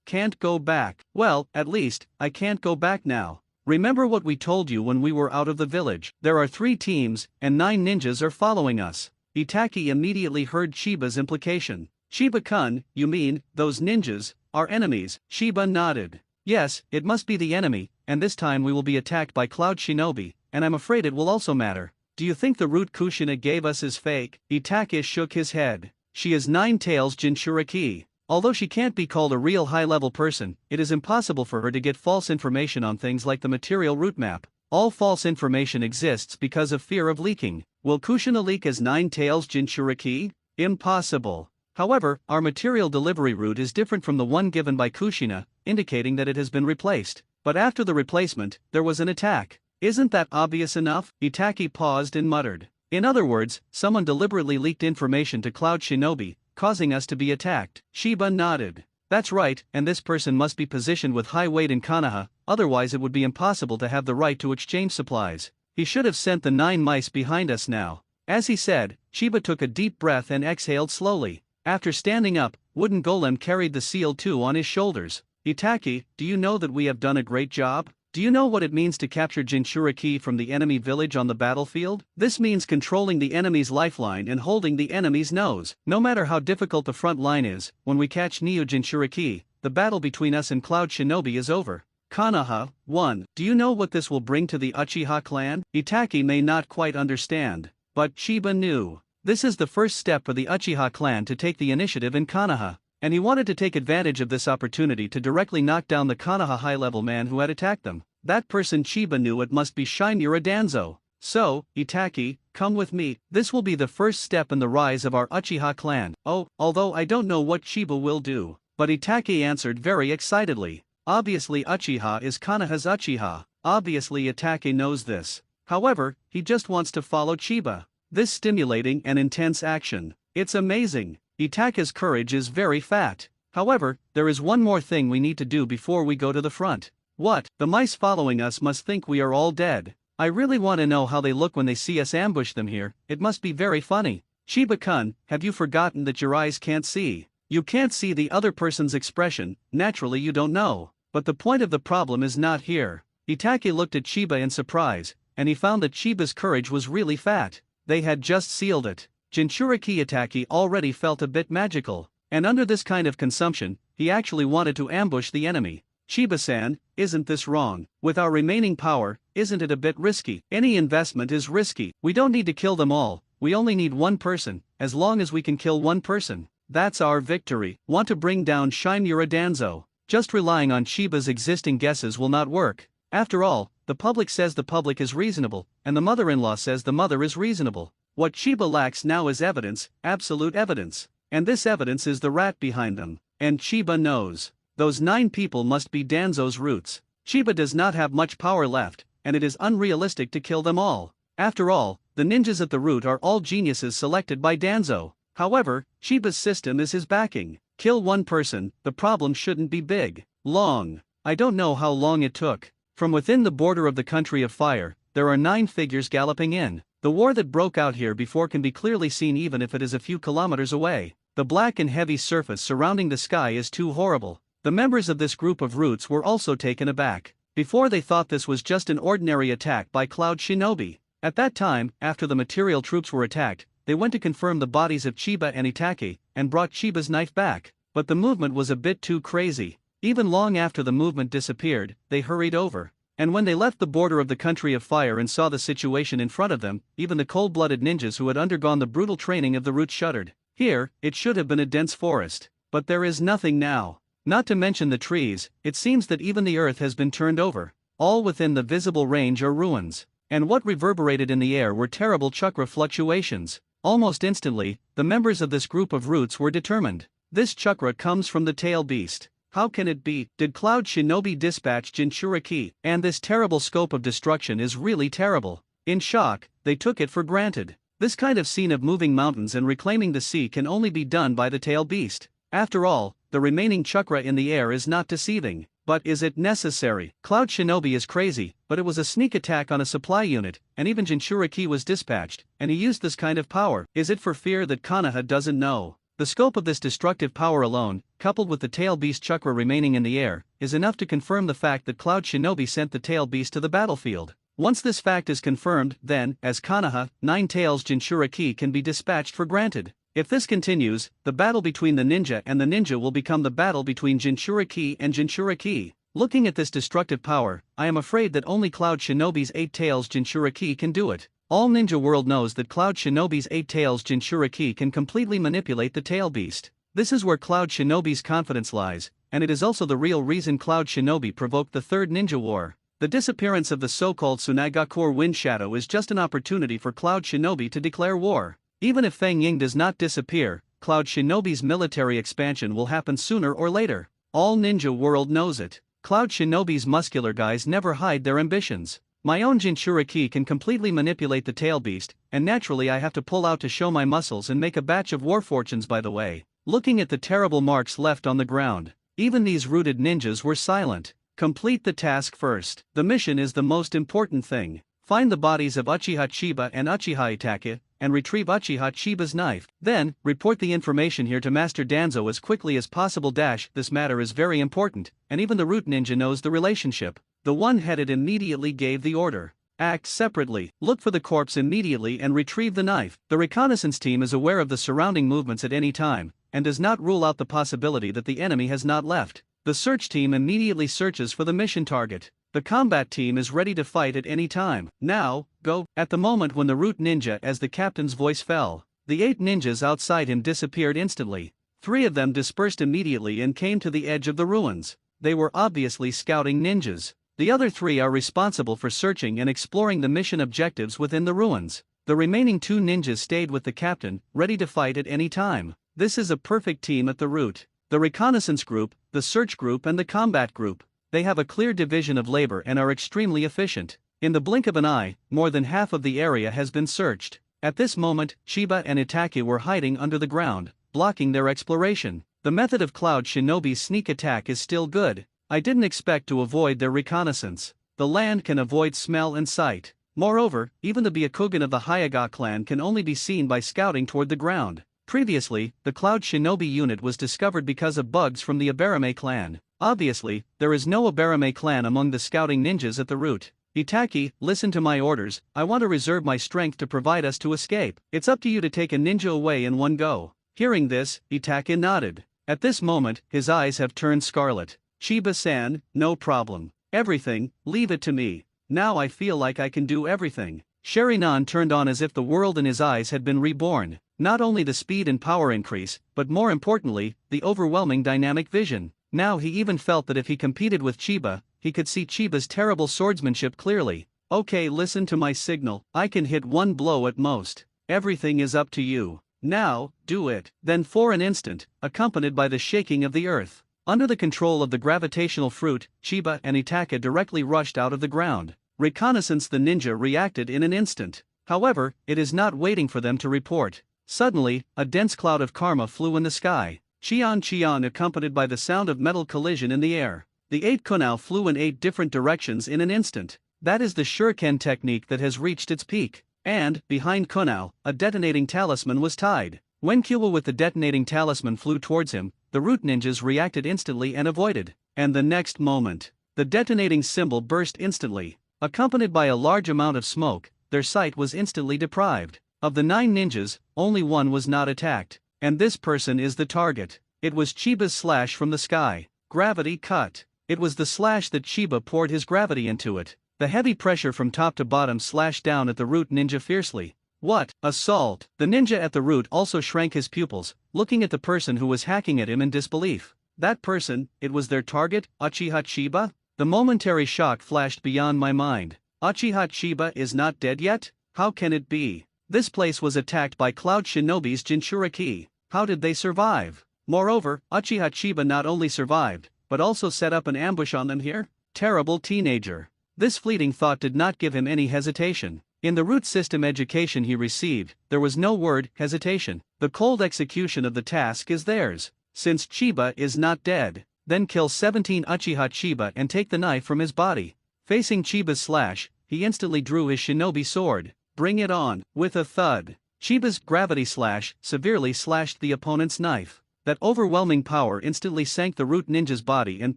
Can't go back. Well, at least, I can't go back now. Remember what we told you when we were out of the village. There are 3 teams, and 9 ninjas are following us. Itake immediately heard Chiba's implication. Chiba-kun, you mean, those ninjas, are enemies? Chiba nodded. Yes, it must be the enemy, and this time we will be attacked by Cloud Shinobi, and I'm afraid it will also matter. Do you think the root Kushina gave us is fake? Itake shook his head. She is 9 Tails Jinchuriki. Although she can't be called a real high-level person, it is impossible for her to get false information on things like the material route map. All false information exists because of fear of leaking. Will Kushina leak as 9 Tails Jinchuriki? Impossible. However, our material delivery route is different from the one given by Kushina, indicating that it has been replaced. But after the replacement, there was an attack. Isn't that obvious enough? Itake paused and muttered. In other words, someone deliberately leaked information to Cloud Shinobi, causing us to be attacked. Chiba nodded. That's right, and this person must be positioned with high weight in Konoha, otherwise it would be impossible to have the right to exchange supplies. He should have sent the 9 mice behind us now. As he said, Chiba took a deep breath and exhaled slowly. After standing up, Wooden Golem carried the seal 2 on his shoulders. Itake, do you know that we have done a great job? Do you know what it means to capture Jinchuriki from the enemy village on the battlefield? This means controlling the enemy's lifeline and holding the enemy's nose. No matter how difficult the front line is, when we catch Neo Jinchuriki, the battle between us and Cloud Shinobi is over. Konoha, 1. Do you know what this will bring to the Uchiha clan? Itake may not quite understand, but Chiba knew. This is the first step for the Uchiha clan to take the initiative in Konoha. And he wanted to take advantage of this opportunity to directly knock down the Konoha high-level man who had attacked them. That person Chiba knew it must be Shinyura Danzo. So, Itake, come with me. This will be the first step in the rise of our Uchiha clan. Oh, although I don't know what Chiba will do. But Itake answered very excitedly. Obviously Uchiha is Konoha's Uchiha. Obviously Itake knows this. However, he just wants to follow Chiba. This stimulating and intense action. It's amazing. Itake's courage is very fat. However, there is one more thing we need to do before we go to the front. What? The mice following us must think we are all dead. I really want to know how they look when they see us ambush them here. It must be very funny. Chiba-kun, have you forgotten that your eyes can't see? You can't see the other person's expression, naturally you don't know. But the point of the problem is not here. Itake looked at Chiba in surprise, and he found that Chiba's courage was really fat. They had just sealed it. Jinchuriki Itake already felt a bit magical, and under this kind of consumption, he actually wanted to ambush the enemy. Chiba-san, isn't this wrong? With our remaining power, isn't it a bit risky? Any investment is risky. We don't need to kill them all, we only need one person. As long as we can kill one person, that's our victory. Want to bring down Shinyura Danzo? Just relying on Chiba's existing guesses will not work. After all, the public says the public is reasonable, and the mother-in-law says the mother is reasonable. What Chiba lacks now is evidence, absolute evidence. And this evidence is the rat behind them. And Chiba knows. Those 9 people must be Danzo's roots. Chiba does not have much power left, and it is unrealistic to kill them all. After all, the ninjas at the root are all geniuses selected by Danzo. However, Chiba's system is his backing. Kill one person, the problem shouldn't be big. Long. I don't know how long it took. From within the border of the country of fire, there are 9 figures galloping in. The war that broke out here before can be clearly seen even if it is a few kilometers away. The black and heavy surface surrounding the sky is too horrible. The members of this group of roots were also taken aback. Before they thought this was just an ordinary attack by Cloud Shinobi. At that time, after the material troops were attacked, they went to confirm the bodies of Chiba and Itake, and brought Chiba's knife back. But the movement was a bit too crazy. Even long after the movement disappeared, they hurried over. And when they left the border of the country of fire and saw the situation in front of them, even the cold-blooded ninjas who had undergone the brutal training of the root shuddered. Here, it should have been a dense forest. But there is nothing now. Not to mention the trees, it seems that even the earth has been turned over. All within the visible range are ruins. And what reverberated in the air were terrible chakra fluctuations. Almost instantly, the members of this group of roots were determined. This chakra comes from the tail beast. How can it be? Did Cloud Shinobi dispatch Jinchuriki? And this terrible scope of destruction is really terrible. In shock, they took it for granted. This kind of scene of moving mountains and reclaiming the sea can only be done by the tail beast. After all, the remaining chakra in the air is not deceiving. But is it necessary? Cloud Shinobi is crazy, but it was a sneak attack on a supply unit, and even Jinchuriki was dispatched, and he used this kind of power. Is it for fear that Konoha doesn't know? The scope of this destructive power alone, coupled with the tail beast chakra remaining in the air, is enough to confirm the fact that Cloud Shinobi sent the tail beast to the battlefield. Once this fact is confirmed, then, as Konoha, Nine Tails Jinchuriki can be dispatched for granted. If this continues, the battle between the ninja and the ninja will become the battle between Jinchuriki and Jinchuriki. Looking at this destructive power, I am afraid that only Cloud Shinobi's 8 Tails Jinchuriki can do it. All Ninja World knows that Cloud Shinobi's 8 Tails Jinchuriki can completely manipulate the tail beast. This is where Cloud Shinobi's confidence lies, and it is also the real reason Cloud Shinobi provoked the Third Ninja War. The disappearance of the so-called Tsunagakur Wind Shadow is just an opportunity for Cloud Shinobi to declare war. Even if Feng Ying does not disappear, Cloud Shinobi's military expansion will happen sooner or later. All Ninja World knows it. Cloud Shinobi's muscular guys never hide their ambitions. My own Jinchuriki can completely manipulate the tail beast, and naturally I have to pull out to show my muscles and make a batch of war fortunes. By the way, looking at the terrible marks left on the ground, even these rooted ninjas were silent. Complete the task first. The mission is the most important thing. Find the bodies of Uchiha Chiba and Uchiha Itake, and retrieve Uchiha Chiba's knife. Then, report the information here to Master Danzo as quickly as possible. This matter is very important, and even the root ninja knows the relationship. The one-headed immediately gave the order. Act separately. Look for the corpse immediately and retrieve the knife. The reconnaissance team is aware of the surrounding movements at any time, and does not rule out the possibility that the enemy has not left. The search team immediately searches for the mission target. The combat team is ready to fight at any time. Now, go. At the moment when the root ninja as the captain's voice fell, the 8 ninjas outside him disappeared instantly. 3 of them dispersed immediately and came to the edge of the ruins. They were obviously scouting ninjas. The other 3 are responsible for searching and exploring the mission objectives within the ruins. The remaining 2 ninjas stayed with the captain, ready to fight at any time. This is a perfect team at the root. The reconnaissance group, the search group and the combat group. They have a clear division of labor and are extremely efficient. In the blink of an eye, more than half of the area has been searched. At this moment, Chiba and Itake were hiding under the ground, blocking their exploration. The method of Cloud Shinobi's sneak attack is still good. I didn't expect to avoid their reconnaissance. The land can avoid smell and sight. Moreover, even the Byakugan of the Hyaga clan can only be seen by scouting toward the ground. Previously, the Cloud Shinobi unit was discovered because of bugs from the Abarame clan. Obviously, there is no Abarame clan among the scouting ninjas at the root. Itake, listen to my orders. I want to reserve my strength to provide us to escape. It's up to you to take a ninja away in one go. Hearing this, Itake nodded. At this moment, his eyes have turned scarlet. Chiba-san, no problem. Everything, leave it to me. Now I feel like I can do everything. Sherinan turned on as if the world in his eyes had been reborn. Not only the speed and power increase, but more importantly, the overwhelming dynamic vision. Now he even felt that if he competed with Chiba, he could see Chiba's terrible swordsmanship clearly. Okay, listen to my signal. I can hit one blow at most. Everything is up to you. Now, do it. Then for an instant, accompanied by the shaking of the earth, under the control of the gravitational fruit, Chiba and Itake directly rushed out of the ground. Reconnaissance. The ninja reacted in an instant. However, it is not waiting for them to report. Suddenly, a dense cloud of karma flew in the sky. Chian accompanied by the sound of metal collision in the air. The 8 kunao flew in 8 different directions in an instant. That is the shuriken technique that has reached its peak. And, behind kunao, a detonating talisman was tied. When Kyowa with the detonating talisman flew towards him, the root ninjas reacted instantly and avoided. And the next moment, The detonating symbol burst instantly. Accompanied by a large amount of smoke, their sight was instantly deprived. Of the 9 ninjas, only one was not attacked. And this person is the target. It was Chiba's slash from the sky. Gravity cut. It was the slash that Chiba poured his gravity into it. The heavy pressure from top to bottom slashed down at the root ninja fiercely. What? Assault! The ninja at the root also shrank his pupils, looking at the person who was hacking at him in disbelief. That person, it was their target, Uchiha Chiba? The momentary shock flashed beyond my mind. Uchiha Chiba is not dead yet? How can it be? This place was attacked by Cloud Shinobi's Jinchuriki. How did they survive? Moreover, Uchiha Chiba not only survived, but also set up an ambush on them here? Terrible teenager. This fleeting thought did not give him any hesitation. In the root system education he received, there was no word hesitation. The cold execution of the task is theirs. Since Chiba is not dead, then kill 17 Uchiha Chiba and take the knife from his body. Facing Chiba's slash, he instantly drew his shinobi sword. Bring it on. With a thud, Chiba's gravity slash severely slashed the opponent's knife. That overwhelming power instantly sank the root ninja's body and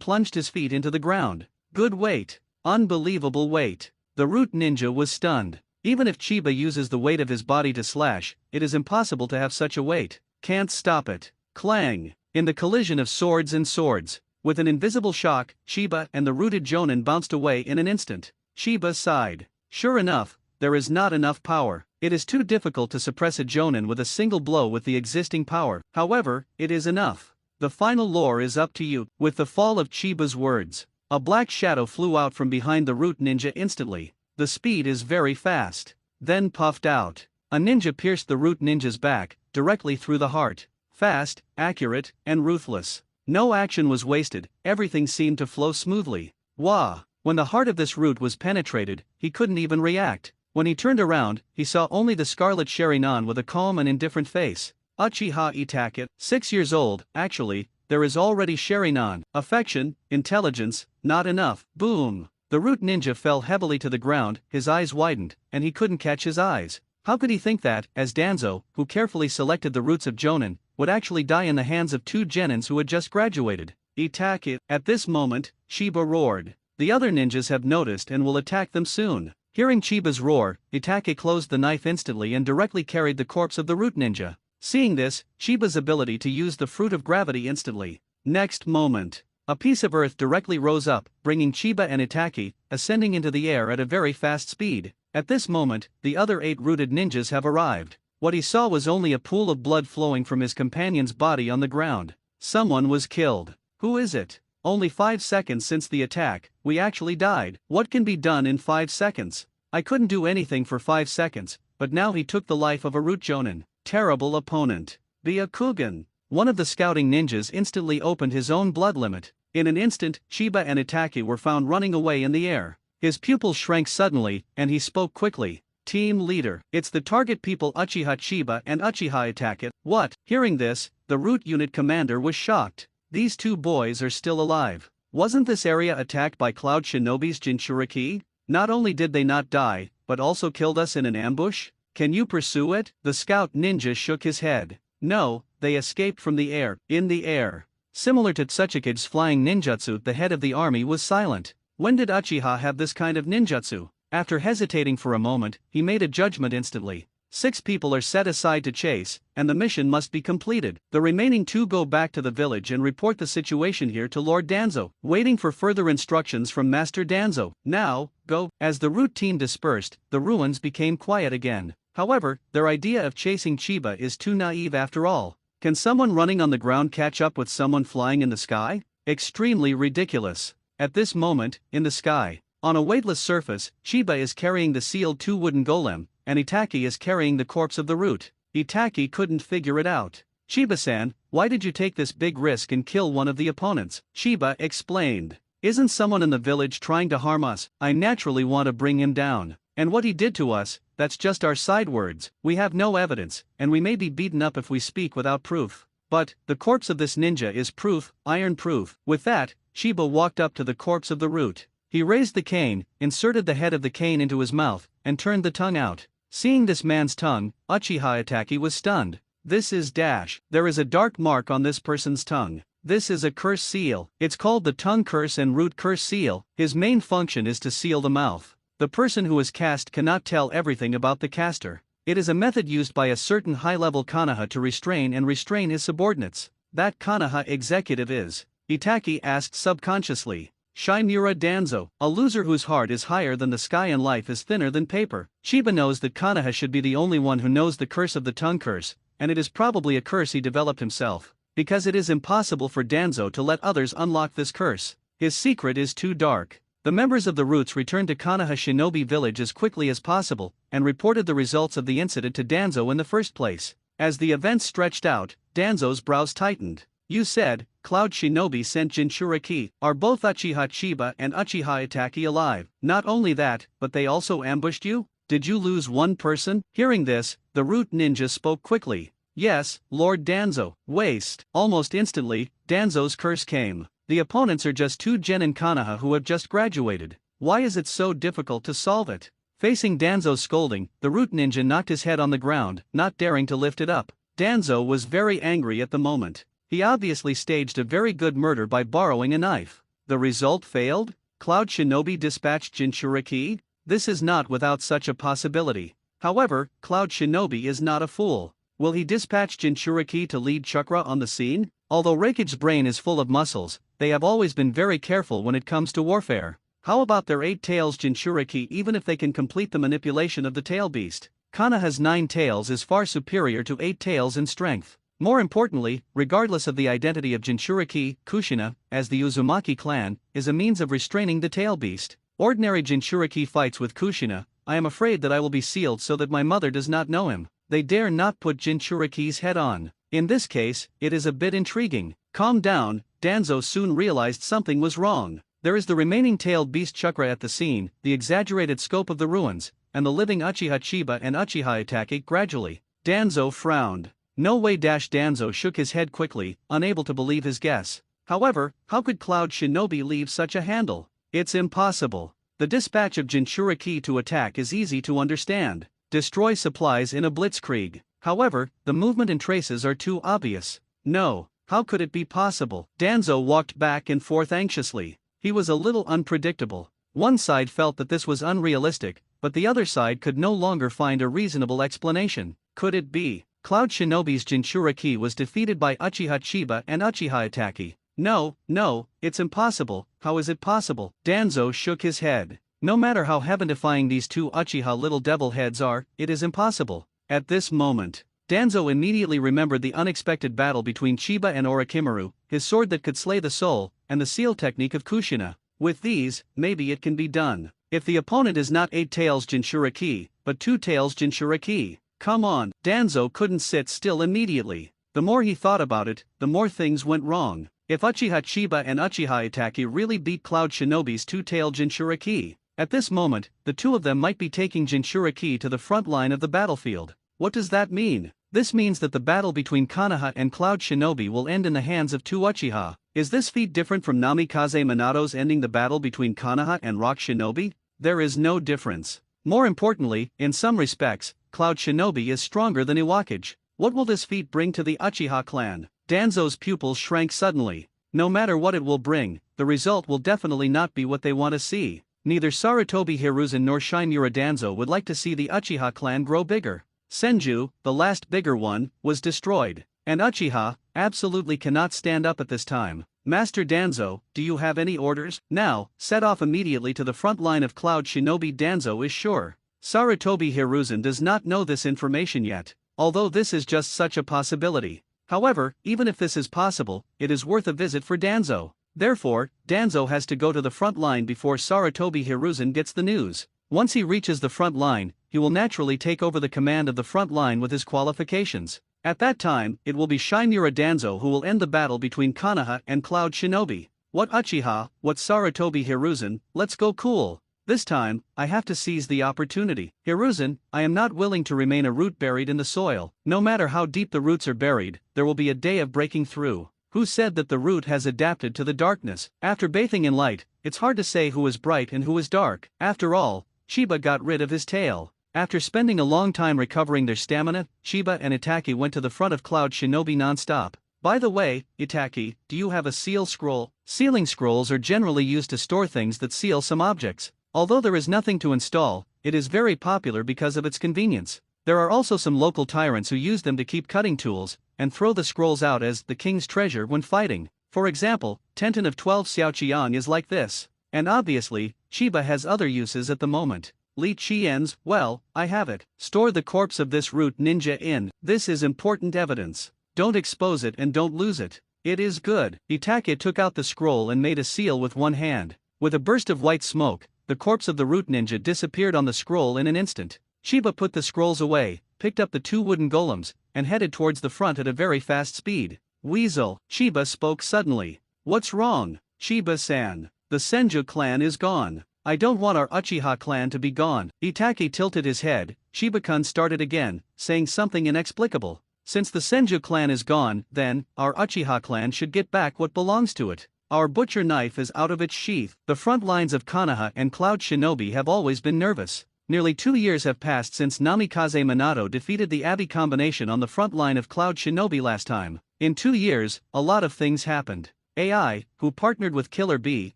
plunged his feet into the ground. Good weight. Unbelievable weight. The root ninja was stunned. Even if Chiba uses the weight of his body to slash, it is impossible to have such a weight. Can't stop it. Clang. In the collision of swords and swords, with an invisible shock, Chiba and the rooted jonin bounced away in an instant. Chiba sighed. Sure enough, there is not enough power. It is too difficult to suppress a jonin with a single blow with the existing power. However, it is enough. The final lore is up to you. With the fall of Chiba's words, a black shadow flew out from behind the root ninja instantly. The speed is very fast. Then puffed out. A ninja pierced the root ninja's back, directly through the heart. Fast, accurate, and ruthless. No action was wasted, everything seemed to flow smoothly. Wah! When the heart of this root was penetrated, he couldn't even react. When he turned around, he saw only the scarlet Sherinan with a calm and indifferent face. Uchiha Itachi, 6 years old. Actually, there is already Sherinan. Affection, intelligence, not enough. Boom! The root ninja fell heavily to the ground, his eyes widened, and he couldn't catch his eyes. How could he think that, as Danzo, who carefully selected the roots of jonin, would actually die in the hands of 2 genins who had just graduated? Itachi. At this moment, Chiba roared. The other ninjas have noticed and will attack them soon. Hearing Chiba's roar, Itachi closed the knife instantly and directly carried the corpse of the root ninja. Seeing this, Chiba's ability to use the fruit of gravity instantly. Next moment, a piece of earth directly rose up, bringing Chiba and Itachi, ascending into the air at a very fast speed. At this moment, the other 8 rooted ninjas have arrived. What he saw was only a pool of blood flowing from his companion's body on the ground. Someone was killed. Who is it? Only 5 seconds since the attack, we actually died. What can be done in 5 seconds? I couldn't do anything for 5 seconds, but now he took the life of a root jonin. Terrible opponent. Byakugan. One of the scouting ninjas instantly opened his own blood limit. In an instant, Chiba and Itachi were found running away in the air. His pupils shrank suddenly, and he spoke quickly. Team leader. It's the target people Uchiha Chiba and Uchiha Itachi. What? Hearing this, the root unit commander was shocked. These 2 boys are still alive. Wasn't this area attacked by Cloud Shinobi's Jinchuriki? Not only did they not die, but also killed us in an ambush? Can you pursue it? The scout ninja shook his head. No, they escaped from the air. In the air. Similar to Tsuchikige's flying ninjutsu, the head of the army was silent. When did Uchiha have this kind of ninjutsu? After hesitating for a moment, he made a judgment instantly. 6 people are set aside to chase, and the mission must be completed. The remaining 2 go back to the village and report the situation here to Lord Danzo, waiting for further instructions from Master Danzo. Now, go. As the root team dispersed, the ruins became quiet again. However, their idea of chasing Chiba is too naive after all. Can someone running on the ground catch up with someone flying in the sky? Extremely ridiculous. At this moment, in the sky, on a weightless surface, Chiba is carrying the sealed 2 wooden golem, and Itachi is carrying the corpse of the root. Itachi couldn't figure it out. Chiba-san, why did you take this big risk and kill one of the opponents? Chiba explained. Isn't someone in the village trying to harm us? I naturally want to bring him down. And what he did to us, that's just our side words. We have no evidence, and we may be beaten up if we speak without proof. But, the corpse of this ninja is proof, iron proof. With that, Chiba walked up to the corpse of the root. He raised the cane, inserted the head of the cane into his mouth, and turned the tongue out. Seeing this man's tongue, Uchiha Itachi was stunned. This is dash. There is a dark mark on this person's tongue. This is a curse seal. It's called the tongue curse and root curse seal. His main function is to seal the mouth. The person who is cast cannot tell everything about the caster. It is a method used by a certain high-level konoha to restrain his subordinates. That konoha executive is, Itaki asked subconsciously, Shimura Danzo, a loser whose heart is higher than the sky and life is thinner than paper. Chiba knows that Konoha should be the only one who knows the curse of the tongue curse, and it is probably a curse he developed himself, because it is impossible for Danzo to let others unlock this curse. His secret is too dark. The members of the Roots returned to Konoha Shinobi village as quickly as possible, and reported the results of the incident to Danzo in the first place. As the events stretched out, Danzo's brows tightened. You said, Cloud Shinobi sent Jinchuriki. Are both Uchiha Chiba and Uchiha Itaki alive? Not only that, but they also ambushed you? Did you lose one person? Hearing this, the Root Ninja spoke quickly. Yes, Lord Danzo. Waste. Almost instantly, Danzo's curse came. The opponents are just two genin Konoha who have just graduated. Why is it so difficult to solve it? Facing Danzo's scolding, the Root Ninja knocked his head on the ground, not daring to lift it up. Danzo was very angry at the moment. He obviously staged a very good murder by borrowing a knife. The result failed? Cloud Shinobi dispatched Jinchuriki? This is not without such a possibility. However, Cloud Shinobi is not a fool. Will he dispatch Jinchuriki to lead Chakra on the scene? Although Raikage's brain is full of muscles, they have always been very careful when it comes to warfare. How about their 8 tails Jinchuriki even if they can complete the manipulation of the tail beast? Konoha's 9 tails is far superior to 8 tails in strength. More importantly, regardless of the identity of Jinchuriki, Kushina, as the Uzumaki clan, is a means of restraining the tail beast. Ordinary Jinchuriki fights with Kushina. I am afraid that I will be sealed so that my mother does not know him. They dare not put Jinchuriki's head on. In this case, it is a bit intriguing. Calm down, Danzo soon realized something was wrong. There is the remaining tailed beast Chakra at the scene, the exaggerated scope of the ruins, and the living Uchiha Chiba and Uchiha Itaki gradually. Danzo frowned. No way. Danzo shook his head quickly, unable to believe his guess. However, how could Cloud Shinobi leave such a handle? It's impossible. The dispatch of Jinchuriki to attack is easy to understand. Destroy supplies in a blitzkrieg. However, the movement and traces are too obvious. No, how could it be possible? Danzo walked back and forth anxiously. He was a little unpredictable. One side felt that this was unrealistic, but the other side could no longer find a reasonable explanation. Could it be? Cloud Shinobi's Jinchuriki was defeated by Uchiha Chiba and Uchiha Itaki. No, it's impossible. How is it possible? Danzo shook his head. No matter how heaven-defying these two Uchiha little devil heads are, it is impossible. At this moment, Danzo immediately remembered the unexpected battle between Chiba and Orochimaru, his sword that could slay the soul, and the seal technique of Kushina. With these, maybe it can be done. If the opponent is not 8 tails Jinchuriki, but 2 tails Jinchuriki. Come on. Danzo couldn't sit still immediately. The more he thought about it, the more things went wrong. If Uchiha Chiba and Uchiha Itaki really beat Cloud Shinobi's 2-tailed Jinchuriki, at this moment, the two of them might be taking Jinchuriki to the front line of the battlefield. What does that mean? This means that the battle between Konoha and Cloud Shinobi will end in the hands of 2 Uchiha. Is this feat different from Namikaze Minato's ending the battle between Konoha and Rock Shinobi? There is no difference. More importantly, in some respects, Cloud Shinobi is stronger than Iwakage. What will this feat bring to the Uchiha clan? Danzo's pupils shrank suddenly. No matter what it will bring, the result will definitely not be what they want to see. Neither Sarutobi Hiruzen nor Shimura Danzo would like to see the Uchiha clan grow bigger. Senju, the last bigger one, was destroyed. And Uchiha absolutely cannot stand up at this time. Master Danzo, do you have any orders? Now, set off immediately to the front line of Cloud Shinobi. Danzo is sure. Sarutobi Hiruzen does not know this information yet, although this is just such a possibility. However, even if this is possible, it is worth a visit for Danzo. Therefore, Danzo has to go to the front line before Sarutobi Hiruzen gets the news. Once he reaches the front line, he will naturally take over the command of the front line with his qualifications. At that time, it will be Shimura Danzo who will end the battle between Konoha and Cloud Shinobi. What Uchiha, what Sarutobi Hiruzen, let's go cool. This time, I have to seize the opportunity. Hiruzen, I am not willing to remain a root buried in the soil. No matter how deep the roots are buried, there will be a day of breaking through. Who said that the root has adapted to the darkness? After bathing in light, it's hard to say who is bright and who is dark. After all, Chiba got rid of his tail. After spending a long time recovering their stamina, Chiba and Itaki went to the front of Cloud Shinobi non-stop. By the way, Itaki, do you have a seal scroll? Sealing scrolls are generally used to store things that seal some objects. Although there is nothing to install, it is very popular because of its convenience. There are also some local tyrants who use them to keep cutting tools, and throw the scrolls out as the king's treasure when fighting. For example, Tenten of 12 Xiaoqiang is like this. And obviously, Chiba has other uses at the moment. Li Qian's, well, I have it. Store the corpse of this root ninja in. This is important evidence. Don't expose it and don't lose it. It is good. Itake took out the scroll and made a seal with one hand. With a burst of white smoke, the corpse of the root ninja disappeared on the scroll in an instant. Chiba put the scrolls away, picked up the 2 wooden golems, and headed towards the front at a very fast speed. Weasel, Chiba spoke suddenly. What's wrong, Chiba-san? The Senju clan is gone. I don't want our Uchiha clan to be gone. Itake tilted his head. Chiba-kun started again, saying something inexplicable. Since the Senju clan is gone, then, our Uchiha clan should get back what belongs to it. Our butcher knife is out of its sheath. The front lines of Konoha and Cloud Shinobi have always been nervous. Nearly 2 years have passed since Namikaze Minato defeated the Abi combination on the front line of Cloud Shinobi last time. In 2 years, a lot of things happened. AI, who partnered with Killer Bee,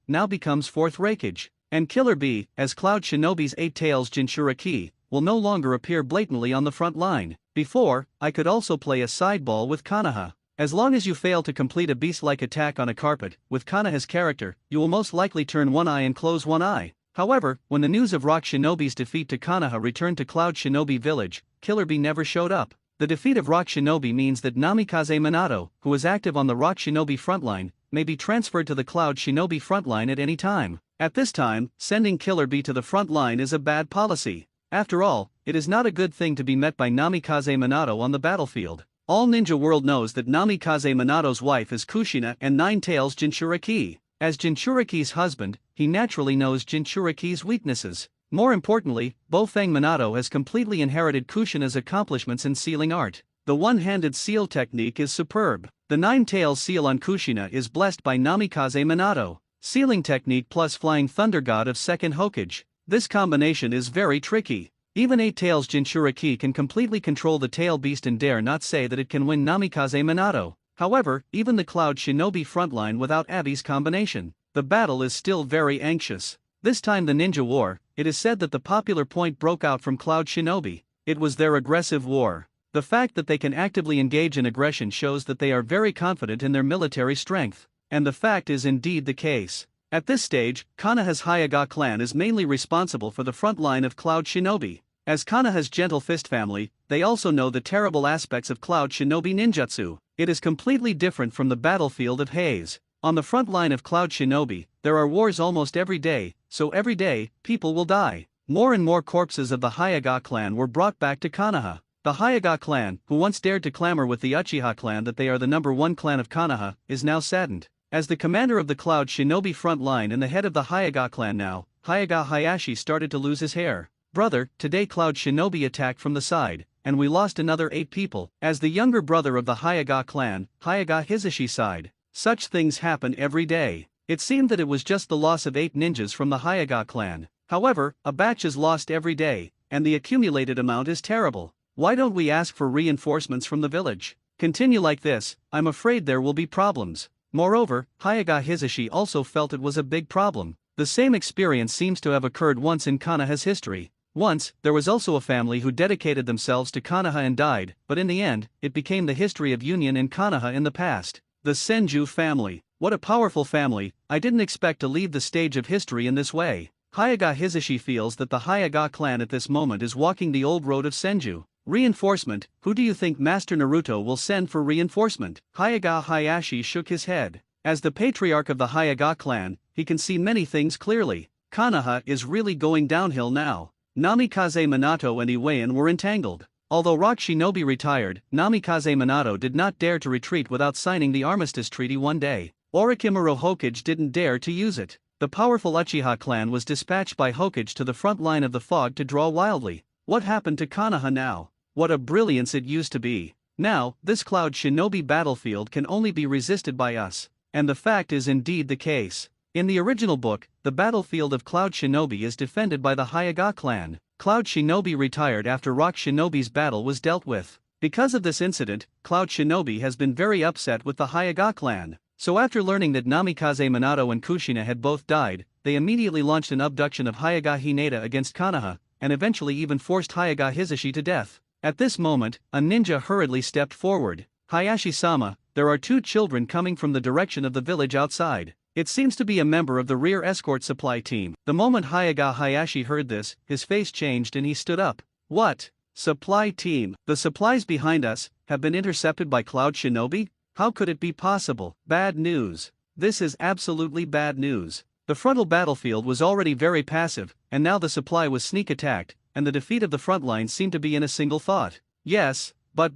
now becomes 4th Raikage. And Killer Bee, as Cloud Shinobi's 8 Tails Jinchuriki, will no longer appear blatantly on the front line. Before, I could also play a sideball with Konoha. As long as you fail to complete a beast-like attack on a carpet, with Konoha's character, you will most likely turn one eye and close one eye. However, when the news of Rock Shinobi's defeat to Konoha returned to Cloud Shinobi Village, Killer Bee never showed up. The defeat of Rock Shinobi means that Namikaze Minato, who is active on the Rock Shinobi frontline, may be transferred to the Cloud Shinobi frontline at any time. At this time, sending Killer Bee to the front line is a bad policy. After all, it is not a good thing to be met by Namikaze Minato on the battlefield. All Ninja World knows that Namikaze Minato's wife is Kushina and 9 Tails Jinchuriki. As Jinchuriki's husband, he naturally knows Jinchuriki's weaknesses. More importantly, Bofang Minato has completely inherited Kushina's accomplishments in sealing art. The one-handed seal technique is superb. The 9 Tails seal on Kushina is blessed by Namikaze Minato. Sealing technique plus Flying Thunder God of 2nd Hokage. This combination is very tricky. Even 8 Tails Jinchuriki can completely control the tail beast and dare not say that it can win Namikaze Minato. However, even the Cloud Shinobi frontline without Abi's combination, the battle is still very anxious. This time the ninja war, it is said that the popular point broke out from Cloud Shinobi. It was their aggressive war. The fact that they can actively engage in aggression shows that they are very confident in their military strength. And the fact is indeed the case. At this stage, Konoha's Hyaga clan is mainly responsible for the front line of Cloud Shinobi. As Konoha's Gentle Fist family, they also know the terrible aspects of Cloud Shinobi ninjutsu. It is completely different from the battlefield of Haze. On the front line of Cloud Shinobi, there are wars almost every day, so every day, people will die. More and more corpses of the Hyaga clan were brought back to Konoha. The Hyaga clan, who once dared to clamor with the Uchiha clan that they are the #1 clan of Konoha, is now saddened. As the commander of the Cloud Shinobi front line and the head of the Hyaga clan now, Hyaga Hayashi started to lose his hair. Brother, today Cloud Shinobi attacked from the side, and we lost another 8 people. As the younger brother of the Hyaga clan, Hyaga Hisashi sighed. Such things happen every day. It seemed that it was just the loss of 8 ninjas from the Hyaga clan. However, a batch is lost every day, and the accumulated amount is terrible. Why don't we ask for reinforcements from the village? Continue like this, I'm afraid there will be problems. Moreover, Hyaga Hisashi also felt it was a big problem. The same experience seems to have occurred once in Konoha's history. Once, there was also a family who dedicated themselves to Konoha and died, but in the end, it became the history of union in Konoha in the past. The Senju family. What a powerful family. I didn't expect to leave the stage of history in this way. Hyaga Hisashi feels that the Hyaga clan at this moment is walking the old road of Senju. Reinforcement, who do you think Master Naruto will send for reinforcement? Hyaga Hayashi shook his head. As the patriarch of the Hyaga clan, he can see many things clearly. Konoha is really going downhill now. Namikaze Minato and Iwayan were entangled. Although Rock Shinobi retired, Namikaze Minato did not dare to retreat without signing the Armistice Treaty one day. Orochimaru Hokage didn't dare to use it. The powerful Uchiha clan was dispatched by Hokage to the front line of the fog to draw wildly. What happened to Konoha now? What a brilliance it used to be. Now, this Cloud Shinobi battlefield can only be resisted by us. And the fact is indeed the case. In the original book, the battlefield of Cloud Shinobi is defended by the Hyaga clan. Cloud Shinobi retired after Rock Shinobi's battle was dealt with. Because of this incident, Cloud Shinobi has been very upset with the Hyuga clan. So after learning that Namikaze Minato and Kushina had both died, they immediately launched an abduction of Hyuga Hinata against Konoha, and eventually even forced Hyuga Hisashi to death. At this moment, a ninja hurriedly stepped forward. Hayashi-sama, there are 2 children coming from the direction of the village outside. It seems to be a member of the rear escort supply team. The moment Hyuga Hayashi heard this, his face changed and he stood up. What? Supply team? The supplies behind us have been intercepted by Cloud Shinobi? How could it be possible? Bad news. This is absolutely bad news. The frontal battlefield was already very passive, and now the supply was sneak attacked, and the defeat of the front line seemed to be in a single thought. Yes, but.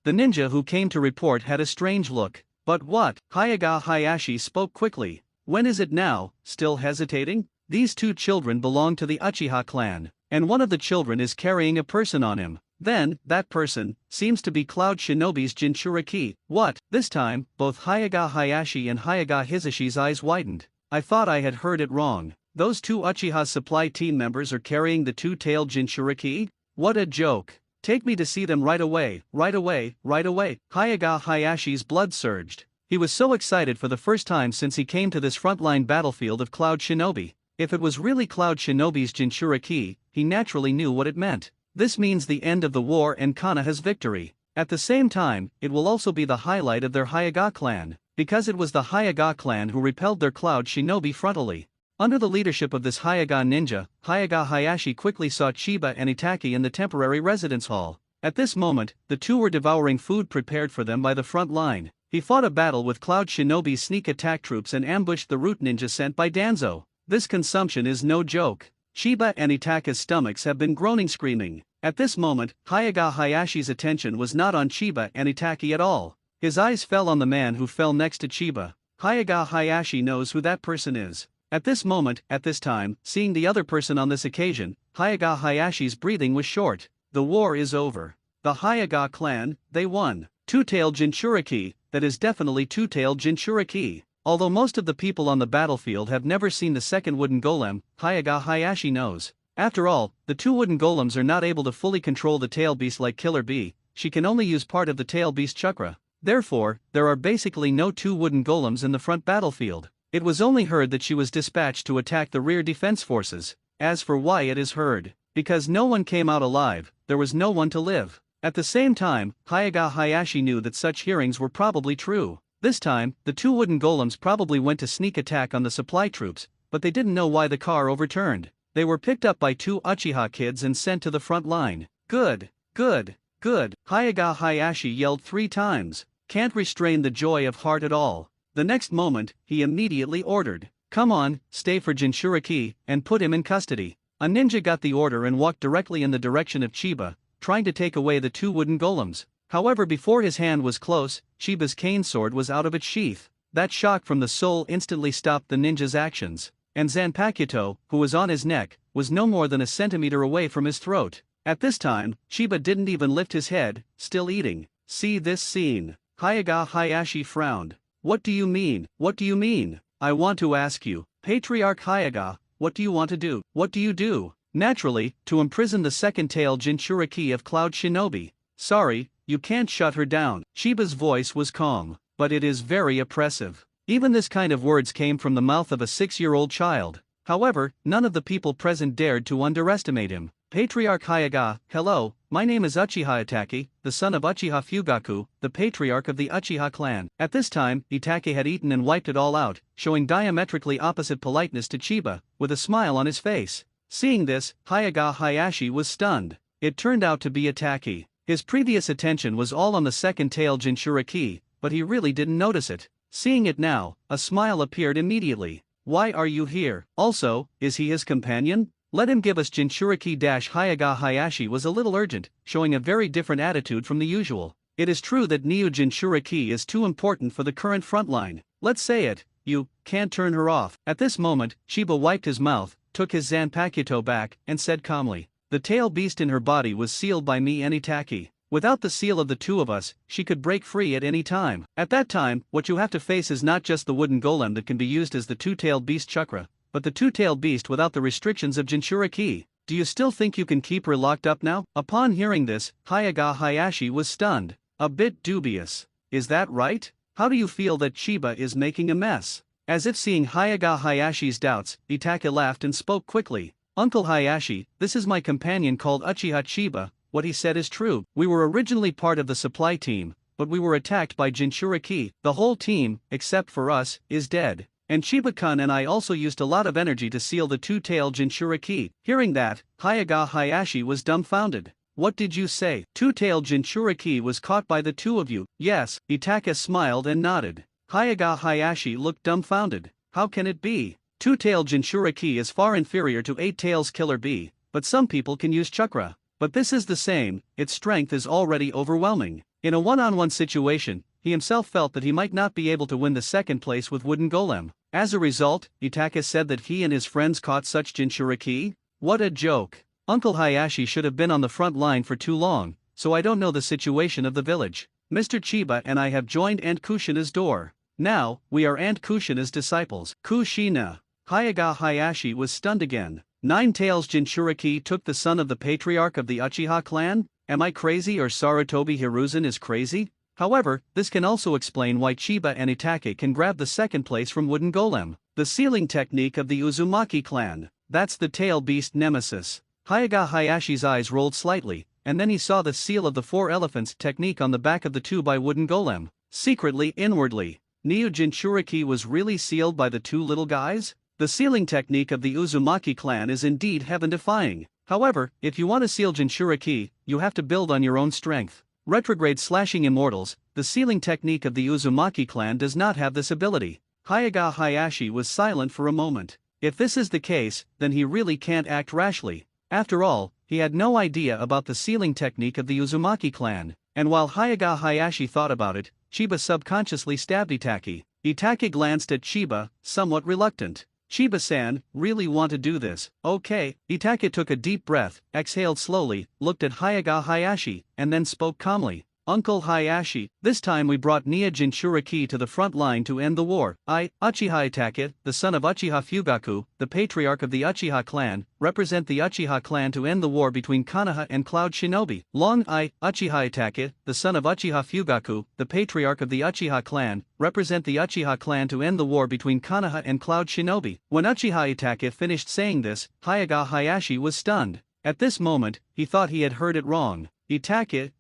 The ninja who came to report had a strange look. But what? Hyuga Hayashi spoke quickly. When is it now? Still hesitating? These 2 children belong to the Uchiha clan, and one of the children is carrying a person on him. Then, that person seems to be Cloud Shinobi's Jinchuriki. What? This time, both Hyuga Hayashi and Hyuga Hisashi's eyes widened. I thought I had heard it wrong. Those 2 Uchiha supply team members are carrying the 2-tailed Jinchuriki? What a joke. Take me to see them right away, right away, right away. Hyuga Hayashi's blood surged. He was so excited for the first time since he came to this frontline battlefield of Cloud Shinobi. If it was really Cloud Shinobi's Jinchuriki, he naturally knew what it meant. This means the end of the war and Konoha's victory. At the same time, it will also be the highlight of their Hyuga clan, because it was the Hyuga clan who repelled their Cloud Shinobi frontally. Under the leadership of this Hyuga ninja, Hyuga Hayashi quickly saw Chiba and Itaki in the temporary residence hall. At this moment, the 2 were devouring food prepared for them by the front line. He fought a battle with Cloud Shinobi's sneak attack troops and ambushed the root ninja sent by Danzo. This consumption is no joke. Chiba and Itaki's stomachs have been groaning screaming. At this moment, Hyuga Hayashi's attention was not on Chiba and Itaki at all. His eyes fell on the man who fell next to Chiba. Hyuga Hayashi knows who that person is. At this moment, at this time, seeing the other person on this occasion, Hyuga Hayashi's breathing was short. The war is over. The Hyuga clan, they won. 2-tailed Jinchuriki, that is definitely 2-tailed Jinchuriki. Although most of the people on the battlefield have never seen the second wooden golem, Hyuga Hayashi knows. After all, the 2 wooden golems are not able to fully control the tail beast like Killer Bee. She can only use part of the tail beast chakra. Therefore, there are basically no 2 wooden golems in the front battlefield. It was only heard that she was dispatched to attack the rear defense forces. As for why it is heard, because no one came out alive, there was no one to live. At the same time, Hyuga Hayashi knew that such hearings were probably true. This time, the 2 wooden golems probably went to sneak attack on the supply troops, but they didn't know why the car overturned. They were picked up by 2 Uchiha kids and sent to the front line. Good, good, good. Hyuga Hayashi yelled 3 times. Can't restrain the joy of heart at all. The next moment, he immediately ordered, "Come on, stay for Jinchuriki, and put him in custody." A ninja got the order and walked directly in the direction of Chiba, trying to take away the 2 wooden golems. However, before his hand was close, Chiba's cane sword was out of its sheath. That shock from the soul instantly stopped the ninja's actions, and Zanpakuto, who was on his neck, was no more than a centimeter away from his throat. At this time, Chiba didn't even lift his head, still eating. See this scene. Hyuga Hayashi frowned. What do you mean? What do you mean? I want to ask you, Patriarch Hyuga, what do you want to do? What do you do? Naturally, to imprison the second-tailed Jinchuriki of Cloud Shinobi. Sorry, you can't shut her down. Chiba's voice was calm, but it is very oppressive. Even this kind of words came from the mouth of a 6-year-old child. However, none of the people present dared to underestimate him. Patriarch Hyuga, hello, my name is Uchiha Itaki, the son of Uchiha Fugaku, the patriarch of the Uchiha clan. At this time, Itaki had eaten and wiped it all out, showing diametrically opposite politeness to Chiba, with a smile on his face. Seeing this, Hyuga Hayashi was stunned. It turned out to be Itaki. His previous attention was all on the second-tailed Jinchuriki, but he really didn't notice it. Seeing it now, a smile appeared immediately. Why are you here? Also, is he his companion? Let him give us Jinchuriki. Hyuga Hayashi was a little urgent, showing a very different attitude from the usual. It is true that Neo Jinchuriki is too important for the current frontline. Let's say it, you can't turn her off. At this moment, Chiba wiped his mouth, took his Zanpakuto back, and said calmly, the tail beast in her body was sealed by me and Itaki. Without the seal of the 2 of us, she could break free at any time. At that time, what you have to face is not just the wooden golem that can be used as the 2-tailed beast chakra, but the 2-tailed beast without the restrictions of Jinchuriki. Do you still think you can keep her locked up now? Upon hearing this, Hayaga Hayashi was stunned, a bit dubious. Is that right? How do you feel that Chiba is making a mess? As if seeing Hayaga Hayashi's doubts, Itake laughed and spoke quickly. Uncle Hayashi, this is my companion called Uchiha Chiba. What he said is true. We were originally part of the supply team, but we were attacked by Jinchuriki. The whole team, except for us, is dead. And Chiba-kun and I also used a lot of energy to seal the two-tailed Jinchuriki. Hearing that, Hayaga Hayashi was dumbfounded. What did you say? Two-tailed Jinchuriki was caught by the two of you. Yes, Itake smiled and nodded. Hayaga Hayashi looked dumbfounded. How can it be? Two-tailed Jinchuriki is far inferior to eight-tails Killer Bee, but some people can use chakra. But this is the same, its strength is already overwhelming. In a one-on-one situation, he himself felt that he might not be able to win the second place with Wooden Golem. As a result, Itake said that he and his friends caught such Jinchuriki? What a joke. Uncle Hayashi should have been on the front line for too long, so I don't know the situation of the village. Mr. Chiba and I have joined Aunt Kushina's door. Now, we are Aunt Kushina's disciples. Kushina. Hayaga Hayashi was stunned again. Nine-Tails Jinchuriki took the son of the patriarch of the Uchiha clan? Am I crazy or Sarutobi Hiruzen is crazy? However, this can also explain why Chiba and Itake can grab the second place from Wooden Golem. The sealing technique of the Uzumaki clan. That's the tail beast nemesis. Hayaga Hayashi's eyes rolled slightly, and then he saw the seal of the four elephants technique on the back of the two by Wooden Golem. Secretly, inwardly, Neo Jinchuriki was really sealed by the two little guys? The sealing technique of the Uzumaki clan is indeed heaven-defying. However, if you want to seal Jinchuriki, you have to build on your own strength. Retrograde slashing immortals, the sealing technique of the Uzumaki clan does not have this ability. Hayaga Hayashi was silent for a moment. If this is the case, then he really can't act rashly. After all, he had no idea about the sealing technique of the Uzumaki clan, and while Hayaga Hayashi thought about it, Chiba subconsciously stabbed Itake. Itake glanced at Chiba, somewhat reluctant. Chiba-san, really want to do this? Okay. Itake took a deep breath, exhaled slowly, looked at Hayaga Hayashi, and then spoke calmly. Uncle Hayashi, this time we brought Nia Jinchuriki to the front line to end the war. I, Uchiha Itake, the son of Uchiha Fugaku, the patriarch of the Uchiha clan, represent the Uchiha clan to end the war between Konoha and Cloud Shinobi. Long I, Uchiha Itake, the son of Uchiha Fugaku, the patriarch of the Uchiha clan, represent the Uchiha clan to end the war between Konoha and Cloud Shinobi. When Uchiha Itake finished saying this, Hayaga Hayashi was stunned. At this moment, he thought he had heard it wrong. Itake,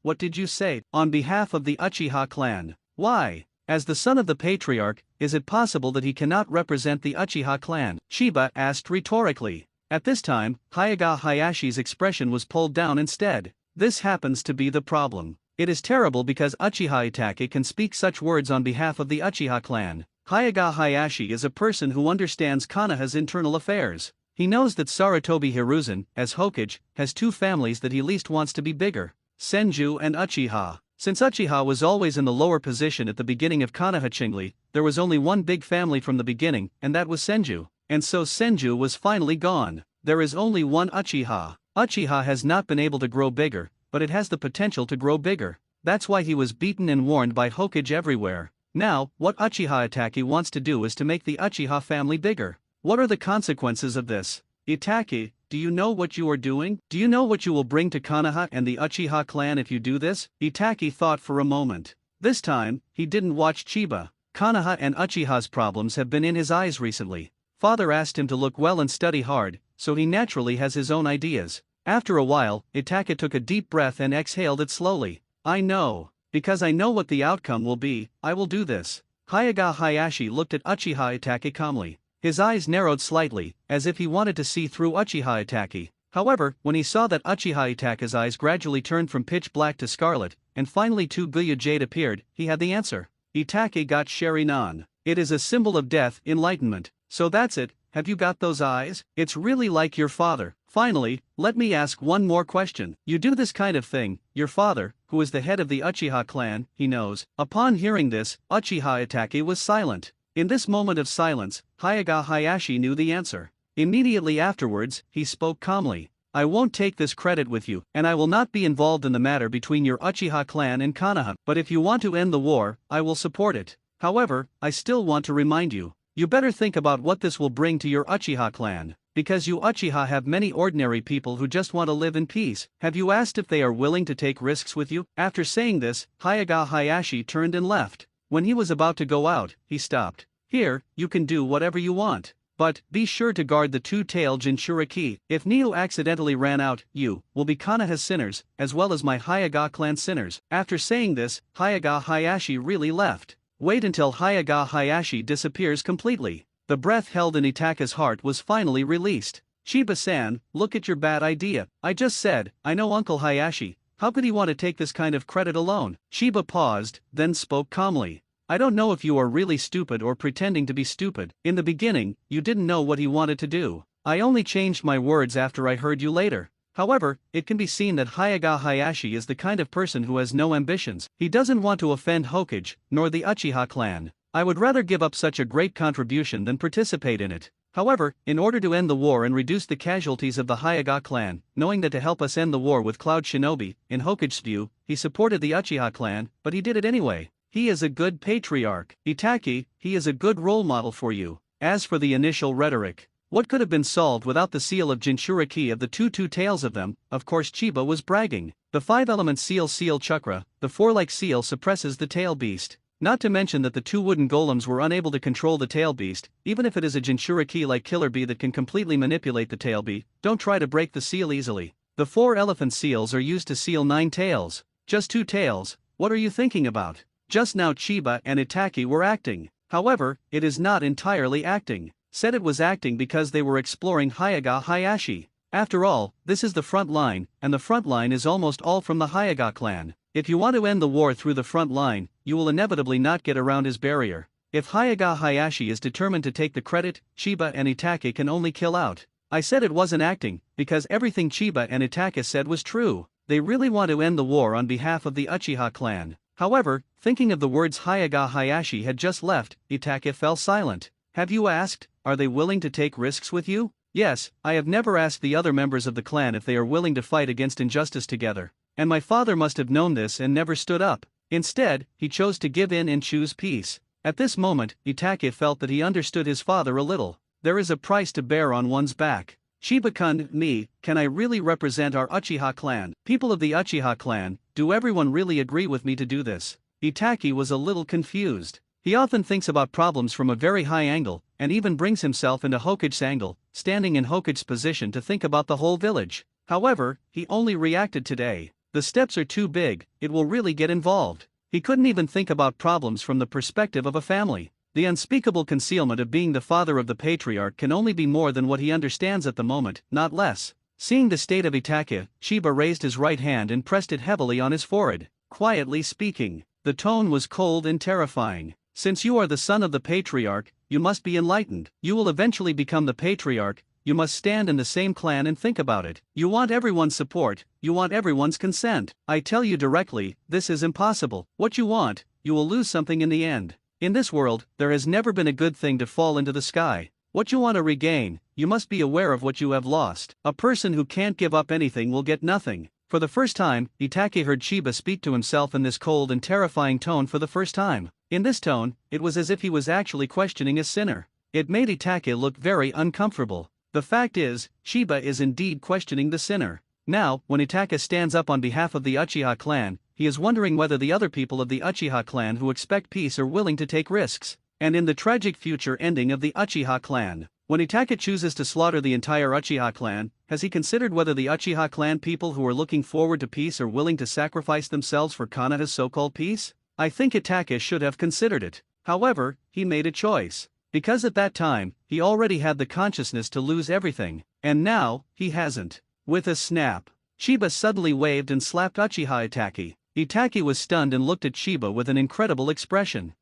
what did you say? On behalf of the Uchiha clan. Why? As the son of the patriarch, is it possible that he cannot represent the Uchiha clan? Chiba asked rhetorically. At this time, Hayaga Hayashi's expression was pulled down instead. This happens to be the problem. It is terrible because Uchiha Itake can speak such words on behalf of the Uchiha clan. Hayaga Hayashi is a person who understands Konoha's internal affairs. He knows that Sarutobi Hiruzen, as Hokage, has two families that he least wants to be bigger, Senju and Uchiha. Since Uchiha was always in the lower position at the beginning of Konoha Chingli, there was only one big family from the beginning, and that was Senju. And so Senju was finally gone. There is only one Uchiha. Uchiha has not been able to grow bigger, but it has the potential to grow bigger. That's why he was beaten and warned by Hokage everywhere. Now, what Uchiha Itake wants to do is to make the Uchiha family bigger. What are the consequences of this? Itake, do you know what you are doing? Do you know what you will bring to Konoha and the Uchiha clan if you do this? Itake thought for a moment. This time, he didn't watch Chiba. Konoha and Uchiha's problems have been in his eyes recently. Father asked him to look well and study hard, so he naturally has his own ideas. After a while, Itake took a deep breath and exhaled it slowly. I know. Because I know what the outcome will be, I will do this. Hayaga Hayashi looked at Uchiha Itake calmly. His eyes narrowed slightly, as if he wanted to see through Uchiha Itake. However, when he saw that Uchiha Itake's eyes gradually turned from pitch black to scarlet, and finally two Guya Jade appeared, he had the answer. Itake got Sherinan. It is a symbol of death, enlightenment. So that's it, have you got those eyes? It's really like your father. Finally, let me ask one more question. You do this kind of thing, your father, who is the head of the Uchiha clan, he knows. Upon hearing this, Uchiha Itake was silent. In this moment of silence, Hayaga Hayashi knew the answer. Immediately afterwards, he spoke calmly. I won't take this credit with you, and I will not be involved in the matter between your Uchiha clan and Konoha, but if you want to end the war, I will support it. However, I still want to remind you, you better think about what this will bring to your Uchiha clan. because you Uchiha have many ordinary people who just want to live in peace. Have you asked if they are willing to take risks with you? After saying this, Hyuga Hayashi turned and left. When he was about to go out, he stopped. Here, you can do whatever you want. But, be sure to guard the two-tailed Jinchuriki. If Neo accidentally ran out, you will be Konoha's sinners, as well as my Hyuga clan sinners. After saying this, Hyuga Hayashi really left. Wait until Hyuga Hayashi disappears completely. The breath held in Itaka's heart was finally released. Chiba-san, look at your bad idea. I just said, I know Uncle Hayashi. How could he want to take this kind of credit alone? Chiba paused, then spoke calmly. I don't know if you are really stupid or pretending to be stupid. In the beginning, you didn't know what he wanted to do. I only changed my words after I heard you later. However, it can be seen that Hyuga Hayashi is the kind of person who has no ambitions. He doesn't want to offend Hokage, nor the Uchiha clan. I would rather give up such a great contribution than participate in it. However, in order to end the war and reduce the casualties of the Hyuga clan, knowing that to help us end the war with Cloud Shinobi, in Hokage's view, he supported the Uchiha clan, but he did it anyway. He is a good patriarch. Itaki, he is a good role model for you. As for the initial rhetoric, what could have been solved without the seal of Jinchuriki of the two tails of them? Of course Chiba was bragging. The 5-element seal chakra, the 4-like seal suppresses the tail beast. Not to mention that the 2 wooden golems were unable to control the tail beast, even if it is a Jinchuriki-like killer bee that can completely manipulate the tail bee. Don't try to break the seal easily. The 4 elephant seals are used to seal 9 tails. Just 2 tails, what are you thinking about? Just now Chiba and Itaki were acting. However, it is not entirely acting. Said it was acting because they were exploring Hyuga Hayashi. After all, this is the front line, and the front line is almost all from the Hyuga clan. If you want to end the war through the front line, you will inevitably not get around his barrier. If Hyuga Hayashi is determined to take the credit, Chiba and Itake can only kill out. I said it wasn't acting, because everything Chiba and Itake said was true. They really want to end the war on behalf of the Uchiha clan. However, thinking of the words Hyuga Hayashi had just left, Itake fell silent. Have you asked, are they willing to take risks with you? Yes, I have never asked the other members of the clan if they are willing to fight against injustice together. And my father must have known this and never stood up. Instead, he chose to give in and choose peace. At this moment, Itake felt that he understood his father a little. There is a price to bear on one's back. Shiba-kun, me, can I really represent our Uchiha clan? People of the Uchiha clan, do everyone really agree with me to do this? Itake was a little confused. He often thinks about problems from a very high angle, and even brings himself into Hokage's angle, standing in Hokage's position to think about the whole village. However, he only reacted today. The steps are too big, it will really get involved. He couldn't even think about problems from the perspective of a family. The unspeakable concealment of being the father of the patriarch can only be more than what he understands at the moment, not less. Seeing the state of Itake, Chiba raised his right hand and pressed it heavily on his forehead. Quietly speaking, the tone was cold and terrifying. Since you are the son of the patriarch, you must be enlightened. You will eventually become the patriarch. You must stand in the same clan and think about it. You want everyone's support, you want everyone's consent. I tell you directly, this is impossible. What you want, you will lose something in the end. In this world, there has never been a good thing to fall into the sky. What you want to regain, you must be aware of what you have lost. A person who can't give up anything will get nothing. For the first time, Itake heard Chiba speak to himself in this cold and terrifying tone for the first time. In this tone, it was as if he was actually questioning a sinner. It made Itake look very uncomfortable. The fact is, Chiba is indeed questioning the sinner. Now, when Itake stands up on behalf of the Uchiha clan, he is wondering whether the other people of the Uchiha clan who expect peace are willing to take risks. And in the tragic future ending of the Uchiha clan, when Itake chooses to slaughter the entire Uchiha clan, has he considered whether the Uchiha clan people who are looking forward to peace are willing to sacrifice themselves for Konoha's so-called peace? I think Itake should have considered it. However, he made a choice. Because at that time, he already had the consciousness to lose everything, and now, he hasn't. With a snap, Chiba suddenly waved and slapped Uchiha Itake. Itake was stunned and looked at Chiba with an incredible expression.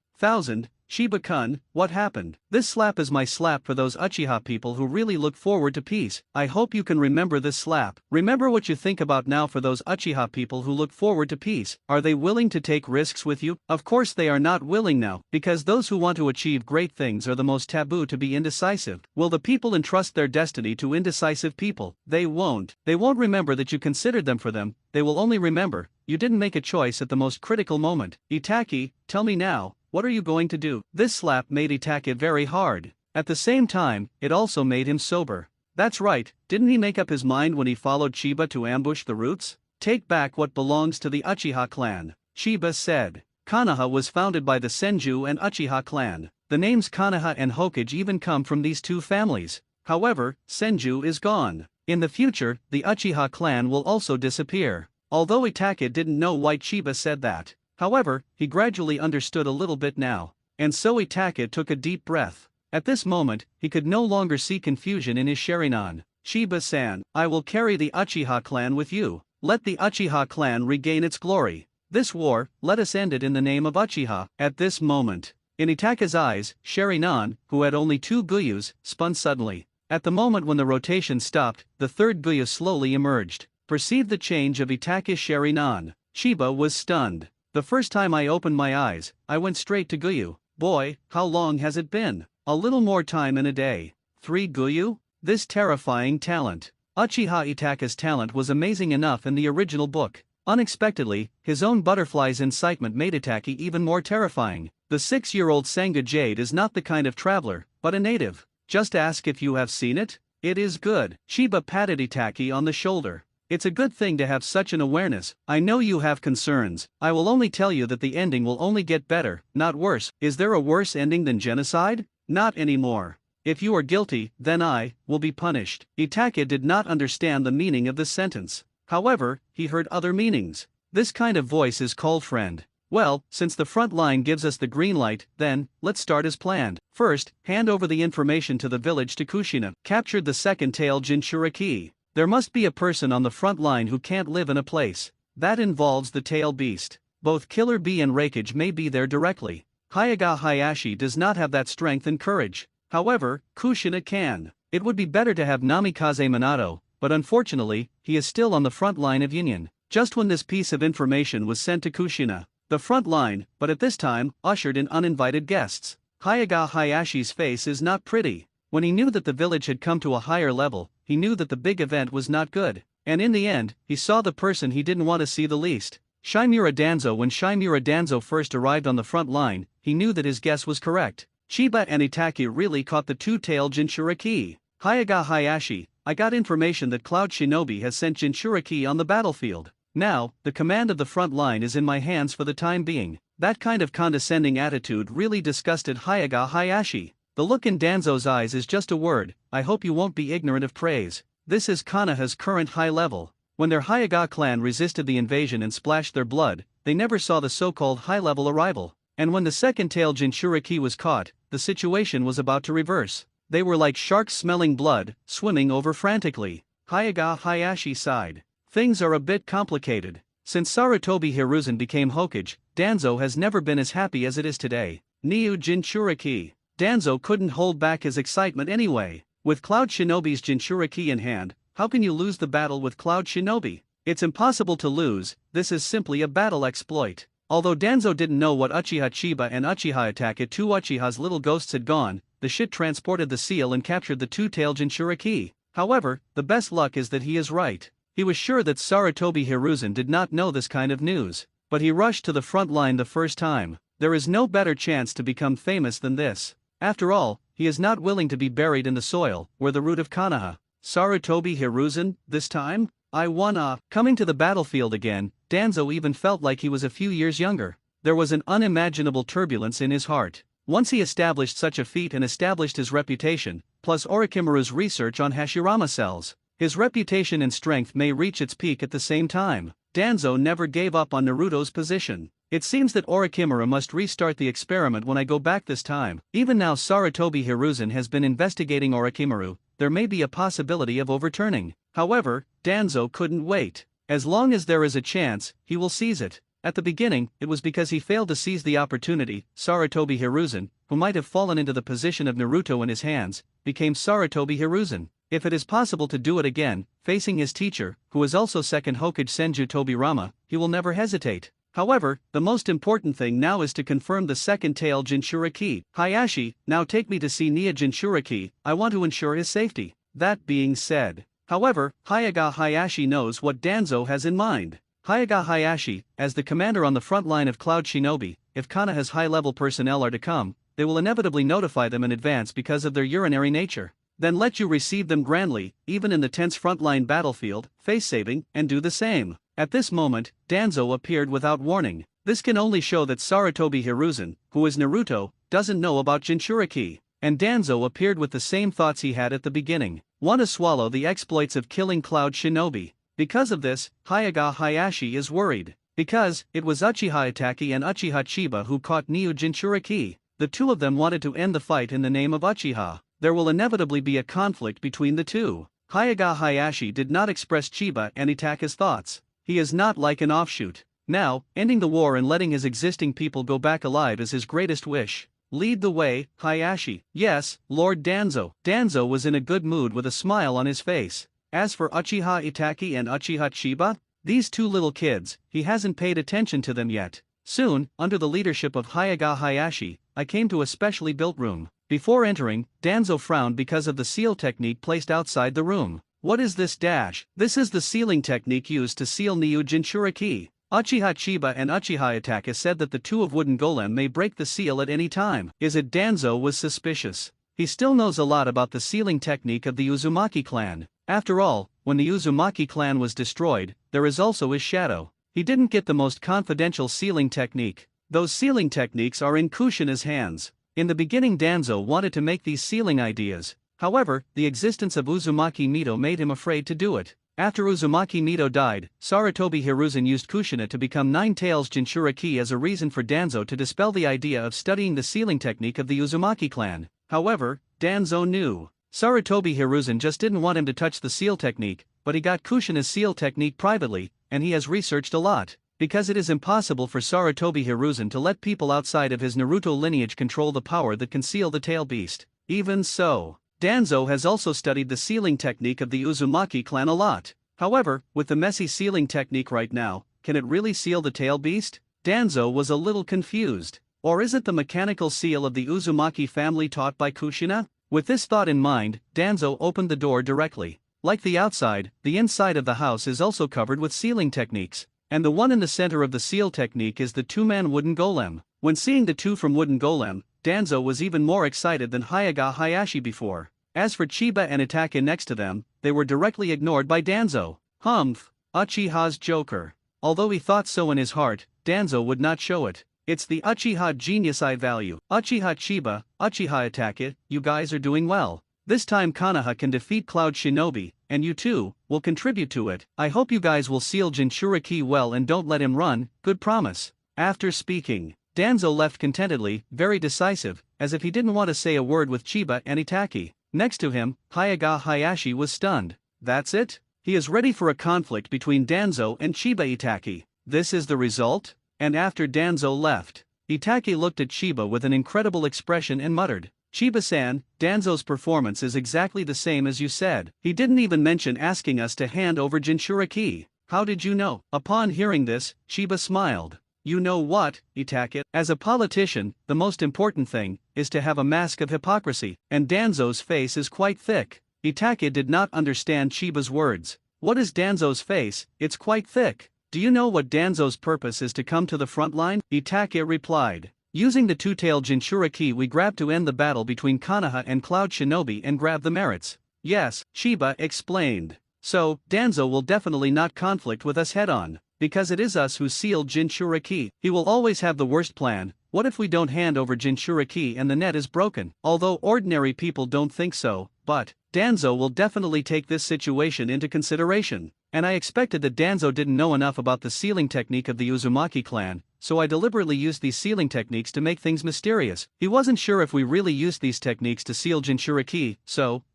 Shiba-kun, what happened? This slap is my slap for those Uchiha people who really look forward to peace. I hope you can remember this slap. Remember what you think about now for those Uchiha people who look forward to peace. Are they willing to take risks with you? Of course they are not willing now, because those who want to achieve great things are the most taboo to be indecisive. Will the people entrust their destiny to indecisive people? They won't. They won't remember that you considered them for them. They will only remember you didn't make a choice at the most critical moment. Itake, tell me now. What are you going to do? This slap made Itake very hard. At the same time, it also made him sober. That's right, didn't he make up his mind when he followed Chiba to ambush the roots? Take back what belongs to the Uchiha clan, Chiba said. Konoha was founded by the Senju and Uchiha clan. The names Konoha and Hokage even come from these two families. However, Senju is gone. In the future, the Uchiha clan will also disappear. Although Itachi didn't know why Chiba said that. However, he gradually understood a little bit now. And so Itachi took a deep breath. At this moment, he could no longer see confusion in his Sharingan. Chiba-san, I will carry the Uchiha clan with you. Let the Uchiha clan regain its glory. This war, let us end it in the name of Uchiha. At this moment, in Itachi's eyes, Sharingan, who had only 2 Gyus, spun suddenly. At the moment when the rotation stopped, the third Gyu slowly emerged. Perceived the change of Itachi's Sharingan. Chiba was stunned. The first time I opened my eyes, I went straight to Gyu. Boy, how long has it been? A little more time in a day. 3 Gyu? This terrifying talent. Uchiha Itachi's talent was amazing enough in the original book. Unexpectedly, his own butterfly's incitement made Itachi even more terrifying. The 6-year-old Senga Jade is not the kind of traveler, but a native. Just ask if you have seen it. It is good. Chiba patted Itachi on the shoulder. It's a good thing to have such an awareness. I know you have concerns. I will only tell you that the ending will only get better, not worse. Is there a worse ending than genocide? Not anymore. If you are guilty, then I will be punished. Itachi did not understand the meaning of this sentence. However, he heard other meanings. This kind of voice is called friend. Well, since the front line gives us the green light, then, let's start as planned. First, hand over the information to the village to Kushina. Captured the second tail Jinchuriki. There must be a person on the front line who can't live in a place. That involves the tail beast. Both Killer Bee and Raikage may be there directly. Hyaga Hayashi does not have that strength and courage. However, Kushina can. It would be better to have Namikaze Minato, but unfortunately, he is still on the front line of Union. Just when this piece of information was sent to Kushina, the front line, but at this time, ushered in uninvited guests. Hyaga Hayashi's face is not pretty. When he knew that the village had come to a higher level, he knew that the big event was not good. And in the end, he saw the person he didn't want to see the least. Shimura Danzo. When Shimura Danzo first arrived on the front line, he knew that his guess was correct. Chiba and Itachi really caught the two-tailed Jinchuriki. Hyaga Hayashi, I got information that Cloud Shinobi has sent Jinchuriki on the battlefield. Now, the command of the front line is in my hands for the time being. That kind of condescending attitude really disgusted Hyaga Hayashi. The look in Danzo's eyes is just a word, I hope you won't be ignorant of praise. This is Konoha's current high level. When their Hyaga clan resisted the invasion and splashed their blood, they never saw the so-called high-level arrival. And when the second-tailed Jinchuriki was caught, the situation was about to reverse. They were like sharks smelling blood, swimming over frantically. Hyaga Hayashi sighed. Things are a bit complicated. Since Sarutobi Hiruzen became Hokage, Danzo has never been as happy as it is today. Niu Jinchuriki. Danzo couldn't hold back his excitement anyway. With Cloud Shinobi's Jinchuriki in hand, how can you lose the battle with Cloud Shinobi? It's impossible to lose, this is simply a battle exploit. Although Danzo didn't know what Uchiha Chiba and Uchiha Itachi, 2 Uchiha's little ghosts, had gone, the shit transported the seal and captured the two-tailed Jinchuriki. However, the best luck is that he is right. He was sure that Sarutobi Hiruzen did not know this kind of news. But he rushed to the front line the first time. There is no better chance to become famous than this. After all, he is not willing to be buried in the soil, where the root of Konoha. Sarutobi Hiruzen, this time? I wanna. Coming to the battlefield again, Danzo even felt like he was a few years younger. There was an unimaginable turbulence in his heart. Once he established such a feat and established his reputation, plus Orochimaru's research on Hashirama cells, his reputation and strength may reach its peak at the same time. Danzo never gave up on Naruto's position. It seems that Orochimaru must restart the experiment when I go back this time. Even now Sarutobi Hiruzen has been investigating Orochimaru, there may be a possibility of overturning. However, Danzo couldn't wait. As long as there is a chance, he will seize it. At the beginning, it was because he failed to seize the opportunity. Sarutobi Hiruzen, who might have fallen into the position of Naruto in his hands, became Sarutobi Hiruzen. If it is possible to do it again, facing his teacher, who is also second Hokage Senju Tobirama, he will never hesitate. However, the most important thing now is to confirm the second-tailed Jinchuriki. Hayashi, now take me to see Nia Jinchuriki, I want to ensure his safety. That being said. However, Hyaga Hayashi knows what Danzo has in mind. Hyaga Hayashi, as the commander on the front line of Cloud Shinobi, if Konoha's high-level personnel are to come, they will inevitably notify them in advance because of their urinary nature. then let you receive them grandly, even in the tense frontline battlefield, face-saving, and do the same. At this moment, Danzo appeared without warning. This can only show that Sarutobi Hiruzen, who is Naruto, doesn't know about Jinchuriki. And Danzo appeared with the same thoughts he had at the beginning. Want to swallow the exploits of killing Cloud Shinobi. Because of this, Hyuga Hayashi is worried. Because it was Uchiha Itachi and Uchiha Chiba who caught Neo Jinchuriki. The two of them wanted to end the fight in the name of Uchiha. There will inevitably be a conflict between the two. Hyuga Hayashi did not express Chiba and Itachi's thoughts. He is not like an offshoot. Now, ending the war and letting his existing people go back alive is his greatest wish. Lead the way, Hayashi. Yes, Lord Danzo. Danzo was in a good mood with a smile on his face. As for Uchiha Itachi and Uchiha Chiba, these two little kids, he hasn't paid attention to them yet. Soon, under the leadership of Hyuga Hayashi, I came to a specially built room. Before entering, Danzo frowned because of the seal technique placed outside the room. What is this dash? This is the sealing technique used to seal Neo Jinchuriki. Uchiha Chiba and Uchiha Itachi said that the two of Wooden Golem may break the seal at any time. Is it? Danzo was suspicious. He still knows a lot about the sealing technique of the Uzumaki clan. After all, when the Uzumaki clan was destroyed, there is also his shadow. He didn't get the most confidential sealing technique. Those sealing techniques are in Kushina's hands. In the beginning Danzo wanted to make these sealing ideas. However, the existence of Uzumaki Mito made him afraid to do it. After Uzumaki Mito died, Sarutobi Hiruzen used Kushina to become Nine Tails Jinchuriki as a reason for Danzo to dispel the idea of studying the sealing technique of the Uzumaki clan. However, Danzo knew. Sarutobi Hiruzen just didn't want him to touch the seal technique, but he got Kushina's seal technique privately, and he has researched a lot. Because it is impossible for Sarutobi Hiruzen to let people outside of his Naruto lineage control the power that can seal the tail beast. Even so, Danzo has also studied the sealing technique of the Uzumaki clan a lot. However, with the messy sealing technique right now, can it really seal the tail beast? Danzo was a little confused. Or is it the mechanical seal of the Uzumaki family taught by Kushina? With this thought in mind, Danzo opened the door directly. Like the outside, the inside of the house is also covered with sealing techniques. And the one in the center of the seal technique is the two-man Wooden Golem. When seeing the two from Wooden Golem, Danzo was even more excited than Hyuga Hayashi before. As for Chiba and Itachi next to them, they were directly ignored by Danzo. Humph, Uchiha's joker. Although he thought so in his heart, Danzo would not show it. It's the Uchiha genius I value. Uchiha Chiba, Uchiha Itachi, you guys are doing well. This time Konoha can defeat Cloud Shinobi, and you too, will contribute to it. I hope you guys will seal Jinchuriki well and don't let him run, good promise. After speaking, Danzo left contentedly, very decisive, as if he didn't want to say a word with Chiba and Itachi. Next to him, Hyuga Hayashi was stunned. That's it? He is ready for a conflict between Danzo and Chiba Itachi. This is the result? And after Danzo left, Itachi looked at Chiba with an incredible expression and muttered, Chiba-san, Danzo's performance is exactly the same as you said. He didn't even mention asking us to hand over Jinchuriki. How did you know? Upon hearing this, Chiba smiled. You know what, Itachi? As a politician, the most important thing is to have a mask of hypocrisy, and Danzo's face is quite thick. Itachi did not understand Chiba's words. What is Danzo's face? It's quite thick. Do you know what Danzo's purpose is to come to the front line? Itachi replied. Using the two-tailed Jinchuriki we grabbed to end the battle between Konoha and Cloud Shinobi and grab the merits. Yes, Chiba explained. So, Danzo will definitely not conflict with us head-on. Because it is us who sealed Jinchuriki. He will always have the worst plan. What if we don't hand over Jinchuriki and the net is broken? Although ordinary people don't think so, but Danzo will definitely take this situation into consideration. And I expected that Danzo didn't know enough about the sealing technique of the Uzumaki clan, so I deliberately used these sealing techniques to make things mysterious. He wasn't sure if we really used these techniques to seal Jinchuriki,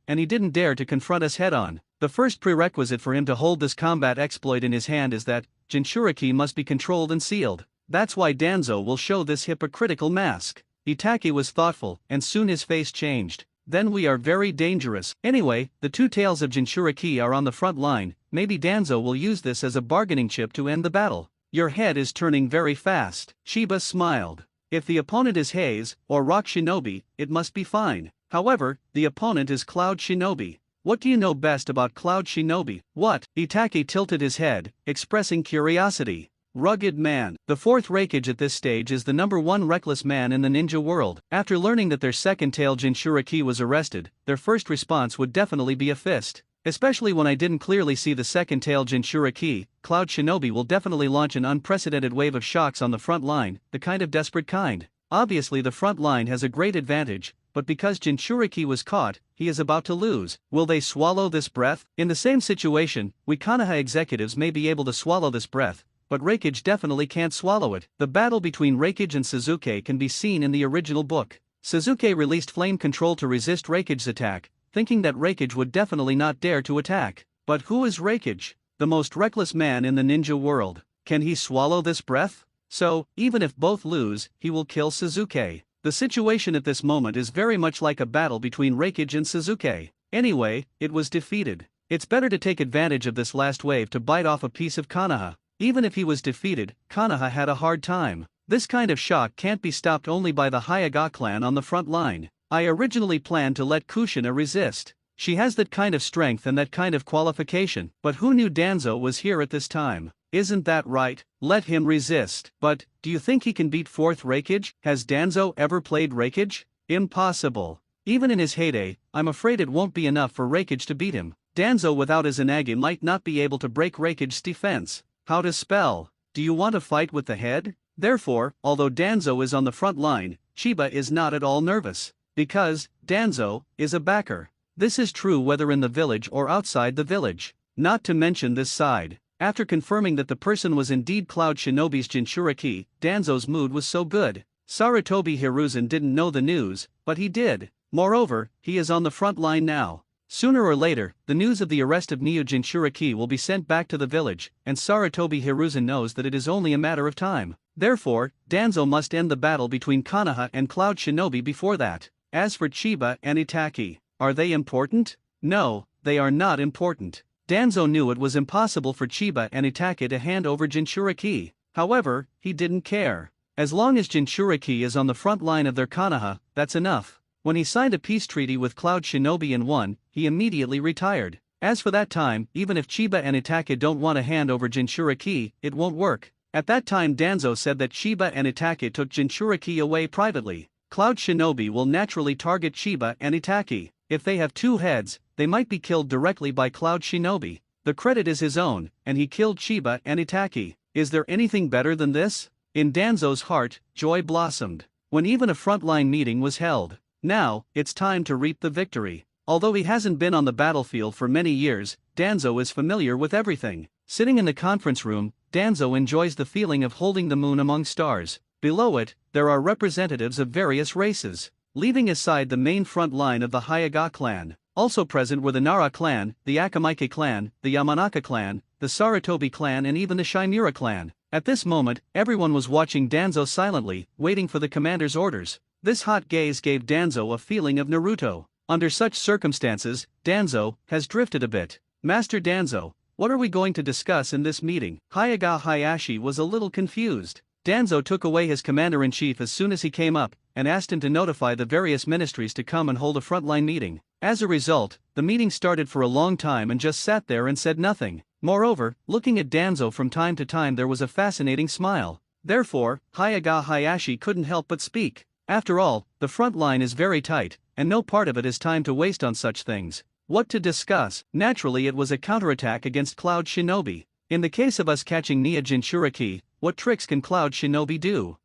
and he didn't dare to confront us head-on. The first prerequisite for him to hold this combat exploit in his hand is that Jinchuriki must be controlled and sealed. That's why Danzo will show this hypocritical mask. Itachi was thoughtful, and soon his face changed. Then we are very dangerous. Anyway, the two tails of Jinchuriki are on the front line. Maybe Danzo will use this as a bargaining chip to end the battle. Your head is turning very fast. Chiba smiled. If the opponent is Haze, or Rock Shinobi, it must be fine. However, the opponent is Cloud Shinobi. What do you know best about Cloud Shinobi? What? Itachi tilted his head, expressing curiosity. Rugged man. The fourth Reikage at this stage is the #1 reckless man in the ninja world. After learning that their second tail Jinchuriki was arrested, their first response would definitely be a fist. Especially when I didn't clearly see the second tail Jinchuriki, Cloud Shinobi will definitely launch an unprecedented wave of shocks on the front line, the kind of desperate kind. Obviously the front line has a great advantage, but because Jinchuriki was caught, he is about to lose. Will they swallow this breath? In the same situation, we konoha executives may be able to swallow this breath, but Reikage definitely can't swallow it. The battle between Reikage and Suzuki can be seen in the original book. Suzuki released flame control to resist Reikage's attack, thinking that Reikage would definitely not dare to attack. But who is Reikage? The most reckless man in the ninja world. Can he swallow this breath? So, even if both lose, he will kill Suzuki. The situation at this moment is very much like a battle between Reikage and Suzuki. Anyway, it was defeated. It's better to take advantage of this last wave to bite off a piece of konoha. Even if he was defeated, Konoha had a hard time. This kind of shock can't be stopped only by the Hyuga clan on the front line. I originally planned to let Kushina resist. She has that kind of strength and that kind of qualification. But who knew Danzo was here at this time? Isn't that right? Let him resist. But, do you think he can beat 4th Reikage? Has Danzo ever played Reikage? Impossible. Even in his heyday, I'm afraid it won't be enough for Reikage to beat him. Danzo without Izanagi might not be able to break Reikage's defense. How to spell? Do you want to fight with the head? Therefore, although Danzo is on the front line, Chiba is not at all nervous. Because, Danzo is a backer. This is true whether in the village or outside the village. Not to mention this side. After confirming that the person was indeed Cloud Shinobi's Jinchuriki, Danzo's mood was so good. Sarutobi Hiruzen didn't know the news, but he did. Moreover, he is on the front line now. Sooner or later, the news of the arrest of Neo Jinchuriki will be sent back to the village, and Sarutobi Hiruzen knows that it is only a matter of time. Therefore, Danzo must end the battle between Konoha and Cloud Shinobi before that. As for Chiba and Itaki, are they important? No, they are not important. Danzo knew it was impossible for Chiba and Itaki to hand over Jinchuriki. However, he didn't care. As long as Jinchuriki is on the front line of their Konoha, that's enough. When he signed a peace treaty with Cloud Shinobi and won, he immediately retired. As for that time, even if Chiba and Itaki don't want to hand over Jinchuriki, it won't work. At that time Danzo said that Chiba and Itaki took Jinchuriki away privately. Cloud Shinobi will naturally target Chiba and Itaki. If they have two heads, they might be killed directly by Cloud Shinobi. The credit is his own, and he killed Chiba and Itaki. Is there anything better than this? In Danzo's heart, joy blossomed, when even a frontline meeting was held. Now, it's time to reap the victory. Although he hasn't been on the battlefield for many years, Danzo is familiar with everything. Sitting in the conference room, Danzo enjoys the feeling of holding the moon among stars. Below it, there are representatives of various races. Leaving aside the main front line of the Hyuga clan, also present were the Nara clan, the Akamike clan, the Yamanaka clan, the Sarutobi clan and even the Shimura clan. At this moment, everyone was watching Danzo silently, waiting for the commander's orders. This hot gaze gave Danzo a feeling of Naruto. Under such circumstances, Danzo has drifted a bit. Master Danzo, what are we going to discuss in this meeting? Hyuga Hayashi was a little confused. Danzo took away his commander-in-chief as soon as he came up, and asked him to notify the various ministries to come and hold a frontline meeting. As a result, the meeting started for a long time and just sat there and said nothing. Moreover, looking at Danzo from time to time there was a fascinating smile. Therefore, Hyuga Hayashi couldn't help but speak. After all, the front line is very tight, and no part of it is time to waste on such things. What to discuss? Naturally it was a counterattack against Cloud Shinobi. In the case of us catching Nia Jinchuriki, what tricks can Cloud Shinobi do?